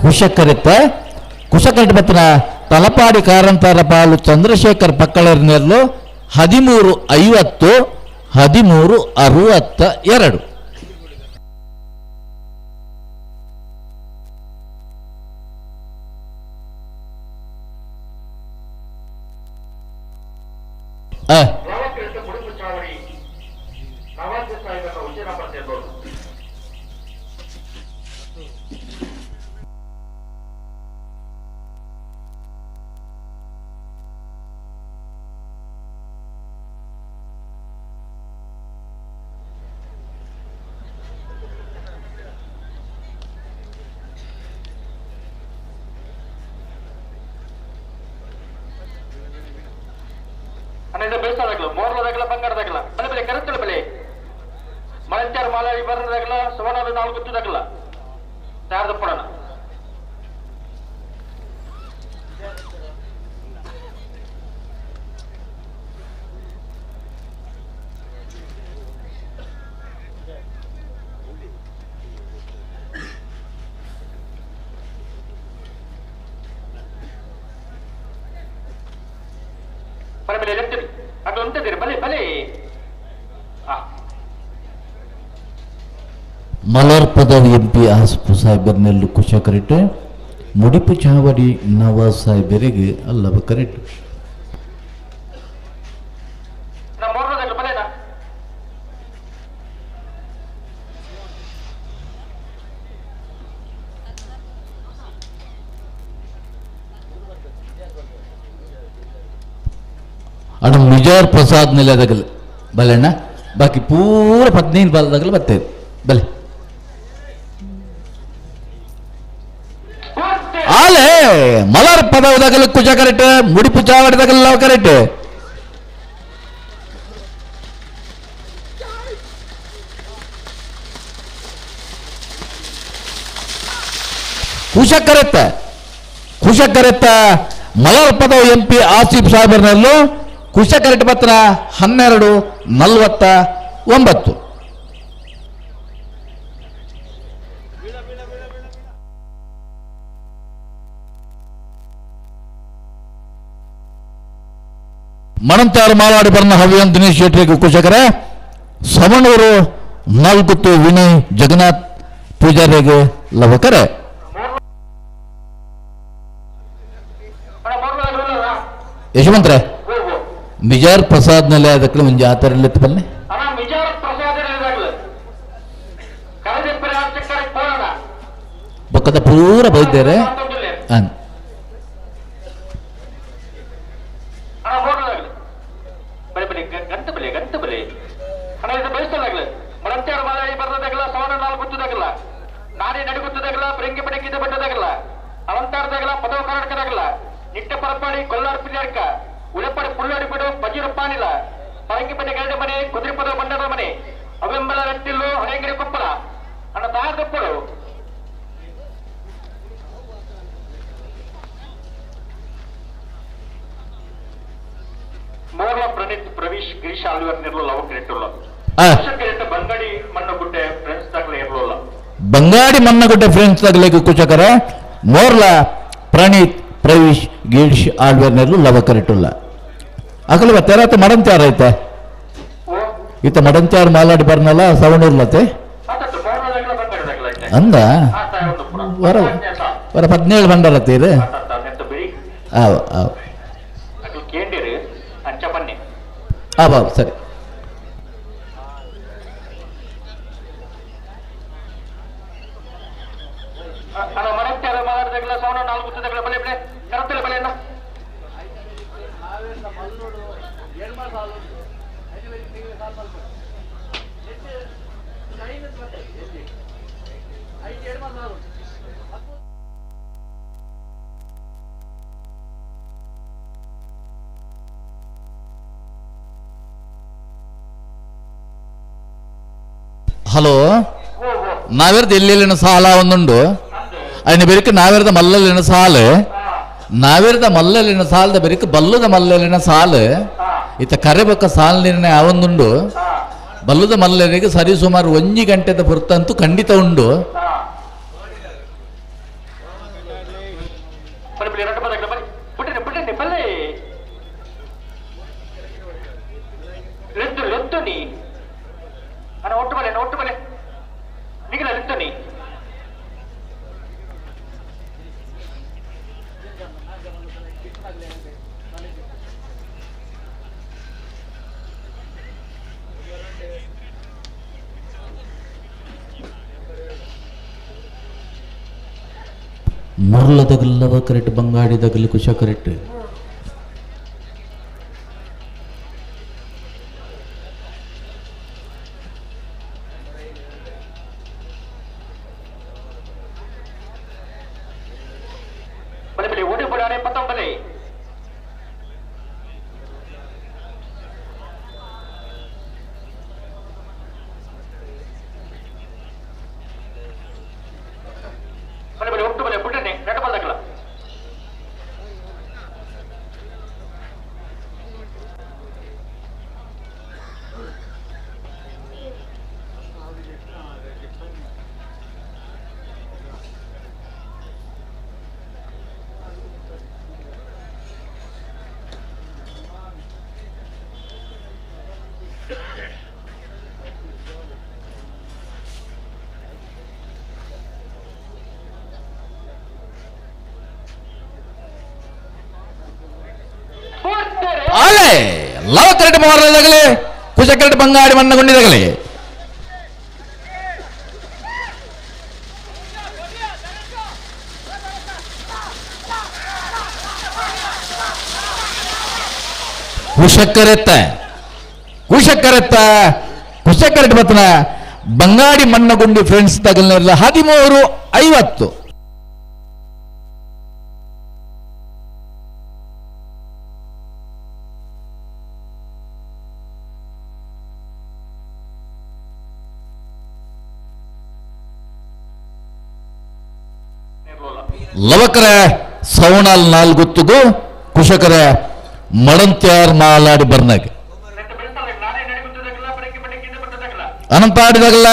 [SPEAKER 16] ಖುಷಿ ಕರೆಕ್ಟ್ ಕುಶಕರೆಟ್ ಬತ್ತನ ತಲಪಾಡಿ ಕಾರಂತರ ಪಾಲು ಚಂದ್ರಶೇಖರ್ ಪಕ್ಕಳರ್ನೆಲ್ಲು 13:50 13:62
[SPEAKER 4] ಬೇಯಿಸೋದಾಗಲ್ಲ, ಮೋರ್ಲದಾಗಲ್ಲ, ಬಂಗಾರದಾಗಲ್ಲ, ಬೆಲೆ ಬೆಲೆ ಕರೆತ್ತಲ ಬೆಲೆ ಮಳಂಚಾರ ಮಾಲಾಡಿ ಬರೋದಾಗಲ್ಲ, ಸುವರ್ಣದ 4 ಗುತ್ತದಾಗಲ್ಲ ತಯಾರದ ಪಡೋಣ. ಬಲೆ ಎಲೆಕ್ಟ್ರಿ ಅದು ಉಂಟದಿರಿ ಬಲೆ ಬಲೆ
[SPEAKER 16] ಮಲರ್ಪದ ಎಂಪಿ ಆಸ್ಪು ಸಾಹೇಬರ್ನೆಲ್ಲು ಖುಷ ಕರೆಕ್ಟ್ ಮುಡಿಪು ಚಾವಡಿ ನವಾಜ್ ಸಾಹೇಬರಿಗೆ ಅಲ್ಲವ ಕರೆಕ್ಟ್ ಅಣ್ಣ ಮಿಜಾರ್ ಪ್ರಸಾದ್ ನಿಲಯದಾಗಲ್ಲ ಬಲೆಣ್ಣ ಬಾಕಿ ಪೂರ 15 ಬಾಲದಾಗಲ್ಲ ಬರ್ತೇವೆ ಬಲೆ ಆಲೆ ಮಲರ್ ಪದವದಾಗಲ್ಲ ಕುಜ ಕರೆಕ್ಟ್ ಮುಡಿಪು ಚಾವಡಿದಾಗಲ್ಲ ಕರೆಕ್ಟ್ ಖುಷ ಕರೆತ್ತ ಮಲರ್ ಪದವ ಎಂಪಿ ಆಸಿಫ್ ಸಾಹೇಬರ್ನಲ್ಲೂ ಖುಷ ಕರೆಕ್ಟ್ ಪತ್ರ 12:49 ಮಣಂತಾರು ಮಾಲಾಡಿ ಬರ್ನ ಹವ್ಯನ್ ದಿನೇಶ್ ಶೆಟ್ರಿಗೆ ಕುಶಕರೆ ಸವಣೂರು 4 ವಿನಯ್ ಜಗನ್ನಾಥ್ ಪೂಜಾರಿಗೆ ಲವಕರೆ ಯಶವಂತ್ರೆ ಮಿಜಾರ್ ಪ್ರಸಾದ್ ನಿಲಯ ಅದಕ್ಕೆ ಮುಂಜೆ ಆ ಥರ ಇಲ್ಲತ್ತು ಬನ್ನಿ ಬಕ್ಕದ ಪೂರ ಬೈದ್ದಾರೆ
[SPEAKER 4] ನಾನೇ ನಡುಗುತ್ತದಾಗಲ್ಲ ಬೆಂಕಿ ಬೆಡಕಿದ ಬಟ್ಟದಾಗಲ್ಲ ಅಲಂಕಾರದಾಗಲ್ಲ ಪದವ ಕರ್ನಾಟಕದಾಗಲ್ಲ ನಿಟ್ಟ ಪರಪಾಡಿ ಕೊಲ್ಲಾರ ಪಿಲ್ಲಾಡ್ಕ ಉಳಪಡಿ ಪುಳ್ಳಾಡಿ ಬಿಡು ಪಜಿರಪ್ಪಾನಿಲ್ಲ ಪರಂಗಿ ಮನೆ ಗರಡಿ ಮನೆ ಕುದುರೆ ಪದವ ಬಂಡದ ಮನೆ ಅವೆಂಬಲ ರಟ್ಟಿಲ್ಲು ಹಳೆಂಗಿರಿ ಕೊಪ್ಪಳ ಅಣ್ಣ ತಾಗಪ್ಪಳು ಮೋರ್ಲ ಪ್ರಣೀತ್ ಪ್ರವೀಶ್ ಗಿರೀಶ್ ಆಳ್ವರ್ ನಿರ್ಲು ಲವ ಕ್ರಿಯೇಟುಲ್ಲ ಕ್ರಿಯೇಟ್ ಬಂಗಡಿ ಮಣ್ಣಗುಡ್ಡೆ ಫ್ರೆಂಡ್ಸ್ ದಾಗಲೇ ಇರಲಿಲ್ಲ
[SPEAKER 16] ಬಂಗಾಡಿ ಮನ್ನಗುಡ್ಡೆ ಫ್ರೆಂಡ್ಸ್ ದಾಗಲೇ ಕುಚಕರ ಮೋರ್ಲ ಪ್ರಣೀತ್ ಪ್ರವೀಶ್ ಗಿರೀಶ್ ಆಳ್ವರ್ ನಿರ್ಲು ಲವ ಕ್ರಿಯೇಟುಲ್ಲ ಅಕಲ್ವ ತೆರಾತ ಮಡಂತ್ಯಾರ ಐತೆ ಈತ ಮಡಂತ್ಯಾರ ಮಾಲಾಡಿ ಬರ್ನಲ್ಲ ಸವಣೂರ್ಲತೆ ಅಂದ ವರ 17 ಬಂಡಲತ್ತೀರಿ
[SPEAKER 17] ಅದು ಕೇಂದಿರು ಅಂಚಪನ್ನೆ
[SPEAKER 16] ಸರಿ
[SPEAKER 17] ಅಲ್ಲ ಮರಕ್ತಾರ ಮಾತಾಡಿದಾಗಲ ಸೌನ 4 ಗುತ್ತದಾಗಲ ಬಲೆ ಬಲೆ ಕರತ್ತಲೆ ಬಲೆಯನ್ನ
[SPEAKER 16] ಹಲೋ ನಾವಿರದ ಎಲ್ಲೆಲ್ಲಿನ ಸಾಲ ಒಂದುಂಡು അതിന് പേർക്ക് നാവിರದ മല്ലലിന സാല് നാവിರದ മല്ലലിന സാലದ പേർക്ക് ಬಲ್ಲುದ ಮಲ್ಲಲಿನ ಸಾಲು ಇತ್ತ ಕರೆಬೇಕ ಸಾಲಿನ ಅವೊಂದುಂಡು ಬಲ್ಲುದ ಮಲ್ಲಲಿಗೆ ಸರಿ ಸುಮಾರು 1 ಗಂಟೆದ ಪುರ್ತಂತೂ ಖಂಡಿತ ಉಂಡು ಮೊರ್ಲ ತಗಲ್ಲವ ಕರೆಕ್ಟ್ ಬಂಗಾಡಿ ತಗಲಿ ಕುಶ ಕರೆಕ್ಟ್ ಲವ ಕರೆಕ್ಟ್ ಮಾರಲಾಗಲಿ ಕುಶ ಕರೆಕ್ಟ್ ಬಂಗಾಡಿ ಮಣ್ಣಗೊಂಡಿದಾಗಲಿ ಕುಶಕ್ಕರೆತ್ತ ಕುಶಕ್ಕರೆಟ್ ಬತ್ತನ ಬಂಗಾಡಿ ಮಣ್ಣಗುಂಡಿ ಫ್ರೆಂಡ್ಸ್ ತಗಲ್ನೆಲ್ಲ 13:50 ಲವಕರ ಸವಣಾಲ್ 4 ಗುತ್ತುಗು ಕುಶಕರ ಮಳಂತ್ಯಾರ್ ಮಾಲಾಡಿ ಬರ್ನಾಗೆ ಅನಂತ ಆಡಿದಾಗಲ್ಲ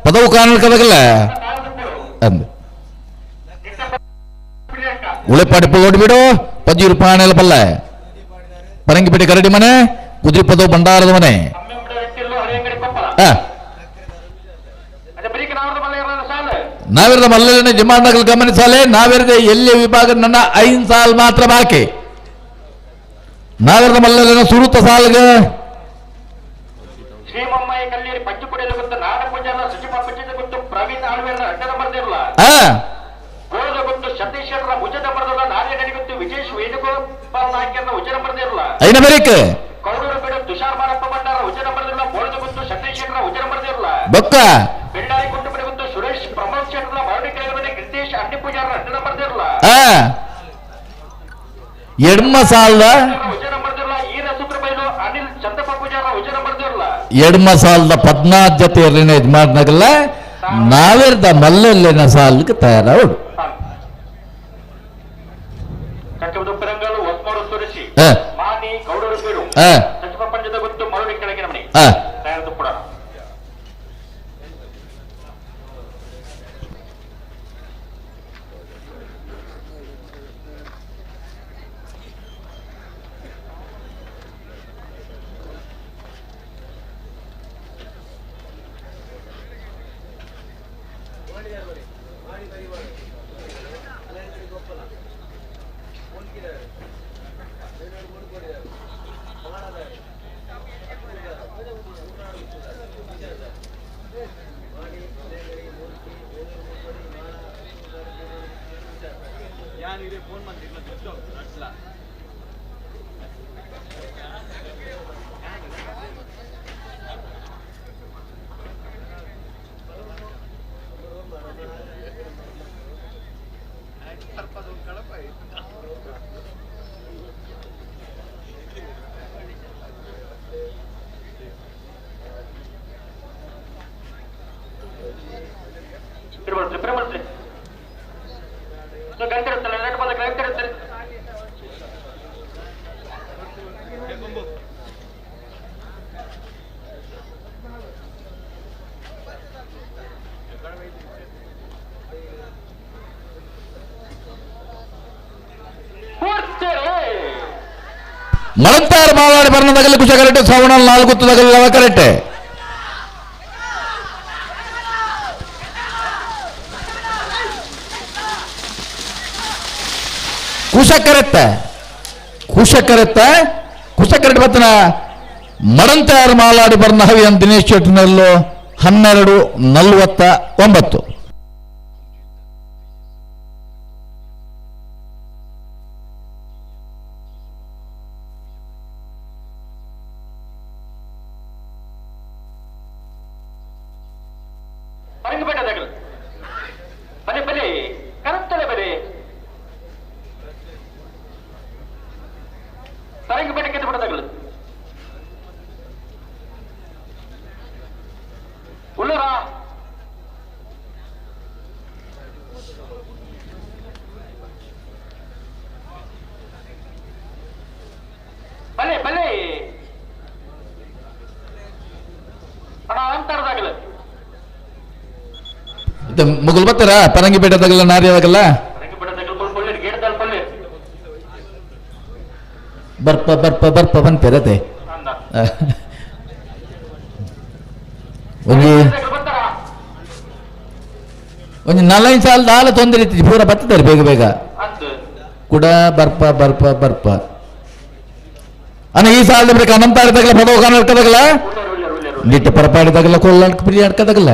[SPEAKER 16] ಪದವು ಕಾಣಕದಾಗಲ್ಲ ಅಂದ ಉಳೆಪಾಡಿ ಓಡಿಬಿಡು 10 ರೂಪಾಯಿ ಬಲ್ಲ ಪರಂಗಿಪೇಟೆ ಕರಡಿ ಮನೆ ಕುದುರೆ ಪದವು ಭಂಡಾರದ ಮನೆ ನಾವಿರದ ಮಲ್ಲಲಿನ ಜಿಮಾನಗಳು ಗಮನಿಸಲೇ ನಾವಿರದ ಎಲ್ಲಿ ವಿಭಾಗ ನನ್ನ 5 ಸಾಲ್ ಮಾತ್ರ ಬಾಕಿ ನಾವಿರದ ಮಲ್ಲಲಿನ ಸುರುತ ಸಾಲ್ಗೆ
[SPEAKER 17] ಶ್ರೀಮಮ್ಮಯ್ಯ ಕಲ್ಲೇರಿ ಪಂಚುಪುಡಿಯಲ್ಲಿ ಗೊತ್ತು ನಾಡಪೂಜೆಲ್ಲ ಶುಚಿಪಂಚದ ಗೊತ್ತು ಪ್ರವೀಣ್ ಆಳ್ವೇರ ಅಡ್ಡದ ಬರ್ದಿರಲ್ಲ ಗೋಳದ ಗೊತ್ತು ಸತೀಶ್ವರ ಭುಜದ ಬರ್ದಲ್ಲ ನಾಳೆ ನಡಿಗೊತ್ತು ವಿಜೇಶ್ ವೇಣುಗೋಪಾಲ್ ನಾಯ್ಕರ ಉಜನ ಬರ್ದಿರಲ್ಲ
[SPEAKER 16] ಐನ ಬರೀಕ್
[SPEAKER 17] ಕೌಡೂರು ಬಿಡು ತುಷಾರ್ ಮಾರಪ್ಪ ಭಂಡಾರ ಉಜನ ಬರ್ದಿರಲ್ಲ ಗೋಳದ ಗೊತ್ತು ಸತೀಶ್ವರ ಉಜನ ಬರ್ದಿರಲ್ಲ
[SPEAKER 16] ಬೊಕ್ಕ
[SPEAKER 17] ಬೆಳ್ಳಾರಿ ಕುಂಟು ಬಿಡು ಗೊತ್ತು ಸುರೇಶ್ ಪ್ರಮೋದ್ ಶೆಟ್ರ ಮರಡಿ ಕೆಳಗಡೆ ಗಿರಿತೇಶ್ ಅಡ್ಡಿ ಪೂಜಾರ ಅಡ್ಡದ ಬರ್ದಿರಲ್ಲ
[SPEAKER 16] ಎಡ್ಮ ಸಾಲ್ದ
[SPEAKER 17] ಉಜನ ಬರ್ದಿರಲ್ಲ ಈ ರಸೂತ್ರ ಬೈಲು ಅನಿಲ್ ಚಂದಪ್ಪ ಪೂಜಾರ ಉಜನ ಬರ್ದಿರಲ್ಲ
[SPEAKER 16] ಎಡ್ಮ ಸಾಲ್ದ 14 ಜೊತೆ ಇರಲಿನ ಯಜಮಾನಗಲ್ಲ ನಾವಿರದ ಮಲ್ಲಲ್ಲಿನ ಸಾಲ್ಗೆ ತಯಾರವಡು
[SPEAKER 17] ಕಟ್ಟುವುದು ಪರಂಗಲು ಒಸ್ಮೋಡು ಸುರೇಶಿ ಮಾನಿ ಕೌಡೂರು ಬೀಡು ಸಚಿವ ಗೊತ್ತು ಮರಡಿ ಕೆಳಗಿನ ಮನೆ ತಯಾರದು ಕೂಡ
[SPEAKER 16] ಮಳಂತಾರ ಮಾವಾಡಿ ಬರ್ಣದಗಲ್ಲಿ ಕುಶಕರೆಟ್ಟೆ ಶ್ರವಣ 4 ತುದಗಲ್ಲಿ ಲವಕರೆಟ್ಟೆ ಕುಶಕರೆಟ್ಟೆ ಬತ್ತನ ಮಡಂತಾರ ಮಾಲಾಡಿ ಬರ್ನ ಹವಿ ಅಂತ ದಿನೇಶ್ ಶೆಟ್ಟಿನಲ್ಲೂ 12:49. ಮುಗುಲ್ ಬತ್ತಾರ ಪರಂಗಿಪೇಟೆದಾಗಲ್ಲ ನಾರಿಯಾದಾಗಲ್ಲ ಬರ್ಪ ಬಂತೇರತೆ ಒಂದು 4 ಸಾಲ ದಾಲ ತೊಂದರೆ ಇತ್ತು ಪೂರ ಬತ್ತಿದ್ದಾರೆ ಬೇಗ ಕೂಡ ಬರ್ಪ ಅನ್ನ ಈ ಸಾಲದ ಬೇಕು ಅನಂತ ಆಡಿದಾಗಲ್ಲ ಪದವ ಕಾಣ ಹಿಡ್ಕದಾಗಲ್ಲ ನಿಟ್ಟ ಪರಪ ಆಡಿದಾಗಲ್ಲ ಕೊಲ್ಲಾಡ್ಕ ಪ್ರಿಯ ಆಡ್ಕದಾಗಲ್ಲ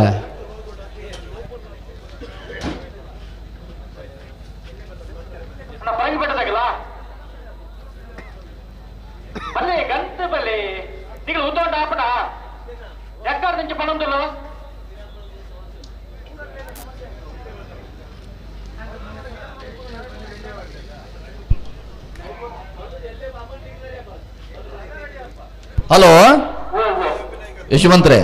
[SPEAKER 16] ಹಲೋ ಯಶವಂತ್ರೆ,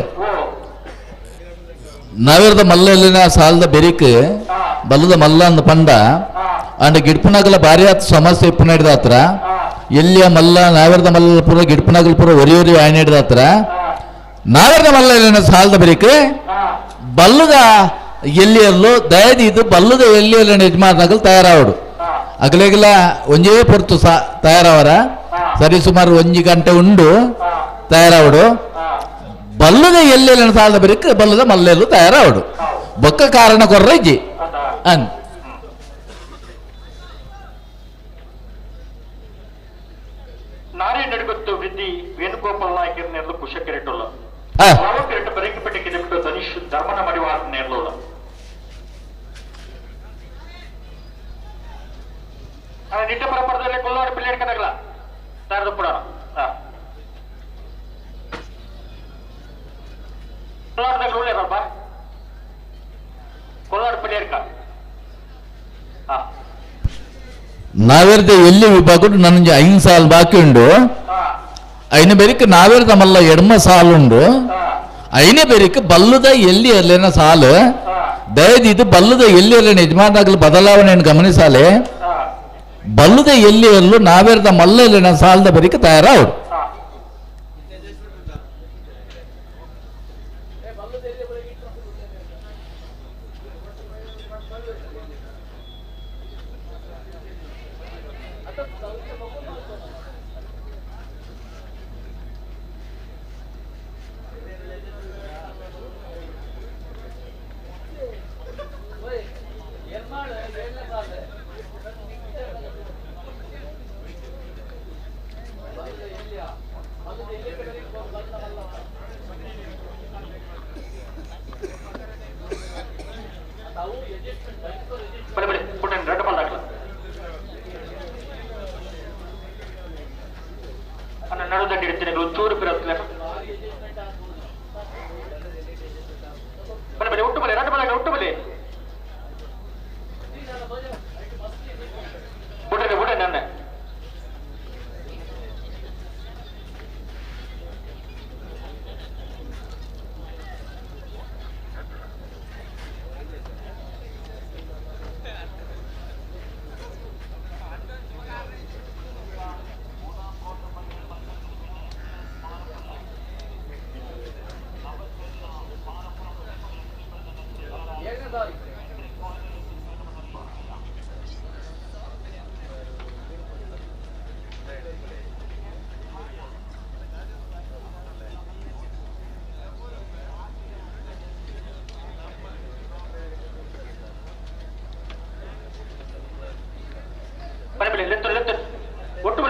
[SPEAKER 16] ನಾವಿರದ ಮಲ್ಲಲ್ಲಿನ ಸಾಲದ ಬೆರಿಕ್ ಬಲ್ಲದ ಮಲ್ಲ ಅಂದ ಪಂಡ ಅಂಡ್ ಗಿಡ್ಪುನಾಗಲ ಭಾರಿ ಆತ ಸಮಸ್ಯೆ ಇಪ್ಪು ಹಿಡಿದ ಹತ್ರ ಎಲ್ಲಿಯ ಮಲ್ಲ ನಾವಿರದ ಮಲ್ಲ ಪೂರ ಗಿಡ್ಪುನಾಗಲ್ ಪೂರ ಒರಿ ಆಯ್ನ ಹಿಡಿದ ಹತ್ರ ನಾವಿರದ ಮಲ್ಲಲ್ಲಿನ ಸಾಲದ ಬೆರಿಕ್ ಬಲ್ಲದ ಎಲ್ಲಿಯಲ್ಲೂ ದಯದಿ ಇದು ಬಲ್ಲದ ಎಲ್ಲಿಯಲ್ಲ ಯಜಮಾನಾಗಲ್ ತಯಾರಾವಡು ಅಗಲೆಗಲ ಒಂಜೇ ಪೊರ್ತು ತಯಾರವರ ಸರಿ ಸುಮಾರು 1 ಗಂಟೆ ಉಂಡು ತಯಾರಾವಡು ಬಲ್ಲದ ಎಲ್ಲೆಲ್ಲ ಸಾಲದ ಬೆರಿಕ್ ಬಲ್ಲದ ಮಲ್ಲೆಲ್ಲೂ ತಯಾರಾವಡು ಬೊಕ್ಕ ಕಾರಣ ಕೊರ್ರ ಇಜ್ಜಿ ಅನ್
[SPEAKER 17] ನಾರೇ ನಡುಗೊತ್ತು ವೃದ್ಧಿ ವೇಣುಗೋಪಾಲ ನಾಯಕರನ್ನೆಲ್ಲ ಕುಶಕರೆಟ್ಟಲ್ಲ ಕೆರೆಟ್ಟು ಬರೀಕಪಟ್ಟೆ ಕಿಲೋಮೀಟರ್ ತನಿಷ್ ಧರ್ಮನ ಮಡಿವಾದ ನೇರ್ಲೋಲ್ಲ ನಿಟ್ಟ ಪರಪರದಲ್ಲಿ ಕೊಲ್ಲಾಡು ಪಿಳ್ಳಿ ಹಿಡ್ಕದಾಗಲ್ಲ ತಾರದು ಕೂಡ ಕೊಲ್ಲಾಡದಾಗ ಉಳ್ಳೇರಲ್ಪ ಕೊಲ್ಲಾಡು ಪಿಳ್ಳಿ ಹಿಡ್ಕ
[SPEAKER 16] ನಾವೇರ್ದ ಎಲ್ಲಿ ವಿಭಾಗ ನನಗೆ 5 ಸಾಲ ಬಾಕಿ ಉಂಡು ಐನ ಬೆರಿಕ್ ನಾವೇರ್ದ ಮಲ್ಲ ಎಡ್ಮ ಸಾಲು ಉಂಡು ಐನೇ ಬೆರಿಕ್ ಬಲ್ಲದ ಎಲ್ಲಿ ಅಲ್ಲೇನ ಸಾಲು ದಯದಿ ಇದು ಬಲ್ಲದ ಎಲ್ಲಿ ಅಲ್ಲೇನ ಯಜಮಾನಾಗಲು ಬದಲಾವಣೆಯನ್ನು ಗಮನಿಸಾಲೆ ಬಲ್ಲದ ಎಲ್ಲಿ ಅಲ್ಲೂ ನಾವೇರ್ದ ಮಲ್ಲ ಅಲ್ಲೇನ ಸಾಲದ ಬೆರಿಕ್ ತಯಾರಾವಡು
[SPEAKER 17] ಡಿಮಾಂಡ್ ಇಡ್ತೀನಿ ಒಂಚೂರು ಬಿರತ್ಲೆ ಬಲೆ ಬಲೆ ಒಟ್ಟು ಬಲೆ ಎರಡು ಬಲೆ ಒಟ್ಟು ಬಲೆ ಬಿಡ್ರಿ ಬಿಡ್ರಿ ನನ್ನ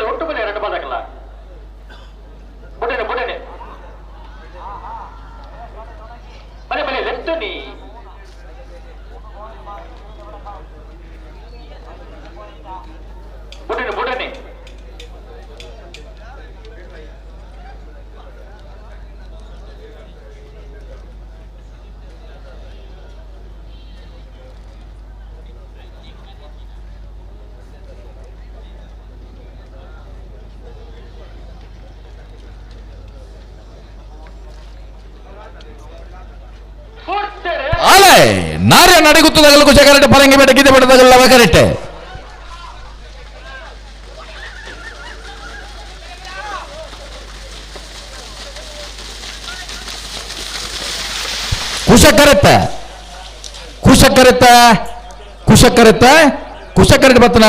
[SPEAKER 17] ಒಟ್ಟು ಬಲೆ ಎರಡು ಬಾದಾಗಲ್ಲ ಬುಡನೆ ಬಲೆ ಬಲೆ ಲೆಫ್ಟ್ ನೀ ಬುಡನೆ
[SPEAKER 16] ಅಲೆ ನಾರ್ಯ ನಡಿಗುತ್ತದಾಗಲು ಕುಶ ಕರೆಕ್ಟ್ ಪರಂಗಿ ಬೇಟ ಗಿದ್ದೆ ಬಿಡದಾಗಲ್ಲವ ಕರೆಕ್ಟ್ ಕುಶ ಕರೆಕ್ಟ್ ಬತ್ತನ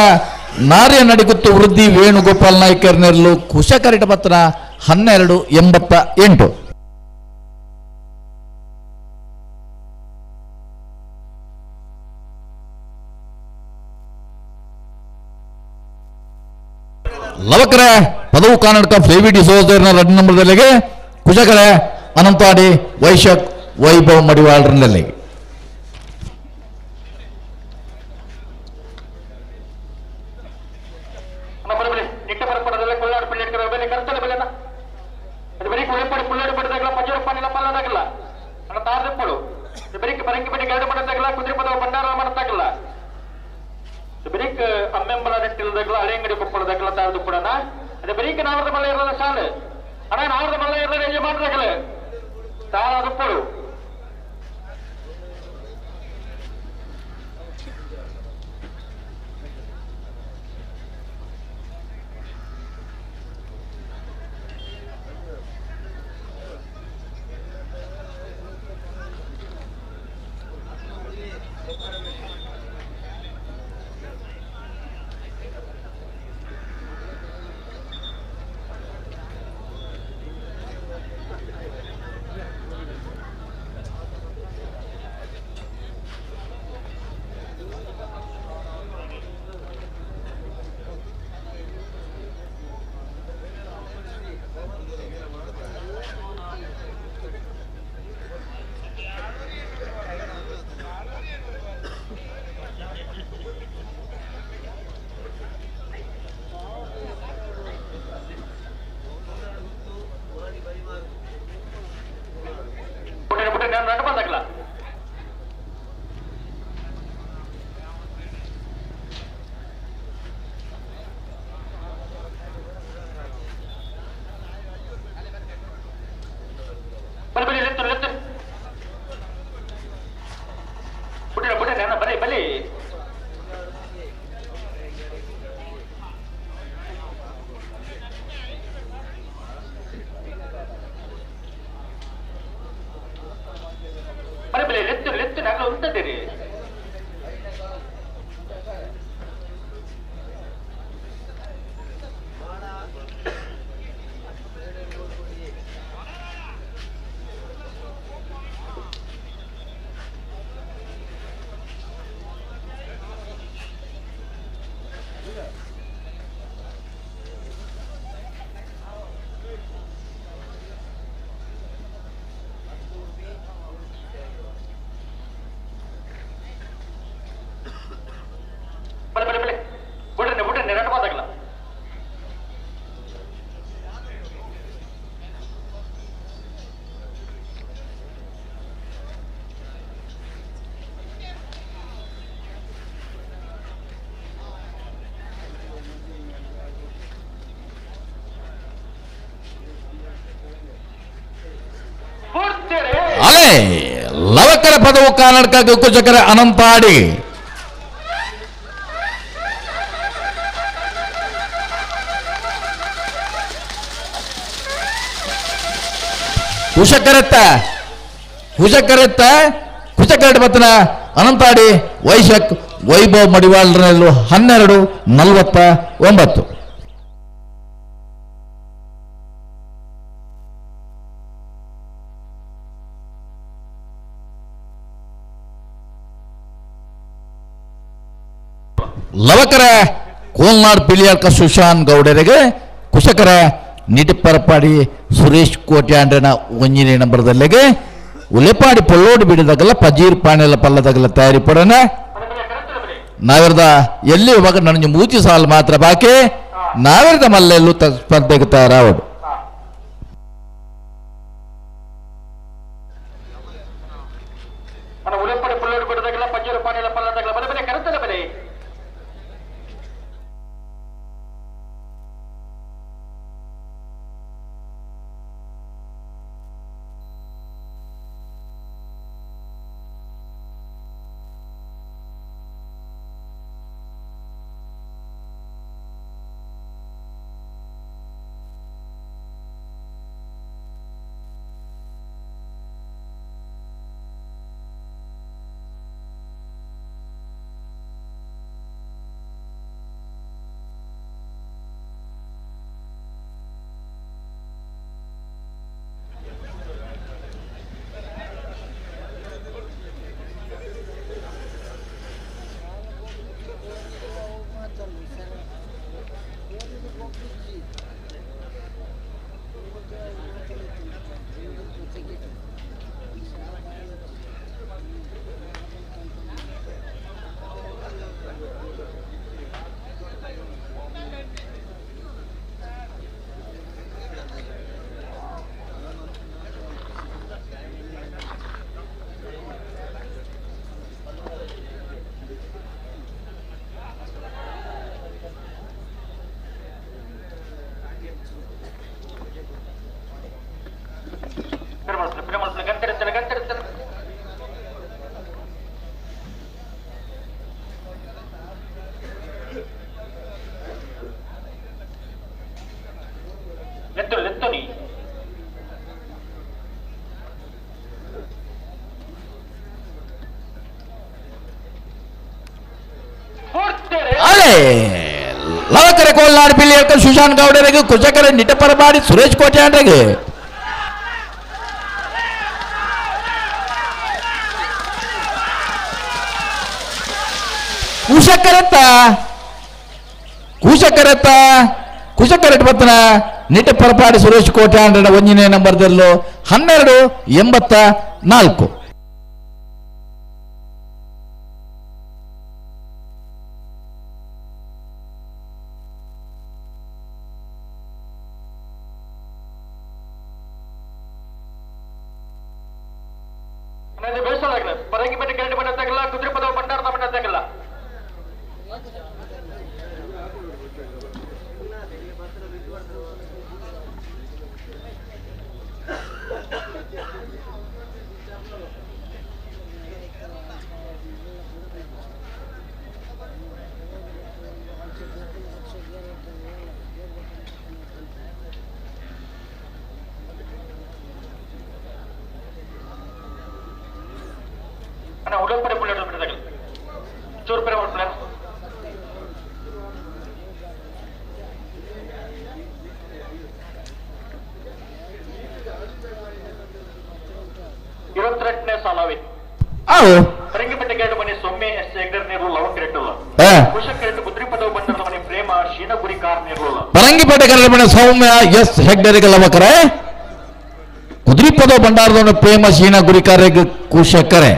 [SPEAKER 16] ನಾರ್ಯ ನಡಿಗುತ್ತು ವೃದ್ಧಿ ವೇಣುಗೋಪಾಲ್ ನಾಯ್ಕರ್ ನೆರಲು ಕುಶ ಕರೆಕ್ಟ್ ಬತ್ತನ 1288 ಲವಕರ ಪದವು ಕರ್ನಾಟಕ ಫ್ಲೇವಿಡಿ ಸೋದರನ 2 ನಂಬರ್ದಲ್ಲಿಗೆ ಕುಶಕರ ಅನಂತಾಡಿ ವೈಶಾಖ್ ವೈಭವ್ ಮಡಿವಾಳರಲ್ಲಿ
[SPEAKER 17] ಅಮ್ಮೆಂಬಲ ನೆಟ್ಟಿಲ್ದಾಗಲ ಹಳೆಂಗಡಿ ಕೊಪ್ಪಳದಾಗಲ ತಾಳ್ದು ಕೂಡ ಅದೇ ಬರೀಕ್ ನಾವರದ ಮಲ್ಲ ಇರಲ್ಲ ಶಾಲೆ ಅಣ್ಣ ನಾವರದ ಮಲ್ಲ ಇರಲ್ಲ ಯಜಮಾನ್ರಾಗಲ ತಾಳದುಪ್ಪಳು
[SPEAKER 16] ಲವಕರ ಪದವು ಕರ್ನಾಟಕ ಕುಶಕರ ಅನಂತಾಡಿ ಕುಶಕರೆಟ್ಟ ಬತ್ತನ ಅನಂತಾಡಿ ವೈಶಾಖ್ ವೈಭವ್ ಮಡಿವಾಳರಲ್ಲೂ 12:49. ಲವಕರ ಕೋಲ್ನಾಡ್ ಪಿಳಿಯಾಳ್ಕ ಸುಶಾಂತ್ ಗೌಡರಿಗೆ ಕುಶಕರ ನಿಟಿಪರಪಾಡಿ ಸುರೇಶ್ ಕೋಟ್ಯಾಂಡ್ರನ 1ನೇ ನಂಬರ್ದಲ್ಲಿಗೆ ಉಲೆಪಾಡಿ ಪೊಳ್ಳೋಡು ಬಿಡಿದಾಗಲ್ಲ ಪಜೀರ್ ಪಾಣೆಲ್ಲ ಪಲ್ಲದಾಗಲ್ಲ ತಯಾರಿ ಪಡೋಣ ನಾವಿರದ ಎಲ್ಲಿ ಇವಾಗ ನನಗೆ ಮೂತಿ ಸಾಲು ಮಾತ್ರ ಬಾಕಿ ನಾವಿರದ ಮಲ್ಲೆಲ್ಲೂ ಸ್ಪರ್ಧೆಗೆ ತಯಾರಾವಡು
[SPEAKER 17] ಉಲೆಪಾಡಿ ಪೊಳ್ಳೋಡು ಬಿಡಿದಾಗಲ್ಲ ಪಜೀರ್ ಪಾಣೆಲ್ಲ ಪಲ್ಲದಾಗಲ್ಲ ಬಲೆ ಬಲೆ ಕರೆತಲ ಬಲೆ
[SPEAKER 16] ಲವಕರ ಕೋಲ್ನಾಡ್ ಪಿಳಿಯಾಳ್ಕ ಸುಶಾಂತ್ ಗೌಡರಿಗೆ ಕುಶಕರ ನಿಟಪರಪಾಡಿ ಸುರೇಶ್ ಕೋಟ್ಯಾಂಡ್ರಿಗೆ ಕುಶಕರೆಟ್ಟ ಬತ್ತನ ನಿಟಪರಪಾಡಿ ಸುರೇಶ್ ಕೋಟ್ಯಾಂಡ್ರನ 1ನೇ ನಂಬರ್ದಲ್ಲೂ 12:84.
[SPEAKER 17] ಪರಂಗಿಪೇಟೆ ಕೆರೆಟ್ ಬಣ್ಣದಾಗಲ್ಲ ಕುದುರೆ ಪದವು ಭಂಡಾರದ ಬಣ್ಣದಾಗಲ್ಲ ಉಡಲ್ಪಡೆ ಬುಲೆಟ್ ಬಿಡದಾಗಲ್ಲ ಚೂರು ಪರೆ ಹೊಡ್ಬಿಡ ಇರುವತ್ತೆರಡನೇ ಸಾಲವೇ ಪರಂಗಿಪೇಟೆ ಕೆರೆಟ್ ಮನೆ ಸೊಮ್ಮೆ ಎಸ್ ಹೆಗ್ಡರ್ ನೀರು ಲವಕರೆಟ್ಟಲ್ಲ ಕುಶಕರೆಟ್ಟು ಕುದುರೆ ಪದವು ಬಂಡರದ ಮನೆ ಪ್ರೇಮ ಶೀನಗುರಿ ಕಾರ್ ನೀರ್ಲಲ್ಲ
[SPEAKER 16] ಪರಂಗಿಪೇಟೆ ಕೆರೆಟ್ ಮನೆ ಸೌಮ್ಯ ಎಸ್ ಹೆಗ್ಡರಿಗೆ ಲವಕರೆ ಕುದುರೆ ಪದವು ಬಂಡಾರದವನ ಪ್ರೇಮ ಶೀನಗುರಿ ಕಾರ್ಯ ಕುಶಕರೆ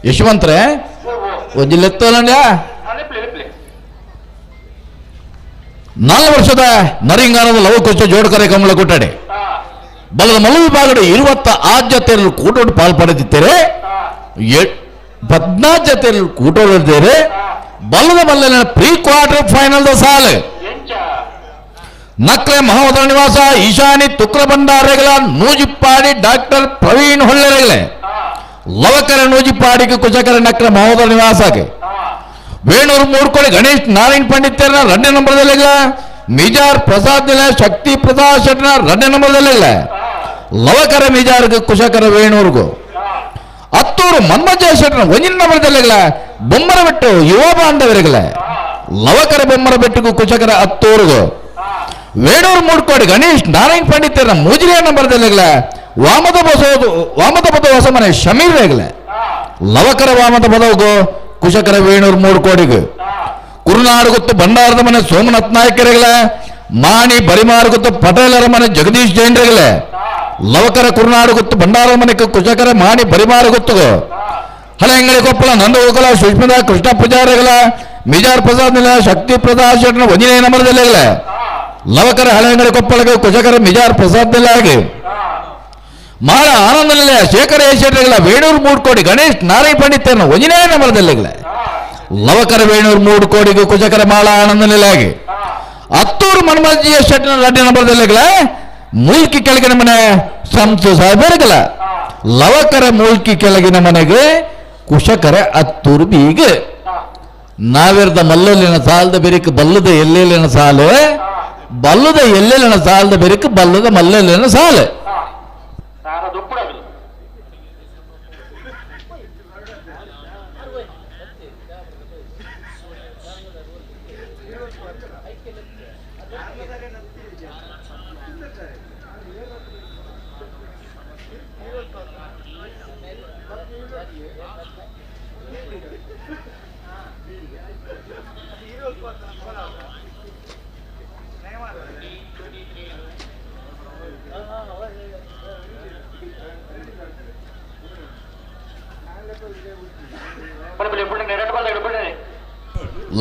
[SPEAKER 16] ಯಶವಂತ್ರೆ ಒಂದಿಲ್ಲೆತ್ತೋಲಂಡ್ಯ 4 ವರ್ಷದ ನರಿಂಗಾನದ ಲವಕುಶ ಜೋಡಕರೆ ಕಮಲ ಕೊಟ್ಟಡೆ ಬಲದ ಮಲು ವಿಭಾಗದ 20 ಆದ್ಯತೆಯಲ್ಲಿ ಕೂಟೋಡು ಪಾಲ್ಪಡೆದಿದ್ದೇವೆ 14 ಜತೆಯಲ್ಲಿ ಕೂಟೋಡಿದ್ದೇವೆ ಬಲದ ಬಲ್ಲಿನ ಪ್ರೀ ಕ್ವಾರ್ಟರ್ ಫೈನಲ್ ಸಾಲು ನಕ್ಲೆ ಮಹೋದರ ನಿವಾಸ ಈಶಾನಿ ತುಕ್ರ ಭಂಡಾರಗಳ ನೂಜಿಪ್ಪಾಡಿ ಡಾಕ್ಟರ್ ಪ್ರವೀಣ್ ಹೊಳ್ಳೆರೆಗಲೆ ಲವಕರ ನೂಜಿಪ್ಪಾಡಿಗೆ ಕುಶಕರ ನಕ್ಲೆ ಮಹೋದರ ನಿವಾಸಕ್ಕೆ ವೇಣೂರು ಮೂಡ್ಕೋಳಿ ಗಣೇಶ್ ನಾರಾಯಣ್ ಪಂಡಿತರ 2ನೇ ನಂಬರ್ದಲ್ಲಿಲ್ಲ ಮಿಜಾರ್ ಪ್ರಸಾದ್ ಶಕ್ತಿ ಪ್ರಸಾದ್ ಶೆಟ್ನ 2ನೇ ನಂಬರ್ದಲ್ಲಿಲ್ಲ ಲವಕರ ಮಿಜಾರ್ಗೆ ಕುಶಕರ ವೇಣೂರ್ಗು ಹತ್ತೂರು ಮನ್ಮಜ ಶೆಟ್ನ 1ನೇ ನಂಬರ್ದಲ್ಲಿಲ್ಲ ಬೊಮ್ಮರ ಬೆಟ್ಟು ಯುವ ಬಾಂಧವರಿಗಲೆ ಲವಕರ ಬೊಮ್ಮರ ಬೆಟ್ಟಿಗೂ ಕುಶಕರ ಹತ್ತೂರ್ಗು ವೇಣೂರು ಮೂಡ್ಕೋಡಿ ಗಣೇಶ್ ನಾರಾಯಣ್ ಪಂಡಿತರ 3ನೇ ನಂಬರ್ದಲ್ಲಿಲ್ಲ ವಾಮದ ಪದ ಹೊಸ ಮನೆ ಶಮೀರ್ ರೇಗಲೆ ಲವಕರ ವಾಮದ ಪದವು ಕುಶಕರ ವೇಣೂರು ಮೂಡ್ಕೋಡಿಗೆ ಕುರುನಾಡು ಗೊತ್ತು ಭಂಡಾರದ ಮನೆ ಸೋಮನಾಥ್ ನಾಯಕರಿಗಲೆ ಮಾಣಿ ಬರಿಮಾರು ಗೊತ್ತು ಪಟೇಲರ ಮನೆ ಜಗದೀಶ್ ಜೈನ್ರಿಗಲೆ ಲವಕರ ಕುರುನಾಡು ಗೊತ್ತು ಭಂಡಾರದ ಮನೆ ಕುಶಕರ ಮಾಣಿ ಬರಿಮಾರು ಗೊತ್ತು ಹಳೆ ಅಂಗಡಿ ಕೊಪ್ಪಳ ನಂದಗೋಕಲ ಸುಷ್ಮಿತಾ ಕೃಷ್ಣ ಪೂಜಾರಿಗಲ ಮಿಜಾರ್ ಪ್ರಸಾದ್ ನಿಲ ಶಕ್ತಿ ಪ್ರಸಾದ್ ಶೆಟ್ನ 1ನೇ ನಂಬರ್ದಲ್ಲಿಗಲೆ ಲವಕರ ಹಳೆ ಅಂಗಡಿ ಕೊಪ್ಪಳಗೆ ಕುಶಕರ ಮಿಜಾರ್ ಪ್ರಸಾದ್ ನಿಲಾಗಿ ಮಾಳ ಆನಂದ ನಿಲಯ ಶೇಖರ ಶೆಟ್ಟರಿಗಲ ವೇಣೂರು ಮೂಡ್ಕೋಡಿ ಗಣೇಶ್ ನಾರಾಯಣ್ ಪಂಡಿತರನ್ನ 1ನೇ ನಂಬರ್ದಲ್ಲಿಗಲೆ ಲವಕರ ವೇಣೂರು ಮೂಡ್ಕೋಡಿಗೂ ಕುಶಕರ ಮಾಳ ಆನಂದ ನಿಲಯಾಗಿ ಹತ್ತೂರು ಮನ್ಮಜಿಯ ಶೆಟ್ನ 2ನೇ ನಂಬರ್ದಲ್ಲಿಗಲ ಮೂಲ್ಕಿ ಕೆಳಗಿನ ಮನೆ ಸಂಸು ಸಾಹೇಬರಿಗಲ ಲವಕರ ಮೂಲ್ಕಿ ಕೆಳಗಿನ ಮನೆಗೆ ಕುಶಕರ ಹತ್ತೂರು ಬೀಗ ನಾವಿರದ ಮಲ್ಲಲ್ಲಿನ ಸಾಲದ ಬೆರಿಕ ಬಲ್ಲದ ಎಲ್ಲೆಲ್ಲಿನ ಸಾಲು ಬಲ್ಲದ ಎಲ್ಲೆಲ್ಲಿನ ಸಾಲದ ಬೆರಿಕ ಬಲ್ಲದ ಮಲ್ಲಲ್ಲಿನ ಸಾಲು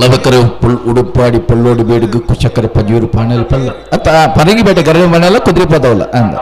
[SPEAKER 16] ಲವಕರ ಉಡುಪಾಡಿ ಪಲ್ಲೋಡಿ ಬೇಡಿಗೆ ಕುಶಕರ ಪಜೂರು ಪಾಣೆಲ್ ಪಲ್ಲ ಅತ್ತ ಪರಗಿ ಬೇಟೆ ಗರಡಿ ಮನೆಯಲ್ಲ ಕುದುರೆ ಪದವಲ್ಲ ಅಂದ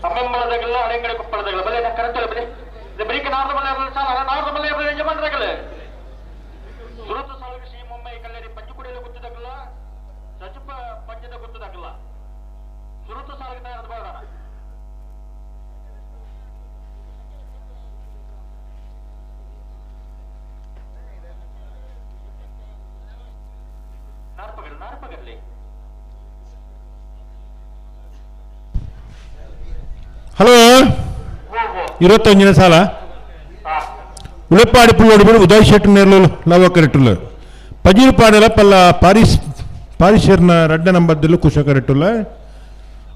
[SPEAKER 17] ಅಮ್ಮೆಂಬಳದಾಗಲ್ಲ ಹಳೆಂಗಡೆ ಕೊಪ್ಪಳದಾಗಲ್ಲ ಬಲೆ ಕರೆಂತಲ್ಲ ಬಲೆ ಬರೀಕ ನಾರ್ದ ಮಲೆ ಯಜಮಾನರಾಗಲ್ಲ ಸುರತ ಸಾಲುಗೆ ಶ್ರೀ ಮುಂಬೈ ಕಲ್ಲೇರಿ ಪಂಚುಕುಡಿಯಲ್ಲಿ ಗೊತ್ತಿದಾಗಲ್ಲ ಸಚಿವ ಪಂಚದ ಗೊತ್ತಿದಾಗಲ್ಲ ಸುರತ ಸಾಲಿಗೆ ತಯಾರದ ಬೇಡ ನಾರ್ಪಗರ್ಲಿ
[SPEAKER 15] ಹಲೋ 25ನೇ ಸಾಲ ಉಳಪ್ಪಾಡಿ ಪುಳ್ಳೋಡಿ ಉದಯ್ ಶೆಟ್ಟಿ ನೇರ್ಲು ಲವಕರಿಟ್ಟುಲ್ಲ ಪಜೀರ್ ಪಾಡೆಲ ಪಲ್ಲ ಪಾರಿಶೇರ್ನ 2ನೇ ನಂಬರ್ದಲ್ಲೂ ಕುಶಕರಿಟ್ಟುಲ್ಲ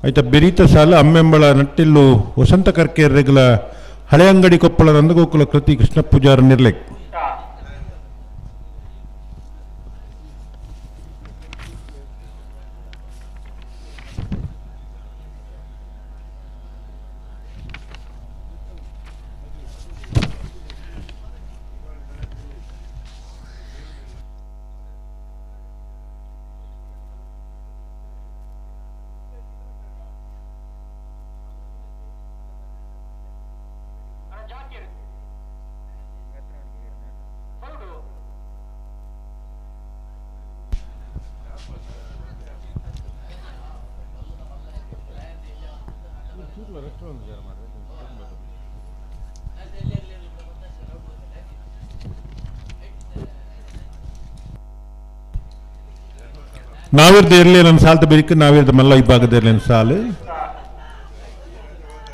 [SPEAKER 15] ಆಯ್ತಾ ಬೆರೀತ ಸಾಲ ಅಮ್ಮೆಂಬಳ ನಟ್ಟಿಲ್ಲು ವಸಂತ ಕರ್ಕೇರ್ರೆಗಲ ಹಳೆ ಅಂಗಡಿ ಕೊಪ್ಪಳ ನಂದಗೋಕುಲ ಕೃತಿ ಕೃಷ್ಣ ಪೂಜಾರ ನಿರ್ಲೆಕ್
[SPEAKER 13] ರೆಸ್ಟೋರೆಂಟ್
[SPEAKER 15] ನಾವಿರ್ದ ಇರಲಿ ನನ್ನ ಸಾಲ್ತ ಬೇರಿಕೆ ನಾವಿರ್ದ ಮಲ್ಲ ವಿಭಾಗದ ಇರಲಿ ಸಾಲು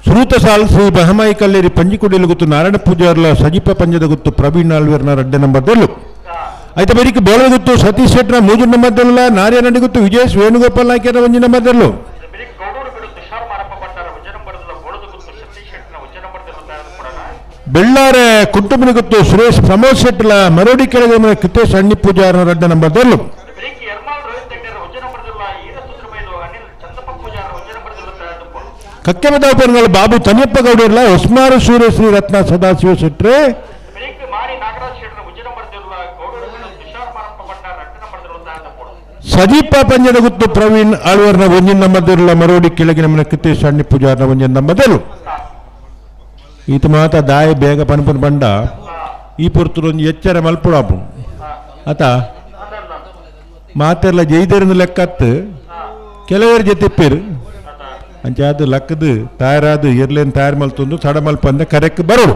[SPEAKER 15] ಶ್ರೂತ ಸಾಲ್ ಶ್ರೀ ಬಹಮಾಯಿ ಕಲ್ಲೇರಿ ಪಂಜಿಕುಡಿಲು ಗೊತ್ತು ನಾರಾಯಣ ಪೂಜಾರ್ಲ ಸಜಿಪ ಪಂಜದ ಗೊತ್ತು ಪ್ರವೀಣ್ ಆಳ್ವೇರ್ನ 2 ನಂಬರ್ದಲ್ಲೂ అయితే బరికి బోళ గుర్తు సతీష్ శెట్టిన 3 ನಂಬರ್ದಲ್ಲ ನಾರ್ಯನಡಿ ಗೊತ್ತು ವಿಜಯೇಶ್ ವೇಣುಗೋಪಾಲ್ ನಾಯ್ಕರ 1 ನಂಬರ್ದಲ್ಲೂ ಬೆಳ್ಳಾರೆ ಕುಟುಂಬನ ಗೊತ್ತು ಸುರೇಶ್ ಪ್ರಮೋದ್ ಶೆಟ್ಲ ಮರೋಡಿ ಕೆಳಗೆ ಕಿತ್ತೇಶ್ ಅಣ್ಣಿ ಪೂಜಾರ 2 ನಂಬರ್ದಲ್ಲೂ ಕಕ್ಕೆಮದಾಪುರಗಳ ಬಾಬು ತನಿಯಪ್ಪ ಗೌಡರ್ಲ ಹೊಸ್ಮಾರು ಸೂರ್ಯಶ್ರೀ ರತ್ನ ಸದಾಶಿವ ಶೆಟ್ರೆ ಸದೀಪ ಪಂಜದ ಗುತ್ತು ಪ್ರವೀಣ್ ಆಳ್ವರ್ನ 1 ನಂಬರ್ದಲ್ಲ ಮರೋಡಿ ಕೆಳಗಿನ ಮನೆ ಕಿತ್ತೇಶ್ ಅಣ್ಣಿ ಪೂಜಾರ್ನ 1 ನಂಬರ್ದಲ್ಲೂ ಈತ ಮಾತ ದಾಯ ಬೇಗ ಪನ್ಪನ್ ಬಂಡ ಈ ಪುರ್ತುರೊಂದು ಎಚ್ಚರ ಮಲ್ಪುಡಾಪು ಆತ ಮಾತೆಲ್ಲ ಜೈದರಿನ ಲೆಕ್ಕತ್ತು ಕೆಲವರ ಜೊತೆಪ್ಪಿರು ಅಂಚಾದ ಲೆಕ್ಕದು ತಯಾರಾದು ಇರ್ಲೇನು ತಯಾರು ಮಲ್ತೊಂದು ತಡ ಮಲ್ಪಂದ ಕರೆಕ್ ಬರೋಡು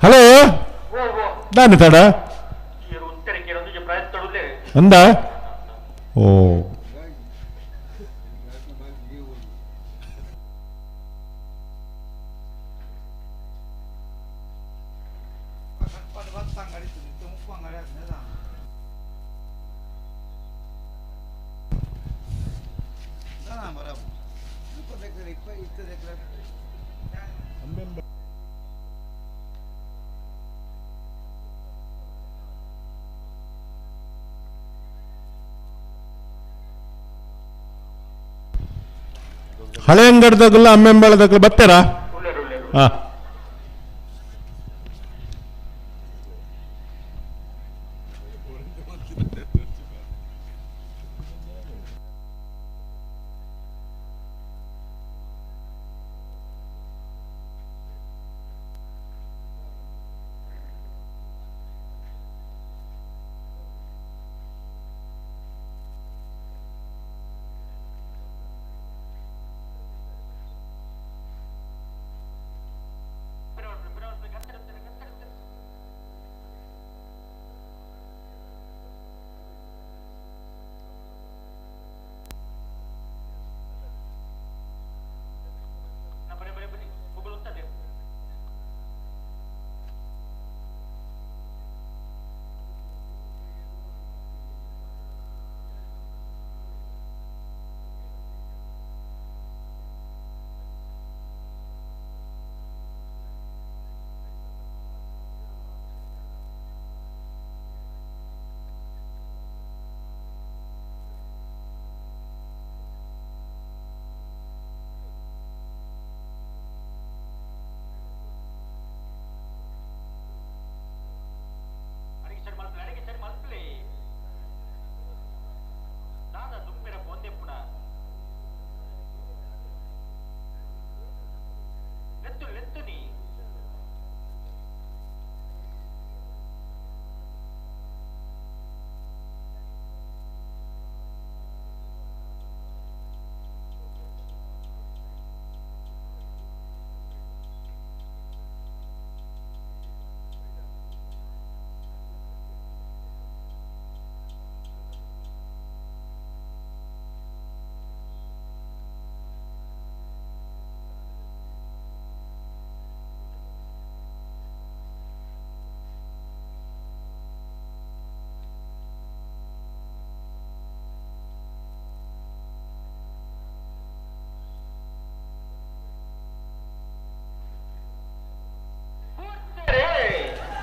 [SPEAKER 15] ಹಲೋ ದಾನಿ ತಡ ಅಂದ ಓ ಹಳೆ ಅಂಗಡದಾಗಲ್ಲ ಅಮ್ಮೆಂಬಳದಾಗಲ್ಲ ಬರ್ತಾರಾ? ಹಾ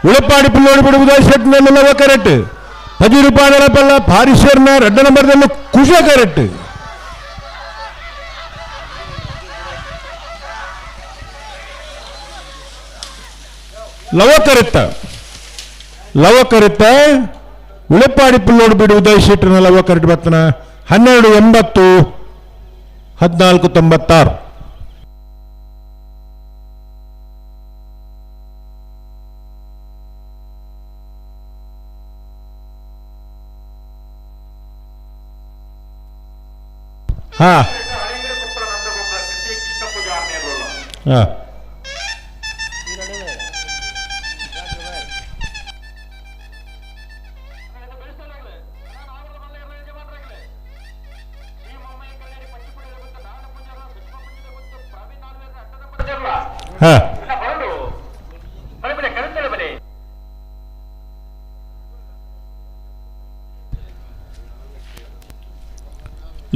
[SPEAKER 15] ಉಳಪಾಡಿ ಪುಲ್ಲೋಡಿ ಬಿಡುವುದು ಶೆಟ್ನಲ್ಲ ಕರೆಕ್ಟ್ 10 ರೂಪಾಯಿಗಳ ಪಲ್ಲ ಪಾರೀಶ್ವರ್ನ 2 ನಂಬರ್ದಲ್ಲೂ ಕುಶ ಕರೆಕ್ಟ್ ಲವ ಕರೆತ್ತ ಉಳಪಾಡಿ ಪುಲ್ಲೋಡಿ ಬಿಡುವುದು ಶೆಟ್ನ ಲವ ಕರೆಕ್ಟ್ ಬರ್ತನ 1280 1496 ಹಾ ಹಾ ಹಾ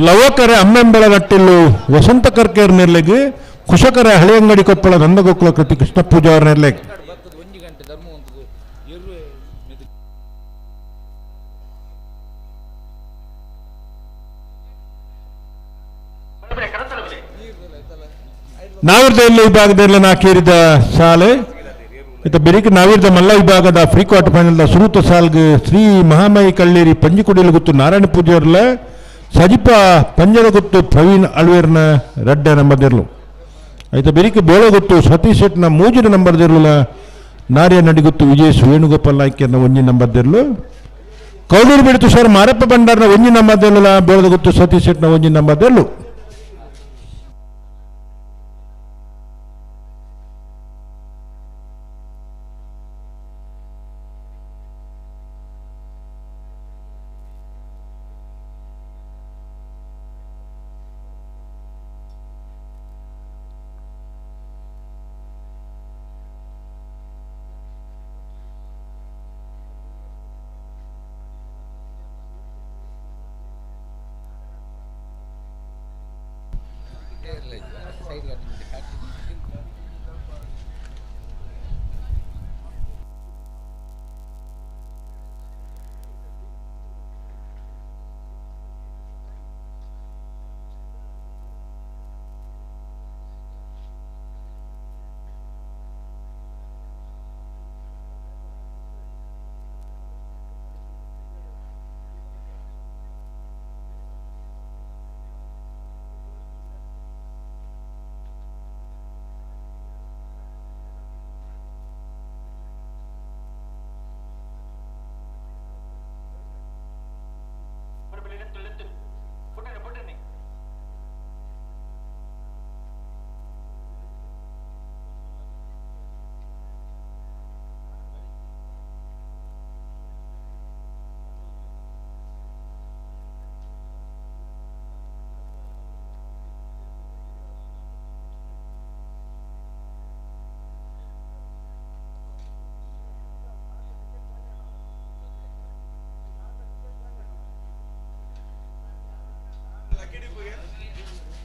[SPEAKER 15] ಲವಕರೆ ಅಮ್ಮೆಂಬಳ ಗಟ್ಟಿಲು ವಸಂತ ಕರ್ಕೇರ್ ನೆರ್ಲೆಗೆ ಕುಶಕರ ಹಳೆ ಅಂಗಡಿ ಕೊಪ್ಪಳ ನಂದಗೋಕುಲ ಕೃತಿ ಕೃಷ್ಣ ಪೂಜಾ ಅವ್ರ ನೆರ್ಲೆಗೆ ನಾವಿರ್ದ ವಿಭಾಗದಲ್ಲಿ ನಾಕೇರಿದ ಶಾಲೆ ಇತ್ತ ಬೆರಿಕೆ ನಾವಿರ್ದ ಮಲ್ಲ ವಿಭಾಗದ free quarter final ಸುರೂತ ಸಾಲ್ಗೆ Shri Mahamayi ಕಳ್ಳೇರಿ ಪಂಜಿಕುಡಿಲು ಗೊತ್ತು ನಾರಾಯಣ ಪೂಜೆ ಅವ್ರಲ್ಲ ಸಜಿಪ ಪಂಜದ ಗೊತ್ತು ಪ್ರವೀಣ್ ಅಳ್ವೇರ್ನ 2 ನಂಬರ್ದಿರ್ಲು ಆಯ್ತಾ ಬೆರಿಕೆ ಬೋಳ ಗೊತ್ತು ಸತೀಶ್ ಶೆಟ್ನ 3 ನಂಬರ್ದಿರ್ಲ ನಾರ್ಯ ನಡಿಗೊತ್ತು ವಿಜಯ್ ವೇಣುಗೋಪಾಲ್ ನಾಯ್ಕರ್ನ 1 ನಂಬರ್ದಿರ್ಲು ಕೌಲೂರು ಬಿಡಿತು ಸರ್ ಮಾರಪ್ಪ ಭಂಡಾರ್ನ 1 ನಂಬರ್ದಿರ್ಲ ಬೋಳದ ಗೊತ್ತು ಸತೀಶ್ ಶೆಟ್ನ 1 ನಂಬರ್ದಿರ್ಲು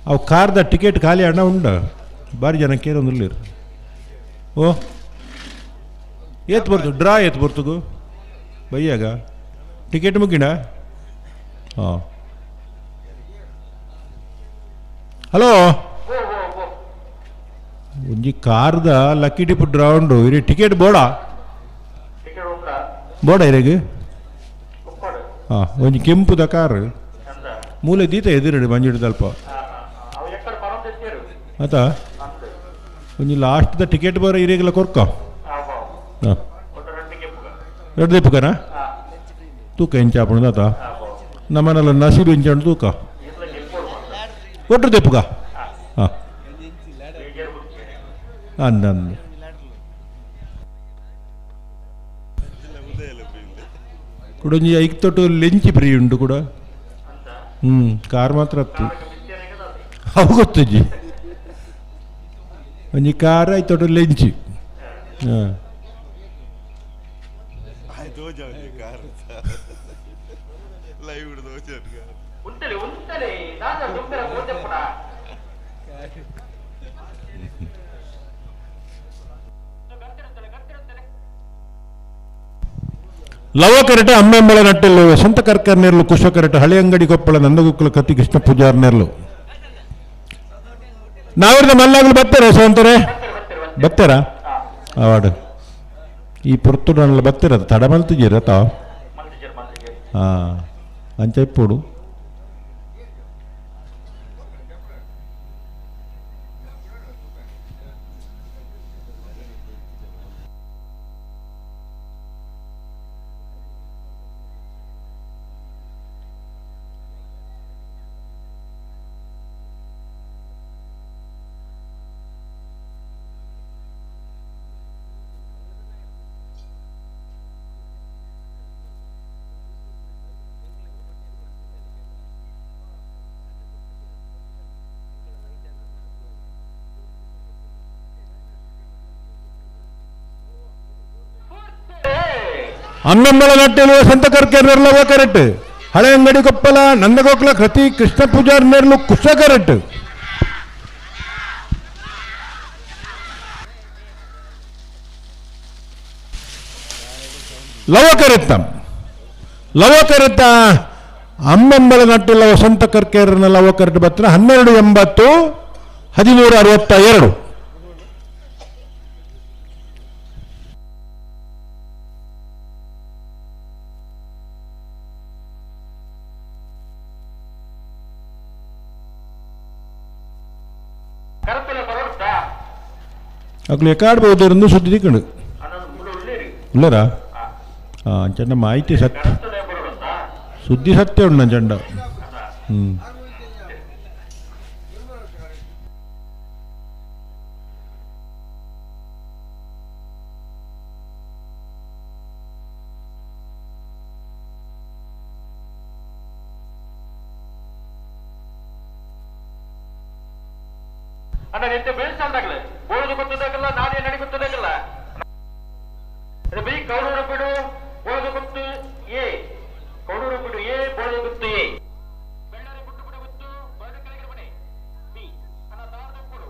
[SPEAKER 15] ಅವು ಕಾರ್ದ ಟಿಕೆಟ್ ಖಾಲಿ ಹಣ ಉಂಡ ಭಾರಿ ಜನಕ್ಕೆ ಒಂದಿಲ್ಲ ಓ ಏತ್ ಬರ್ತು ಡ್ರಾ ಏತ್ ಬರ್ತಗು ಬೈಯಾಗ ಟಿಕೆಟ್ ಮುಗಿಣ ಹಾಂ ಹಲೋ ಒಂಜಿ ಕಾರ್ದ ಲಕ್ಕಿ ಟಿಪ್ ಡ್ರಾ ಉಂಡು ಇರಿ ಟಿಕೆಟ್ ಬೋಡಾ ಬೋಡ ಇರೆಗ್ ಹಾಂ ಒಂಜಿ ಕೆಂಪುದ ಕಾರ್ ಮೂಲೆ ದೀತ ಎದುರಡು ಮಂಜಿಡ್ದಲ್ಪ ಆತ ಒಂಜಿ ಲಾಸ್ಟ್ದ ಟಿಕೆಟ್ ಬರೋ ಇರೆಗ್ಲ ಕೊರ್ಕ ಹಾಂ ಎರಡು ದೀಪಕನಾ ತೂಕ ಎಂಚಾಪಣದ ಆತ ನಮ್ಮನೆಲ್ಲ ನಸೀರು ಎಂಚಾಣು ತೂಕ ಒಟ್ಟು ದೀಪಕ ಹಾಂ ಅಂದ ಕೂಡ ಒಂಜಿ ಐಕ್ ತೊಟ್ಟು ಲೆಂಚಿ ಫ್ರೀ ಉಂಡು ಕೂಡ ಕಾರ್ ಮಾತ್ರ ಹತ್ತು ಅವು ಗೊತ್ತಜ್ಜಿ ಒಂಜಿ ಕಾರ್ ಐ ತೊಟ್ಟು ಲೆಂಚಿ ಹಾಂ ಲವಕರಟೆ ಅಮ್ಮೆಂಬಳ ನಟ್ಟೆಲ್ಲು ವಸಂತ ಕರ್ಕರ್ ನೇರ್ಲು ಕುಶಕರಟೆ ಹಳೆ ಅಂಗಡಿ ಕೊಪ್ಪಳ ನಂದಗುಕ್ಕಲ ಕತ್ತಿ ಕೃಷ್ಣ ಪೂಜಾರ್ ನೇರ್ಲು ನಾವಿರ್ದ ಮಲ್ಲಾಗಲು ಬರ್ತಾರ ಸವಂತರೇ ಬರ್ತಾರ ಅವಾರ್ಡ್ ಈ ಪುರ್ತುಡಲ್ಲ ಬರ್ತಿರದು ತಡ ಮಲ್ತಿದ್ದೀರತ ಹಾಂ ಅಂಚ ಇಪ್ಪೋಡು ಅಮ್ಮೆಂಬಳ ನಟ್ಟೆಲು ವಸಂತ ಕರ್ಕರ್ ನೇರ್ಲು ಲವಕರಟ್ ಹಳೆ ಅಂಗಡಿ ಕೊಪ್ಪಲ ನಂದಗೋಕುಲ ಕೃತಿ ಕೃಷ್ಣ ಪೂಜಾರ್ ನೇರ್ಲು ಕುಶಕರಟ್ ಲವಕರತ್ತ ಅಮ್ಮೆಂಬಳ ನಟ್ಟೆಲ್ಲ ವಸಂತ ಕರ್ಕೇರ್ನ ಲವಕರಟ್ ಬತ್ರ 1280 1362 ಅಕ್ಲು ಎಕಾಡ್ಬೋದು ಸುದ್ದಿ ತಿಕ್ಕಂಡು ಇಲ್ಲರಾ ಹಾಂ ಚಂಡ ಮಾಹಿತಿ ಸತ್ಯ ಸುದ್ದಿ ಸತ್ಯ ಉಂಡು ನನ್ನ ಚಂಡ
[SPEAKER 17] ಅಣ್ಣ ನಿಂತೆ ಬೀಳ್ಸಲ್ದಾಗಲೇ ಓದು ಗೊತ್ತದಾಗಲ್ಲ ನಾನೇ ನಡಿಗುತ್ತದಾಗಲ್ಲ ಬಿ ಕೌಡೂರು ಬಿಡು ಓದು ಗೊತ್ತು ಎ ಕೌಡೂರು ಬಿಡು ಎ ಬೋಳು ಗೊತ್ತು ಎ ಬೆಳ್ಳಾರಿ ಗುಟ್ಟು ಬಿಡು ಗೊತ್ತು ಬರಡು ಕೆಳಗಿನ ಮನೆ ಬಿ ಅಣ್ಣ ದಾರದ ಕೊಡು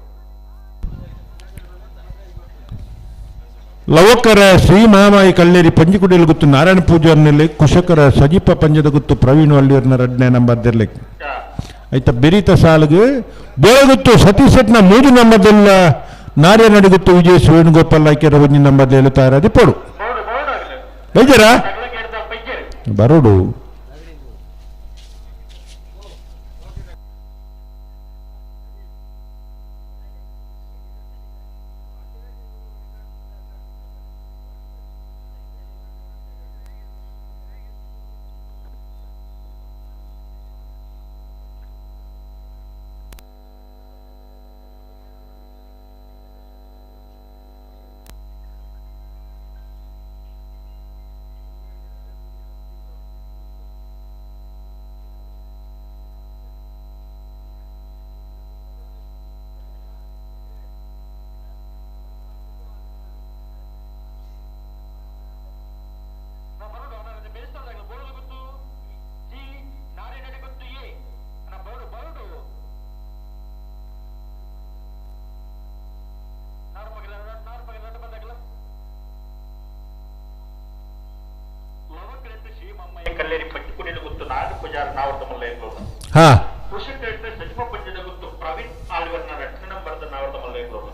[SPEAKER 15] ಲವಕರ ಶ್ರೀ ಮಹಾಮಾಯಿ ಕಳ್ಳೇರಿ ಪಂಜಿಕುಡಿಯಲ್ಲಿ ಗುತ್ತು ನಾರಾಯಣ ಪೂಜಾರ್ನಲ್ಲಿ ಕುಶಕರ ಸಜೀಪ ಪಂಜದ ಗುತ್ತು ಪ್ರವೀಣ್ ಅಲ್ಲಿಯರ್ನ 2ನೇ ನಂಬರ್ದಲ್ಲಿ ಆಯ್ತಾ ಬೆರೀತ ಸಾಲಿಗೆ ಬೇಳಗುತ್ತು ಸತೀಶ್ ಶೆಟ್ನ 3 ನಂಬರ್ದಲ್ಲ ನಾರ್ಯ ನಡಿಗುತ್ತು ವಿಜಯ್ ವೇಣುಗೋಪಾಲ್ ಆಯ್ಕೆರ 1 ನಂಬರ್ದಲ್ಲಿ ಹೇಳುತ್ತಾ ಇರೋದು ಪೋಡು ಬೈಜರಾ ಬರೋಡು
[SPEAKER 17] ಕಲ್ಲೇರಿ ಪಟ್ಟಿಕುಡಿಯಲ್ಲಿ ಗುತ್ತು ನಾಡು ಪೂಜಾರ ನಾವರ್ದ ಮಲ್ಲ ಇರ್ಬೋದು ಕೃಷಿಕ ಸಚಿವ ಪಂಚದ ಗುತ್ತು ಪ್ರವೀಣ್ ಆಳ್ವರ್ನ 2ನೇ ನಂಬರ್ದ ನಾವರ್ದ ಮಲ್ಲ ಇರ್ಬೋದು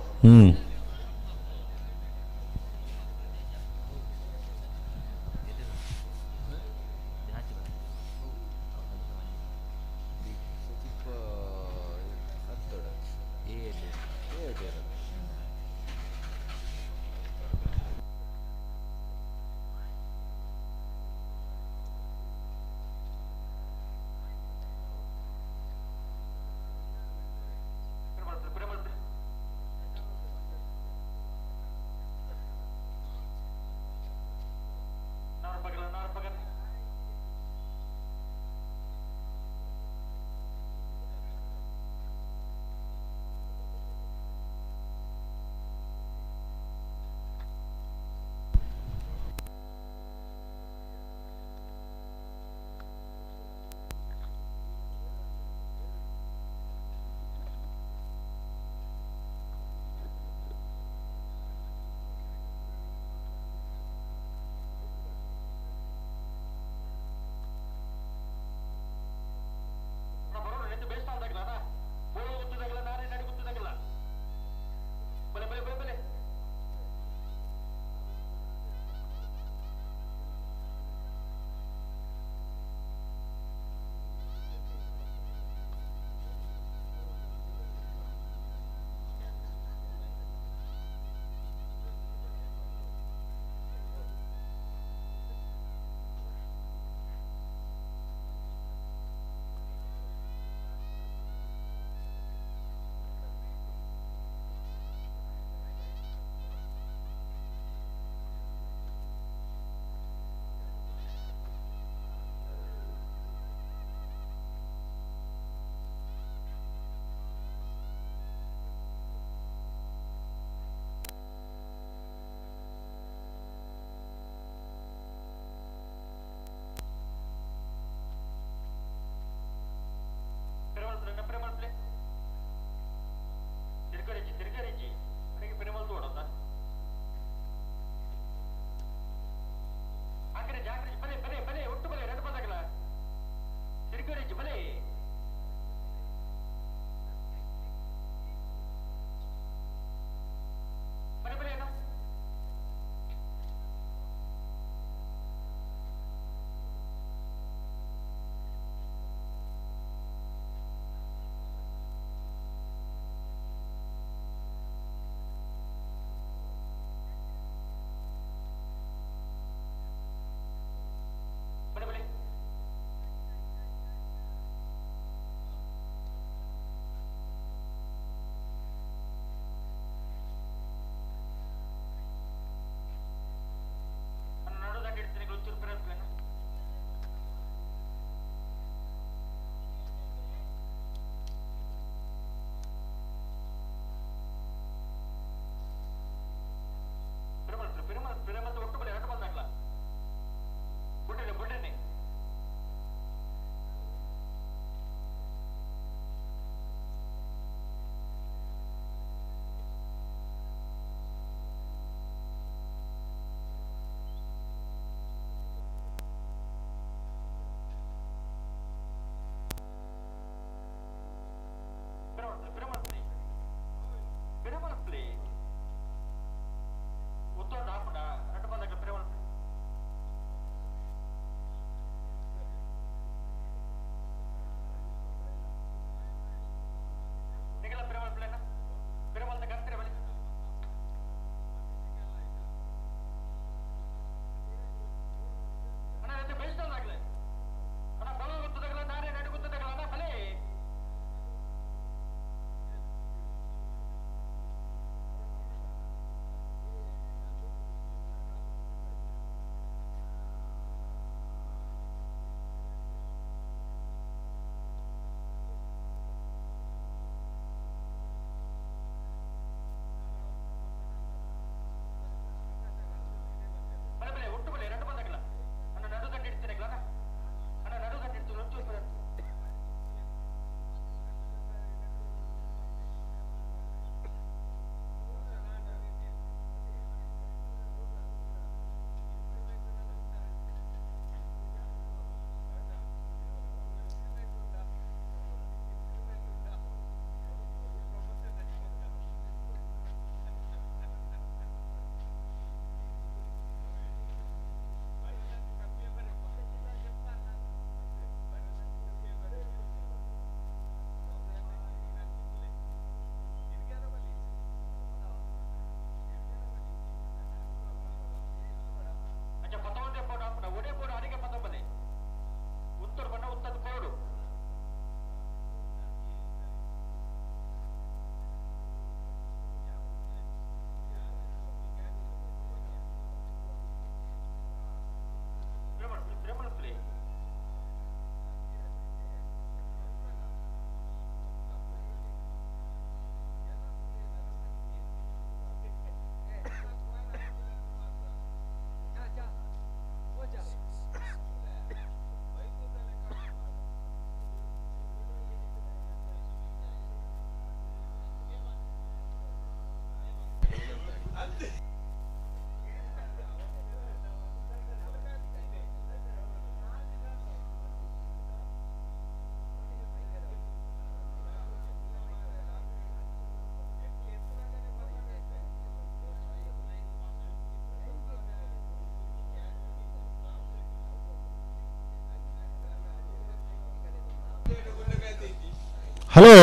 [SPEAKER 15] ಹಲೋ,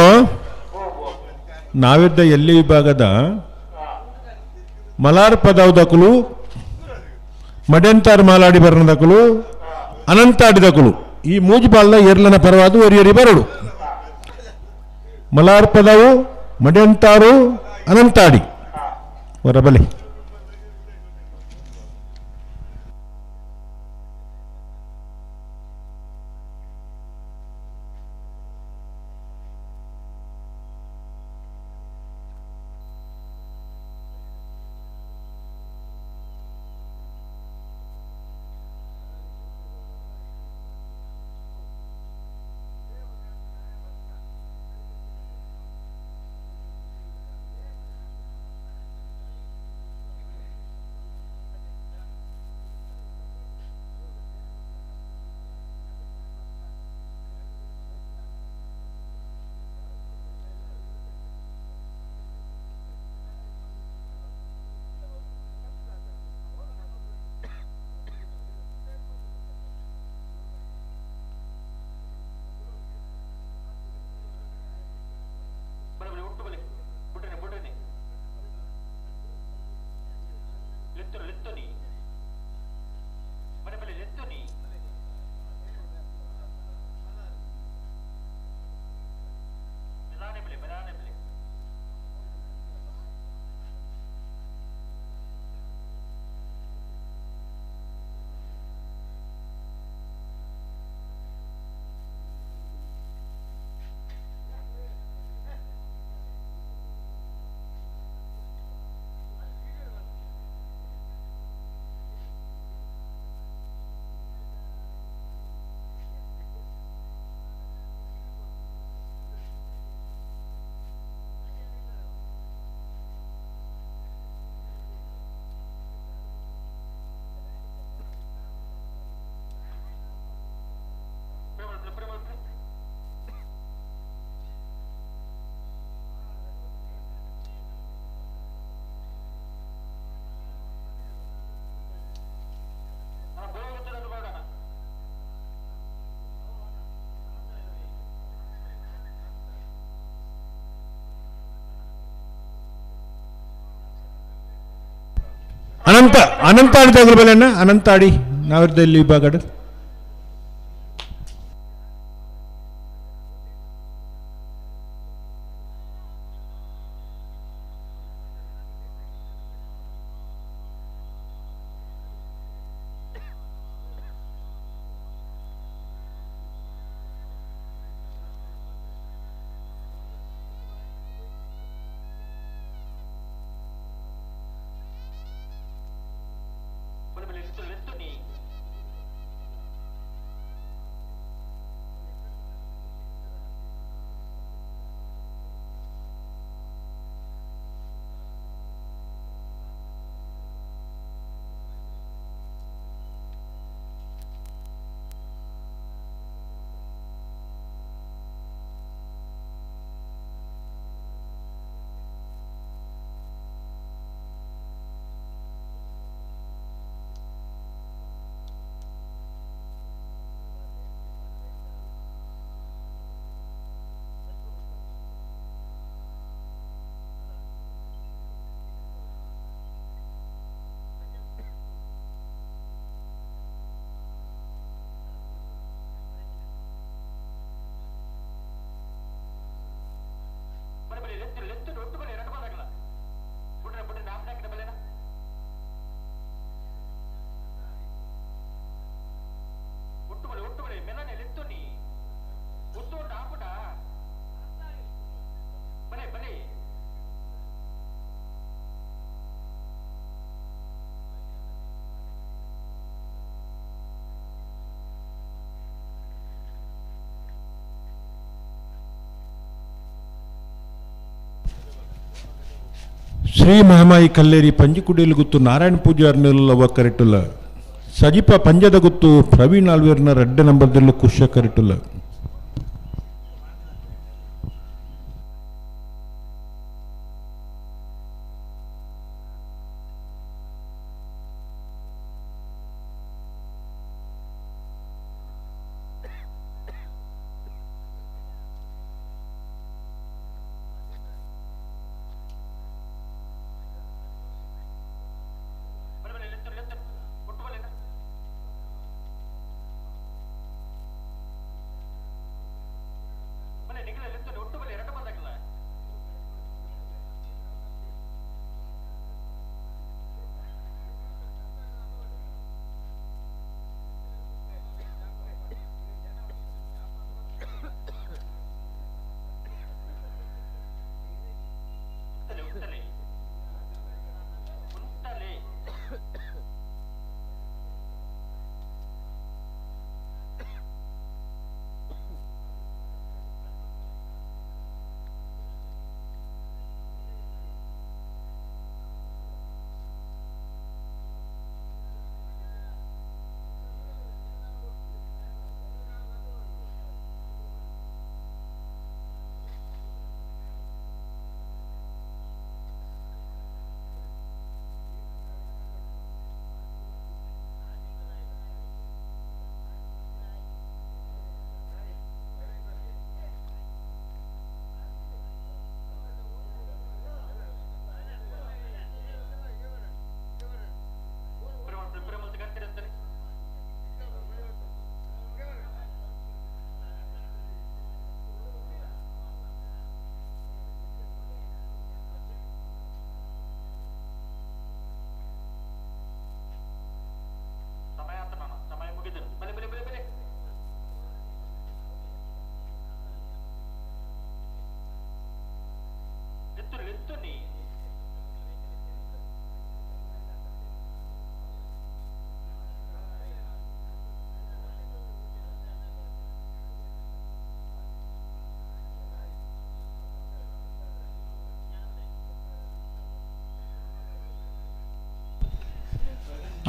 [SPEAKER 15] ನಾವಿದ್ದ ಎಲ್ಲಿ ವಿಭಾಗದ ಮಲಾರ್ ಪದೌದಕುಲು ಮಡೆಂತಾರ್ ಮಾಲಾಡಿ ಬರ್ನದಕುಲು ಅನಂತಾಡಿದಕುಲು ಈ ಮೂಜುಪಾಲ್ನ ಏರ್ಲನ ಪರವಾದ ಒರಿಯರಿ ಬರಡು ಮಲಾರ್ ಪದವು ಮಡೆಂತಾರು ಅನಂತಾಡಿ ಹೊರಬಲಿ ಅನಂತಾಡಿ ತಗೊಳ್ಬಲ್ಲ ಅನಂತಾಡಿ ನಾವಿದ್ದಲ್ಲಿ ವಿಭಾಗದ ಶ್ರೀ ಮಹಮಾಯಿ ಕಲ್ಲೇರಿ ಪಂಜಿಕುಡಿಯಲ್ಲಿ ಗುತ್ತು ನಾರಾಯಣ ಪೂಜಾರ್ನೆಲ್ಲವ ಕರೆಟುಲ್ಲ ಸಜಿಪ ಪಂಜದ ಗುತ್ತು ಪ್ರವೀಣ್ ಆಳ್ವೇರ್ನ 2 ನಂಬರ್ದಲ್ಲೂ ಖುಷಿಯ ಕರೆಟುಲ್ಲ.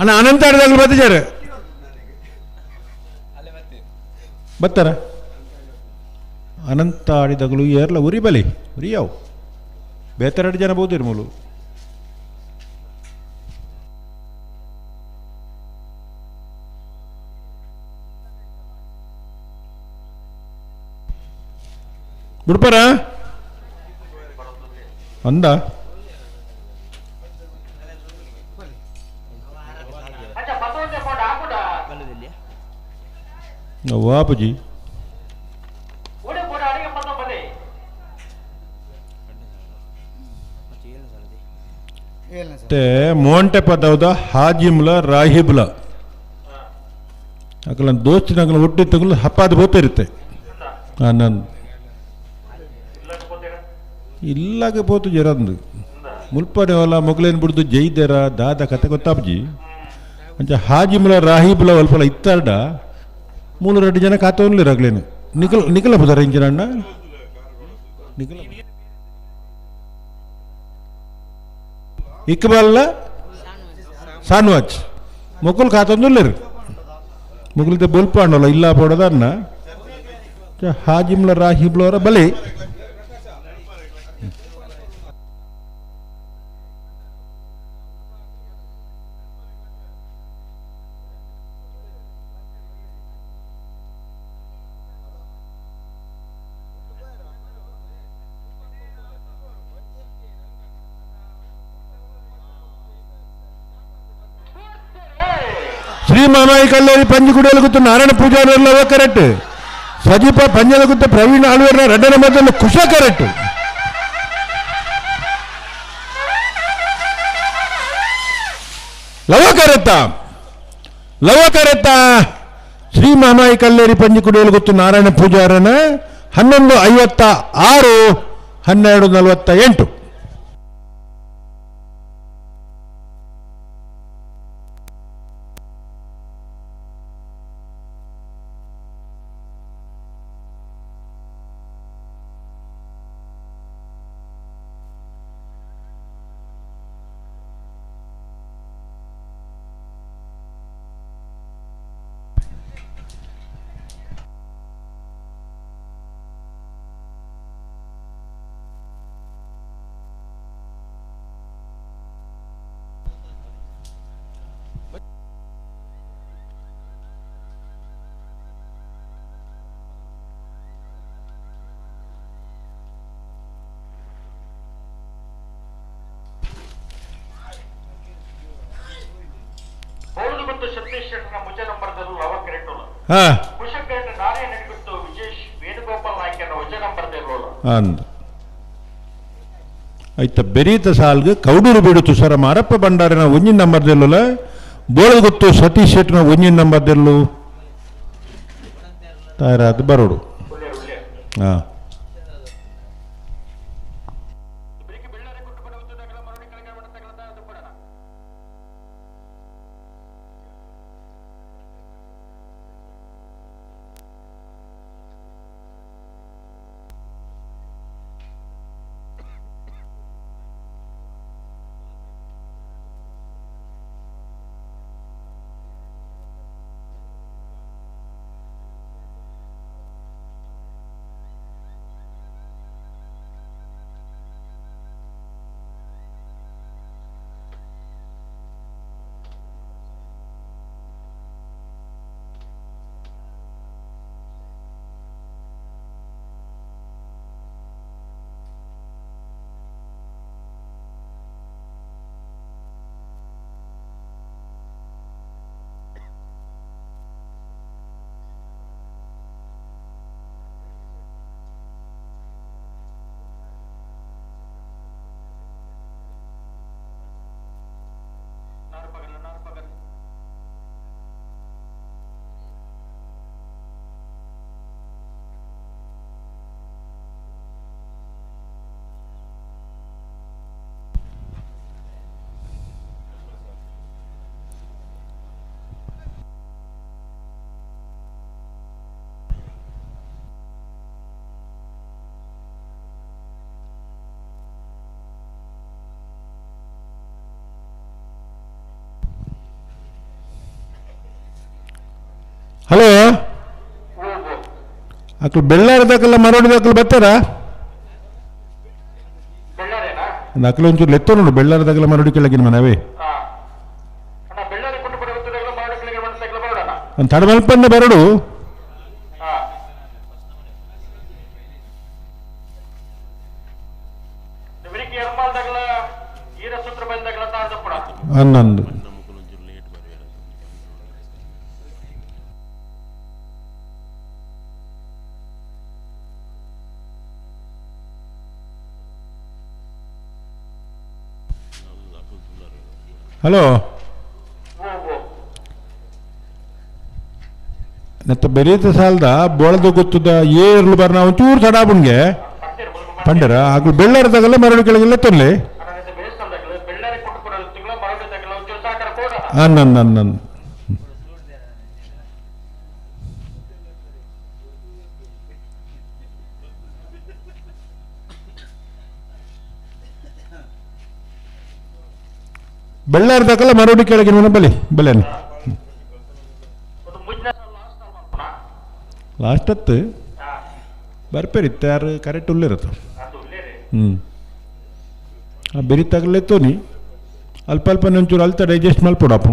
[SPEAKER 15] ಅಣ್ಣ ಅನಂತ ಆಡಿದಾಗಲು ಬರ್ತಿದ್ದಾರೆ ಬರ್ತಾರ ಅನಂತ ಆಡಿದಾಗಲು ಏರ್ಲ ಉರಿ ಬಲಿ ಉರಿಯಾವು ಬೇತಾರಡು ಜನ ಬೋದಿರು ಮೂಲು ಬಿಡ್ಪಾರ ಅಂದ ವಾಪಜಿ ಮೋಂಟೆ ಪದವದ ಹಾಜಿಮ್ಲ ರಾಹಿಬ್ಲ ಅಕಲ ದೋಸ್ತಿನ ಒಟ್ಟು ತಗಲು ಹಪ್ಪಾದ ಬೋತಿರುತ್ತೆ ನಂದು ಇಲ್ಲಾಗೆ పోతు జరందు ముల్పనే వాళ్ళ మొగలేని బుడుదు జైదెర దాదా కథ కొత్తాపుజీ అంటే హాజిముల రాహిబుల వల్పల ఇత్తాడ 3-2 ಜನ ಕಾತೋನ್ಲಿ ರಗ್ಲೇನು ನಿಖಲ ಬುದರ ಇಂಜಿನಣ್ಣ ನಿಖಲ ಇಕ್ಬಾಲ್ಲ ಸಾನ್ವಾಜ್ ಮೊಕ್ಕಲು ಕಾತೊಂದುಲ್ಲೇರು ಮೊಗಲಿದ್ದೆ ಬೊಲ್ಪಾಂಡಲ್ಲ ಇಲ್ಲ ಪಡೋದನ್ನ ಹಾಜಿಮ್ಲ ರಾಹಿಬ್ಲವರ ಬಲೆ ಶ್ರೀ ಮಹಮಾಯಿ ಕಲ್ಲೇರಿ ಪಂಜಿಕುಡಿಯಲ್ಲಿ ಗುತ್ತು ನಾರಾಯಣ ಪೂಜಾರಲ್ಲ ಕರೆಕ್ಟ್ ಸಜೀಪ ಪಂಜದ ಗುತ್ತ ಪ್ರವೀಣ್ ಆಳ್ವೇರ್ನ 2 ನಂಬರ್ದಲ್ಲಿ ಕುಶ ಕರೆಕ್ಟ್ ಲವ ಕರೆತ್ತ ಶ್ರೀ ಮಹಮಾಯಿ ಕಲ್ಲೇರಿ ಪಂಜಿಕುಡಿಯಲ್ಲಿ ಗುತ್ತು ನಾರಾಯಣ ಪೂಜಾರನ 11:56 12:48
[SPEAKER 17] ಶ್ರೀ ಗುತ್ತು ಸತೀಶ್ ಶೆಟ್ಟರ್ನ ಮುಜ ನಂಬರ್ದಲ್ಲೂ ಲವ ಕೆರೆಟೋಲ
[SPEAKER 15] ಹಾ
[SPEAKER 17] ಕುಶಕೇಟ ನಾರೇ ನಡಿಗುತ್ತು ವಿಜೇಶ್ ವೇಣುಗೋಪಾಲ್ ನಾಯ್ಕನ ಉಜ ನಂಬರ್ದಲ್ಲೂ
[SPEAKER 15] ಅಂದ್ ಐತ ಬೆರೀತ ಸಾಲ್ಗೆ ಕೌಡೂರು ಬೀಡು ತುಷಾರ ಮಾರಪ್ಪ ಭಂಡಾರಿನ ಒಂಜಿನ ನಂಬರ್ದೆಲ್ಲ ಬೋಳಗುತ್ತು ಸತೀಶ್ ಶೆಟ್ಟರ್ನ ಒಂಜಿನ ನಂಬರ್ದೆಲ್ಲೂ ತಾಯರಾದ ಬರೋಡು ಹಾ ಹಲೋ ಅಕ್ಲು ಬೆಳ್ಳಾರದಕ್ಕೆಲ್ಲ ಮರೋಡಿದಕ್ಕಲ್ಲ ಬರ್ತಾರಾ ಅಕ್ಲು ಒಂಚೂರು ಲೆತ್ತ ನೋಡು ಬೆಳ್ಳಾರದಾಗೆಲ್ಲ ಮರೋಡಿ ಕೆಳಗಿನ ಮನವೇ ಒಂದು ತಡಮಲ್ಪನ್ನ ಬರಡು ಹನ್ನೊಂದು ಹಲೋ ನತ್ತ ಬೆರೀತ ಸಾಲ್ದ ಬೋಳದ ಗೊತ್ತದ ಏರ್ಲು ಬರ್ನ ಒಂಚೂರು ತಡಾಬುಣ್ಗೆ ಪಂಡರ ಆಗ್ಲು ಬೆಳ್ಳಾರದಾಗೆಲ್ಲ ಮರಳು ಕೆಳಗೆಲ್ಲ ತೊನ್ಲೆ ಹನ್ನೊಂದು ಬೆಳ್ಳಾರದಾಗೆಲ್ಲ ಮರಡಿ ಕೆಳಗಿನ ಬಲಿ ಬಲೇನು ಲಾಸ್ಟ್ ಹತ್ತು ಬರ್ಪೇರಿತ್ತು ಯಾರು ಕರೆಕ್ಟ್ ಉಲ್ಲಿರತ್ತ ಬೆರಿತಾಗಲೇ ತೋನಿ ಅಲ್ಪ ಅಲ್ಪ ಒಂಚೂರು ಅಲ್ತ ಡೈಜೆಸ್ಟ್ ಮಲ್ಪಡಪ್ಪ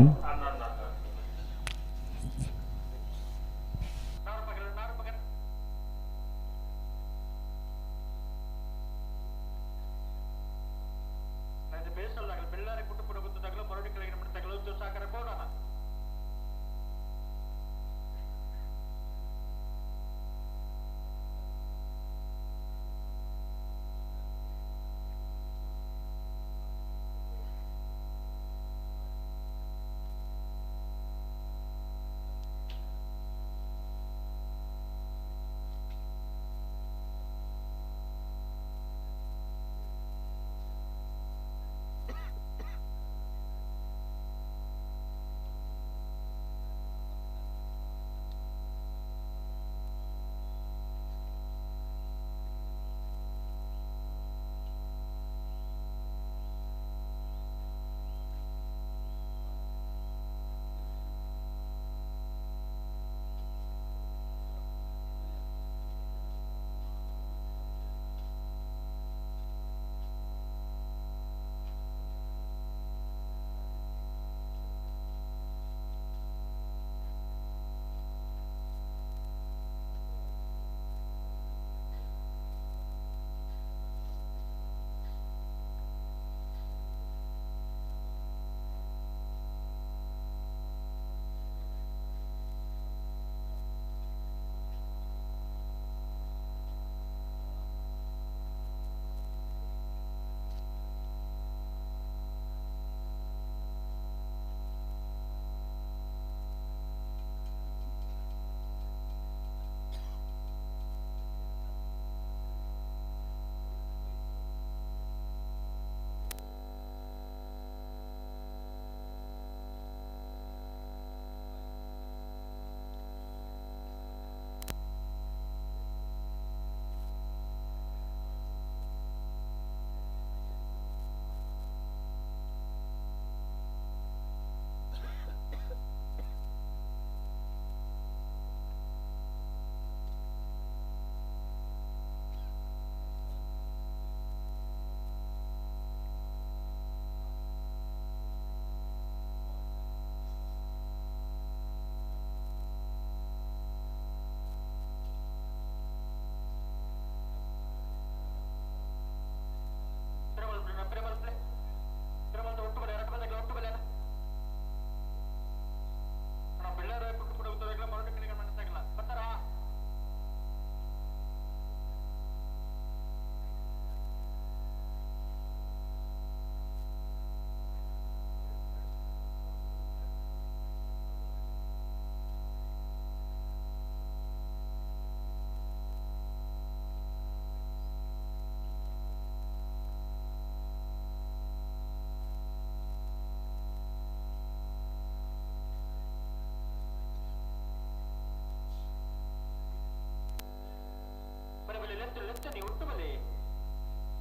[SPEAKER 17] ಲೆತ್ತನಿ ಒಟ್ಟುಮಲೆ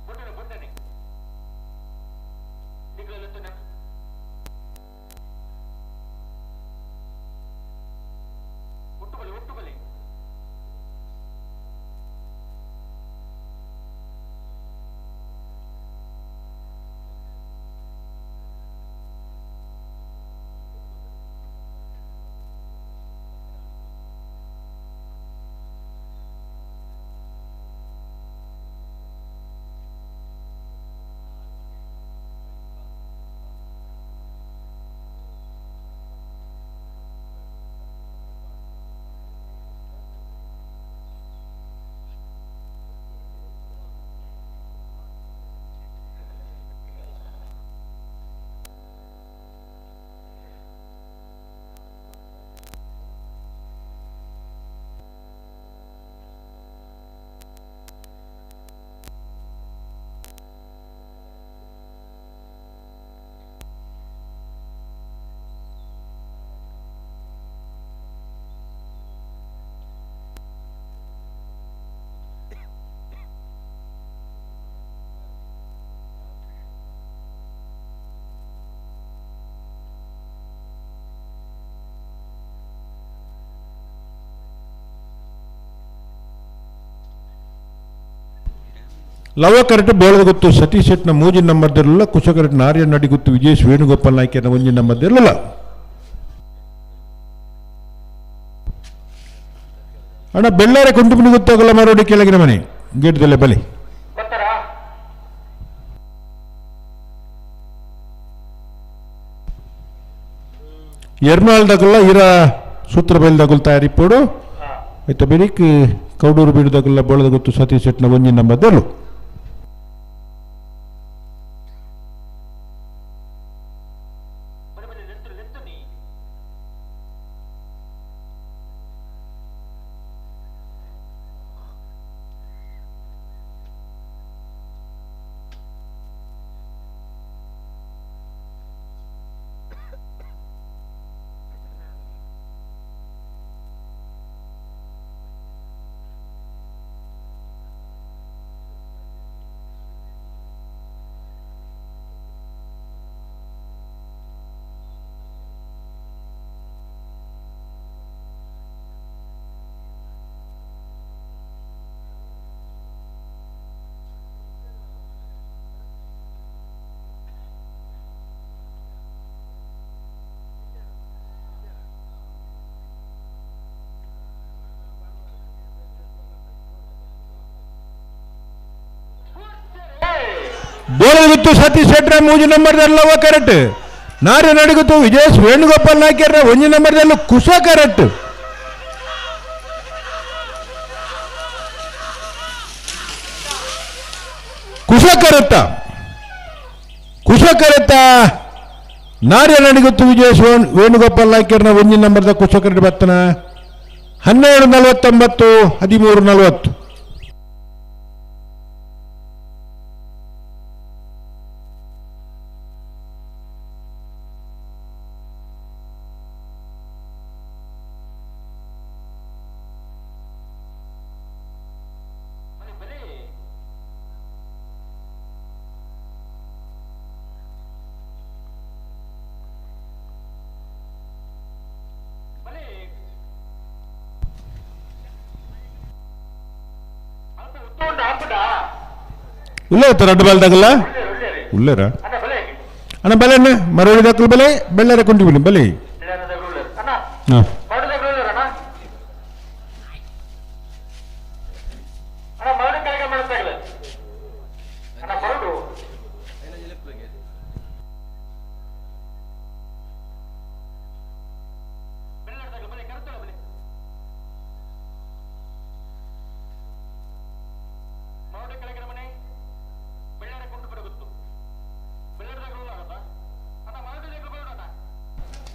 [SPEAKER 17] ಬೊಟ್ಟನೆ ಬೊಟ್ಟನೆ ನಿಗಳ ಲೆತ್ತನ ಒಟ್ಟುಮಲೆ ಒಟ್ಟುಮಲೆ
[SPEAKER 15] ಲವ ಕರೆಕ್ಟ್ ಬೋಳದ ಗೊತ್ತು ಸತೀಶ್ ಶೆಟ್ನ ಮೂಜಿನ ನಂಬರ್ದಿರಲಿಲ್ಲ ಕುಶ ಕರೆಕ್ಟ್ ನಾರ್ಯನ್ ನಡಿ ಗೊತ್ತು ವಿಜೇಶ್ ವೇಣುಗೋಪಾಲ್ ನಾಯ್ಕನ ಒಂಜಿನ ನಂಬರ್ದಿರಲಿಲ್ಲ ಅಣ್ಣ ಬೆಳ್ಳಾರೆ ಕುಂಟುಮನಿ ಗೊತ್ತಾಗಲ್ಲ ಮಾರೋಡಿ ಕೆಳಗಿನ ಮನೆ ಗೇಟ್ದಲ್ಲೇ ಬಲಿ ಎರ್ನಾಳ್ದಾಗಲ್ಲ ಇರ ಸೂತ್ರ ಬೈಲ್ದಾಗಲ್ ತಯಾರಿಪ್ಪೋಡು ಆಯ್ತಾ ಬೆರಿಕ್ ಕೌಡೂರು ಬೀಡದಾಗಲ್ಲ ಬೋಳದ ಗೊತ್ತು ಸತೀಶ್ ಶೆಟ್ನ ಒಂಜಿನ ನಂಬರ್ದಿರಲು ಬೋಳದ ಗೊತ್ತು ಸತೀಶ್ ಶೆಟ್ರ ಮೂಜಿ ನಂಬರ್ದಲ್ಲವ ಕರೆಕ್ಟ್ ನಾರ್ಯ ನಡಿಗುತ್ತು ವಿಜೇಶ್ ವೇಣುಗೋಪಾಲ್ ನಾಯ್ಕರ ಒಂಜಿ ನಂಬರ್ದಲ್ಲೂ ಕುಶ ಕರೆಕ್ಟ್ ಕುಶ ಕರೆತ್ತ ನಾರ್ಯ ನಡಿಗುತ್ತು ವಿಜೇಶ್ ವೇಣುಗೋಪಾಲ್ ನಾಯ್ಕರ್ನ ಒಂಜಿ ನಂಬರ್ದ ಕುಶ ಕರೆಕ್ಟ್ ಬರ್ತನ 12:49 13:40 ಉಲ್ಲೇ ರಡ್ಡು ಬಾಲ್ದಾಗಲ್ಲ ಉಲ್ಲೇರ ಅಣ್ಣ ಬಲೆ ಅಣ್ಣ ಮರಳಿ ದಾಖಲು ಬಲೆ ಬೆಳ್ಳಾರೆ ಕೊಂಡಿಬಿಡಿ ಬಲೆ ಹಾಂ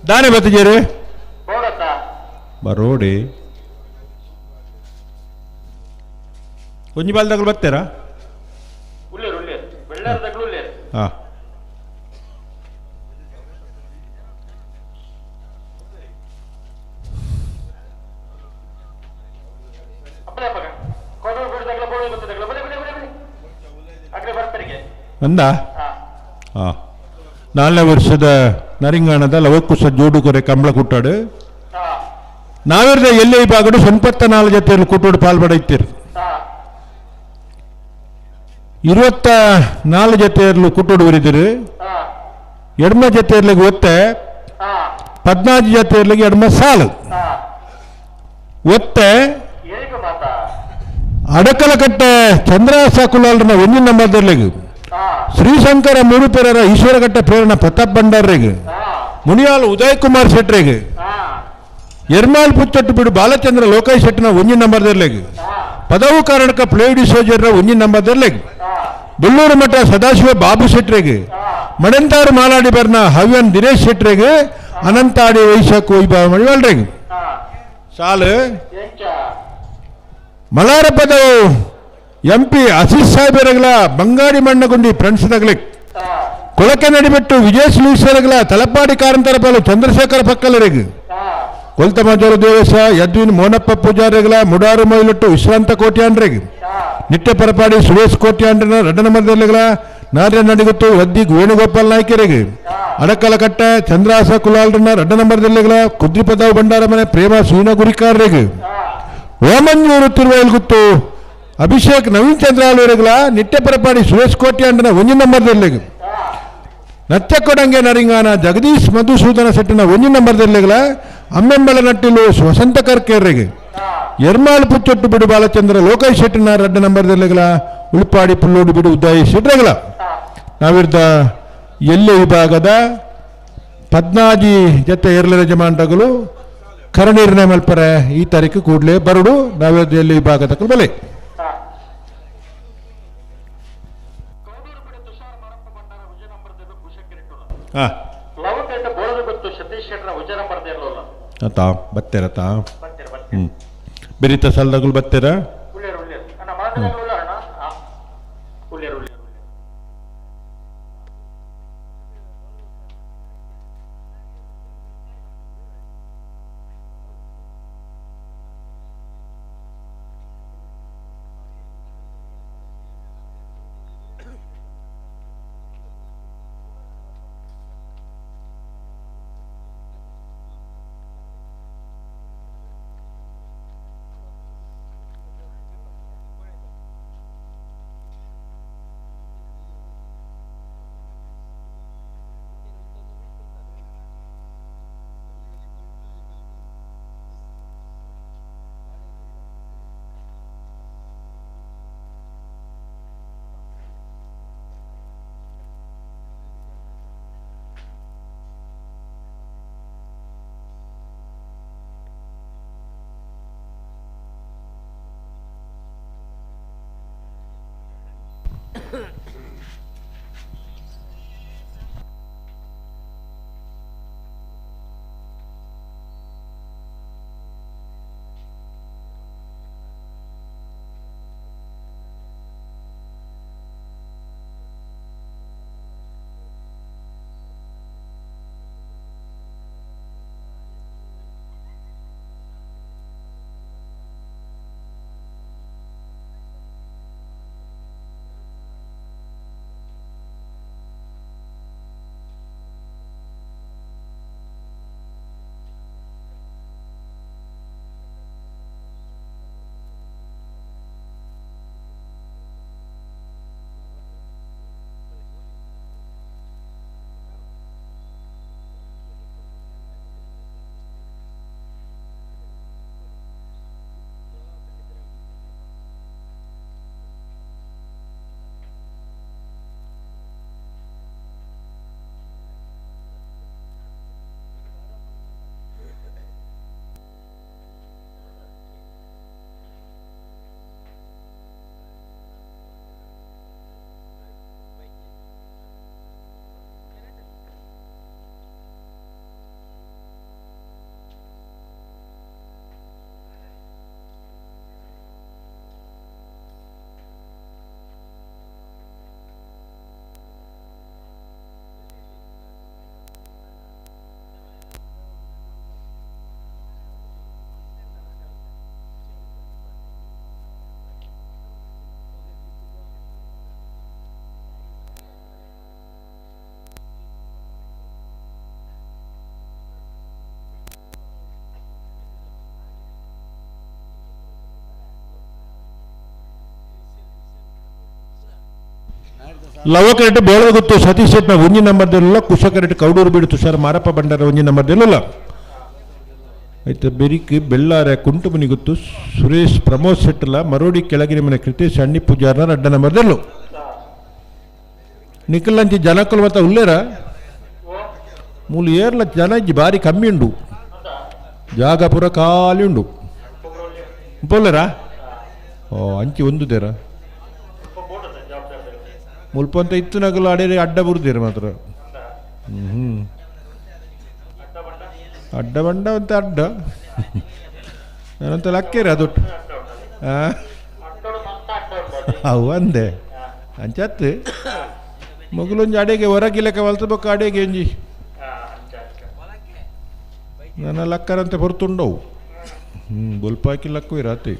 [SPEAKER 15] ದಾನೆ ಬತ್ತಿಜೇರಿ ಬರೋಡಿ ಒಂಜಿ ಬಾಲ್ದಾಗಲು ಬರ್ತೀರಾ ಹಾಂ
[SPEAKER 17] ಕೊಡೋರು ಬಿಡದಾಗಲ ಬೋಳಿ ಬರ್ತದಾಗಲ ಬಲೆ
[SPEAKER 15] ಅಂದ ಹಾಂ 4ನೇ ವರ್ಷದ ನರಿಂಗಾಣದ ಲವಕುಶ ಜೋಡುಗೊರೆ ಕಂಬಳ ಕುಟ್ಟಾಡು ನಾವಿರದ ಎಲ್ಲೇ ವಿಭಾಗಡು 94 ಜೊತೆಯಲ್ಲಿ ಕೂಟೋಡು ಪಾಲ್ಪಡೈತೀರಿ 24 ಜೊತೆಯಲ್ಲೂ ಕೂಟೋಡು ಬರಿದಿರಿ ಎಡ್ಮ ಜೊತೆಯಲ್ಲಿಗೆ ಒತ್ತೆ 14 ಜೊತೆಯಲ್ಲಿಗೆ ಎಡ್ಮ ಸಾಲು ಒತ್ತೆ ಅಡಕಲಕಟ್ಟೆ ಚಂದ್ರಾಸ ಕುಲಾಲ್ರನ 1 ನಂಬರ್ದಲ್ಲಿಗೆ ಶ್ರೀಶಂಕರ ಮೂರುಪೇರರ ಈಶ್ವರಘಟ್ಟ ಪ್ರೇರಣ ಪ್ರತಾಪ್ ಭಂಡಾರ್ರಿಗೆ ಮುನಿಯಾಲ್ ಉದಯ್ ಕುಮಾರ್ ಶೆಟ್ರಿಗೆ ಎರ್ಮಾಲ್ ಪುಚ್ಚಟ್ಟು ಬಿಡು ಬಾಲಚಂದ್ರ ಲೋಕಾಯ್ ಶೆಟ್ಟಿನ 1 ನಂಬರ್ದಲ್ಲಿಗೆ ಪದವು ಕಾರಣಕ ಪ್ಲೇಡಿ ಸೋಜರ್ರ 1 ನಂಬರ್ದಲ್ಲಿಗೆ ಬೆಳ್ಳೂರು ಮಠ ಸದಾಶಿವ ಬಾಬು ಶೆಟ್ರಿಗೆ ಮಣಂತಾರು ಮಾಲಾಡಿ ಬರ್ನ ಹವ್ಯನ್ ದಿನೇಶ್ ಶೆಟ್ರಿಗೆ ಅನಂತಾಡಿ ವೈಶಾಖ ವೈಭವ ಮಣಿವಾಳ್ರಿಗೆ ಸಾಲು ಮಲಾರ ಪದವು MP ಅಸೀಸ್ ಸಾಹೇಬರಗಳ ಬಂಗಾಡಿ ಮಣ್ಣಗುಂಡಿ ಫ್ರೆಂಡ್ಸ್ ತಗಲಿಕ್ ಕೊಳಕೆ ನಡಿಬಿಟ್ಟು ವಿಜಯ ಶ್ರೀಶ್ವರಗಳ ತಲಪಾಡಿ ಕಾರಂತರ ಪಾಲು ಚಂದ್ರಶೇಖರ ಪಕ್ಕಲರಿಗೆ ಕೊಲ್ತಮಜೋರು ದೇವಸ ಯದ್ವಿನ್ ಮೋನಪ್ಪ ಪೂಜಾರಿಗಳ ಮುಡಾರು ಮೊಯ್ಲಟ್ಟು ವಿಶ್ರಾಂತ ಕೋಟ್ಯಾಂಡ್ರಿಗೆ ನಿತ್ಯ ಪರಪಾಡಿ ಸುರೇಶ್ ಕೋಟ್ಯಾಂಡ್ರನ ರಡ್ಡನಮರದಲ್ಲಿಗಳ ನಾರ್ಯ ನಡಿಗುತ್ತು ವದ್ದಿ ವೇಣುಗೋಪಾಲ್ ನಾಯ್ಕರಿಗೆ ಅಡಕಲಕಟ್ಟ ಚಂದ್ರಾಸ ಕುಲಾಲ್ರನ್ನ ರಡ್ಡನಂಬರದಲ್ಲಿಗಳ ಕುದ್ರಿಪದಾವು ಭಂಡಾರ ಮನೆ ಪ್ರೇಮ ಸೂನ ಗುರಿಕಾರರಿಗೆ ಓಮಂಜೂರು ತಿರುವೈಲ್ಗುತ್ತು ಅಭಿಷೇಕ್ ನವೀನ್ ಚಂದ್ರಾಲೂರಿಗಳ ನಿತ್ಯ ಪರಪಾಡಿ ಸುರೇಶ್ ಕೋಟ್ಯಾಂಡನ 1 ನಂಬರ್ದಲ್ಲಿಗೆ ನತ್ಯಕೊಡಂಗೆ ನರಿಂಗಾನ ಜಗದೀಶ್ ಮಧುಸೂದನ ಸೆಟ್ಟಿನ 1 ನಂಬರ್ದಲ್ಲಿಗಳ ಅಮ್ಮೆಂಬಳ ನಟ್ಟಿಲು ವಸಂತ ಕರ್ಕೇರಿಗೆ ಎರ್ಮಾಳು ಪುಚ್ಚೊಟ್ಟು ಬಿಡು ಬಾಲಚಂದ್ರ ಲೋಕಾಯ್ ಶೆಟ್ಟಿನ 2 ನಂಬರ್ದಲ್ಲಿಗಳ ಉಳಿಪಾಡಿ ಪುಲ್ಲೋಡು ಬಿಡು ಉದ್ದಾಯಿ ಶೆಟ್ರಗಳ ನಾವಿರ್ದ ಎಲ್ಲೆ ವಿಭಾಗದ 14 ಜೊತೆ ಎರಲ ಯಜಮಾನಗಳು ಕರನೀರಿನ ಮಲ್ಪರೆ ಈ ತಾರೀಕು ಕೂಡಲೇ ಬರಡು ನಾವಿರ್ದ ಎಲ್ಲೆ ವಿಭಾಗದ ಬಲೆ ಬತ್ತೇರತಾ ಬೆರಿತ ಸಲ್ದಗಳು ಬತ್ತೇರ ಲವಕರೆಟ್ ಬೇಳೆ ಗೊತ್ತು ಸತೀಶ್ ಶೆಟ್ನ ಒಂಜಿ ನಂಬರ್ದಲ್ಲ ಕುಶಕರೆಟ್ ಕೌಡೂರು ಬೀಡು ತುಷಾರ ಮಾರಪ್ಪ ಬಂಡಾರ ಒಂಜಿ ನಂಬರ್ದಲ್ಲ ಆಯ್ತು ಬೆರಿಕ್ ಬೆಳ್ಳಾರೆ ಕುಂಟು ಮನಿ ಗೊತ್ತು ಸುರೇಶ್ ಪ್ರಮೋದ್ ಶೆಟ್ಟಲ ಮರೋಡಿ ಕೆಳಗಿನ ಮನೆ ಕೃತೇಶ್ ಅಣ್ಣಿ ಪೂಜಾರನ ಅಡ್ಡ ನಂಬರ್ದಲ್ಲು ನಿಖಿಲಂಚಿ ಜನಕ್ಕಲು ಮತ್ತೆ ಉಳ್ಳೇರ ಮೂಲ ಏರ್ಲ ಜನ ಇಜ್ಜಿ ಭಾರಿ ಕಮ್ಮಿ ಉಂಡು ಜಾಗ ಪೂರ ಖಾಲಿ ಉಂಡು ಪೋಲರಾ ಓ ಅಂಚಿ ಒಂದು ದೇರ ಮುಲ್ಪ ಅಂತ ಇತ್ತು ನಗಲು ಅಡೇರಿ ಅಡ್ಡ ಬರುದೇರ ಮಾತ್ರ ಅಡ್ಡ ಬಂಡ ಅಂತ ಅಡ್ಡ ನಾನಂತ ಲಕ್ಕೇರಿ ಅದೊಟ್ಟು ಅವು ಅಂದೆ ಅಂಚತ್ತು ಮಗುಲೊಂಜಿ ಅಡೆಗೆ ಹೊರಗಿಲಕ ವಲ್ಸಬೇಕು ಅಡೆಗೆ ಒಂಜಿ ನನ್ನ ಲಕ್ಕರಂತೆ ಹೊರತುಂಡವು ಬುಲ್ಪ ಹಾಕಿ ಲಕ್ಕು ಇರತ್ತೆ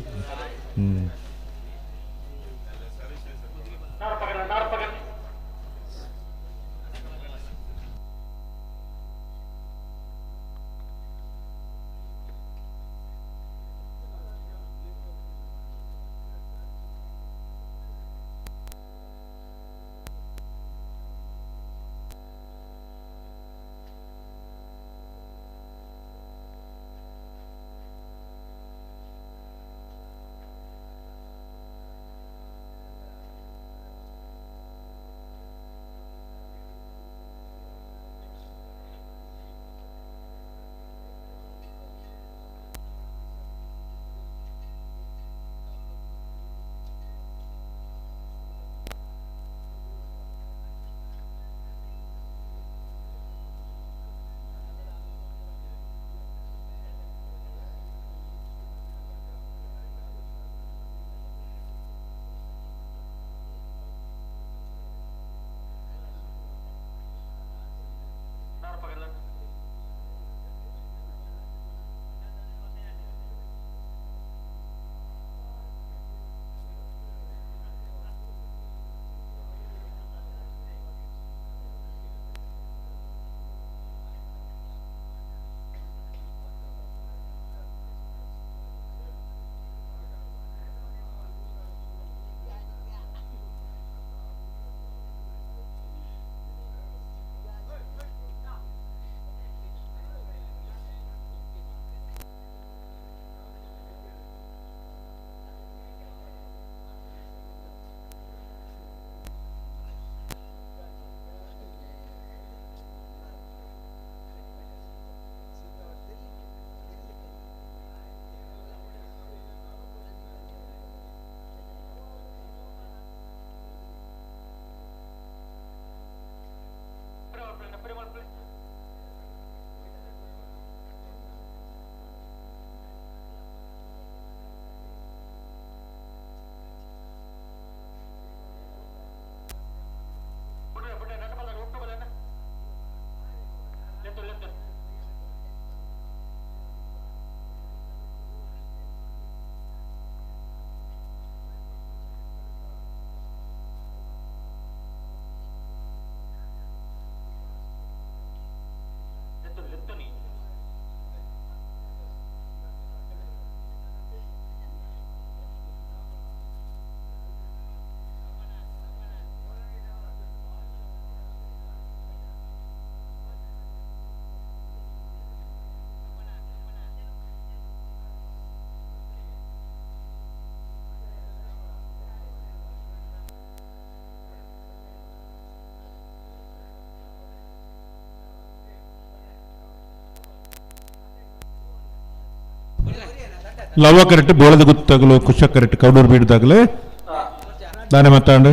[SPEAKER 15] ಲವ ಕರೆಕ್ಟ್ ಬೋಳದ ಗುತ್ತಾಗಲು ಕುಶ ಕರೆಕ್ಟ್ ಕೌಡೂರು ಬೀಡ್ದಾಗಲೇ ದಾನೆ ಮಾತಾಡು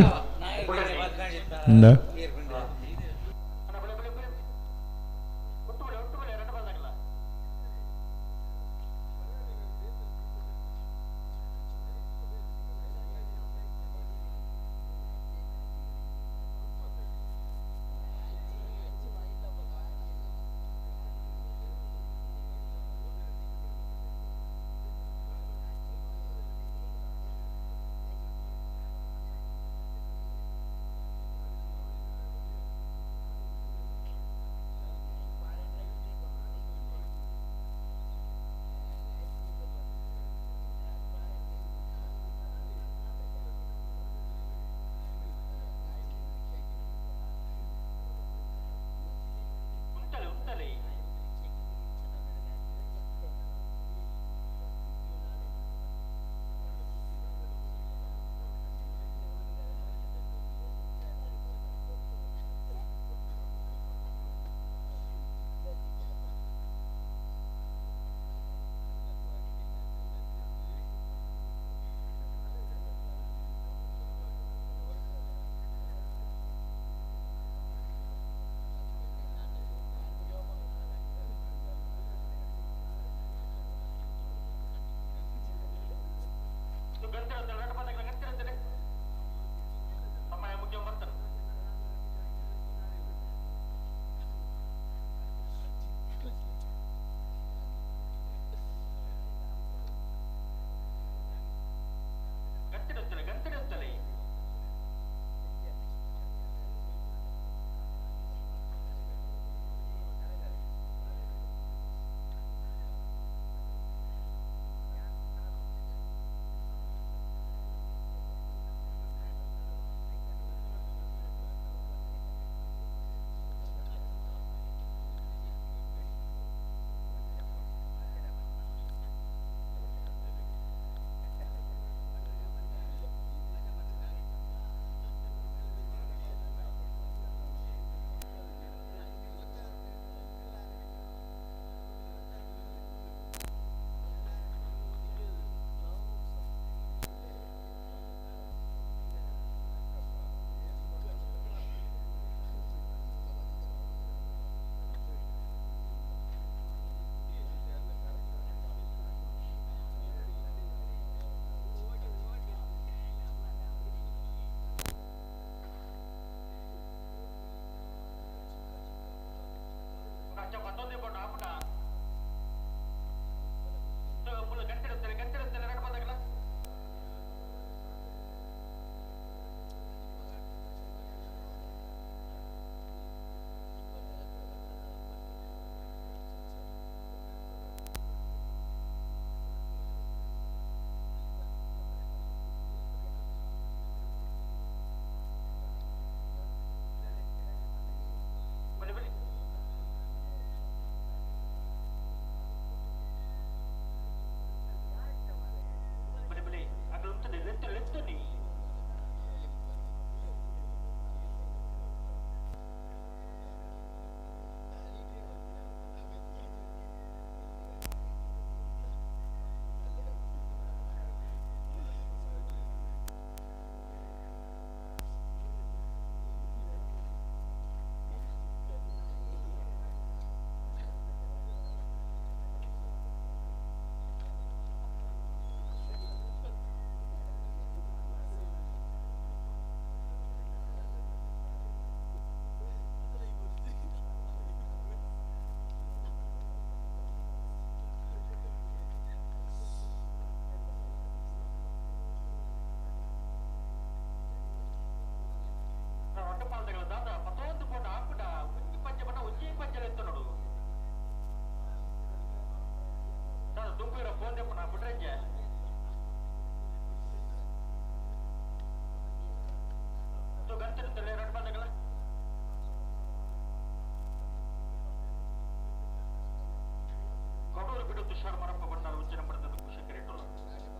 [SPEAKER 17] ಕೊಡೂರು ಬಿಡು ತುಷಾರ್ ಮರಪ್ಪ ಬಂಡಾರ ಉಚ್ಚನ ಪಡೆದ ಕುಶಕರೇಟುಲ್ಲ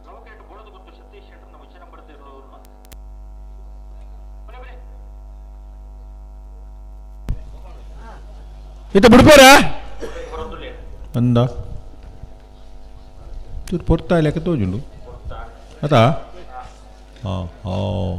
[SPEAKER 17] ಲವಕರೇಟು ಬೋಳದ ಗೊತ್ತು ಸತೀಶ್ ಶೆಟ್ಟರ್ನ ಉಚ್ಚನ ಪಡೆದಿರಲು
[SPEAKER 15] ಇತ್ತ ಬಿಡ್ಪಾರ ಅಂದ ಚೂರು ಪೊರ್ತಾ ಲೆಕ್ಕ ತೋಜುಂಡು ಅದಾ ಹಾಂ ಹಾಂ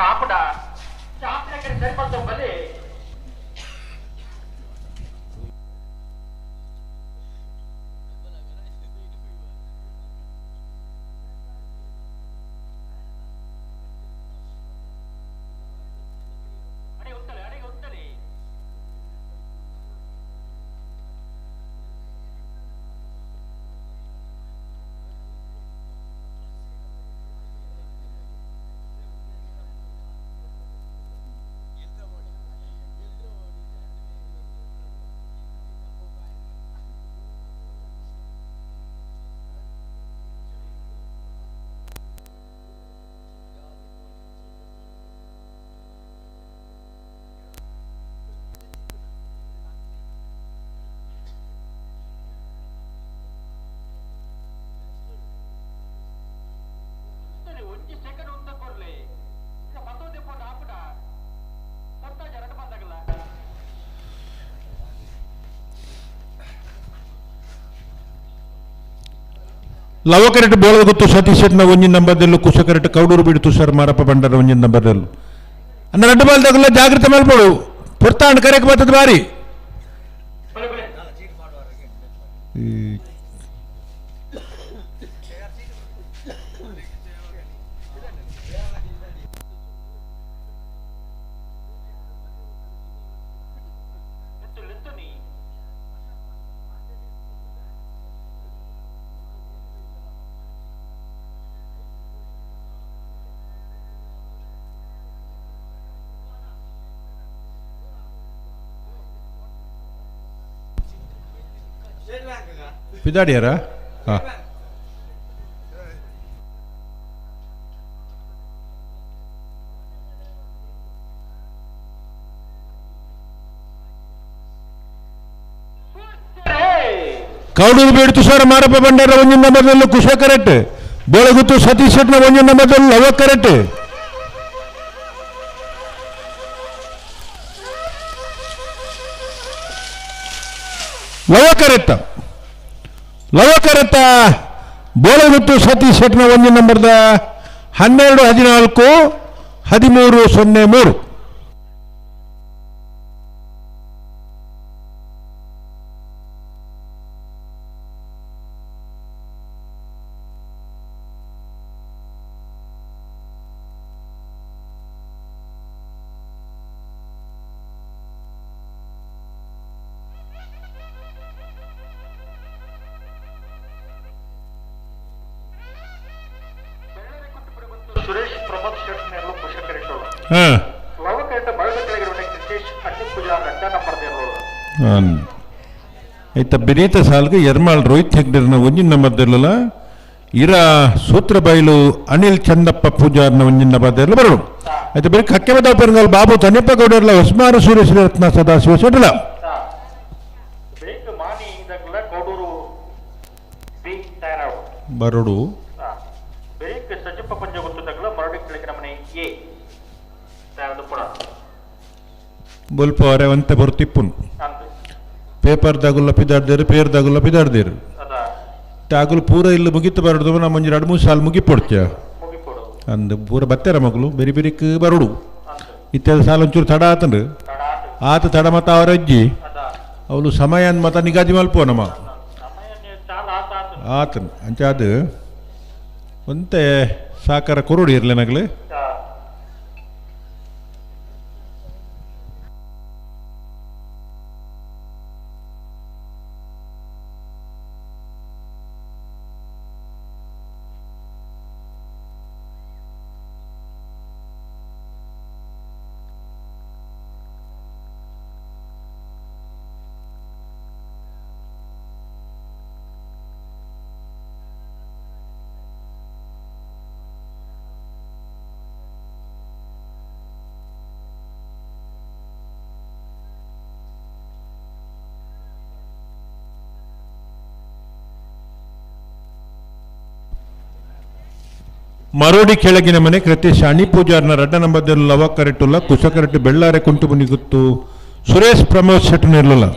[SPEAKER 17] ಆಪುಡ ಚಾಪ್ಲೆಕ್ಕೆ ಸೇರ್ಪಡ್ತು ಬಲ್ಲಿ
[SPEAKER 15] ಲವಕರೆಟ್ ಬೋಳದ ಗೊತ್ತು ಸತೀಶ್ ಶೆಟ್ನ ಒಂಜಿನ ನಂಬರ್ದಲ್ಲೂ ಕುಶಕರೆಟ್ ಕೌಡೂರು ಬಿಡು ತುಷಾರ್ ಮಾರಪ್ಪ ಬಂಡಾರ ಒಂಜಿನ ನಂಬರ್ದಲ್ಲೂ ಅನ್ನ ರೆಡ್ ಬಾಲ್ ತಗೊಳ್ಳ ಜಾಗ್ರತೆ ಮಾಡ್ಬೋಡು ಪುರ್ತಾಂಡ್ ಕರೆಕ್ ಬರ್ತದ ಬಾರಿ ಪಿದಾಡಿಯಾರ ಹಾಂ ಕೌಡೂರು ಬೇಡು ತುಷಾರ ಮಾರಪ್ಪ ಬಂಡಾರ ಒಂಜಿನ ನಂಬರ್ದಲ್ಲೂ ಕುಶ ಕರೆಕ್ಟ್ ಬೋಳಗುತ್ತು ಸತೀಶ್ ಶೆಟ್ನ ಒಂಜಿನ ನಂಬರ್ದಲ್ಲೂ ಲವ ಕರೆಕ್ಟ್ ಲವ ಕರೆಕ್ಟ್ ಲವಕರತ ಬೋಳಗುತ್ತು ಸತೀಶ್ ಶೆಟ್ನ ಒಂದು ನಂಬರ್ದ 12-14-13-03.
[SPEAKER 17] ಸುರೇಶ್ ಪ್ರಮೋದ್ ಶೆಟ್ನೆರಲು ಪುಷಕರಿಟ್ಟೋಳು
[SPEAKER 15] ಹಾಂ
[SPEAKER 17] ಲವಕರಟ ಬಳದ ಕೆಳಗಿರುವ ಕ್ರಿಕೇಶ್ ಅಡ್ಡಿ ಪೂಜಾ ಗಂಟನ ಪಡೆದಿರೋಳು
[SPEAKER 15] ಆಯ್ತಾ ಬೆರೀತ ಸಾಲ್ಗೆ ಎರ್ಮಾಳ್ ರೋಹಿತ್ ಹೆಗ್ಡರ್ನ ಒಂಜಿನ ನಂಬರ್ದಲ್ಲ ಇರ ಸೂತ್ರ ಬೈಲು ಅನಿಲ್ ಚಂದಪ್ಪ ಪೂಜಾರ್ನ ಒಂಜಿನ ನಂಬರ್ದಲ್ಲ ಬರೋಡು ಆಯ್ತಾ ಬೇರೆ ಕಕ್ಕೆ ಬದ ಪೆರಂಗಲ್ ಬಾಬು ತನ್ನೆಪ್ಪ ಗೌಡರ್ಲ ಹೊಸ್ಮಾರು ಸುರೇಶ್ ರತ್ನ ಸದಾಶಿವ ಸೊಡಲ
[SPEAKER 17] ಬೇಕ ಮಾನಿ ಇದಕ್ಕೆಲ್ಲ ಕೋಡೂರು ಬಿ ತಯಾರಾವು
[SPEAKER 15] ಬರೋಡು
[SPEAKER 17] ಬೇಕ ಸಜ್ಜಪ್ಪ ಪಂಜ ಗೊತ್ತದಲ್ಲ ಮರಡಿ ಕೆಳಗಿನ ಮನೆ ಎ ತಯಾರದು ಪುಣ
[SPEAKER 15] ಬೊಲ್ಪ ಅವರೆವಂತೆ ಬರ್ತಿಪ್ಪುನು ಪೇಪರ್ದಾಗುಲ್ಲ ಪಿದಾಡ್ದೇರು ಪೇರ್ದಾಗುಲ್ಲ ಪಿದಾಡ್ದೇರು ತಾಗುಲು ಪೂರ ಇಲ್ಲಿ ಮುಗಿತು ಬರೋದು ನಮ್ಮ ಒಂಜಿ 2-3 ಸಾಲು ಮುಗಿಪೊಡ್ತೀಯ ಅಂದು ಪೂರ ಬತ್ತೇರ ಮಗಳು ಬೆರಿ ಬೆರಿಕ್ ಬರೋಡು ಇತ್ಯಾದ ಸಾಲ ಒಂಚೂರು ತಡ ಆತಂಡು ಆತ ತಡ ಮತ್ತ ಅವರ ಅಜ್ಜಿ ಅವಳು ಸಮಯ ಮತ ನಿಗಾದಿ ಮಲ್ಪೋ ನಮ್ಮ ಆತನ್ ಅಂಚ ಅದು ಒಂತೆ ಸಾಕಾರ ಕೊರೋಡಿ ಇರ್ಲಿ ನಗಲೆ ಮರೋಡಿ ಕೆಳಗಿನ ಮನೆ ಕೃತೇಶ್ ಅಣಿ ಪೂಜಾರ್ನ 2 ನಂಬರ್ದಲ್ಲಿ ಲವಕರೆಟ್ಟುಲ್ಲ ಕುಸಕರೆಟ್ಟು ಬೆಳ್ಳಾರೆ ಕುಂಟು ಮುನಿಗುತ್ತು ಸುರೇಶ್ ಪ್ರಮೋದ್ ಶೆಟ್ ನಿರ್ಲಲ್ಲ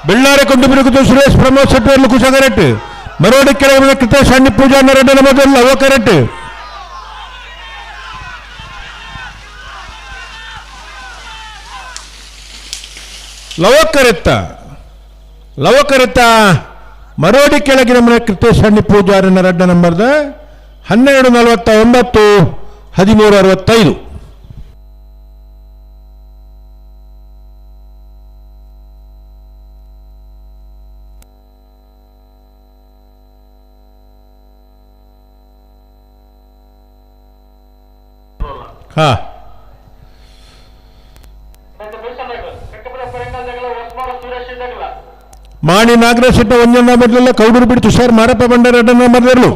[SPEAKER 15] ಬೆಳ್ಳಾರೆ ಕೊಂಡುಬಿರುಗುದು ಸುರೇಶ್ ಪ್ರಮೋದ್ ಶೆಟ್ಟಿಯರ್ಲು ಕುಶಗರೆಟ್ ಮರೋಡಿ ಕೆಳಗೆ ಕೃತೇಶ್ ಹಣ್ಣಿ ಪೂಜಾ ನರಡನ ಮೊದಲು ಅವಕರೆಟ್ ಲವಕರೆತ್ತ ಮರೋಡಿ ಕೆಳಗಿನ ಮನೆ ಕೃತೇಶ್ ಹಣ್ಣಿ ಪೂಜಾರಿನ ರಡ್ಡ ನಂಬರ್ದ 1249 1365 ಹಾ ಮಾಣಿ ನಾಗರಾಜ್ ಶೆಟ್ಟ ಒಂಜನ ಮೊದಲೆಲ್ಲ ಕೌಡೂರು ಬಿಡಿ ತುಷಾರ್ ಮಾರಪ್ಪ ಬಂಡಾರ ಅಡ್ಡನ ಮರದರ್ಲು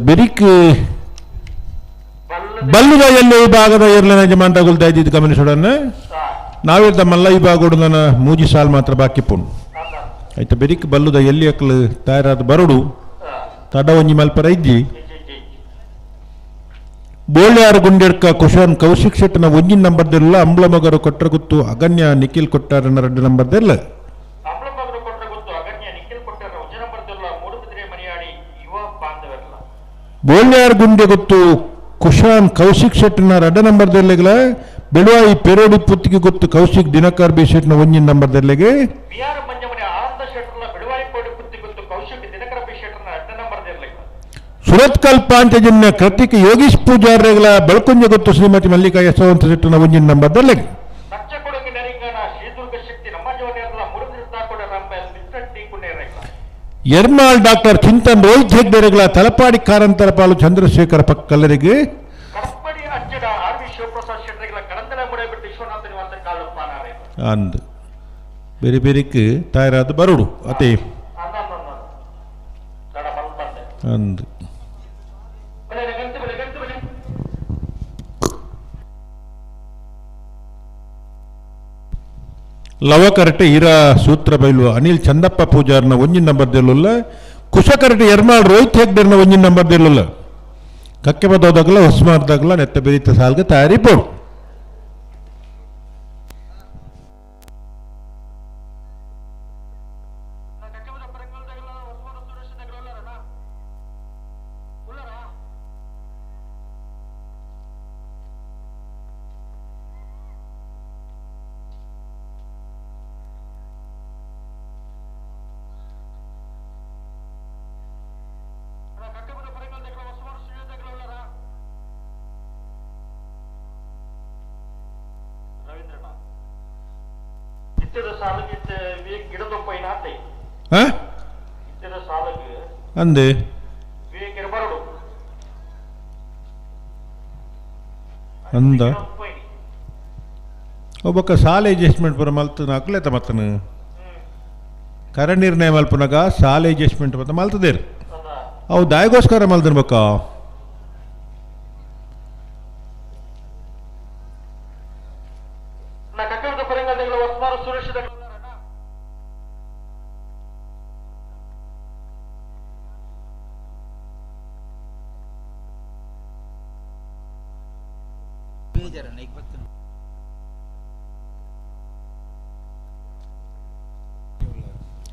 [SPEAKER 15] ಬೆರಿಕ್ ಬಲ್ಲುದ ಎಲ್ಲಿ ಈ ಭಾಗದ ಇರ್ಲನ ಜಮಾಂತ ಗುಲ್ತಾ ಇದ್ದಿದ್ದು ಗಮನಿಸೋಡನ್ನ ನಾವಿರ್ದ ಮಲ್ಲ ಈ ಭಾಗ ನನ್ನ ಮೂಜಿ ಸಾಲ್ ಮಾತ್ರ ಬಾಕಿ ಪುಣ್ ಆಯ್ತಾ ಬೆರಿಕ್ ಬಲ್ಲುದ ಎಲ್ಲಿ ಅಕ್ಲು ತಯಾರಾದ ಬರಡು ತಡ ಒಂಜಿ ಮಲ್ಪರ ಇಜ್ಜಿ ಬೋಳ್ಯಾರು ಗುಂಡೆಡ್ಕ ಕುಶಾನ್ ಕೌಶಿಕ್ ಶೆಟ್ಟನ ಒಂಜಿನ ನಂಬರ್ದೆಲ್ಲ ಅಂಬ್ಳಮಗರು ಕೊಟ್ರಗುತ್ತು ಅಗನ್ಯ ನಿಖಿಲ್ ಕೊಟ್ಟಾರನ 2 ನಂಬರ್ದೆಲ್ಲ ಬೋಳ್ಯಾರು ಗುಂಡೆ ಗೊತ್ತು ಕುಶಾನ್ ಕೌಶಿಕ್ ಶೆಟ್ಟನ 2 ನಂಬರ್ದೆಲ್ಲೆಗಳ ಬೆಳುವಾಯಿ ಪೆರೋಡಿ ಪುತ್ತಿಗೆ ಗೊತ್ತು ಕೌಶಿಕ್ ದಿನಕರ್ ಬಿ ಶೆಟ್ನ ಒಂಜಿನ ನಂಬರ್ದೆಲ್ಲೆಗೆ ಸುರತ್ಕಲ್ ಪಾಂಚಜನ್ಯ ಕೃತಿಕ ಯೋಗೀಶ್ ಪೂಜಾರಿಗಳ ಬೆಳಕುಂಜ ಗೊತ್ತು ಶ್ರೀಮತಿ ಮಲ್ಲಿಕಾ ಯಶವಂತ ಶೆಟ್ಟನ ಒಂಜಿನ ನಂಬರ್ದಲ್ಲಿ ಎರ್ಮಾಳ್ ಡಾಕ್ಟರ್ ಚಿಂತನ್ ರೋಹಿತ್ ಹೆಗ್ಡೆರೆಗಳ ತಲಪಾಡಿ ಕಾರಂತರ ಪಾಲು ಚಂದ್ರಶೇಖರ ಪಕ್ಕಲ್ಲರಿಗೆ ಅಂದು ಬೇರೆ ಬೇರೆಕ್ಕೆ ತಯಾರಾದ ಬರೋಡು ಅದೇ ಅಂದು ಲವಕರಟೆ ಇರ ಸೂತ್ರ ಬೈಲು ಅನಿಲ್ ಚಂದಪ್ಪ ಪೂಜಾರ್ನ ಒಂಜಿನ ನಂಬರ್ದೆಲ್ಲ ಕುಶಕರಟೆ ಎರ್ಮಾಳ್ ರೋಹಿತ್ ಹೆಗ್ಡೆರ್ನ ಒಂಜಿನ ನಂಬರ್ದೆಲ್ಲ ಕಕ್ಕೆ ಬದೋದಾಗಲ ಹೊಸ್ಮಾರ್ದಾಗಲ ನೆತ್ತ ಬೆರೀತ ಸಾಲ್ಗೆ ತಯಾರಿ ಪೋಡು ಅಂದೆ ಅಂದ ಒಬ್ಬಕ್ಕ ಸಾಲ ಅಡ್ಜಸ್ಟ್ಮೆಂಟ್ ಪುರ ಮಲ್ತನ ಅಕ್ಲೇತ ಮತ್ತನ ಕರ ನಿರ್ಣಯ ಮಲ್ಪನಾಗ ಸಾಲ ಅಡ್ಜಸ್ಟ್ಮೆಂಟ್ ಮತ್ತೆ ಮಲ್ತದೇರು ಅವು ದಾಯಗೋಸ್ಕರ ಮಲ್ತಿರ್ಬೇಕ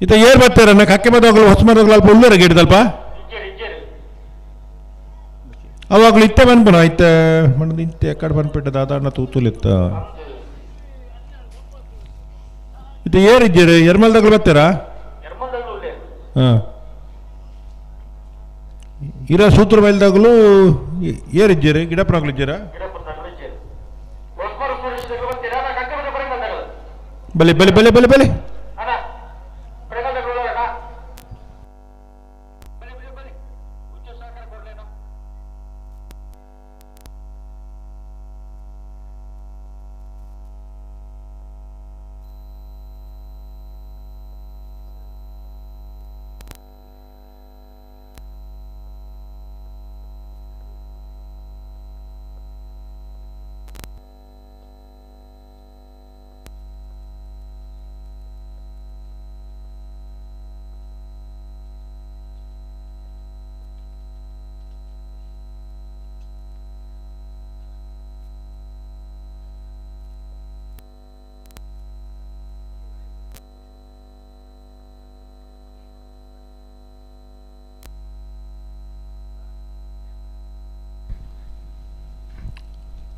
[SPEAKER 15] ಇತ ಏರ್ ಬರ್ತಾರನ್ನ ಕಕ್ಕೆ ಮದಗಳು ಹೊಸ ಮದಗಳು ಅಲ್ಪ ಉಳ್ಳರ ಗಿಡದಲ್ಪ ಅವಾಗಲೂ ಇತ್ತೆ ಬಂದ್ಬನ ಆಯ್ತ ಮಣ್ಣದ ಇಂತೆ ಕಡೆ ಬಂದ್ಬಿಟ್ಟದ ಅದನ್ನ ತೂತುಲಿತ್ತ ಇದು ಏರಿದ್ದೀರಿ ಎರ್ಮಲ್ದಾಗಲು ಬರ್ತಾರಾ ಹಾಂ ಇರ ಸೂತ್ರ ಬೈಲ್ದಾಗಲು ಏರಿದ್ದೀರಿ ಗಿಡಪುರಾಗ್ಲಿದ್ದೀರಾ ಬಲೆ ಬಲೆ ಬಲೆ ಬಲೆ ಬಲೆ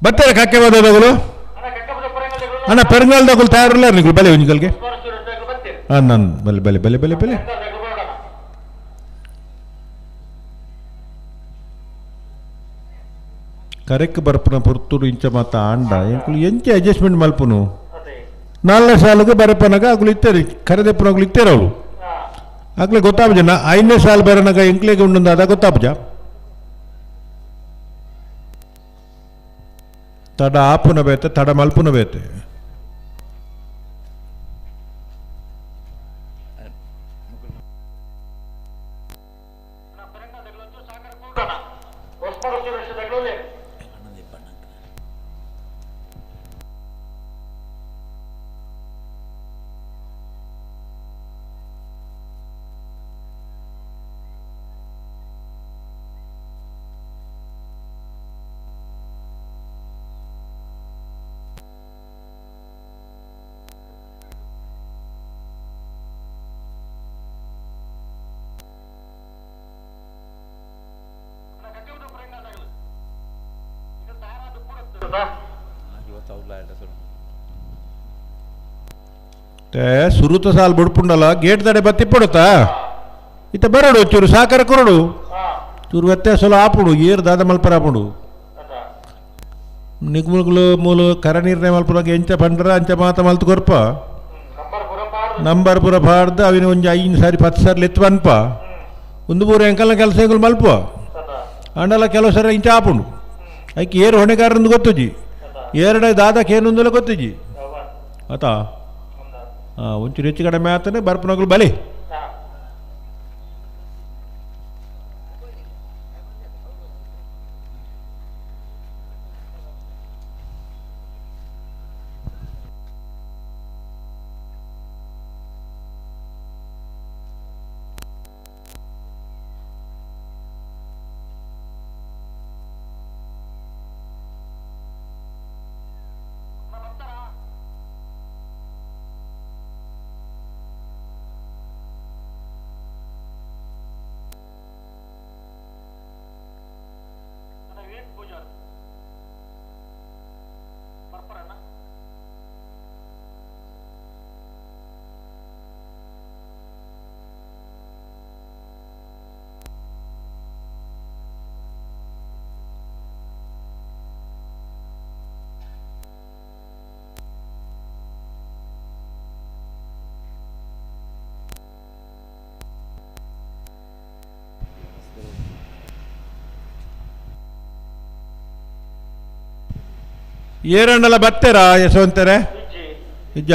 [SPEAKER 15] ಬರ್ತಾರೆ ಕಕ್ಕೆ ಬದಲು ಅಣ್ಣ ಪೆರಂಗಾಲ್ದಾಗಲು ತಯಾರಿಲ್ಲ ನೀವು ಬಲೆ ಒಂಜಿಗಲ್ಗೆ ಹಾಂ ನಾನು ಬಲೆ ಬಲೆ ಬಲೆ ಬಲೆ ಬಲೆ ಕರೆಕ್ಟ್ ಬರ್ಪನ ಪುರ್ತೂರು ಇಂಚ ಮಾತ ಆಂಡ ಎಂಕುಲು ಎಂಚೆ ಅಡ್ಜಸ್ಟ್ಮೆಂಟ್ ಮಲ್ಪನು 4ನೇ ಸಾಲಿಗೆ ಬರಪನಾಗ ಅಗ್ಲು ಇತ್ತೇರಿ ಕರೆದೆಪ್ಪನಾಗ್ಲು ಇತ್ತೇರ ಅವಳು ಆಗ್ಲೇ ಗೊತ್ತಾಪಜ 5ನೇ ಸಾಲ ಬರೋನಾಗ ಎಂಕ್ಲೆಗೆ ಉಂಡು ಅದ ಗೊತ್ತಾಪಜ ತಡ ಆಪುನ ಬೇತೆ ತಡ ಮಲ್ಪುನ ಬೇತೆ ಸುರುತ ಸಾಲ್ ಬುಡ್ಪುಂಡಲ್ಲ ಗೇಟ್ ತಡೆ ಬತ್ತಿ ಪಡುತ್ತಾ ಇತ್ತ ಬರೋಡು ಚೂರು ಸಾಕಾರ ಕೊರಡು ಚೂರು ವ್ಯತ್ಯಾಸ ಆಪುಡು ಏರ್ ದಾದ ಮಲ್ಪರ ಆಪುಡು ನಿಗ್ಮುಗಳು ಮೂಲು ಕರ ನೀರ್ನೆ ಮಲ್ಪುರಾಗ ಎಂಚ ಪಂಡ್ರ ಅಂಚ ಮಾತ ಮಲ್ತು ಕೊರ್ಪ ನಂಬರ್ ಪುರ ಪಾಡ್ದು ಅವಿನ ಒಂಜಿ 5 ಸಾರಿ 10 ಸಾರಿ ಎತ್ತು ಬನ್ಪ ಒಂದು ಪೂರ ಎಂಕಲ್ನ ಕೆಲಸಗಳು ಮಲ್ಪ ಅಂಡಲ ಕೆಲವು ಸರಿ ಇಂಚ ಆಪುಂಡು ಐಕೆ ಏರು ಹೊಣೆಗಾರಂದು ಗೊತ್ತುಜಿ ಏರಡೆ ದಾದಕ್ಕೆ ಏನೊಂದಲ್ಲ ಗೊತ್ತುಜಿ ಆತಾ ಒಂಚೂರು ಹೆಚ್ಚು ಕಡಿಮೆ ಆತನೆ ಬರ್ಪನಗಳು ಬಲಿ ಏರಂಡಲ್ಲ ಬತ್ತೇರಾ ಯಶವಂತರೇ ಇಜ್ಜ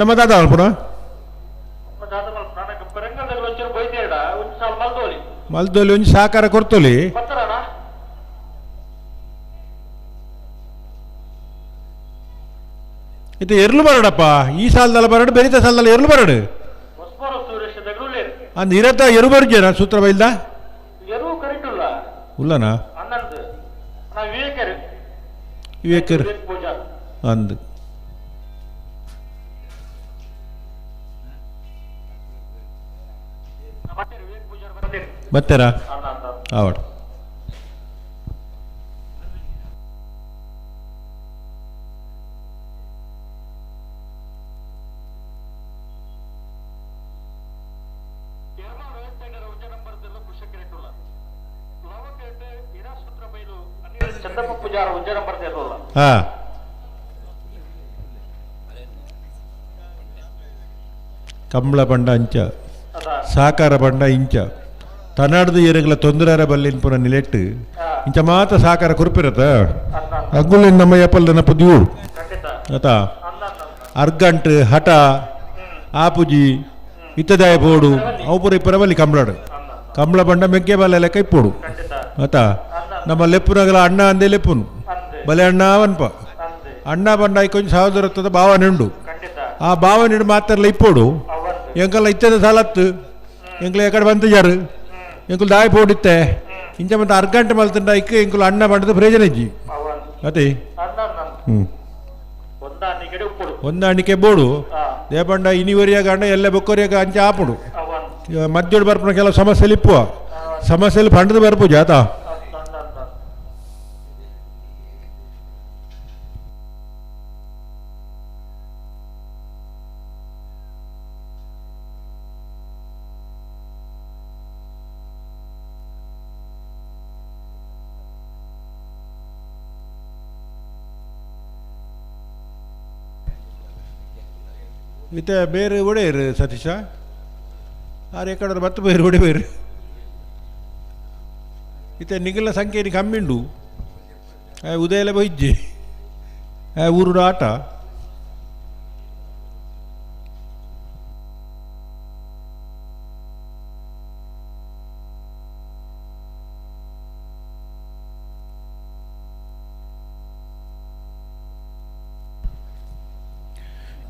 [SPEAKER 15] ನಮ್ಮ ದಾದ ಅಲ್ಪುನ ಮಲ್ದೋಲಿ ಒಂಜಿ ಸಾಕಾರ ಕೊರ್ತೋಲಿ ಇದು ಎರ್ಲು ಬರಡಪ್ಪ ಈ ಸಾಲದಲ್ಲ ಬರಡು ಬೆರಿತ ಸಾಲದಲ್ಲ ಎರ್ಲು ಬರಡು ಅಂದ್ ಇರತ್ತ ಎರು ಬರುಜೇನ ಸೂತ್ರ ಬೈಲ್ದ ಉಲ್ಲನಾ ವಿವೇಕರ್ ಅಂದ್ ಬತ್ತೇರಾ ಆವಡ್ ಹಾ ಕಂಬಳ ಬಂಡ ಅಂಚ ಸಾಕಾರ ಬಂಡ ಇಂಚ ತನಾಡ್ದು ಏರಗಳ ತೊಂದರೆ ಬಲ್ಲಿನ ಪುನಃ ನಿಲೆಟ್ಟು ಇಂಚ ಮಾತ ಸಾಕಾರ ಕುರುಪಿರತ್ತ ಅಗ್ಗುಲಿನ ನಮ್ಮ ಯಪ್ಪಲ್ದನ ಪುದಿಯೂರು ಆತಾ ಅರ್ಗಂಟ್ ಹಠ ಆಪುಜಿ ಇತ್ತದಾಯ ಬೋಡು ಅವು ಪುರ ಇಪ್ಪರ ಬಲ್ಲಿ ಕಂಬಳಾಡು ಕಂಬಳ ಬಂಡ ಮೆಗ್ಗೆ ಬಲ್ಲ ಲೆಕ್ಕ ಇಪ್ಪೋಡು ಆತಾ ನಮ್ಮ ಲೆಪ್ಪುನಗಲ ಅಣ್ಣ ಅಂದೇ ಲೆಪ್ಪುನು ಬಲೆ ಅಣ್ಣ ಅವನ್ಪ ಅಣ್ಣ ಬಂಡ ಕೊಂಚ ಸಹೋದರತ್ವದ ಭಾವನೆಂಡು ಆ ಭಾವನೆಂಡು ಮಾತಾರಲ್ಲ ಇಪ್ಪೋಡು ಎಂಕಲ್ಲ ಇತ್ತದ ಸಾಲತ್ತು ಎಂಕಲ್ ಎಕಡೆ ಬಂತು ಜಾರು ಎಂಕುಲು ದಾಯ ಪೋಡಿತ್ತೆ ಇಂಚ ಮತ್ತೆ ಅರ್ಗಂಟೆ ಮಲ್ತಂಡ ಇಕ್ಕ ಎಂಕುಲು ಅಣ್ಣ ಬಂಡದ ಪ್ರಯೋಜನ ಇಜ್ಜಿ ಅದೇ ಹೊಂದಾಣಿಕೆ ಬೋಡು ದೇಪಂಡ ಇನಿವರಿಯಾಗ ಅಣ್ಣ ಎಲ್ಲ ಬೊಕ್ಕರಿಯಾಗ ಅಂಚ ಆಪುಡು ಮಧ್ಯೋಡು ಬರ್ಪನ ಕೆಲವು ಸಮಸ್ಯೆಲಿ ಇಪ್ಪುವ ಸಮಸ್ಯೆಲಿ ಪಂಡದ ಬರ್ಪು ಜಾತ ಇತ್ತೆ ಬೇರೆ ಒಡೆಯರು ಸತೀಶ ಆರು ಎಕಡೆ ಬತ್ತು ಬೇರೆ ಒಡೆಬೇರು ಇತ್ತೆ ನಿಗಲ ಸಂಖ್ಯೆ ಕಮ್ಮಿಂಡು ಉದಯಲ ಬೈಜ್ಜೆ ಊರು ಆಟ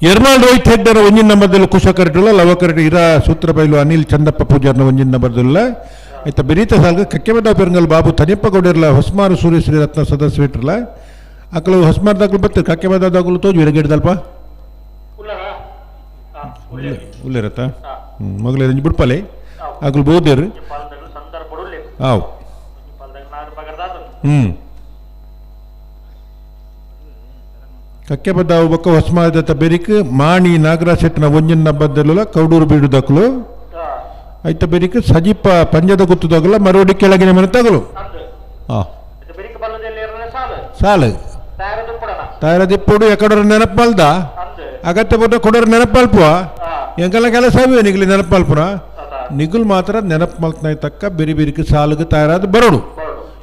[SPEAKER 15] ಎರ್ನಾಳ್ ರೋಹಿತ್ ಹೆಗ್ಡರ ಒಂಜಿನ ನಂಬರ್ದಲ್ಲಿ ಕುಶಕರಟುಲ ಲವಕರಟು ಇರ ಸೂತ್ರ ಬೈಲು ಅನಿಲ್ ಚಂದಪ್ಪ ಪೂಜಾರ್ನ ಒಂಜಿನ ನಂಬರ್ದಲ್ಲ ಆಯ್ತಾ ಬೆರೀತ ಸಾಲ್ಗ ಕಕ್ಕೆಬದ ಪೆರಂಗಲ್ ಬಾಬು ತನಿಯಪ್ಪ ಗೌಡರ್ಲ ಹೊಸ್ಮಾರು ಸೂರ್ಯಶ್ರೀ ರತ್ನ ಸದಸ್ಯ ಇಟ್ರಲ್ಲ ಅಕ್ಕಳು ಹೊಸ್ಮಾರ್ದಾಗ್ಲು ಬರ್ತದೆ ಕಕ್ಕೆಬದಾಗ್ಲು ತೋಜು ಎಡಗಿಡ್ದಲ್ಪ ಉಲ್ಲೇರತ್ತ ಮಗಳೇ ರಂಜಿ ಬಿಡ್ಪಲೆ ಆಗ್ಲು ಬೋದೇರು ಆವ್ ಕಕ್ಕೆಬದ್ದಾವು ಬಕ್ಕ ಹೊಸ್ಮಾದ ಬೆರಿಕ್ ಮಾಣಿ ನಾಗರಾಜ್ ಶೆಟ್ನ ಒಂಜಿನ ನಂಬರ್ದಲ್ಲ ಕೌಡೂರು ಬೀಡುದಕ್ಲು ಆಯ್ತ ಬೆರಿಕ್ ಸಜೀಪ ಪಂಜದ ಗುತ್ತದಾಗಲ್ಲ ಮರೋಡಿ ಕೆಳಗಿನ ಮನೆ ತಗಲು ಸಾಲು ತಾಯರ ದಿಪ್ಪುಡು ಎಕಡೋರ ನೆನಪಲ್ದ ಅಗತ್ಯ ಪಟ್ಟ ಕೊಡೋರು ನೆನಪಲ್ಪುವ ಎಂಕಲ್ಲ ಕೆಲಸ ನಿಗಲಿ ನೆನಪಲ್ಪುರ ನಿಗುಲ್ ಮಾತ್ರ ನೆನಪು ಮಲ್ತನ ತಕ್ಕ ಬೆರಿ ಬೆರಿಕೆ ಸಾಲಿಗೆ ತಯಾರಾದ ಬರೋಡು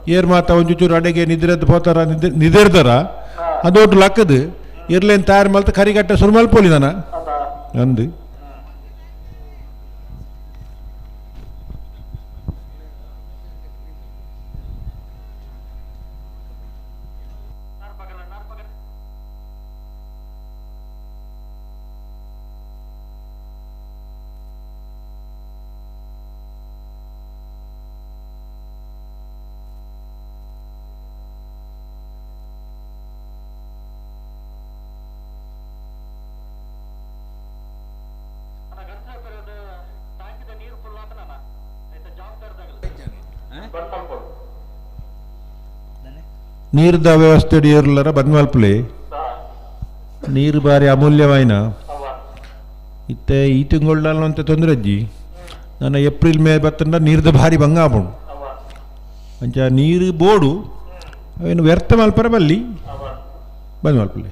[SPEAKER 15] ಏರ್ ಮಾತ ಒಂಚೂರು ಅಡೆಗೆ ನಿದ್ರೆದ್ದು ಹೋತಾರ ನಿದಿರ್ದಾರ ಅದೊಟ್ಟು ಲಕ್ಕದು ಇರ್ಲೇನು ತಯಾರು ಮಲ್ತ ಕರಿಗಟ್ಟ ಸುರು ಮಲ್ಪೋಲಿ ನಾನು ಅಂದು ನೀರ್ದ ವ್ಯವಸ್ಥೆ ಇರಲಾರ ಬಂದ್ಮಲ್ಪಲೆ ನೀರು ಬಾರಿ ಅಮೂಲ್ಯವಾಯಿನ ಇತ್ತೆ ಈ ತಿಂಗಳ ಅಂತ ತೊಂದರೆ ಅಜ್ಜಿ ನಾನು ಏಪ್ರಿಲ್ ಮೇ ಬತ್ತಂಡ ನೀರ್ದ ಭಾರಿ ಭಂಗ ಆಪುಂಡು ಅಂಚ ನೀರು ಬೋಡು ಅವೇನು ವ್ಯರ್ಥ ಮಲ್ಪರ ಬಲ್ಲಿ ಬಂದ್ಮಲ್ಪಲೆ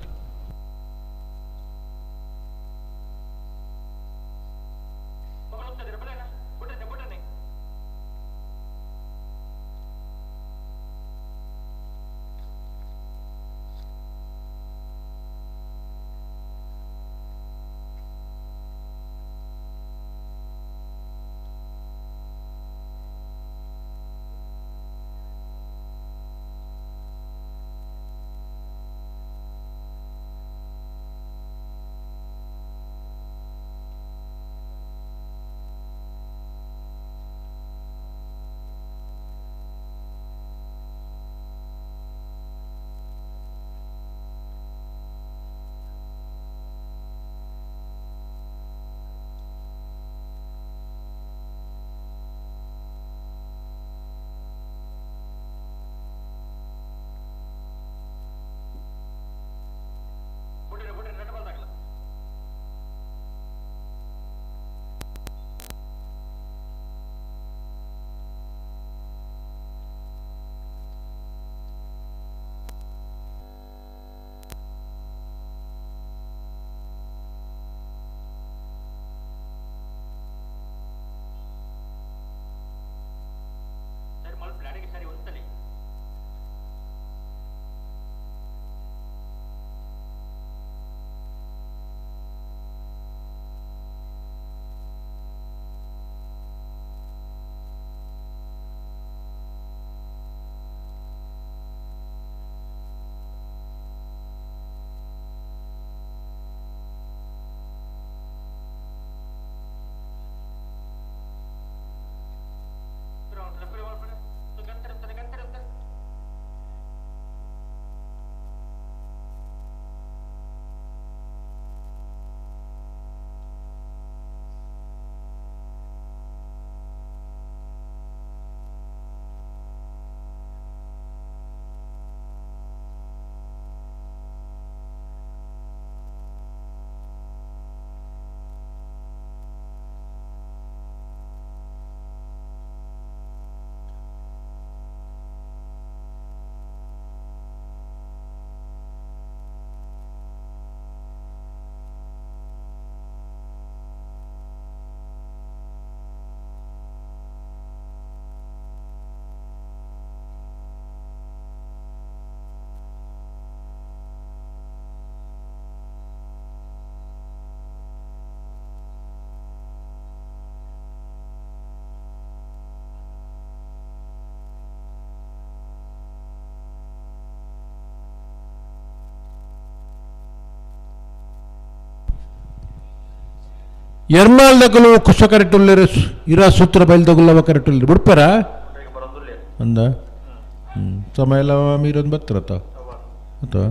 [SPEAKER 15] ఎర్మాల్ దగ్గర కుష కరెక్ట్ ఉల్లేరు ఇరా సూత్ర బయలు తగులవ కరెక్ట్ ఉల్లేరు ಬಿಡ್ಪಾರಾ ಅಂದ ಸಮಯ ಎಲ್ಲ ಮೀರೊಂದು ಬರ್ತಾರತ್ತ ಅಥವಾ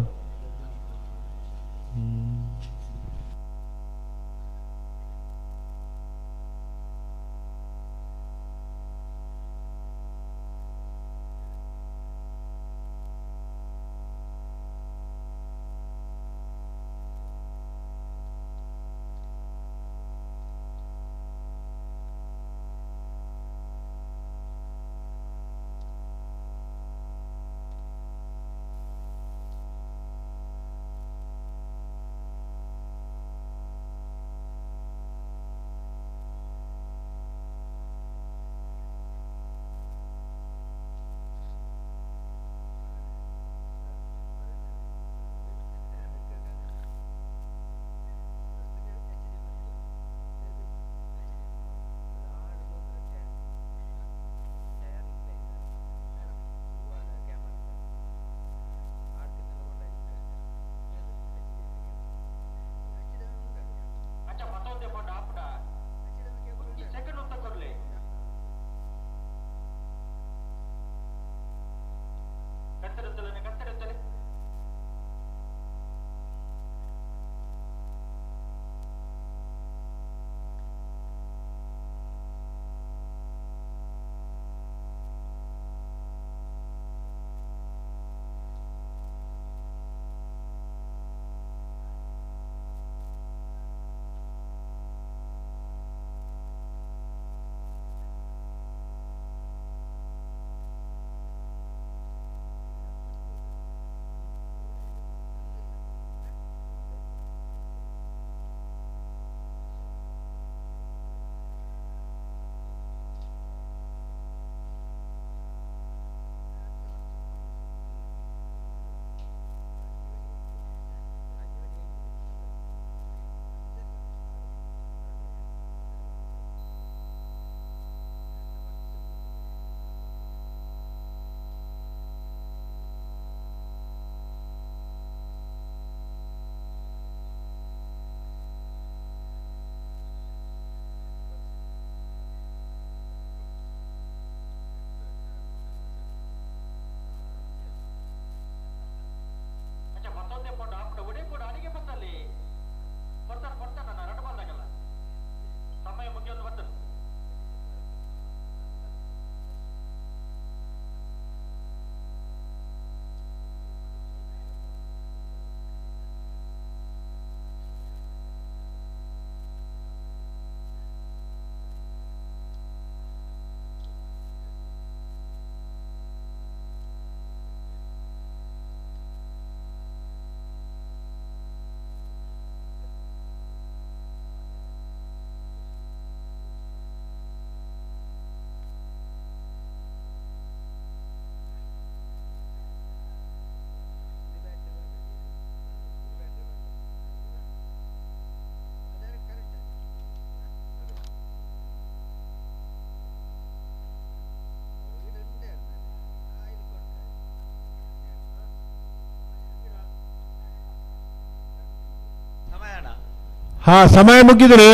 [SPEAKER 15] ಹಾ ಸಮಯ ಮುಗಿದ್ರೆ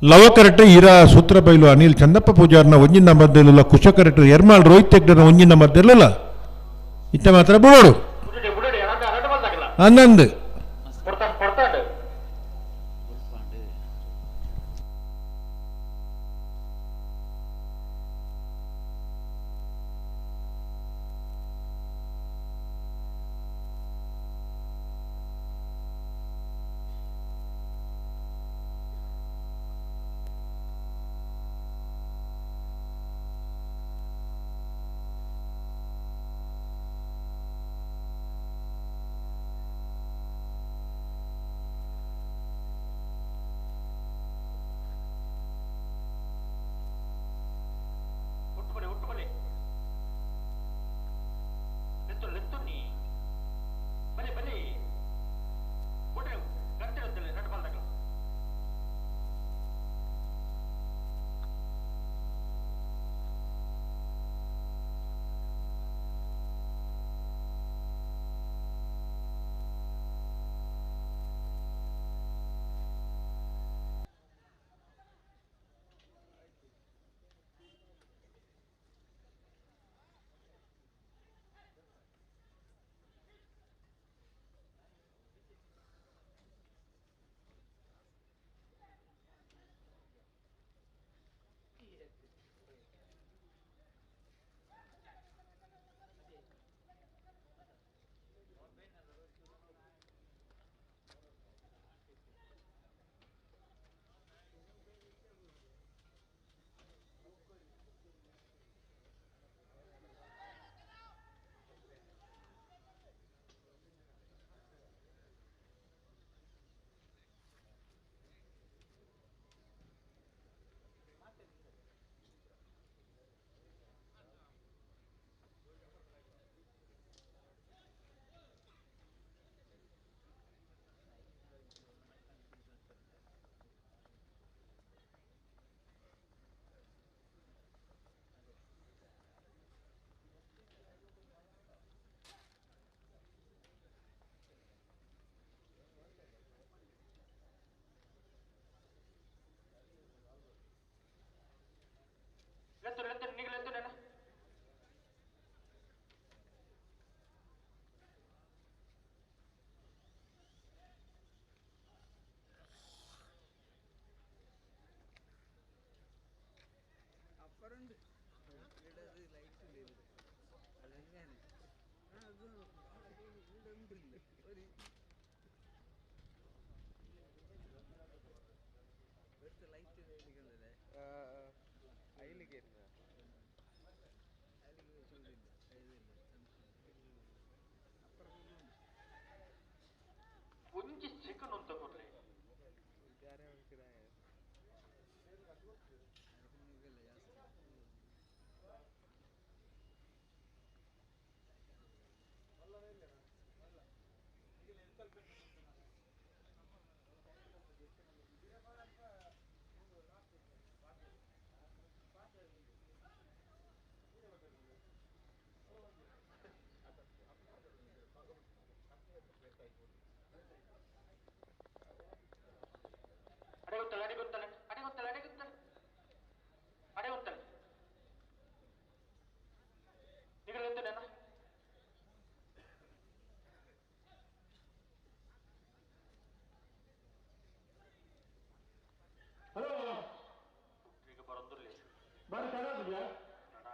[SPEAKER 15] ಲವಕರಟ ಇರಾ ಸೂತ್ರಬೈಲು ಅನಿಲ್ ಚಂದಪ್ಪ ಪೂಜಾರ್ನ ಒಂಜಿನ ಮಧ್ಯಲ್ಲ ಕುಶಕರಟ ಎರ್ಮಾಳ್ ರೋಹಿತ್ ಹೆಗ್ಡರ್ನ ಒಂಜಿನ ಮಧ್ಯಲ್ಲ ಇತ್ತ ಮಾತ್ರ ಬೋಡು ಹನ್ನೊಂದು
[SPEAKER 17] ಒಂಜಿ ಸೆಕೆಂಡ್ ಅಂತ ಕೊಡ್ರಿ ಅಡೆಗುತ್ತಲೆ ನಿಗಳೆಂತನೇನ
[SPEAKER 19] ಹಲೋ
[SPEAKER 17] ಈಗ ಬರೋದ್ರಲ್ಲಿ
[SPEAKER 19] ಬಾರಿ ತಡ ಆಗಿದೆಯಾ?
[SPEAKER 17] ತಡ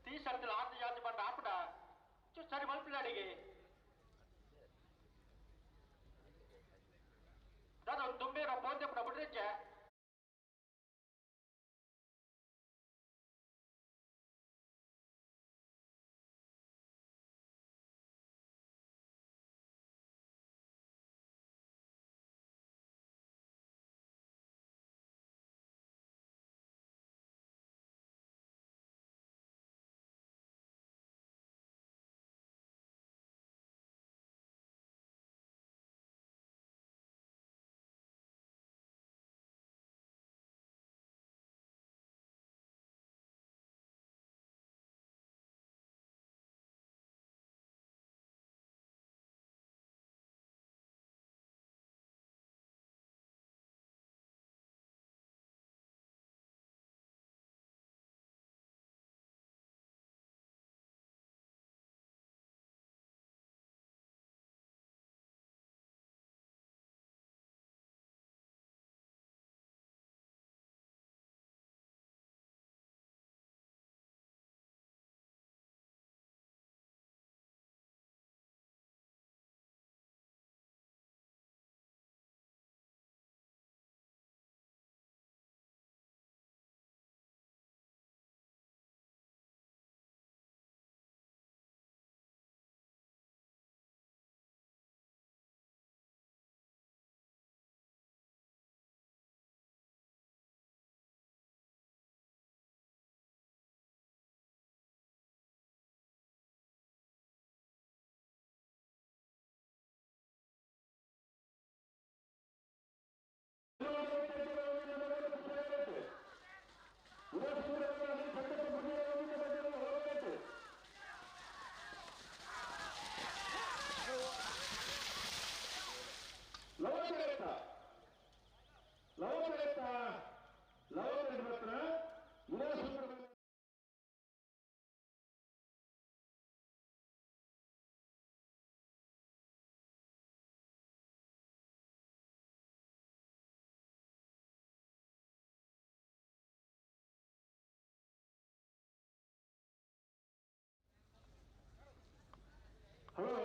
[SPEAKER 17] తీసర్తలు ఆర్తి జాతి పడ్డ ఆపట చూసారి మలుపులాడిగి దాదా దుమ్మేర పోతే అప్పుడు తెచ్చా
[SPEAKER 19] ಹಲೋ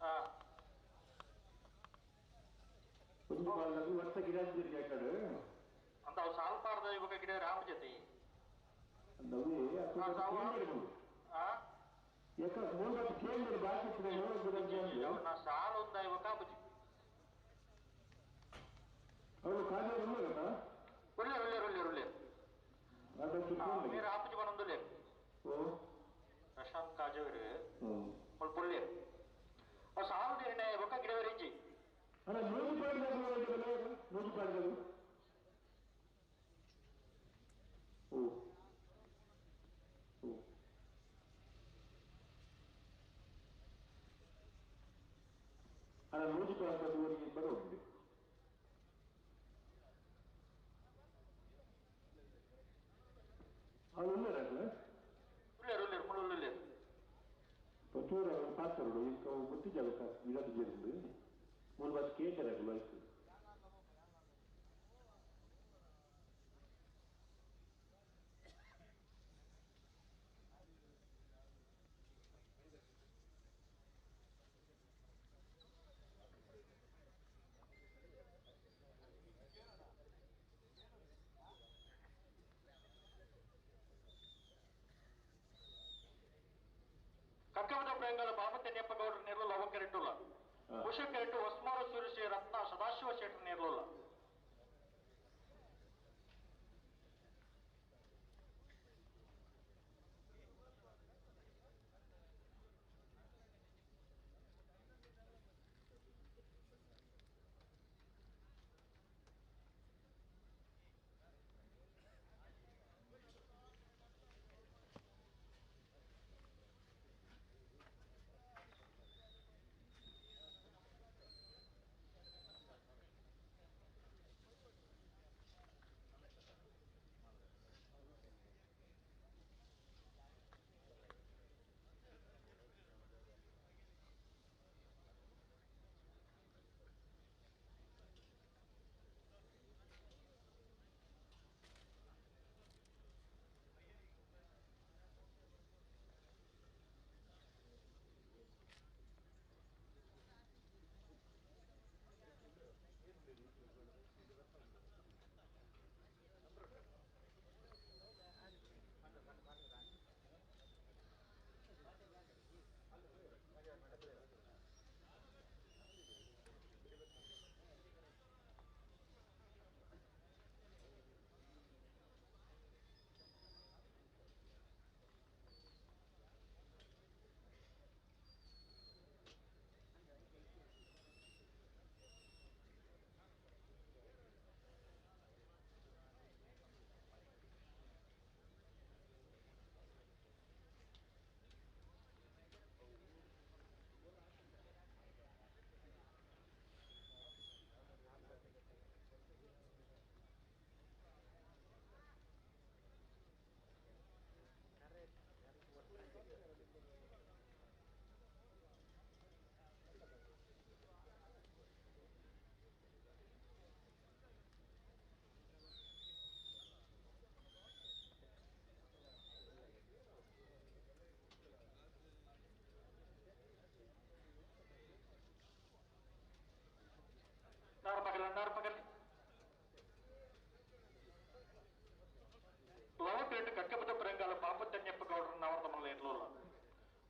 [SPEAKER 17] ಹಾ
[SPEAKER 19] ಅದು ವರ್ಷ ಗಿಡ ಅಂದಿರಿ ಆ ಕಡೆ
[SPEAKER 17] ಅಂತ ಅವು ಸಾಲ್ಪಾರ್ದ ಇವಾಗ ಗಿಡ ರಾಮ ಜೊತೆ
[SPEAKER 19] ನವಿ ಯಾಕ ಮೂಲ ಕೇಂದ್ರ ಬಾಕಿ
[SPEAKER 17] ನಾ ಸಾಲ ಒಂದ ಇವಾಗ ಬುಜಿ
[SPEAKER 19] ಅವರು ಕಾಜೆ ಉಳ್ಳಗದ
[SPEAKER 17] ಉಳ್ಳೆ ಉಳ್ಳೆ ಉಳ್ಳೆ ಉಳ್ಳೆ మీరు ఆపుచి మనందులే ప్రశాంత్ కాజేవరు వాళ్ళు పొల్లే సాగు తీరిన ఒక గిడ వరించి
[SPEAKER 19] అలా నూజు పాడగలరు అలా నూజు పాడగలరు బరోండి వాళ్ళు ఉన్నారా
[SPEAKER 17] ఉల్లేరు
[SPEAKER 19] పచ్చూరు పాత్రలు ఇంకా గుర్తి జగత ఇదొక జరిగింది మూడు బస్ కేటారు వయసు
[SPEAKER 17] ಕಕ್ಕಮದ ಪ್ರೇಂಗಲ ಬಾಬತನ್ಯಪ್ಪ ಗೌಡರ ನೇರ್ಲು ಲವಕರೆಟ್ಟುಲ್ಲ ಕುಶಕೆರೆಟ್ಟು ಹೊಸ್ಮಾರ ಸುರೇಶ್ ರತ್ನ ಸದಾಶಿವ ಶೆಟ್ಟರ್ ನೇರ್ಲುಲ್ಲ ನಾರ್ಮಗಲ್ ಲವಕರೆಟ್ಟು ಕಕ್ಕಬದ ಪ್ರೇಂಗಾಲ ಬಾಬತನ್ಯಪ್ಪ ಗೌಡರ ನಾವರ್ದ ಮಲ್ಲ ಇರ್ಲೋಲ್ಲ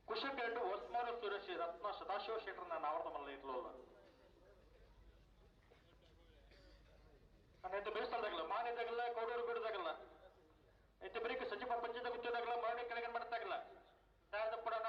[SPEAKER 17] ಕುಶಕೆರೆಟ್ಟು ಹೊಸ್ಮಾರ ಸುರೇಶ್ ರತ್ನ ಸದಾಶಿವ ಶೆಟ್ಟರ್ನ ನಾವರ್ದ ಮಲ್ಲ ಇರ್ಲೋಲ್ಲ ಅಂತ ಬೇಯಿಸ್ತಾಗಲ್ಲ ಮಾನ್ಯದಾಗಲ್ಲ ಕೌಡೂರು ಬಿಡದಾಗಲ್ಲ ಐತೆ ಬರೀ ಸಚಿವ ಪಂಚಾಯತ್ ಗುತ್ತಿದಾಗಲ್ಲ ಮಾಡಿ ಕೆಳಗೆ ಮಾಡ್ತಾಗಲ್ಲ ಯಾವ್ದು ಕೊಡೋಣ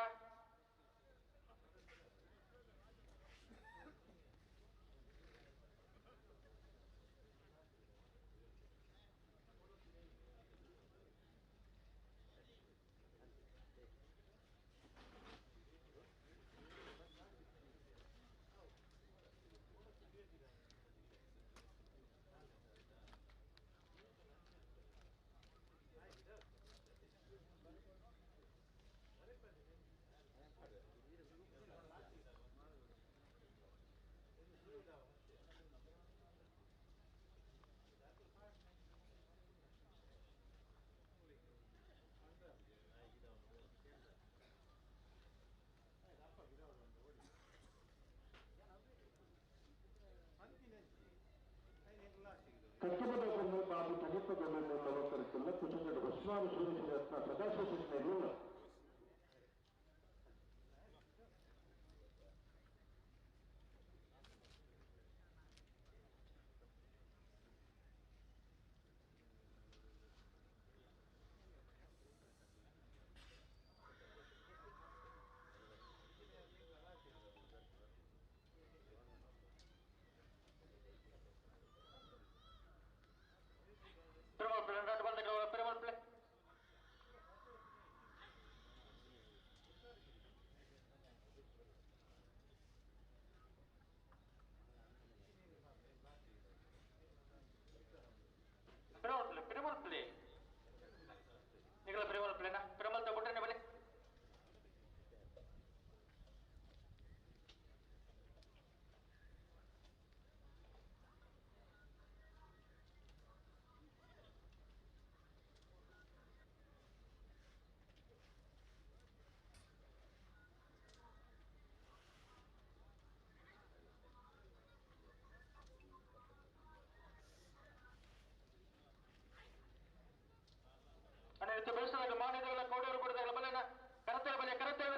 [SPEAKER 19] ಕಟ್ಟುಮದವನ್ನು ಬಾಬು ತನಿಪದನ್ನು ನವಕರಿಸಲ್ಲ ಕುಟುಂಬದ ಬಸವಾನ ಸೂರ್ಯರತ್ನ ಪ್ರಕಾಶಿಸಿಲ್ಲ ಬೆಳೆಸಿದಾಗ ಮಾಡಿದಾಗಲ್ಲ ಕೌಡವರು ಕೊಡಿದಾಗಲ್ಲ ಬಲೆನ ಕರತೇವೆ ಬಲೆ ಕರತೇವೆ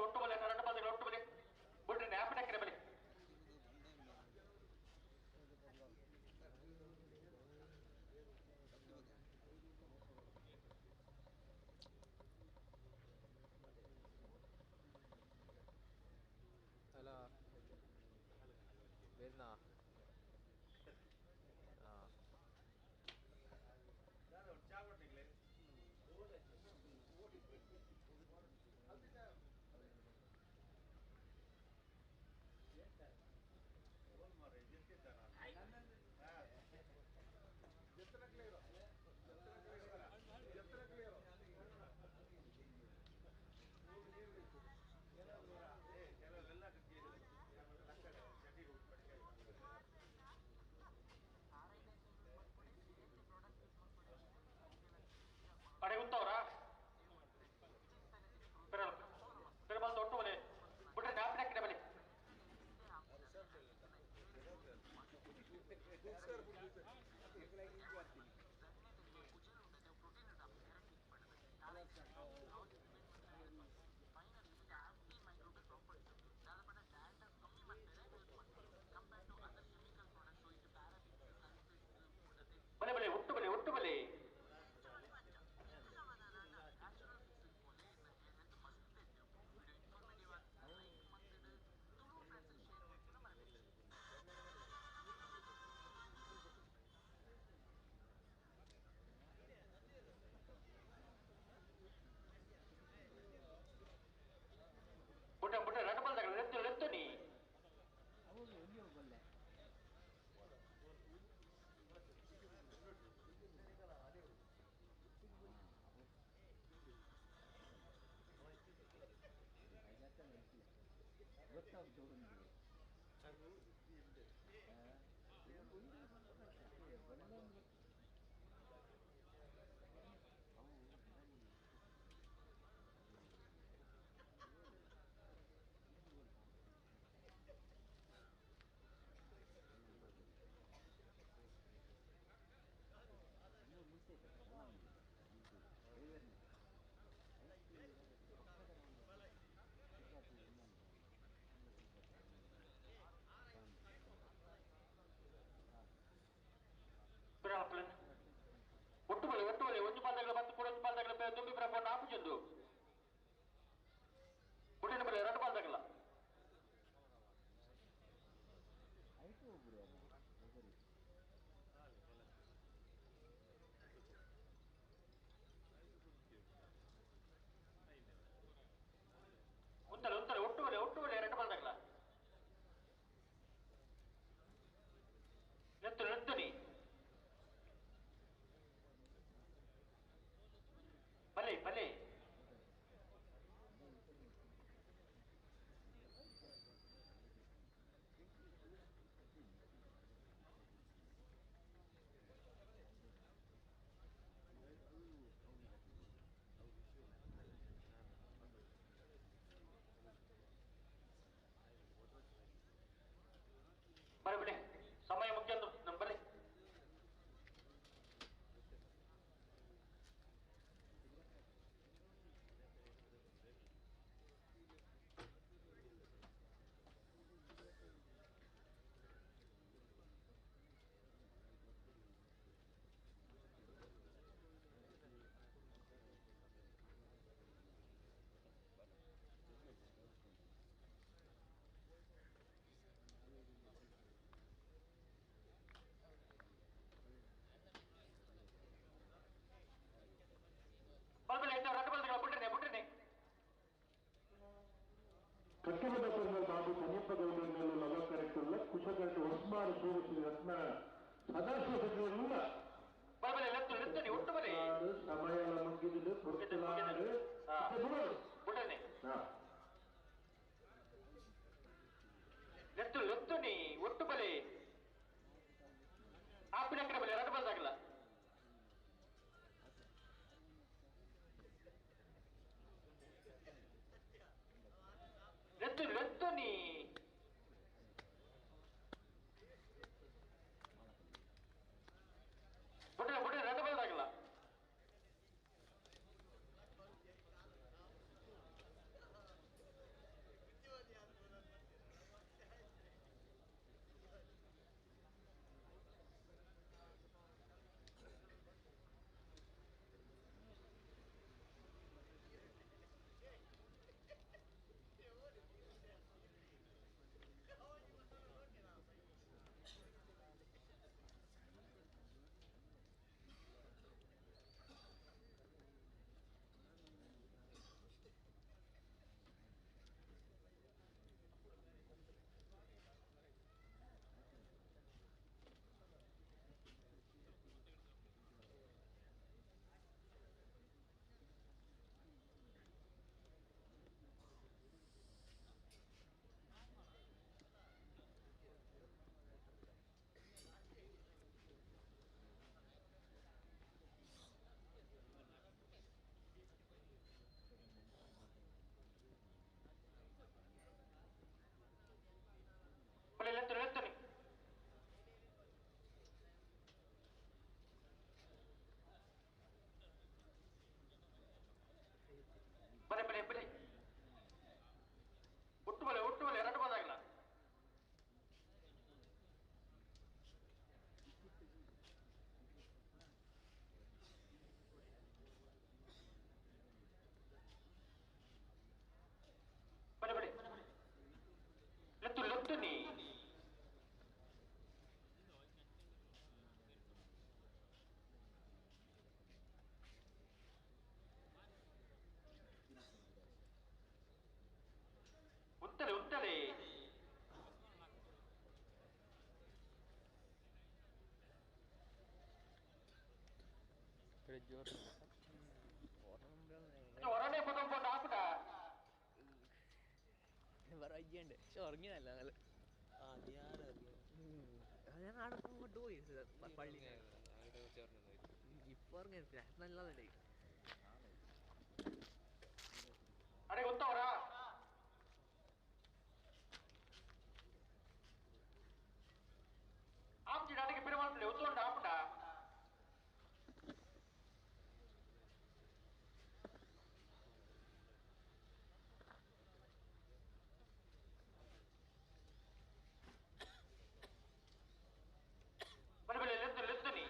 [SPEAKER 19] ಒಟ್ಟು ಬಲೆ ಕರೆಂಟ್ ಬಂದ ಒಟ್ಟು ಬಲೆ ಬಿಡ್ರಿ ನ್ಯಾಪಟಕ್ರೆ ಬಲೆ
[SPEAKER 21] Hello. Birna.
[SPEAKER 19] ಅಡೆ ಗೊತ್ತವ್ರಾ ತಿರುಮಲ ಒಟ್ಟು ಬಲೆ ಬಿಟ್ರೆ ನ್ಯಾಪಟಕ್ರೆ ಬಲೆ ಬಲೆ ಬಲೆ ಒಟ್ಟು ಬಲೆ ಒಟ್ಟು ಬಲೆ ಬುಟ್ಟ ಬುಟ್ಟ ರಟ ಬಂದಾಗ ಎತ್ತು ನೀ ಒಟ್ಟುಬಲೆ ಒಟ್ಟುಬಲೆ ಒಂದು ಪಾದಗಳ ಮತ್ತು ಕೂಡ ಪಾದಗಳ ತುಂಬಿ ಪ್ರಪಂಚ ಆಪುಚಂದು ಬುಟ್ಟಿನ ಬಲೆ ಎರಡು ಪಾದಗಳ ಉಂತಲೆ ಉಂತಲೆ ಒಟ್ಟುಬಲೆ ಒಟ್ಟುಬಲೆ ಎರಡು ಪಾದಗಳ ನೆತ್ತು ನೆತ್ತನಿ ಬಲೆ ಬಲೆ
[SPEAKER 17] ಬರೀ ಬಿಡಿ, ಸಮಯ ಮುಖ್ಯ ನಮ್ಮ ಬರೀ.
[SPEAKER 19] ಕಟ್ಟಬದ ಬಾಬು ಸಮೀಪದವರನ್ನೆಲ್ಲ ಲವಕರೆಕ್ಟಲ್ಲ ಕುಶಗಟ್ಟು ಒಸ್ಮಾನ್ ಸೂರಿಸಿ ರತ್ನ ಸದಾಶಿವ ಸಚಿವರಲ್ಲ ಸಮಯ ಮುಗಿದಿದ್ದು
[SPEAKER 17] ಲೆತ್ತು ನೀ ಒಟ್ಟು ಬಲೆ ಆಪಿನ ಕಡೆ ಬಲೆ ರಟ್ಟು ಬಂದಾಗಲ್ಲ ಲೆತ್ತು ನೀ ಬುಡ್ಡೆ ರಟ್ಟು ಬಂದಾಗಲ್ಲ ಲೆತ್ತನೆ ಬಲೆ ಒಟ್ಟು ಬಲೆ ರಟ್ಟು ಬಂದಾಗಲ್ಲ ಬಲೆ ಲೆತ್ತು ನೀ ಉತ್ತಲೆ ഒരേ പദം കൊണ്ട് ആപ്പിട്ട
[SPEAKER 21] പറയണ്ടേ ഉറങ്ങിയല്ല നല്ല ഞാൻ അവിടെ അങ്ങോട്ട് പോയി പള്ളി ഇപ്പൊ ഉറങ്ങി നല്ലതല്ലേ
[SPEAKER 17] അടേ ഒത്തോറാ ஆப்ஜி நாட்டுக்கு பெருமாள் ஒத்துவண்ட ஆப்பிட்டா ಲೆತ್ತು ನೀ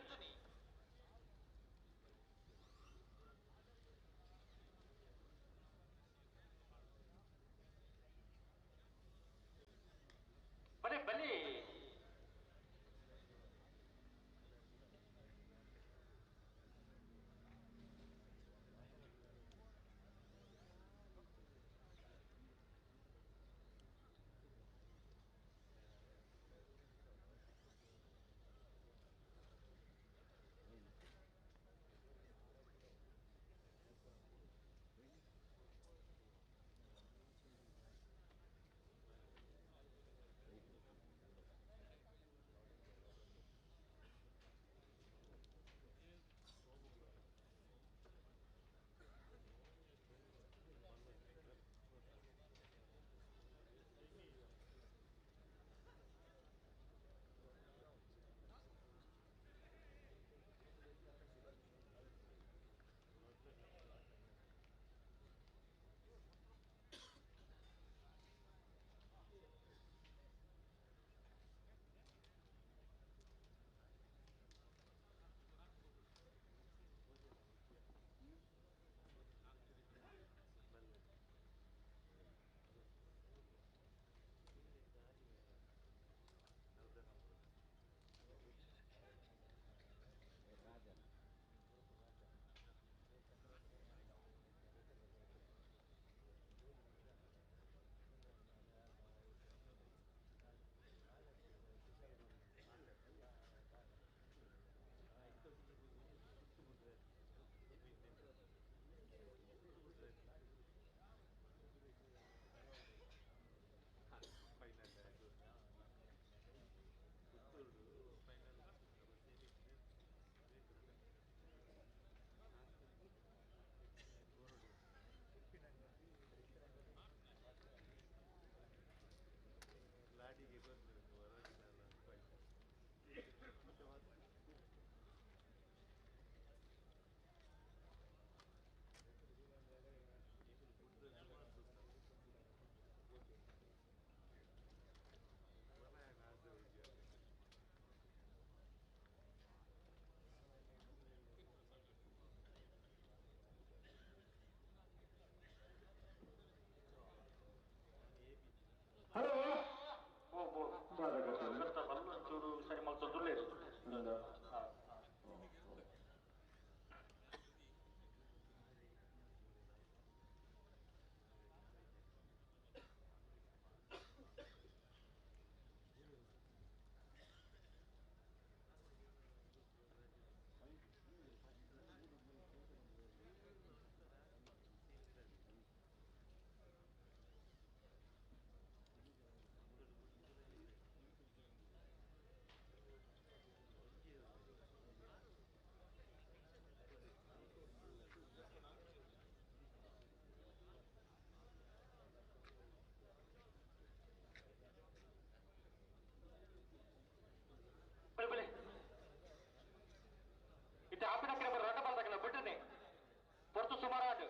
[SPEAKER 17] ಮರಾಡು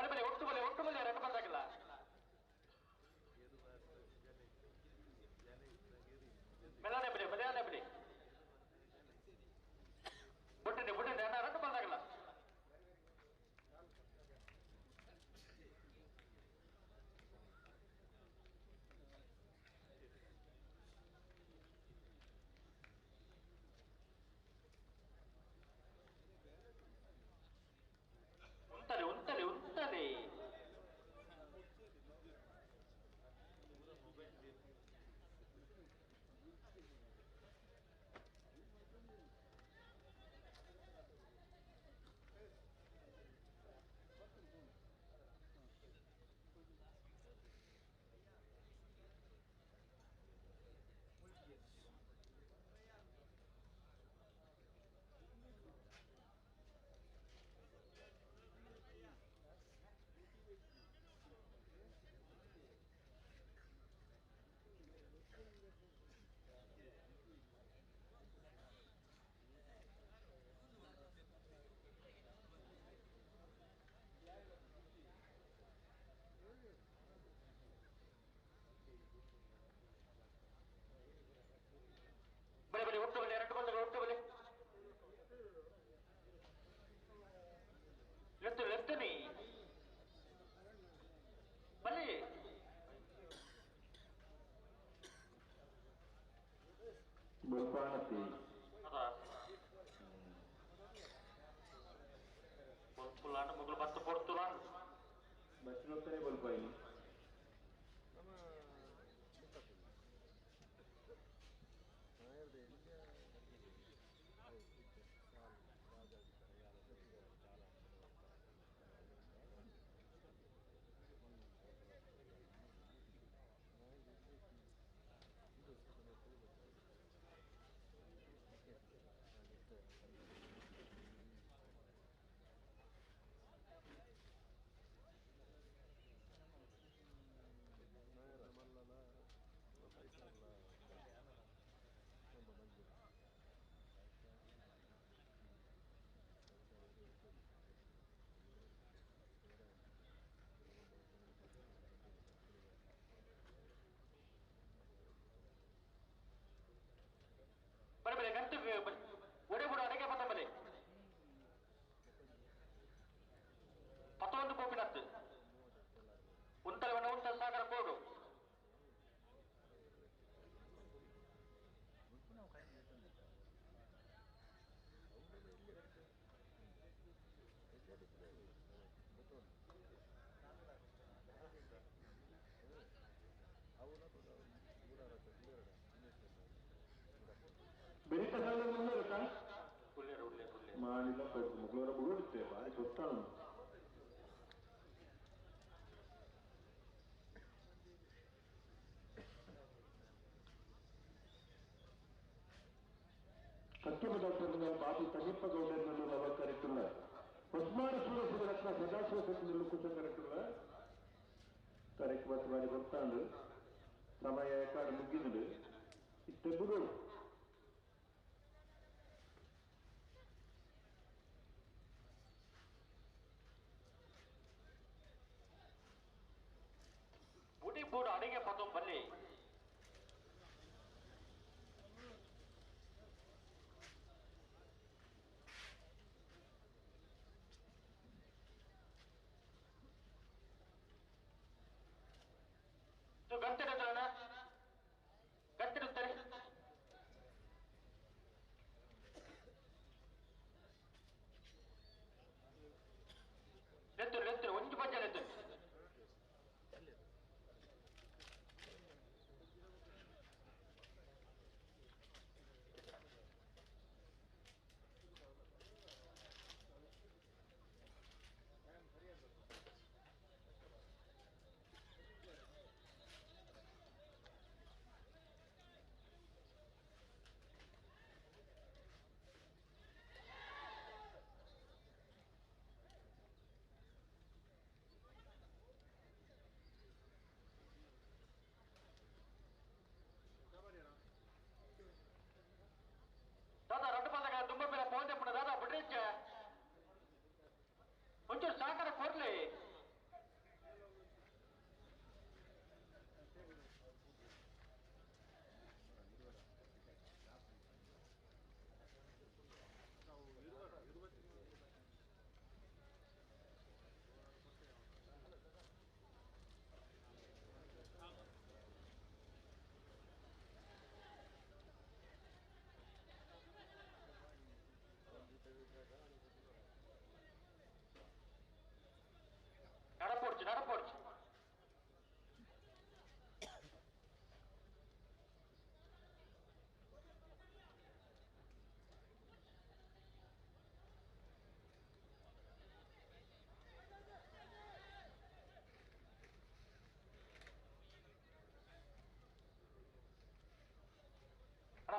[SPEAKER 17] ಬಲೆ ಒಟ್ಟು ಬಲೆ ರೆಡ್ ಬಂದಾಗಿಲ್ಲ ಮೆಲ್ಲನೆ ಬಿಡಿ ಬಿಟ್ಟಿದ್ದೆ ಅಣ್ಣ ರೆಡ್ ಬಂದಾಗಿಲ್ಲ ಉಂಟಲೆ ಬಲೆ ಒಟ್ಟು ಬಲೆ ಎರಡು ಬಂದಾಗ ಒಟ್ಟು ಬಲೆ ಲೆತ್ತನಿ ಬಲೆ
[SPEAKER 18] ಬರ್ಪಾಣತಿ
[SPEAKER 17] ಪುಲ್ಲಾಂಡ್ ಮುಗ್ಳು ಬತ್ತು ಕೊಡ್ತುಲಾಂಡ್
[SPEAKER 18] ಬಚ್ಚಿನೊತ್ತನೆ ಬಲ್ಪಾಯಿ
[SPEAKER 17] ಬಲೆ ಗಂಟು ಒಡೆಬುಡು ಅಡಗೆ ಬಂದ ಬಲೆ 11 ಗೋಪಿನಾಥ್ ಉಂಟಲವನ ಉಂಟ ಸಾಗರ ಕೋಡು
[SPEAKER 18] ಬೆರಿತ ಸಾಲ ಮುಂದೆ ಮಾಡಿಲ್ಲ ಮುಗ್ಳವರ ಬಿಡುತ್ತೆ ಭಾರಿ ಗೊತ್ತಾಳ ಕಟ್ಟುಬದ ಬಾಬು ತನಿಪ್ಪ ಗೌಡರನ್ನು ನಾವು ಕರೆಕ್ಟಿಲ್ಲ ಹೊಸ್ಮಾರ ಸೂರಸಿದ ರತ್ನ ಸದಾಶಿವ ಸಚಿವರು ಕೂಡ ಕರೆಕ್ಟಿಲ್ಲ ಕರೆಕ್ಟ್ ಬಸ್ ಮಾಡಿ ಗೊತ್ತಾಂಡು ಸಮಯ ಯಾಕಾಡು ಮುಗಿದು ಇಷ್ಟೆಬ್ಬರು
[SPEAKER 17] ಬುಡಿ ಬೂಡು ಅಡಿಗೆ ಪದ ಬಲ್ಲಿ ಗಂಟೆಡುತ್ತಾನ ಗಂಟೆಡುತ್ತಾರೆ ಲೆತ್ತರು ಒಂದು ಬಜ್ಜ ಲೆತ್ತರು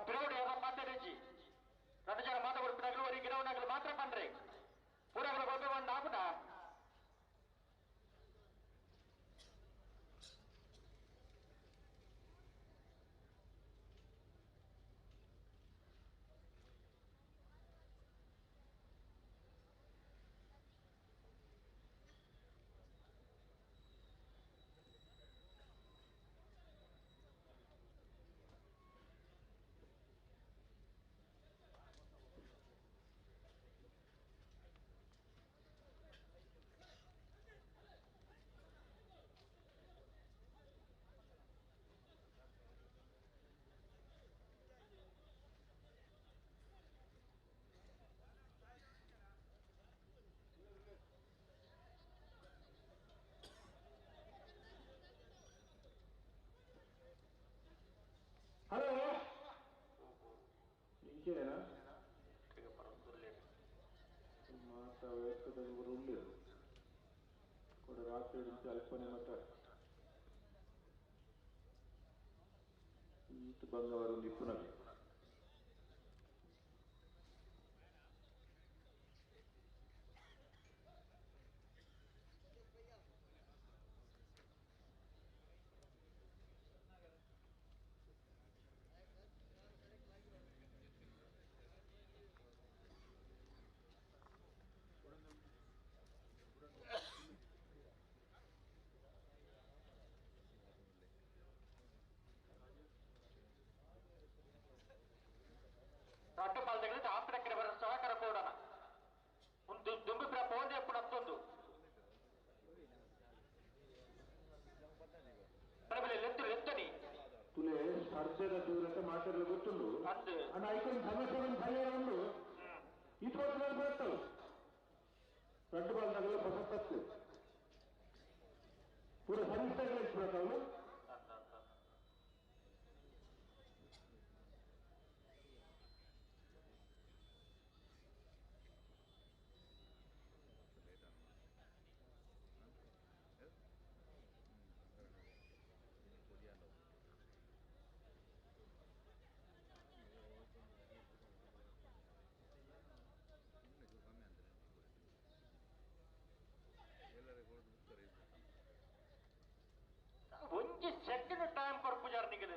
[SPEAKER 17] ಪಿರವಡಿ ಎಲ್ಲ ಮಾತಾಡಿಸಿ 2 ಜನ ಮಾತಾಡ್ಬಿಡ್ತಾಗಲು ಅವರಿಗೆ ಗಿಡವನ್ನಾಗಲು ಮಾತ್ರ ಬಂದ್ರೆ ಪೂರಾಗಲು ಗೊಬ್ಬರ ಒಂದು ಆಗುತ್ತಾ
[SPEAKER 18] హలో ఇంకేనా మాట వేస్తదని కూడా ఉండేది కూడా రాత్రి నుంచి అల్పనే మాట ఇంత బంగారం నిప్పునవి
[SPEAKER 17] రట్టుపాల దగ్గర ఆపడక్కడ సహకార కూడా ముందు దుమ్మిపుర ఫోన్ ఎప్పుడు వస్తుంది ఎత్తని
[SPEAKER 18] ತುಲೆ ಸ್ಪರ್ಧೆದ ದೂರಕ್ಕೆ ಮಾತಾಡಲು ಗೊತ್ತುಂಡು ಅಣ್ಣ ಐಕನ್ ಸಮಸ್ಯೆ ಪರಿಹಾರ ಉಂಡು ಇತ್ವತ್ತು ಬರ್ತವೆ ರಡ್ಡು ಬಾಲ್ದಾಗಲ್ಲ ಪ್ರಸಕ್ತತ್ತು ಪೂರ ಸಮಸ್ಯೆ ಇಟ್ಬಿಡತ್ತವಳು
[SPEAKER 17] ಒಂಜಿ ಸೆಕೆಂಡ್ ಟೈಮ್ ಕೊರ್ಪು ಜರ್ನಿಗೆ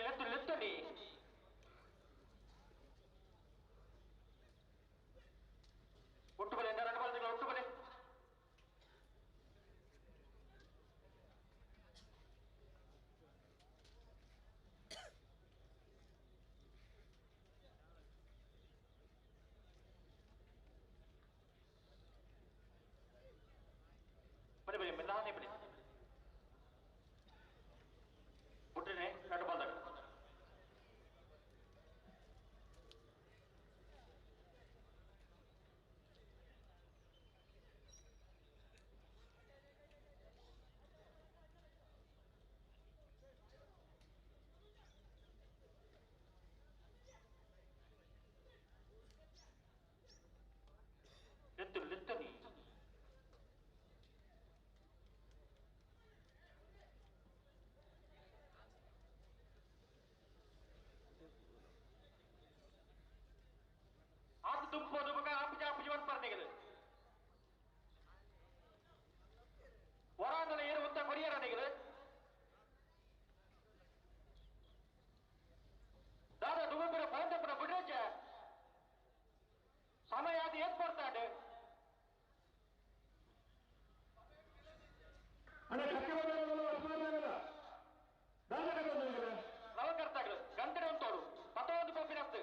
[SPEAKER 17] ಗಂಟೆ ಲೆತ್ತಡಿ ಒಟ್ಟುಬಲೆ ಎರಡು ಬಾಲ್ದಿಗಳು ಒಟ್ಟುಬಲೆ ಬರೀ ಬರೀ ಮೆಲ್ಲಾನೆ ಬರೀ ಒಟ್ಟಿನೆ ಎರಡು ಬಾಲ್ದಾಗ ಲೆತ್ತನಿ ತುಂಬದು ಮಗ ಆಪುಜ ಆಪುಜವನ್ ಪರ್ನಿಗದು ಹೊರಾಂಗಲ ಏರು ಉತ್ತ ಕೊರಿಯರನಿಗದು ದಾದ ದುಗುಬಿರ ಪಂಚಪುರ ಬಿಡ್ರಜ್ಜ ಸಮಯ ಅದು ಏನ್ ಕೊಡ್ತಾಂಡು ನವಕರ್ತಾಗಳು ಗಂಟೆ ಉಂಟೋಡು ಪತೊಂದು ಕೊಪ್ಪಿನತ್ತು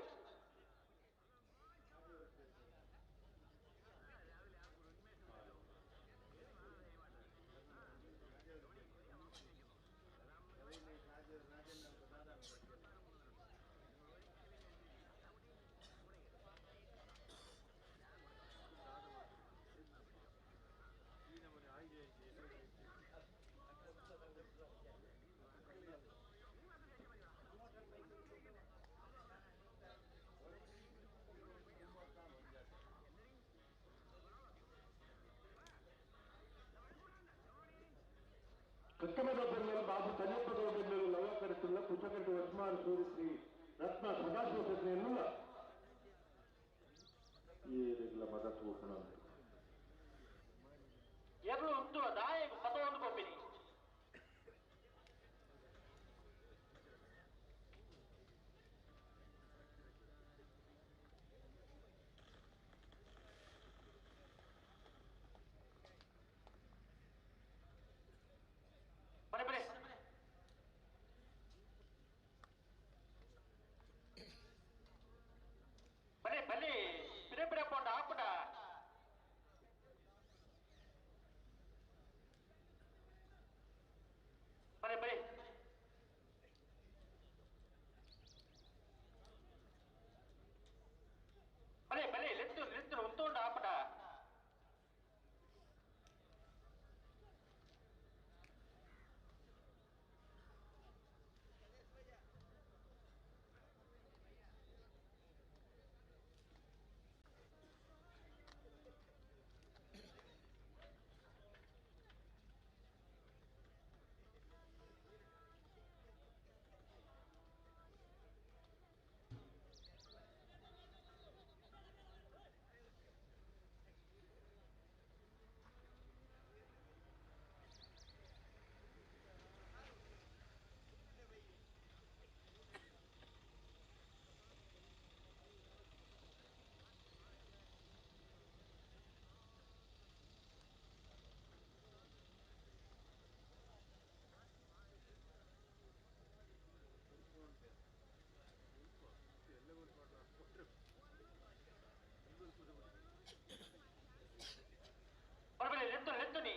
[SPEAKER 18] ಕಕ್ಕಮದಪುರದ ಬಾಬು ತನ್ನಪ್ಪಗೌಡರು ಲವಕರಿಸುಳ್ಳ ಕುಚಕಟ್ಟು ವಸ್ಮಾರ ಸೂರಿಶ್ರೀ ರತ್ನ ಸದಾಶಿವ ಪ್ರಜ್ಞೆಯನ್ನುಳ್ಳ ಏನಿಲ್ಲ ಮದ ತೂಕಣ
[SPEAKER 17] ಎರ್ಲು ಉಂಟು ದಾಯకు ಪತೊಂದು ಕೊಪ್ಪಿನಿ ಬರೆ ಬರೆ ಬಲೆ ಬಲೆ ಬಿರೆ ಬಿರೆ ಪೊಂಡ ಆಪುಟ ಬರೆ ಬರೆ ಬಲೆ ಬಲೆ ಲೆತ್ತು ಲೆತ್ತು ಉಂಟೋಂಡ ಆಪುಟ ಬರಬಲೆ ಲೆತ್ತು ಲೆತ್ತು ನೀ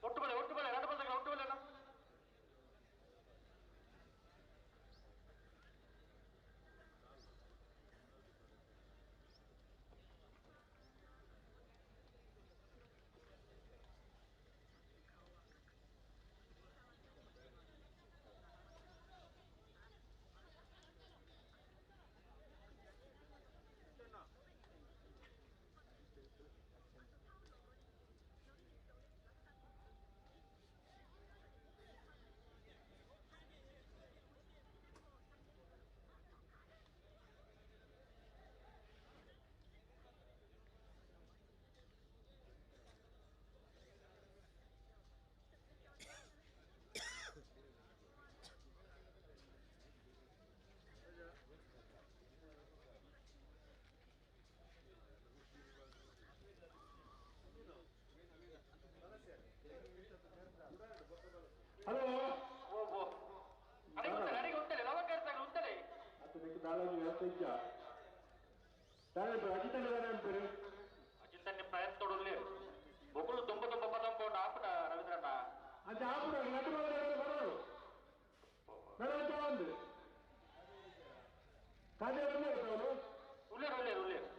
[SPEAKER 17] ಒಟ್ಟು ಬಲೆ ಎರಡು ಬಂದಾಗ ಒಟ್ಟು ಬಲೆ
[SPEAKER 18] ಹಲೋ
[SPEAKER 17] ಅಡಿಗೆ ಉಂಟಲೆ ಲವಕರ್ತಾಗ ಉಂಟಲೆ
[SPEAKER 18] ಅತನಿಗೆ ದಾಳಾಗಿ ಹೇಳ್ತಿದ್ದ ಅಜಿತನ ಅಂತಾರೆ
[SPEAKER 17] ಅಜಿತನ್ನೇ ಪ್ರಯತ್ನ ತೊಡಲಿ ಬೊಕ್ಕಳು ತುಂಬ ತುಂಬ ಪದಂಪೋಂಡು ಆಪುಟ ರವೀಂದ್ರಣ್ಣ
[SPEAKER 18] ಅದು ಆಪುಟ ನಟು ಬರೋದು ಒಂದು ಕಾಜೆ ಅವರು
[SPEAKER 17] ಉಳ್ಳೇರು ಉಳ್ಳೇರು ಉಳ್ಳೇರು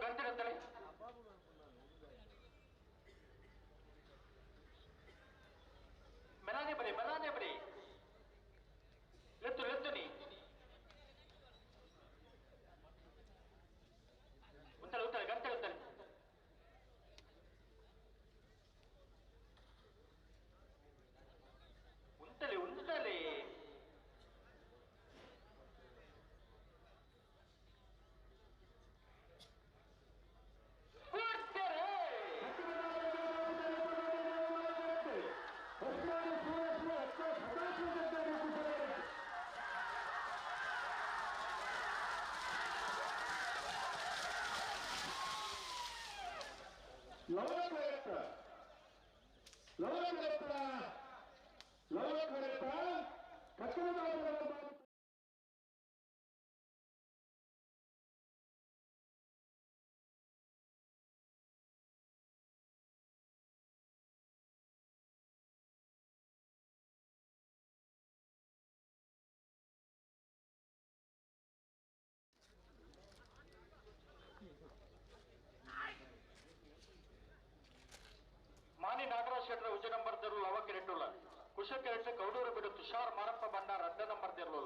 [SPEAKER 17] ಗಂಟೆ ಮೆಲಾನೆ ಬರಿ ಲೆತ್ತು ನೀ ಉತ್ತಳೆ ಗಂಟೆ ಉಂಟಲೆ ಮಾನಿ ನಾಗರಾಜ್ ಶೆಟ್ಟರ ಉಜ ನಂಬರ್ ತೆರಲು ಲವ ಕಿರೆಟ್ಟುಲ್ಲ ಕುಶ ಕಿರೆಟ್ಟು ಕೌಡೂರು ಬಿಡು ತುಷಾರ್ ಮಾರಪ್ಪ ಬಂಡಾರ ಅಡ್ಡ ನಂಬರ್ ತೆರಲು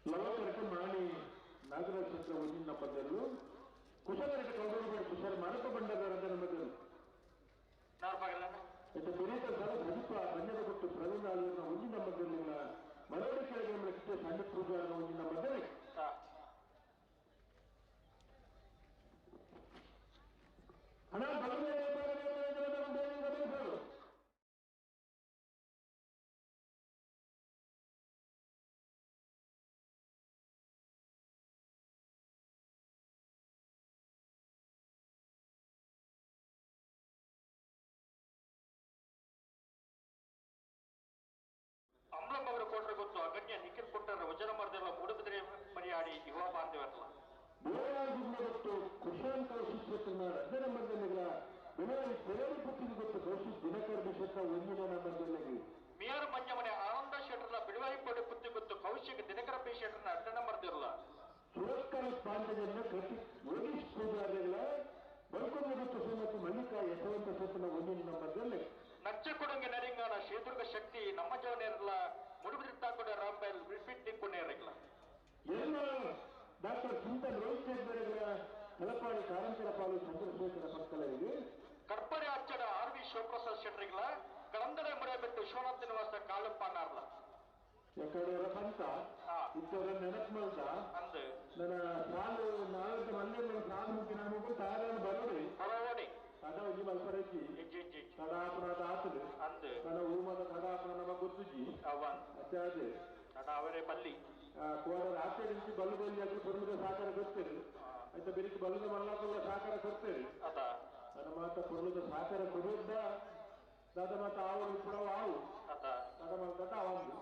[SPEAKER 18] ಲವಕರಕ್ಕೆ ಮಾಣಿ ನಾಗರಾಜ್ ಶೆಟ್ಟರ ಒಂದಿನ ಪದ್ಯರು ಕುಶಲರಕ್ಕೆ ಕೌಡೂರು ಕುಶಲ ಮಾರಪ್ಪ ಬಂಡಾರ ಅಂತ ನಮ್ಮದು ಬೆರೀತ ಸಲ ಧರಿಪ ಕನ್ನಡ ಬಿಟ್ಟು ಪ್ರವೀಣ ಆಲೂರಿನ ಒಂದಿನ ಮಧ್ಯದಲ್ಲಿನ ಮರಳಿ ಕೆಳಗೆ ಕಿಟ್ಟೆ ಸಣ್ಣ ಪೂಜಾರನ ಒಂದಿನ ಮಧ್ಯದಲ್ಲಿ ಹಣ
[SPEAKER 17] ಅಮ್ಲಂ ಅವರು ಕೊಟ್ಟರೆ ಗೊತ್ತು ಅಗಣ್ಯ ನಿಖಿಲ್ ಕೊಟ್ಟರೆ ವಜನ ಮರದೆಲ್ಲ ಮೂಡುಬಿದ್ರೆ ಮರಿಯಾಡಿ ಯುವ ಬಾಂಧವ್ಯರಲ್ಲ
[SPEAKER 18] ಗೊತ್ತು ಕುಶಾಂತ ಶಿಕ್ಷಕನ ರಜನ ಮಂಡಳಿಗಳ ಬೆಳವಣಿಗೆ ತೆರಳು ಪುಟ್ಟಿಗೆ ಗೊತ್ತು ಕೌಶಿಕ್ ದಿನಕರ ಬಿಷತ್ತ ಒಂದಿನ ನಂಬರ್ದಲ್ಲಿ
[SPEAKER 17] ಮೇಯರ್ ಮಂಜಮನೆ ಆನಂದ ಶೆಟ್ಟರ್ನ ಬಿಡುವಾಯಿ ಪಡೆ ಪುತ್ತಿ ಗೊತ್ತು ಕೌಶಿಕ್ ದಿನಕರ ಬಿ ಶೆಟ್ಟರ್ನ ಅಡ್ಡ ನಂಬರ್ದಿರಲ್ಲ
[SPEAKER 18] ಸುರಸ್ಕಾರ ಪಾಂಡಜನ್ನ ಕೃತಿ ಯೋಗೀಶ್ ಪೂಜಾರಿಗಳ ಬಳ್ಕೊಂಡು ಮತ್ತು ಶ್ರೀಮತಿ ಮಲ್ಲಿಕಾ ಯಶವಂತ ಸತ್ತನ ಒಂದಿನ ನಂಬರ್ದಲ್ಲಿ
[SPEAKER 17] ನಚ್ಚ ಕೊಡುಗೆ ನರಿಂಗಾನ ಶೇದುರ್ಗ ಶಕ್ತಿ ನಮ್ಮ ಜವನೇರಲ್ಲ ಮುಡುಬಿದ್ರಿತಾ ಕೊಡ ರಾಂಬೈಲ್ ರಿಪೀಟ್ ನಿಕ್ಕೊಂಡೇರಿಲ್ಲ
[SPEAKER 18] ಎಲ್ಲ ಡಾಕ್ಟರ್ ಚಿಂತನ್ ರೋಹಿತ್ ಹೆಗ್ಗಡೆಗಳ ತಲಪಾಡಿ ಕಾರಂತರ ಪಾಲು ಚಂದ್ರಶೇಖರ ಮಕ್ಕಳಿಗೆ
[SPEAKER 17] ಕಡ್ಪಡೆ ಅಚ್ಚಡ ಆರ್ ವಿ ಶಿವಪ್ರಸಾದ್ ಶೆಟ್ಟರಿಗಳ ಕಳಂದಡೆ ಮುறை ಬಿಟ್ಟು ವಿಶ್ವನಾಥ್ ನಿವಾಸ ಕಾಳಪ್ಪನಾರ್ಲ
[SPEAKER 18] ಎಕಡೆ ಬಂತ ಇದ್ದವರ ನೆನಪು ಮಾಡ್ದ ನನ್ನ ಸಾಲು ನಾಲ್ಕು ಮಂದಿ ಸಾಲು ಮುಖ್ಯ ನಮಗೂ ತಾರನ್ನು ಬರೋಡಿ ತಡ ಒಂಜಿ ಮಲ್ಪರಜ್ಜಿ ತಡಾಪುರದ ಆತದು ತಡ ಊಮದ ತಡಾಪುರ ನಮ್ಮ ಗೊತ್ತುಜಿ ಅದೇ
[SPEAKER 17] ಅವರೇ ಬಲ್ಲಿ
[SPEAKER 18] ಕೋರ ರಾತ್ರಿ నుంచి ಬಲ್ಲು ಬಲ್ಲಿ ಅದು ಪುರ್ಲದ ಸಾಕಾರ ಕೊಡ್ತೇವೆ ಆಯ್ತಾ ಬೆಳಿಗ್ಗೆ ಬಲ್ಲದ ಮಲ್ಲಾಪುರ ಸಾಕಾರ ಕೊಡ್ತೇವೆ ನನ್ನ ಮಾತ ಪುರ್ಲದ ಸಾಕಾರ ಕೊಡುವುದ ದಾದ ಮಾತ ಆವು ಕೂಡ ಆವು ತಡ ಮಾತ ಅವಂದು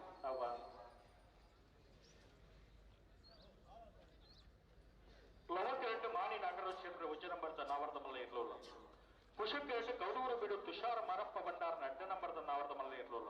[SPEAKER 17] ಲವಕೆರೆಟ್ಟು ಮಾನಿ ನಾಗರಾಜ್ ಶೆಟ್ಟರ ಉಚ್ಚ ನಂಬರ್ದ ನಾವರ್ದ ಮಲ್ಲ ಇರ್ಲಿಲ್ಲ ಕುಶಕ್ಕೆರೆಟ್ಟು ಕೌಡೂರು ಬಿಡು ತುಷಾರ ಮಾರಪ್ಪ ಬಂಡಾರನ ಅಡ್ಡ ನಂಬರ್ದ ನಾವರ್ದ ಮಲ್ಲ ಇರ್ಲಿಲ್ಲ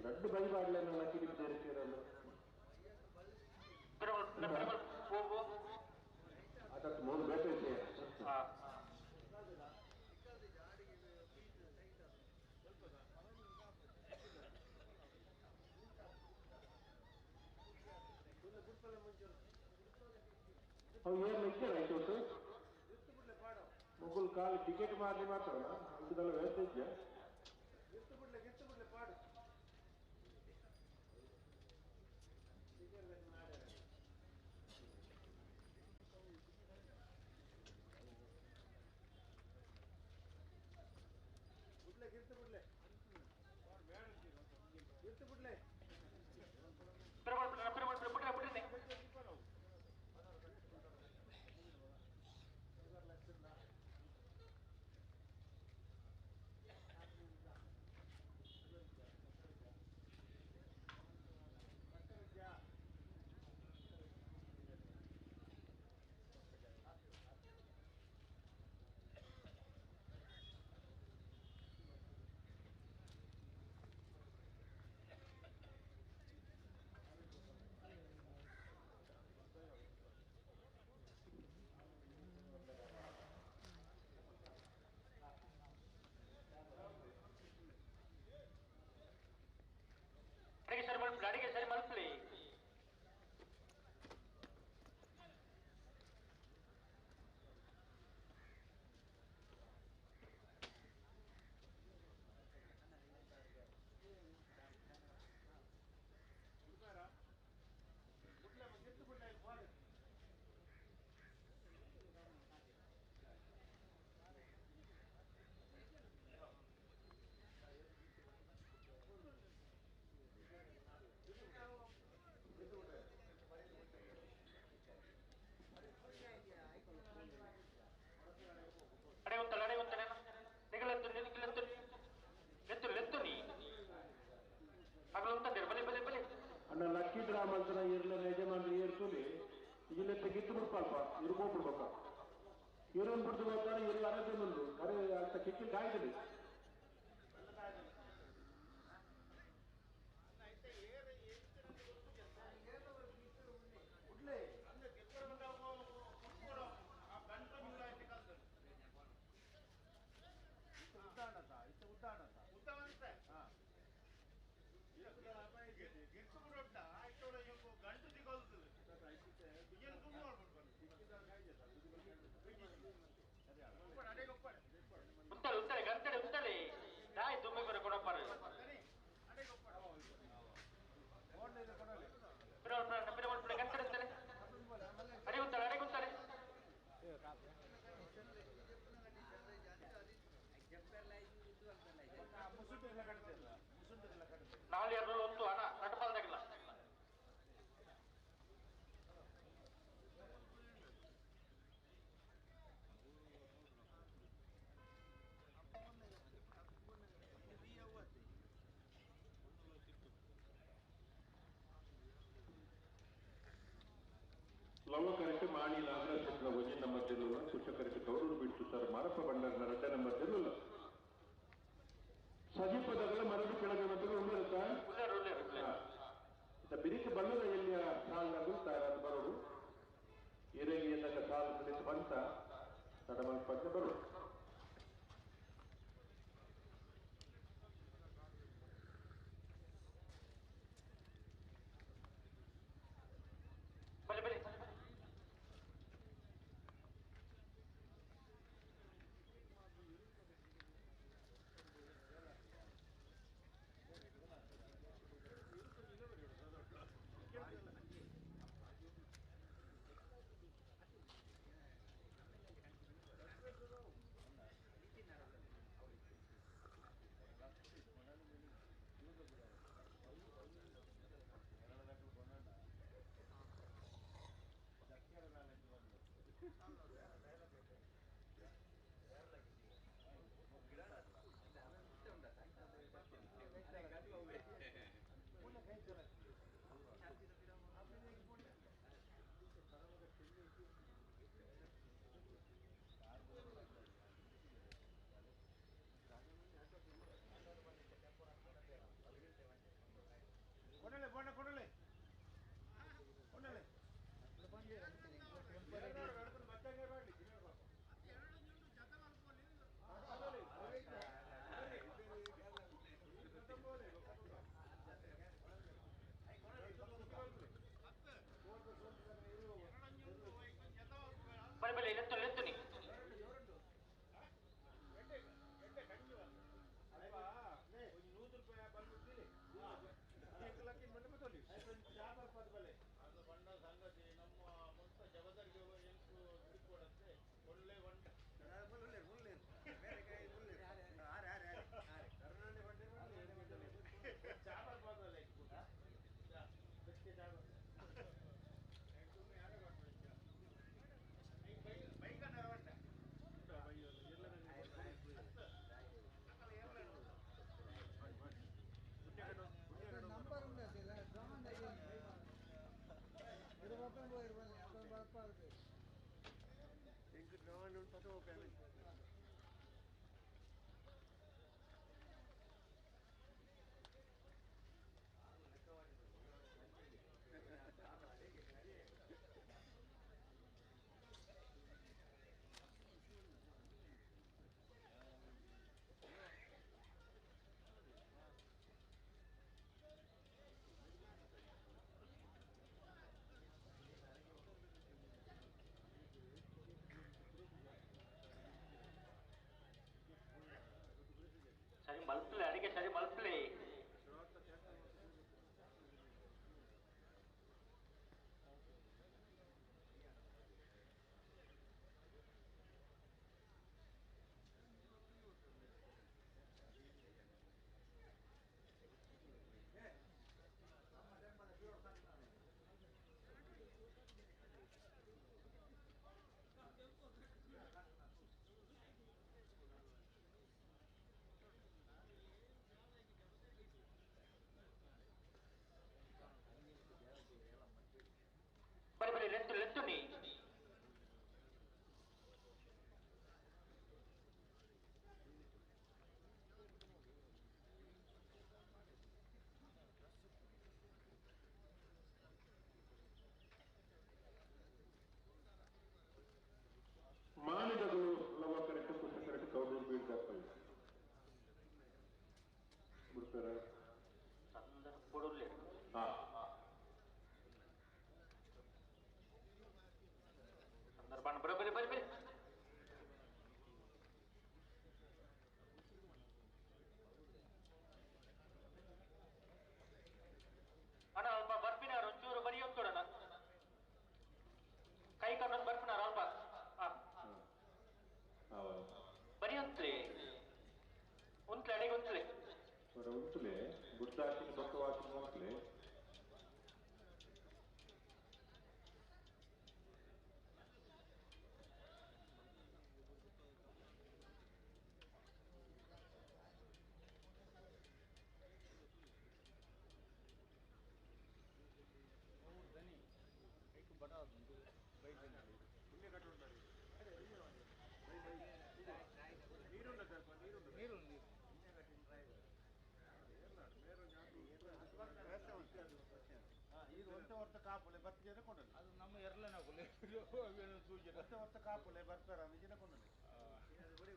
[SPEAKER 18] ದೊಡ್ಡ ಬೈ ಬಾಡ್ಲೆ ನನ್ನ ಕಿರಿಕಿರಲ್ಲ ಅದಕ್ಕೆ ಮೂರು ಬೇಕೈತೆ ಅವು ಏನು ಲೆಕ್ಕ ಆಯ್ತು ಮುಗುಲ್ ಕಾಲು ಟಿಕೆಟ್ ಮಾಡಿ ಮಾತ್ರ ಇದೆಲ್ಲ ವ್ಯವಸ್ಥೆ ಇದೆಯಾ ಪಾಡು ಬಿಡ್ಲೆ
[SPEAKER 17] ಗಾಡಿಗೆ ಸರಿ ಮಲ್ಪಲಿ
[SPEAKER 18] ಅಣ್ಣ ಲಕ್ಕಿ ಡ್ರಾ ಮಂತ್ರ ಇರ್ಲ ಯಜಮಾನ್ರು ಏರ್ಸೋಲಿ ಇಲ್ಲಿ ತೆಗಿತ್ತು ಬಿಡ್ಪಲ್ಪ ಇರ್ಬೋಗ್ಬಿಡ್ಬೇಕ ಇರೋನ್ ಬಿಡ್ದು ಬರ್ತಾರೆ ಇಲ್ಲಿ ಅರಜೆ ಬಂದು ಕರೆ ಅಂತ ಕಿಕ್ಕಿ ಕಾಯ್ದಿರಿ
[SPEAKER 17] ಉತ್ತಲೆ ಗಂಟೆ ಉತ್ತಲೆ ರಾಯ್ ತುಂಬಿ ಬರ ಕೊಡಪ್ಪಾರ ಗಂಟೆ ಉತ್ತಲೆ ಅಡಿಗುತ್ತಲೆ ಅಡಿಗುತ್ತಲೆ ನಾಳೆ ಎರಡು ಒಂದು ಹಣ ನಟಪಾಲ್ದಾಗಿಲ್ಲ
[SPEAKER 18] ಲವ ಕರೆಕ್ಟ್ ಮಾಡಿ ನಾಗರಾಜ್ ಶೆಟ್ಟರ ವಜೆ ನಂಬರ್ ಗೆಲ್ಲುವ ಸುತ್ತ ಕರೆಕ್ಟ್ ಕೌರೂರು ಬಿಟ್ಟು ಸರ್ ಮಾರಪ್ಪ ಬಂಡಾರ್ನ ರಡ್ಡೆ ನಂಬರ್ ಗೆಲ್ಲಲ್ಲ ಸಜೀಪದಗಳ ಮರದು ಕೆಳಗೆ ಮತ್ತು ಉಳಿರುತ್ತಾ ಬಿರಿಕೆ ಬಲ್ಲದ ಎಲ್ಲಿಯ ಸಾಲದು ತಾರಾದ ಬರೋದು ಹಿರೇಗಿ ಎಂದಾಗ ಸಾಲ ಕಲಿತು ಬಂತ ತಡಮಲ್ಪಂತ ಬರೋದು
[SPEAKER 17] ಬಲಿ ಬಲಿ ಮಲ್ಪಲೆ ಅಡಿಗೆ ಸರಿ ಮಲ್ಪಲೆ ಬರಿ ಬರಿ ಲೆಂತು ಲೆಂತು ನೀ
[SPEAKER 18] ಮಾನಿಗಳು ಲವ ಕರೆಕ್ಟ್ ಕುಸ ಕರೆಕ್ಟ್ ಕೌಂಟರ್ ಬೀಟ್ ಆಗ್ತವೆ ಬಿಡ್ತಾರ
[SPEAKER 17] ಸಂದರ್ಭ ಕೊಡಲೇ ಸಂದರ್ಭ ಬರಿ ಬರಿ ಬರಿ ಅಣ್ಣ ಅಲ್ಪ ಬರ್ಪಿನಾರ ಒಂಚೂರು ಬರಿ ಹೊತ್ತೋಡಣ ಕೈ ಕಮ್ಮಿ ಬರ್ಪಿನಾರ ಅಲ್ಪ ಬರಿ ಹೊಂತ್ಲೆ ಉಂತ್ಲೆ ಅಡಿಗೆ ಉಂತ್ಲೆ
[SPEAKER 18] ಉಂಟುಲೆ ಗುಡ್ಡ ಹಾಕಿ ದೊಡ್ಡ ಹಾಕಿ ನೋಡ್ಲೆ
[SPEAKER 9] ಇದು ಒಂದೇ ಹೊರತ ಕಾಪುಲೆ ಬರ್ತಿದ್ರೆ ಕೊಂಡಲ್ಲಿ ಅದು ನಮ್ಮ ಎರಲನ ಕೊಲೆ ಸೂಜಿ ಒಂದೇ ಹೊರತ ಕಾಪುಲೆ ಬರ್ತಾರ ನಿಜನ ಕೊಂಡಲ್ಲಿ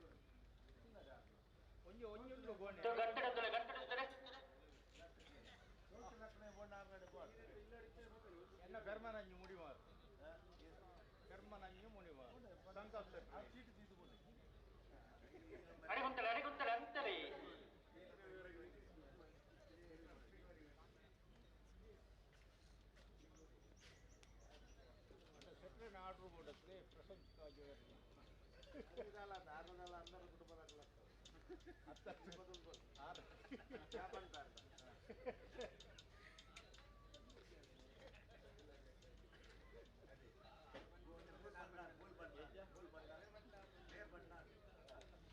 [SPEAKER 9] ಒಂಜಿ ಒಂಜೊಂದು ಗೋಣೆ ಲಕ್ಷಣ ಬೋಣ ಆಗಡೆ ಬೋಡ್ ಎನ್ನ ಕರ್ಮನಂಜಿ ಮುಡಿಮಾರು ಕರ್ಮನಂಜಿ ಮುಡಿಮಾರು ಸಂಕಲ್ಪ ಆ ಚೀಟಿ తీసుకోండి
[SPEAKER 17] ಅಡಿಗುಂತಲೆ ಅಂತಲೇ
[SPEAKER 9] ಸೆಟ್ರೇನ್ ಆರ್ಡರ್ ಮಾಡಕ್ಕೆ ಪ್ರಶಂಸವಾಗಿ ಇದಲ್ಲ ದಾರದಲ್ಲ అందరూ ಕುಟುಂಬದಲ್ಲ ಹತ್ತು ಬದಲು ಆರು ವ್ಯಾಪಾರ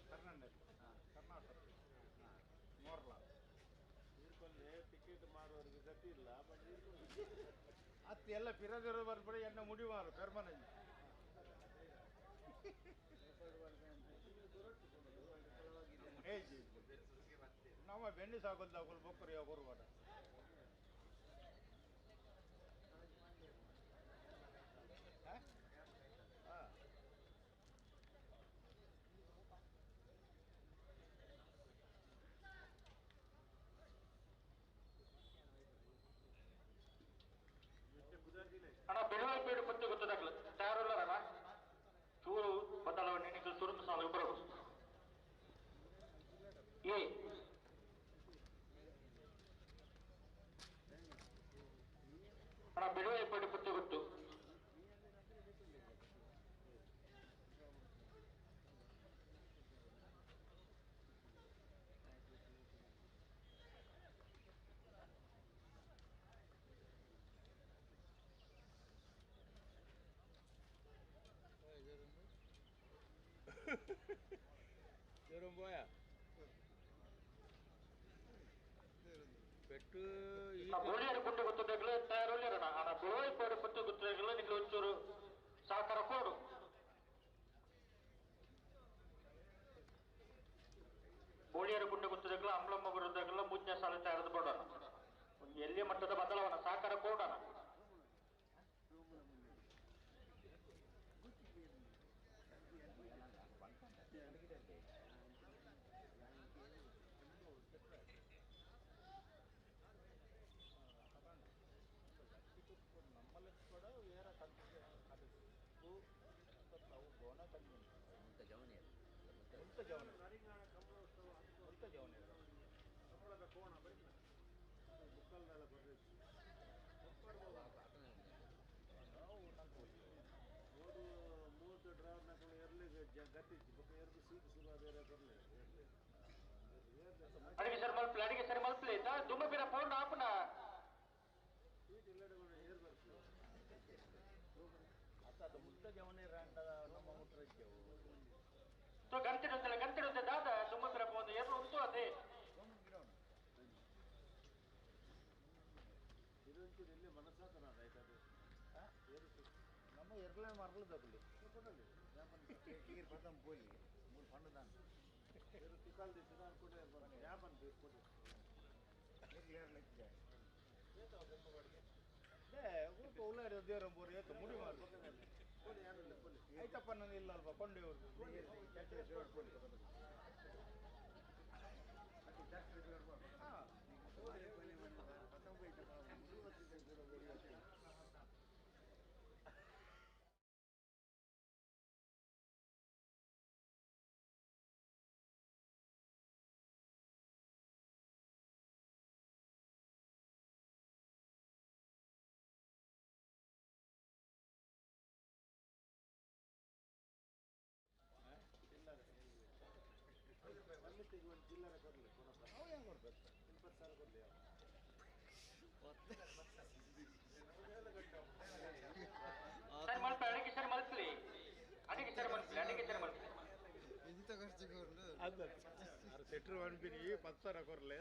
[SPEAKER 9] ಕರ್ನಾಟಕ ಮೋರ್ಲಾ ಇರ್ಕೊಳ್ಳಿ ಟಿಕೆಟ್ ಮಾರುವವರಿಗೆ ಗತಿ ಇಲ್ಲ ಬಟ್ ಅತ್ತು ಎಲ್ಲ ಪಿರದಿರೋ ಬರ್ಬೇಡಿ ಎನ್ನ ಮುಡಿವಾರು ಪೆರ್ಮನೆಂಟ್ ನಮ್ಮ ಬೆಣ್ಣೆ ಸಾಕೋದು ಅವಳು ಬೊಕ್ಕರು ಯಾವ ಕೊರ್ವಾಡ ಹಾಂ
[SPEAKER 17] ಅಣ್ಣ ಬೆಳವಣಿಗೆ ಪೇಡು ಪತ್ತೆ ಗೊತ್ತದಾಗಲ್ಲ ತಯಾರಲ್ಲರಣ್ಣ ಚೂರು ಬದಲಾವಣೆ ನಿಖಿಲ್ ತುರುಂತ ಸಾಲ ಬರೋದು ಏ ಅಣ್ಣ ಬೆಳವಣಿಗೆ ಪೇಡು ಪತ್ತೆ ಗೊತ್ತು
[SPEAKER 9] పోయా పెట్టు
[SPEAKER 17] ಬೋಳಿಯರು ಪುಟ್ಟು ಗೊತ್ತದಾಗಲೇ ತಯಾರಲ್ಲರಣ್ಣ ಅಣ್ಣ ಬೆಳವಣಿಗೆ ಪೇಡು ಪತ್ತೆ ಗೊತ್ತದಾಗಲ್ಲ ನಿಖಿಲ್ ಒಂಚೂರು ಸಹಕಾರ ಕೊಡು ಬೋಳಿಯರು ಪುಟ್ಟು ಗೊತ್ತದಾಗಲ್ಲ ಅಮ್ಲಮ್ಮ ಬರೋದಾಗಲ್ಲ ಮುಂಚೆ ಸಾಲ ತಯಾರದು ಕೊಡೋಣ ಎಲ್ಲಿ ಮಟ್ಟದ ಬದಲಾವಣೆ ಸಹಕಾರ ಕೊಡೋಣ
[SPEAKER 9] ನಮ್ಮಲ್ಲಿ ಕೂಡ వేరే కంట్రీ అది గోన కంట్రీ ఇంత జవనే ఇంత జవనే ఇంత జవనే
[SPEAKER 17] ಅಡಿಗೆ ಸರ್ ಮಲ್ಪ್ಲೆ ದುಮ್ಮ ಬಿರ ಫೋನ್ ಆಪನ ಗಂಟೆ ದಾದ ದುಮ್ಮ ಬಿರ ಫೋನ್ ಏನು ಉಂಟು ಅದೇ
[SPEAKER 9] ನಮ್ಮ ಎರಡನೇ ಮರಳು ತಗೊಳ್ಳಿ ಕೀರ್ ಬದಂ ಬೋಲಿ ಮೂರು ಪಂಡದಾನ ತಿಕಾಲ್ ದಿನ ಅನ್ಕೊಂಡೆ ಯಾಪನ್ ಕೊಡಿ ಉಳ್ಳಾಡಿ ದೇವರ ಬೋರಿ ಆಯ್ತು ಮುಡಿ ಮಾಡಿ ಆಯ್ತಪ್ಪ ನಾನು ಇಲ್ಲ ಅಲ್ವಾ ಕೊಂಡೆಯವ್ರು ಜಿಲ್ಲರ ಕೊಡಲಿ ಅವು ಹೆಂಗೆ ಕೊಡ್ಬೇಕು 20,000 ಕೊಡಲಿ
[SPEAKER 10] ಇಂಥ ಖರ್ಚಿಗೆ
[SPEAKER 9] ಅಲ್ಲ ಸೆಟ್ರು ಅನ್ಬಿನಿ 10,000 ಕೊಡ್ಲಿ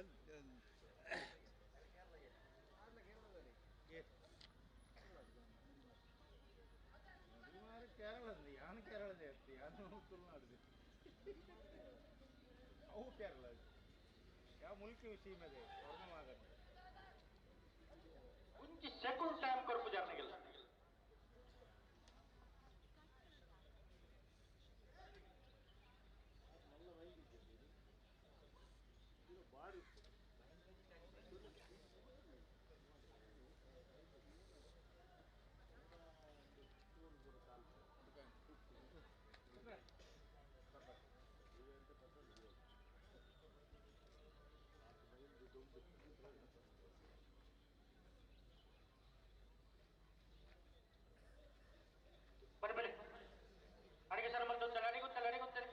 [SPEAKER 9] ಕೇರಳದ ಯಾನು ಕೇರಳದೇ ಇರ್ತಿ ಯಾನು ತುಳುನಾಡಿದೆ ಅವು ಕೇರಳ ಯಾವ ಮುಲ್ಕಿ ವಿಷಯ ಮೇಲೆ ವರ್ಣವಾಗತ್ತೆ
[SPEAKER 17] कुछ सेकंड टाइम कर गुजारने के लिए बड़े अड़गे सर मत चलाने को चले उंतले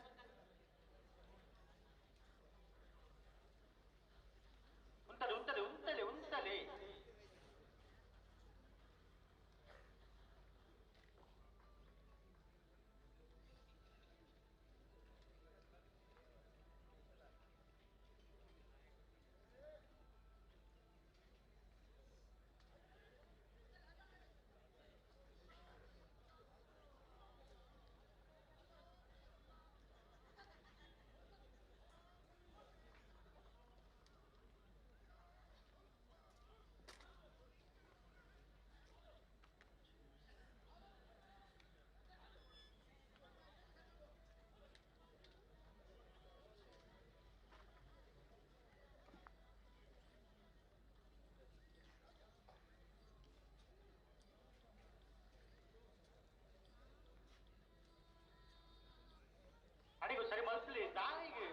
[SPEAKER 17] ಅಡಿಗೂ ಸರಿ ಮಲ್ಸ್ಲಿ ದಾರಿಗೆ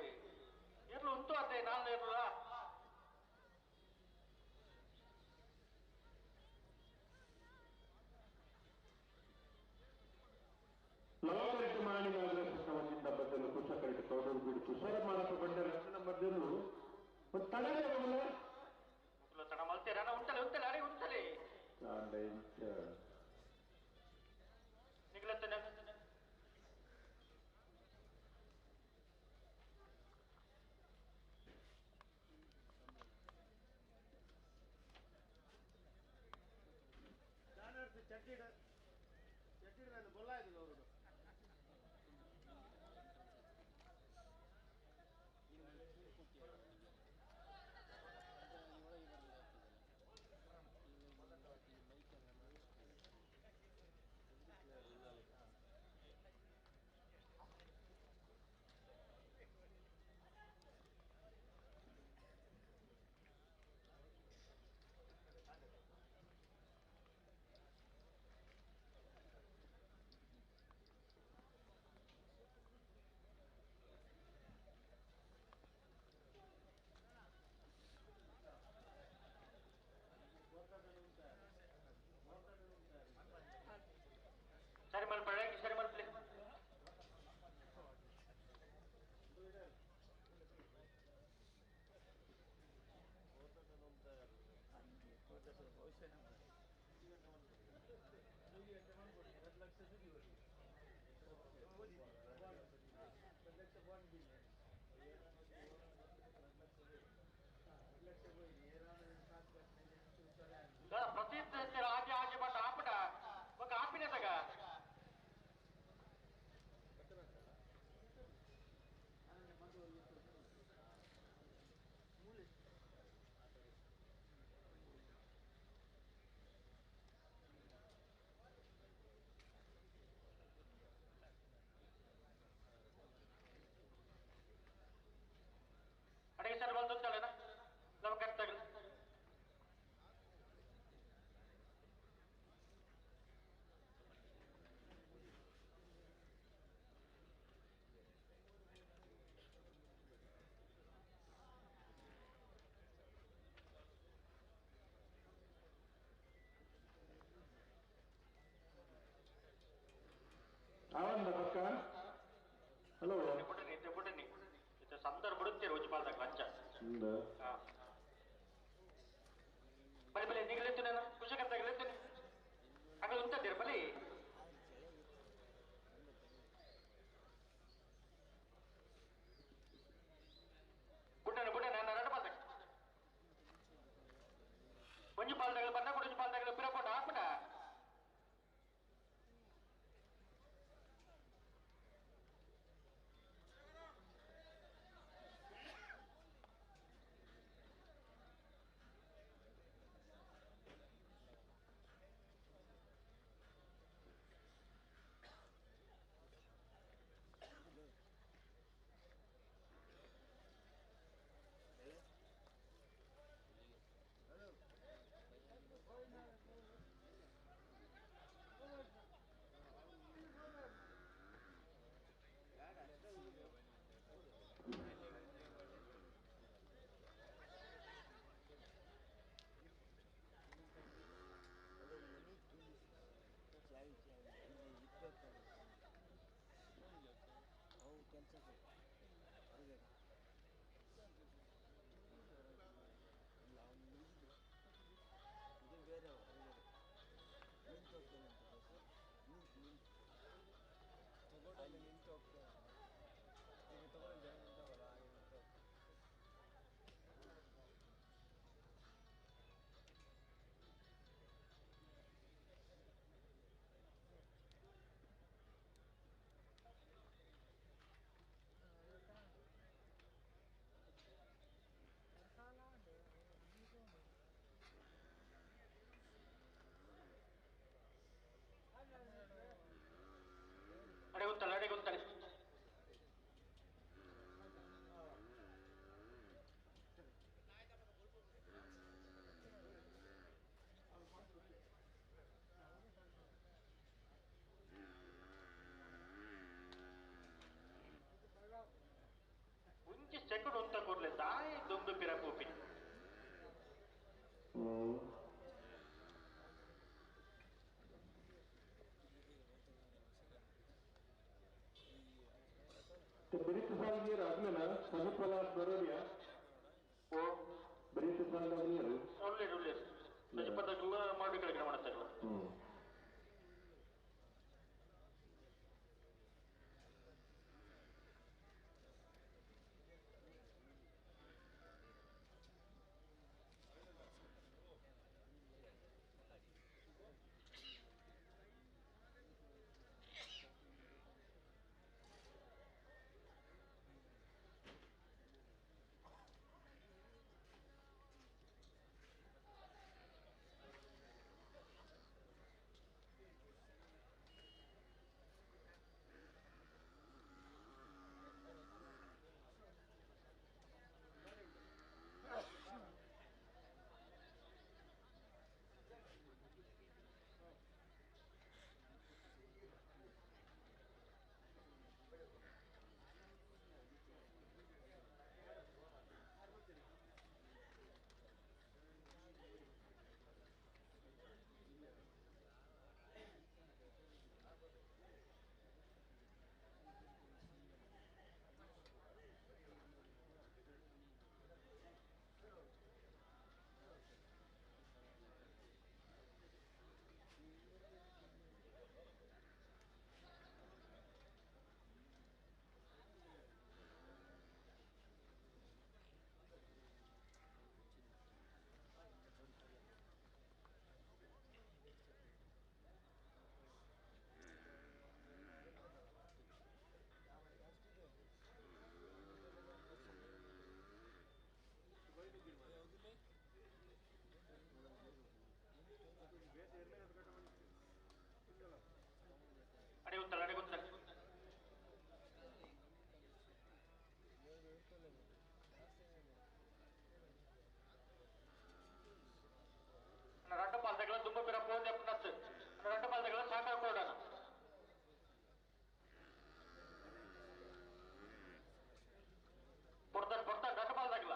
[SPEAKER 17] ಇರ್ಲು ಉಂಟು ಅದೇ ನಾನು ಇರಲ್ಲ
[SPEAKER 18] ಲೋಕರೆಟ್ಟು ಮಾಡಿ ಸಂಬಂಧಿಸಿದ ಬದಲು ಕುಶಕರೆಟ್ಟು ತೋಟರು ಬಿಡು ಕುಶಲ ಮಾಡಕ್ಕೆ ಬಂದರೆ ನಂಬರ್ದೇನು ಒಂದು ತಡವೇ
[SPEAKER 17] ತಡ ಮಲ್ತೀರ ಉಂಟಲೆ ಅಡಿಗೆ ಉಂಟಲೆ ನಿಗ್ಲತ್ತನೆ
[SPEAKER 9] ಚಟ್ಟಿಡ ಬೊಲ್ಲಾಯ್ತು ಅವರು
[SPEAKER 17] ಸರಿ ಮಲ್ ಪಳಗಿ ಸರಿ ಮಲ್ प्रसिद्ध आजी आजी बट आपट मग आपिने सगळा अडे सर बोलतो त्याला ना लवकर तगल
[SPEAKER 18] ಹಲೋ
[SPEAKER 17] ಪುಟನಿ ಇದು ಸಂದರ್ ಬಿಡುತ್ತೀರಿ ಉಜ್ಪಾಲ್ದಾಗ ಲಂಚ ಬಲಿ ಬಲಿ ನಿಗಲಿತ್ತು ನಾನು ಕುಶಕರ್ತಾಗ ಇಳಿತೀನಿ ಆಗಲು ಉಂಟದ್ದೀರಿ ಬಲಿ ಬುಟ್ಟನೆ ಬುಟ್ಟನೆ ನಾನು ಎರಡು ಪಾಲ್ದಾಗ ಒಂಜು ಪಾಲ್ದಾಗ ಬಣ್ಣ ಕುಡಿಜು ಪಾಲ್ದಾಗ ಪಿರಪೊಂಡು ಹಾಕ್ಬಿಟ್ಟ ಅಡೆ ಗೊತ್ತಲೆ ಮುಂಚೆ ಸೆಕೆಂಡ್ ಅಂತ ಕೊಡ್ಲೆ ತಾಯಿ ದೊಂಬು ಪಿರಪೂಪಿ
[SPEAKER 18] बरीच साल नीर आदमी ना सभी पलास बरोबर या
[SPEAKER 17] ओ
[SPEAKER 18] बरीच साल नीर
[SPEAKER 17] ಒಳ್ಳೆದು ಒಳ್ಳೆದು ಸಜಿ ಪದಕಲ್ಲ ಮಾಡಿ ಕೆಳಗಡೆ ಮಾಡ್ತಾರಲ್ಲ ಅಡಿಗುತ್ತಲ್ಲ ಅಡಿಗುತ್ತಲ್ಲ రెండు పాలతగల దుమ్మ పిర ఫోన్ చెప్తున్నట్టు రెండు పాలతగల సాకాకోడా పొడతాడు పొడతాడు రెండు పాలతగల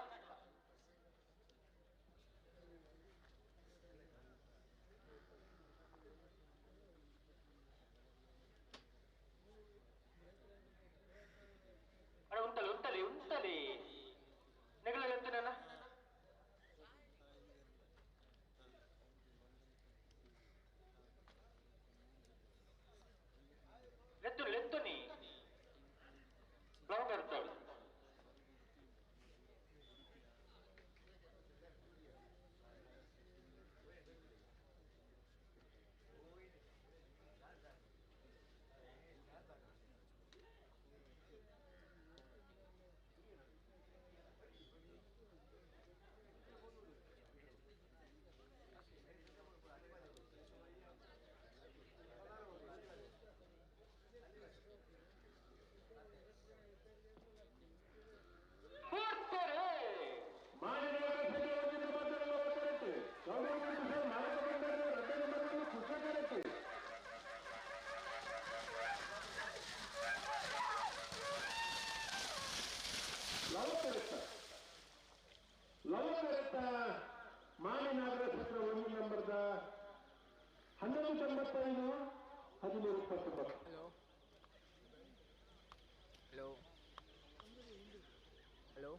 [SPEAKER 17] అరే ఉంటలి ఉంటలి ఉంటలి నిగల ఎత్తునేనా ಲೆತ್ತುನಿ ಲೆತ್ತುನಿ ಬ್ಲಾಕ್ ಇರ್ತಾವೆ
[SPEAKER 18] ಲವಕರತ್ತ ಮಾನಿನಾಗರ ಸತ್ರ 1 ನಂಬರ್ದ 1195 1329.
[SPEAKER 21] ಹಲೋ ಹಲೋ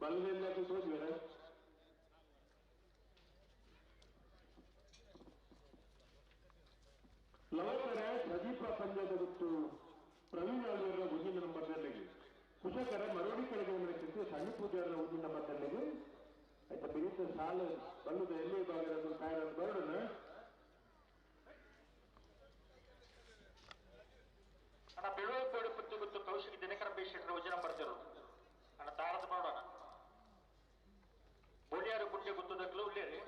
[SPEAKER 18] ಬಲ್ಲೆಲ್ಲ ತೋರಿಸಿದರೆ ಲವಕರ ಪ್ರದೀಪ ಪಂದ್ಯದ ಗುಟ್ಟು ಪ್ರವೀಣ್ ಆಳ್ವರ 1 ನಂಬರ್ನಲ್ಲಿ ಕುಶಕರ ಮರೋಡಿ ಕೆಳಗೆ ನಡೆಸಿದ್ದು ಸಣ್ಣ ಪೂಜಾರ 1 ನಂಬರ್ನಲ್ಲಿ ಆಯ್ತಾ ಬಿಡಿತ ಸಾಲು ಬಲ್ಲುದ ಎಲ್ಲಿ ಭಾಗದ ಕಾಯದ ಬರೋಣ
[SPEAKER 17] ಅಣ್ಣ ಬೆಳುವಪ್ಪೇಡು ಪುತ್ತಿ ಗುತ್ತು ಕೌಶಿಕ ದಿನಕರ ಬೇಷೆಟ್ರ ವಜನ ಬರ್ತಿರೋದು ಅಣ್ಣ ತಾಳದ ಮಾಡೋಣ ಬೋಡಿಯಾರು ಗುಡ್ಡೆ ಗುತ್ತದಕ್ಕಲು ಉಳ್ಳೇರಿ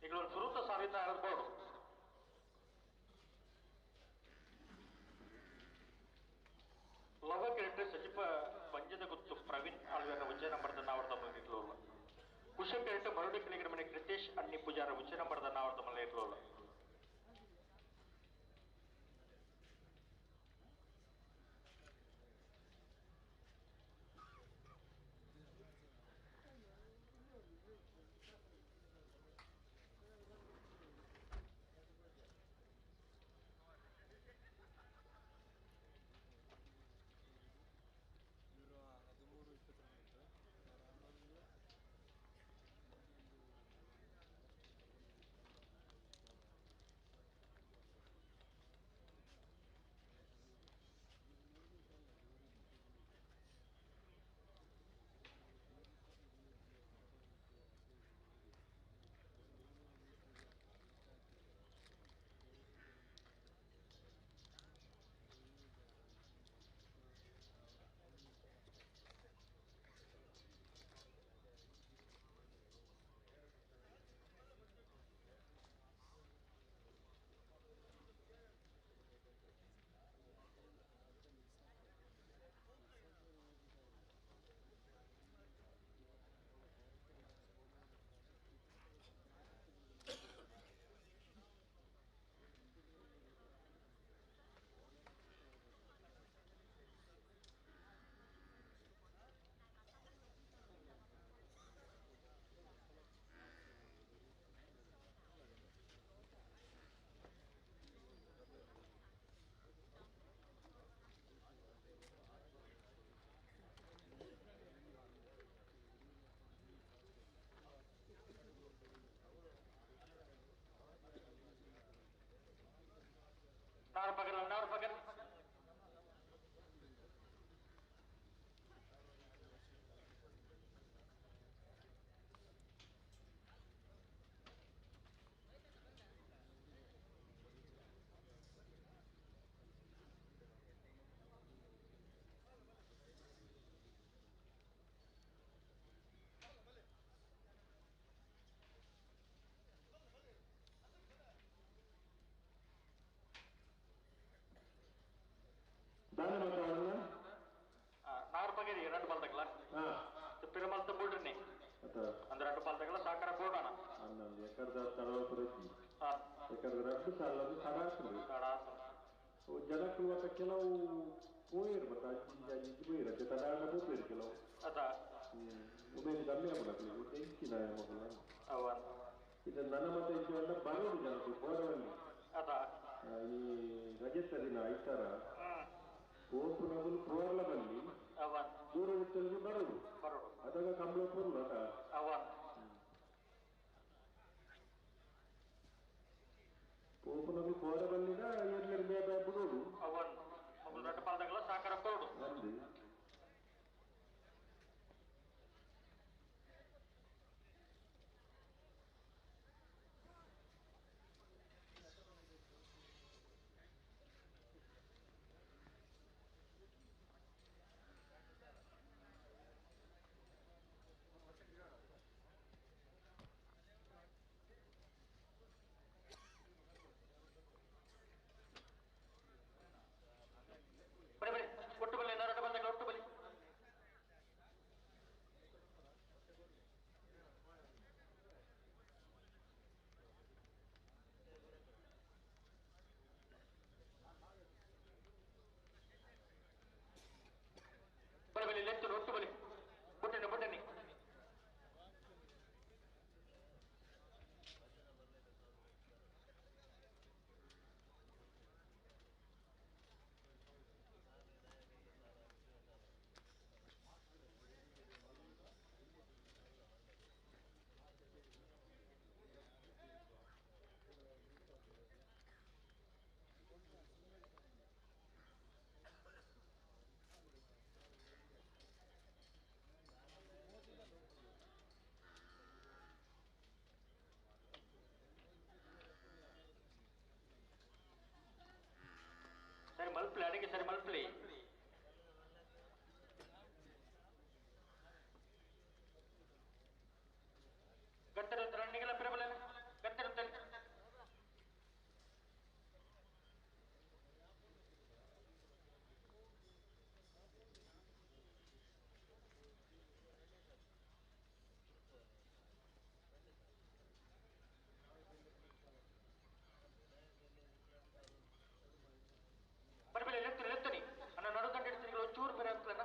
[SPEAKER 17] ಈಗ ಒಂದು ಸುರುತ ಸಾರಿತ ಆಳದ ಬೋಡು ಲವಕರೆಟ್ಟು ಸಚಿವ ಪಂಜದ ಗುತ್ತು ಪ್ರವೀಣ್ ಆಳ್ವೇರ ವಜನ ಬರ್ದ ನಾವರ್ದ ಮಲ್ಲಿಟ್ಲೋಲ್ಲ ಕುಶಕರೆಟ್ಟು ಮರುಡಿ ಕಿಳಿಗರ ಮನೆ ಕೃತೇಶ್ ಅನ್ನಿ ಪೂಜಾರ ವಜನ ಬರ್ದ ನಾವರ್ದ ಮಲ್ಲ ಇಟ್ಲೋಲ್ಲ Naruh pagar, naruh pagar. ಅಂದ್ರೆ 2 ಪಾಲ್ತಗಳ ಸಾಕಾರ ಕೊಡೋಣ
[SPEAKER 18] ಅನ್ನೊಂದು ಎಕರದ ತಳವಪುರತಿ ಎಕರದ 2 ಸಾಲದು ಕಡಾಕ್ತದೆ ಜನಕ್ಕೂ ಮತ್ತೆ ಕೆಲವು ಹೋಗಿರ್ಬೇಕು ಅಜ್ಜಿ ಹೋಗಿರತ್ತೆ ತಡಾಗ ಹೋಗ್ಬೇಕು ಕೆಲವು ಉಮೇದು ಕಮ್ಮಿ ಆಗ್ಬಿಡಕ್ಕೆ ತೆಂಕಿನ ಮಕ್ಕಳ ಇದು ನನ್ನ ಮತ್ತೆ ಇದೆಲ್ಲ ಬರೋದು ಜನಕ್ಕೆ ಬೋರವಲ್ಲಿ ಈ ರಜತ ದಿನ ಐತಾರ ಓಪು ನಗಲು ಪೋರ್ಲ ಬಲ್ಲಿ ದೂರ ಬಿಟ್ಟಲ್ಲಿ ಬರೋದು ಅದಾಗ ಕಂಬಳ ಪೋರ್ಲ ಓಪು ನಗಲು ಪೋರ ಬಲ್ಲಿನ ಎಲ್ಲರ ಬೇಗ ಬಿಡೋದು
[SPEAKER 17] ಸಾಕಾರ ಕೊಡು ಒಟ್ಟು ಬಲ್ಲಿ 2 ಬಂದಾಗ ಒಟ್ಟು ಬಲ್ಲಿ ಬಲಿ ಲೆತ್ತು ಒಟ್ಟು ಬಲಿ ಬುಟ್ಟಣಿ ಬುಟ್ಟಣಿ ಸರಿ ಮಲ್ಪಲಿ ಅಡಿಗೆ ಸರಿ ಮಲ್ಪಲಿ ಗಂಟೆರುತ್ತ ರಣ್ಣಿಗೆಲ್ಲ ಪ್ರಬಲ ಗಂಟೆರುತ್ತಲ್ಲಿ ಬರಬಲ್ಲ ಎತ್ತನಿ ಅಣ್ಣ ನಡುಗಂಟೆ ಇಡ್ತೀನಿ ಒಂಚೂರು ಬೇರೆ ಆಗ್ತದಣ್ಣ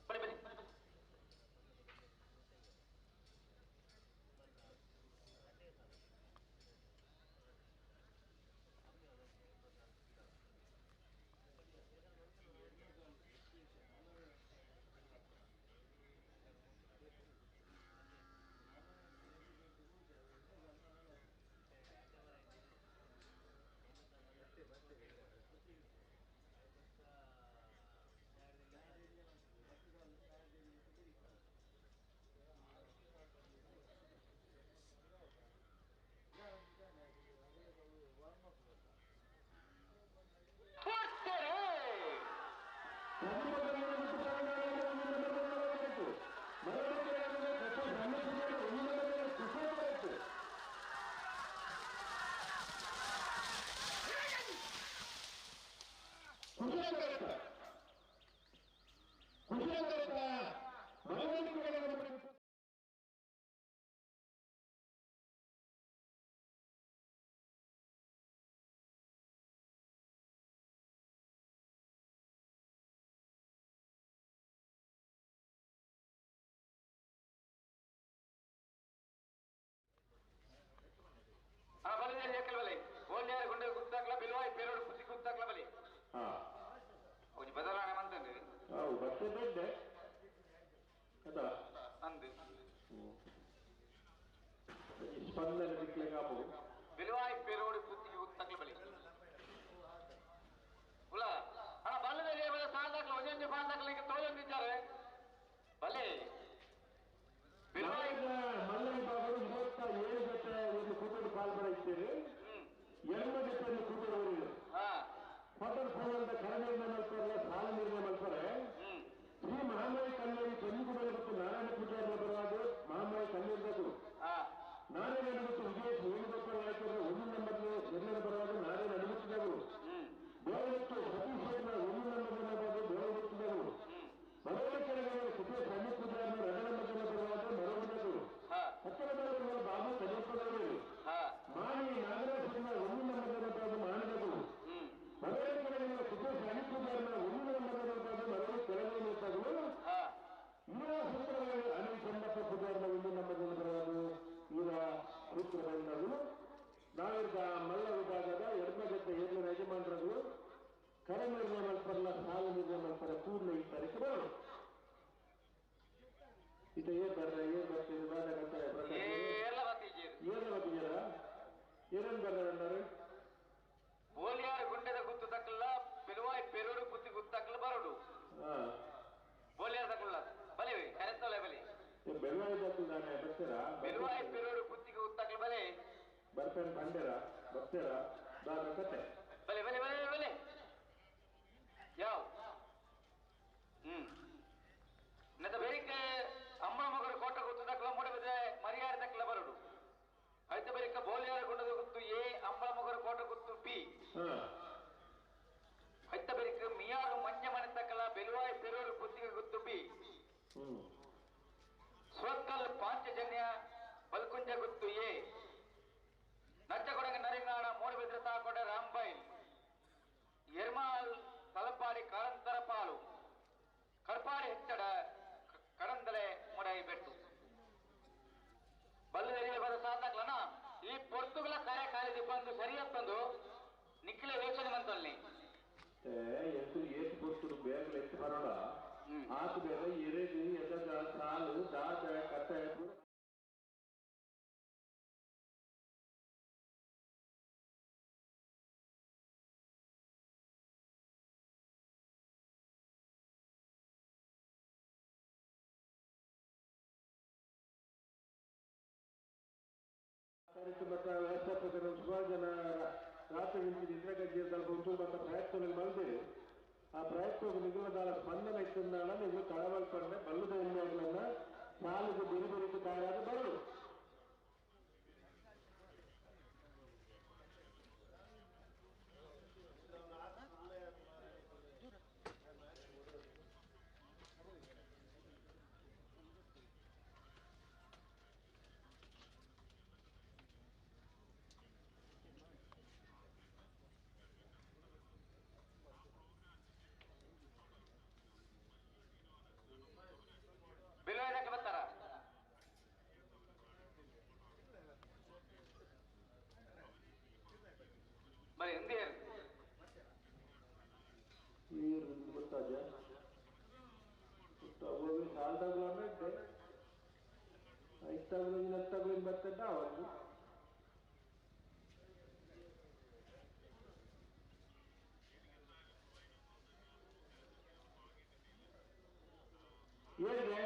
[SPEAKER 17] ಬಲಿ ಬಲಿ ಬಲಿ ಓಲ್ಯಾರ ಗುಂಡೆ ಗುತ್ತಾಗ್ಲ ಬಿಲ್ವಾಯ್ ಪೇರೋಡು ಕುಸಿ ಗುತ್ತಾಗ್ಲ ಬಲಿ ಒಂಜಿ ಬದಲಾವಣೆ ಮಂತಂದ್ರಿ
[SPEAKER 18] ಬಸ್ಸೆ ಬೇಡ್ಡೆ
[SPEAKER 17] ಅಂದು
[SPEAKER 18] ಸ್ಪಂದನೆ ಬಿಡ್ಲಿಕ್ಕೆ ಆಗ್ಬೋದು
[SPEAKER 17] ಬಿಲ್ವಾಯ್ ಪೇರೋಡು ಕುತ್ತಿಗೆ ಗುತ್ತಾಗ್ಲ ಬಲಿ ಉಲ ಅಣ್ಣ ಬಲ್ಲದಲ್ಲಿ ಸಾಂದಾಗ್ಲ ಒಂದೊಂದು ಬಾಂದಾಗ್ಲಿಕ್ಕೆ ತೋಜೊಂದಿದ್ದಾರೆ ಬಲೆ
[SPEAKER 18] ಮಲ್ಲೈ ಬಾಬರು 27 ಜೊತೆ ಒಂದು ಕೂಟದ ಪಾಲ್ಗೊಳ್ಳುತ್ತೀರಿ 2 ಜೊತೆಯಲ್ಲಿ ಕೂಟದವರಿಗೆ ಮೊದಲು ಫೋನಂತ ಕರಣಿಯಿಂದ ಮಲ್ಪರೆ ಸಾಲ ನಿರ್ಣಯ ಮಲ್ಪರೆ ಶ್ರೀ ಮಹಾಮಾಯಿ ಕನ್ನಡಿ ಚಂದ್ರಕುಮಾರಿ ಮತ್ತು ನಾರಾಯಣ ಪೂಜಾರಿ ಬರುವಾಗ ಮಹಾಮಾಯಿ ಕನ್ನಡ ನಾರಾಯಣ ಮತ್ತು ವಿಜಯ ವೇಣುಗೋಪಾಲ್ ನಾಯಕರ ಒಂದೊಂದು ಬರ್ತೀರಾ
[SPEAKER 4] ಬೆಲುವಾಯಿ ಪೆರೋಡು ಕುತ್ತಿಗೆ ಉತ್ತಾಕಲ ಬಲೆ
[SPEAKER 18] ಬರ್ತೇನೆ ಬಂದಿರಾ ಬರ್ತೀರಾ ಕತೆ
[SPEAKER 4] ಬಲೆ ಬಲೆ ಬಲೆ ಬಲೆ ಯಾವ ನೆತ್ತ ಬೇರಿಕೆ ಅಮ್ಮ ಮಗರು ಕೋಟ ಗೊತ್ತದಕ್ಕಲ ಮೂಡಬಿದ್ರೆ ಮರ್ಯಾದೆ ತಕ್ಕಲ ಬರಡು ಐತೆ ಬೇರಿಕ ಬೋಲಿಯಾರ ಗೊಂಡದ ಗೊತ್ತು ಎ ಅಂಬಳ ಮಗರು ಕೋಟ ಗೊತ್ತು ಬಿ ಐತೆ ಬೇರಿಕ ಮಿಯಾರು ಮಂಜ ಮನೆ ತಕ್ಕಲ ಬೆಲುವಾಯಿ ಪೆರೋಡು ಕುತ್ತಿಗೆ ಗೊತ್ತು ಬಿ ಸ್ವಕ್ಕಲ್ ಪಾಂಚಜನ್ಯ ಬಲ್ಕುಂಜ ಗೊತ್ತು ಎ ನಚ್ಚಕೊಡಗ ನರಿಂಗಾಣ ಮೂಡಬಿದ್ರೆ ತಾಕೊಡ ರಾಂಬೈಲ್ ಎರ್ಮಾಲ್ ತಲಪಾಡಿ ಕಾರಂತರ ಪಾಲು ಕಡ್ಪಾಡಿ ಹೆಚ್ಚಡ ಕಡಂದಲೆ ಮುಡೈ ಬೆಟ್ಟು ಬಲ್ಲದೆರಿಗೆ ಬರ ಸಾತಾಕ್ಲನ ಈ ಪೊರ್ತುಗಳ ಕಾರ್ಯ ಕಾಲಿಗೆ ಬಂದು ಸರಿಯಾಗಿ ಬಂದು ನಿಖಿಲ ಯೋಚನೆ ಮಂತಲ್ಲಿ
[SPEAKER 18] ಎಷ್ಟು ಏಸು ಕೊಟ್ಟು ಬೇಗ ಎತ್ತು ಬರೋಣ ಆತು ಬೇಗ ಎರೆದು ಎದ ಸಾಲು ದಾದ ಕಟ್ಟ ಕಾರ್ಯಕ್ರಮದ ವ್ಯವಸ್ಥಾಪಕರು ಸುಮಾರು ಜನ ರಾತ್ರಿ ನಿಂತು ಇಂದಿರಾ ಗಂಜಿಯಲ್ಲಿ ತುಂಬ ಪ್ರಯತ್ನಗಳು ಮಾಡಿದೆ ಆ ಪ್ರಯತ್ನ ನಿಗಮದಾರ ಸ್ಪಂದನ ಇತ್ತಂದಾಳ ನೀವು ಕಳವಲ್ಪಂಡೆ ಬಲ್ಲದ ಎಣ್ಣೆಗಳನ್ನ ಸಾಲಿಗೆ ಬೆರಿ ಬೆರಿಕೆ ತಯಾರಾದ ಬರಲು
[SPEAKER 4] ಬೆಲುವಾಯಕ್ಕೆ ಬರ್ತಾರ ಬರೀ ಹಿಂದಿ
[SPEAKER 18] ಗೊತ್ತಾಜ ಸಾಲ್ದಾಗ್ಲು ಐತಾಗ್ಲು ಬರ್ತದ ಅವತ್ತು ಏನಿದೆ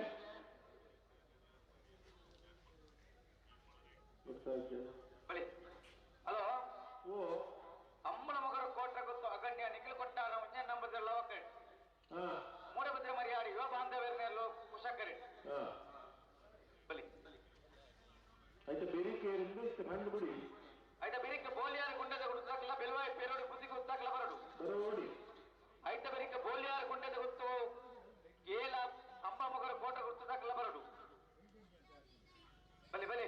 [SPEAKER 4] ಬಳಿ ಹಲೋ ಓ ಅಮ್ಮನ ಮಗರ ಕೋಟ ಗೊತ್ತು ಅಗಣ್ಯ ನಿಖಿಲ್ ಕೊಟ್ಟ ಮುಂಚೆ ನಂಬರ್ ಲವಕಡೆ ಮೂಡಬಿದ್ರೆ ಮರ್ಯಾಡಿ ಯುವ ಬಾಂಧವ್ಯರನ್ನೆಲ್ಲೋ ಕುಶಕರೆ ಬಲಿ
[SPEAKER 18] అయితే ಬೇರಿಕೆಯಿಂದ ಇಷ್ಟು ಹಣ್ಣು ಬಿಡಿ
[SPEAKER 4] అయితే ಬೇರಿಕೆ ಬೋಲಿಯಾರ ಗುಂಡದ ಗುರುತಾಕಲ ಬೆಲುವಾಯಿ ಪೇರೋಡು ಬುದ್ಧಿಗೆ ಉತ್ತಾಕಲ ಬರಡು
[SPEAKER 18] ಬರೋಡಿ
[SPEAKER 4] అయితే ಬೇರಿಕೆ ಬೋಲಿಯಾರ ಗುಂಡದ ಗುರುತು ಏಲ ಅಮ್ಮ ಮಗರ ಕೋಟ ಗುರುತಾಕಲ ಬರಡು ಬಲಿ ಬಲಿ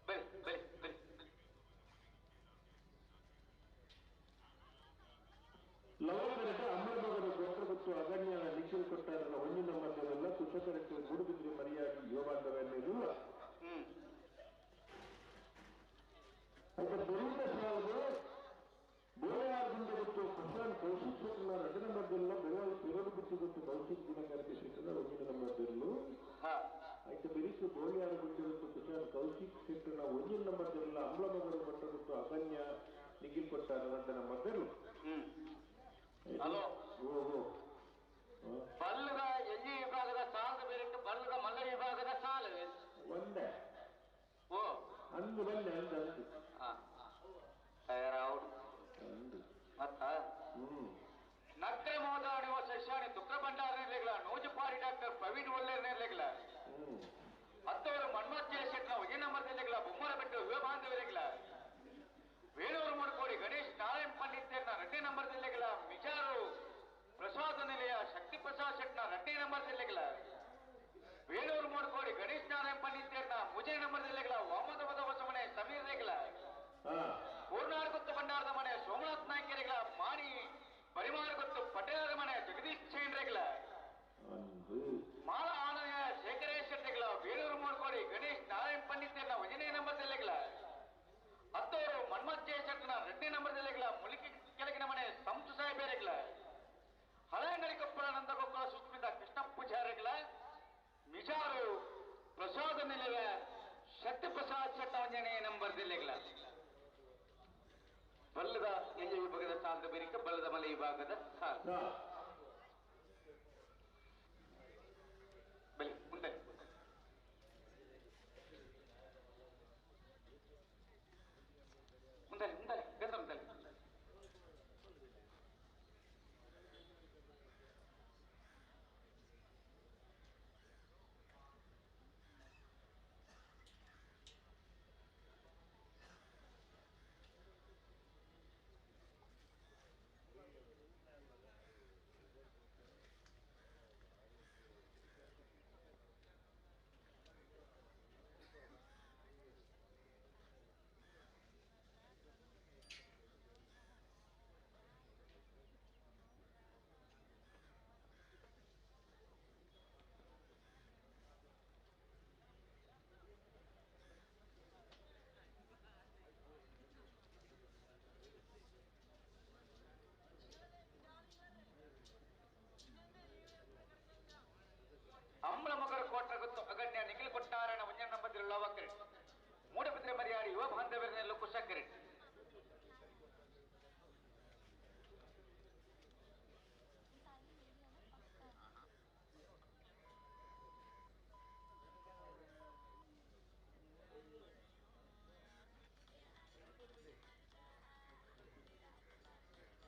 [SPEAKER 4] ಬಲಿ ಬಲಿ ಬಲಿ
[SPEAKER 18] ಲವಕರಟ ಅಮ್ಮನಮಗರ ಗೋತ್ರಗೊತ್ತು ಅಗಣ್ಯನ ನಿಖಿಲ್ ಕೊಟ್ಟಾರನ ಒಂದಿನ ಮಧ್ಯವೆಲ್ಲ ಕುಶಕರಕ್ಕೆ ಗುಡುಬಿದ್ರೆ ಮರಿಯಾಗಿ ಯೋಗಾಂಧವನ್ನಿರುವ అయితే బెరువుల సాగు ಬೋಳೆಯಾರದಿಂದ ಗೊತ್ತು ಪ್ರಶಾಂತ್ ಕೌಶಿಕ್ ಶೆಟ್ಟರ್ನ ರಚನ ಮಧ್ಯೆಲ್ಲ ಬೆಳವಳಿ ಪೆರೋಡು ಬಿಟ್ಟು ಗೊತ್ತು ಕೌಶಿಕ್ ದಿನಗಾರಿಕೆ ಶೆಟ್ಟರ್ನ ಒಂದಿನ ಮಧ್ಯೆಲ್ಲೂ అయితే ಬೆರಿಕೆ ಬೋಳೆಯಾರ ಬಿಟ್ಟು ಗೊತ್ತು ಪ್ರಶಾಂತ್ ಕೌಶಿಕ್ ಶೆಟ್ಟರ್ನ ಒಂದಿನ ಮಧ್ಯೆಲ್ಲ ಅಮ್ಲಮಗರು ಕೊಟ್ಟ ಗೊತ್ತು ಅಗಣ್ಯ ನಿಖಿಲ್ ಕೊಟ್ಟಾರ ರಚನ ಮಧ್ಯೆಲ್ಲೂ
[SPEAKER 4] ಹಲೋ
[SPEAKER 18] ಓಹೋ
[SPEAKER 4] ಬಲ್ಲದ ಎಲ್ಲಿ ವಿಭಾಗದ ಸಾಲದ ಬೇರಿಟ್ಟು ಬಲ್ಲದ ಮಲ್ಲ ವಿಭಾಗದ ಸಾಲು
[SPEAKER 18] ಒಂದೇ
[SPEAKER 4] ಓ
[SPEAKER 18] ಅಂದು ಬಂದೆ ಅಂದ
[SPEAKER 4] ತಯಾರಾವುದು ಮತ್ತ ನಕ್ರೆ ಮೋದಾಡಿ ಶಶಾಣಿ ತುಕ್ರ ಭಂಡಾರನಿರ್ಲಿಲ್ಲ ನೂಜುಪಾಡಿ ಡಾಕ್ಟರ್ ಪ್ರವೀಣ್ ಒಳ್ಳೆಯರ್ನಿರ್ಲಿಲ್ಲ ಮತ್ತವರು ಮನ್ಮಥ್ಯ ಶೆಟ್ನ ಒಗಿ ನಂಬರ್ದಿರ್ಲಿಲ್ಲ ಬೊಮ್ಮರ ಬಿಟ್ಟು ಯುವ ಬಾಂಧವರಿಲ್ಲ ವೇಣೂರು ಮಾಡ್ಕೋಡಿ ಗಣೇಶ್ ನಾರಾಯಣ್ ಪಂಡಿತ್ಯರ್ನ ರಡ್ಡಿ ನಂಬರ್ದಿರ್ಲಿಲ್ಲ ಮಿಜಾರು ಪ್ರಸಾದ ನಿಲಯ ಶಕ್ತಿ ಪ್ರಸಾದ್ ಶೆಟ್ನ ರಡ್ಡಿ ನಂಬರ್ದಿರ್ಲಿಲ್ಲ ವೇಣೂರು ಮಾಡ್ಕೋಡಿ ಗಣೇಶ್ ನಾರಾಯಣ್ ಪಂಡಿತ್ಯರ್ನ ಮುಜೆ ನಂಬರ್ದಿರ್ಲಿಲ್ಲ ವಾಮದವದ ಹೊಸ ಮನೆ ಸಮೀರ್ ರೇಗಲ ಪೂರ್ಣಾರ್ ಗೊತ್ತು ಭಂಡಾರದ ಮನೆ ಸೋಮನಾಥ್ ನಾಯ್ಕರಿಗಳ ಮಾಣಿ ಪರಿಮಾರ ಗೊತ್ತು ಪಟೇಲರ ಮನೆ ಜಗದೀಶ್ ಚೈನ್ ರೇಗಲ ಮಾಲ ಆನಯ ಶೇಖರೇಶ್ ಶೆಟ್ಟಿಗಳ ವೇಣೂರು ಮಾಡ್ಕೋಡಿ ಗಣೇಶ್ ನಾರಾಯಣ್ ಪಂಡಿತ್ಯರ್ನ ವಜನೆ ನಂಬರ್ದಿರ್ಲಿಲ್ಲ ಹತ್ತವರು ಮನ್ಮಥ್ ಜಯಶೆಟ್ಟನ ರೆಡ್ಡಿ ನಂಬರ್ದಿರ್ಲಿಲ್ಲ ಮುಲಿಕಿ ಕೆಳಗಿನ ಮನೆ ಸಂತು ಸಾಹೇಬರಿಗಳ ಹಳೆಂಗಡಿಕೊಪ್ಪಳ ನಂದಗೊಪ್ಪಳ ಸುಸ್ಮಿತ ಕೃಷ್ಣ ಪೂಜಾರಿಗಳ ಮಿಜಾರು ಪ್ರಸಾದ ನಿಲಯ ಶಕ್ತಿ ಪ್ರಸಾದ್ ಶೆಟ್ಟ ವಂಜನೆ ನಂಬರ್ದಿರ್ಲಿಲ್ಲ ಬಲ್ಲದ ಎಜ ವಿಭಾಗದ ಸಾಲದ ಬೇರಿಕ ಬಲ್ಲದ ಮಲೆ ವಿಭಾಗದ ಸಾಲ ಬಲಿ ಮುಂದೆ ಮುಂದೆ ಮುಂದೆ ಗಂಧ ಮುಂದೆ ಅಂಬಳ ಮಗರ ಕೋಟ್ರ ಗೊತ್ತು ಅಗಣ್ಯ ನಿಖಿಲ್ ಕೊಟ್ಟಾರಣ ಒಂಜನ ನಂಬದಿರುವ ಲವಕರೆ ಮೂಡಬಿದ್ರೆ ಮರಿಯಾಡಿ ಯುವ ಬಾಂಧವ್ಯರನ್ನೆಲ್ಲ ಕುಶಕರೆ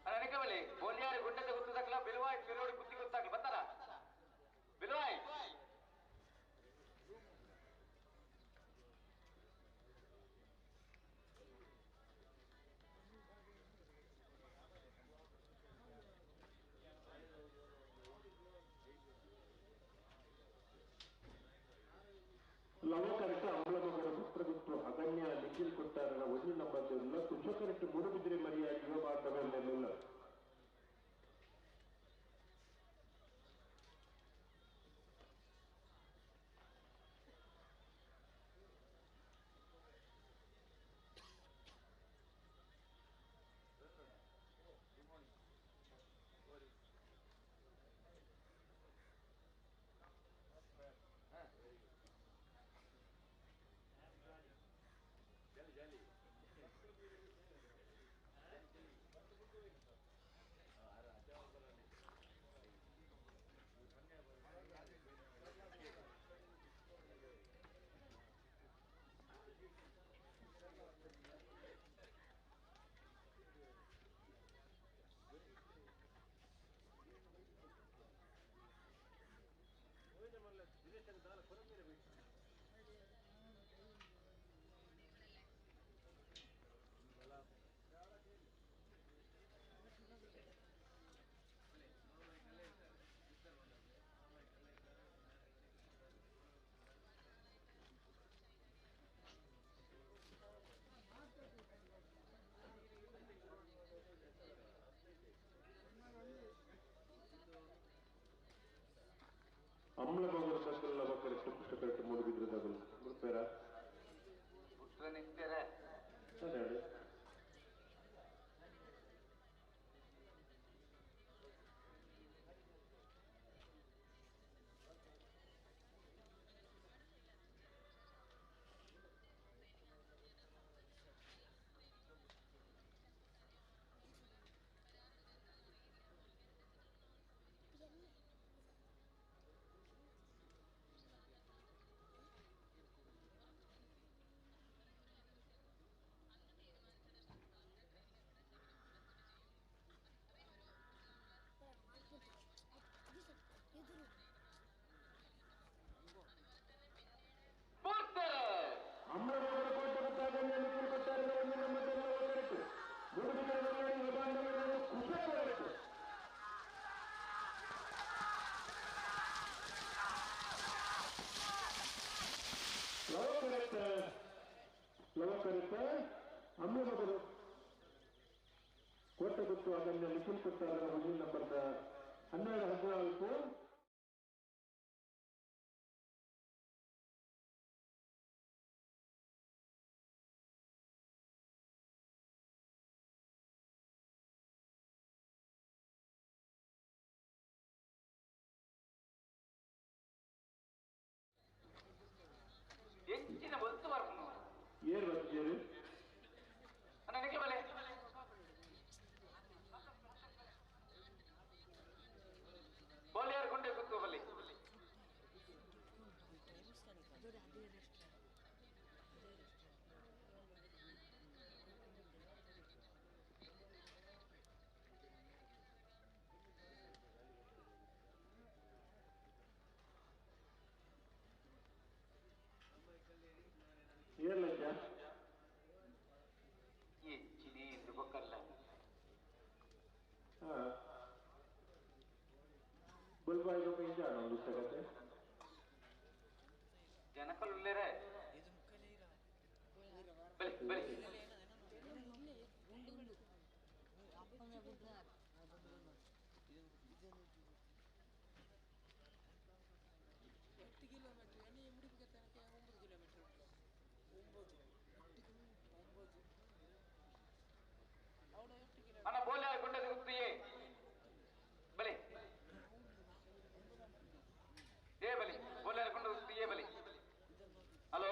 [SPEAKER 4] ನನಗವಲೆ ಬೋಲಿಯಾರಿ ಗುಡ್ಡದ ಗುತ್ತದಕ್ಲ ಬಿಲವಾಯ್ ಪಿರೋಡಿ ಕುತ್ತಿ ಗೊತ್ತಾಗ್ಲಿ ಬತ್ತಲ್ಲ ಬಿಲವಾಯ್
[SPEAKER 18] ಲವಕರೆಕ್ಟ್ ಅಂಬಳಮಗರ ಪುತ್ರಗುತ್ತು ಅಗಣ್ಯ ನಿಖಿಲ್ ಕೊಟ್ಟಾರನ ಒಂದು ನಂಬರ್ಲ್ಲ ಕುಶಕರೆಕ್ಟ್ ಮೂಡುಬಿದ್ರೆ ಮರಿಯಾಗಿ ಯುವ ಬಾಂಧವ್ಯರನ್ನೆಲ್ಲ ಅಮ್ಲಮಗರ ಸಂಕಲ್ ಲವಕರೆಕ್ಟ್ ಪುಸ್ತಕರೆಕ್ಟ್ ಮೂಡುಬಿದ್ರೆ ದಗಲು ಗುರುಪೇರ
[SPEAKER 4] ಪುತ್ರ ನಿಂತರ
[SPEAKER 18] ಅದೇ ಅಮ್ಲಮಗರ ಕೋಟೆ ಗೊತ್ತಾಗಣ್ಯ ನಿಖಿಲ್ ಕೊಟ್ಟಾರನ ಒಂದು ನಂಬರ್ಲ್ಲ ಲವಕರೆಕ್ಟ್ ಮೂಡುಬಿದ್ರೆ ಮರಿಯಾಡಿ ಯುವ ಬಾಂಧವ್ಯರನ್ನೆಲ್ಲ ಕುಶಕರೆಕ್ಟ್ ಲವಕರೆಕ್ಟ್ ಅಮ್ಲಮಗರ ಕೋಟೆ ಗೊತ್ತು ಅದನ್ನ ನಿಖಿಲ್ ಕೊಟ್ಟಾರನ ಒಂದು ನಂಬರ್ದ 12-14
[SPEAKER 4] ಹೆಚ್ಚಿನ ಒತ್ತು ಬರ್ಕೊಂಡು
[SPEAKER 18] ಏರ್ ಬರ್ತೀರಿ
[SPEAKER 4] ನನಗೆ ಬಲೆ
[SPEAKER 18] ಬಲ್ಬಾಯಿಗೆ ಇಂಜಾಣ ಒಂದು ತಗತ್ತೆ
[SPEAKER 4] ಜನಕಲ್ಲೇ ಬಲಿ ಬಲಿ ಅಣ್ಣ ಬೋಲೆ ಗುಂಡೆ ಸಿಗುತ್ತೀಯೇ ಬಲಿ ಏ ಬಲಿ ಬೋಲೆ ಗುಂಡೆ ಸಿಗುತ್ತೀಯೇ ಬಲಿ ಹಲೋ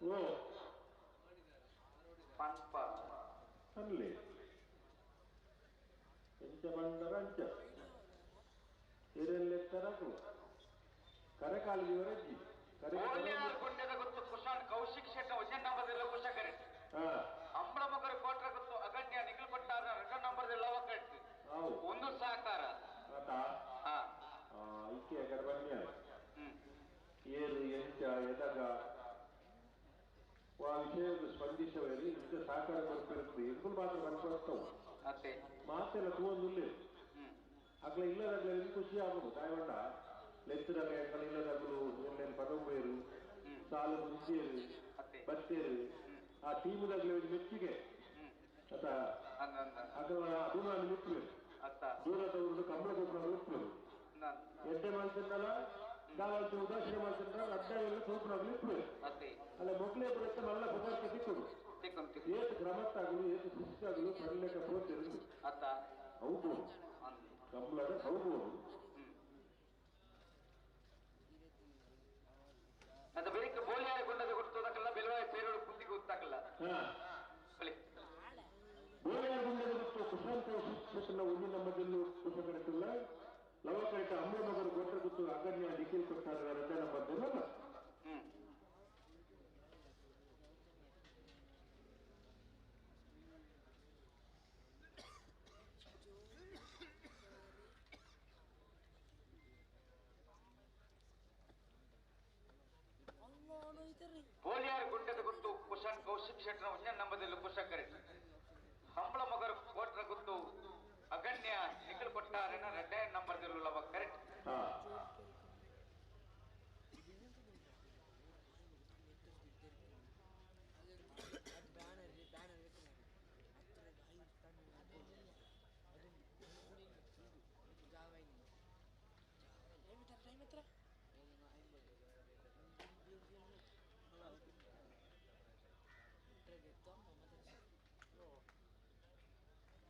[SPEAKER 18] ಓ
[SPEAKER 4] ಪಂಪ
[SPEAKER 18] ಅಲ್ಲೇ ಎಂಚ ಬಂದರಂಚ ಇರಲ್ಲೆತ್ತರಕು ಕರಕಾಲಿಯವರಜ್ಜಿ
[SPEAKER 4] ಗುಂಡೆದ ಗೊತ್ತು ಕುಶಾಲ್ ಕೌಶಿಕ್ ಶೆಟ್ಟ ವಜನ್ ನಂಬರ್ದೆಲ್ಲ ಕುಶಕರೆ ಅಂಬಳ ಮಗರು ಕೋಟ್ರ ಗೊತ್ತು ಅಗಣ್ಯ ನಿಖಿಲ್ ಕೊಟ್ಟಾರ ರೆಕಾರ್ಡ್ ನಂಬರ್ದೆಲ್ಲ ಒಕ್ಕಟ್ಟು ಒಂದು ಸಹಕಾರ
[SPEAKER 18] ಐಕ್ಯ ಗರ್ಭಣ್ಯ ಏರು ಎಂಚ ಎದಗ ಆ ವಿಷಯವನ್ನು ಸ್ಪಂದಿಸುವಲ್ಲಿ ಇಂಥ ಸಹಕಾರ ಬರ್ತಿರುತ್ತೆ ಎಂಬುದು ಮಾತ್ರ ಬರ್ಕೊಳ್ತಾವು ಮಾತೆಲ್ಲ ತೂವೊಂದುಲ್ಲೆ ಅಗ್ಲ ಇಲ್ಲದಾಗ್ಲ ಖುಷಿ ಆಗುದು ತಾಯಗೊಂಡ ಲೆತ್ತದಾಗ ಎಂಕಲ ಇಲ್ಲದಾಗಲು ಒಳ್ಳೆ ಪದವೇರು ಸಾಲು ಮುಂಚೇರು ಬತ್ತೇರು ಆ ಟೀಮದಾಗ್ಲೇ ಒಂದು ಮೆಚ್ಚಿಗೆ ಅತ ಅದು ನಾನು ಮುಟ್ಟಬೇಕು ದೂರದವ್ರದ್ದು ಕಂಬಳ ಕೊಟ್ಟು ಮುಟ್ಟಬೇಕು ಎಡ್ಡೆ ಮಾಡ್ತಿದ್ದಲ್ಲ ನಾವಂತೂ ಉದಾಸೀನ ಮಾಡ್ತಿದ್ದ ಅಡ್ಡಾಗೆಲ್ಲ ಸ್ವಲ್ಪ ನಾವು ಇಟ್ಬೇಕು ಅಲ್ಲ ಮಕ್ಕಳೇ ಬರುತ್ತೆ ಮಲ್ಲ ಪದಾರ್ಥ ತಿಕ್ಕೋದು ಏತು ಕ್ರಮತ್ತಾಗಲು ಏತು ಶಿಸ್ತಾಗಲು ಪಡಲೇಕ ಪೋತಿರು ಹೌದು ಕಂಬಳದ ಹೌಬೋದು
[SPEAKER 4] ಅದು ಬೇರೆ ಬೋಲಿಯಾರ ಕೊಂಡದ ಕೊಡ್ತದಕ್ಕಲ್ಲ ಬೆಲವಾಯ ಸೇರೋಡು ಕುಂದಿಗೆ ಗೊತ್ತಾಗಲ್ಲ
[SPEAKER 18] ಬೋಲಿಯಾರ ಕೊಂಡದ ಕೊಟ್ಟು ಕುಶಾಂತ ಶಿಕ್ಷಣ ಒಂದು ನಮ್ಮದಲ್ಲೂ ಕುಶ ಕರೆಕ್ಟಿಲ್ಲ ಲವಕರಿತ ಅಮ್ಮ ಮಗರು ಕೊಟ್ಟರೆ ಗೊತ್ತು ಅಗಣ್ಯ ನಿಖಿಲ್ ಕೊಟ್ಟಾರ ರಜನ ಬದ್ದಲ್ಲ
[SPEAKER 4] ಬೋಲಿಯಾರ ಗುಂಡೆದ ಗೊತ್ತು ಕುಶಾನ್ ಕೌಶಿಕ್ ಶೆಟ್ರ ಒಂದನೇ ನಂಬರ್ದಲ್ಲಿ ಕುಶ ಕರೆಕ್ಟ್ ಹಂಬಳ ಮಗರು ಕೋಟ್ರ ಗೊತ್ತು ಅಗಣ್ಯ ನಿಖಿಲ್ ಕೊಟ್ಟಾರೇನ ರೆಡ್ಡೆ ನಂಬರ್ದಿರಲ್ಲ ಕರೆಕ್ಟ್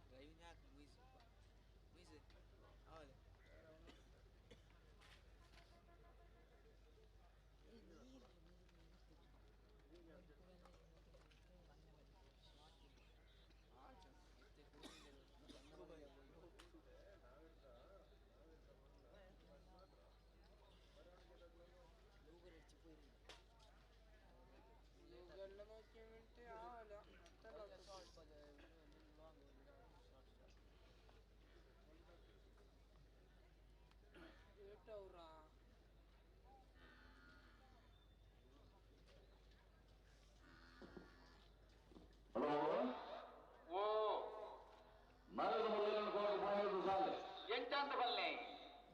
[SPEAKER 21] Driving hack, music. Olha.
[SPEAKER 10] Hello
[SPEAKER 4] ಓ
[SPEAKER 10] ನಾಳೆ ಮೊದಲು ಸಾಲೆ
[SPEAKER 4] ಎಂಟಂತ ಬಲ್ಲೆ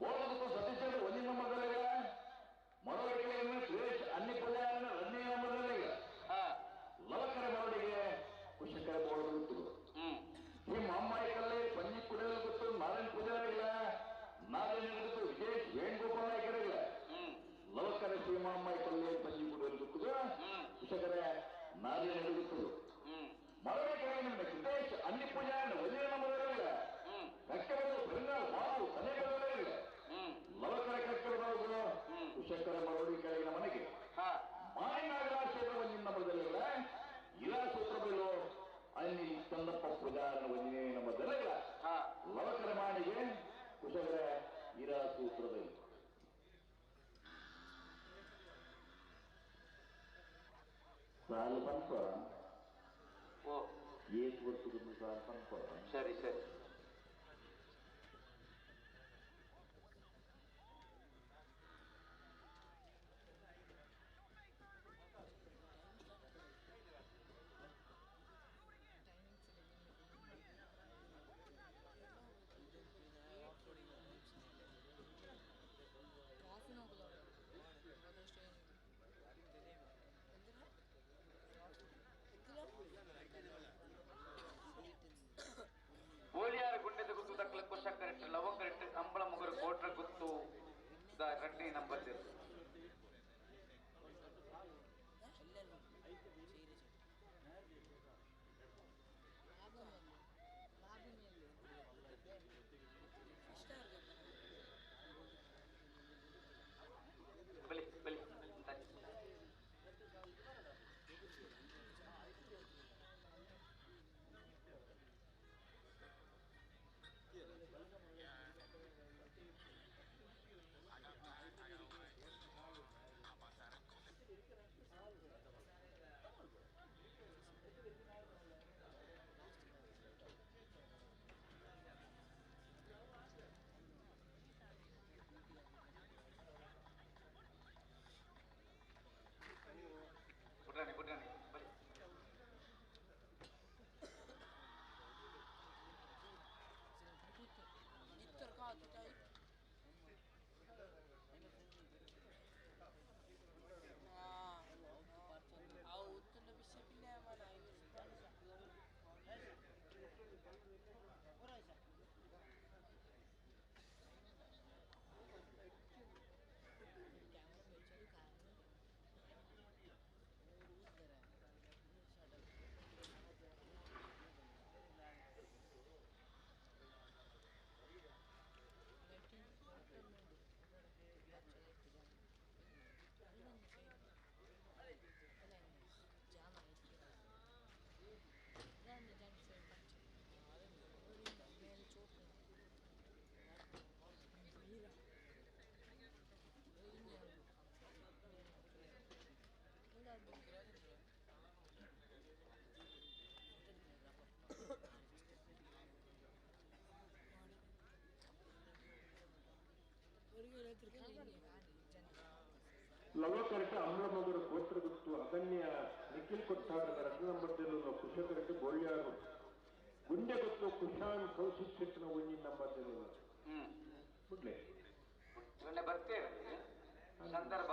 [SPEAKER 10] ಬೋಳದಕ್ಕೂ ಸತೀಶ್ ಒಂದಿನ ನಂಬರ್ದಲ್ಲಿಗ ಮರವಡಿಕೆಯನ್ನು ಸುರೇಶ್ ಅನ್ನಿ ಪೂಜಾರನ್ನ ರನ್ನೇ ನಂಬರ್ದಲ್ಲಿಗ ಲವಕರ ಮರಡಿಗೆ ಕುಶಕರ ಬೋಳದ ಗೊತ್ತು ಈ ಮಾಮ್ಮಾಯಿಕಲ್ಲೇ ಪಂಜಿ ಕುಡಿಯಲು ಗೊತ್ತು ನಾರಾಯಣ ಪೂಜಾರಿಗಳ ನಾರಾಯಣ ಗೊತ್ತು ವಿಜೇಶ್ ವೇಣುಗೋಪಾಲ ನಾಯಕರಿಲ್ಲ ಲವಕರ ಶ್ರೀಮಾಮ್ಮಾಯಿಕಲ್ಲೇ ಪಂಜಿ ಕುಡಿಯಲು ಗೊತ್ತು ಕುಶಕರ ನಾರಾಯಣ ಗೊತ್ತು ಮರವಡಿಕೆ ಸುರೇಶ್ ಅನ್ನಿ ಪೂಜಾರನ್ನ ಒಂದಿನ ನಂಬರ್ದಲ್ಲಿಗ ಕಕ್ಕಬಂದು ಬೆಂಗಾಲ್ ಮಾವು ತಲೆಗಳಿಲ್ಲ ಲವಕರ ಕಕ್ಕಬಂದು ಕುಶಕರ ಮರವಡಿ ಕೆಳಗಿನ ಮನೆಗೆ ಮಾಯನಾಗರ ಕ್ಷೇತ್ರ ಒಂದಿನ ನಂಬರ್ದಲ್ಲಿಲ್ಲ ಇರಾ ಸೂತ್ರದಲ್ಲೂ ಅಲ್ಲಿ ಚಂದಪ್ಪ ಪೂಜಾರನ ಒಂದಿನೇ ನಂಬರ್ದಲ್ಲಿಲ್ಲ ಲವಕರ ಮಾಣಿಗೆ ಕುಶಕರ ಇರಾ ಸೂತ್ರದಲ್ಲಿ ಸಾಲು ಪಂಪ ಏತ್ ವರ್ಷದ ಸಾಲು ಪಂಪ
[SPEAKER 4] ಸರಿ ಸರಿ
[SPEAKER 18] ಲವಕರಟ ಅಮ್ಲಮಗರ ಗೋತ್ರಗುತ್ತು ಅಗಣ್ಯ ನಿಖಿಲ್ ಕೊಟ್ಟಾರದ ರತ್ನಂಬರ್ದೆಲ್ಲ ಕುಶಕರಟ ಗೋಳ್ಯಾರು ಗುಂಡೆ ಗೊತ್ತು ಕುಶಾನ್ ಕೌಶಿಕ್ ಶೆಟ್ಟನ ಒಂಜಿ ನಂಬರ್ದೆಲ್ಲ ಬಿಡ್ಲೆ
[SPEAKER 4] ಬರ್ತೇವೆ ಸಂದರ್ಭ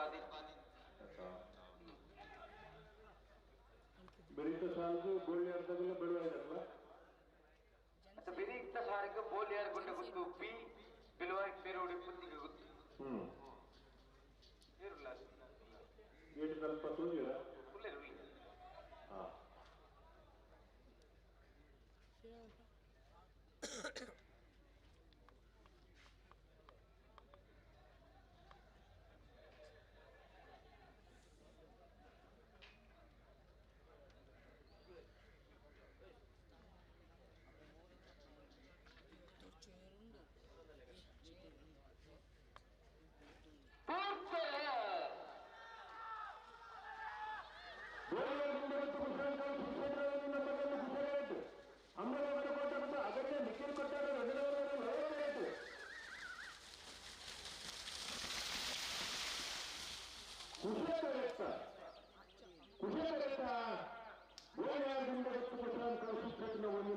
[SPEAKER 18] ಬೆರೀತ ಸಾಲಿಗೆ ಗೋಳ್ಯಾರ್ದಾಗೆಲ್ಲ ಬೆಳವಾಯಿದಲ್ಲ
[SPEAKER 4] ಮತ್ತೆ ಬೆರೀತ ಸಾರಿಗೆ ಬೋಲಿಯಾರ್ ಗುಂಡೆ ಗೊತ್ತು ಬಿ ಬಿಲವಾಯಿ ಪೇರೋಡಿ ಪುತ್ತಿಗೆ ಗೊತ್ತು
[SPEAKER 18] ಏಳು ಸ್ವಲ್ಪ ತುಳಿರ ಹಾ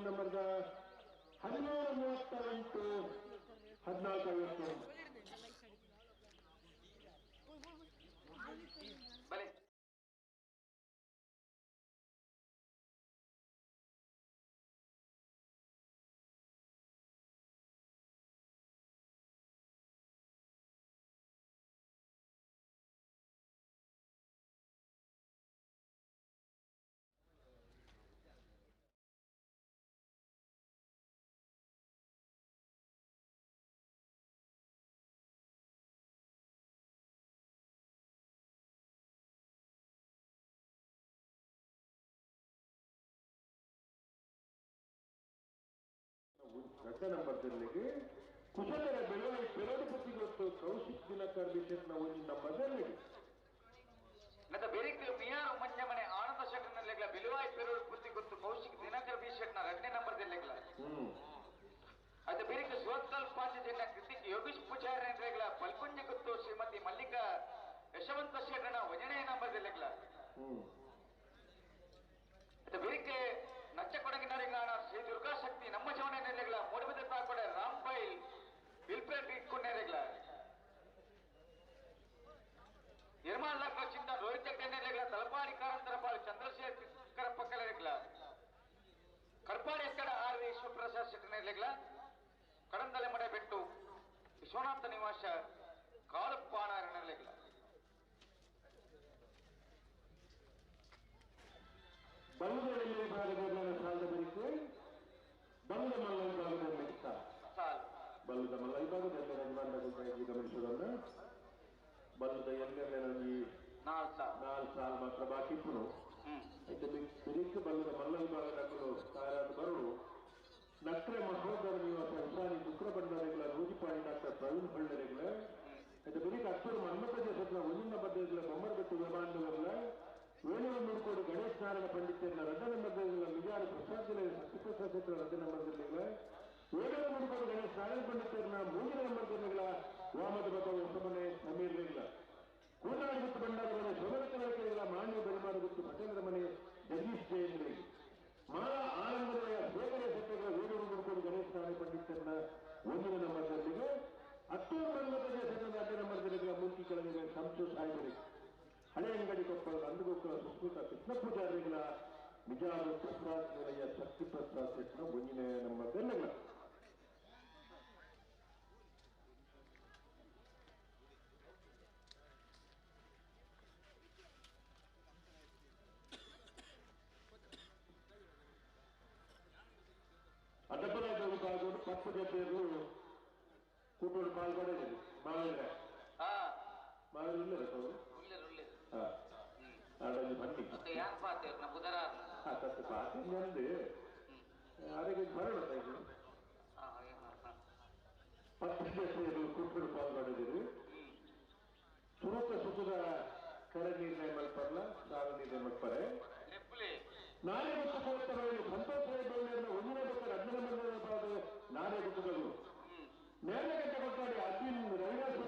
[SPEAKER 18] ನಂಬರ್ದ 1738 1458 ರಚ ನಂಬರ್ದಲ್ಲಿಗೆ ಕುಶಲರ ಬೆಳವಣಿಗೆ ಪೆರಡು ಪುತ್ತಿಗೊತ್ತು ಕೌಶಿಕ್ ದಿನಕರ್ ಬಿಷೆಟ್ನ ಒಂದು ನಂಬರ್ದಲ್ಲಿ
[SPEAKER 4] ಮತ್ತೆ ಬೆರಿಕಲು ಮಿಯಾರು ಮಂಜಮನೆ ಆನಂದ ಶೆಟ್ಟರ್ನಲ್ಲಿಗಳ ಬಿಲುವಾಯಿ ಪೆರಡು ಪುತ್ತಿಗೊತ್ತು ಕೌಶಿಕ್ ದಿನಕರ್ ಬಿಷೆಟ್ನ 2ನೇ ನಂಬರ್ದಲ್ಲಿಗಳ ಅದು ಬೆರಿಕ ಸ್ವತ್ತಲ್ ಪಾಂಚಜನ್ಯ ಕೃತಿಕ್ ಯೋಗೀಶ್ ಪೂಜಾರಿಗಳ ಪಲ್ಕುಂಜ ಗೊತ್ತು ಶ್ರೀಮತಿ ಮಲ್ಲಿಕಾ ಯಶವಂತ ಶೆಟ್ಟರ್ನ 1ನೇ ನಂಬರ್ದಲ್ಲಿಗಳ ಬೆರಿಕೆ ನಚ್ಚ ಕೊಡಗಿನರಿಗಾಣ ಶ್ರೀ ದುರ್ಗಾ ಶಕ್ತಿ ನಮ್ಮ ಜವನ ನೆಲೆಗಳ ಮೂಡಬಿದ್ದ ತಾಕೊಡೆ ರಾಂಬೈಲ್ ವಿಲ್ಪೇಟ್ ಇಟ್ಕೊಂಡೇರೆಗಳ ನಿರ್ಮಾಣ ಚಿಂತ ರೋಹಿತ ನೆಲೆಗಳ ತಲಪಾಡಿ ಕಾರಂತರಪಾಡಿ ಚಂದ್ರಶೇಖರ ಪಕ್ಕಲೆಗಳ ಕರ್ಪಾಡಿ ಎಕ್ಕಡ ಆರ್ ವಿ ಶಿವಪ್ರಸಾದ್ ಶೆಟ್ಟಿ ನೆಲೆಗಳ ಕಡಂದಲೆ ಮಡೆ ಬೆಟ್ಟು ವಿಶ್ವನಾಥ ನಿವಾಸ ಕಾಲುಪ್ಪಾಣ ನೆಲೆಗಳ
[SPEAKER 18] ಬಲ್ಲದಲ್ಲಿ ಭಾಗದ ಸಾಲದ ಬರಿಕೆ ಬಲ್ಲದ ಮಲ್ಲ ವಿಭಾಗದಲ್ಲಿ ಬಲ್ಲದ ಮಲ್ಲ ವಿಭಾಗದಲ್ಲಿ ರಜಮಾನವಾಗಿ ಗಮನಿಸೋದನ್ನ ಬಲ್ಲದ ಎಲ್ಲರಲ್ಲಿ 4 ಸಾಲ ಮಾತ್ರ ಬಾಕಿ ಇತ್ತು అయితే ಬಿರಿಕ್ ಬಲ್ಲದ ಮಲ್ಲ ವಿಭಾಗದಕ್ಕೂ ತಾರಾದ ಬರಲು ನಕ್ರೆ ಮಹೋದರ ನಿವಾಸ ವಿಶಾಲಿ ಶುಕ್ರ ಬಂಡಾರಿಗಳ ರೂಜಿಪಾಡಿ ಡಾಕ್ಟರ್ ಪ್ರವೀಣ್ ಬಳ್ಳರಿಗಳ అయితే ಬಿರಿಕ್ ಅಕ್ಷರ ಮನ್ಮಥ ದೇಶದ ಒಂದಿನ ಬದ್ದಗಳ ಬೊಮ್ಮರಬೆಟ್ಟು ವಿಮಾನಗಳ ವೇಣುವನ್ನು ನೋಡಿಕೊಂಡು ಗಣೇಶ್ ನಾರಾಯಣ ಪಂಡಿತರನ್ನ 2ನೇ ನಂಬರ್ದಲ್ಲಿಗಳ ಮಿಜಾರು ಪ್ರಸಾದ್ ಜಿಲ್ಲೆಯ ಸತ್ಯಪ್ರಸಾದ್ ಶೆಟ್ಟರ 2ನೇ ನಂಬರ್ದಲ್ಲಿಗಳ ವೇಣುವನ್ನು ನೋಡಿಕೊಂಡು ಗಣೇಶ್ ನಾರಾಯಣ ಪಂಡಿತರನ್ನ 3ನೇ ನಂಬರ್ದಲ್ಲಿಗಳ ವಾಮದ ಬದಲು ಹೊಸಮನೆ ಸಮೀರ್ಲಿಲ್ಲ ಕೂತಾಡಿ ಗುತ್ತು ಬಂಡಾರಗಳ ಸೋಮರಕಗಳ ಮಾನ್ಯ ಬರಿಮಾರು ಗುತ್ತು ಪಟೇಲರ ಮನೆ ಜಗದೀಶ್ ಜಯಂದ್ರಿಗೆ ಮಾಲ ಆನಂದಮಯ ಶೇಖರ ಶೆಟ್ಟರ ವೇಣುವನ್ನು ನೋಡಿಕೊಂಡು ಗಣೇಶ್ ನಾರಾಯಣ ಪಂಡಿತರನ್ನ 1ನೇ ನಂಬರ್ದಲ್ಲಿಗೆ ಅಕ್ಟೋಬರ್ 2ನೇ ನಂಬರ್ದಲ್ಲಿಗಳ ಮೂರ್ತಿ ಕೆಳಗೆ ಸಂಸು ಸಾಯಿಬರಿಗೆ ಹಳೆ ಅಂಗಡಿ ಕೊಪ್ಪಳ ಅಂದುಗೊಕ್ಕಳ ಸುಸ್ಕೃತ ಕೃಷ್ಣ ಪೂಜಾರಿಗಳ ನಿಜಾದ ಪ್ರಸಾದ್ ನಿಲಯ ಶಕ್ತಿ ಪ್ರಸಾದ್ ಶೆಟ್ಟನ 1ನೇ ನಂಬರ್ದಲ್ಲಿಗಳ ಅಡ್ಡಪರಾದ ವಿಭಾಗವನ್ನು 10 ಜೊತೆಯಲ್ಲೂ ಕೂಟೋಡು ಪಾಲ್ಗೊಂಡಿದ್ದೀರಿ ಮಾವಿನ ಮಾವಿನ ಆಡಲ್ಲಿ ಬನ್ನಿ ತತ್ತು ಪಾತಿ ನಂದು ಆರೋಗ್ಯ ಬರೋಣ 10 ಜೊತೆಯಲ್ಲೂ ಕೂಟೋಡು ಪಾಲ್ಗೊಂಡಿದ್ದೀರಿ ಸುರತ ಸುಖದ ಕರೆ ನಿರ್ಣಯ ಮಲ್ಪರ್ಲ ಸಾಲ ನಿರ್ಣಯ ಮಲ್ಪರೆ ನಾನೇ ಗೊತ್ತುಕೊಳ್ಳುತ್ತವೆ ಸಂತೋಷ ಬೆಳೆಯನ್ನು 1ನೇ ಬುಕ್ಕ 2ನೇ ನಂಬರ್ ನಾನೇ ಗೊತ್ತುಗಳು ನೇರ ಗಂಟೆ ಕೊಟ್ಟಾಡಿ ಅರ್ಜುನ್ ರವಿದಾಸ್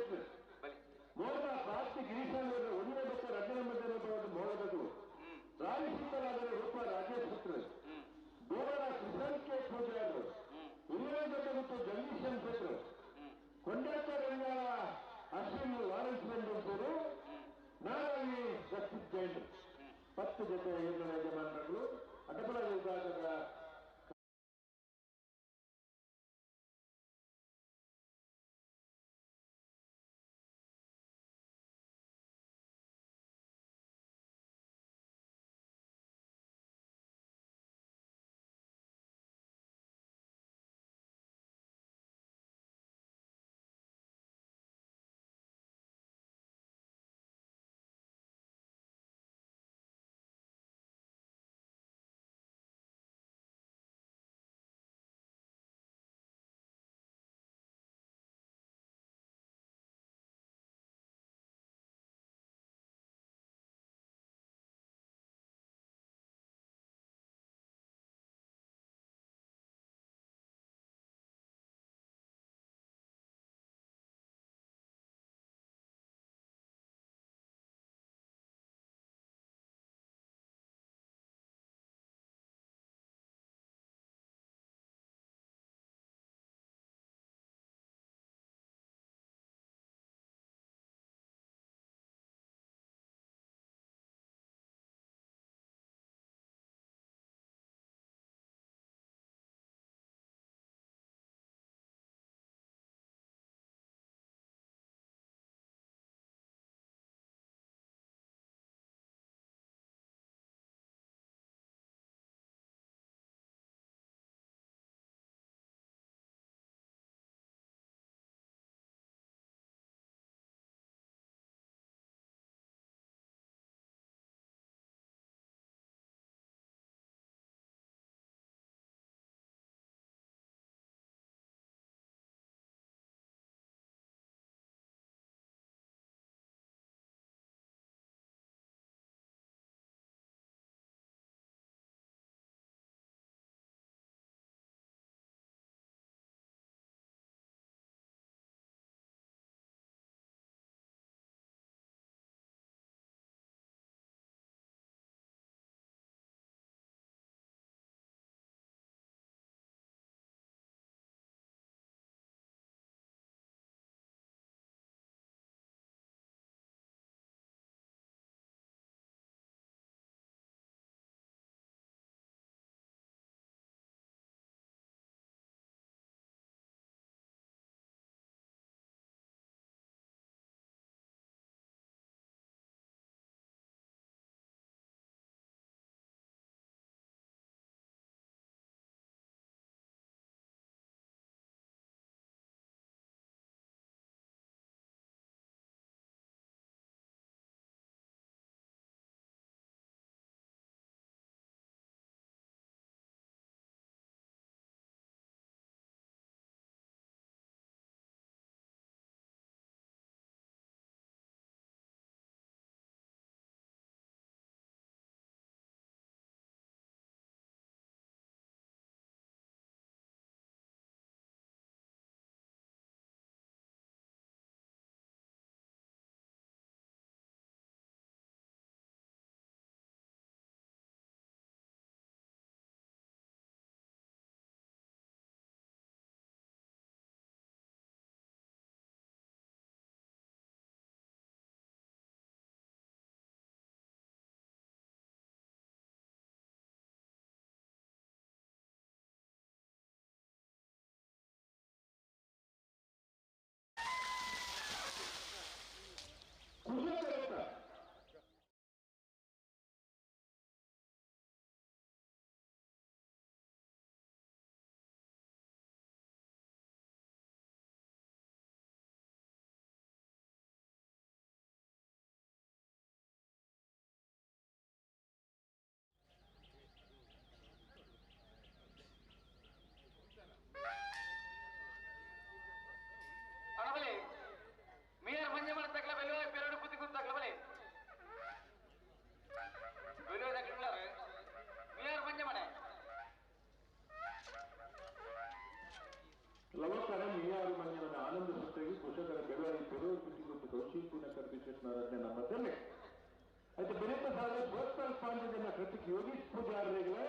[SPEAKER 18] ಕೃತಿಕ್ ಯೋಗೀಶ್ ಪೂಜಾರಿಗಳೇ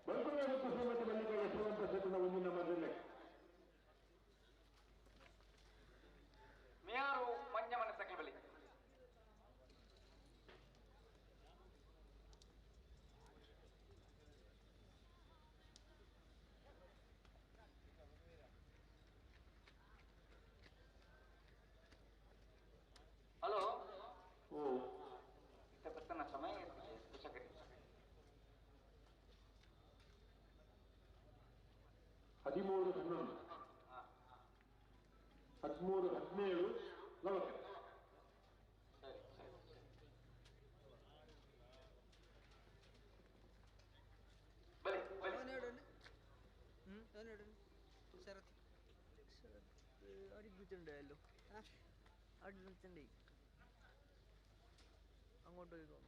[SPEAKER 18] ಬಲ್ಕುಳ ಕುಸುಮತಿ ಮಲ್ಲಿಕಾರ್ಜುನ ಯಶವಂತ ಶೆಟ್ಟಿನ ಮುಂದಿನ ಮಧ್ಯದಲ್ಲಿ
[SPEAKER 4] ಮೇಯಾರು ಮಂಜಮನ ಸಕಲ ಬಲಿ ಹಲೋ
[SPEAKER 18] ಓ
[SPEAKER 4] ಇಷ್ಟಪಟ್ಟನ ಸಮಯ ಪುಸ್ತಕರಿ
[SPEAKER 18] 13-11 13-17 ಲವಕ
[SPEAKER 4] ಸರಿ ಸರಿ ಬಲಿ ಬಲಿ
[SPEAKER 21] ശരത് അടിപ്പിച്ചിട്ടുണ്ടല്ലോ അടിപ്പിച്ചിട്ടുണ്ടേ അങ്ങോട്ട് പോയിക്കോ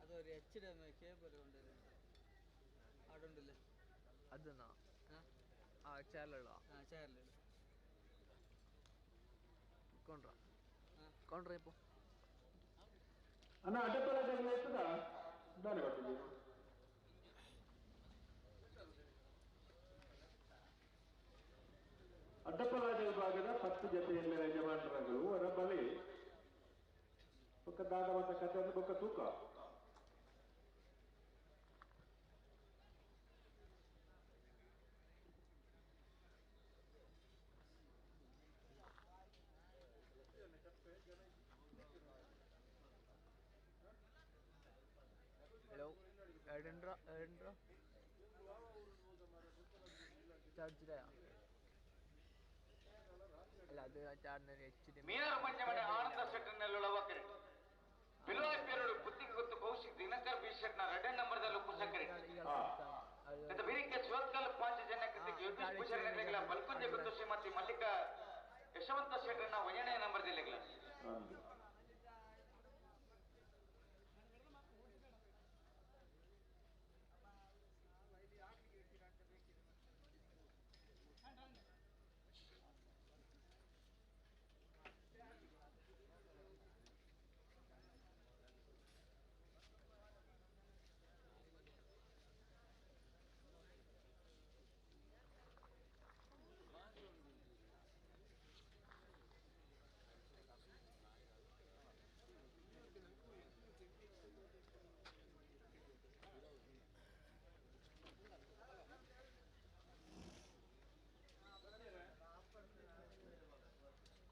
[SPEAKER 3] അതൊരു HDMI കേബിൾ കൊണ്ടുവരുന്നു അവിടെ ഉണ്ടല്ലേ
[SPEAKER 21] അതെന്നാ ആ ചേരലുള്ള
[SPEAKER 3] ചേരലുണ്ട്
[SPEAKER 21] കൊണ്ടുവരാ ഇപ്പോ
[SPEAKER 18] ಅಣ್ಣ ಅಡ್ಡಪರಾಜಗಳು ಎತ್ತದ ದಾನಿ ಬರ್ತೀವಿ ಅಡ್ಡಪರಾಜ ವಿಭಾಗದ 10 ಜೊತೆಯಲ್ಲಿ ಯಜಮಾನರುಗಳು ಅವರ ಬಲಿ ಒಕ್ಕ ದಾದ ಮತ ಕಥೆ ಒಕ್ಕ ತೂಕ
[SPEAKER 21] ഹലോ ഏടൻഡ്ര ചാർജിലാ അല്ല അത് ചാർജ്
[SPEAKER 4] ಮೇಯಾರು ಮಂಜಮನ ಆನಂದ ಸೆಟ್ಟಿನಲ್ಲಿರುವ ವಕರೆ ಬಿಲವಾಯ್ ಪೇರುಡು ಬುದ್ಧಿಗೆ ಗೊತ್ತು ಕೌಶಿಕ್ ದಿನಕರ್ ಬಿ ಶೆಟ್ನ 2 ನಂಬರ್ದಲ್ಲೂ ಕುಸಕರೆ ಅಂತ ಬಿರಿಕೆ ಶಿವತ್ಕಲ್ 5 ಜನ ಕೃತಿಗೆ ಯೋಗೀಶ್ ಪೂಜಾರಿಗಳ ಬಲ್ಕುಂಜ ಗೊತ್ತು ಶ್ರೀಮತಿ ಮಲ್ಲಿಕಾ ಯಶವಂತ ಶೆಟ್ಟನ 1ನೇ ನಂಬರ್ದಲ್ಲಿಗಳ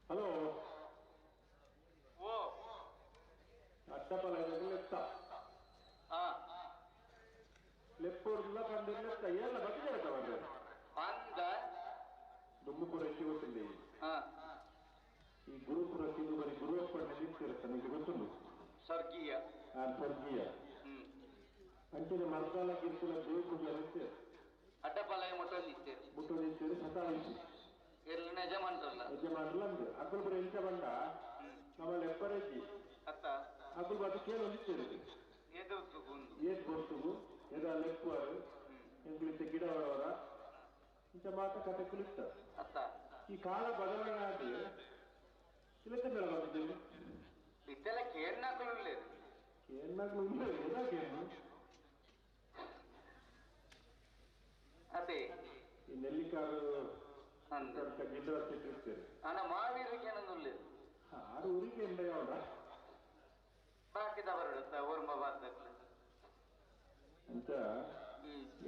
[SPEAKER 18] ಹಲೋ
[SPEAKER 4] ಓ
[SPEAKER 18] ಅಡ್ಡಪರಾಜಗಳು ಎತ್ತ ಲೆಪ್ಪೂರ್ಲ ಪಂಡಿರ್ಲೆತ್ತ ಏನ ಬಗೆಹರಿತ ಬಂದ್ರೆ
[SPEAKER 4] ಅಂದ
[SPEAKER 18] ದುಮ್ಮುಪುರ ಎತ್ತಿ ಗೊತ್ತಿಲ್ಲ ಈ ಗುರುಪುರ ತಿಂದು ಬರೀ ಗುರುವಪ್ಪ ನಿಲ್ಲಿರ್ತಿರುತ್ತೆ ನಿಮಗೆ ಗೊತ್ತುಂಟು
[SPEAKER 4] ಸ್ವರ್ಗೀಯ
[SPEAKER 18] ಸ್ವರ್ಗೀಯ ಅಂಚಿನ ಮರ್ದಾಲ ಗಿರ್ತಿನ ದೇವಪೂಜೆ ಇರುತ್ತೆ
[SPEAKER 4] ಅಡ್ಡಪಾಲಯ ಮುಟ್ಟೊಂದಿತ್ತೇವೆ
[SPEAKER 18] ಮುಟ್ಟೊಂದಿರ್ತೇವೆ ಸತಾಯಿಸಿ
[SPEAKER 4] ಎಲ್ಲ ಯಜಮಾನ್ರಲ್ಲ
[SPEAKER 18] ಅಂದ್ರೆ ಅಕ್ಕಲ್ ಬರ ಎಂತ ಬಂದ ನಮ್ಮಲ್ಲಿ ಎಪ್ಪರೆಜ್ಜಿ
[SPEAKER 4] ಅತ್ತ
[SPEAKER 18] ಅಕ್ಕಲ್ ಬದು ಕೇಳೊಂದಿರ್ತೇವೆ
[SPEAKER 4] ಏದು
[SPEAKER 18] ಏನ್ ಗೊತ್ತು ಎದ ಲೆಪ್ಪುವರು ಎಂಗ್ಲಿತ್ತ ಗಿಡವರವರ ಇಂಥ ಮಾತ ಕತೆ ಕುಲಿತ
[SPEAKER 4] ಅತ್ತ
[SPEAKER 18] ಈ ಕಾಲ ಬದಲಾವಣೆ ಆಗಿ ಇಲ್ಲಕ್ಕೆ ಬೆಳ ಬಂದಿದ್ದೇವೆ
[SPEAKER 4] ಇದೆಲ್ಲ ಕೇರ್ನಾಕಲು లేదు
[SPEAKER 18] ಕೇರ್ನಾಕಲು ಉಂಟು ಎದಾಗೇನು
[SPEAKER 4] ಅದೇ
[SPEAKER 18] ಈ ನೆಲ್ಲಿಕಾರು ಗಿಡ ಸಿಟ್ಟಿರ್ತೇವೆ
[SPEAKER 4] ಆನ ಮಾವೀರಿಗೆ ಏನೊಂದು లేదు
[SPEAKER 18] ಆರು ಊರಿಗೆ ಎಂದ ಯಾವ್ದ
[SPEAKER 4] ಬಾಕಿದವರುತ್ತ ಓರ್ಮ ಬಾರ್ದಕ್ಕೆ
[SPEAKER 18] ಅಂತ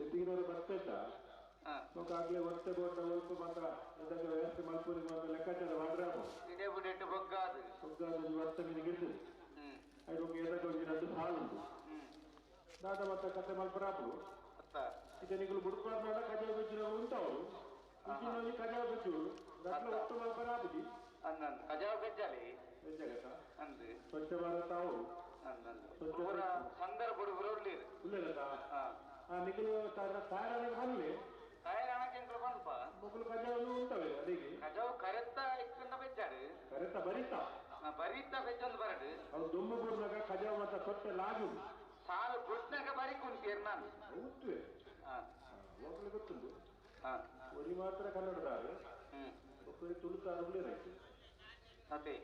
[SPEAKER 18] ಎತ್ತಿಗಿನವರು ಬರ್ತಾಯ್ತಾ ಆಗ್ಲೇ ಹೊಟ್ಟೆ ಬೋಟ ಸ್ವಲ್ಪ ಮಾತ್ರ ಇದಕ್ಕೆ ವ್ಯವಸ್ಥೆ ಮಲ್ಪೂರಿಗೆ ಮಾತ್ರ ಲೆಕ್ಕಾಚಾರ ಮಾಡ್ರೆ
[SPEAKER 4] ಇಡೇ ಬಿಟ್ಟು ಬೊಗ್ಗಾದು
[SPEAKER 18] ವರ್ಷ ಮೀನಿಗೆ ಇರ್ತದೆ ಅದಕ್ಕೆ ಎದಕ್ಕೆ ಹೋಗಿ ಅದು ಹಾಳುಂಟು ದಾದ ಮತ್ತೆ ಕತೆ ಮಲ್ಪರಾಪು ಇದನಿಗಳು ಬುಡ್ಪಾಡ ಕಜಾವ ಬೆಜ್ಜಿನ ಉಂಟವರು ಉಜ್ಜಿನಲ್ಲಿ ಕಜಾವ ಬೆಜ್ಜು ದಟ್ಲ ಒಟ್ಟು ಮಲ್ಪರಾಪುಜಿ
[SPEAKER 4] ಕಜಾವ ಬೆಜ್ಜಾಲಿ
[SPEAKER 18] ಬೆಜ್ಜಾಗತ್ತ
[SPEAKER 4] ಅಂದ್ರೆ
[SPEAKER 18] ಸ್ವಚ್ಛ ಭಾರತ ಅವರು
[SPEAKER 4] ಸಂದರ್ಭ ಬರೋರ್ಲಿ
[SPEAKER 18] ಉಳ್ಳೇದ ನಿಖಲು ತಾರಾಗ ಬರಲಿ
[SPEAKER 4] ತಯಾರಾಣಕ್ಕೆ ಬಂದಪ್ಪ
[SPEAKER 18] ಮಕ್ಕಳು ಕಜಾವನು ಉಂಟವೆ ಅದಕ್ಕೆ
[SPEAKER 4] ಕಜಾವ್ ಕರೆತ್ತ ಇಕ್ಕಂದ ಬೆಜ್ಜಾಡು
[SPEAKER 18] ಕರೆತ್ತ ಬರಿತಾ
[SPEAKER 4] ಬರೀತಾ ಬೆಜ್ಜೊಂದು ಬರಡು
[SPEAKER 18] ಅದು ದೊಮ್ಮಗೂರ್ನಾಗ ಕಜಾವ ಮತ್ತೆ ತೊಟ್ಟೆ ಲಾಗು
[SPEAKER 4] ಸಾಲು ಗುಡ್ನಾಗ ಬರಿ ಕುಂತೀರ್ ನಾನು
[SPEAKER 18] ಹೌದು ಹೋಗ್ಲಿ ಗೊತ್ತುಂಟು ಒಲಿ ಮಾತ್ರ ಕನ್ನಡದಾರು ಒಬ್ಬರಿಗೆ ತುಳುಕಾರು ರೈತು
[SPEAKER 4] ಅದೇ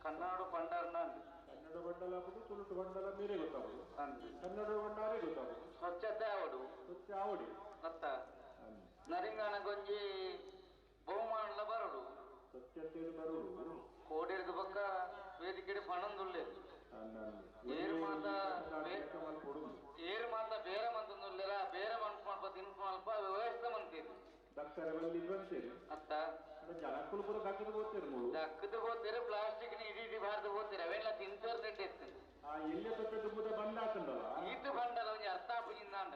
[SPEAKER 4] ಕನ್ನಡ ಬಂಡಾರನ
[SPEAKER 18] ಕನ್ನಡ ಬಂಡಲ ಆಗುದು ತುಳುಟು ಬಂಡಲ ಮೀರೇ ಗೊತ್ತಾಗುದು ಕನ್ನಡ ಬಂಡಾರೇ ಗೊತ್ತಾಗುದು
[SPEAKER 4] ಸ್ವಚ್ಛತೆ ಆವಡು
[SPEAKER 18] ಸ್ವಚ್ಛ ಆವಡಿ
[SPEAKER 4] ಮತ್ತ ನರಿಂಗಾನ ಗೊಂಜಿ ಬಹುಮಾನಲ ಬರಡು
[SPEAKER 18] ಸ್ವಚ್ಛತೆಯಲ್ಲಿ ಬರುವುದು
[SPEAKER 4] ಕೋಡಿರ್ಗ ಪಕ್ಕ ವೇದಿಕೆ ಪಣಂದುಲ್ಲೆ ಏರು ಮಾತ ಬೇರೆ ಮಂತಂದುಲ್ಲೆರ ಬೇರೆ ಮನ್ಪು ಮಲ್ಪ ತಿನ್ಪು ಮಲ್ಪ ವ್ಯವಸ್ಥೆ ಮಂತೀರಿ
[SPEAKER 18] ದಕ್ಕರಗಳಲ್ಲಿ ಇರುವಂತೇರಿ
[SPEAKER 4] ಅತ್ತ
[SPEAKER 18] ಜನಕ್ಕೂ ಕೂಡ ದಕ್ಕದ ಹೋಗ್ತೀರಿ ನೀವು
[SPEAKER 4] ದಕ್ಕದ ಹೋಗ್ತೀರಿ ಪ್ಲಾಸ್ಟಿಕ್ ಇಡೀ ಭಾರತ ಹೋಗ್ತೀರಿ ಅವೆಲ್ಲ ತಿಂತೋರ್ ನೆಟ್ಟೆ
[SPEAKER 18] ಎಲ್ಲೇ ತೊಟ್ಟ ದುಬ್ಬದ ಬಂಡ ಹಾಕಂಡಲ್ಲ
[SPEAKER 4] ಇದು ಬಂಡಲ್ಲ ಒಂಜಿ ಅರ್ಥ ಆಪುಜಿಂದಾಂಡ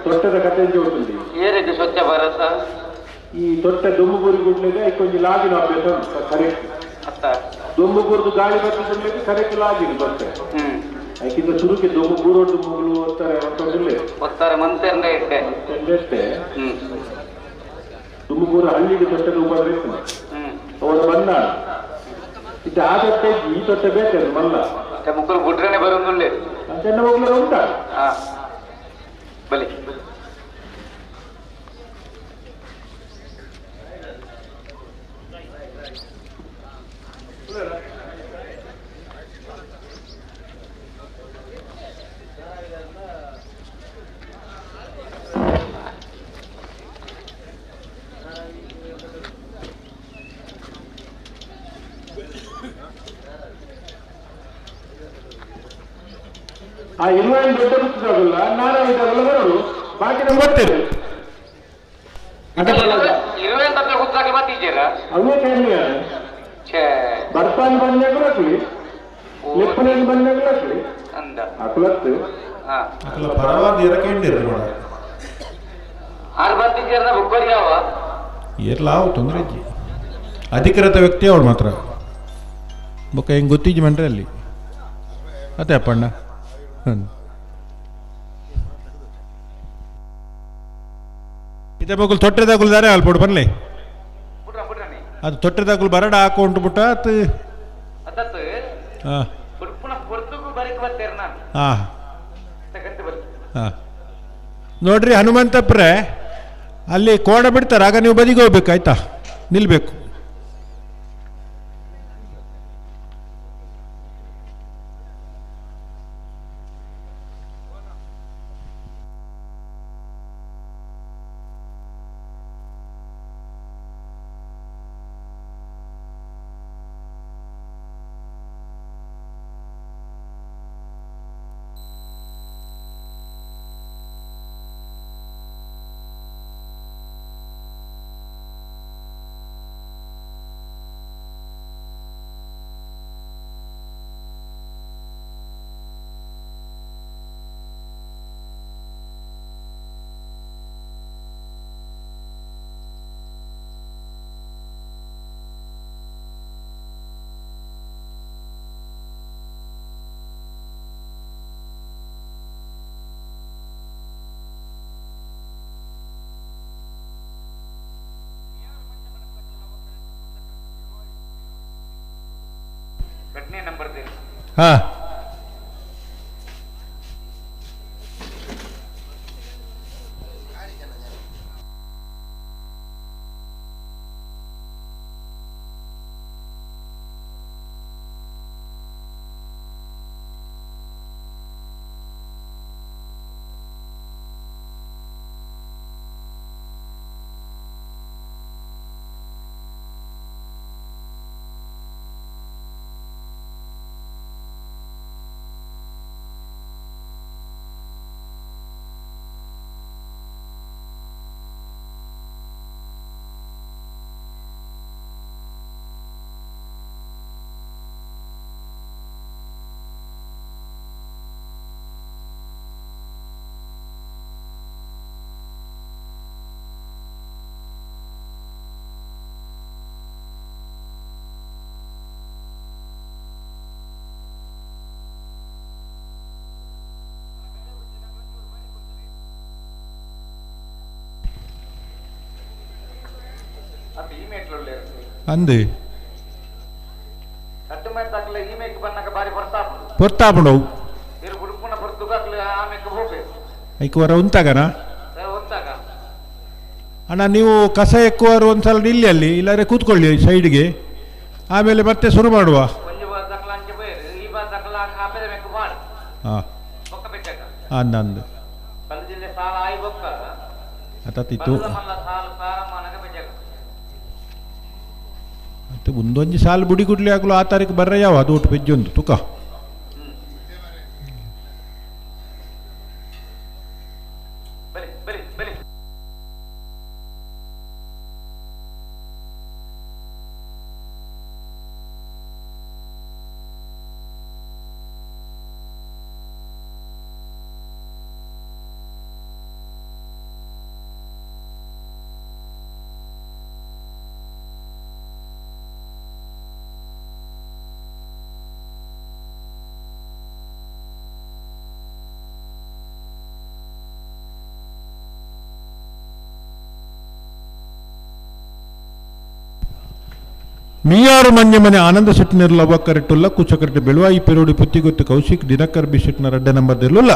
[SPEAKER 18] ತೊಟ್ಟದ ಕಥೆ ಜೋಡುಂಡಿ
[SPEAKER 4] ಏರಿಗೆ ಸ್ವಚ್ಛ ಭಾರತ
[SPEAKER 18] ಈ ತೊಟ್ಟ ದುಮ್ಮಗೂರಿ ಗುಡ್ಲೆಗೆ ಕೊಂಚ ಲಾಗಿನ ಅಭ್ಯಾಸ ಕರೆಕ್ಟ್
[SPEAKER 4] ಅತ್ತ
[SPEAKER 18] ದುಮ್ಮಗೂರ್ದು ಗಾಳಿ ಬರ್ತದೆ ಕರೆಕ್ಟ್ ಲಾಗಿನ ಬರ್ತೆ ಯಾಕಿಂತ ಶುರುಕ್ಕೆ ದುಮ್ಮಗೂರು ದುಮ್ಮಗಳು
[SPEAKER 4] ಒತ್ತಾರೆ ಮಂತೆಂಡೆ ಇಟ್ಟೆ
[SPEAKER 18] ಇಟ್ಟೆ ದುಮ್ಮಗೂರು ಹಳ್ಳಿಗೆ ತೊಟ್ಟದ ಉಪದ್ರ ಇರ್ತದೆ ಅವನು ಬಂದ ಇತ್ತು ಆ ತೊಟ್ಟೆ ಈ ತೊಟ್ಟೆ ಬೇಕದು ಮಲ್ಲ
[SPEAKER 4] ಮುಕ್ಕಲು ಬಿಟ್ರೇನೆ ಬರೋದಿಲ್ಲ
[SPEAKER 18] ಚೆನ್ನ ಹೋಗ್ಲ ಉಂಟಾ
[SPEAKER 4] ಬಲಿ
[SPEAKER 18] ಆ ಇರುವನ್ ದೊಡ್ಡ ಬಿಟ್ಟಿದಾಗಲ್ಲ ನಾರಾ ಇದ್ದಾಗಲ್ಲ ಬರೋದು ಬಾಕಿ ನಮ್ಗೆ ಬರ್ತೇವೆ ಅವೇ ಕಮ್ಮಿ ಬರ್ತಾನೆ ಬಂದಾಗಲೂ ಹಾಕ್ಲಿ ಲೆಪ್ಪನಲ್ಲಿ ಬಂದಾಗಲೂ ಹಾಕ್ಲಿ ಹಾಕ್ಲತ್ತು
[SPEAKER 15] ಪರವಾಗಿ ಇರಕೇಂಡಿರ ಇರ್ಲಾವು ತೊಂದರೆ ಇಜ್ಜಿ ಅಧಿಕೃತ ವ್ಯಕ್ತಿ ಅವಳು ಮಾತ್ರ ಬೊಕ್ಕ ಹೆಂಗೆ ಗೊತ್ತಿಜ್ಜಿ ಮಂಡ್ರೆ ಅಲ್ಲಿ ಅದೇ ಅಪ್ಪಣ್ಣ ಇದೇ ಬಗ್ಗು ತೊಟ್ಟೆದಾಗುಲು ದಾರೆ ಅಲ್ಪೋಡು ಬನ್ನಿ ಅದು ತೊಟ್ಟೆದಾಗುಲು ಬರಡ ಹಾಕೊಂಡು ಬಿಟ್ಟ ನೋಡ್ರಿ ಹನುಮಂತಪ್ರೆ ಅಲ್ಲಿ ಕೋಣ ಬಿಡ್ತಾರೆ ಆಗ ನೀವು ಬದಿಗೆ ಹೋಗ್ಬೇಕು ಆಯ್ತಾ ನಿಲ್ಬೇಕು
[SPEAKER 4] घटने नंबर दे
[SPEAKER 15] हाँ ಅಂದೆ పొర్తాపుండవు ಐಕ್ ವರ ಉಂತಾಗನ ಅಣ್ಣ ನೀವು ಕಸ ಎಕ್ಕುವರು ಒಂದ್ಸಲ ನಿಲ್ಲಿ ಅಲ್ಲಿ, ಇಲ್ಲಾದ್ರೆ ಕೂತ್ಕೊಳ್ಳಿ ಸೈಡ್ಗೆ, ಆಮೇಲೆ ಮತ್ತೆ ಶುರು ಮಾಡುವ. ಹಾಂ ಅಂದಂದು ಅತಿತ್ತು ಮತ್ತೆ ಮುಂದೊಂದು ಸಾಲು ಬುಡಿ ಗುಡ್ಲಿ ಆಗಲು ಆ ತಾರೀಕು ಬರ್ರ ಯಾವ ಅದು ಒಟ್ಟು ಬೆಜ್ಜೊಂದು ತುಕ ಮೀಯಾರು ಮಂಜೆ ಮನೆ ಆನಂದ ಶೆಟ್ಟಿನರು ಲವಕರೆಟ್ಟುಲ್ಲ ಕುಚಕರೆಟ್ಟು ಬೆಳುವಾಯಿ ಪೆರೋಡಿ ಪುತ್ತಿಗೊತ್ತು ಕೌಶಿಕ್ ದಿನಕರ್ ಬಿ ಶೆಟ್ಟಿನ ಅಡ್ಡ ನಂಬರ್ ಇರಲಿಲ್ಲ.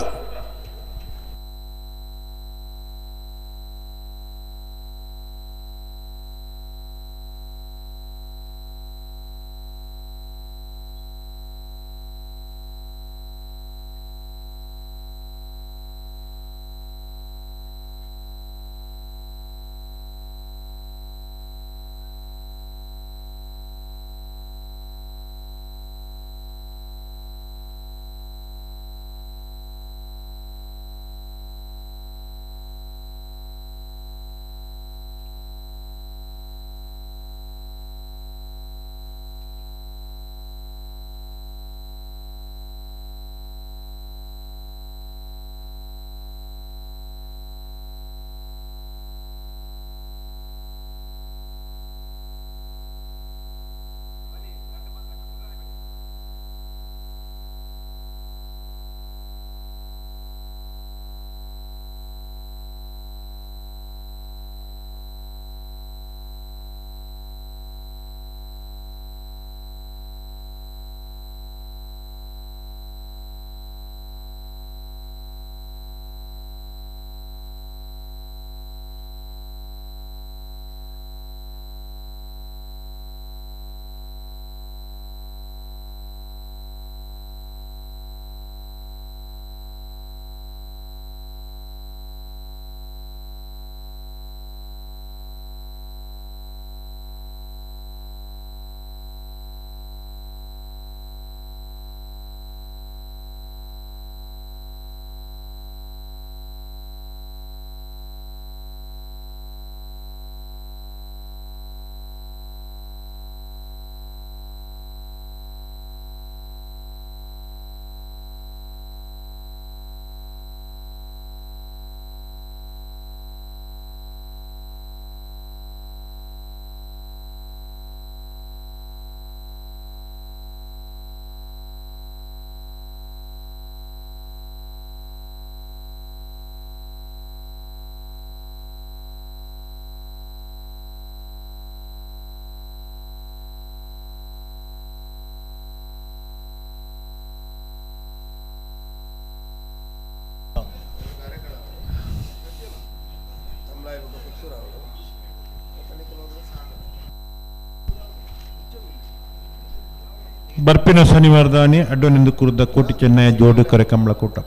[SPEAKER 15] ಬರ್ಪಿನ ಶನಿವಾರದಾನಿ ಅಡ್ಡನಿಂದು ಕುರಿದ ಕೋಟಿ ಚೆನ್ನಯ ಜೋಡು ಕರೆ ಕಂಬಳಕೂಟ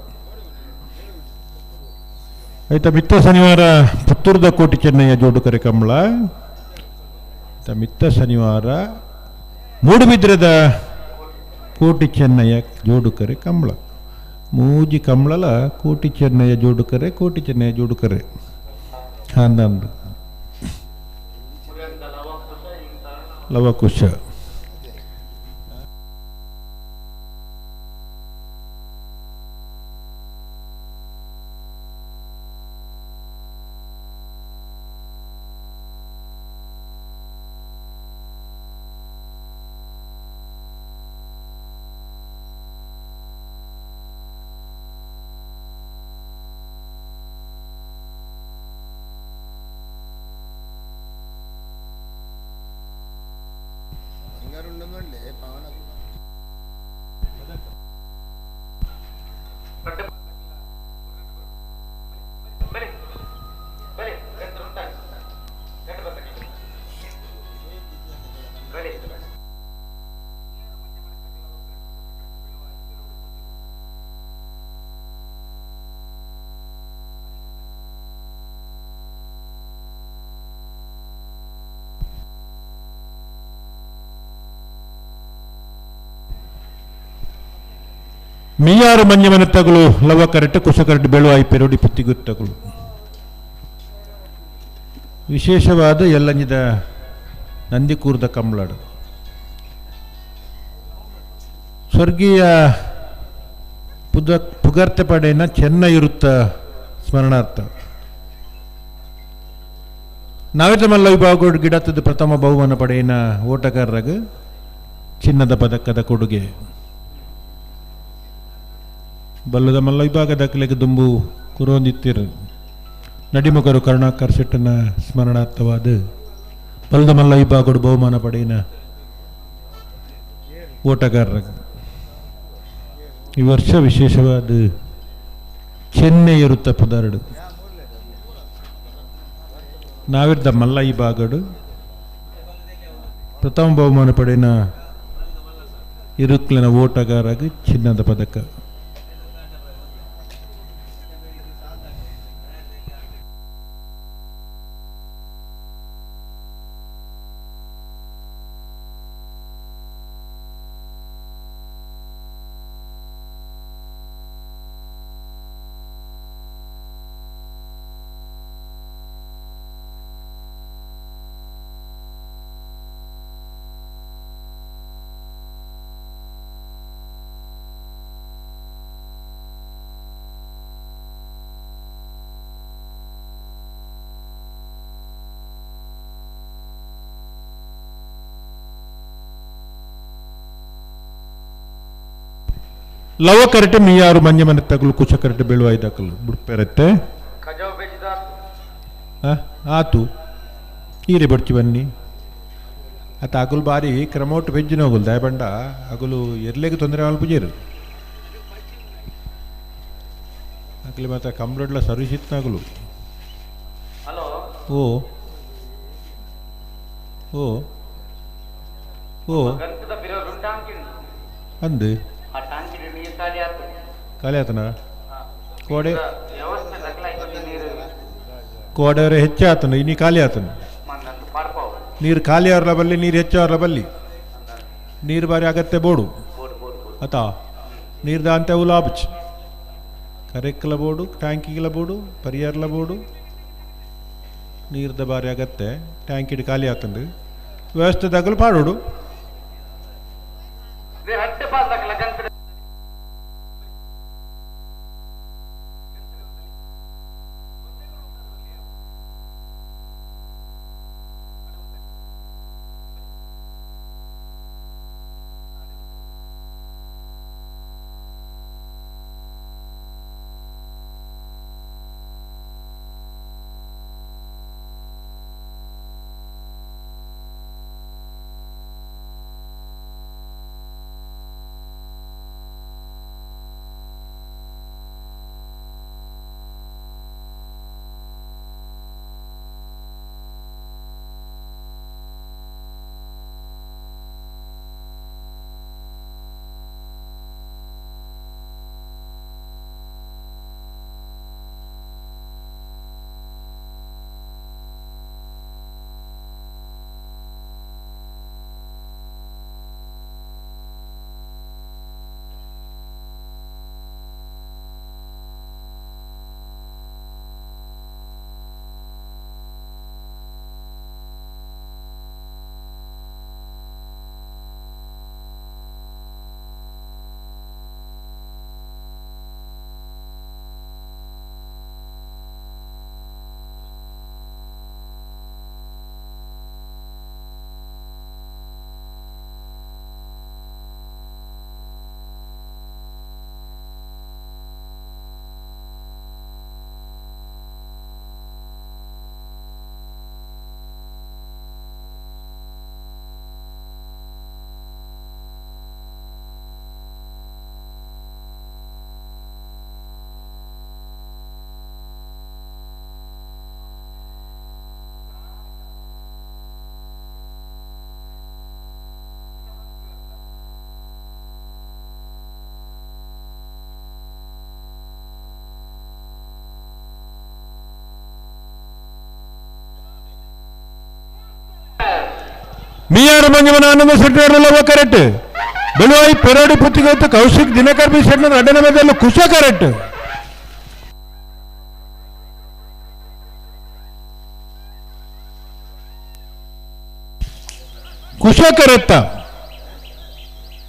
[SPEAKER 15] ಆಯ್ತಾ. ಮಿತ್ತ ಶನಿವಾರ ಪುತ್ತೂರದ ಕೋಟಿ ಚೆನ್ನಯ್ಯ ಜೋಡು ಕರೆ ಕಂಬಳ. ಮಿತ್ತ ಶನಿವಾರ ಮೂಡುಬಿದ್ರದ ಕೋಟಿ ಚೆನ್ನಯ್ಯ ಜೋಡು ಕರೆ ಕಂಬಳ. ಮೂಜಿ ಕಂಬಳಲ ಕೋಟಿ ಚೆನ್ನಯ್ಯ ಜೋಡು ಕರೆ ಕೋಟಿ ಚೆನ್ನಯ್ಯ ಜೋಡು ಕರೆ ಹನ್ನೊಂದು ಲವಕುಶ. ಮೀಯಾರು ಮಂಜಮನ ತಗಲು ಲವ ಕರೆಕ್ಟ್ ಕುಸ ಕರೆಕ್ಟ್ ಬೆಳುವಾಯಿ ಪೆರೋಡಿ ಪುತ್ತಿಗುತ್ತಗಳು ವಿಶೇಷವಾದ ಎಲ್ಲಂಜಿದ ನಂದಿಕೂರ್ದ ಕಂಬಳಡು ಸ್ವರ್ಗೀಯ ಪುಗರ್ತೆ ಪಡೆಯನ ಚೆನ್ನ ಇರುತ್ತ ಸ್ಮರಣಾರ್ಥ ನಾವೇತ ಮಲ್ಲ ವಿಭಾಗೋಡ್ ಗಿಡತದ ಪ್ರಥಮ ಬಹುಮಾನ ಪಡೆಯನ ಓಟಗಾರರಾಗ ಚಿನ್ನದ ಪದಕದ ಕೊಡುಗೆ ಬಲ್ಲದ ಮಲ್ಲ ವಿಭಾಗ ದಾಖಲೆಗೆ ದುಂಬು ಕುರೋಂದಿತ್ತಿರು ನಡಿಮುಖರು ಕರುಣಾಕರ್ ಶೆಟ್ಟನ ಸ್ಮರಣಾರ್ಥವಾದ ಬಲ್ಲದ ಮಲ್ಲ ವಿಭಾಗೋಡ್ ಬಹುಮಾನ ಪಡೆಯನ ಓಟಗಾರರಾಗ ಈ ವರ್ಷ ವಿಶೇಷವಾದ ಚೆನ್ನೈ ಇರುತ್ತ ಪದಾರ್ಡು ನಾವಿರ್ದ ಮಲ್ಲ ಈ ಬಾಗಡು ಪ್ರಥಮ ಬಹುಮಾನ ಪಡೆಯನ ಇರುಕ್ಲಿನ ಓಟಗಾರಾಗಿ ಚಿನ್ನದ ಪದಕ ಲವ ಕರೆಕ್ಟ್ ಮೀಯಾರು ಮಂಜಮನ ತಗಲು ಕುಶ ಕರೆಕ್ಟ್ ಬೆಳುವಾಯಿ ದಾಖಲು ಬಿಡ್ಪೆರತ್ತೆ ಆತು ಈರೆ ಬಡ್ಚಿ ಬನ್ನಿ ಆತ ಅಗುಲು ಬಾರಿ ಕ್ರಮೋಟ್ ಬೆಜ್ಜಿನ ಹೋಗುಲ್ ದಯಬಂಡ ಅಗುಲು ಎರ್ಲೆಗೆ ತೊಂದರೆ ಆಲ್ಪುಜೇರು ಅಗಲಿ ಮತ್ತೆ ಕಂಬ್ಲಡ್ಲ ಸರ್ವಿಸ್ ಇತ್ತನಾಗಲು ಓ ಓ ಓ ಅಂದು ಖಾಲಿ ಆತನ ಕೋಡೆ ಕೋಡೆಯವರೆ ಹೆಚ್ಚೆ ಆತನ ಇನ್ನಿ ಖಾಲಿ ಆತನ ನೀರು ಖಾಲಿ ಅವ್ರಲ ಬಲ್ಲಿ ನೀರು ಹೆಚ್ಚು ಅವ್ರಲ ಬಲ್ಲಿ ನೀರು ಬಾರಿ ಆಗತ್ತೆ ಬೋಡು ಆತ ನೀರ್ದ ಅಂತ ಉಲಾಬಚ್ ಕರೆಕ್ಲ ಬೋಡು ಟ್ಯಾಂಕಿಗೆಲ್ಲ ಬೋಡು ಪರಿಯಾರ್ಲ ಬೋಡು ನೀರ್ದ ಬಾರಿ ಆಗತ್ತೆ ಟ್ಯಾಂಕ್ ಇಟ್ಟು ಖಾಲಿ ಆತಂದು ವ್ಯವಸ್ಥೆದಾಗಲು ಪಾಡೋಡು ಮೀಯಾರು ಮಂಜಮನ ಆನಂದ ಶೆಟ್ಟಿ ಲವ ಕರೆಕ್ಟ್ ಬೆಳುವಾಯಿ ಪೆರೋಡಿ ಪುತ್ತಿಗೊತ್ತು ಕೌಶಿಕ್ ದಿನಕರ್ ಬಿ ಶೆಟ್ನ ಅಡ್ಡನ ಮೇಲೆ ಕುಶ ಕರೆಕ್ಟ್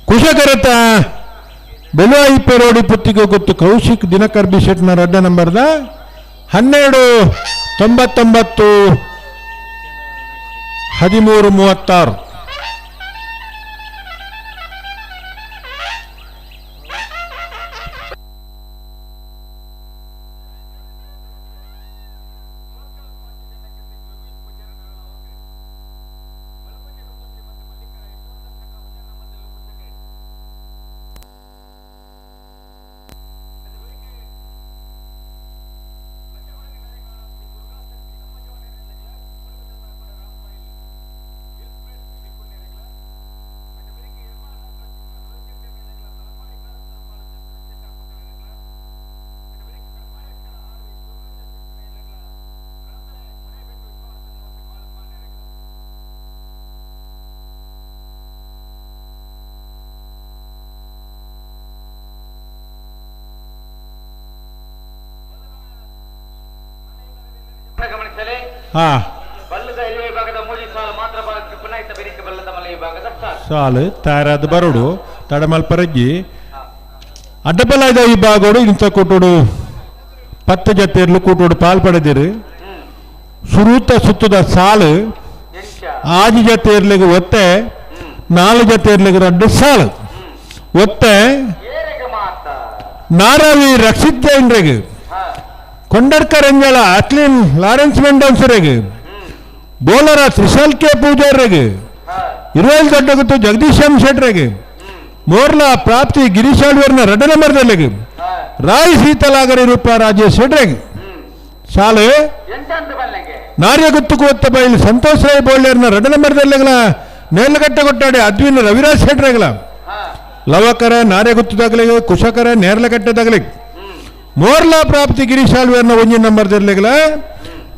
[SPEAKER 15] ಕುಶಕರತ್ತ ಬೆಳುವಾಯಿ ಪೆರೋಡಿ ಪುತ್ತಿಗೆ ಗೊತ್ತು ಕೌಶಿಕ್ ದಿನಕರ್ ಬಿ ಶೆಟ್ನ ಅಡ್ಡ ನಂಬರ್ದ 1299 1336.
[SPEAKER 4] ಗಮನಿಸಲೇ ಬಲ್ಲದ ಎಲೆ ವಿಭಾಗದ ಮೂಲಿ ಸಾಲು ಮಾತ್ರ ಭಾಗಕ್ಕೆ ಪುನಃ ಬೆರಿಕೆ ಬಲ್ಲದ ಮಲೆ ವಿಭಾಗದ
[SPEAKER 15] ಸಾಲು ತಾರಾದ ಬರೋಡು ತಡಮಲ್ಪರಜ್ಜಿ ಅಡ್ಡಬಲಾಯ್ದ ವಿಭಾಗೋಡು ಇಂಥ ಕೂಟೋಡು 10 ಜತೆಯರ್ಲು ಕೂಟೋಡು ಪಾಲ್ಪಡೆದಿರು ಸುರೂತ ಸುತ್ತದ ಸಾಲು 6 ಜತೆಯರ್ಲಿಗೆ ಒತ್ತೆ 4 ಜತೆಯರ್ಲಿಗೆ 2 ಸಾಲು ಒತ್ತೆ ನಾರಾವಿ ರಕ್ಷಿತ್ ಜೈನ್ರೆಗೆ ಕೊಂಡರ್ಕರ್ ಎಂಜಲ ಅಟ್ಲಿನ್ ಲಾರೆನ್ಸ್ ಮೆಂಡೋನ್ಸರೆಗೆ ಬೋಲರ ತ್ರಿಶಾಲ್ ಕೆ ಪೂಜಾರ್ರೆಗೆ ಇರುವಲ್ ದೊಡ್ಡಗುತ್ತು ಜಗದೀಶ್ ಎಂ ಶೆಟ್ರೆಗೆ ಮೋರ್ಲ ಪ್ರಾಪ್ತಿ ಗಿರೀಶ್ ಆಳ್ವೇರ್ನ 2 ನಂಬರ್ದಲ್ಲಿಗೆ ರಾಯ್ ಸೀತಲಾಗರಿ ರೂಪ ರಾಜೇಶ್ ಶೆಟ್ರೆಗೆ ಶಾಲೆ ನಾರ್ಯಗುತ್ತು ಕೊತ್ತ ಬೈಲ್ ಸಂತೋಷ್ ರಾಯ್ ಬೋಳ್ಯರ್ನ 2 ನಂಬರ್ದಲ್ಲಿಗಳ ನೇರ್ಲಗಟ್ಟೆ ಕೊಟ್ಟಾಡಿ ಅದ್ವಿನ ರವಿರಾಜ್ ಶೆಟ್ರೆಗಳ ಲವಕರ ನಾರ್ಯಗುತ್ತದಾಗಲಿಗೆ ಕುಶಕರ ನೇರ್ಲಗಟ್ಟೆದಾಗಲಿಗೆ ಮೋರ್ಲಾ ಪ್ರಾಪ್ತಿ ಗಿರೀಶ್ ಆಳ್ವೇರ್ನ 1 ನಂಬರ್ದಲ್ಲಿಗಳ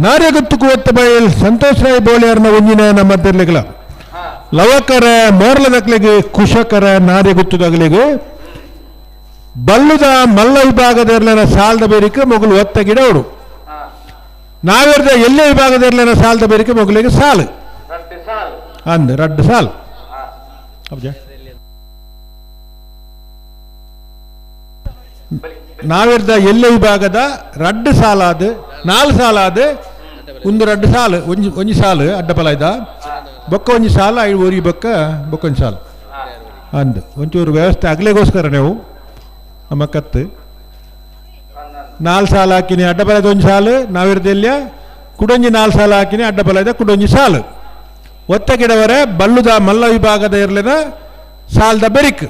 [SPEAKER 15] ನಾರ್ಯಗುತ್ತು ಕೊತ್ತ ಬೈಲ್ ಸಂತೋಷ್ ರಾಯ್ ಬೋಳ್ಯರ್ನ 1 ನಂಬರ್ದಲ್ಲಿಗಳ ಲವಕರ ಮೋರ್ಲದಕ್ಲಿಗೆ ಕುಶಕರ ನಾರ್ಯಗುತ್ತದಾಗಲಿಗೆ ಬಲ್ಲುದ ಮಲ್ಲ ವಿಭಾಗದರ್ಲನ ಸಾಲದ ಬೇರಿಕೆ ಮೊಗಲು ಒತ್ತ ಗಿಡ ಅವಡು ನಾವೆರ್ದ ಎಲ್ಲೇ ವಿಭಾಗದರ್ಲನ ಸಾಲದ ಬೇರಿಕೆ ಮೊಗಲಿಗೆ ಸಾಲು ಅಂದ್ 2 ಸಾಲು ನಾವೆರ್ದ ಎಲ್ಲೇ ವಿಭಾಗದ 2 ಸಾಲಾದ 4 ಸಾಲಾದ 2 ಸಾಲು ಒಂಜಿ ಸಾಲು ಅಡ್ಡಪಲ ಇದ್ದ ಬೊಕ್ಕ ಒಂಜಿ ಸಾಲು ಐದು ಊರಿ ಬೊಕ್ಕ ಬೊಕ್ಕೊಂಜಿ ಸಾಲು ಅಂದ್ ಒಂಚೂರು ವ್ಯವಸ್ಥೆ ಆಗ್ಲೇಗೋಸ್ಕರ ನೀವು ನಮ್ಮ ಕತ್ತು 4 ಸಾಲು ಹಾಕಿನಿ ಅಡ್ಡಬಲದ 1 ಸಾಲು ನಾವಿರ್ದೆಲ್ಯ ಕುಡೊಂಜಿ 4 ಸಾಲು ಹಾಕಿನಿ ಅಡ್ಡಬಲದ ಕುಡೊಂಜಿ ಸಾಲು ಒತ್ತ ಗಿಡವರೆ ಬಲ್ಲುದ ಮಲ್ಲ ವಿಭಾಗದ ಇರ್ಲಿನ ಸಾಲದ ಬೆರಿಕ್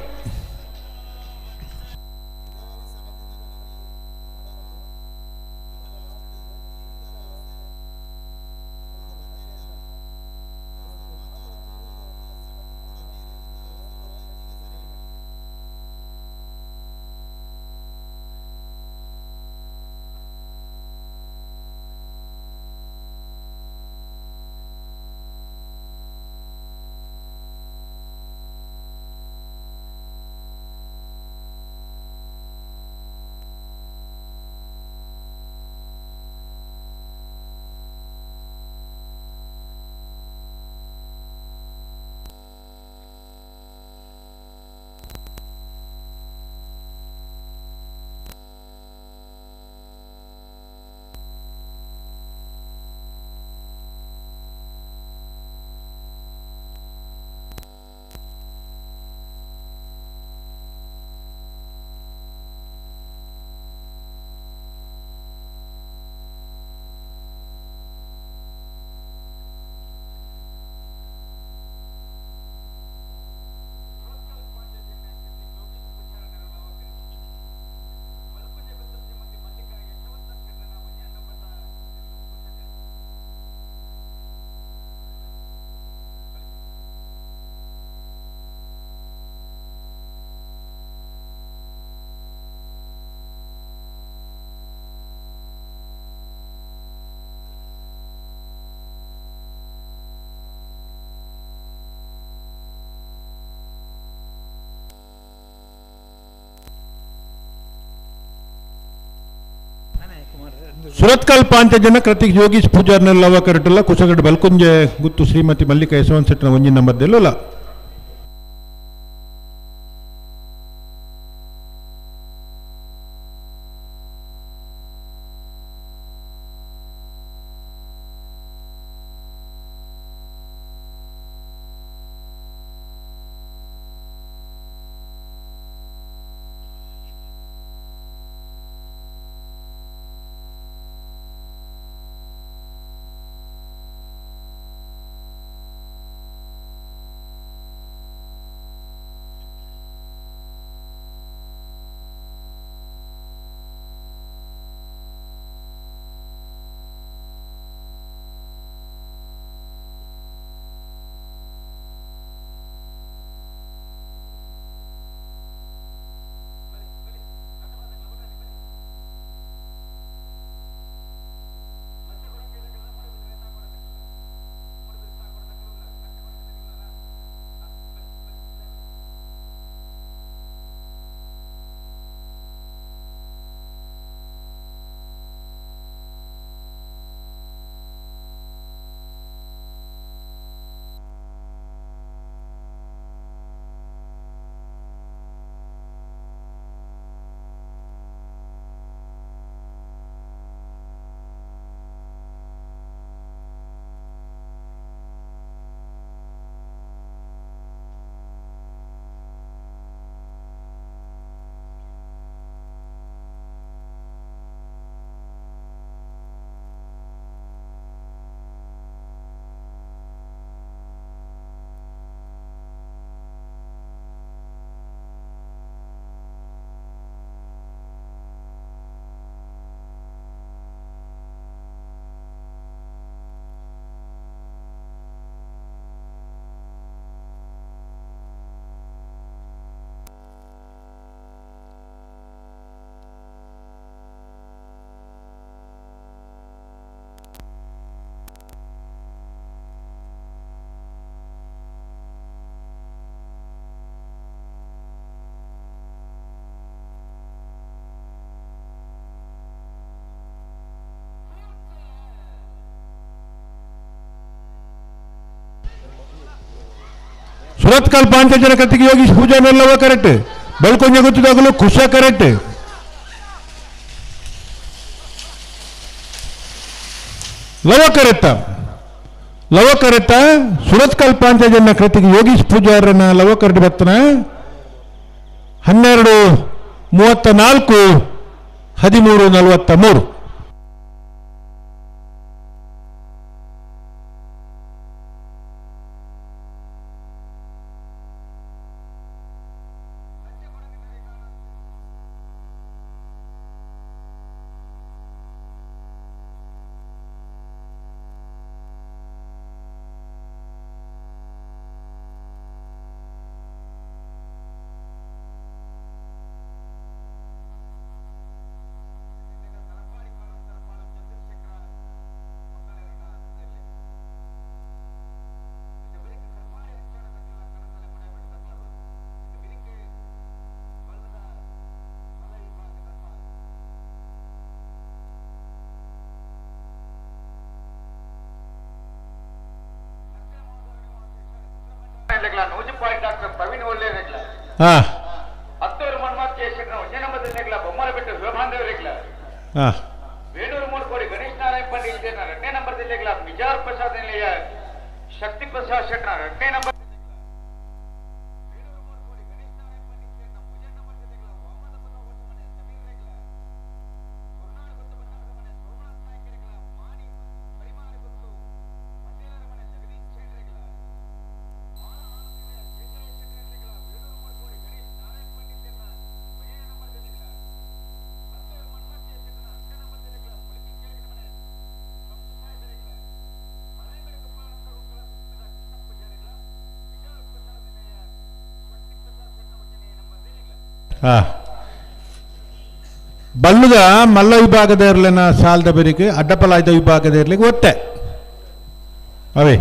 [SPEAKER 15] ಸುರತ್ಕಲ್ ಪಾಂಚಜನ ಕೃತಿಕ್ ಯೋಗೀಶ್ ಪೂಜಾರ್ನೆಲ್ಲ ಕರೆಕ್ಟಲ್ಲ ಕುಸಗಡ್ ಬಲ್ಕುಂಜೆ ಗುತ್ತು ಶ್ರೀಮತಿ ಮಲ್ಲಿಕಾ ಯಶವಂತ್ ಸೆಟ್ನ ಒಂಜಿ ನಂಬರ್ದೆಲ್ಲ ಸುರತ್ಕಲ್ ಪಾಂಚಜನ ಕೃತಿಕ್ ಯೋಗೀಶ್ ಪೂಜಾರ್ನೆಲ್ಲವ ಕರೆಕ್ಟ್ ಬಲ್ಕೊಂಜೆ ಗೊತ್ತಿದಾಗಲೂ ಖುಷ ಕರೆಕ್ಟ್ ಲವ ಕರೆಕ್ಟ ಸುರತ್ಕಲ್ ಪಾಂಚಜನ ಕೃತಿಕ್ ಯೋಗೀಶ್ ಪೂಜಾರನ ಲವ ಕರೆಕ್ಟ್ ಬರ್ತನ 12:34 13:43
[SPEAKER 4] ಡಾಕ್ಟರ್ ಪ್ರವೀಣ್ ಒಳ್ಳೆ ಹತ್ತೂರು ಮನ್ಮಾತ್ ಕೇಶಕನ ಒಂದೇ ನಂಬರ್ ಬೊಮ್ಮರ ಬಿಟ್ಟು ಶಿವಭಾಂದೇವ್ ವೇಣೂರು ಮೂರ್ಕೋಡಿ ಗಣೇಶ್ ನಾರಾಯಣ್ ಪಂಡಿತ್ ಎರಡನೇ ನಂಬರ್ ಮಿಜಾರ್ ಪ್ರಸಾದ್ ನಿಲಯ ಶಕ್ತಿ ಪ್ರಸಾದ್ ಶೆಟ್ನ ಎರಡನೇ ನಂಬರ್
[SPEAKER 15] ಬಲ್ಲುದ ಮಲ್ಲ ವಿಭಾಗದ ಇರಲಿನ ಸಾಲದ ಬೆರಿಗೆ ಅಡ್ಡಪಲಾಯ್ದ ವಿಭಾಗದ ಇರ್ಲಿಕ್ಕೆ ಒತ್ತೆ ಅವೇ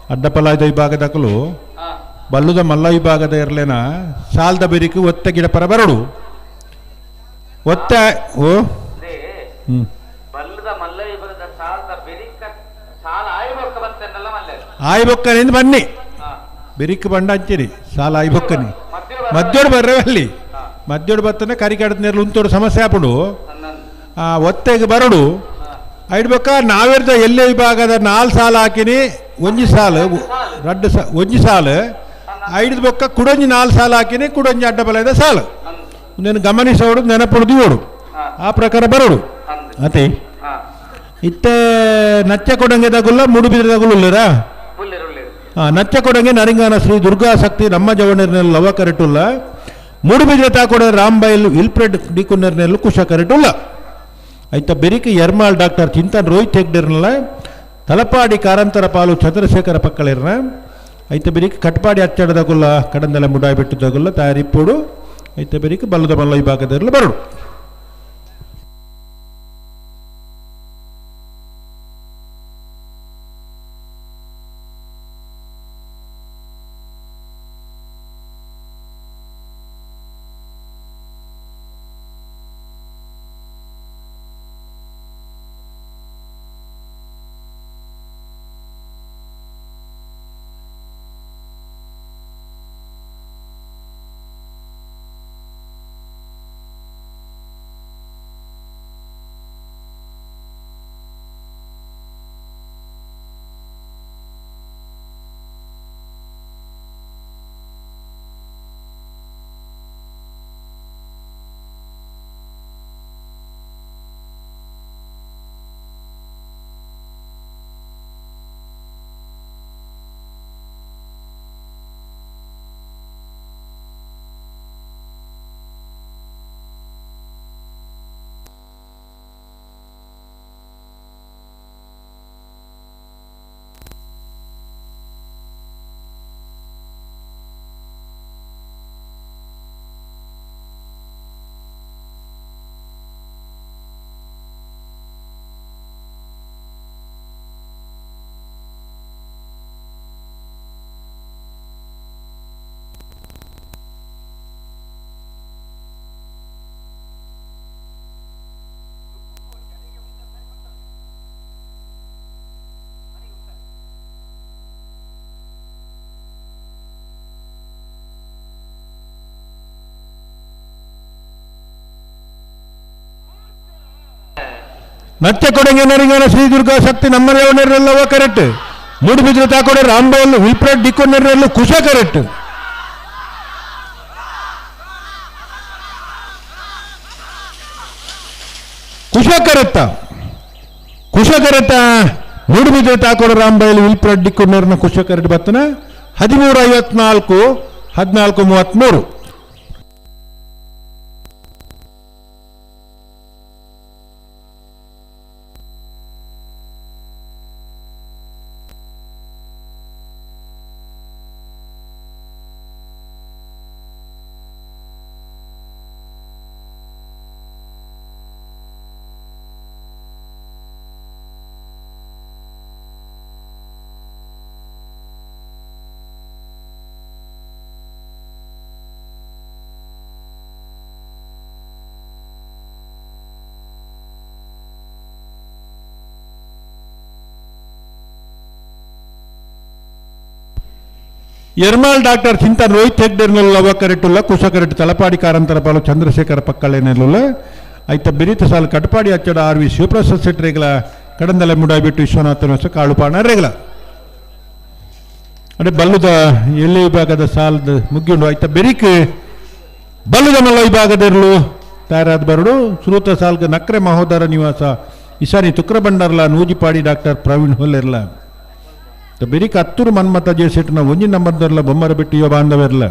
[SPEAKER 15] ಅಡ್ಡಪಲಾಯ್ದ ವಿಭಾಗದಕ್ಕಲು ಬಲ್ಲುದ ಮಲ್ಲ ವಿಭಾಗದ ಇರಲಿನ ಸಾಲದ ಬೆರಿಗೆ ಒತ್ತೆ ಗಿಡ ಪರ ಬರಡು ಒತ್ತೆ ಓ
[SPEAKER 4] ಬಲ್ಲದ ಮಲ್ಲ ಇಬ್ಬರದ ಸಾಲದ ಬೆರಿಕ ಸಾಲ ಆಯ್ಬೊಕ್ಕ ಬಂತನ್ನಲ್ಲ ಮಲ್ಲ
[SPEAKER 15] ಆಯ್ಬೊಕ್ಕನಿಂದ ಬನ್ನಿ ಬೆರಿಕ್ ಬಂಡ ಹಂಚಿರಿ ಸಾಲ ಆಯ್ಬೊಕ್ಕನಿ ಮದ್ದೋಡು ಬರ್ರವಲ್ಲಿ ಮದ್ದೋಡು ಬತ್ತನೆ ಕರಿಕಾಡದ ನೀರು ಉಂತೋಡು ಸಮಸ್ಯೆ ಆಪಡು ಒತ್ತೆಗೆ ಬರಡು ಐಡ್ಬೇಕ ನಾವಿರ್ದ ಎಲ್ಲೇ ವಿಭಾಗದ 4 ಸಾಲ ಹಾಕಿನಿ ಒಂಜಿ ಸಾಲು ಒಂಜಿ ಸಾಲು ಐದು ಬೊಕ್ಕ ಕುಡೊಂಜಿ 4 ಸಾಲ ಹಾಕಿನಿ ಕುಡೊಂಜಿ ಅಡ್ಡ ಬಲದ ಸಾಲು నేను ಗಮನಿಸೋಡು ನೆನಪುಡ್ದು ಓಡು ಆ ಪ್ರಕಾರ ಬರೋಡು ಅತಿ ಇತ್ತೆ ನಚ್ಚ ಕೊಡಂಗೆ ತಗುಲ್ಲ ಮುಡುಬಿದ್ರೆ ತಗುಲ್ಲರಾ ನಚ್ಚ ಕೊಡಂಗೆ ನರಿಂಗಾನ ಶ್ರೀ ದುರ್ಗಾ ಶಕ್ತಿ ನಮ್ಮ ಜವಣರ್ನೆಲ್ಲ ಲವ ಕರೆಟುಲ್ಲ ಮುಡುಬಿದ್ರೆ ತಾಕೊಡ ರಾಂಬೈಲ್ ವಿಲ್ಪ್ರೆಡ್ ಡಿಕುನ್ನರ್ನೆಲ್ಲ ಕುಶ ಕರೆಟುಲ್ಲ ಐತ ಬೆರಿಕೆ ಎರ್ಮಾಲ್ ಡಾಕ್ಟರ್ ಚಿಂತನ್ ರೋಹಿತ್ ಹೆಗ್ಡೆರ್ನಲ್ಲ ತಲಪಾಡಿ ಕಾರಂತರ ಪಾಲು ಚಂದ್ರಶೇಖರ ಪಕ್ಕಳಿರ್ನ ಐತ ಬೆರಿಕೆ ಕಟ್ಪಾಡಿ ಅಚ್ಚಡದಗುಲ್ಲ ಕಡಂದೆಲ್ಲ ಮುಡಾಯಿ ಬಿಟ್ಟದಗುಲ್ಲ ತಯಾರಿಪ್ಪೋಡು ಐತ ಬೆರಿಕೆ ಬಲ್ಲದ ಮಲ್ಲ ವಿಭಾಗದಲ್ಲಿ ಬರೋಡು ನಚ್ಚ ಕೊಡಂಗೆ ನರಿಂಗಾನ ಶ್ರೀ ದುರ್ಗಾ ಶಕ್ತಿ ನಮ್ಮ ರೇವಣರೆಲ್ಲವ ಕರೆಕ್ಟ್ ಮೂಡುಬಿದ್ರೆ ತಾಕೊಡೆ ರಾಂಬೈಲ್ ವಿಲ್ಪ್ರೆಡ್ ಡಿಕೋನರೆಲ್ಲ ಕುಶ ಕರೆಕ್ಟ್ ಕುಶ ಕರೆತ್ತ ಮೂಡುಬಿದ್ರೆ ತಾಕೊಡೆ ರಾಂಬೈಲ್ ವಿಲ್ಪ್ರೆಡ್ ಡಿಕೋನರ್ನ ಕುಶ ಕರೆಕ್ಟ್ ಬತ್ತನ 1354 1433 ಎರ್ಮಾಲ್ ಡಾಕ್ಟರ್ ಚಿಂತನ್ ರೋಹಿತ್ ಹೆಗ್ಡೆರ್ನಲ್ಲ ಲವ ಕರೆಟುಲ್ಲ ಕುಶ ಕರೆಟ್ ತಲಪಾಡಿ ಕಾರಂತರ ಪಾಲು ಚಂದ್ರಶೇಖರ ಪಕ್ಕಳೆನೆಲ್ಲ ಐತ ಬೆರಿತ ಸಾಲು ಕಟ್ಪಾಡಿ ಅಚ್ಚಡ ಆರ್ ವಿ ಶಿವಪ್ರಸಾದ್ ಸೆಟ್ ರೇಗಲ ಕಡಂದಲೆ ಮುಡಾಬಿಟ್ಟು ವಿಶ್ವನಾಥನ ಹೊಸ ಕಾಳುಪಾಣ ರೇಗಲ ಅದೇ ಬಲ್ಲುದ ಎಲ್ಲಿ ವಿಭಾಗದ ಸಾಲದ ಮುಗಿಯುಂಡು ಐತ ಬೆರಿಕ್ ಬಲ್ಲುದ ಮಲ್ಲ ವಿಭಾಗದಿರಲು ತಯಾರಾದ ಬರಡು ಶ್ರೋತ ಸಾಲ್ಗ ನಕ್ರೆ ಮಹೋದರ ನಿವಾಸ ಇಶಾನಿ ತುಕ್ರ ಬಂಡರ್ಲ ನೂಜಿಪಾಡಿ ಡಾಕ್ಟರ್ ಪ್ರವೀಣ್ ಹೊಲ್ಲೆರ್ಲ ಬೆರಿಕ 10 ಮನ್ಮತ ಜೇಸೆಟ್ನ ಒಂಜಿ ನಂಬರ್ದರ್ಲ ಬೊಮ್ಮರ ಬಿಟ್ಟು ಯುವ ಬಾಂಧವೆರ್ಲ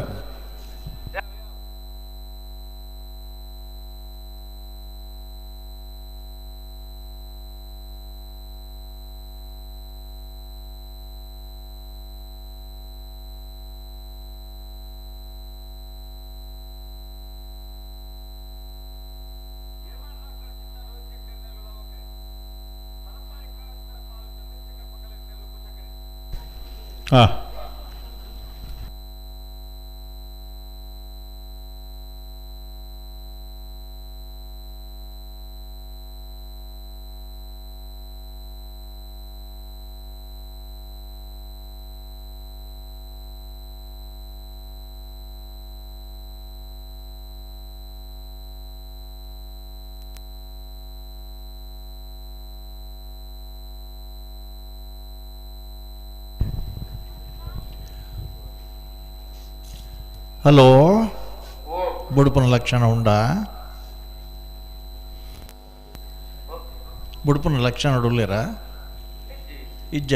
[SPEAKER 1] ಹಲೋ, ಬುಡುಪನ ಲಕ್ಷಣ ಉಂಡಾ? ಬುಡುಪನ ಲಕ್ಷಣ ಉಳ್ಳೇರ ಇಜ್ಜ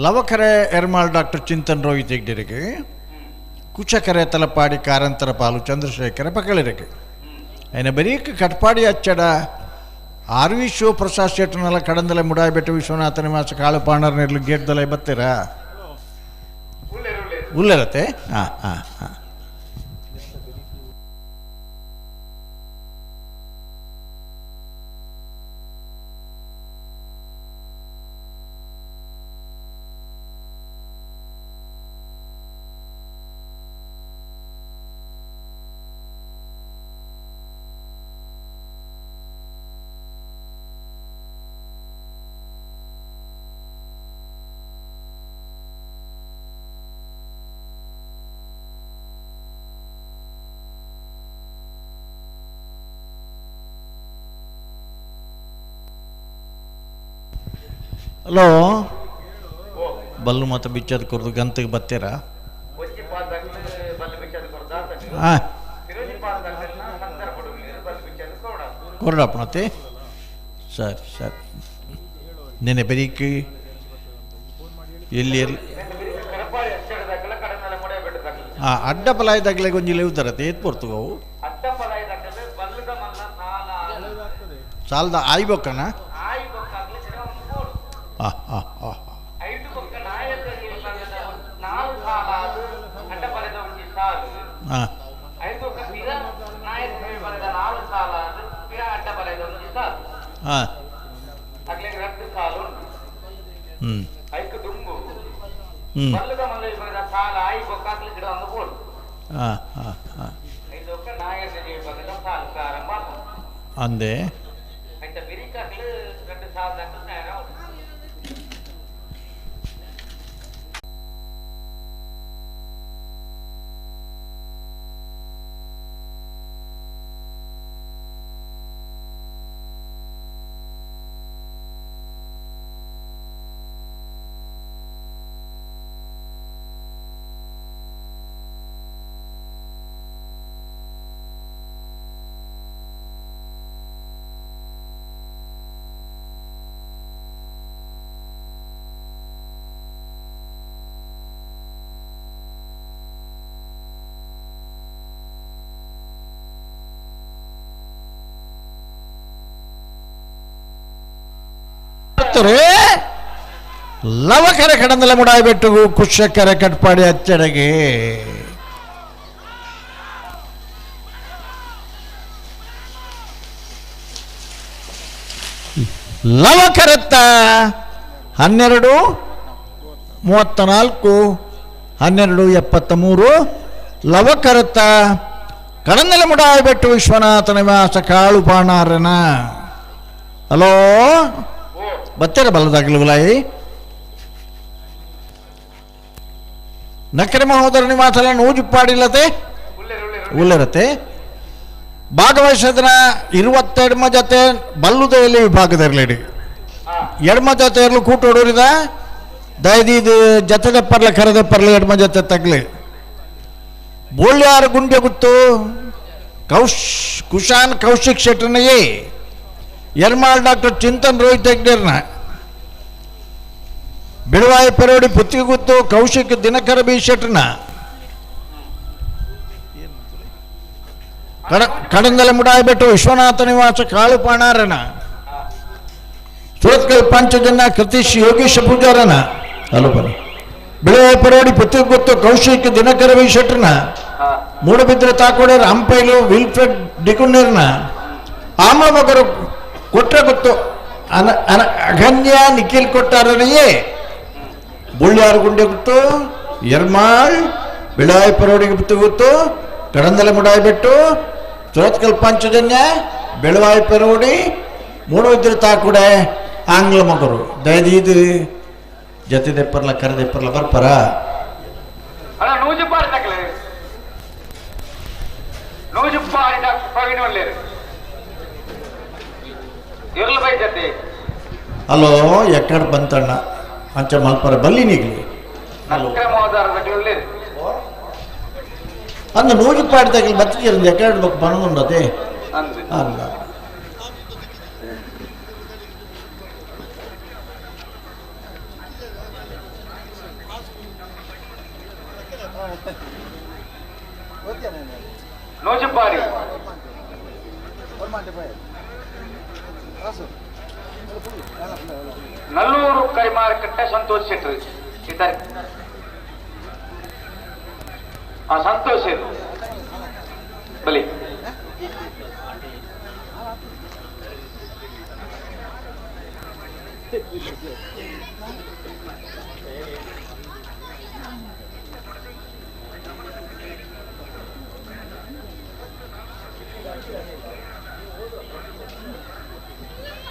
[SPEAKER 1] ಲವಕರೆ ಎರ್ಮಾಳ್ ಡಾಕ್ಟರ್ ಚಿಂತನ್ ರೋಹಿತ್ ಹೆಗ್ಡೆರಿಗೆ ಕುಚಕರೆ ತಲಪಾಡಿ ಕಾರಂತರ ಪಾಲು ಚಂದ್ರಶೇಖರ ಪಕಳಿರಿಗೆ అయిన ಬರೀಕ್ ಕಟ್ಪಾಡಿ ಅಚ್ಚಡ ಆರ್ವಿ ಶೋ ಪ್ರಸಾದ್ ಶೆಟ್ಟರ್ನೆಲ್ಲ ಕಡಂದಲೆ ಮುಡಾಯ್ಬೆಟ್ಟ ವಿಶ್ವನಾಥನ ಮಾಸ ಕಾಳು ಪಾಂಡರ್ನೆರ್ಲು ಗೇಟ್ದಲ್ಲ ಬತ್ತೀರಾ? ಉಳ್ಳೇರತ್ತೆ. ಹಾಂ ಹಾಂ ಹಾಂ. ಹಲೋ, ಬಲ್ಲು ಮತ್ತು ಬಿಚ್ಚದ ಕುರ್ದು ಗಂತಿಗೆ ಬತ್ತೀರಾ? ಹಾಂ, ಕೊರಡಪ್ಪನತ್ತೆ. ಸರಿ ಸರಿ. ನೆನೆ ಬರೀಕಿ ಎಲ್ಲಿ ಹಾಂ ಅಡ್ಡ ಪಲಾಯ್ದಾಗಲೇ ಗೊಂಜಿ ಲೇವ್ತಾರತ್ತೆ ಏತ್ ಪೊರ್ತುಗವು ಸಾಲದ ಆಯ್ಬೇಕಣ್ಣ. ಹಾಂ ಹಾಂ ಹಾಂ ಹಾಂ ಹಾಂ ಹ್ಞೂ ಹ್ಞೂ ಹಾಂ ಹಾಂ ಹಾಂ ಅಂದೆ ಲವಕರೆ ಕಡಂದಲ ಮುಡಾಯ್ಬೆಟ್ಟು ಕುಶಕರೆ ಕಟ್ಪಾಡಿ ಅಚ್ಚಡೆಗೆ ಲವಕರತ್ತ 12:34 12:73 ಲವಕರತ್ತ ಕಡಂದಲ ಮುಡಾಯ್ಬೆಟ್ಟು ವಿಶ್ವನಾಥ ನಿವಾಸ ಕಾಳು ಪಾಣಾರನ. ಹಲೋ, ಬತ್ತೀರ ಬಲ್ಲದಾಗಲು ಗುಲಾಯಿ ನಕರೆ ಮಹೋದರ ನಿವಾಸಲ ನೂಜುಪ್ಪಾಡಿಲ್ಲತೆ ಉಳ್ಳೇರತ್ತೆ. ಭಾಗವಹಿಸಿದ 22 ಜೊತೆ ಬಲ್ಲುದೆಯಲ್ಲಿ ವಿಭಾಗದಲ್ಲಿಡಿ 2 ಜೊತೆಯಲ್ಲೂ ಕೂಟೋಡೋರಿದ ದಯದೀದು ಜೊತೆ ಪರ್ಲೆ ಕರೆದೆ ಪರ್ಲೆ 2 ಜೊತೆ ತಗ್ಲಿ ಬೋಳ್ಯಾರು ಗುಂಡೆ ಗುತ್ತು ಕುಶಾನ್ ಕೌಶಿಕ್ ಶೆಟ್ಟರ್ನಯೇ ಎರ್ಮಾಳ್ ಡಾಕ್ಟರ್ ಚಿಂತನ್ ರೋಹಿತ್ ಹೆಗ್ಡೆರ್ನ ಬಿಡುವಾಯಿ ಪೆರೋಡಿ ಪುತ್ತಿಗೆ ಗುತ್ತು ಕೌಶಿಕ್ ದಿನಕರ ಬಿ ಶೆಟ್ಟರ್ನ ಕಡಂದಲೆ ಮುಡಾಯ್ಬೆಟ್ಟು ವಿಶ್ವನಾಥ ನಿವಾಸ ಕಾಳು ಪಾಣಾರನ ಸುರತ್ಕಲ್ ಪಂಚಜನ ಕೃತೀಶ್ ಯೋಗೀಶ ಪೂಜಾರನ. ಹಲೋ ಬರ ಬಿಳುವಾಯಿ ಪೆರೋಡಿ ಪುತ್ತಿಗೆ ಗುತ್ತು ಕೌಶಿಕ್ ದಿನಕರ ಬಿ ಶೆಟ್ಟರ್ನ ಮೂಡಬಿದ್ರೆ ತಾಕೋಡೇರ್ ಹಂಪೈಲು ವಿಲ್ಫ್ರೆಡ್ ಡಿಕುನ್ನೇರ್ನ ಆಮಮಗರು ಕೊಟ್ರೆ ಗೊತ್ತು ಅಗನ್ಯ ನಿಖಿಲ್ ಕೊಟ್ಟಾರನೆಯೇ ಬುಳ್ಳ್ಯಾರು ಗುಂಡೆ ಗೊತ್ತು ಎರ್ಮಾಳ್ ಬಿಳಾಯಿ ಪರೋಡಿಗೆ ಬಿತ್ತು ಗೊತ್ತು ಕಡಂದಲೆ ಮುಡಾಯ್ಬೆಟ್ಟು ಸುರತ್ಕಲ್ ಪಂಚಜನ್ಯ ಬೆಳವಾಯಿ ಪೆರೋಡಿ ಮೂಡಬಿದ್ರೆ ತಾಕೋಡೆ ಆಂಗ್ಲ ಮಗರು ದಯದೀದು ಜತೆ ದೆಪ್ಪರ್ಲ ಕರೆದೆಪ್ಪರ್ಲ ಬರ್ಪರ ಹಲೋ ಎಕ್ಕಡ ಬಂತಣ್ಣ ಅಂಚ ಮಲ್ಪರ ಬಲ್ಲಿ ನೀಗ್ಲಿ. ಅಂದ ನೂಗಿ ಪಾಡ್ದಾಗಲಿ ಬತ್ತಿಗಿರಂದು ಎಕಡೆ ಬಗ್ಗೆ ಪಣಗೊಂಡತೆ ಅಲ್ಲ
[SPEAKER 4] ನೋಜಪಾಡಿ ನಲ್ಲೂರು ಕೈಮಾರಕಟ್ಟೆ ಸಂತೋಷ್ ಶೆಟ್ಟಿ ಇದ್ದಾರೆ. ಆ ಸಂತೋಷ್ ಬಲಿ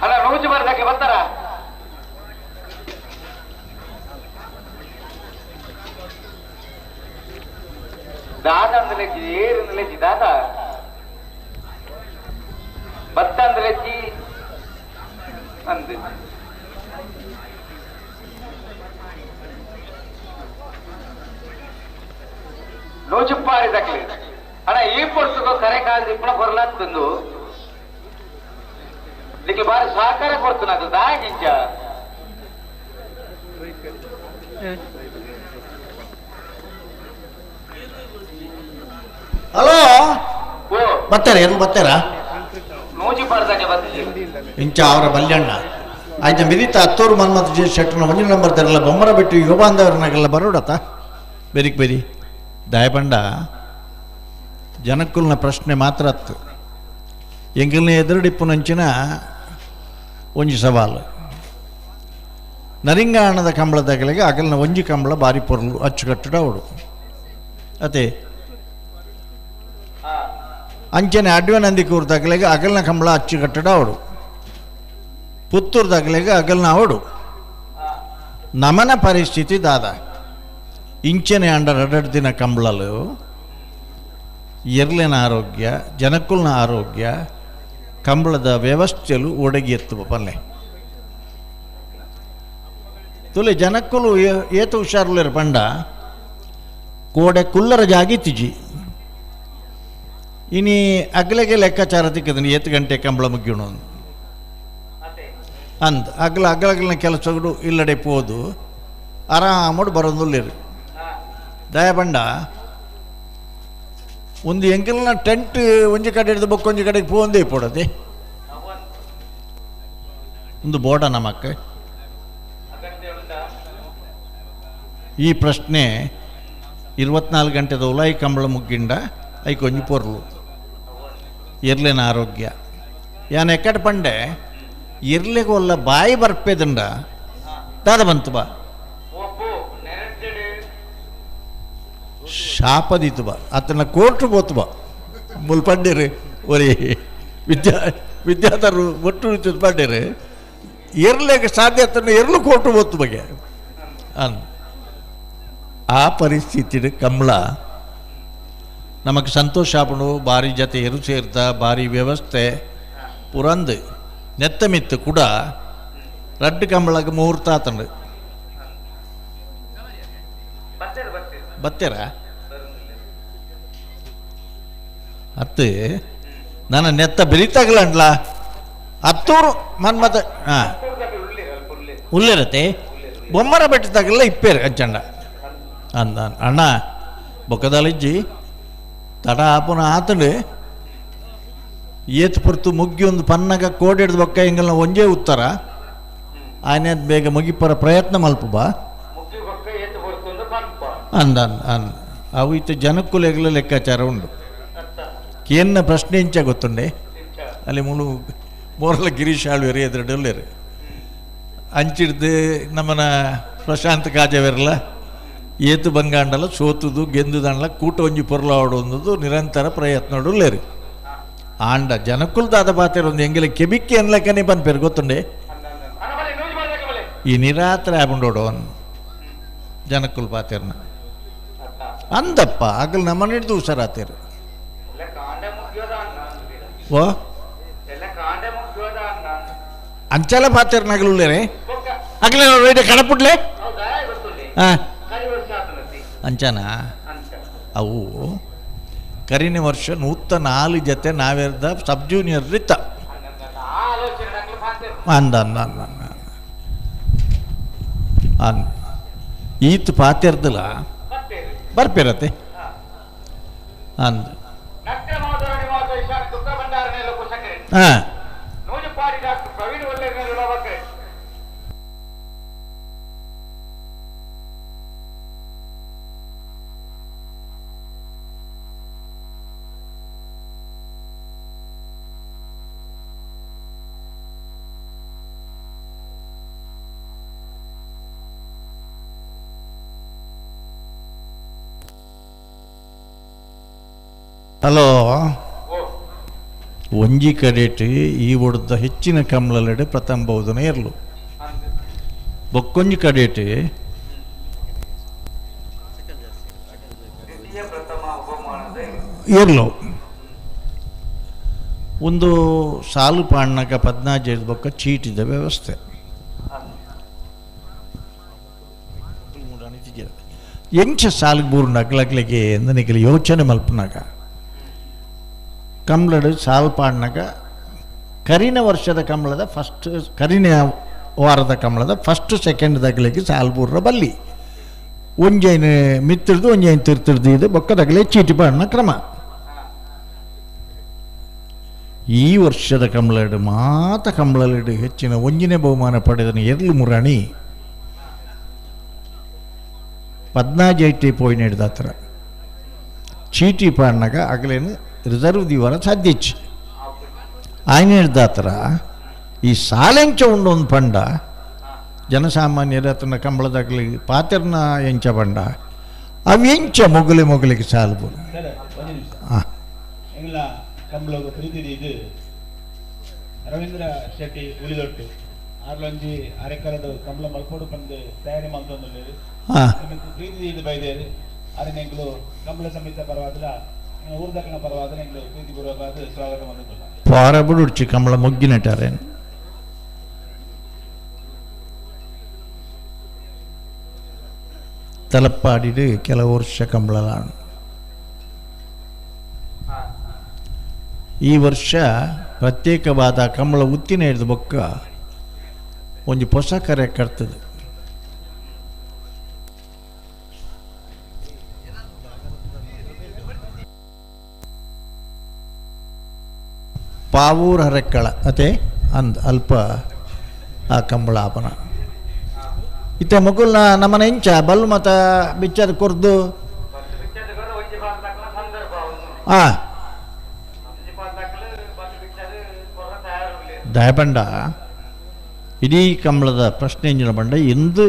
[SPEAKER 4] ಅಲ್ಲ ರೋಜು ಬರ್ದಕ್ಕೆ ಬರ್ತಾರ ದಾದ ಅಂದಲೆಜ್ಜಿ ಏರು ಅಂದಲೆಜ್ಜಿ ದಾದ ಭತ್ತ ಅಂದಲೆಜ್ಜಿ ಅಂದು ನೋಚುಪ್ಪಾರಿದಕ್ಕೆ ಅಣ್ಣ ಈ ಪೊರ್ತುಗೋ ಕರೆ ಕಾಲದ ಇಪ್ಪಣ ಬರ್ಲಾತ್ತಂದು ಇದಕ್ಕೆ ಬಾರಿ ಸಹಕಾರ ಕೊಡ್ತು ಅದು ದಾಗಿಂಚ
[SPEAKER 1] ಹಲೋ ಬರ್ತಾರೆ ಏನು ಬರ್ತಾರ
[SPEAKER 4] ನೋಜಿ ಪಾಡ್ದಾಗೆ ಬಂದಿದ್ದೀವಿ
[SPEAKER 1] ಇಂಚ ಅವರ ಬಲ್ಯಣ್ಣ ಆಯ್ತಾ ಮಿರಿತ ಹತ್ತೂರು ಮನ್ಮತ್ ಜಿ ಶೆಟ್ರನ ಒಂಜು ನಂಬರ್ ತರಲ್ಲ ಬೊಮ್ಮರ ಬಿಟ್ಟು ಯುವ ಬಾಂಧವರನ್ನಾಗೆಲ್ಲ ಬರೋಡತ್ತ ಬೆರಿಕ್ ಬೆರಿ ದಾಯಪಂಡ ಜನಕ್ಕುಲ್ನ ಪ್ರಶ್ನೆ ಮಾತ್ರ ಹತ್ತು ಎಂಗಿಲ್ನ ಎದುರುಡಿಪ್ಪುನಂಚಿನ ಒಂಜಿ ಸವಾಲು ನರಿಂಗಾಣದ ಕಂಬಳದಾಗಲಿಗೆ ಅಗಲ್ನ ಒಂಜಿ ಕಂಬಳ ಬಾರಿ ಪೊರ್ಲು ಅಚ್ಚುಕಟ್ಟುಡ ಅವಡು ಅದೇ ಅಂಚನೆ ಅಡ್ವನಂದಿಕೂರ್ದಾಗಲಿಗೆ ಅಗಲ್ನ ಕಂಬಳ ಅಚ್ಚುಕಟ್ಟುಡ ಅವಡು ಪುತ್ತೂರ್ದಾಗಲಿಗೆ ಅಗಲ್ನ ಅವಡು ನಮನ ಪರಿಸ್ಥಿತಿ ದಾದ ಇಂಚನೆ ಅಂಡರ್ 2 ದಿನ ಕಂಬಳಲು ಎರ್ಲಿನ ಆರೋಗ್ಯ ಜನಕ್ಕುಲ್ನ ಆರೋಗ್ಯ ಕಂಬಳದ ವ್ಯವಸ್ಥೆಲು ಒಡಗಿ ಎತ್ತುವ ಪಲ್ಲೆ ತುಲೆ ಜನಕ್ಕುಲು ಏತು ಹುಷಾರುಲೇರು ಪಂಡ ಕೋಡೆ ಕುಲ್ಲರ ಜಾಗಿ ತಿಜಿ ಇನಿ ಅಗ್ಲೆಗೆ ಲೆಕ್ಕಾಚಾರ ತಿಕ್ಕದನಿ 8 ಗಂಟೆ ಕಂಬಳ ಮುಗ್ಯೋಣ ಅಂದ್ ಅಗ್ಲಗ್ಲನ ಕೆಲಸಗಳು ಇಲ್ಲಡೆ ಪೋದು ಆರಾಮಡು ಬರೋದಿಲ್ಲೇರು ದಯ ಪಂಡ ಒಂದು ಎಂಕಲ್ನ ಟೆಂಟ್ ಒಂಜಿ ಕಡೆ ಹಿಡಿದು ಬೊಕ್ಕೊಂಜಿ ಕಡೆಗೆ ಪೋಂದೇ ಪೋಡದೆ ಒಂದು ಬೋಡ ನಮಕ್ಕೆ ಈ ಪ್ರಶ್ನೆ 24 ಗಂಟೆದ ಉಲಾಯಿ ಕಂಬಳ ಮುಗ್ಗಿಂಡ ಐಕೊಂಜಿ ಪೊರ್ಲು ಇರ್ಲಿನ ಆರೋಗ್ಯ ಯಾನ್ ಎಕ್ಕಡ ಪಂಡೆ ಇರ್ಲಿಗೆ ಒಲ್ಲ ಬಾಯಿ ಬರ್ಪೇದಂಡ ದಾದ ಬಂತು ಬಾ ಶಾಪದಿತ್ತು ಬಾ ಅತನ ಕೋರ್ಟ್ಗೆ ಹೋತು ಬಾ ಮುಲ್ಪಂಡೇರಿ ಒರಿ ವಿದ್ಯಾರ್ಥರು ಒಟ್ಟು ಪಂಡೇರಿ ಎರ್ಲೆಗೆ ಸಾಧ್ಯ ಅತನ ಎರ್ಲು ಕೋರ್ಟ್ಗೆ ಹೋತು ಬಗೆ ಅನ್ ಆ ಪರಿಸ್ಥಿತಿ ಕಂಬಳ ನಮಗೆ ಸಂತೋಷ ಆಪಣು ಭಾರಿ ಜೊತೆ ಎರು ಸೇರ್ತ ಭಾರಿ ವ್ಯವಸ್ಥೆ ಪುರಂದು ನೆತ್ತಮಿತ್ತು ಕೂಡ 2 ಕಂಬಳಗೆ ಮುಹೂರ್ತ ಆತಂಡು ಬತ್ತೀರ ಅತ್ತು ನನ್ನ ನೆತ್ತ ಬೆರಿತಾಗಲಂಡ್ಲ ಹತ್ತೂರು ಮನ್ಮತ ಹಾಂ ಉಲ್ಲಿರತ್ತೆ ಬೊಮ್ಮರ ಬೆಟ್ಟದಾಗಲ್ಲ ಇಪ್ಪೇರು ಅಜ್ಜಂಡ ಅಂದ ಅಣ್ಣ ಬೊಕ್ಕದಲ್ಲಿಜ್ಜಿ ತಡ ಆಪುನ ಆತಂಡು ಏತು ಪುರ್ತು ಮುಗ್ಗಿ ಒಂದು ಪನ್ನಗ ಕೋಡಿಡ್ದು ಬೊಕ್ಕ ಹಿಂಗಲ್ನ ಒಂಜೇ ಉತ್ತರ ಆಯ್ನ ಬೇಗ ಮುಗಿಪರ ಪ್ರಯತ್ನ ಮಲ್ಪ ಬಾ ಅಂದ ಅಂದ ಅವು ಇತ್ತು ಜನಕ್ಕುಲೆಗಳ ಲೆಕ್ಕಾಚಾರ ಉಂಡು ಕೇನ್ನ ಪ್ರಶ್ನೆ ಇಂಚ ಗೊತ್ತುಂಡೆ ಅಲ್ಲಿ ಮೂರಲ ಗಿರೀಶ್ ಆಳ್ವೇರು ಎದುರುಡಲ್ಲೇರು ಅಂಚಿಡ್ದು ನಮ್ಮನ ಪ್ರಶಾಂತ್ ಕಾಜವೆರ್ಲ ಏತು ಬಂಗಾಂಡಲ ಸೋತುದು ಗೆಂದುದಂಡ್ಲ ಕೂಟ ಒಂಜಿ ಪೊರ್ಲಾವಡೊಂದು ನಿರಂತರ ಪ್ರಯತ್ನ ಉಳ್ಳೇರು ಆಂಡ ಜನಕ್ಕುಲ್ ದಾದ ಪಾತೆರು ಒಂದು ಎಂಗೆಲೆ ಕೆಬಿಕ್ಕಿ ಅನ್ಲಕ್ಕನೆ ಬಂದ್ಪೇರು ಗೊತ್ತುಂಡೆ ಈ ನಿರಾತ್ರಿ ಆಬುಂಡೋಡೋನ್ ಜನಕ್ಕುಲ್ ಪಾತೆರ್ನ ಅಂದಪ್ಪ ಆಗಲ್ ನಮ್ಮನ್ನ ಹಿಡಿದು ಹುಷಾರಾತೇರು ಓ ಅಂಚಲ ಪಾತೆರ್ ನಗಲುಳ್ಳೇರೆ ಅಗಲೇ ನೋಡಿ ಕಡಪುಡ್ಲೆ ಹಾಂ ಅಂಚನ ಅವು ಕರಿನ ವರ್ಷ ನೂತ 4 ಜೊತೆ ನಾವೆರ್ದ ಸಬ್ ಜೂನಿಯರ್ ಇತ್ತ ಅಂದ ಈತ್ ಪಾತಿರ್ದಲ್ಲ ಬರ್ಪಿರತ್ತೆ ಅಂದ ಹಾಂ ಹಲೋ ಒಂಜಿ ಕಡೆಟ್ ಈ ಒಡ್ದ ಹೆಚ್ಚಿನ ಕಮಲಲೆಡೆ ಪ್ರಥಮ ಬಹುದನ ಇರಲು ಬೊಕ್ಕೊಂಜಿ ಕಡೆಟ್ ಇರಲು ಒಂದು ಸಾಲು ಪಾಣ್ಣಕ 15 ಬೊಕ್ಕ ಚೀಟಿದ ವ್ಯವಸ್ಥೆ ಎಂಚ ಸಾಲಿಗೆ ಬೂರು ನಗ್ಲಗ್ಲಿಗೆ ನನಗೆ ಯೋಚನೆ ಮಲ್ಪನಾಗ ಕಮಲಡು ಸಾಲು ಪಾಡ್ನಾಗ ಕರಿನ ವರ್ಷದ ಕಮಲದ ಫಸ್ಟ್ ಕರಿನ ವಾರದ ಕಮಲದ ಫಸ್ಟ್ ಸೆಕೆಂಡ್ ದಗ್ಲಿಗೆ ಸಾಲು ಬೂರ್ರ ಬಲ್ಲಿ ಒಂಜೈನು ಮಿತ್ತಿಡ್ದು ಒಂಜೈನು ತಿರ್ತಿಡ್ದು ಇದು ಬೊಕ್ಕದಾಗಲೇ ಚೀಟಿ ಪಾಡ್ನ ಕ್ರಮ ಈ ವರ್ಷದ ಕಮಲಡು ಮಾತ ಕಮಲಡು ಹೆಚ್ಚಿನ ಒಂಜಿನೇ ಬಹುಮಾನ ಪಡೆದನು ಎರ್ಲು ಮುರಾಣಿ 14 ಪೋಯಿನ್ ಹಿಡ್ದಾತ್ರ ಚೀಟಿ ಪಾಡ್ನಾಗ ಆಗಲೇನು ರಿಸರ್ವ್ ದಿವಾರ ಸಾಧ್ಯಚ್ಚಿ ఆయన ಹಿಡ್ದಾತ್ರ ಈ ಸಾಲೆಂಚ ಉಂಡೊಂದು ಪಂಡ ಜನಸಾಮಾನ್ಯರ ಅತನ ಕಂಬಳದಾಗಲಿ ಪಾತೆರ್ನ ಎಂಚ ಪಂಡ ಅವು ಎಂಚ ಮೊಗಲಿಗೆ ಸಾಲ್ಬು
[SPEAKER 5] ಎಂಗ್ಲ ಕಂಬಳಗ ಪ್ರೀತಿ ಇದು ರವೀಂದ್ರ ಶೆಟ್ಟಿ ಉಳಿದೊಟ್ಟು ಆರ್ಲೊಂಜಿ ಅರೆಕರಡು ಕಂಬಳ ಮಲ್ಪೋಡು ಬಂದು ತಯಾರಿ ಮಾಡ್ತಂದು ಪ್ರೀತಿ ಇದು ಬೈದೇರು ಅರೆ ಎಂಗ್ಲು ಕಂಬಳ ಸಮಿತ ಪರವಾದ್ರ ಊರ್ದಕ್ಕನ ಪರವಾದ್ರೆ ಎಂಗ್ಲು ಪ್ರೀತಿ ಪೂರ್ವಕವಾದ ಸ್ವಾಗತ ಮಾಡಿದ್ರು
[SPEAKER 1] ಪಾರಬಿಡುಡ್ಚಿ ಕಂಬಳ ಮೊಗ್ಗಿನಟಾರೆ ತಲಪ್ಪಾಡಿಡು ಕೆಲವು ವರ್ಷ ಕಂಬಳಲಾಣ ಈ ವರ್ಷ ಪ್ರತ್ಯೇಕವಾದ ಕಂಬಳ ಉತ್ತಿನ ಹಿಡಿದು ಬೊಕ್ಕ ಒಂದು ಹೊಸ ಕರೆ ಕರ್ತದೆ ಪಾವೂರ್ ಹರೆಕ್ಕಳ ಅತೆ ಅಂದ್ ಅಲ್ಪ ಆ ಕಂಬಳಾಪನ ಇತ್ತ ಮಗುಲ್ನ ನಮ್ಮನ ಇಂಚ ಬಲ್ಲು ಮತ ಬಿಚ್ಚದ ಕೊರ್ದು ದಯಪಂಡ ಇಡೀ ಕಂಬಳದ ಪ್ರಶ್ನೆ ಎಂಜಿನ ಬಂಡ ಎಂದು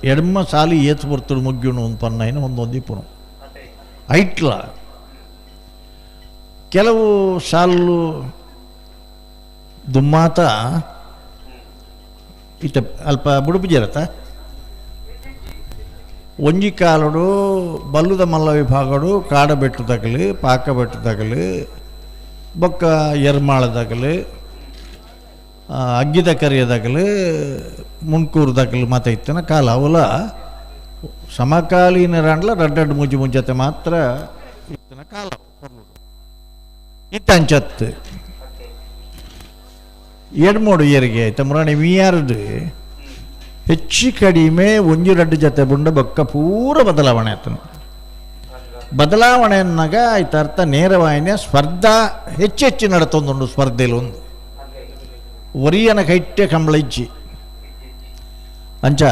[SPEAKER 1] ಎಡಮ ಸಾಲಿ ಏತು ಬರ್ತಡು ಮುಗ್ಗಿಣು ಒಂದು ಪನ್ನ ಒಂದೊಂದಿಪ್ಪನು ಐಟ್ಲ ಕೆಲವು ಸಾಲು ದುಮ್ಮಾತ ಇತ್ತ ಅಲ್ಪ ಬುಡುಪು ಜರತ ಒಂಜಿ ಕಾಲಡು ಬಲ್ಲುದ ಮಲ್ಲ ವಿಭಾಗಡು ಕಾಡಬೆಟ್ಟು ತಗಲು ಪಾಕಬೆಟ್ಟು ತಗಲು ಬೊಕ್ಕ ಎರ್ಮಾಳದಾಗಲು ಅಗ್ಗಿದ ಕರಿಯದಾಗಲು ಮುನ್ಕೂರ್ದಾಗಲು ಮಾತ ಇತ್ತನ ಕಾಲ ಅವಲ ಸಮಕಾಲೀನ ರಾಂಡ್ಲ ರಡ್ಡಡ್ ಮುಂಜತೆ ಮಾತ್ರ ಇತ್ತನ ಕಾಲ ಇತ್ತಂಚತ್ತು ಎಡ್ಮೋಡು ಏರಿಗೆ ಆಯ್ತು ಮುರಾಣಿ ವಿಯಾರ್ದು ಹೆಚ್ಚು ಕಡಿಮೆ ಒಂಜು ರಡ್ಡು ಜೊತೆ ಬುಂಡ ಬೊಕ್ಕ ಪೂರ ಬದಲಾವಣೆ ಆತನು ಬದಲಾವಣೆ ಅನ್ನಾಗ ಆಯ್ತು ಅರ್ಥ ನೇರವಾಯಿನ ಸ್ಪರ್ಧಾ ಹೆಚ್ಚೆಚ್ಚು ನಡತೊಂದುಂಡು ಸ್ಪರ್ಧೆಯಲ್ಲಿ ಒಂದು ಒರಿಯನ ಕೈಟ್ಯ ಕಂಬಳ ಇಜ್ಜಿ ಅಂಚ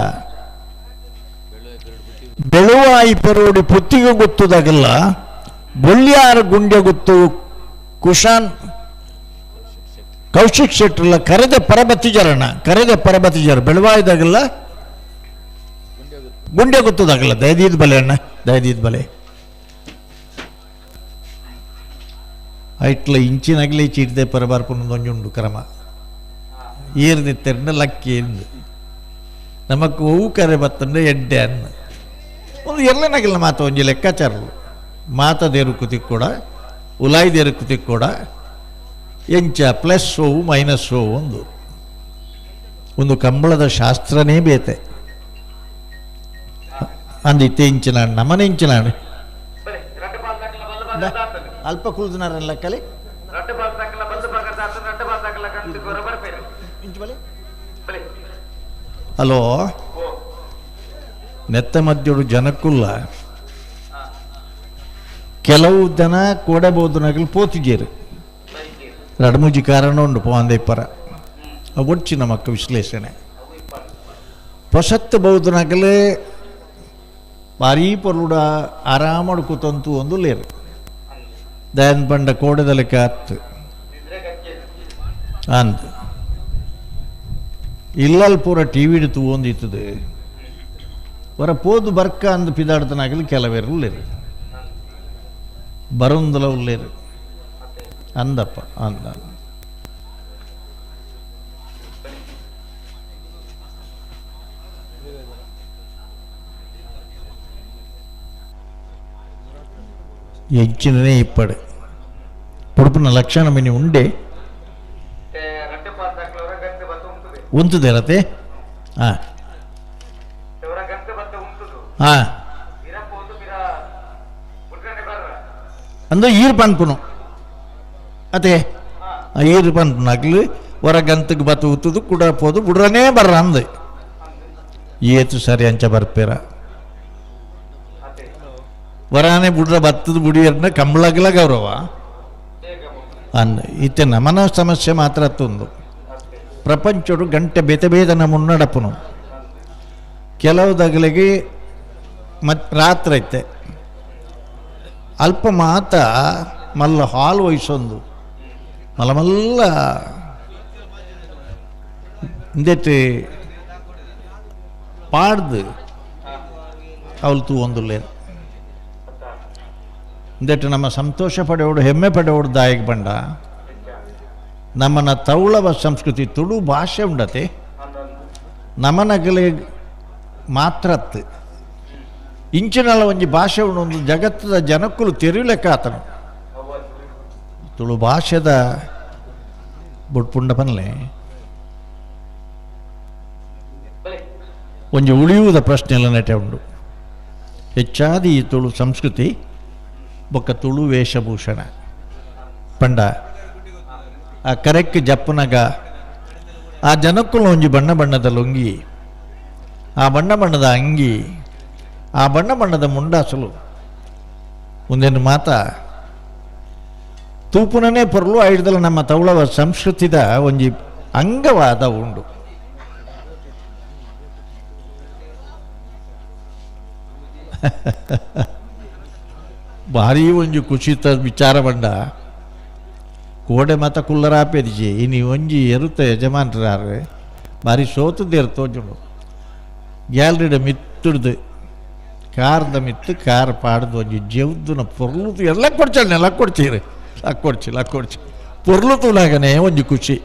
[SPEAKER 1] ಬೆಳುವಾಯಿ ಪೆರೋಡಿ ಪುತ್ತಿಗೆ ಗೊತ್ತುದಾಗಲ್ಲ ಬೊಳ್ಳ್ಯಾರ ಗುಂಡೆ ಗೊತ್ತು ಕುಶಾನ್ ಕೌಶಿಕ್ ಶೆಟ್ರಲ್ಲ ಕರೆದ ಪರಬತಿ ಜರ ಬೆಳವಾಯ್ದಾಗಲ್ಲ ಗುಂಡೆ ಗೊತ್ತದಾಗಲ್ಲ ದಯದೀದ್ ಬಲೆ ಅಣ್ಣ ದಯದೀದ್ ಬಲೆ ಐಟ್ಲ ಇಂಚಿನಾಗಲೇ ಚೀಟಿದೆ ಪರಬಾರ್ಪುಂಡು ಕ್ರಮ ಏರ್ದಿತ್ತಂಡ ಲಕ್ಕಿ ಎಂದು ನಮಕ್ ಹೂವು ಕರೆ ಬತ್ತಂಡ ಎಡ್ಡೆ ಅನ್ನ ಒಂದು ಎಲ್ಲನಾಗಿಲ್ಲ ಮಾತ ಒಂಜಿ ಲೆಕ್ಕಾಚಾರಲು ಮಾತದೇರು ತಿಕ್ಕೋಡ ಉಲಾಯ್ದೇರು ತಿಕ್ಕೋಡ ಎಂಚ ಪ್ಲಸ್ ಹೋವು ಮೈನಸ್ ಹೋವು ಒಂದು ಕಂಬಳದ ಶಾಸ್ತ್ರನೇ ಬೇತೆ ಅಂದಿತ್ತೆ ಇಂಚಿನಾಡು ನಮನೆ ಇಂಚಿನಾಡು ಅಲ್ಪ ಕುಲ್ದಿನಾರ ಲೆಕ್ಕಲಿ
[SPEAKER 4] ரெண்டு பாத்தாக்கல பந்து பாக்கறத ரெண்டு பாத்தாக்கல கண்டு ಬರಬರ பேரு
[SPEAKER 1] ಇಂಚು ಬಲೆ
[SPEAKER 4] ಬಲೆ
[SPEAKER 1] ಹಲೋ ನೆತ್ತ ಮಧ್ಯಡು ಜನಕ್ಕುಲ್ಲ ಕೆಲವು ಜನ ಕೊಡಬಹುದು ನಗಲು ಪೋತಿಗೇರು ರಡಮುಜಿ ಕಾರಣ ಉಂಡು ಪೋಂದೆ ಪರ ಒಡ್ಚಿ ನಮಕ್ಕ ವಿಶ್ಲೇಷಣೆ ಪ್ರಸತ್ತ ಬೌದ್ಧ ನಗಲೆ ಭಾರೀ ಪರುಡ ಆರಾಮಡು ಕೂತಂತು ಒಂದು ಲೇರು ದಯನ್ ಪಂಡ ಕೋಡದಲೆಕ್ಕ ಹತ್ತು ಅಂದ ಇಲ್ಲಲ್ ಪೂರ ಟಿ ವಿ ಹಿಡಿತು ಒಂದಿತ್ತದು ಹೊರ ಪೋದು ಬರ್ಕ ಅಂದು ಪಿದಾಡ್ತನಾಗಲಿ ಕೆಲವೇರು ಉಳ್ಳೇರು ಬರೊಂದಲ ಉಳ್ಳೇರು ಅಂದಪ್ಪ ಅಂದ ಹೆಚ್ಚಿನೇ ಇಪ್ಪಡು ಪುಡುಪಿನ ಲಕ್ಷಣ ಮಿನಿ ಉಂಡೆ ಉಂತದೆ ರತೆ ಹಾಂ ಹಾಂ ಅಂದು ಈರು ಪನ್ಪುನು ಅದೇ ಈರು ಪನ್ಪುನು ಆಗ್ಲಿ ಹೊರ ಗಂತಕ್ಕೆ ಬತ್ತು ಉತ್ತದು ಕೂಡ ಪೋದು ಬುಡ್ರನೇ ಬರ್ರ ಅಂದ ಏತು ಸರಿ ಅಂಚ ಬರ್ಪೇರ ವರಾನೆ ಬುಡ್ರ ಬತ್ತದ ಬುಡಿಯರ್ನ ಕಂಬಳಗಲ ಗೌರವ ಅಂದ ಇತ್ತೆ ನಮನ ಸಮಸ್ಯೆ ಮಾತ್ರ ಹತ್ತೊಂದು ಪ್ರಪಂಚಡು ಗಂಟೆ ಬೇತಬೇದನ ಮುನ್ನಡಪನು ಕೆಲವು ದಗಲಿಗೆ ರಾತ್ರಿ ಐತೆ ಅಲ್ಪ ಮಾತ ಮಲ್ಲ ಹಾಲು ವಹಿಸೊಂದು ಮಲ್ಲ ಇಂದೆಟ್ಟು ಪಾಡ್ದು ಅವಳು ತೂ ಒಂದುಲ್ಲೇ ಇಂದೆಟ್ಟು ನಮ್ಮ ಸಂತೋಷ ಪಡೆಯೋಡು ಹೆಮ್ಮೆ ಪಡೆಯೋಡು ದಾಯಿಗೆ ಬಂಡ ನಮ್ಮನ ತೌಳವ ಸಂಸ್ಕೃತಿ ತುಳು ಭಾಷೆ ಉಂಡತೆ ನಮನಗಲೆ ಮಾತ್ರತ್ತು ಇಂಚಿನಲ್ಲ ಒಂಜಿ ಭಾಷೆ ಉಂಡು ಜಗತ್ತದ ಜನಕ್ಕುಲು ತೆರಿಲೆಕ್ಕ ಆತನು ತುಳು ಭಾಷೆದ ಬುಡ್ಪುಂಡ ಪನ್ಲೆ ಒಂಜಿ ಉಳಿಯುವುದ ಪ್ರಶ್ನೆ ಎಲ್ಲ ನೆಟೆ ಉಂಡು ಹೆಚ್ಚಾದಿ ಈ ತುಳು ಸಂಸ್ಕೃತಿ ಬೊಕ್ಕ ತುಳು ವೇಷಭೂಷಣ ಪಂಡ ಆ ಕರೆಕ್ಟ್ ಜಪ್ಪನಾಗ ಆ ಜನಕ್ಕುಲು ಒಂಜಿ ಬಣ್ಣ ಬಣ್ಣದ ಲುಂಗಿ ಆ ಬಣ್ಣ ಬಣ್ಣದ ಅಂಗಿ ಆ ಬಣ್ಣ ಬಣ್ಣದ ಮುಂಡಾಸಲು ಒಂದೇನು ಮಾತ ತೂಪುನನೇ ಪೊರ್ಲು ಐಡ್ದಲ್ಲ ನಮ್ಮ ತೌಳವ ಸಂಸ್ಕೃತಿದ ಒಂಜಿ ಅಂಗವಾದ ಉಂಡು ಭಾರಿ ಒಂಜಿ ಖುಷಿತ ವಿಚಾರ ಬಂಡ ಕೋಡೆ ಮತ ಕುಲ್ಲರಾಪೆದಿಜಿ ಇನಿ ಒಂಜಿ ಎರುತ್ತ ಯಜಮಾನ್ರಾರು ಭಾರಿ ಸೋತದೇರು ತೋಜುಂಡು ಗ್ಯಾಲರಿಡ ಮಿತ್ತುಡ್ದು ಕಾರ್ದ ಮಿತ್ತು ಕಾರ್ ಪಾಡ್ದು ಒಂಜಿ ಜವ್ದುನ ಪೊರ್ಲುತು ಎಲ್ಲ ಕೊಡ್ಚಾಳೆ ಲಕ್ ಕೊಡ್ಚೀರಿ ಲಕ್ ಕೊಡ್ಚಿ ಪೊರ್ಲುತುಲಾಗನೆ ಒಂಜಿ ಖುಷಿ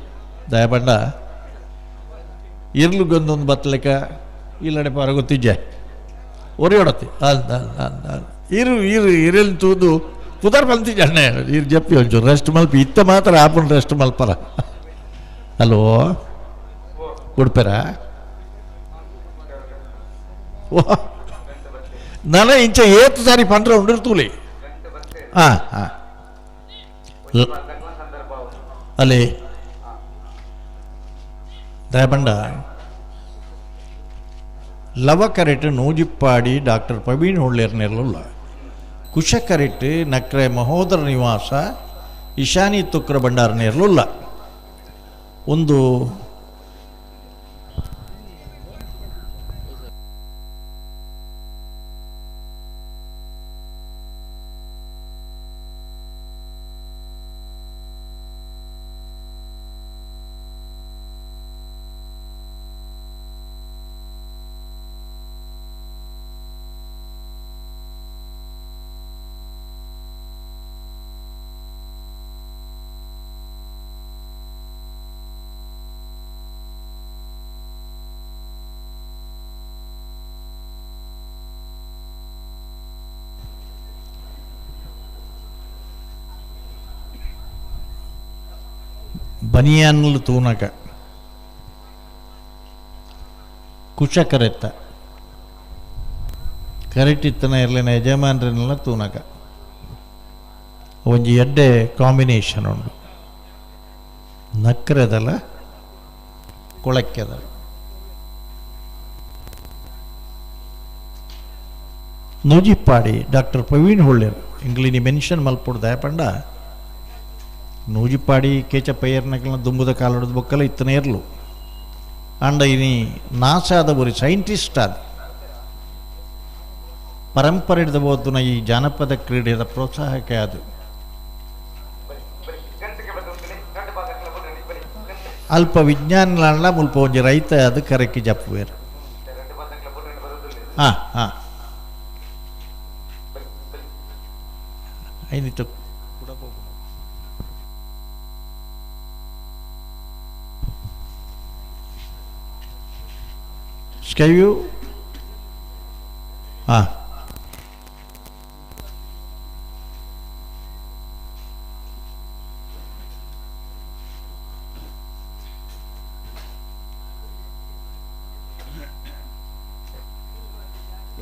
[SPEAKER 1] ದಯಬಂಡ ಇರ್ಲುಗೊಂದೊಂದು ಬತ್ತಲೆಕ್ಕ ಇಲ್ಲಡೆ ಪಾರ ಗೊತ್ತಿಜ್ಜೆ ಒರಿಯೋಡತ್ತಿ ಇರು ಇರೆಲ್ ತೂದು ಪುದರ್ ಬಂತಿದ್ದೆ ಅಣ್ಣ ಇರು ಜಪ್ಪಿ ಒಂಚೂರು ರೆಸ್ಟ್ ಮಲ್ಪಿ ಇತ್ತ ಮಾತ್ರ ಆಪನ್ ರೆಸ್ಟ್ ಮಲ್ಪರ ಹಲೋ ಕೊಡ್ಪೇರ ಓ ನನ ಇಂಚ ಏತು ಸಾರಿ ಪಂಡ್ರೆ ಉಂಡಿರ್ತೂಲಿ ಹಾಂ ಹಾಂ ಅಲ್ಲಿ ದಯಬಂಡ ಲವಕರೆಟ್ ನೂಜಿಪ್ಪಾಡಿ ಡಾಕ್ಟರ್ ಪ್ರವೀಣ್ ಹೊಳ್ಳೆರ್ನೆಲ್ಲ ಕುಶಕರೆಟ್ ನಕ್ರೆ ಮಹೋದರ ನಿವಾಸ ಇಶಾನಿ ತುಕ್ರ ಭಂಡಾರನೇರ್ಲುಲ್ಲ ಒಂದು ಬನಿಯಾನ್ಲು ತೂನಕ ಕುಶಕರೆತ್ತ ಕರೆಕ್ಟ್ ಇತ್ತನ ಇರಲಿನ ಯಜಮಾನ್ರನ್ನೆಲ್ಲ ತೂನಕ ಒಂಜಿ ಎಡ್ಡೆ ಕಾಂಬಿನೇಷನ್ ಉಂಡು, ನಕ್ರೆದಲ ಕೊಳಕ್ಕೆದಲ. ನೂಜಿಪ್ಪಾಡಿ ಡಾಕ್ಟರ್ ಪ್ರವೀಣ್ ಹೊಳ್ಳೆರು ಇಂಗ್ಲಿನಿ ಮೆನ್ಷನ್ ಮಲ್ಪುಡು ದಯಪಂಡ ನೂಜಿಪ್ಪಾಡಿ ಕೇಚಪ್ಪಯ್ಯರ್ನಕಲ್ನ ದುಂಬುದ ಕಾಲುಡದ ಬೊಕ್ಕಲ ಇತ್ತನೇ ಇರಲು ಅಂಡ ಇನಿ ನಾಸಾದ ಒಂದು ಸೈಂಟಿಸ್ಟ್ ಆದ ಪರಂಪರೆ ಹಿಡಿದು ಹೋದ್ನ ಈ ಜಾನಪದ ಕ್ರೀಡೆಯ ಪ್ರೋತ್ಸಾಹಕ್ಕೆ ಅದು ಅಲ್ಪ ವಿಜ್ಞಾನಲ ಮುಲ್ಪ ಒಂಜಿ ರೈತ ಅದು ಕರೆಕಿ ಜಪ್ಪುವೇರು. ಹಾಂ ಹಾಂ ಐನಿಟ್ಟು ಸ್ಕೈವ್ಯೂ ಹಾಂ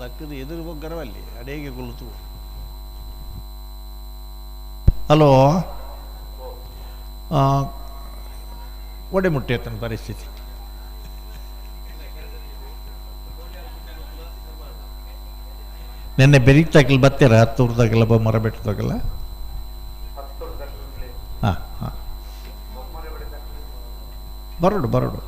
[SPEAKER 1] ಲಕ್ಕದ ಎದುರು ಬೊಗ್ಗರವಲ್ಲಿ ಅಡೇಗೆ ಕುಳಿತು. ಹಲೋ, ಒಡೆ ಮುಟ್ಟೆತನ ಪರಿಸ್ಥಿತಿ. ನಿನ್ನೆ ಬೆರೀತಾಕಲ್ ಬತ್ತೀರ ಹತ್ತೂರ್ದಾಗೆಲ್ಲ ಬೊಮ್ಮರ ಬೆಟ್ಟದಾಗೆಲ್ಲ? ಹಾಂ ಹಾಂ ಬರೋಡು ಬರೋಡು.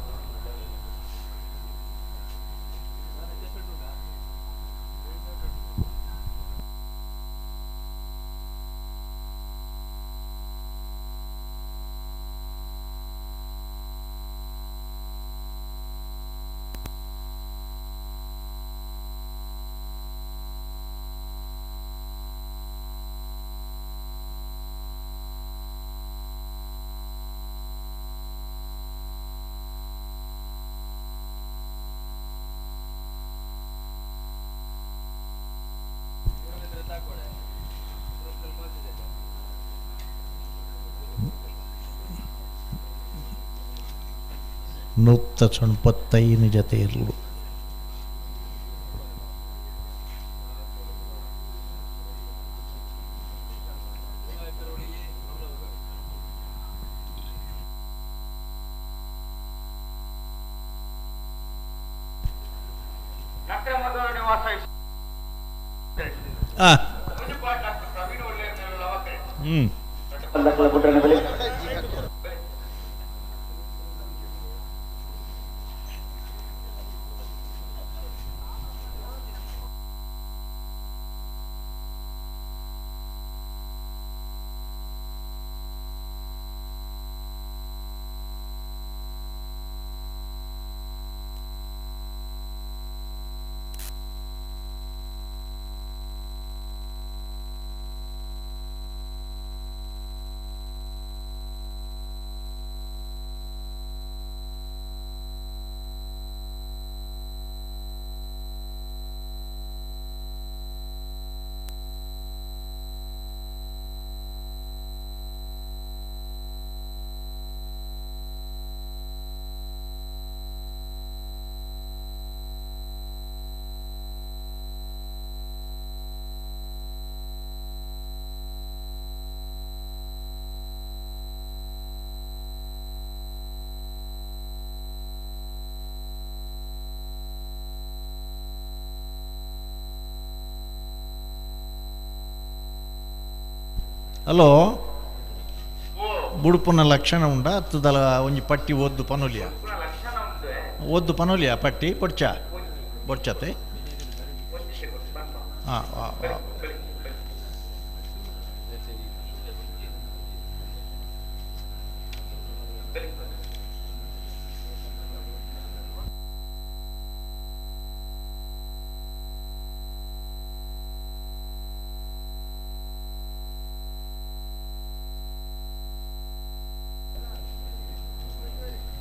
[SPEAKER 1] ನೂತ್ತ ಸಣ್ಪತ್ತೈನ ಜೊತೆ ಇರಲು ಹಲೋ ಬುಡುಪುನ ಲಕ್ಷಣ ಉಂಡ ಹತ್ತದಲ ಒಂಜಿ ಪಟ್ಟಿ ಓದ್ದು ಪನೋಲಿಯ ಓದ್ದು ಪನೋಲಿಯ ಪಟ್ಟಿ ಬೊಡ್ಚ ಬೊಡ್ಚತೆ ಹಾಂ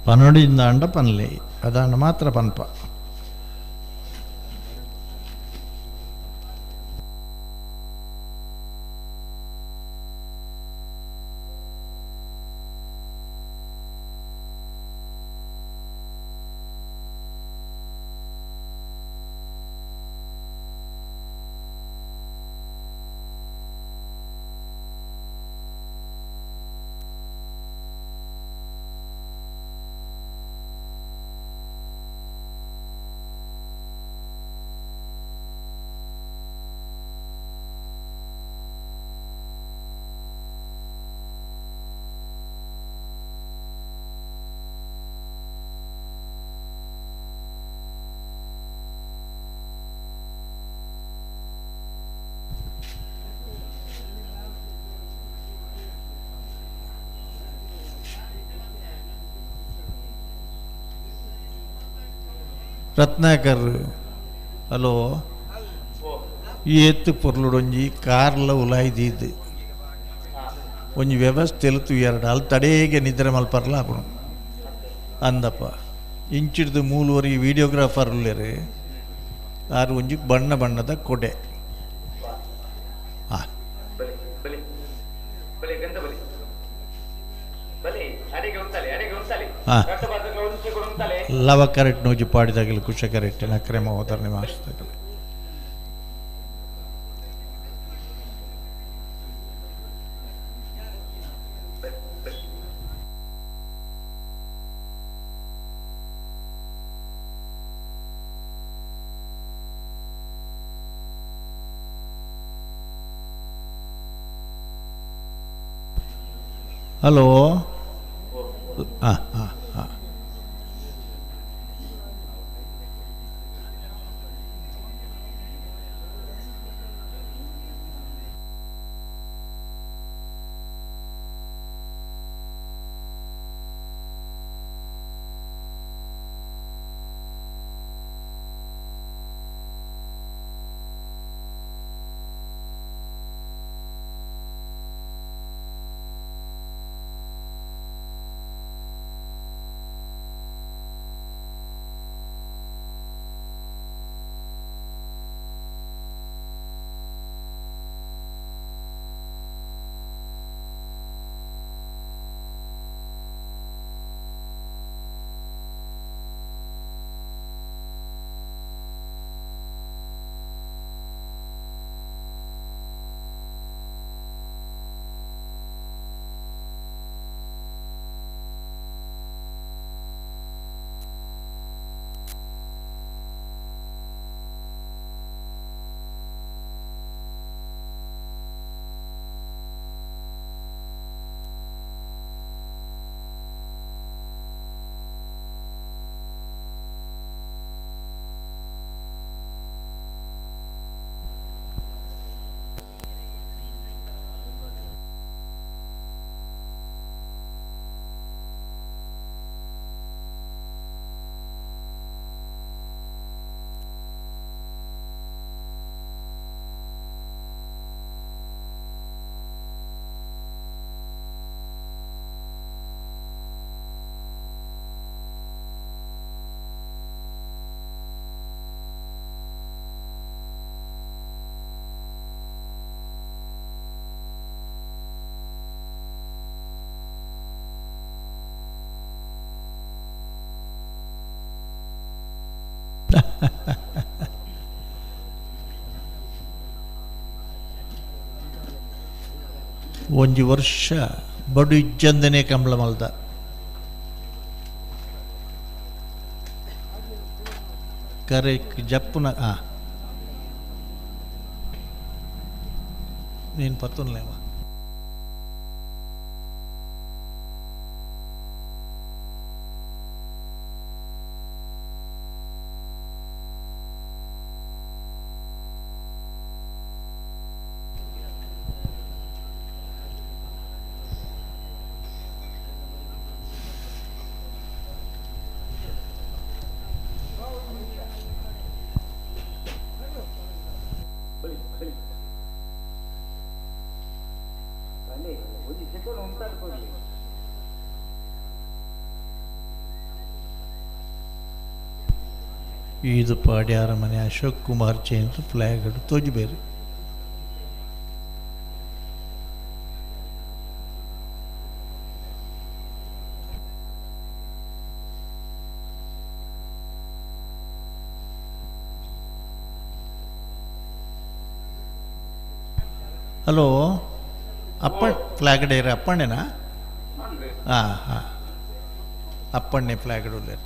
[SPEAKER 1] ಪನೋಡಿಂದ ಅಂಡ ಪನ್ಲೆ ಅದಾಂಡ ಮಾತ್ರ ಪನ್ಪ. ರತ್ನಾಕರ್ ಹಲೋ ಏತ್ತು ಪೊರ್ಲುಡೊಂಜಿ ಕಾರ್ಲ ಉಲಾಯ್ದಿದ್ದು ಒಂಜಿ ವ್ಯವಸ್ಥೆಲು ತುಯ್ಯಾರಡ ಅಲ್ಲಿ ತಡೆಗೆ ನಿದ್ರೆ ಮಲ್ಪರ್ಲ ಆಪುಣು ಅಂದಪ್ಪ ಇಂಚಿಡ್ದು ಮೂಲವರೆಗೆ ವಿಡಿಯೋಗ್ರಾಫರ್ ಉಳ್ಳೇರು ಆರು ಒಂಜಿ ಬಣ್ಣ ಬಣ್ಣದ ಕೊಡೆ ಹಾಂ ಲವ ಕರೆಕ್ಟ್ ನೋಜಿ ಪಾಡಿದಾಗಲಿ ಕುಶ ಕರೆಕ್ಟ್ ನಕ್ರೆಮ ಹೋದರ್ನೆ ಮಾಸ್ತಾಗಲಿ ಹಲೋ ಹಾಂ ಹಾಂ ಹಾಂ ಒಂಜಿ ವರ್ಷ ಬಡು ಇಜ್ಜಂದನೆ ಕಂಬಳ ಮಲ್ದ ಕರೆಕ್ ಜಪ್ಪುನ ನೀನು ಪತ್ತುನ್ಲೇವ ಇದು ಪಾಡ್ಯಾರ ಮನೆ ಅಶೋಕ್ ಕುಮಾರ್ ಚೇಂದ್ರ ಫ್ಲಾಗ್ ಹಿಡಿದು ತೋಜಬೇರು ಹಲೋ ಫ್ಲಾಗ್ ಡೇರ ಅಪ್ಪಣ್ಣೆನಾ ಹಾಂ ಹಾಂ ಅಪ್ಪಣ್ಣೆ ಫ್ಲಾಗ್ ಹಿಡೋಲೇರು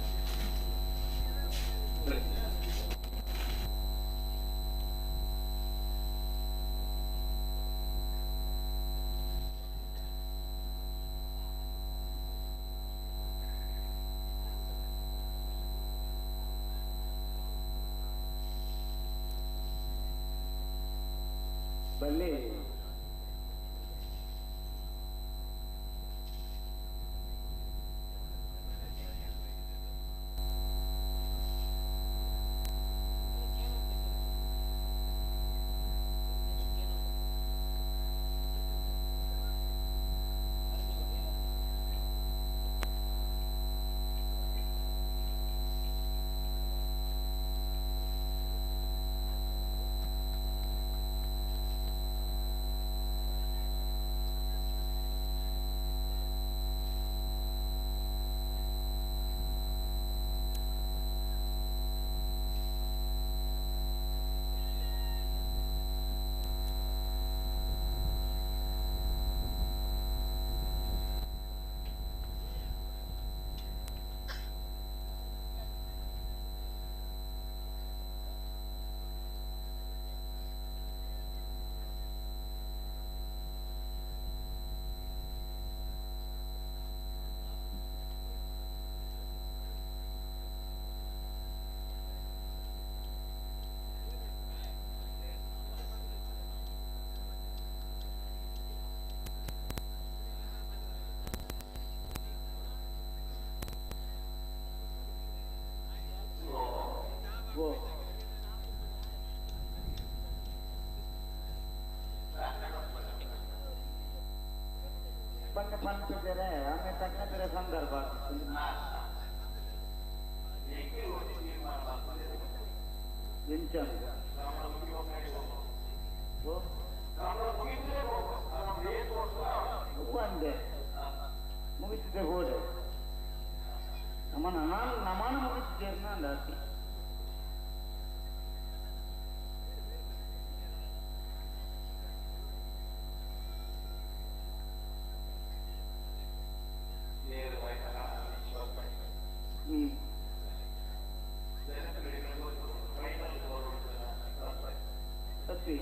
[SPEAKER 9] ಮೊನ್ನೆ ಪಂಪಿದ್ದಾರೆ ಆಮೇಲೆ ತಕ್ಕಂತಿರೋ ಸಂದರ್ಭ ಅಂದೆ ಮುಗಿಸಿದೆ ಗೋಡೆ ನಮ್ಮನ ಮುಗಿಸಿದ್ದೇನೆ ಅಂದ ಸತ್ತಿ